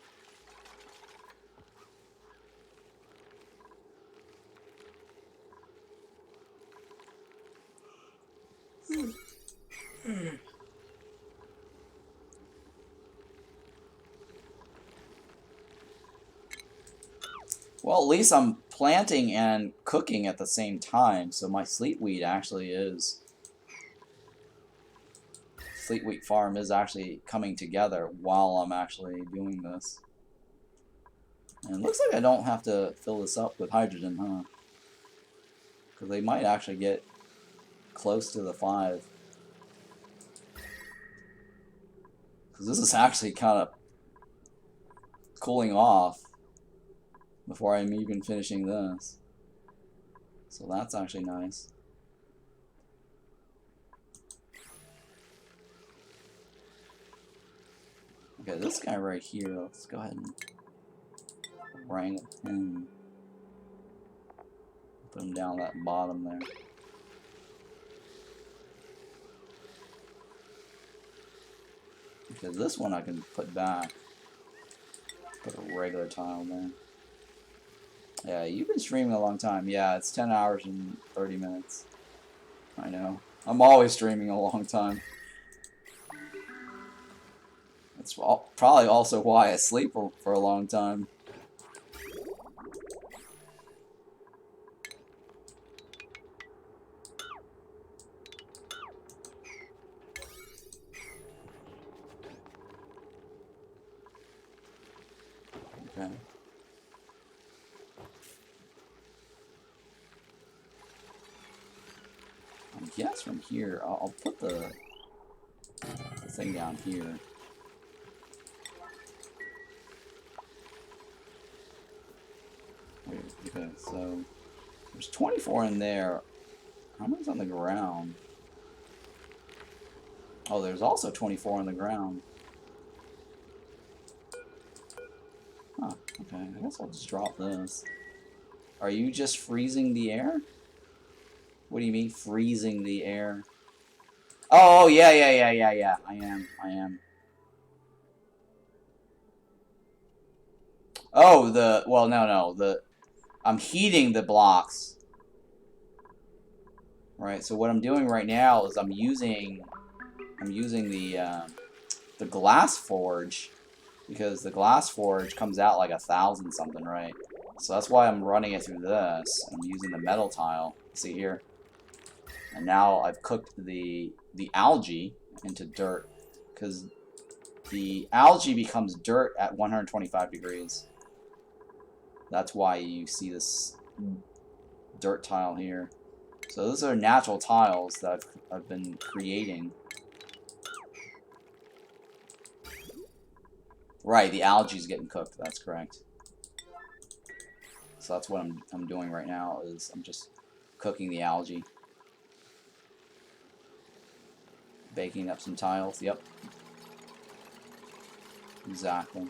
Well, at least I'm planting and cooking at the same time, so my Sleet Wheat actually is... Sleet Wheat farm is actually coming together while I'm actually doing this. And it looks like I don't have to fill this up with hydrogen, huh? Because they might actually get close to the 5. Because this is actually kind of cooling off before I'm even finishing this. So that's actually nice. Okay, this guy right here, let's go ahead and wrangle him. Put him down that bottom there. Because this one I can put back. Put a regular tile there. Yeah, you've been streaming a long time. Yeah, it's 10 hours and 30 minutes. I know. I'm always streaming a long time. That's probably also why I sleep for a long time. Okay. I guess from here, I'll put the thing down here. Okay, so there's 24 in there. How many's on the ground? Oh, there's also 24 on the ground. Huh, okay, I guess I'll just drop this. Are you just freezing the air? What do you mean, freezing the air? Oh, yeah. I am. Oh, well, no. I'm heating the blocks. Right, so what I'm doing right now is I'm using the glass forge, because the glass forge comes out like 1,000 something, right? So that's why I'm running it through this. I'm using the metal tile. See here? And now I've cooked the algae into dirt, because the algae becomes dirt at 125 degrees. That's why you see this dirt tile here. So those are natural tiles that I've been creating. Right, the algae's getting cooked. That's correct. So that's what I'm doing right now, is I'm just cooking the algae. Baking up some tiles. Yep. Exactly.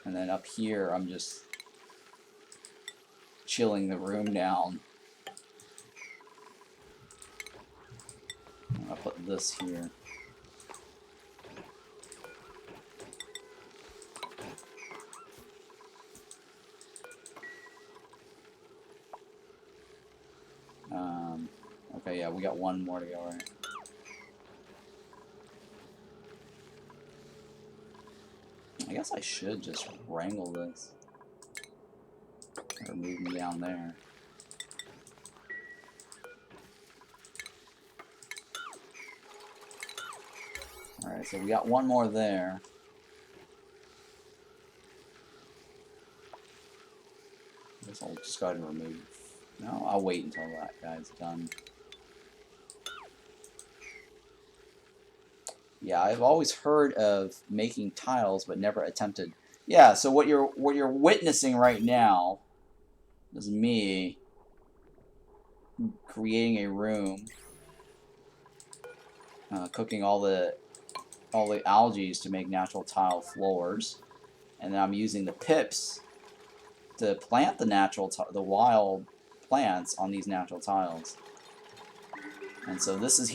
And then up here, I'm just chilling the room down. I'll put this here. Okay, yeah, we got one more to go, right? I guess I should just wrangle this. Or move them down there. Alright, so we got one more there. I guess I'll just go ahead and remove. No, I'll wait until that guy's done. Yeah, I've always heard of making tiles, but never attempted. Yeah, so what you're witnessing right now is me creating a room, cooking all the algae to make natural tile floors, and then I'm using the pips to plant the wild plants on these natural tiles. And so this is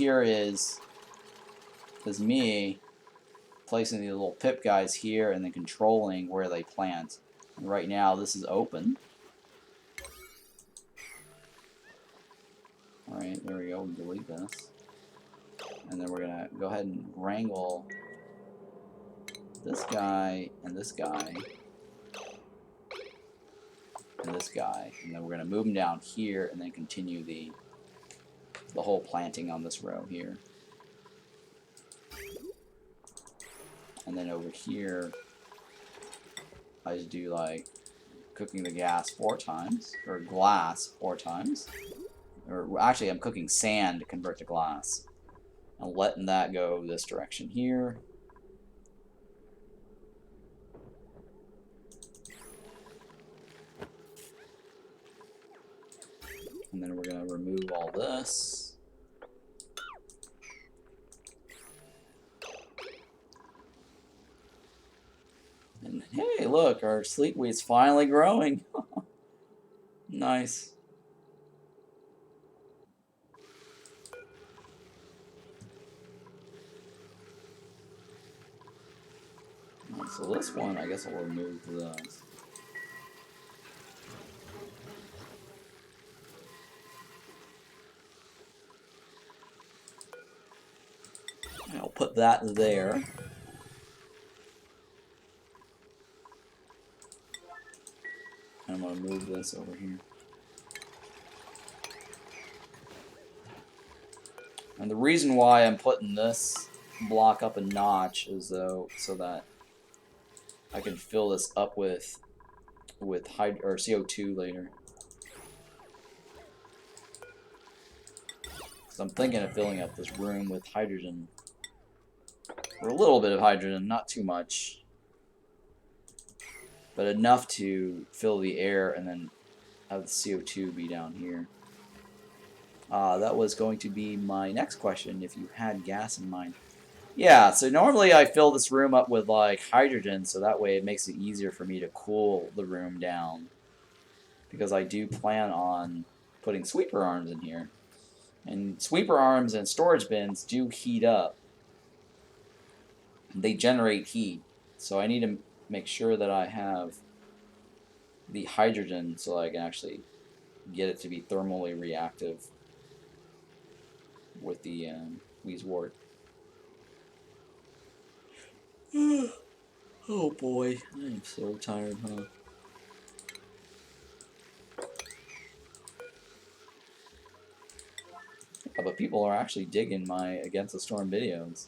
me placing these little pip guys here and then controlling where they plant. And right now this is open. Alright, there we go, we delete this. And then we're gonna go ahead and wrangle this guy and this guy and this guy. And then we're gonna move them down here and then continue the whole planting on this row here. And then over here, I just do like cooking the gas 4 times, or glass 4 times. Or actually, I'm cooking sand to convert to glass. I'm letting that go this direction here. And then we're going to remove all this. And hey, look, our Sleet Wheat's finally growing. Nice. So this one, I guess I'll remove this. And I'll put that there. And I'm going to move this over here. And the reason why I'm putting this block up a notch is so that I can fill this up with CO2 later. So I'm thinking of filling up this room with hydrogen. Or a little bit of hydrogen, not too much. But enough to fill the air and then have the CO2 be down here. That was going to be my next question, if you had gas in mind. Yeah, so normally I fill this room up with like hydrogen, so that way it makes it easier for me to cool the room down. Because I do plan on putting sweeper arms in here. And sweeper arms and storage bins do heat up. They generate heat. So I need to make sure that I have the hydrogen so I can actually get it to be thermally reactive with the Weezwort. Oh boy, I am so tired, huh? Yeah, but people are actually digging my Against the Storm videos.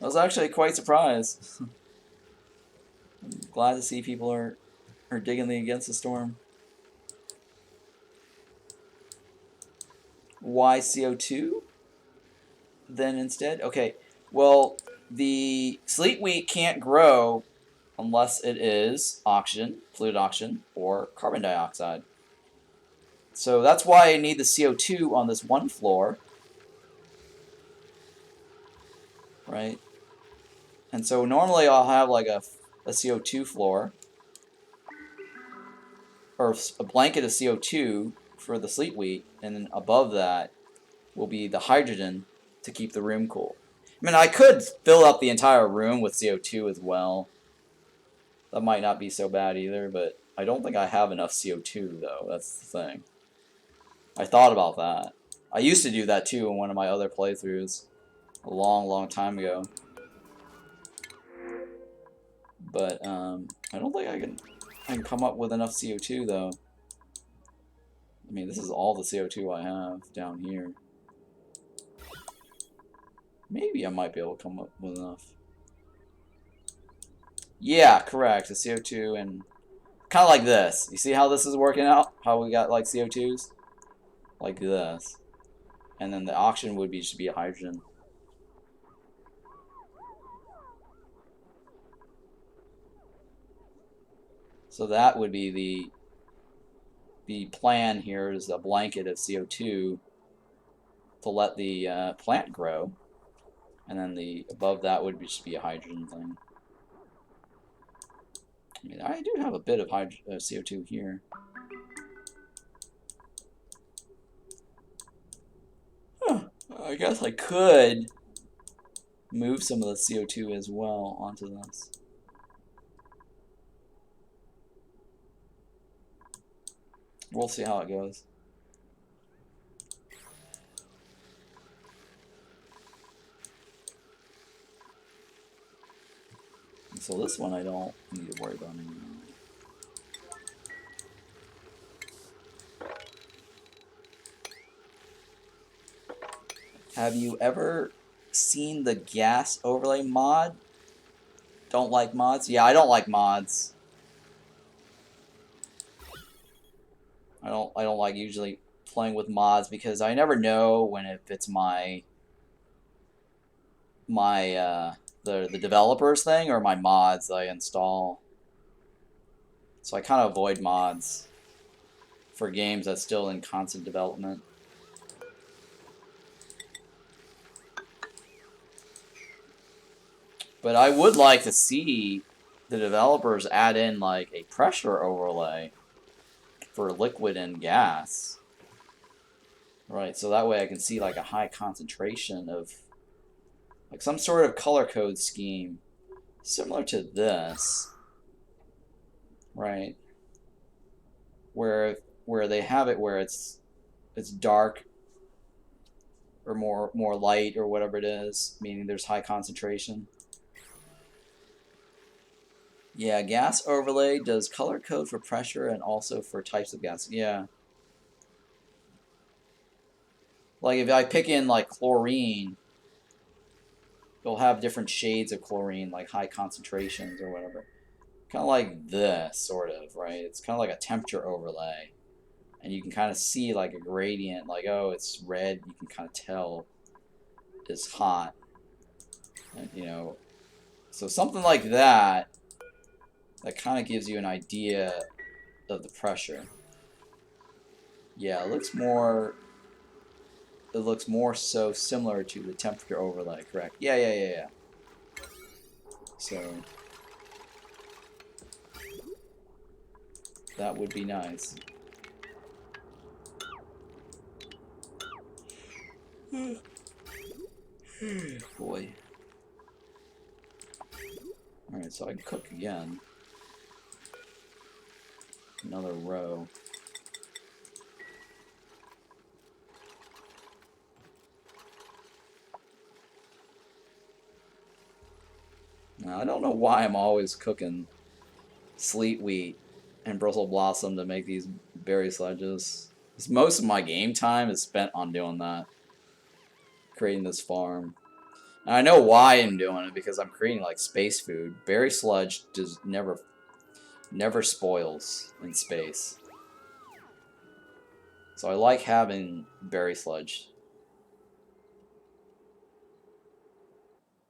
I was actually quite surprised. I'm glad to see people are digging the Against the Storm. Why CO2 then instead? Okay, well, the Sleet Wheat can't grow unless it is oxygen, polluted oxygen, or carbon dioxide. So that's why I need the CO2 on this one floor. Right? And so normally I'll have like a CO2 floor, or a blanket of CO2 for the Sleet Wheat, and then above that will be the hydrogen to keep the room cool. I mean, I could fill up the entire room with CO2 as well. That might not be so bad either, but I don't think I have enough CO2 though, that's the thing. I thought about that. I used to do that too in one of my other playthroughs a long time ago. But I don't think I can come up with enough CO2 though. I mean, this is all the CO2 I have down here. Maybe I might be able to come up with enough. Yeah, correct. The CO2 and kind of like this. You see how this is working out? How we got like CO2s? Like this. And then the oxygen would just be a hydrogen. So that would be the plan here is a blanket of CO2 to let the plant grow. And then the above that would just be a hydrogen thing. I mean, I do have a bit of CO2 here. Huh. I guess I could move some of the CO2 as well onto this. We'll see how it goes. So this one I don't need to worry about anymore. Have you ever seen the gas overlay mod? Don't like mods? Yeah, I don't like mods. I don't like usually playing with mods because I never know if it's the developers thing or my mods I install. So I kind of avoid mods for games that's still in constant development. But I would like to see the developers add in like a pressure overlay for liquid and gas. Right, so that way I can see like a high concentration of like some sort of color code scheme similar to this, right? Where they have it where it's dark or more light or whatever it is, meaning there's high concentration. Yeah, gas overlay does color code for pressure and also for types of gas. Yeah. Like if I pick in like chlorine, you'll have different shades of chlorine, like high concentrations or whatever. Kind of like this, sort of, right? It's kind of like a temperature overlay. And you can kind of see like a gradient, like, oh, it's red, you can kind of tell it's hot. And, you know, so something like that, that kind of gives you an idea of the pressure. Yeah, it looks more so similar to the temperature overlay, correct? Yeah. So that would be nice. Boy. Alright, so I can cook again. Another row. Now, I don't know why I'm always cooking Sleet Wheat and Brussels Blossom to make these berry sledges. Because most of my game time is spent on doing that. Creating this farm. And I know why I'm doing it, because I'm creating like space food. Berry sludge just never spoils in space. So I like having berry sludge.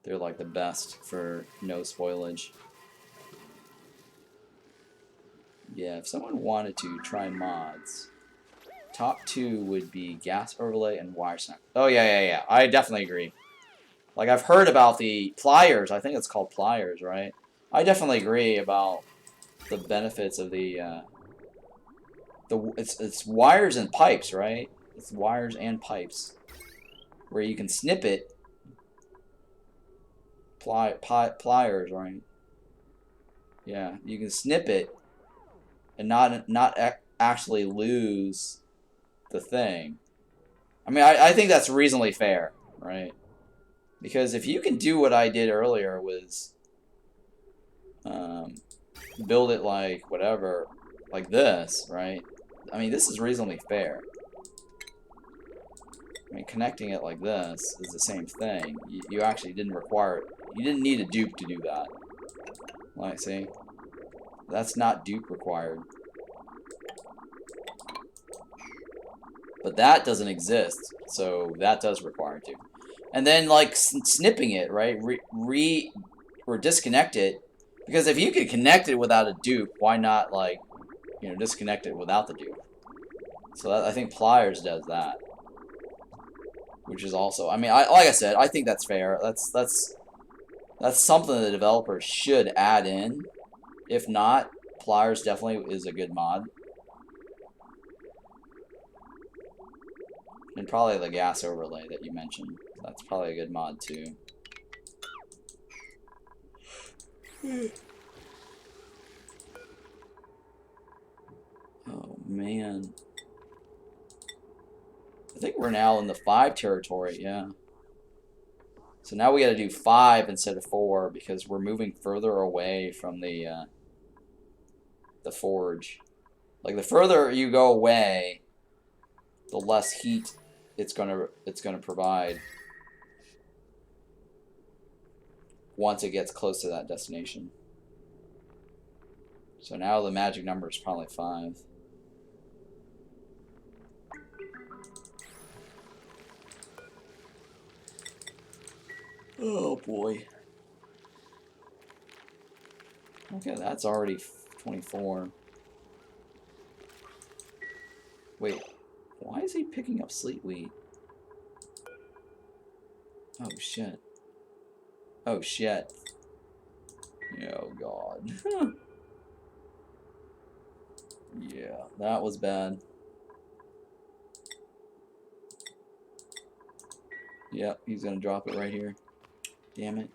They're like the best for no spoilage. Yeah, if someone wanted to try mods, top 2 would be gas overlay and wire snap. Oh yeah. I definitely agree. Like I've heard about the pliers. I think it's called pliers, right? I definitely agree about the benefits of the it's wires and pipes, right? It's wires and pipes where you can snip it. Pliers, right? Yeah, you can snip it and not actually lose the thing. I mean, I think that's reasonably fair, right? Because if you can do what I did earlier was build it like whatever, like this, right? I mean, this is reasonably fair. I mean, connecting it like this is the same thing. You actually didn't require, you didn't need a dupe to do that. Like, see? That's not dupe required. But that doesn't exist, so that does require dupe. And then, like, snipping it, right? Or disconnect it. Because if you could connect it without a dupe, why not, like, you know, disconnect it without the dupe? So that, I think Pliers does that. Which is also, I mean, like I said, I think that's fair. That's something the developers should add in. If not, Pliers definitely is a good mod. And probably the gas overlay that you mentioned. That's probably a good mod too. Oh man. I think we're now in the 5 territory, yeah. So now we gotta do 5 instead of 4 because we're moving further away from the forge. Like the further you go away, the less heat it's gonna provide once it gets close to that destination. So now the magic number is probably 5. Oh boy. Okay, that's already 24. Wait, why is he picking up Sleet Wheat? Oh shit. Oh shit. Oh god. Yeah, that was bad. Yep, he's gonna drop it right here. Damn it.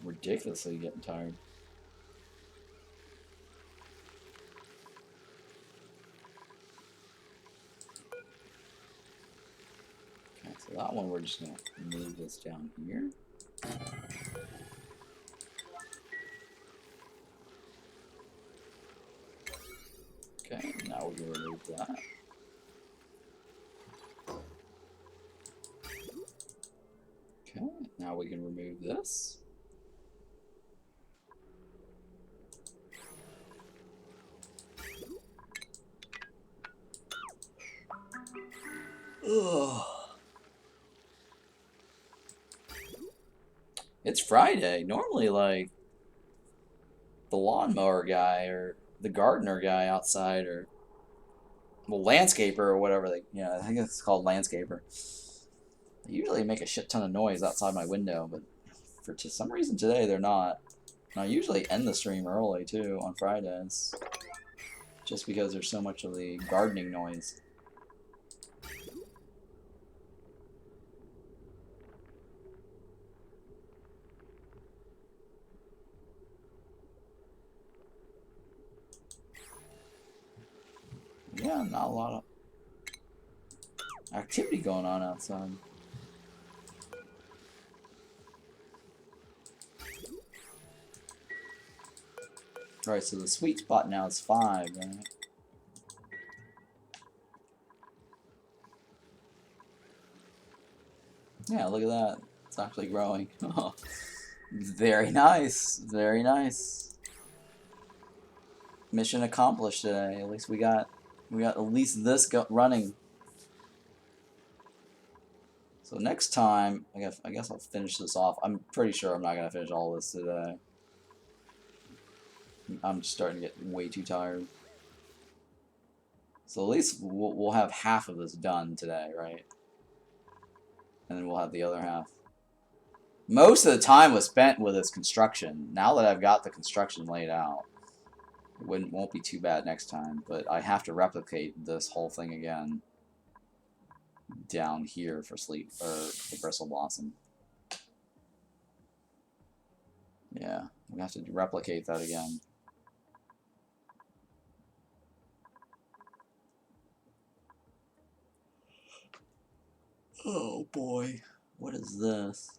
ridiculously getting tired. Okay, so that one we're just gonna move this down here. Okay, now we can remove that. Okay, now we can remove this. Ugh. It's Friday. Normally, like, the lawnmower guy or the gardener guy outside, or well, landscaper or whatever they, I think it's called landscaper. They usually make a shit ton of noise outside my window, but for some reason today they're not. And I usually end the stream early too on Fridays, just because there's so much of the gardening noise. Yeah, not a lot of activity going on outside. Alright, so the sweet spot now is 5, right? Yeah, look at that. It's actually growing. Very nice. Very nice. Mission accomplished today. At least we got at least this running. So next time, I guess I'll finish this off. I'm pretty sure I'm not gonna finish all this today. I'm just starting to get way too tired. So at least we'll have half of this done today, right? And then we'll have the other half. Most of the time was spent with this construction. Now that I've got the construction laid out, it won't be too bad next time. But I have to replicate this whole thing again down here for the bristle blossom. Yeah, we have to replicate that again. Oh boy, what is this?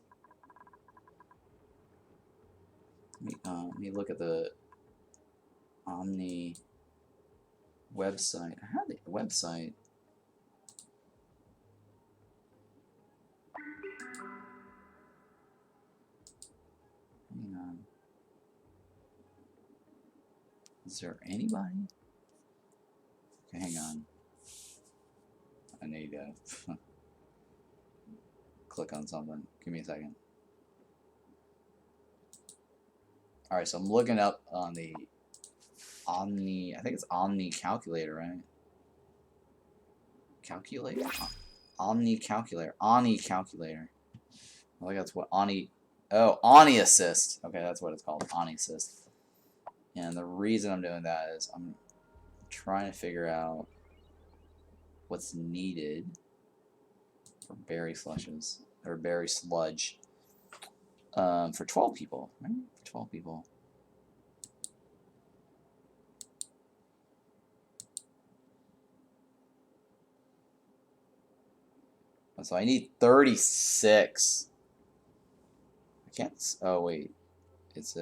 Let me look at the Omni website. I have the website. Hang on. Is there anybody? Okay, hang on. I need to click on something. Give me a second. Alright, so I'm looking up on the Omni, I think it's Omni calculator, right? Calculator? Omni calculator. Oni calculator. I think that's what Oni. Oh, Oni assist. Okay, that's what it's called. Oni assist. And the reason I'm doing that is I'm trying to figure out what's needed for berry slushes or berry sludge for 12 people, right? For 12 people. So I need 36. I can't. Oh wait, it's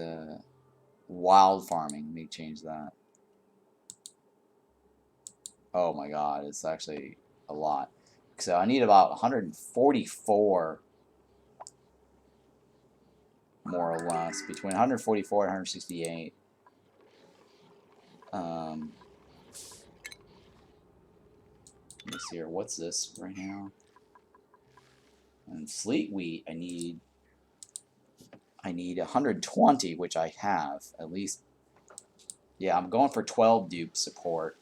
wild farming. Let me change that. Oh my god, it's actually a lot. So I need about 144, more or less, between 144 and 168. Let me see here. What's this right now? And Sleet Wheat, I need 120, which I have at least. Yeah, I'm going for 12 dupe support.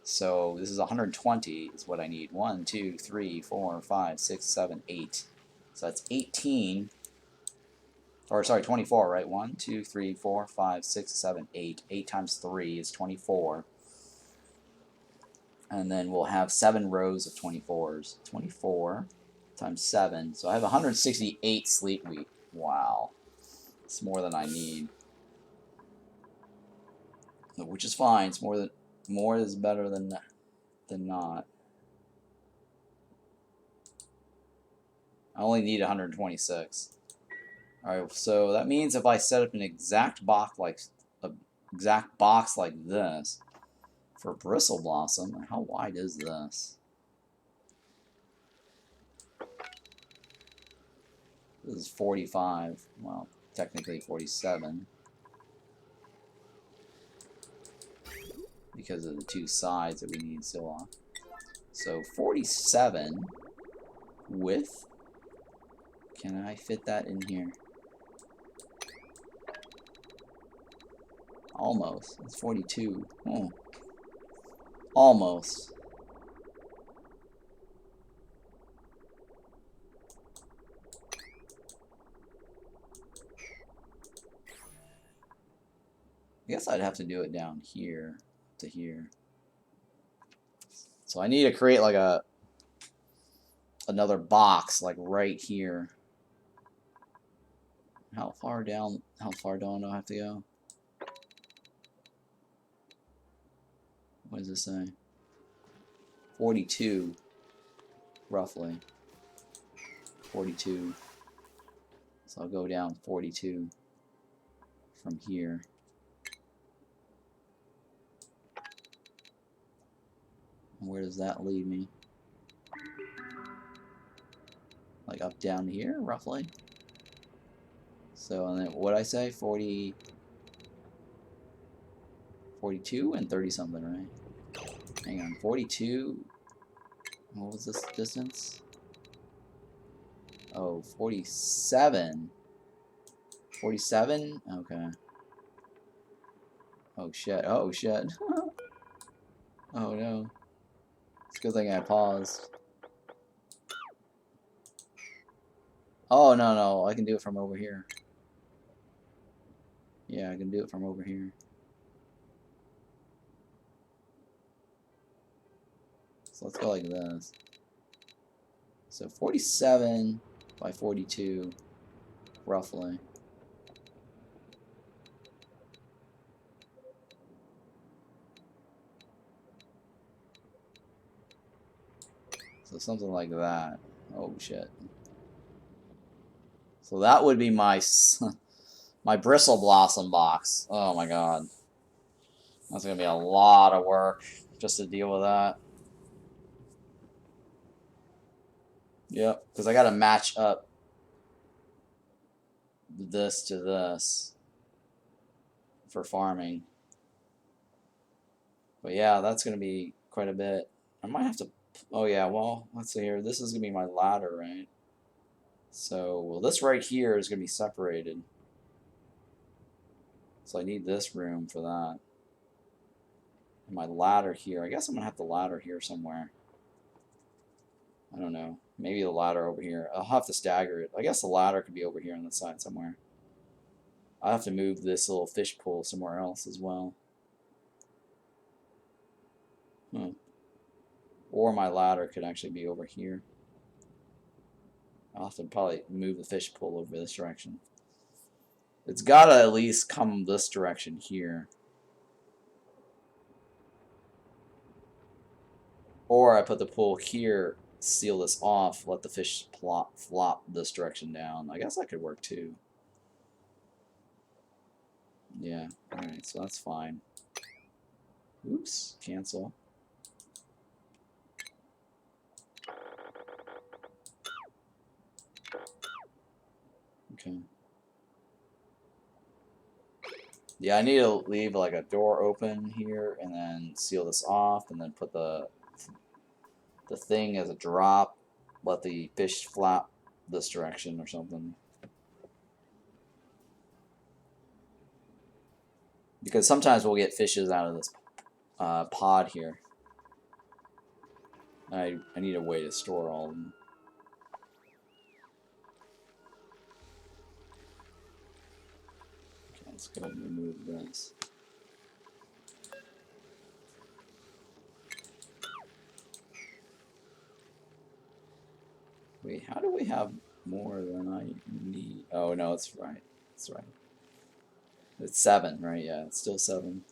So this is 120 is what I need. 1, 2, 3, 4, 5, 6, 7, 8. So that's 18. Or sorry, 24, right? 1, 2, 3, 4, 5, 6, 7, 8. 8 times 3 is 24. And then we'll have 7 rows of 24s. 24 times 7. So I have 168 Sleet Wheat. Wow. It's more than I need. Which is fine. It's more is better than not. I only need 126. Alright, so that means if I set up an exact box like this for Bristle Blossom, how wide is this? This is 45. Well, technically 47. Because of the two sides that we need to seal off. So 47 width. Can I fit that in here? Almost. It's 42. Oh. Almost. I guess I'd have to do it down here to here. So I need to create like another box like right here. How far down do I have to go? What does this say? 42 roughly. 42. So I'll go down 42 from here. Where does that lead me? Like up down here, roughly. So, and then what I say? 42 and 30 something, right? Hang on, 42. What was this distance? Oh, 47. 47? Okay. Oh shit, oh shit. Oh no. It's a good thing I paused. Oh, no, I can do it from over here. Yeah, I can do it from over here. So let's go like this. So 47 by 42, roughly. So something like that. Oh shit. So that would be my my Bristle Blossom box. Oh my god. That's gonna be a lot of work just to deal with that. Yep, because I gotta match up this to this for farming. But yeah, that's gonna be quite a bit. I might have to. Oh yeah, well, let's see here. This is gonna be my ladder, right? So, well, this right here is gonna be separated. So I need this room for that. And my ladder here. I guess I'm gonna have the ladder here somewhere. I don't know. Maybe the ladder over here. I'll have to stagger it. I guess the ladder could be over here on the side somewhere. I'll have to move this little fish pool somewhere else as well. Or my ladder could actually be over here. I'll have to probably move the fish pool over this direction. It's gotta at least come this direction here. Or I put the pool here, seal this off, let the fish flop this direction down. I guess that could work too. Yeah, alright, so that's fine. Oops, cancel. Okay. Yeah, I need to leave like a door open here and then seal this off and then put the thing as a drop, let the fish flap this direction or something. Because sometimes we'll get fishes out of this pod here. I need a way to store all of them. Okay, let's go ahead and remove this. Wait, how do we have more than I need? Oh, no, it's right. That's right. It's 7, right? Yeah, it's still 7.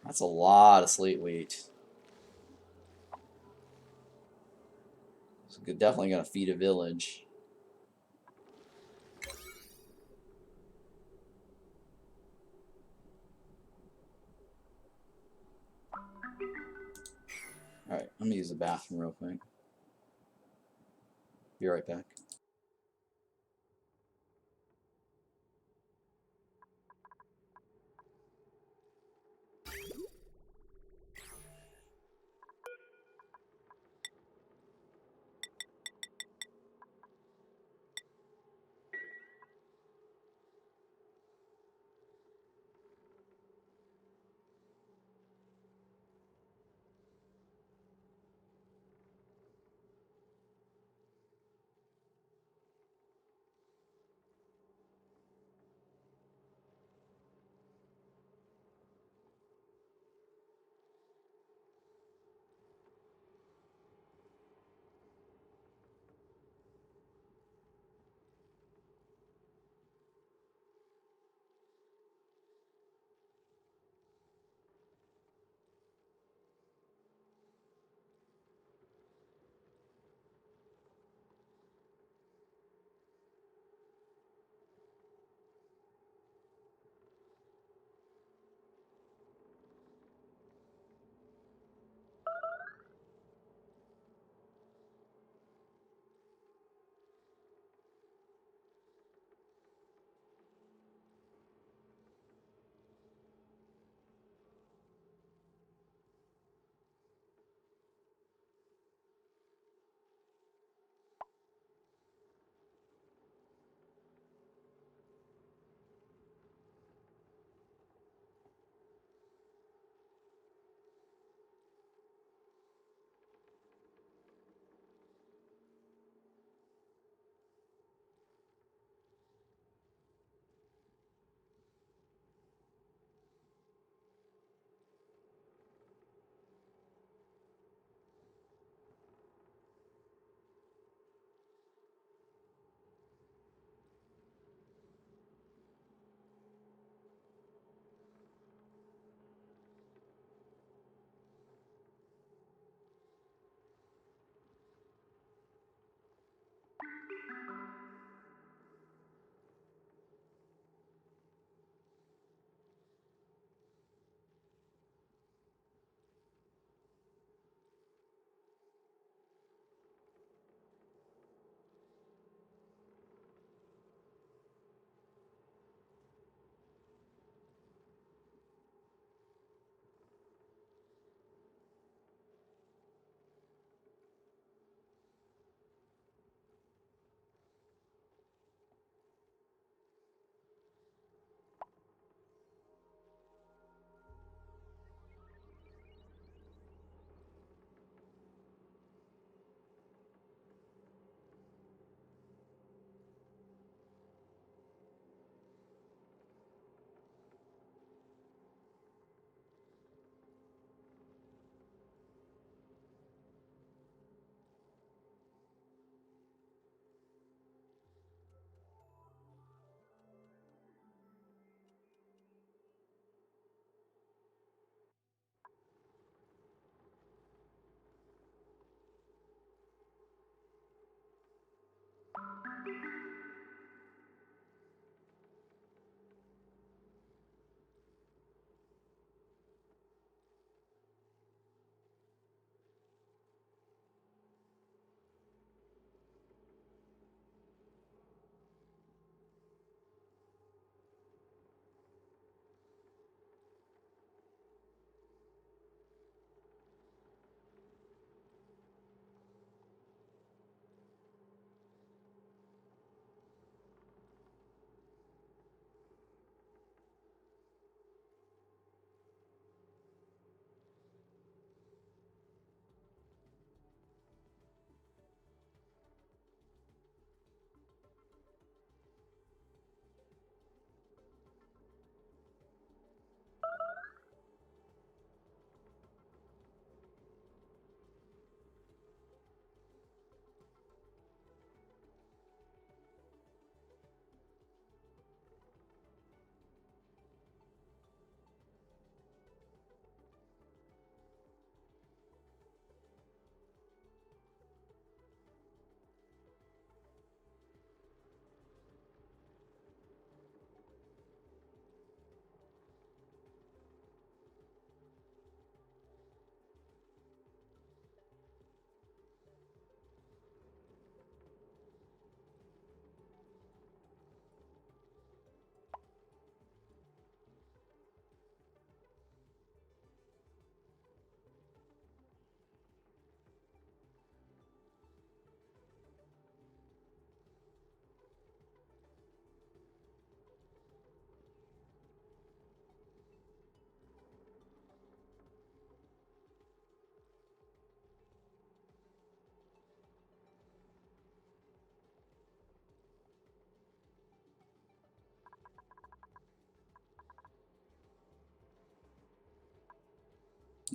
That's a lot of sleet wheat. So definitely gonna feed a village. Alright, I'm gonna use the bathroom real quick. Be right back.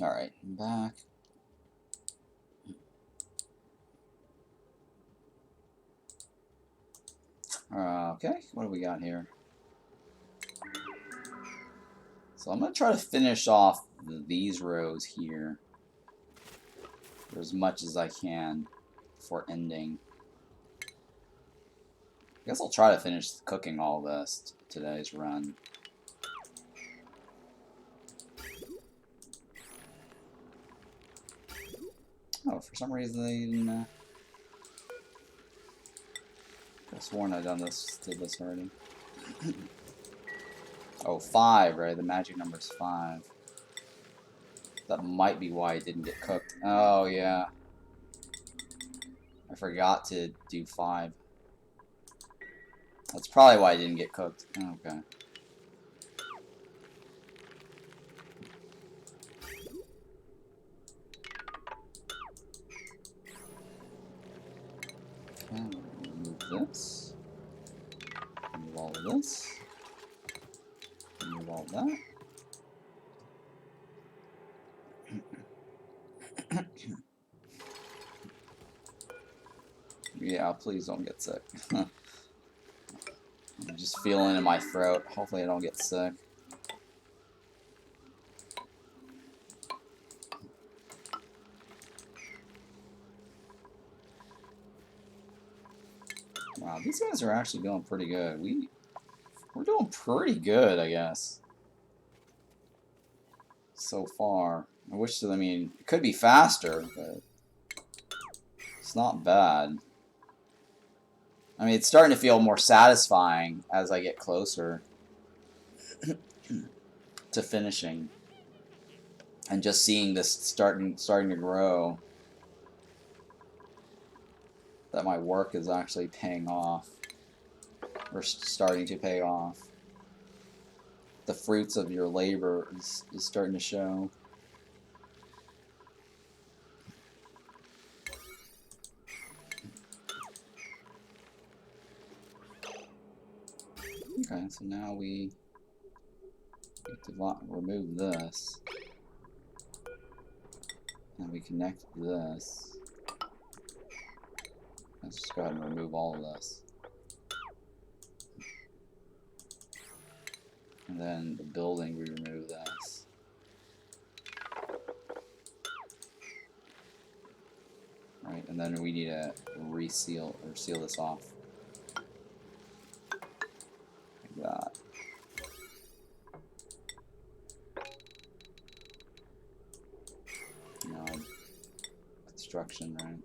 Alright, I'm back. Okay, what do we got here? So I'm going to try to finish off these rows here for as much as I can before ending. I guess I'll try to finish cooking all this today's run. Oh, for some reason they didn't. I could have sworn I'd did this already. Oh, 5, right? The magic number's 5. That might be why it didn't get cooked. Oh, yeah. I forgot to do 5. That's probably why it didn't get cooked. Okay. Okay, remove this. Remove all of this. Remove all of that. Yeah, please don't get sick. I'm just feeling in my throat. Hopefully I don't get sick. Wow, these guys are actually doing pretty good. We're doing pretty good, I guess. So far. I wish, I mean, it could be faster, but it's not bad. I mean, it's starting to feel more satisfying as I get closer to finishing. And just seeing this starting to grow. That my work is actually paying off. Or starting to pay off. The fruits of your labor is starting to show. Okay, so now we get to remove this. And we connect this. Let's just go ahead and remove all of this. And then the building, we remove this. Right, and then we need to reseal or seal this off. Like that. Construction, right?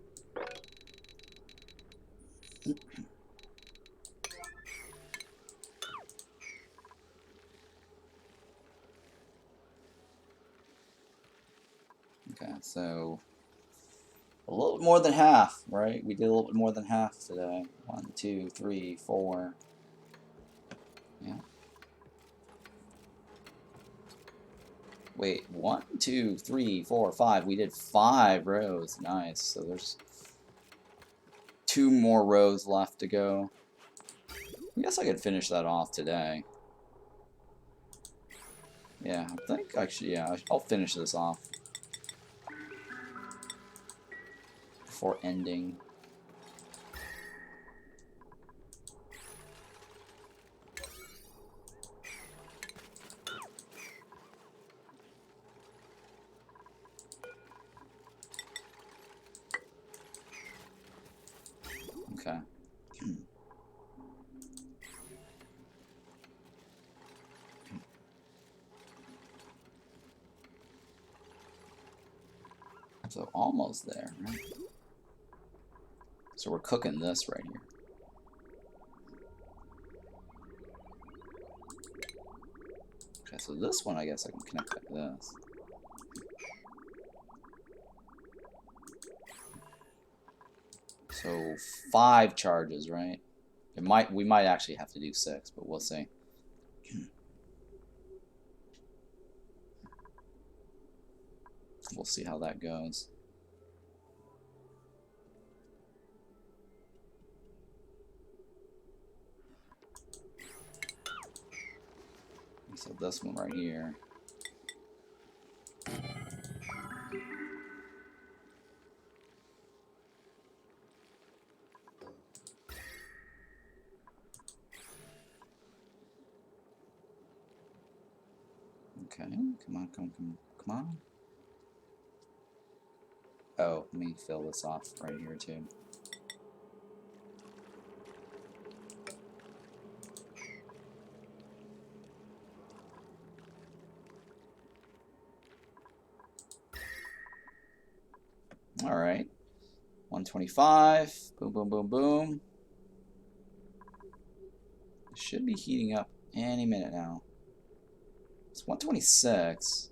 Okay, so a little bit more than half, right? We did a little bit more than half today. 1, 2, 3, 4. Yeah. Wait, 1, 2, 3, 4, 5. We did 5 rows. Nice. So there's 2 more rows left to go. I guess I could finish that off today. Yeah, I think actually, yeah, I'll finish this off before ending. Okay. So almost there, right? So we're cooking this right here. Okay, so this one I guess I can connect like this. So 5 charges, right? We might actually have to do 6, but we'll see. We'll see how that goes. So this one right here. Okay, come on, come on, come on, come on. Oh, let me fill this off right here too. All right, 125. Boom, boom, boom, boom. It should be heating up any minute now. It's 126.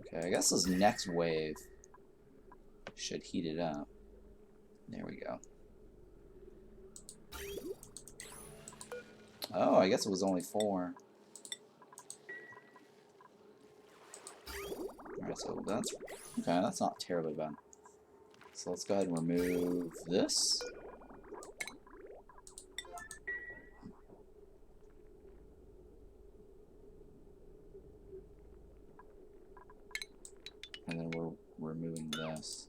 Okay, I guess this next wave should heat it up. There we go. Oh, I guess it was only 4. Alright, so that's okay, that's not terribly bad. So let's go ahead and remove this. And then we're removing this.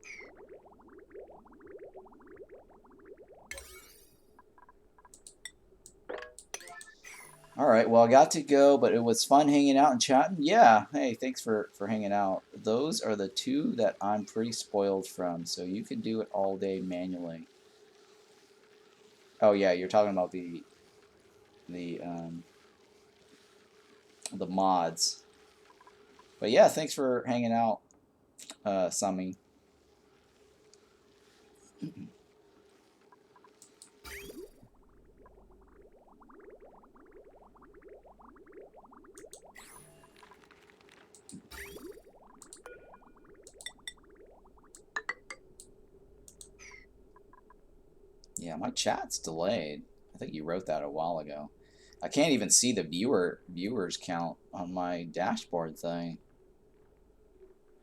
Alright, well I got to go, but it was fun hanging out and chatting. Yeah, hey, thanks for hanging out. Those are the 2 that I'm pretty spoiled from, so you can do it all day manually. Oh yeah, you're talking about the mods. But yeah, thanks for hanging out, Summy. Yeah, my chat's delayed. I think you wrote that a while ago. I can't even see the viewers count on my dashboard thing.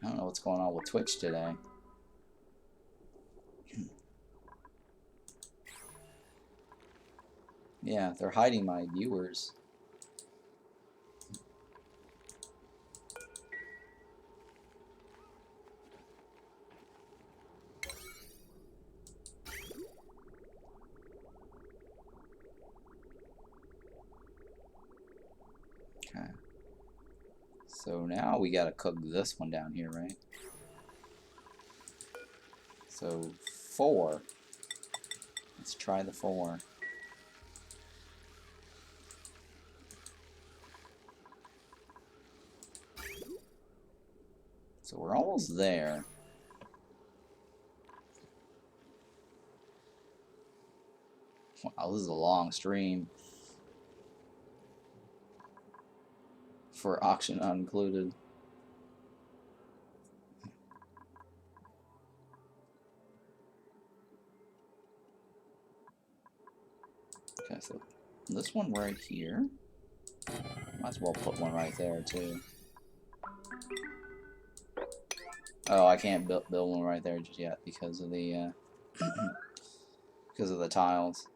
I don't know what's going on with Twitch today. Yeah, they're hiding my viewers. Okay. So now we gotta cook this one down here, right? So 4. Let's try the 4. So we're almost there. Wow, this is a long stream. For auction unincluded. Okay, so this one right here. Might as well put one right there too. Oh, I can't build one right there just yet because of the because of the tiles.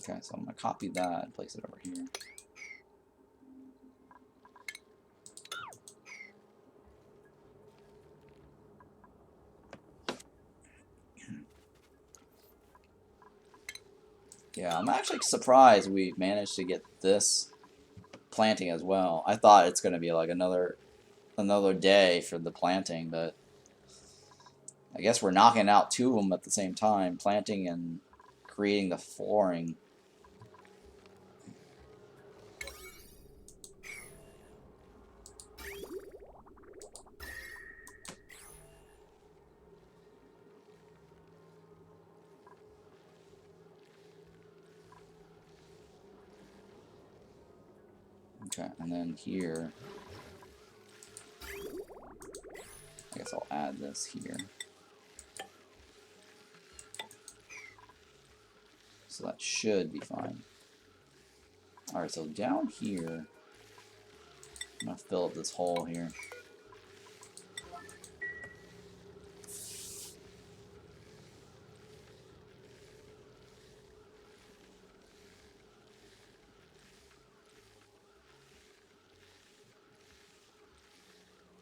Okay, so I'm gonna copy that and place it over here. Yeah, I'm actually surprised we managed to get this planting as well. I thought it's gonna be like another day for the planting, but I guess we're knocking out 2 of them at the same time, planting and creating the flooring. Okay, and then here, I guess I'll add this here. So that should be fine. Alright, so down here, I'm going to fill up this hole here.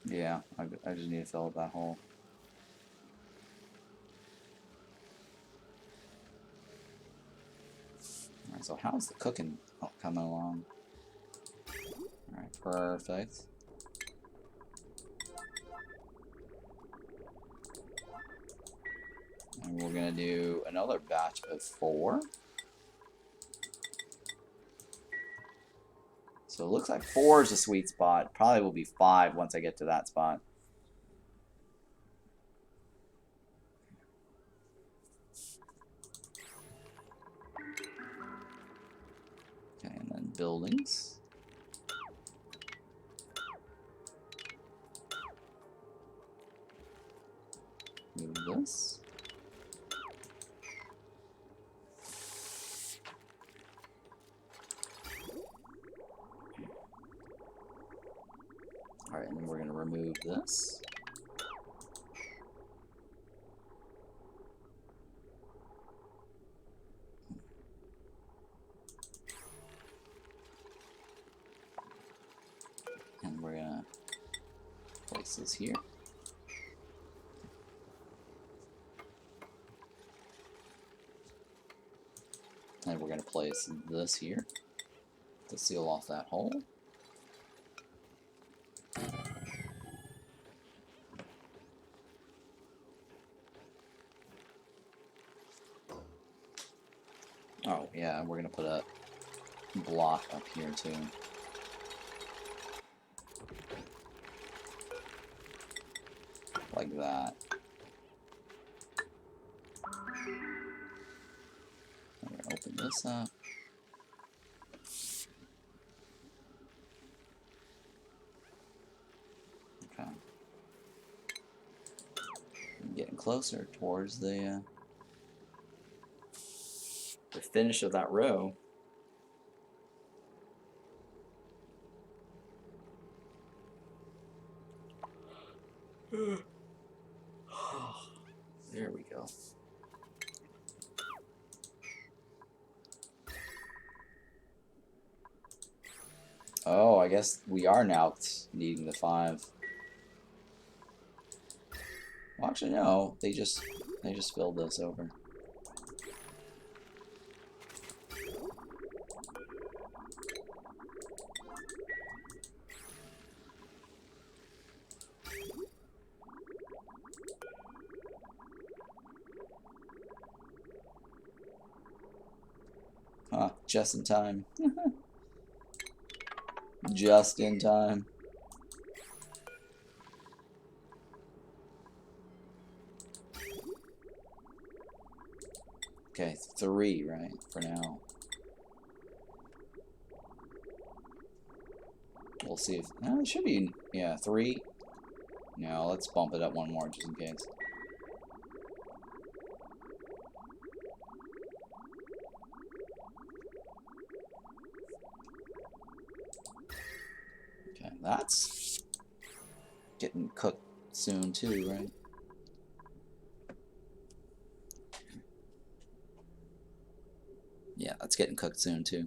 Yeah, I just need to fill up that hole. So how's the cooking coming along? Alright, perfect. And we're going to do another batch of 4. So it looks like 4 is a sweet spot. Probably will be 5 once I get to that spot. Okay, and then buildings. Move this. Alright, and then we're going to remove this. And we're going to place this here. And we're going to place this here to seal off that hole. Oh, yeah, we're going to put a block up here, too. Like that. I'm going to open this up. Okay. I'm getting closer towards the finish of that row. There we go. Oh, I guess we are now needing the 5. Well, actually, no. They just filled this over. Huh, just in time. Just in time. Okay, 3, right, for now. We'll see if... it should be... Yeah, 3. No, let's bump it up 1 more, just in case. Okay, that's getting cooked soon too, right? Yeah, that's getting cooked soon too.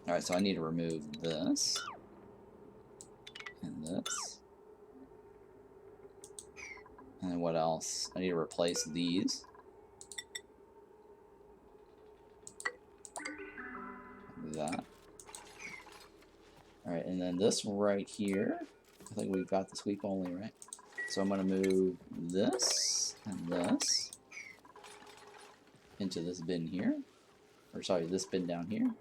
Alright, so I need to remove this. And this. And then what else? I need to replace these. Do that. Alright, and then this right here. I think we've got the sweep only, right? So I'm going to move this and this into this bin here. Or sorry, this bin down here.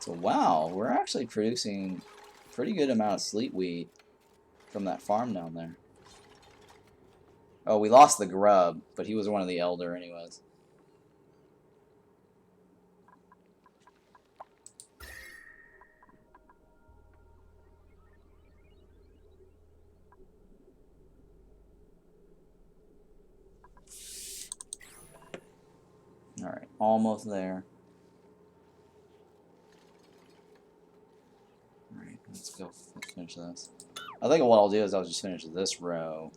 So wow, we're actually producing a pretty good amount of sleet wheat from that farm down there. Oh, we lost the grub, but he was one of the elder anyways. Alright, almost there. Alright, let's go finish this. I think what I'll do is I'll just finish this row.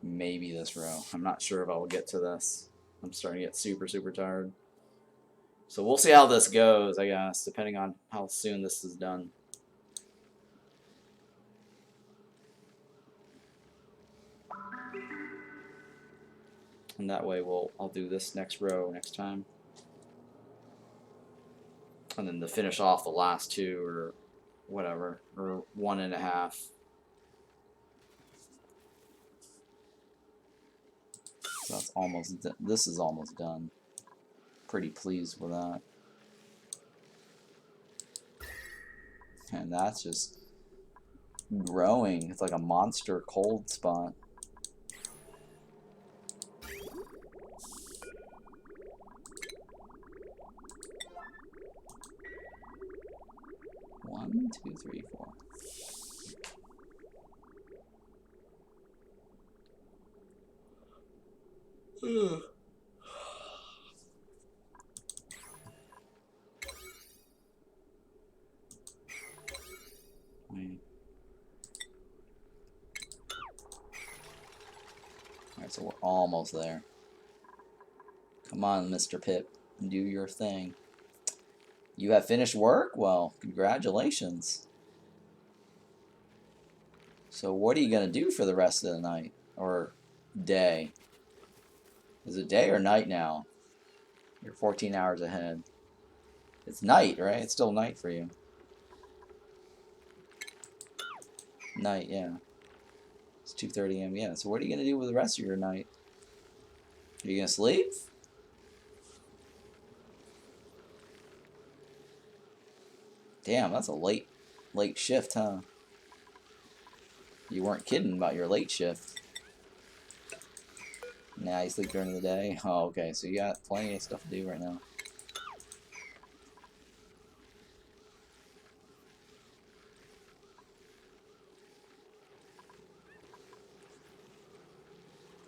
Maybe this row. I'm not sure if I'll get to this. I'm starting to get super, super tired. So we'll see how this goes, I guess, depending on how soon this is done. And that way I'll do this next row next time. And then to finish off the last two or whatever, or 1.5. So that's almost, this is almost done. Pretty pleased with that. And that's just growing. It's like a monster cold spot. One, two, three, four. Ugh. Alright, so we're almost there. Come on, Mr. Pip, do your thing. You have finished work? Well, congratulations. So what are you going to do for the rest of the night? Or day? Is it day or night now? You're 14 hours ahead. It's night, right? It's still night for you. Night, yeah. It's 2:30 a.m. Yeah, so what are you going to do with the rest of your night? Are you going to sleep? Damn, that's a late shift, huh? You weren't kidding about your late shift. Nah, you sleep during the day? Oh, okay, so you got plenty of stuff to do right now.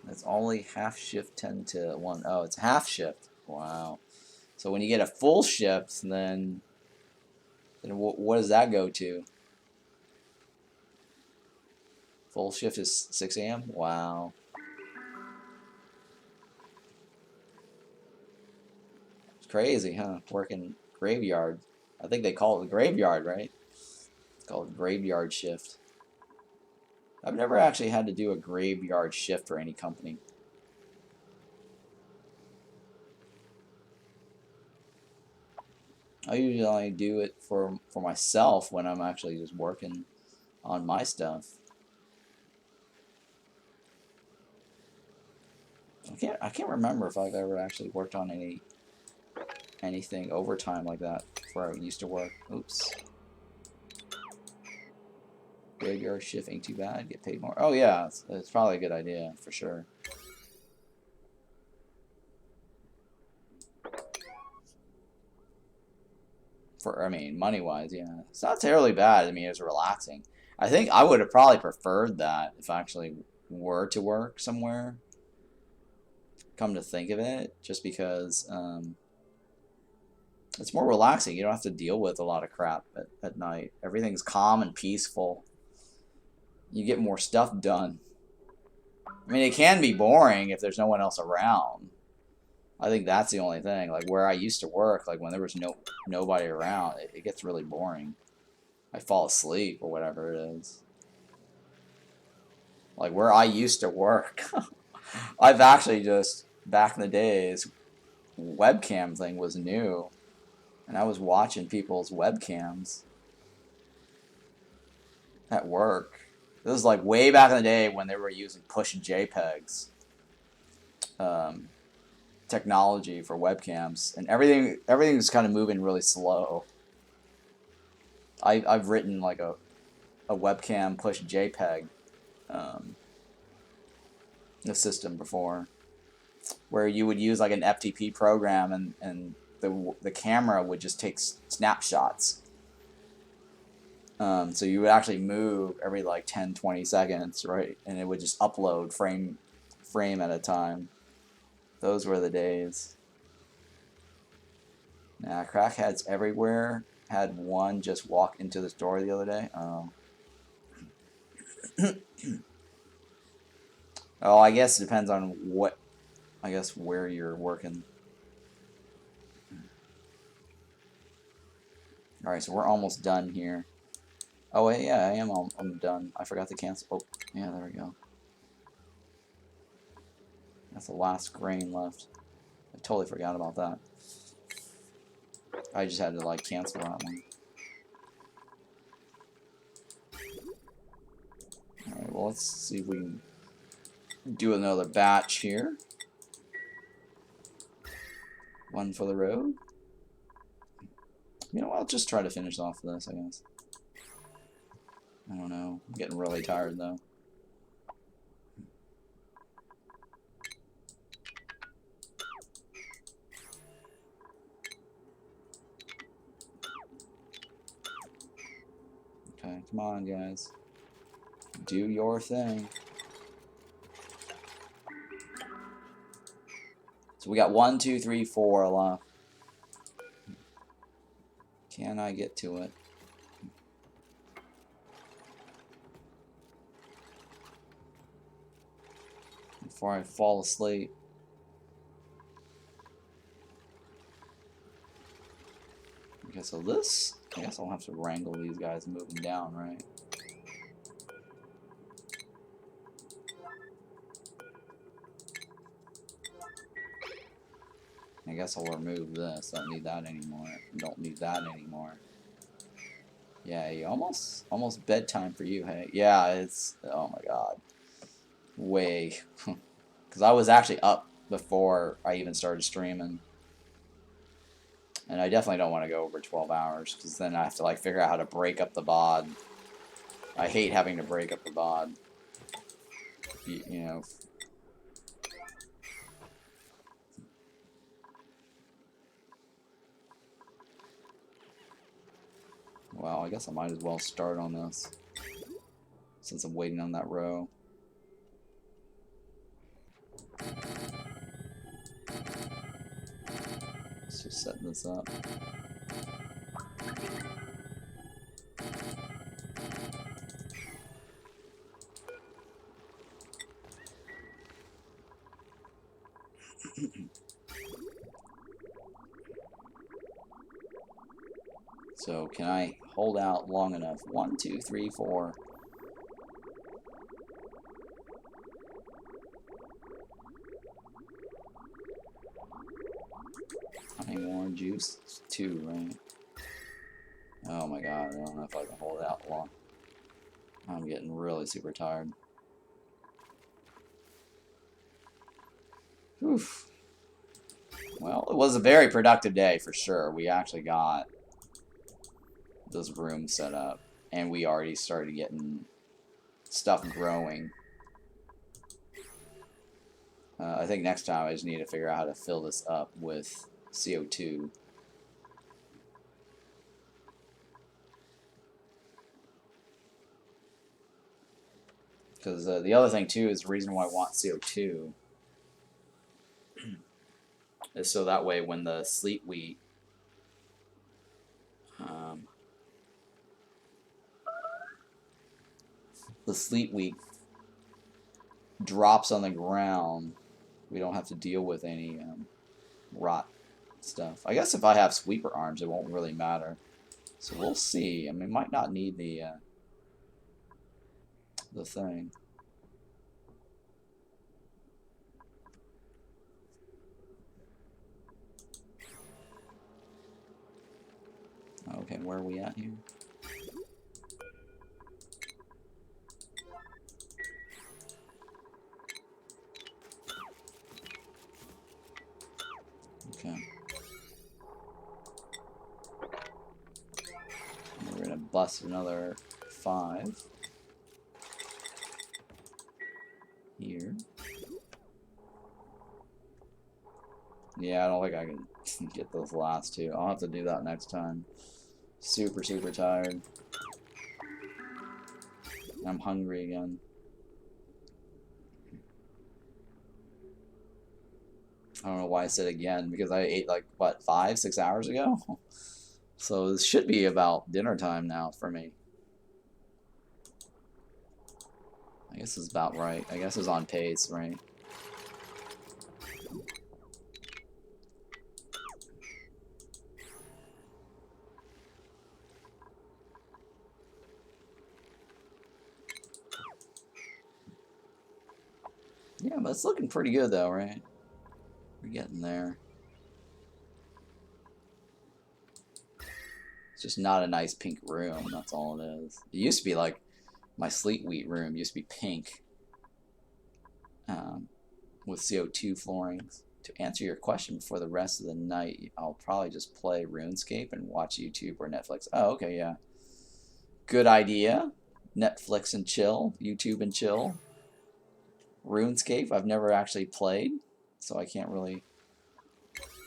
It's only half shift 10 to 1. Oh, it's half shift. Wow. So when you get a full shift, then what does that go to? Full shift is 6 a.m.? Wow. It's crazy, huh? Working graveyard. I think they call it the graveyard, right? It's called graveyard shift. I've never actually had to do a graveyard shift for any company. I usually only do it for myself when I'm actually just working on my stuff. I can't remember if I've ever actually worked on anything overtime like that where I used to work. Oops. Graveyard shift ain't too bad. Get paid more. Oh yeah, it's probably a good idea for sure. I mean, money-wise, yeah, it's not terribly bad. I mean, it's relaxing. I think I would have probably preferred that if I actually were to work somewhere. Come to think of it, just because it's more relaxing. You don't have to deal with a lot of crap at night. Everything's calm and peaceful. You get more stuff done. I mean, it can be boring if there's no one else around. I think that's the only thing. Like where I used to work, like when there was nobody around, it gets really boring. I fall asleep or whatever it is. Like where I used to work, I've actually just back in the days, webcam thing was new, and I was watching people's webcams at work. This was like way back in the day when they were using push JPEGs. Technology for webcams, and everything's kind of moving really slow. I've written like a webcam push JPEG the system before, where you would use like an FTP program and the camera would just take snapshots. So you would actually move every like 10-20 seconds, right? And it would just upload frame at a time. Those were the days. Nah, crackheads everywhere. Had one just walk into the store the other day. Oh. Oh, I guess it depends on what I guess, where you're working. Alright, so we're almost done here. Oh, wait, yeah, I am I'm done. I forgot to cancel. Oh, yeah, there we go. That's the last grain left. I totally forgot about that. I just had to, like, cancel that one. Alright, well, let's see if we can do another batch here. One for the road. You know, I'll just try to finish off this, I guess. I don't know. I'm getting really tired, though. Okay, come on, guys. Do your thing. So we got 1, 2, 3, 4 left. Can I get to it? Before I fall asleep. Okay, so this, I guess I'll have to wrangle these guys and move them down, right? I guess I'll remove this. Don't need that anymore. Don't need that anymore. Yeah, you almost bedtime for you, hey? Yeah, it's, oh my god. Way. Because I was actually up before I even started streaming. And I definitely don't want to go over 12 hours, because then I have to, like, figure out how to break up the VOD. I hate having to break up the VOD. You know. Well, I guess I might as well start on this, since I'm waiting on that row. Let's just set this up. So, can I hold out long enough? 1, 2, 3, 4. How many more juice? 2, right? Oh my god, I don't know if I can hold out long. I'm getting really super tired. Oof. Well, it was a very productive day for sure. We actually got this room set up, and we already started getting stuff growing. I think next time I just need to figure out how to fill this up with CO2. Because the other thing too is the reason why I want CO2 is so that way when the Sleet Wheat drops on the ground, we don't have to deal with any rot stuff. I guess if I have sweeper arms, it won't really matter. So we'll see. I mean, might not need the thing. Okay, where are we at here? Okay. We're gonna bust another 5 here. Yeah, I don't think I can get those last 2. I'll have to do that next time. Super, super tired. I'm hungry again. I don't know why I said again, because I ate like, what, 5, 6 hours ago? So this should be about dinner time now for me. I guess it's about right. I guess it's on pace, right? Yeah, but it's looking pretty good though, right? We're getting there. It's just not a nice pink room, that's all it is. It used to be like, my Sleet Wheat room used to be pink. With CO2 floorings. To answer your question before the rest of the night, I'll probably just play RuneScape and watch YouTube or Netflix. Oh, okay, yeah. Good idea. Netflix and chill. YouTube and chill. RuneScape, I've never actually played, so I can't really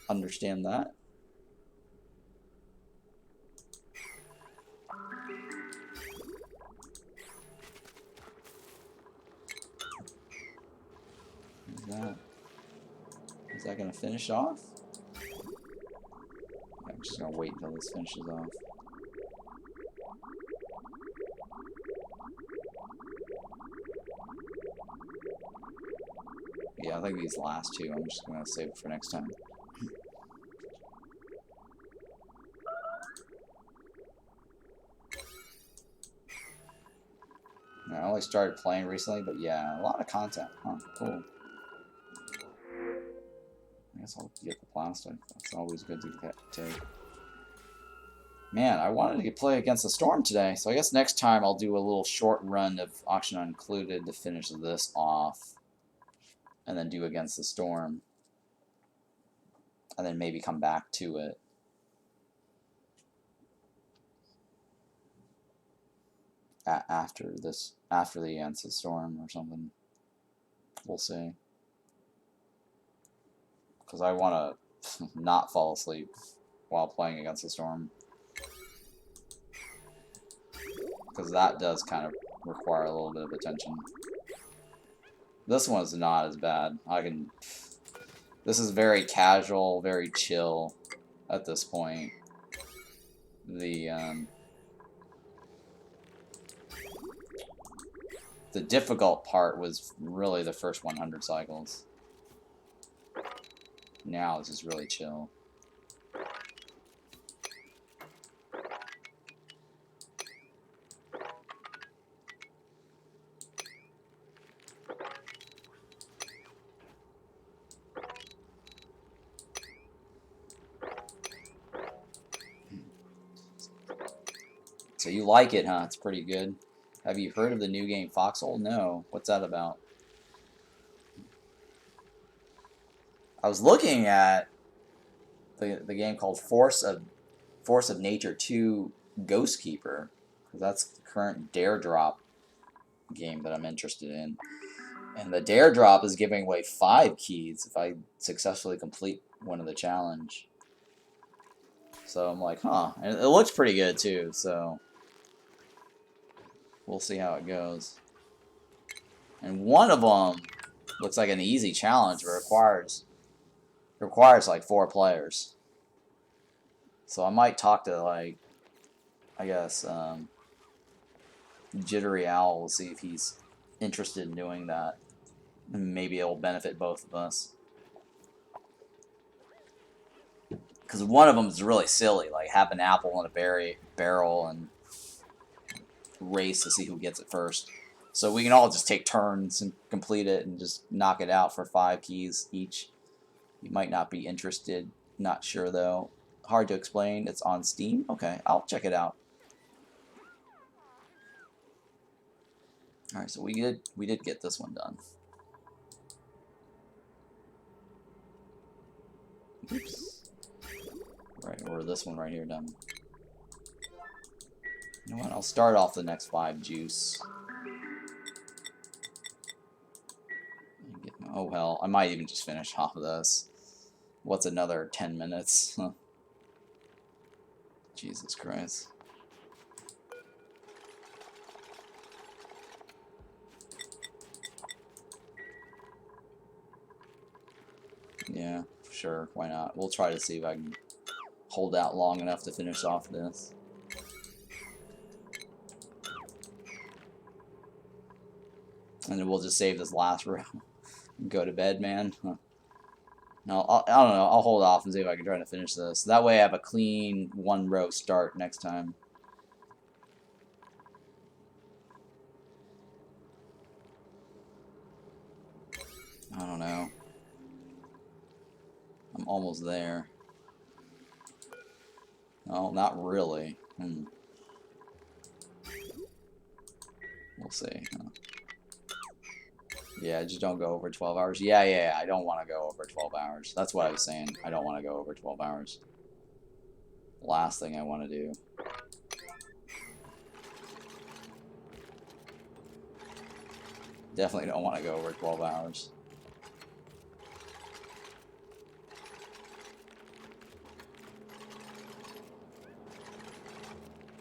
understand that. Is that gonna finish off? I'm just gonna wait until this finishes off. Yeah, I think these last two I'm just gonna save it for next time. I only started playing recently, but yeah, a lot of content. Huh, cool. I guess I'll get the plastic. That's always good to take. Man, I wanted to play Against the Storm today, so I guess next time I'll do a little short run of Auction Included to finish this off. And then do Against the Storm. And then maybe come back to it. After the Against the Storm or something. We'll see. Because I want to not fall asleep while playing Against the Storm. Because that does kind of require a little bit of attention. This one is not as bad. This is very casual, very chill at this point. The difficult part was really the first 100 cycles. Now this is really chill. So you like it, huh? It's pretty good. Have you heard of the new game Foxhole? No. What's that about? I was looking at the game called Force of Nature 2 Ghost Keeper. That's the current Dare Drop game that I'm interested in. And the Dare Drop is giving away 5 keys if I successfully complete one of the challenge. So I'm like, huh. And it looks pretty good too, so we'll see how it goes. And one of them looks like an easy challenge, but requires like 4 players. So I might talk to, like, I guess, Jittery Owl. We'll see if he's interested in doing that. Maybe it'll benefit both of us. Because one of them is really silly, like have an apple in a barrel and race to see who gets it first. So we can all just take turns and complete it and just knock it out for 5 keys each. You might not be interested. Not sure though. Hard to explain. It's on Steam. Okay, I'll check it out. All right, so we did get this one done. Oops. Right, or this one right here done. You know what? I'll start off the next 5 juice. Oh hell, I might even just finish off of this. What's another 10 minutes? Huh. Jesus Christ. Yeah, sure, why not? We'll try to see if I can hold out long enough to finish off this. And then we'll just save this last row. Go to bed, man. Huh. No, I don't know. I'll hold off and see if I can try to finish this. That way I have a clean 1 row start next time. I don't know. I'm almost there. No, not really. We'll see. Huh? Yeah, just don't go over 12 hours. Yeah, I don't want to go over 12 hours. That's what I was saying. I don't want to go over 12 hours. Last thing I want to do. Definitely don't want to go over 12 hours.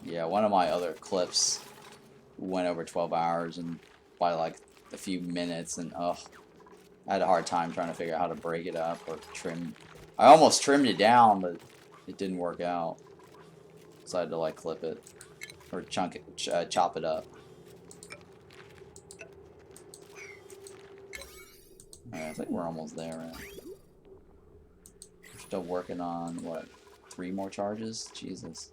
Yeah, one of my other clips went over 12 hours and by like a few minutes, and I had a hard time trying to figure out how to break it up or trim. I almost trimmed it down, but it didn't work out. So I had to like clip it or chop it up. Alright, I think we're almost there, right? We're still working on, what, 3 more charges? Jesus.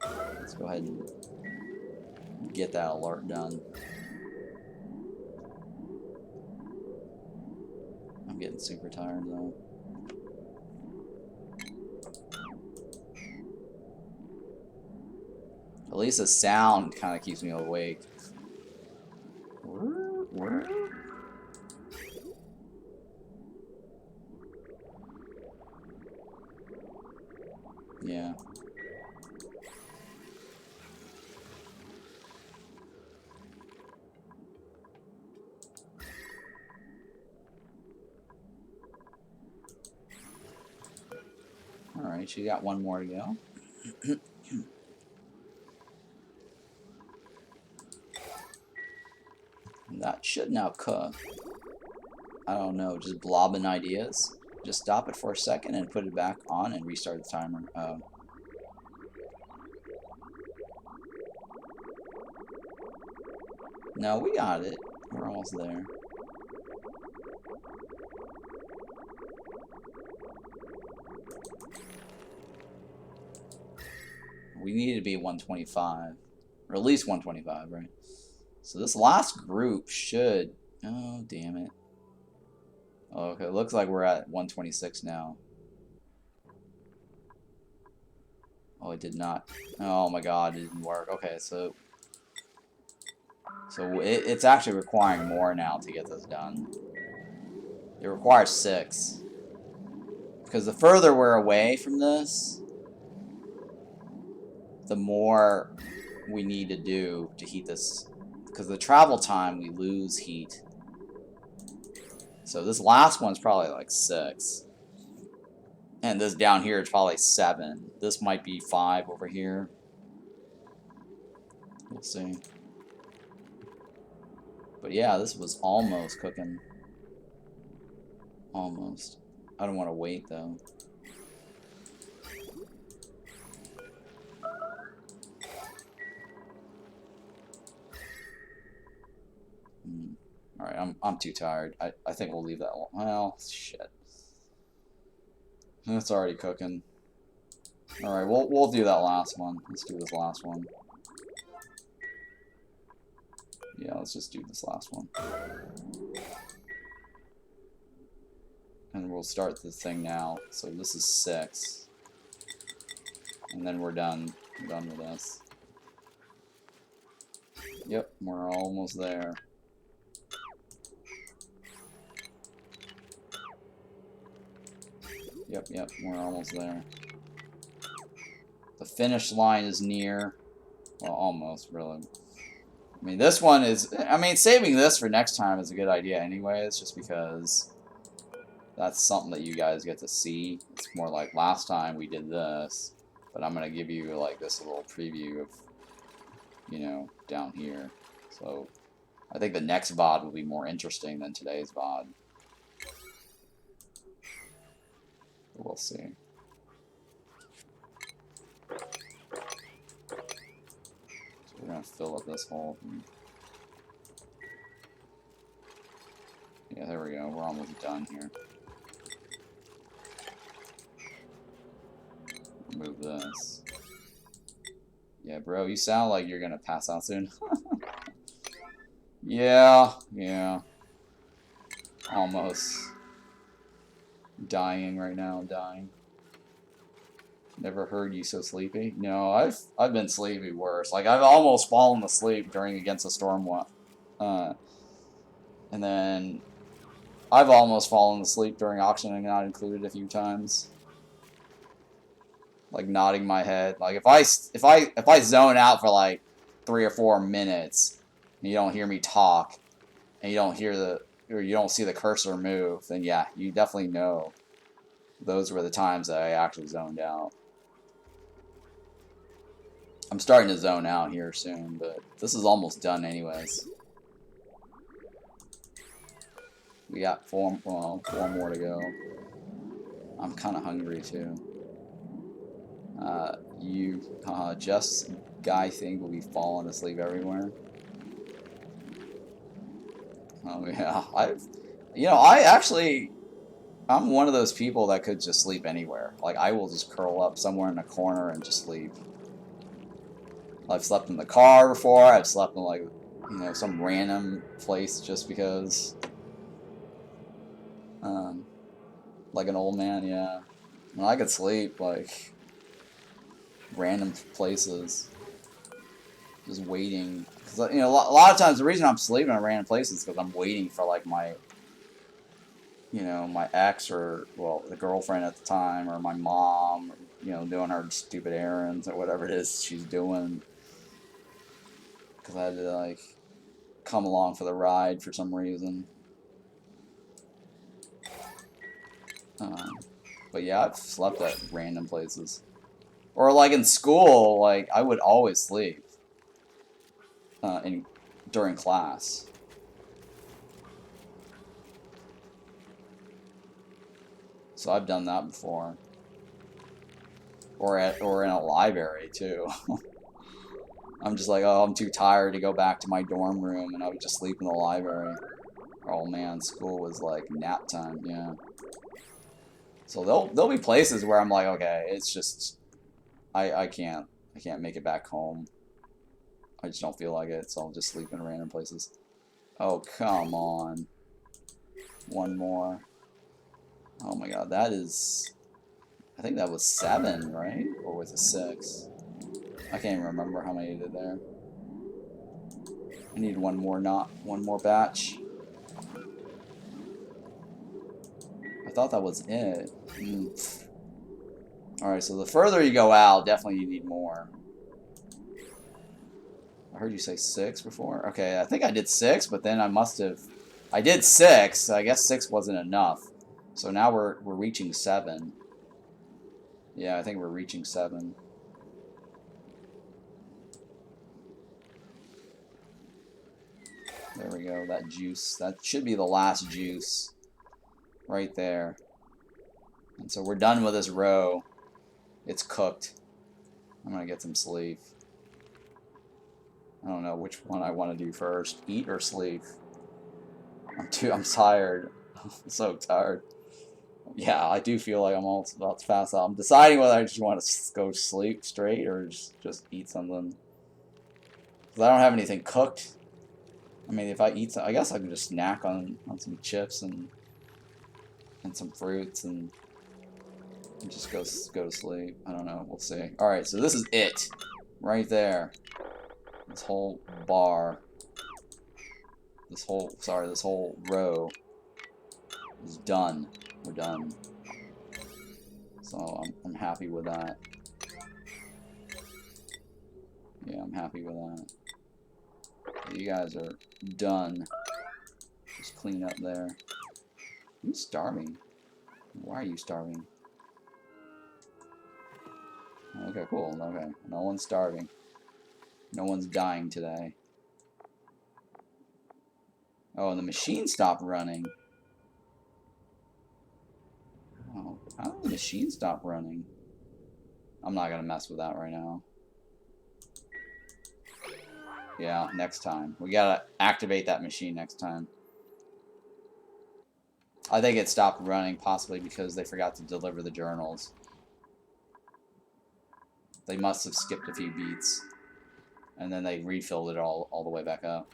Let's go ahead and get that alert done. I'm getting super tired, though. At least the sound kind of keeps me awake. Yeah. Alright, you got one more to go. That should now cook. I don't know, just blobbing ideas. Just stop it for a second and put it back on and restart the timer. Oh. No, we got it. We're almost there. We need to be 125. Or at least 125, right? So this last group should... Oh, damn it. Okay, looks like we're at 126 now. Oh, it did not. Oh my god, it didn't work. Okay, so it's actually requiring more now to get this done. It requires 6. Because the further we're away from this, the more we need to do to heat this. Because the travel time, we lose heat. So this last one's probably like 6. And this down here is probably 7. This might be 5 over here. We'll see. But yeah, this was almost cooking. Almost. I don't want to wait though. Alright, I'm too tired. I think we'll leave that alone. Well, shit. It's already cooking. Alright, we'll do that last one. Let's do this last one. Yeah, let's just do this last one. And we'll start the thing now. So this is 6. And then we're done. We're done with this. Yep, we're almost there. Yep, we're almost there. The finish line is near. Well, almost, really. I mean, this one is... I mean, saving this for next time is a good idea anyways, just because that's something that you guys get to see. It's more like last time we did this, but I'm going to give you, like, this little preview of, you know, down here. So, I think the next VOD will be more interesting than today's VOD. We'll see. So we're going to fill up this hole. Yeah, there we go. We're almost done here. Move this. Yeah, bro, you sound like you're going to pass out soon. Yeah. almost dying right now. I'm dying. Never heard you so sleepy. No, I've been sleepy worse. Like I've almost fallen asleep during Against the Storm one, and then I've almost fallen asleep during Auction Not Included a few times. Like nodding my head. Like if I zone out for like 3 or 4 minutes, and you don't hear me talk, and you don't see the cursor move, then yeah, you definitely know those were the times that I actually zoned out. I'm starting to zone out here soon, but this is almost done anyways. We got 4 more to go. I'm kind of hungry too. Just guy thing will be falling asleep everywhere. Oh yeah, I'm one of those people that could just sleep anywhere. Like I will just curl up somewhere in a corner and just sleep. I've slept in the car before. I've slept in like, some random place just because. Like an old man, yeah. I could sleep like random places, just waiting. Cause a lot of times the reason I'm sleeping in random places is because I'm waiting for like my ex or the girlfriend at the time or my mom, doing her stupid errands or whatever it is she's doing. Because I had to like come along for the ride for some reason. But yeah, I've slept at random places. Or like in school, like I would always sleep during class. So I've done that before. Or in a library too. I'm just like, oh, I'm too tired to go back to my dorm room, and I would just sleep in the library. Oh man, school was like nap time, yeah. So there'll be places where I'm like, okay, it's just I can't make it back home. I just don't feel like it, so I'll just sleep in random places. Oh, come on. One more. Oh my god, that is... I think that was 7, right? Or was it 6? I can't even remember how many I did there. I need one more batch. I thought that was it. Alright, so the further you go out, definitely you need more. I heard you say 6 before. Okay, I think I did 6, but then I did 6. I guess 6 wasn't enough. So now we're reaching 7. Yeah, I think we're reaching 7. There we go, that juice. That should be the last juice. Right there. And so we're done with this row. It's cooked. I'm gonna get some sleep. I don't know which one I want to do first. Eat or sleep? I'm tired. I'm so tired. Yeah, I do feel like I'm almost about to pass out. I'm deciding whether I just want to go sleep straight or just eat something. Because I don't have anything cooked. I mean, if I eat some, I guess I can just snack on some chips and some fruits and just go to sleep. I don't know. We'll see. All right, so this is it, right there. This whole bar. This whole row is done. We're done. So I'm happy with that. Yeah, I'm happy with that. You guys are done. Just clean up there. Who's starving? Why are you starving? Okay, cool. Okay, no one's starving. No one's dying today. Oh, and the machine stopped running. Oh, how did the machine stop running? I'm not gonna mess with that right now. Yeah, next time. We gotta activate that machine next time. I think it stopped running possibly because they forgot to deliver the journals. They must have skipped a few beats. And then they refilled it all the way back up.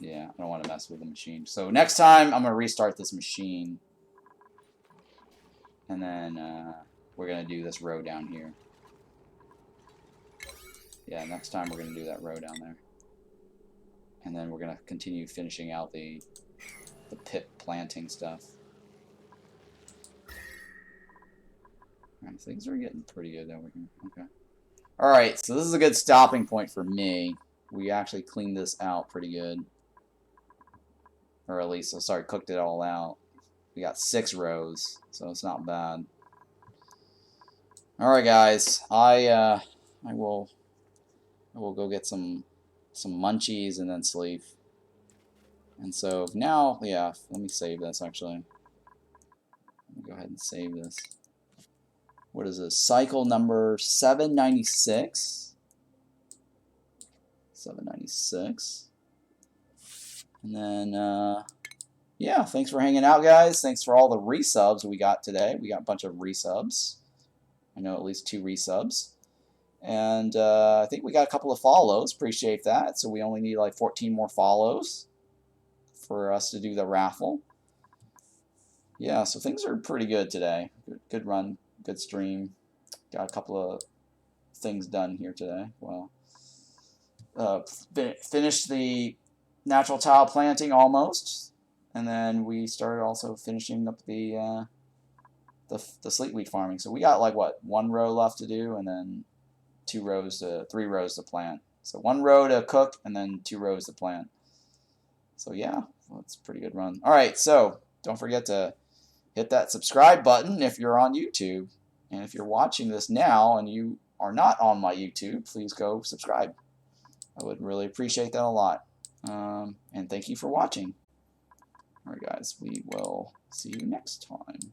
Yeah, I don't want to mess with the machine. So next time, I'm going to restart this machine. And then we're going to do this row down here. Yeah, next time we're going to do that row down there. And then we're going to continue finishing out the pit planting stuff. Alright, things are getting pretty good over here. Okay. Alright, so this is a good stopping point for me. We actually cleaned this out pretty good. Or at least, cooked it all out. We got 6 rows, so it's not bad. Alright guys, I will go get some munchies and then sleep. And so now, yeah, let me save this actually. Let me go ahead and save this. What is this? Cycle number 796. 796. And then, yeah, thanks for hanging out, guys. Thanks for all the resubs we got today. We got a bunch of resubs. I know at least 2 resubs. And I think we got a couple of follows. Appreciate that. So we only need like 14 more follows for us to do the raffle. Yeah, so things are pretty good today. Good run, good stream. Got a couple of things done here today. Well, finished the natural tile planting almost, and then we started also finishing up the Sleet Wheat farming. So we got like what, 1 row left to do, and then 3 rows to plant. So 1 row to cook, and then 2 rows to plant. So yeah, well, that's a pretty good run. All right, so don't forget to hit that subscribe button if you're on YouTube. And if you're watching this now and you are not on my YouTube, please go subscribe. I would really appreciate that a lot. And thank you for watching. All right, guys, we will see you next time.